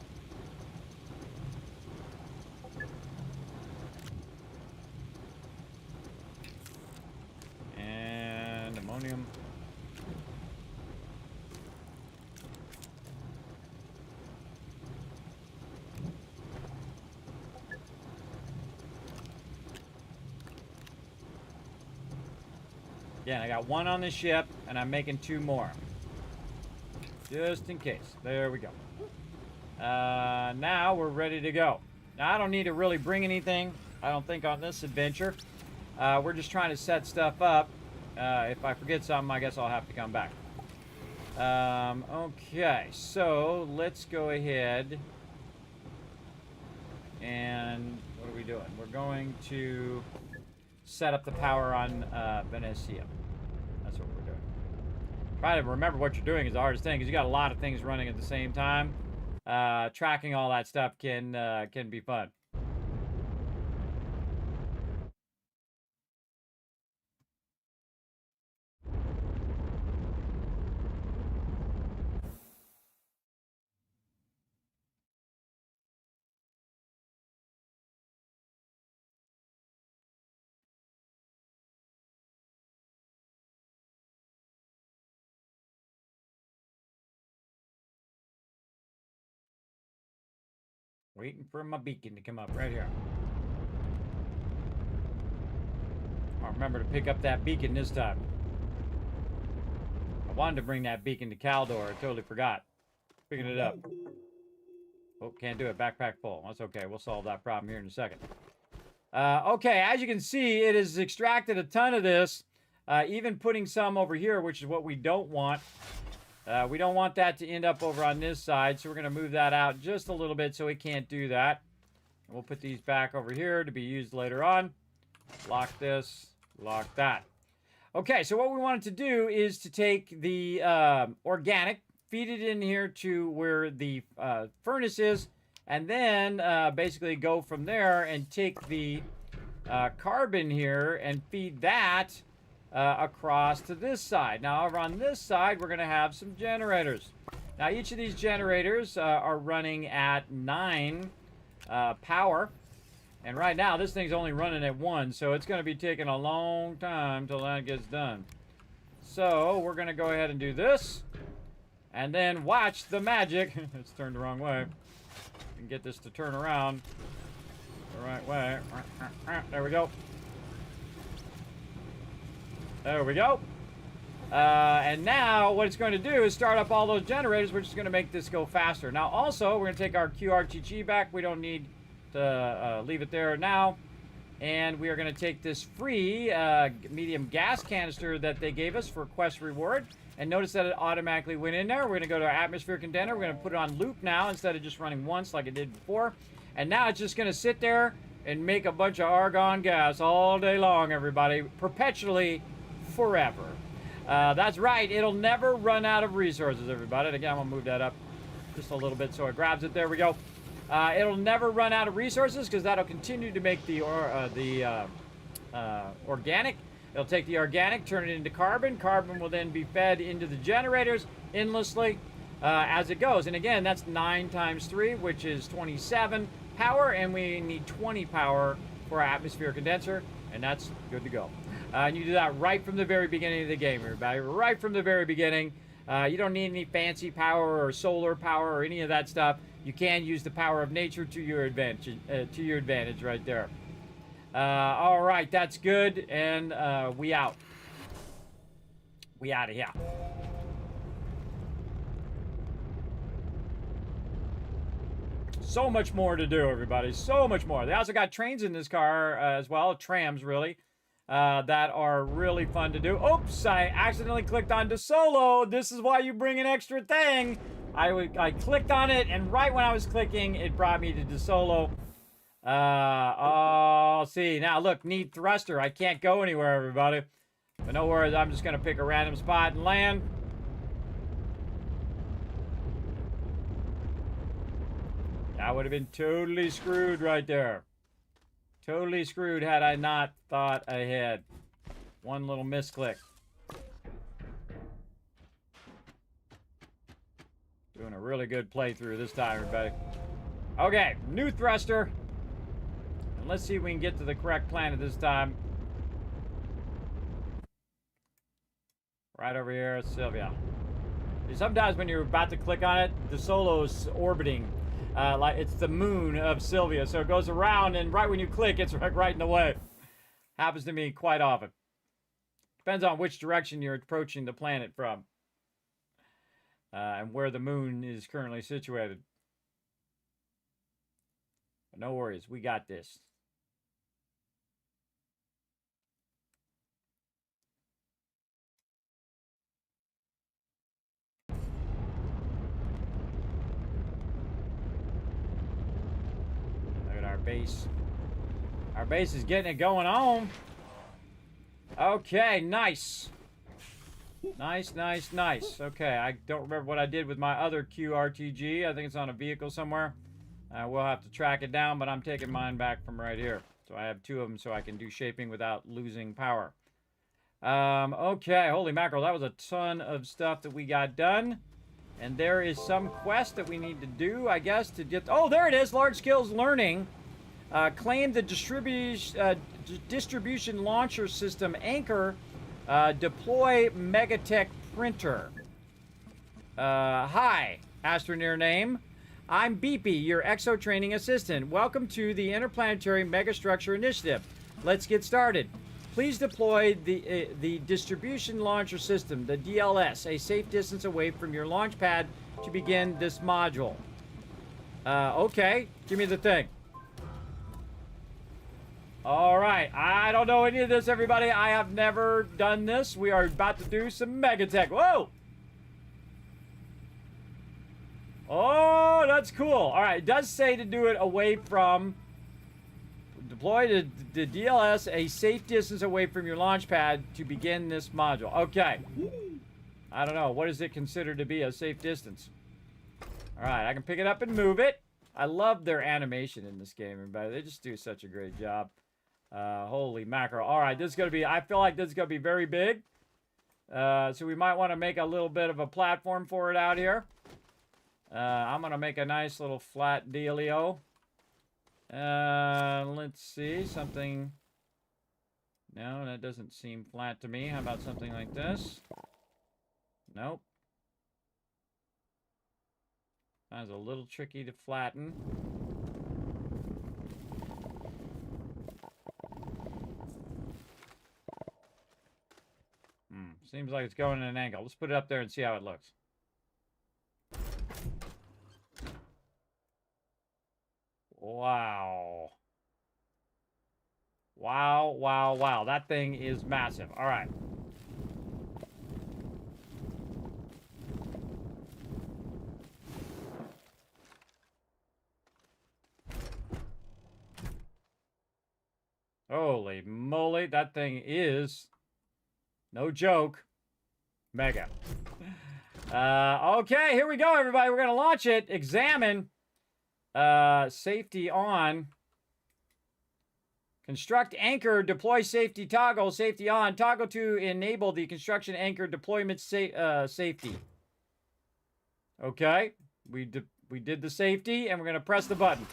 And ammonium. Again, I got 1 on the ship, and I'm making 2 more. Just in case. There we go. Now we're ready to go. Now, I don't need to really bring anything, I don't think, on this adventure. We're just trying to set stuff up. If I forget something, I guess I'll have to come back. Okay, so let's go ahead and what are we doing? We're going to set up the power on Venecia. That's what we're doing. Try to remember what you're doing is the hardest thing because you got a lot of things running at the same time. Tracking all that stuff can be fun. Waiting for my beacon to come up right here. I'll remember to pick up that beacon this time. I wanted to bring that beacon to Caldor. I totally forgot. Picking it up. Oh, can't do it. Backpack full. That's okay. We'll solve that problem here in a second. Okay, as you can see, it has extracted a ton of this. Even putting some over here, which is what we don't want. We don't want that to end up over on this side, so we're going to move that out just a little bit so it can't do that. We'll put these back over here to be used later on. Lock this, lock that. Okay, so what we wanted to do is to take the organic, feed it in here to where the furnace is, and then basically go from there and take the carbon here and feed that across to this side. Now, over on this side, we're going to have some generators. Now, each of these generators are running at 9 power. And right now, this thing's only running at 1, so it's going to be taking a long time till that gets done. So, we're going to go ahead and do this. And then watch the magic. It's turned the wrong way. We can get this to turn around the right way. There we go. There we go. And now what it's going to do is start up all those generators, which is going to make this go faster. Now also, we're going to take our QRGG back. We don't need to leave it there now. And we are going to take this free medium gas canister that they gave us for quest reward. And notice that it automatically went in there. We're going to go to our atmosphere container. We're going to put it on loop now instead of just running once like it did before. And now it's just going to sit there and make a bunch of argon gas all day long, everybody. Perpetually, forever. That's right. It'll never run out of resources, everybody. Again, I'm going to move that up just a little bit so it grabs it. There we go. It'll never run out of resources because that'll continue to make the organic. It'll take the organic, turn it into carbon. Carbon will then be fed into the generators endlessly as it goes. And again, that's 9 times 3, which is 27 power. And we need 20 power for our atmosphere condenser. And that's good to go. And you do that right from the very beginning of the game, everybody. Right from the very beginning. You don't need any fancy power or solar power or any of that stuff. You can use the power of nature to your advantage right there. All right, that's good, and we out. We out of here. So much more to do, everybody. So much more. They also got trains in this car as well, trams, really, that are really fun to do. Oops, I accidentally clicked on to solo. This is why you bring an extra thing. I clicked on it, and right when I was clicking, it brought me to solo. Oh, see. Now, look, need thruster. I can't go anywhere, everybody. But no worries, I'm just going to pick a random spot and land. That would have been totally screwed right there. Totally screwed had I not thought ahead. One little misclick. Doing a really good playthrough this time, everybody. Okay, new thruster. And let's see if we can get to the correct planet this time. Right over here, Sylvia. Sometimes when you're about to click on it, the solo's orbiting. Like it's the moon of Sylvia. So it goes around, and right when you click, it's right in the way. Happens to me quite often. Depends on which direction you're approaching the planet from. And where the moon is currently situated. But no worries, we got this. Look at our base. Our base is getting it going on. Okay, nice. Nice, nice, nice. Okay, I don't remember what I did with my other QRTG. I think it's on a vehicle somewhere. We'll have to track it down, but I'm taking mine back from right here. So I have 2 of them so I can do shaping without losing power. Okay, holy mackerel. That was a ton of stuff that we got done. And there is some quest that we need to do, I guess, to get... Oh, there it is! Large skills learning. Claim the distribution launcher system anchor. Deploy MEGATECH printer. Hi, Astroneer name. I'm Beepy, your exo training assistant. Welcome to the Interplanetary Megastructure Initiative. Let's get started. Please deploy the distribution launcher system, the DLS, a safe distance away from your launch pad to begin this module. Okay, give me the thing. All right, I don't know any of this, everybody. I have never done this. We are about to do some MEGATECH. Whoa! Oh, that's cool. All right, it does say to do it away from... Deploy the DLS a safe distance away from your launch pad to begin this module. Okay. I don't know. What is it considered to be a safe distance? All right, I can pick it up and move it. I love their animation in this game, everybody. They just do such a great job. Holy mackerel. All right, this is going to be... I feel like this is going to be very big. So we might want to make a little bit of a platform for it out here. I'm going to make a nice little flat dealio. Let's see. Something... No, that doesn't seem flat to me. How about something like this? Nope. That's a little tricky to flatten. Seems like it's going at an angle. Let's put it up there and see how it looks. Wow. Wow, wow, wow. That thing is massive. All right. Holy moly, that thing is no joke. Mega. Okay, here we go, everybody. We're going to launch it. Examine. Safety on. Construct anchor. Deploy safety toggle. Safety on. Toggle to enable the construction anchor deployment safety. Okay. We did the safety, and we're going to press the button.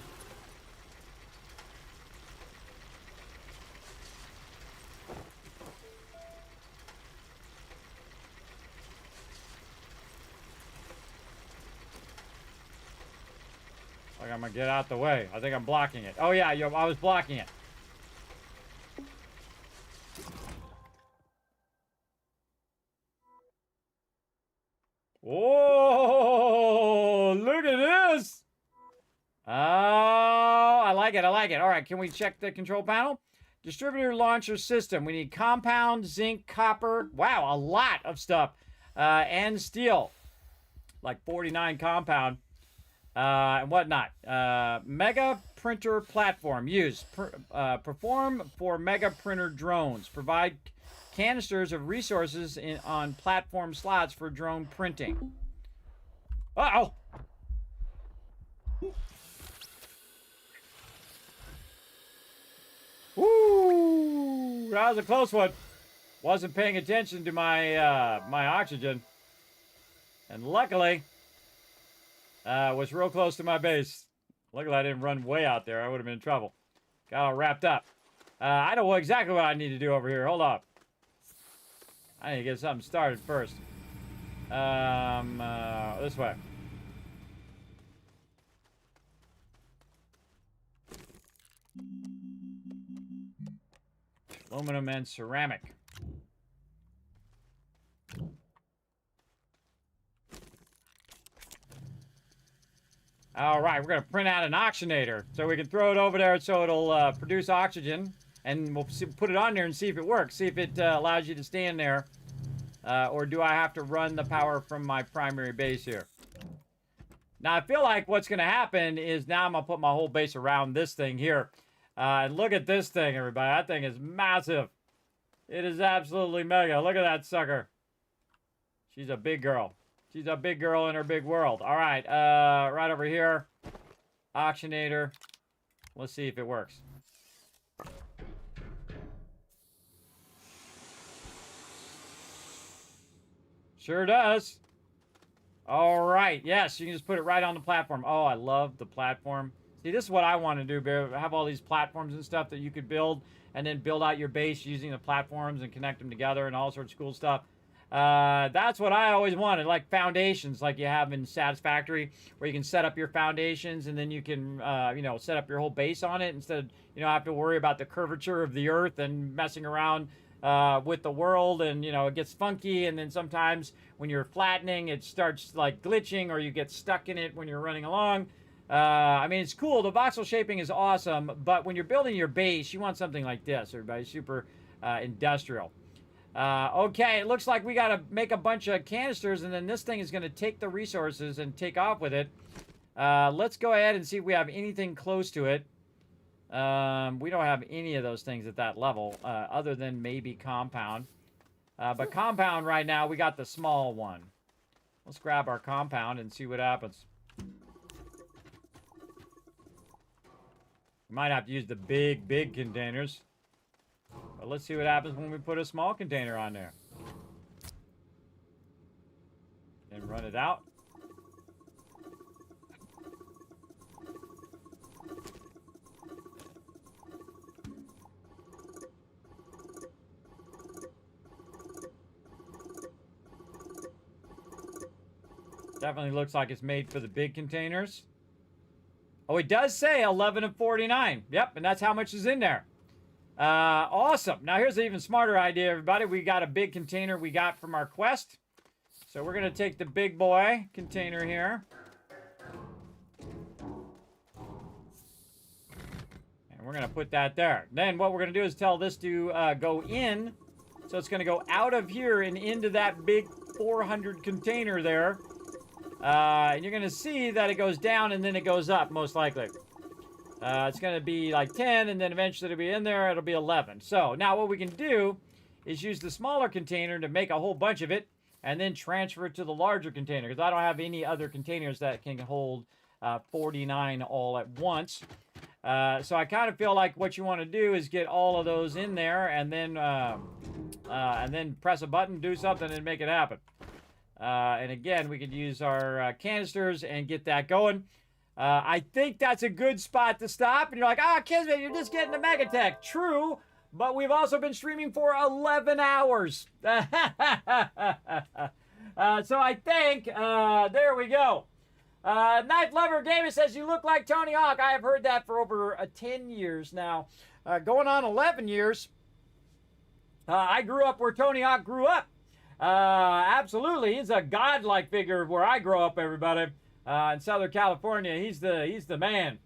I'm gonna get out the way. I think I'm blocking it. Oh yeah, I was blocking it. Whoa! Look at this! Oh, I like it. I like it. All right, can we check the control panel? Distributor launcher system. We need compound, zinc, copper. Wow, a lot of stuff. And steel. Like 49 compound. And whatnot. Mega printer platform. Use. Perform for mega printer drones. Provide canisters of resources on platform slots for drone printing. Uh-oh! Woo! That was a close one. Wasn't paying attention to my my oxygen. And luckily... was real close to my base. Luckily, I didn't run way out there. I would have been in trouble. Got all wrapped up. I know exactly what I need to do over here. Hold up. I need to get something started first. This way. Aluminum and ceramic. All right, we're going to print out an oxygenator so we can throw it over there so it'll produce oxygen. And we'll put it on there and see if it works. See if it allows you to stand there. Or do I have to run the power from my primary base here? Now, I feel like what's going to happen is now I'm going to put my whole base around this thing here. And look at this thing, everybody. That thing is massive. It is absolutely mega. Look at that sucker. She's a big girl. She's a big girl in her big world. All right, right over here. Oxygenator. Let's see if it works. Sure does. All right, yes, you can just put it right on the platform. Oh, I love the platform. See, this is what I want to do, Bear. Have all these platforms and stuff that you could build, and then build out your base using the platforms and connect them together and all sorts of cool stuff. That's what I always wanted, like foundations, like you have in Satisfactory, where you can set up your foundations and then you can, you know, set up your whole base on it instead of, you know, have to worry about the curvature of the earth and messing around with the world, and, you know, it gets funky, and then sometimes when you're flattening, it starts like glitching, or you get stuck in it when you're running along. I mean, it's cool. The voxel shaping is awesome, but when you're building your base, you want something like this, everybody. Super industrial. Okay, it looks like we got to make a bunch of canisters, and then this thing is going to take the resources and take off with it. Let's go ahead and see if we have anything close to it. We don't have any of those things at that level, other than maybe compound. But compound right now, we got the small one. Let's grab our compound and see what happens. We might have to use the big containers. But let's see what happens when we put a small container on there. And run it out. Definitely looks like it's made for the big containers. Oh, it does say 11 of 49. Yep, and that's how much is in there. Awesome. Now here's an even smarter idea, everybody. We got a big container we got from our quest. So we're going to take the big boy container here. And we're going to put that there. Then what we're going to do is tell this to go in. So it's going to go out of here and into that big 400 container there. And you're going to see that it goes down and then it goes up, most likely. It's going to be like 10, and then eventually it'll be in there. It'll be 11. So now what we can do is use the smaller container to make a whole bunch of it, and then transfer it to the larger container, because I don't have any other containers that can hold 49 all at once. So I kind of feel like what you want to do is get all of those in there, and then press a button, do something, and make it happen. And again, we could use our canisters and get that going. I think that's a good spot to stop. And you're like, Kismet, you're just getting the MEGATECH. True, but we've also been streaming for 11 hours. So I think, there we go. Knife Lover Gamer says, you look like Tony Hawk. I have heard that for over 10 years now. Going on 11 years. I grew up where Tony Hawk grew up. Absolutely. He's a godlike figure where I grow up, everybody. In Southern California, he's the man,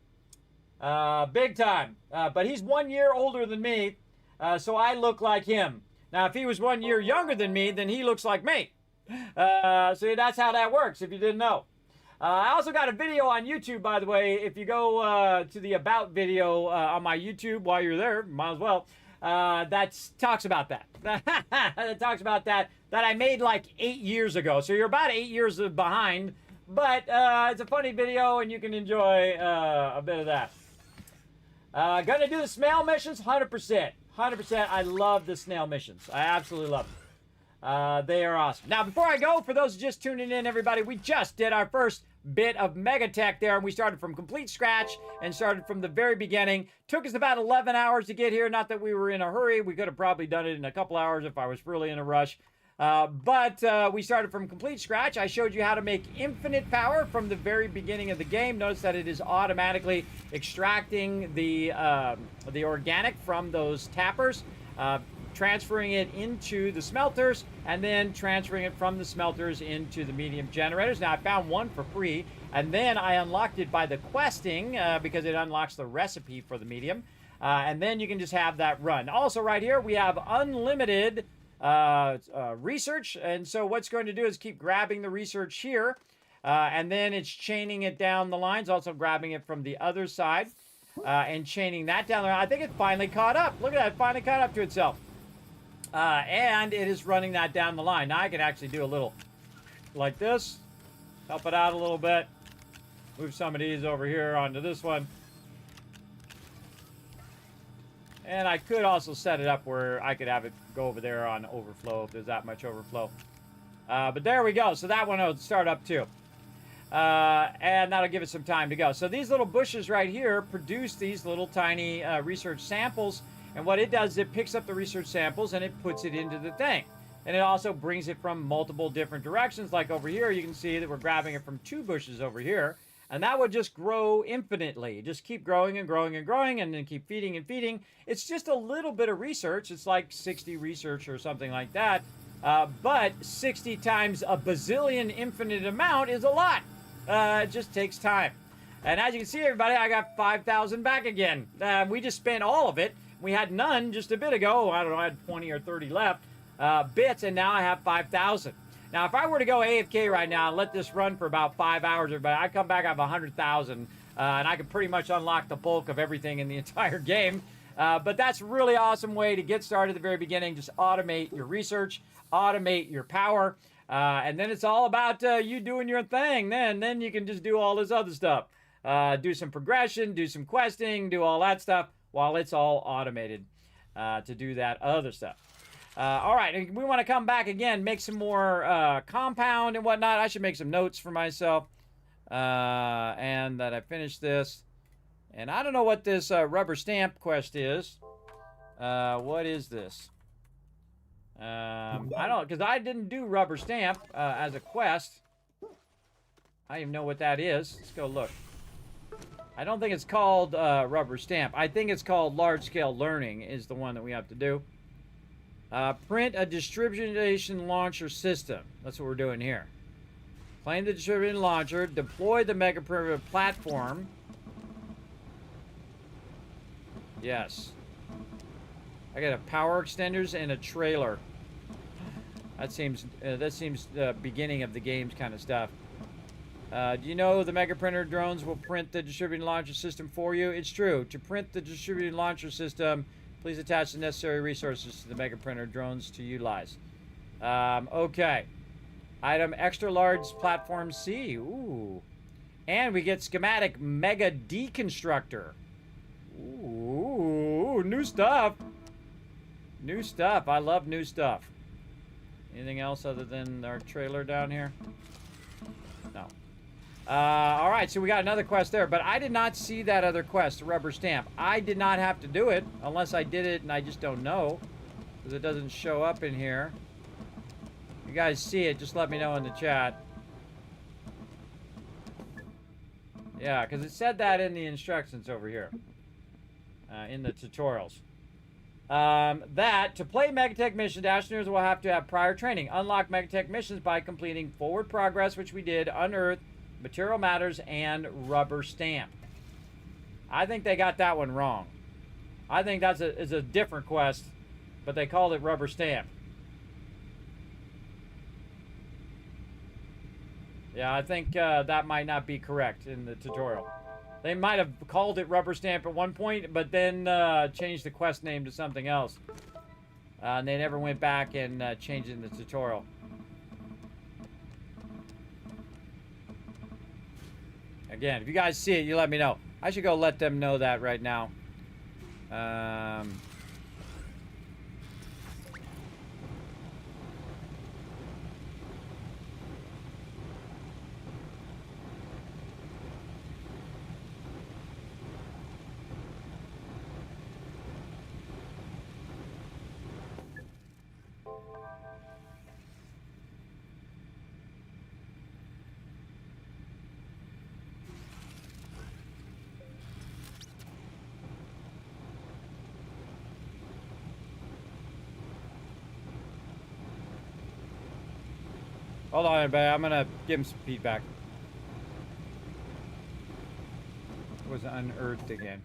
big time. But he's 1 year older than me, so I look like him. Now, if he was 1 year younger than me, then he looks like me. See, that's how that works. If you didn't know, I also got a video on YouTube, by the way. If you go to the About video on my YouTube while you're there, might as well. That talks about that. That talks about that I made like 8 years ago. So you're about 8 years behind. But it's a funny video, and you can enjoy a bit of that. Gonna do the snail missions? 100%. 100%. I love the snail missions. I absolutely love them. They are awesome. Now, before I go, for those just tuning in, everybody, we just did our first bit of MEGATECH there, and we started from complete scratch and started from the very beginning. Took us about 11 hours to get here. Not that we were in a hurry. We could have probably done it in a couple hours if I was really in a rush. But we started from complete scratch. I showed you how to make infinite power from the very beginning of the game. Notice that it is automatically extracting the organic from those tappers. transferring it into the smelters, and then transferring it from the smelters into the medium generators. Now, I found one for free, and then I unlocked it by the questing because it unlocks the recipe for the medium. And then you can just have that run. Also, right here, we have unlimited research. And so what's going to do is keep grabbing the research here, and then it's chaining it down the lines, also grabbing it from the other side, and chaining that down there. I think it finally caught up. Look at that, it finally caught up to itself. And it is running that down the line. Now I can actually do a little like this, help it out a little bit, move some of these over here onto this one. And I could also set it up where I could have it go over there on overflow if there's that much overflow. But there we go. So that one will start up too. And that'll give it some time to go. So these little bushes right here produce these little tiny research samples. And what it does is it picks up the research samples and it puts it into the thing. And it also brings it from multiple different directions. Like over here, you can see that we're grabbing it from 2 bushes over here. And that would just grow infinitely. Just keep growing and growing and growing, and then keep feeding and feeding. It's just a little bit of research. It's like 60 research or something like that. But 60 times a bazillion infinite amount is a lot. It just takes time. And as you can see, everybody, I got 5,000 back again. We just spent all of it. We had none just a bit ago. I don't know, I had 20 or 30 left bits, and now I have 5,000. Now, if I were to go AFK right now and let this run for about 5 hours, everybody, I come back, I have 100,000, and I can pretty much unlock the bulk of everything in the entire game. But that's a really awesome way to get started at the very beginning. Just automate your research, automate your power, and then it's all about you doing your thing. Then you can just do all this other stuff. Do some progression, do some questing, do all that stuff while it's all automated to do that other stuff. All right, and we want to come back again, make some more compound and whatnot. I should make some notes for myself, and that I finished this. And I don't know what this rubber stamp quest is. What is this? I don't, because I didn't do rubber stamp as a quest. I don't even know what that is. Let's go look. I don't think it's called rubber stamp. I think it's called large-scale learning is the one that we have to do. Print a distribution launcher system. That's what we're doing here. Claim the distribution launcher. Deploy the mega printer platform. Yes. I got a power extenders and a trailer. That seems the beginning of the game's kind of stuff. Do you know the mega printer drones will print the distributed launcher system for you? It's true. To print the distributed launcher system, please attach the necessary resources to the mega printer drones to utilize. Okay. Item extra large platform C. Ooh. And we get schematic mega deconstructor. Ooh, new stuff. New stuff. I love new stuff. Anything else other than our trailer down here? No. All right, so we got another quest there, but I did not see that other quest, the rubber stamp. I did not have to do it, unless I did it and I just don't know, because it doesn't show up in here. If you guys see it, just let me know in the chat. Yeah, because it said that in the instructions over here, in the tutorials. That, to play MEGATECH missions, Astroneers will have to have prior training. Unlock MEGATECH missions by completing forward progress, which we did, unearth, material matters, and rubber stamp. I think they got that one wrong. I think that's is a different quest, but they called it rubber stamp. Yeah, I think that might not be correct in the tutorial. They might have called it rubber stamp at one point, but then changed the quest name to something else. And they never went back and changed it in the tutorial. Again, if you guys see it, you let me know. I should go let them know that right now. Hold on, everybody. I'm gonna give him some feedback. It was unearthed again.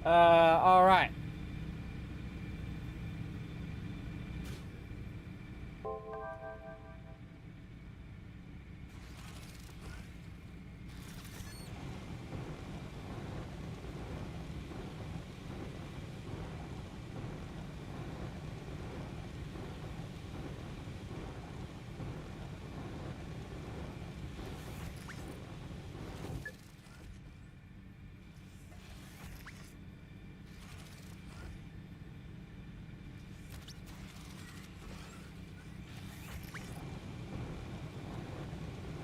All right.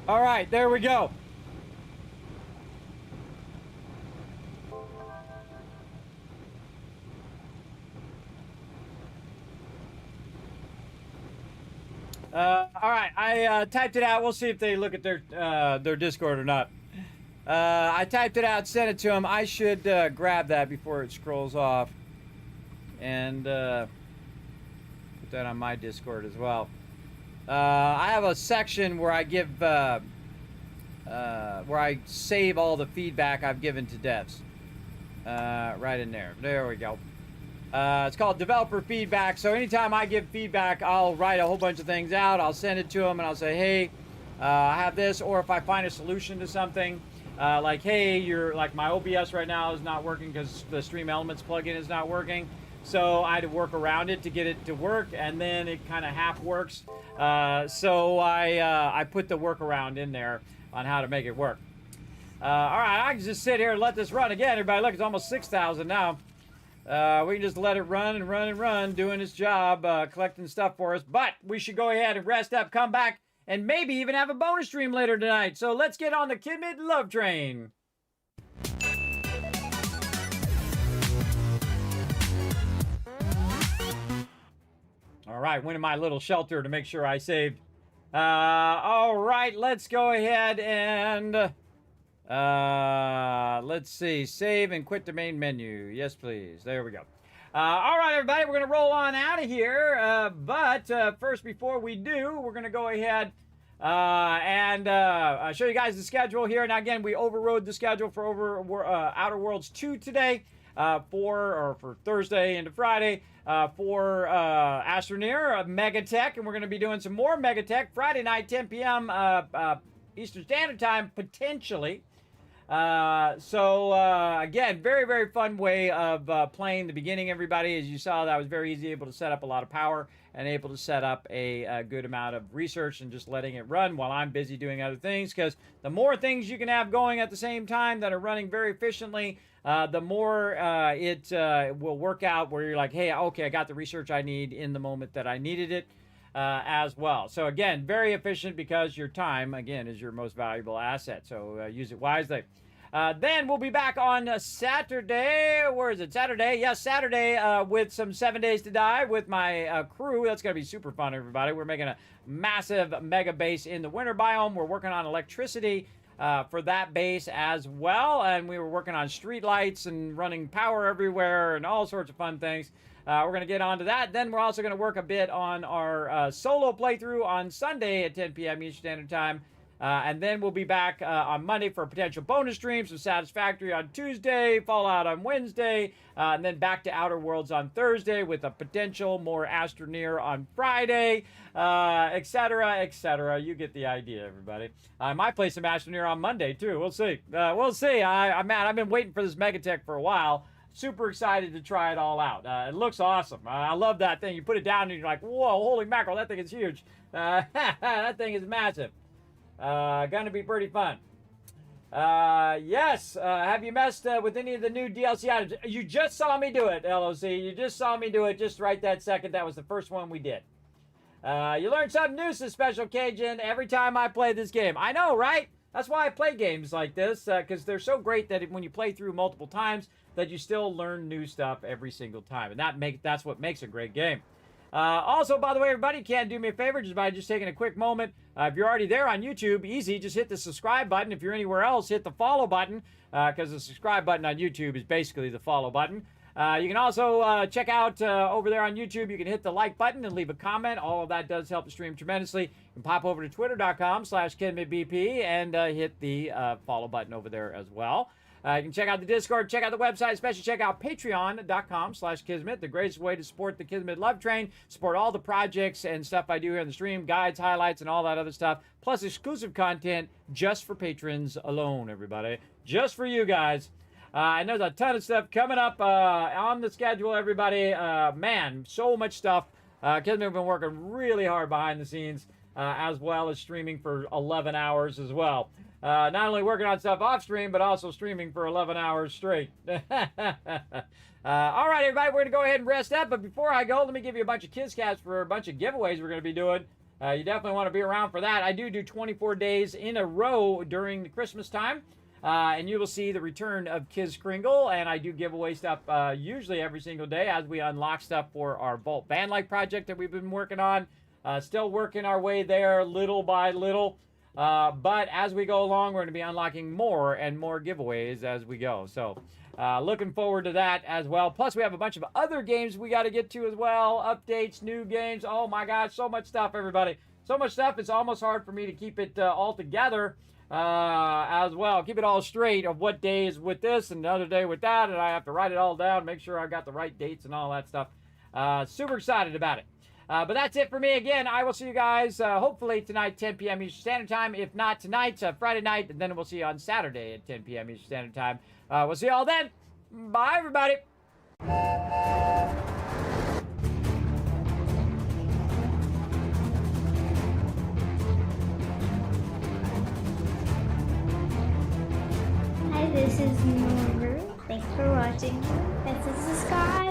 All right, there we go. All right, I typed it out. We'll see if they look at their Discord or not. I typed it out, sent it to them. I should grab that before it scrolls off and put that on my Discord as well. I have a section where I give, where I save all the feedback I've given to devs. Right in there. There we go. It's called developer feedback. So anytime I give feedback, I'll write a whole bunch of things out. I'll send it to them and I'll say, hey, I have this. Or if I find a solution to something, like, hey, like my OBS right now is not working because the Stream Elements plugin is not working. So I had to work around it to get it to work, and then it kind of half works. So I put the workaround in there on how to make it work. All right, I can just sit here and let this run again. Everybody, look, it's almost 6,000 now. We can just let it run and run and run, doing its job, collecting stuff for us. But we should go ahead and rest up, come back, and maybe even have a bonus stream later tonight. So let's get on the Kismet Love Train. All right, went in my little shelter to make sure I saved. All right, let's go ahead and let's see, save and quit the main menu. Yes, please. There we go. All right, everybody, we're going to roll on out of here. But first, before we do, we're going to go ahead and show you guys the schedule here. Now, again, we overrode the schedule for Outer Worlds 2 today. For Thursday into Friday for Astroneer, MEGATECH, and we're going to be doing some more MEGATECH Friday night, 10 p.m. Eastern Standard Time, potentially. Again, very, very fun way of playing the beginning, everybody. As you saw, that was very easy, able to set up a lot of power and able to set up a good amount of research and just letting it run while I'm busy doing other things, because the more things you can have going at the same time that are running very efficiently, the more it will work out where you're like, hey, okay, I got the research I need in the moment that I needed it as well. So again, very efficient because your time, again, is your most valuable asset. So use it wisely. Then we'll be back on Saturday. Where is it? Saturday. Yes, Saturday with some 7 Days to Die with my crew. That's going to be super fun, everybody. We're making a massive mega base in the winter biome. We're working on electricity for that base as well. And we were working on street lights and running power everywhere and all sorts of fun things. We're going to get onto that. Then we're also going to work a bit on our solo playthrough on Sunday at 10 p.m. Eastern Standard Time. And then we'll be back on Monday for a potential bonus stream, some Satisfactory on Tuesday, Fallout on Wednesday, and then back to Outer Worlds on Thursday with a potential more Astroneer on Friday, etc., etc. You get the idea, everybody. I might play some Astroneer on Monday, too. We'll see. We'll see. I've been waiting for this MEGATECH for a while. Super excited to try it all out. It looks awesome. I love that thing. You put it down and you're like, whoa, holy mackerel, that thing is huge. That thing is massive. Gonna be pretty fun. Yes. Have you messed with any of the new DLC items? You just saw me do it, LOC. You just saw me do it just right that second. That was the first one we did. You learn something new, so Special Cajun, every time I play this game. I know, right? That's why I play games like this, because they're so great that when you play through multiple times, that you still learn new stuff every single time. And that's what makes a great game. Also, by the way, everybody, you can do me a favor just by just taking a quick moment. If you're already there on YouTube, easy, just hit the subscribe button. If you're anywhere else, hit the follow button, because the subscribe button on YouTube is basically the follow button. You can also check out over there on YouTube. You can hit the like button and leave a comment. All of that does help the stream tremendously. You can pop over to twitter.com/KismetBP and hit the follow button over there as well. You can check out the Discord, check out the website, especially check out patreon.com/Kismet, the greatest way to support the Kismet Love Train, support all the projects and stuff I do here on the stream, guides, highlights, and all that other stuff, plus exclusive content just for patrons alone, everybody. Just for you guys. And there's a ton of stuff coming up on the schedule, everybody. Man, so much stuff. Kismet have been working really hard behind the scenes, as well as streaming for 11 hours as well. Not only working on stuff off stream, but also streaming for 11 hours straight. All right, everybody, we're going to go ahead and rest up. But before I go, let me give you a bunch of Kiscats for a bunch of giveaways we're going to be doing. You definitely want to be around for that. I do 24 days in a row during the Christmas time. And you will see the return of Kiz Kringle. And I do give away stuff usually every single day as we unlock stuff for our Vault Van Life project that we've been working on. Still working our way there little by little. But as we go along, we're going to be unlocking more and more giveaways as we go. So, looking forward to that as well. Plus, we have a bunch of other games we got to get to as well. Updates, new games. Oh my gosh, so much stuff, everybody. So much stuff, it's almost hard for me to keep it all together as well. Keep it all straight of what day is with this and another day with that. And I have to write it all down, make sure I've got the right dates and all that stuff. Super excited about it. But that's it for me. Again, I will see you guys hopefully tonight, 10 p.m. Eastern Standard Time. If not tonight, Friday night, and then we'll see you on Saturday at 10 p.m. Eastern Standard Time. We'll see you all then. Bye, everybody. Hi, this is Noru. Thanks for watching. This is the sky.